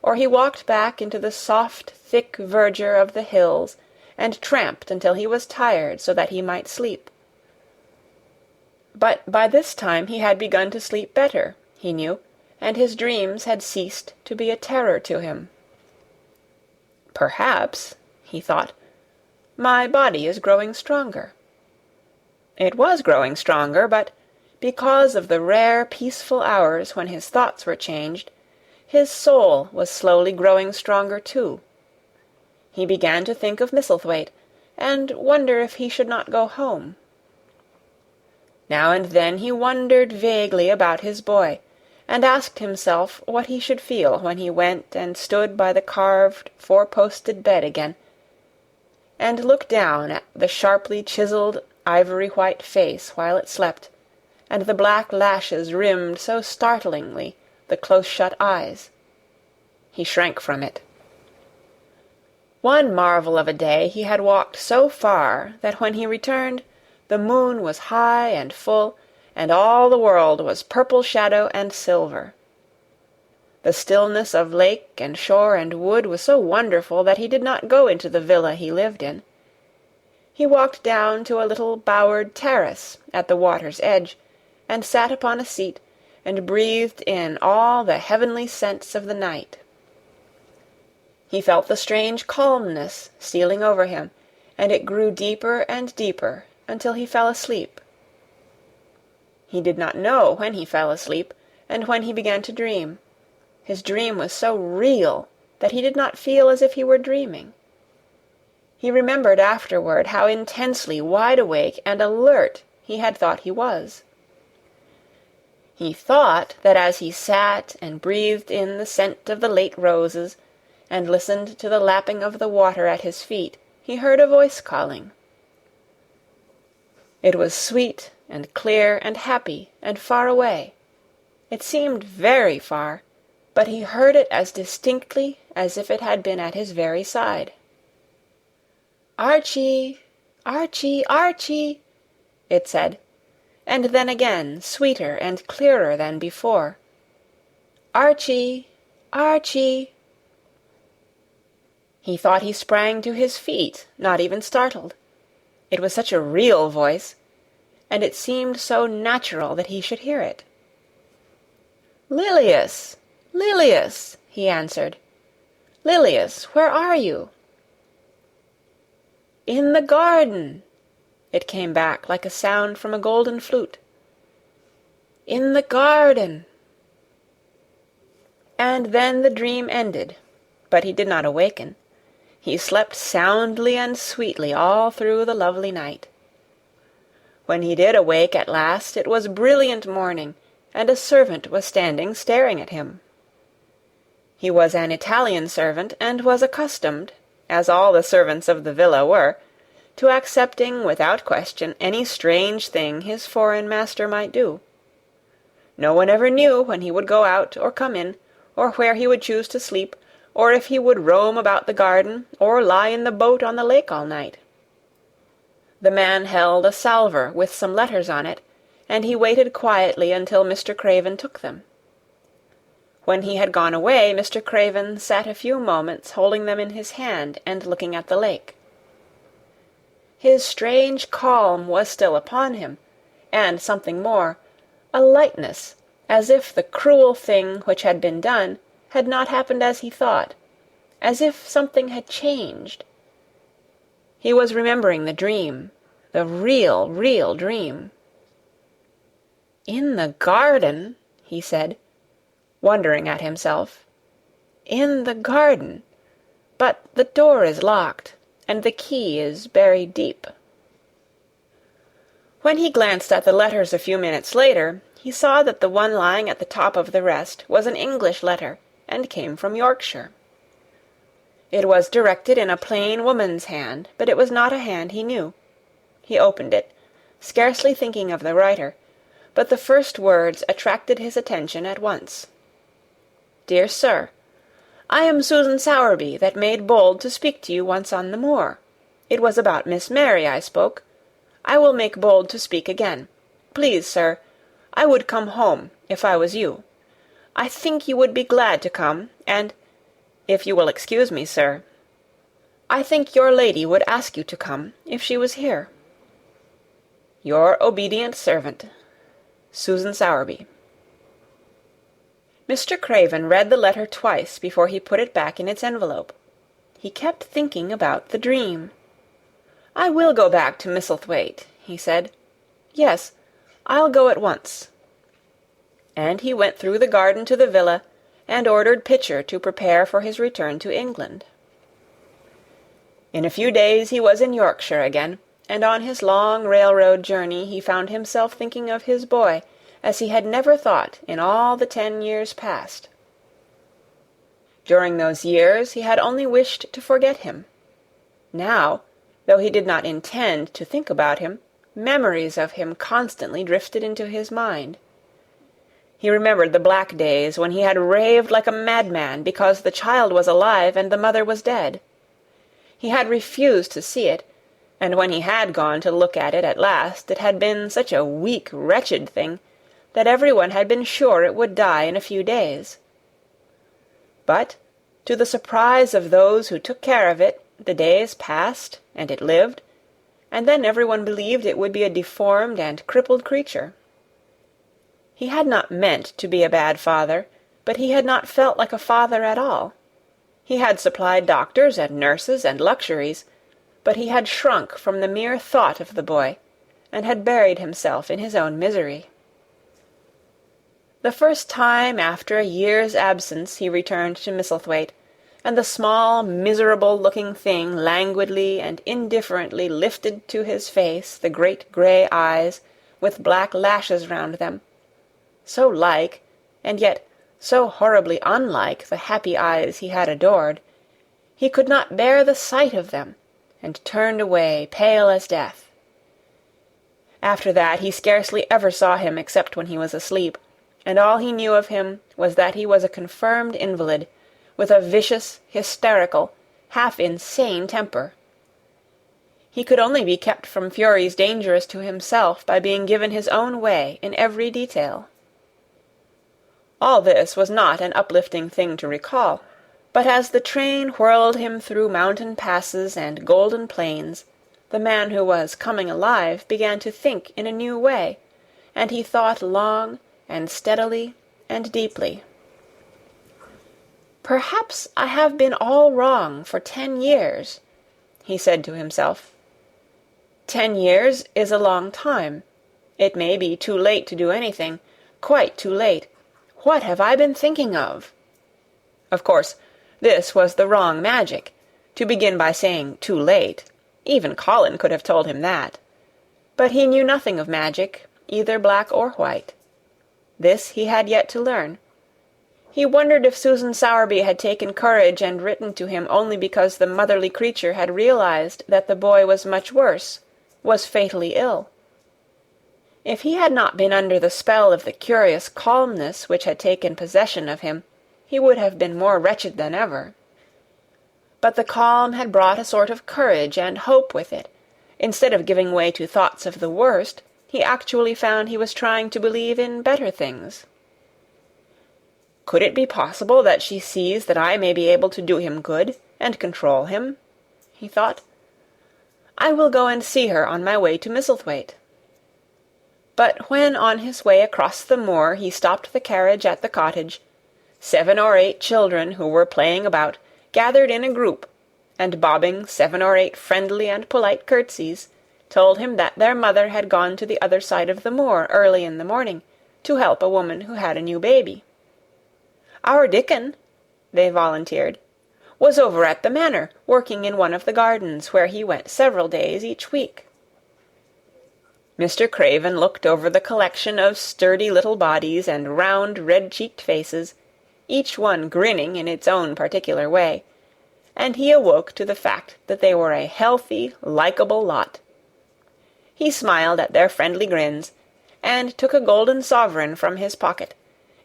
or he walked back into the soft, thick verdure of the hills, and tramped until he was tired so that he might sleep. But by this time he had begun to sleep better, he knew, and his dreams had ceased to be a terror to him. "Perhaps," he thought, "my body is growing stronger." It was growing stronger, but because of the rare peaceful hours when his thoughts were changed, his soul was slowly growing stronger too. He began to think of Misselthwaite, and wonder if he should not go home. Now and then he wondered vaguely about his boy, and asked himself what he should feel when he went and stood by the carved four-posted bed again, and looked down at the sharply chiselled ivory-white face while it slept, and the black lashes rimmed so startlingly the close-shut eyes. He shrank from it. One marvel of a day he had walked so far that when he returned the moon was high and full, and all the world was purple shadow and silver. The stillness of lake and shore and wood was so wonderful that he did not go into the villa he lived in. He walked down to a little bowered terrace at the water's edge, and sat upon a seat, and breathed in all the heavenly scents of the night. He felt the strange calmness stealing over him, and it grew deeper and deeper until he fell asleep. He did not know when he fell asleep and when he began to dream. His dream was so real that he did not feel as if he were dreaming. He remembered afterward how intensely wide awake and alert he had thought he was. He thought that as he sat and breathed in the scent of the late roses and listened to the lapping of the water at his feet, he heard a voice calling. It was sweet and clear and happy and far away. It seemed very far, but he heard it as distinctly as if it had been at his very side. "Archie! Archie! Archie!" it said, and then again, sweeter and clearer than before. "Archie! Archie!" He thought he sprang to his feet, not even startled. It was such a real voice, and it seemed so natural that he should hear it. "Lilias! Lilias!" he answered. "Lilias, where are you?" "In the garden," it came back like a sound from a golden flute. "In the garden." And then the dream ended, but he did not awaken. He slept soundly and sweetly all through the lovely night. When he did awake at last, it was brilliant morning, and a servant was standing staring at him. He was an Italian servant, and was accustomed, as all the servants of the villa were, to accepting without question any strange thing his foreign master might do. No one ever knew when he would go out or come in, or where he would choose to sleep, or if he would roam about the garden, or lie in the boat on the lake all night. The man held a salver with some letters on it, and he waited quietly until Mr. Craven took them. When he had gone away, Mr. Craven sat a few moments holding them in his hand and looking at the lake. His strange calm was still upon him, and something more, a lightness, as if the cruel thing which had been done had not happened as he thought, as if something had changed. He was remembering the dream, the real, real dream. "In the garden," he said, wondering at himself. "In the garden. But the door is locked, and the key is buried deep." When he glanced at the letters a few minutes later, he saw that the one lying at the top of the rest was an English letter, and came from Yorkshire. It was directed in a plain woman's hand, but it was not a hand he knew. He opened it, scarcely thinking of the writer, but the first words attracted his attention at once. "Dear Sir, I am Susan Sowerby, that made bold to speak to you once on the moor. It was about Miss Mary I spoke. I will make bold to speak again. Please, sir, I would come home, if I was you. I think you would be glad to come, and, if you will excuse me, sir, I think your lady would ask you to come, if she was here. Your obedient servant, Susan Sowerby." Mr. Craven read the letter twice before he put it back in its envelope. He kept thinking about the dream. "I will go back to Misselthwaite," he said. "Yes, I'll go at once." And he went through the garden to the villa, and ordered Pitcher to prepare for his return to England. In a few days he was in Yorkshire again, and on his long railroad journey he found himself thinking of his boy as he had never thought in all the 10 years past. During those years he had only wished to forget him. Now, though he did not intend to think about him, memories of him constantly drifted into his mind. He remembered the black days when he had raved like a madman because the child was alive and the mother was dead. He had refused to see it, and when he had gone to look at it at last, it had been such a weak, wretched thing that everyone had been sure it would die in a few days. But, to the surprise of those who took care of it, the days passed, and it lived, and then everyone believed it would be a deformed and crippled creature. He had not meant to be a bad father, but he had not felt like a father at all. He had supplied doctors and nurses and luxuries, but he had shrunk from the mere thought of the boy, and had buried himself in his own misery. The first time after a year's absence he returned to Misselthwaite, and the small, miserable-looking thing languidly and indifferently lifted to his face the great grey eyes with black lashes round them, so like, and yet so horribly unlike the happy eyes he had adored, he could not bear the sight of them, and turned away, pale as death. After that he scarcely ever saw him except when he was asleep, and all he knew of him was that he was a confirmed invalid, with a vicious, hysterical, half-insane temper. He could only be kept from furies dangerous to himself by being given his own way in every detail. All this was not an uplifting thing to recall, but as the train whirled him through mountain passes and golden plains, the man who was coming alive began to think in a new way, and he thought long and steadily and deeply. "Perhaps I have been all wrong for 10 years," he said to himself. 10 years is a long time. It may be too late to do anything, quite too late. What have I been thinking of? Of course, this was the wrong magic, to begin by saying too late. Even Colin could have told him that. But he knew nothing of magic, either black or white. This he had yet to learn. He wondered if Susan Sowerby had taken courage and written to him only because the motherly creature had realized that the boy was much worse, was fatally ill. If he had not been under the spell of the curious calmness which had taken possession of him, he would have been more wretched than ever. But the calm had brought a sort of courage and hope with it. Instead of giving way to thoughts of the worst, he actually found he was trying to believe in better things. Could it be possible that she sees that I may be able to do him good, and control him? He thought. I will go and see her on my way to Misselthwaite. But when on his way across the moor he stopped the carriage at the cottage, 7 or 8 children who were playing about gathered in a group, and bobbing 7 or 8 friendly and polite curtsies, told him that their mother had gone to the other side of the moor early in the morning, to help a woman who had a new baby. Our Dickon, they volunteered, was over at the manor, working in one of the gardens, where he went several days each week. Mr. Craven looked over the collection of sturdy little bodies and round, red-cheeked faces, each one grinning in its own particular way, and he awoke to the fact that they were a healthy, likeable lot. He smiled at their friendly grins, and took a golden sovereign from his pocket,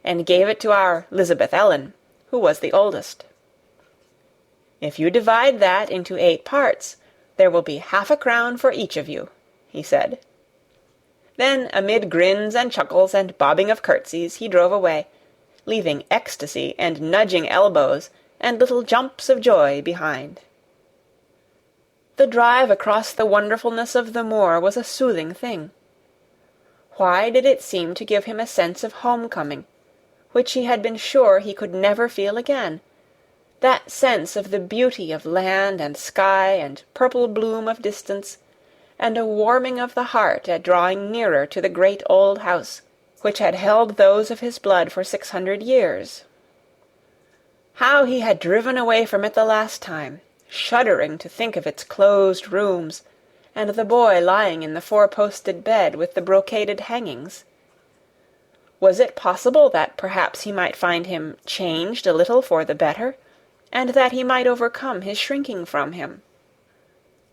and gave it to our Lisbeth Ellen, who was the oldest. If you divide that into 8 parts, there will be half a crown for each of you, he said. Then, amid grins and chuckles and bobbing of curtsies, he drove away, leaving ecstasy and nudging elbows and little jumps of joy behind. The drive across the wonderfulness of the moor was a soothing thing. Why did it seem to give him a sense of homecoming, which he had been sure he could never feel again, that sense of the beauty of land and sky and purple bloom of distance, and a warming of the heart at drawing nearer to the great old house, which had held those of his blood for 600 years. How he had driven away from it the last time, shuddering to think of its closed rooms, and the boy lying in the 4-posted bed with the brocaded hangings. Was it possible that perhaps he might find him changed a little for the better, and that he might overcome his shrinking from him?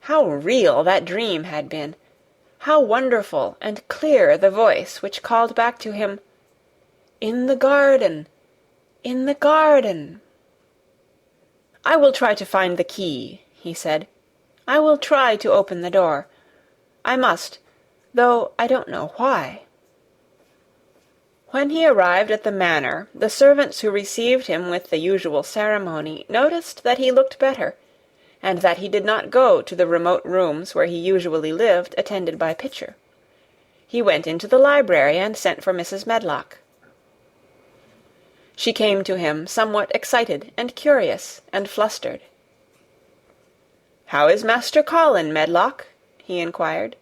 How real that dream had been! How wonderful and clear the voice which called back to him, "In the garden! In the garden!" "I will try to find the key," he said. "I will try to open the door. I must, though I don't know why." When he arrived at the manor, the servants who received him with the usual ceremony noticed that he looked better, and that he did not go to the remote rooms where he usually lived, attended by Pitcher. he went into the library and sent for Mrs. Medlock. She came to him somewhat excited and curious and flustered. "How is Master Colin, Medlock?" he inquired.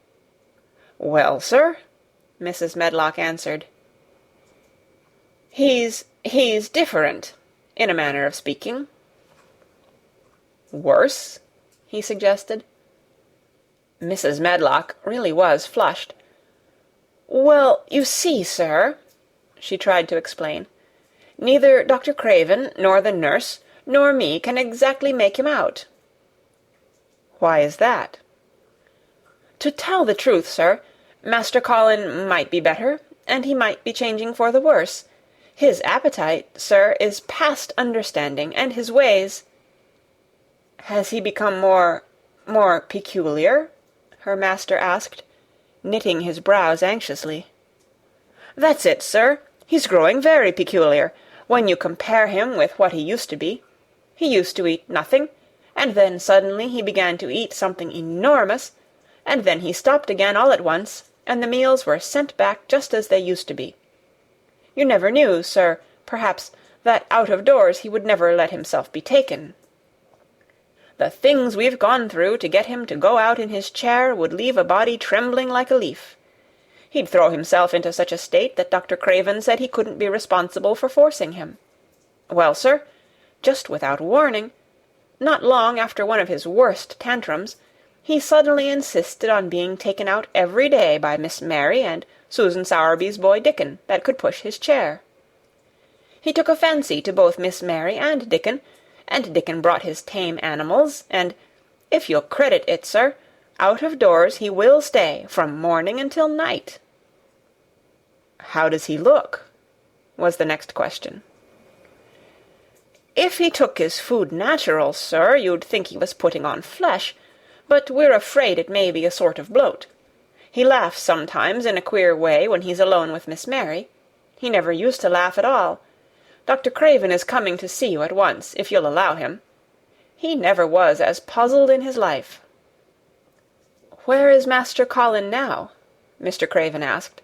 "Well, sir," Mrs. Medlock answered. He's different, in a manner of speaking." "Worse?" he suggested. Mrs. Medlock really was flushed. "Well, you see, sir," she tried to explain, "neither Dr. Craven, nor the nurse, nor me can exactly make him out." "Why is that?" "To tell the truth, sir, Master Colin might be better, and he might be changing for the worse. His appetite, sir, is past understanding, and his ways—" "Has he become more peculiar?" her master asked, knitting his brows anxiously. "That's it, sir. He's growing very peculiar, when you compare him with what he used to be. He used to eat nothing, and then suddenly he began to eat something enormous, and then he stopped again all at once, and the meals were sent back just as they used to be. You never knew, sir, perhaps, that out of doors he would never let himself be taken. The things we've gone through to get him to go out in his chair would leave a body trembling like a leaf. He'd throw himself into such a state that Dr. Craven said he couldn't be responsible for forcing him. Well, sir, just without warning, not long after one of his worst tantrums, he suddenly insisted on being taken out every day by Miss Mary and Susan Sowerby's boy Dickon, that could push his chair. He took a fancy to both Miss Mary and Dickon brought his tame animals, and, if you'll credit it, sir, out of doors he will stay from morning until night." "How does he look?" was the next question. "If he took his food natural, sir, you'd think he was putting on flesh, but we're afraid it may be a sort of bloat. He laughs sometimes in a queer way when he's alone with Miss Mary. He never used to laugh at all. Dr. Craven is coming to see you at once, if you'll allow him. He never was as puzzled in his life." "Where is Master Colin now?" Mr. Craven asked.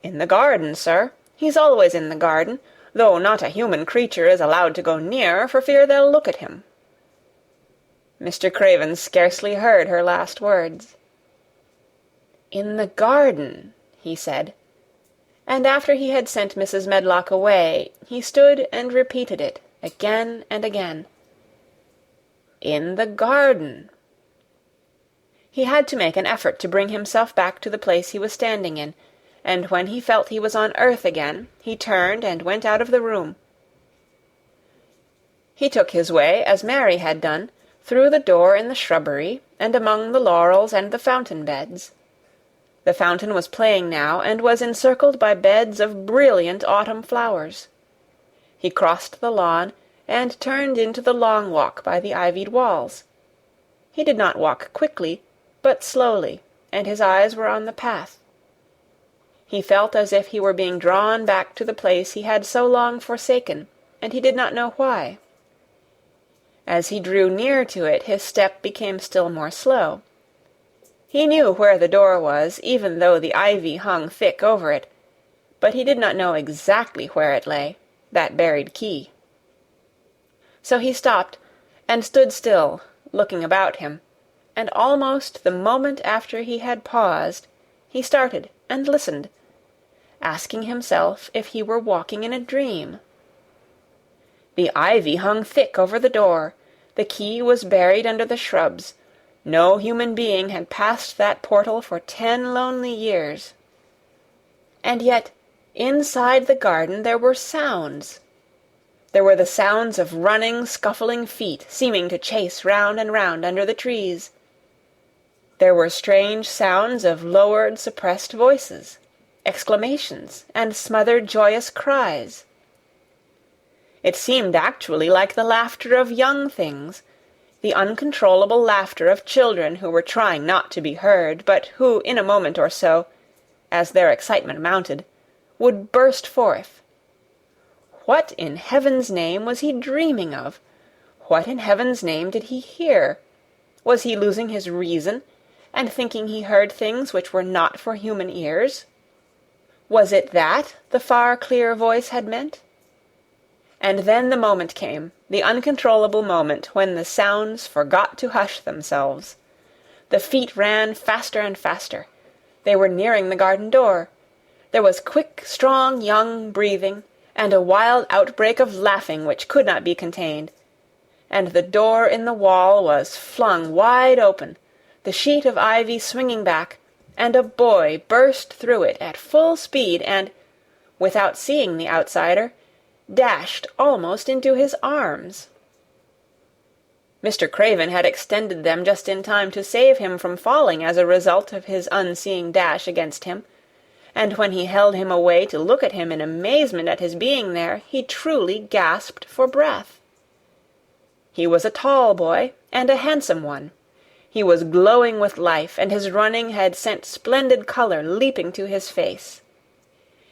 "In the garden, sir. He's always in the garden, though not a human creature is allowed to go near for fear they'll look at him." Mr. Craven scarcely heard her last words. "In the garden," he said, and after he had sent Mrs. Medlock away, he stood and repeated it again and again. "In the garden." He had to make an effort to bring himself back to the place he was standing in, and when he felt he was on earth again, he turned and went out of the room. He took his way, as Mary had done, through the door in the shrubbery, and among the laurels and the fountain beds. The fountain was playing now, and was encircled by beds of brilliant autumn flowers. He crossed the lawn, and turned into the long walk by the ivied walls. He did not walk quickly, but slowly, and his eyes were on the path. He felt as if he were being drawn back to the place he had so long forsaken, and he did not know why. As he drew near to it, his step became still more slow. He knew where the door was, even though the ivy hung thick over it, but he did not know exactly where it lay, that buried key. So he stopped, and stood still, looking about him, and almost the moment after he had paused, he started and listened, asking himself if he were walking in a dream. The ivy hung thick over the door, the key was buried under the shrubs. No human being had passed that portal for 10 lonely years. And yet, inside the garden there were sounds. There were the sounds of running, scuffling feet, seeming to chase round and round under the trees. There were strange sounds of lowered, suppressed voices, exclamations, and smothered, joyous cries. It seemed actually like the laughter of young things, the uncontrollable laughter of children who were trying not to be heard, but who, in a moment or so, as their excitement mounted, would burst forth. What in heaven's name was he dreaming of? What in heaven's name did he hear? Was he losing his reason? and thinking he heard things which were not for human ears? Was it that the far clear voice had meant? And then the moment came, the uncontrollable moment, when the sounds forgot to hush themselves. The feet ran faster and faster. They were nearing the garden door. There was quick, strong, young breathing, and a wild outbreak of laughing which could not be contained. And the door in the wall was flung wide open, the sheet of ivy swinging back, and a boy burst through it at full speed and, without seeing the outsider, dashed almost into his arms. Mr. Craven had extended them just in time to save him from falling as a result of his unseeing dash against him, and when he held him away to look at him in amazement at his being there, he truly gasped for breath. He was a tall boy, and a handsome one. He was glowing with life, and his running had sent splendid colour leaping to his face.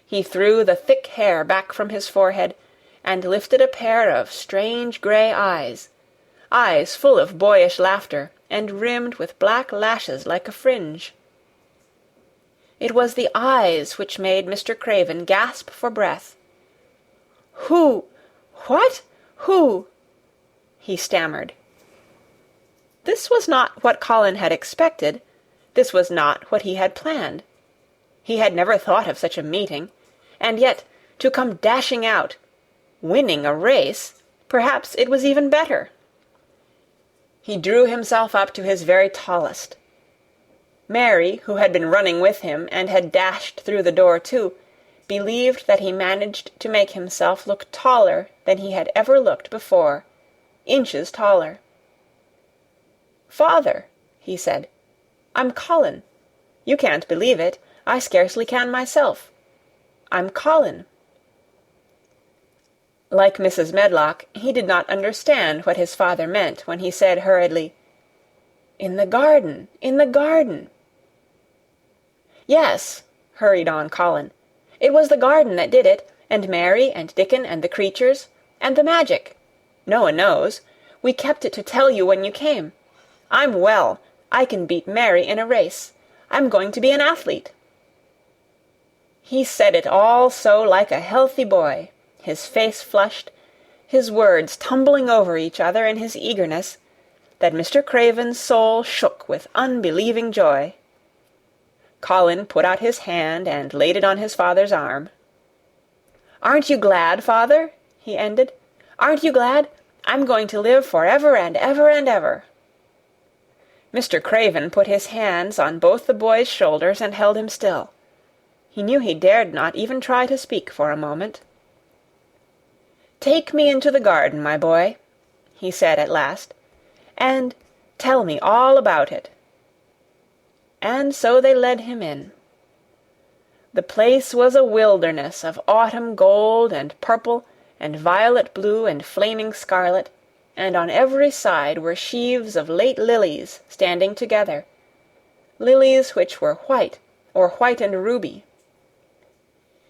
He threw the thick hair back from his forehead, and lifted a pair of strange grey eyes full of boyish laughter, and rimmed with black lashes like a fringe. It was the eyes which made Mr. Craven gasp for breath. "Who? What? Who?" he stammered. This was not what Colin had expected. This was not what he had planned. He had never thought of such a meeting, and yet to come dashing out, winning a race, perhaps it was even better. He drew himself up to his very tallest. Mary, who had been running with him and had dashed through the door too, believed that he managed to make himself look taller than he had ever looked before, inches taller. "Father," he said, "I'm Colin. You can't believe it. I scarcely can myself. I'm Colin." Like Mrs. Medlock, he did not understand what his father meant when he said hurriedly, "In the garden, in the garden." "Yes," hurried on Colin, "it was the garden that did it, and Mary and Dickon and the creatures, and the magic. No one knows. We kept it to tell you when you came. I'm well. I can beat Mary in a race. I'm going to be an athlete." He said it all so like a healthy boy, his face flushed, his words tumbling over each other in his eagerness, that Mr. Craven's soul shook with unbelieving joy. Colin put out his hand and laid it on his father's arm. "Aren't you glad, father?" he ended. "Aren't you glad? I'm going to live for ever and ever and ever." Mr. Craven put his hands on both the boy's shoulders and held him still. He knew he dared not even try to speak for a moment. "Take me into the garden, my boy," he said at last, "and tell me all about it." And so they led him in. The place was a wilderness of autumn gold and purple and violet blue and flaming scarlet, and on every side were sheaves of late lilies standing together, lilies which were white, or white and ruby.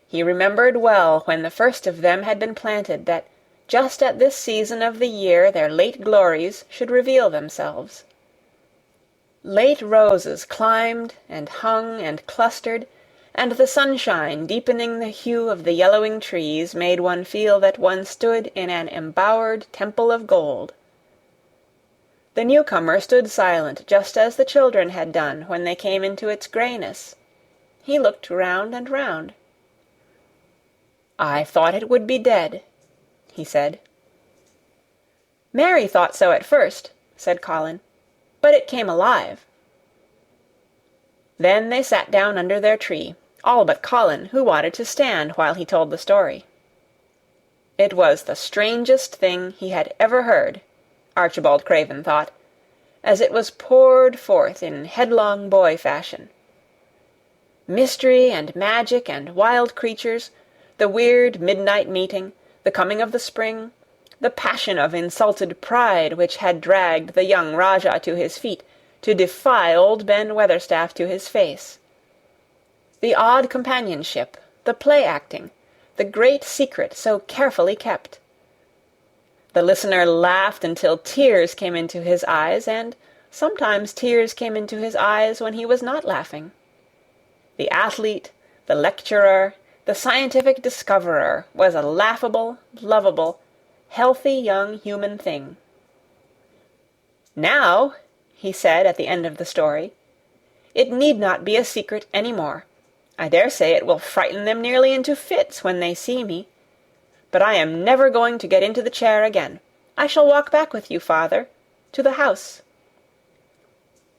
He remembered well when the first of them had been planted that just at this season of the year their late glories should reveal themselves. Late roses climbed and hung and clustered, and the sunshine deepening the hue of the yellowing trees made one feel that one stood in an embowered temple of gold. The newcomer stood silent just as the children had done when they came into its greyness. He looked round and round. "I thought it would be dead," he said. "Mary thought so at first," said Colin, "but it came alive." Then they sat down under their tree, all but Colin, who wanted to stand while he told the story. It was the strangest thing he had ever heard, Archibald Craven thought, as it was poured forth in headlong boy fashion. Mystery and magic and wild creatures, the weird midnight meeting, the coming of the spring, the passion of insulted pride which had dragged the young Rajah to his feet to defy old Ben Weatherstaff to his face. The odd companionship, the play-acting, the great secret so carefully kept. The listener laughed until tears came into his eyes, and Sometimes tears came into his eyes when he was not laughing. The athlete, the lecturer, the scientific discoverer was a laughable, lovable, healthy young human thing. "Now," he said at the end of the story, "it need not be a secret any more. I dare say it will frighten them nearly into fits when they see me. But I am never going to get into the chair again. I shall walk back with you, father, to the house."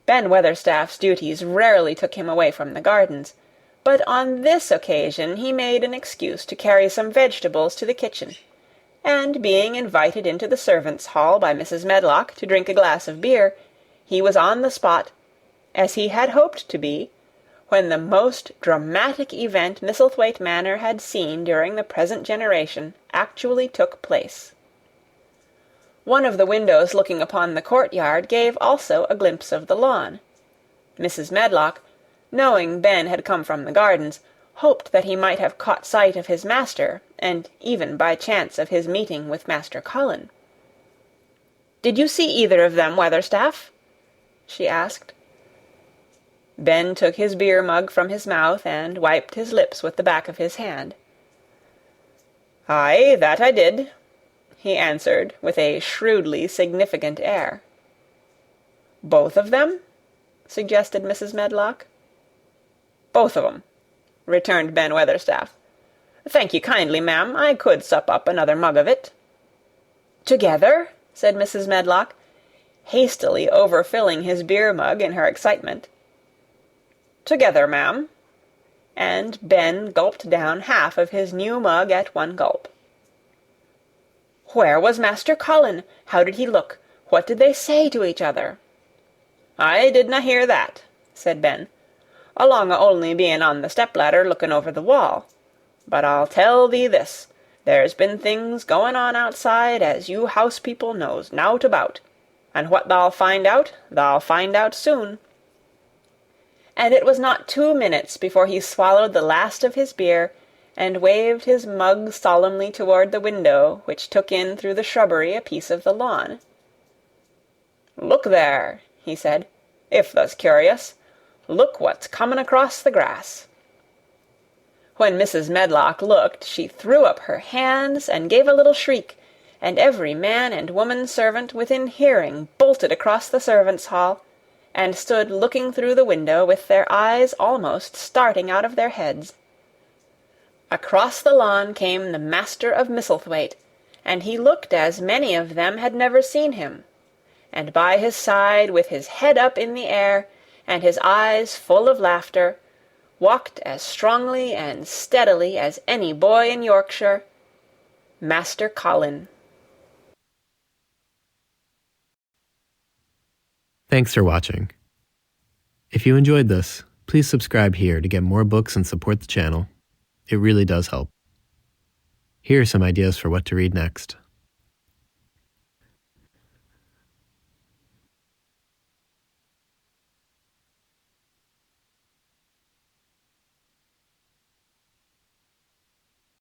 Ben Weatherstaff's duties rarely took him away from the gardens, but on this occasion he made an excuse to carry some vegetables to the kitchen, and being invited into the servants' hall by Mrs. Medlock to drink a glass of beer, he was on the spot, as he had hoped to be, when the most dramatic event Misselthwaite Manor had seen during the present generation actually took place. One of the windows looking upon the courtyard gave also a glimpse of the lawn. Mrs. Medlock, knowing Ben had come from the gardens, hoped that he might have caught sight of his master, and even by chance of his meeting with Master Colin. "Did you see either of them, Weatherstaff?" she asked. Ben took his beer-mug from his mouth and wiped his lips with the back of his hand. "Aye, that I did," he answered with a shrewdly significant air. "Both of them?" suggested Mrs. Medlock. "Both of 'em," returned Ben Weatherstaff. "Thank you kindly, ma'am. I could sup up another mug of it." "Together?" said Mrs. Medlock, hastily overfilling his beer-mug in her excitement. "Together, ma'am." And Ben gulped down half of his new mug at one gulp. "Where was Master Colin? How did he look? What did they say to each other?" "I didna hear that," said Ben, "along o' only being on the step-ladder looking over the wall. But I'll tell thee this, there's been things going on outside as you house-people knows nowt about, and what thou'll find out soon." And it was not 2 minutes before he swallowed the last of his beer, and waved his mug solemnly toward the window which took in through the shrubbery a piece of the lawn. "Look there," he said, "if thou's curious. Look what's comin' across the grass." When Mrs. Medlock looked, she threw up her hands and gave a little shriek, and every man and woman servant within hearing bolted across the servants' hall, and stood looking through the window with their eyes almost starting out of their heads. Across the lawn came the master of Misselthwaite, and he looked as many of them had never seen him, and by his side, with his head up in the air, and his eyes full of laughter, walked as strongly and steadily as any boy in Yorkshire, Master Colin. Thanks for watching. If you enjoyed this, please subscribe here to get more books and support the channel. It really does help. Here are some ideas for what to read next.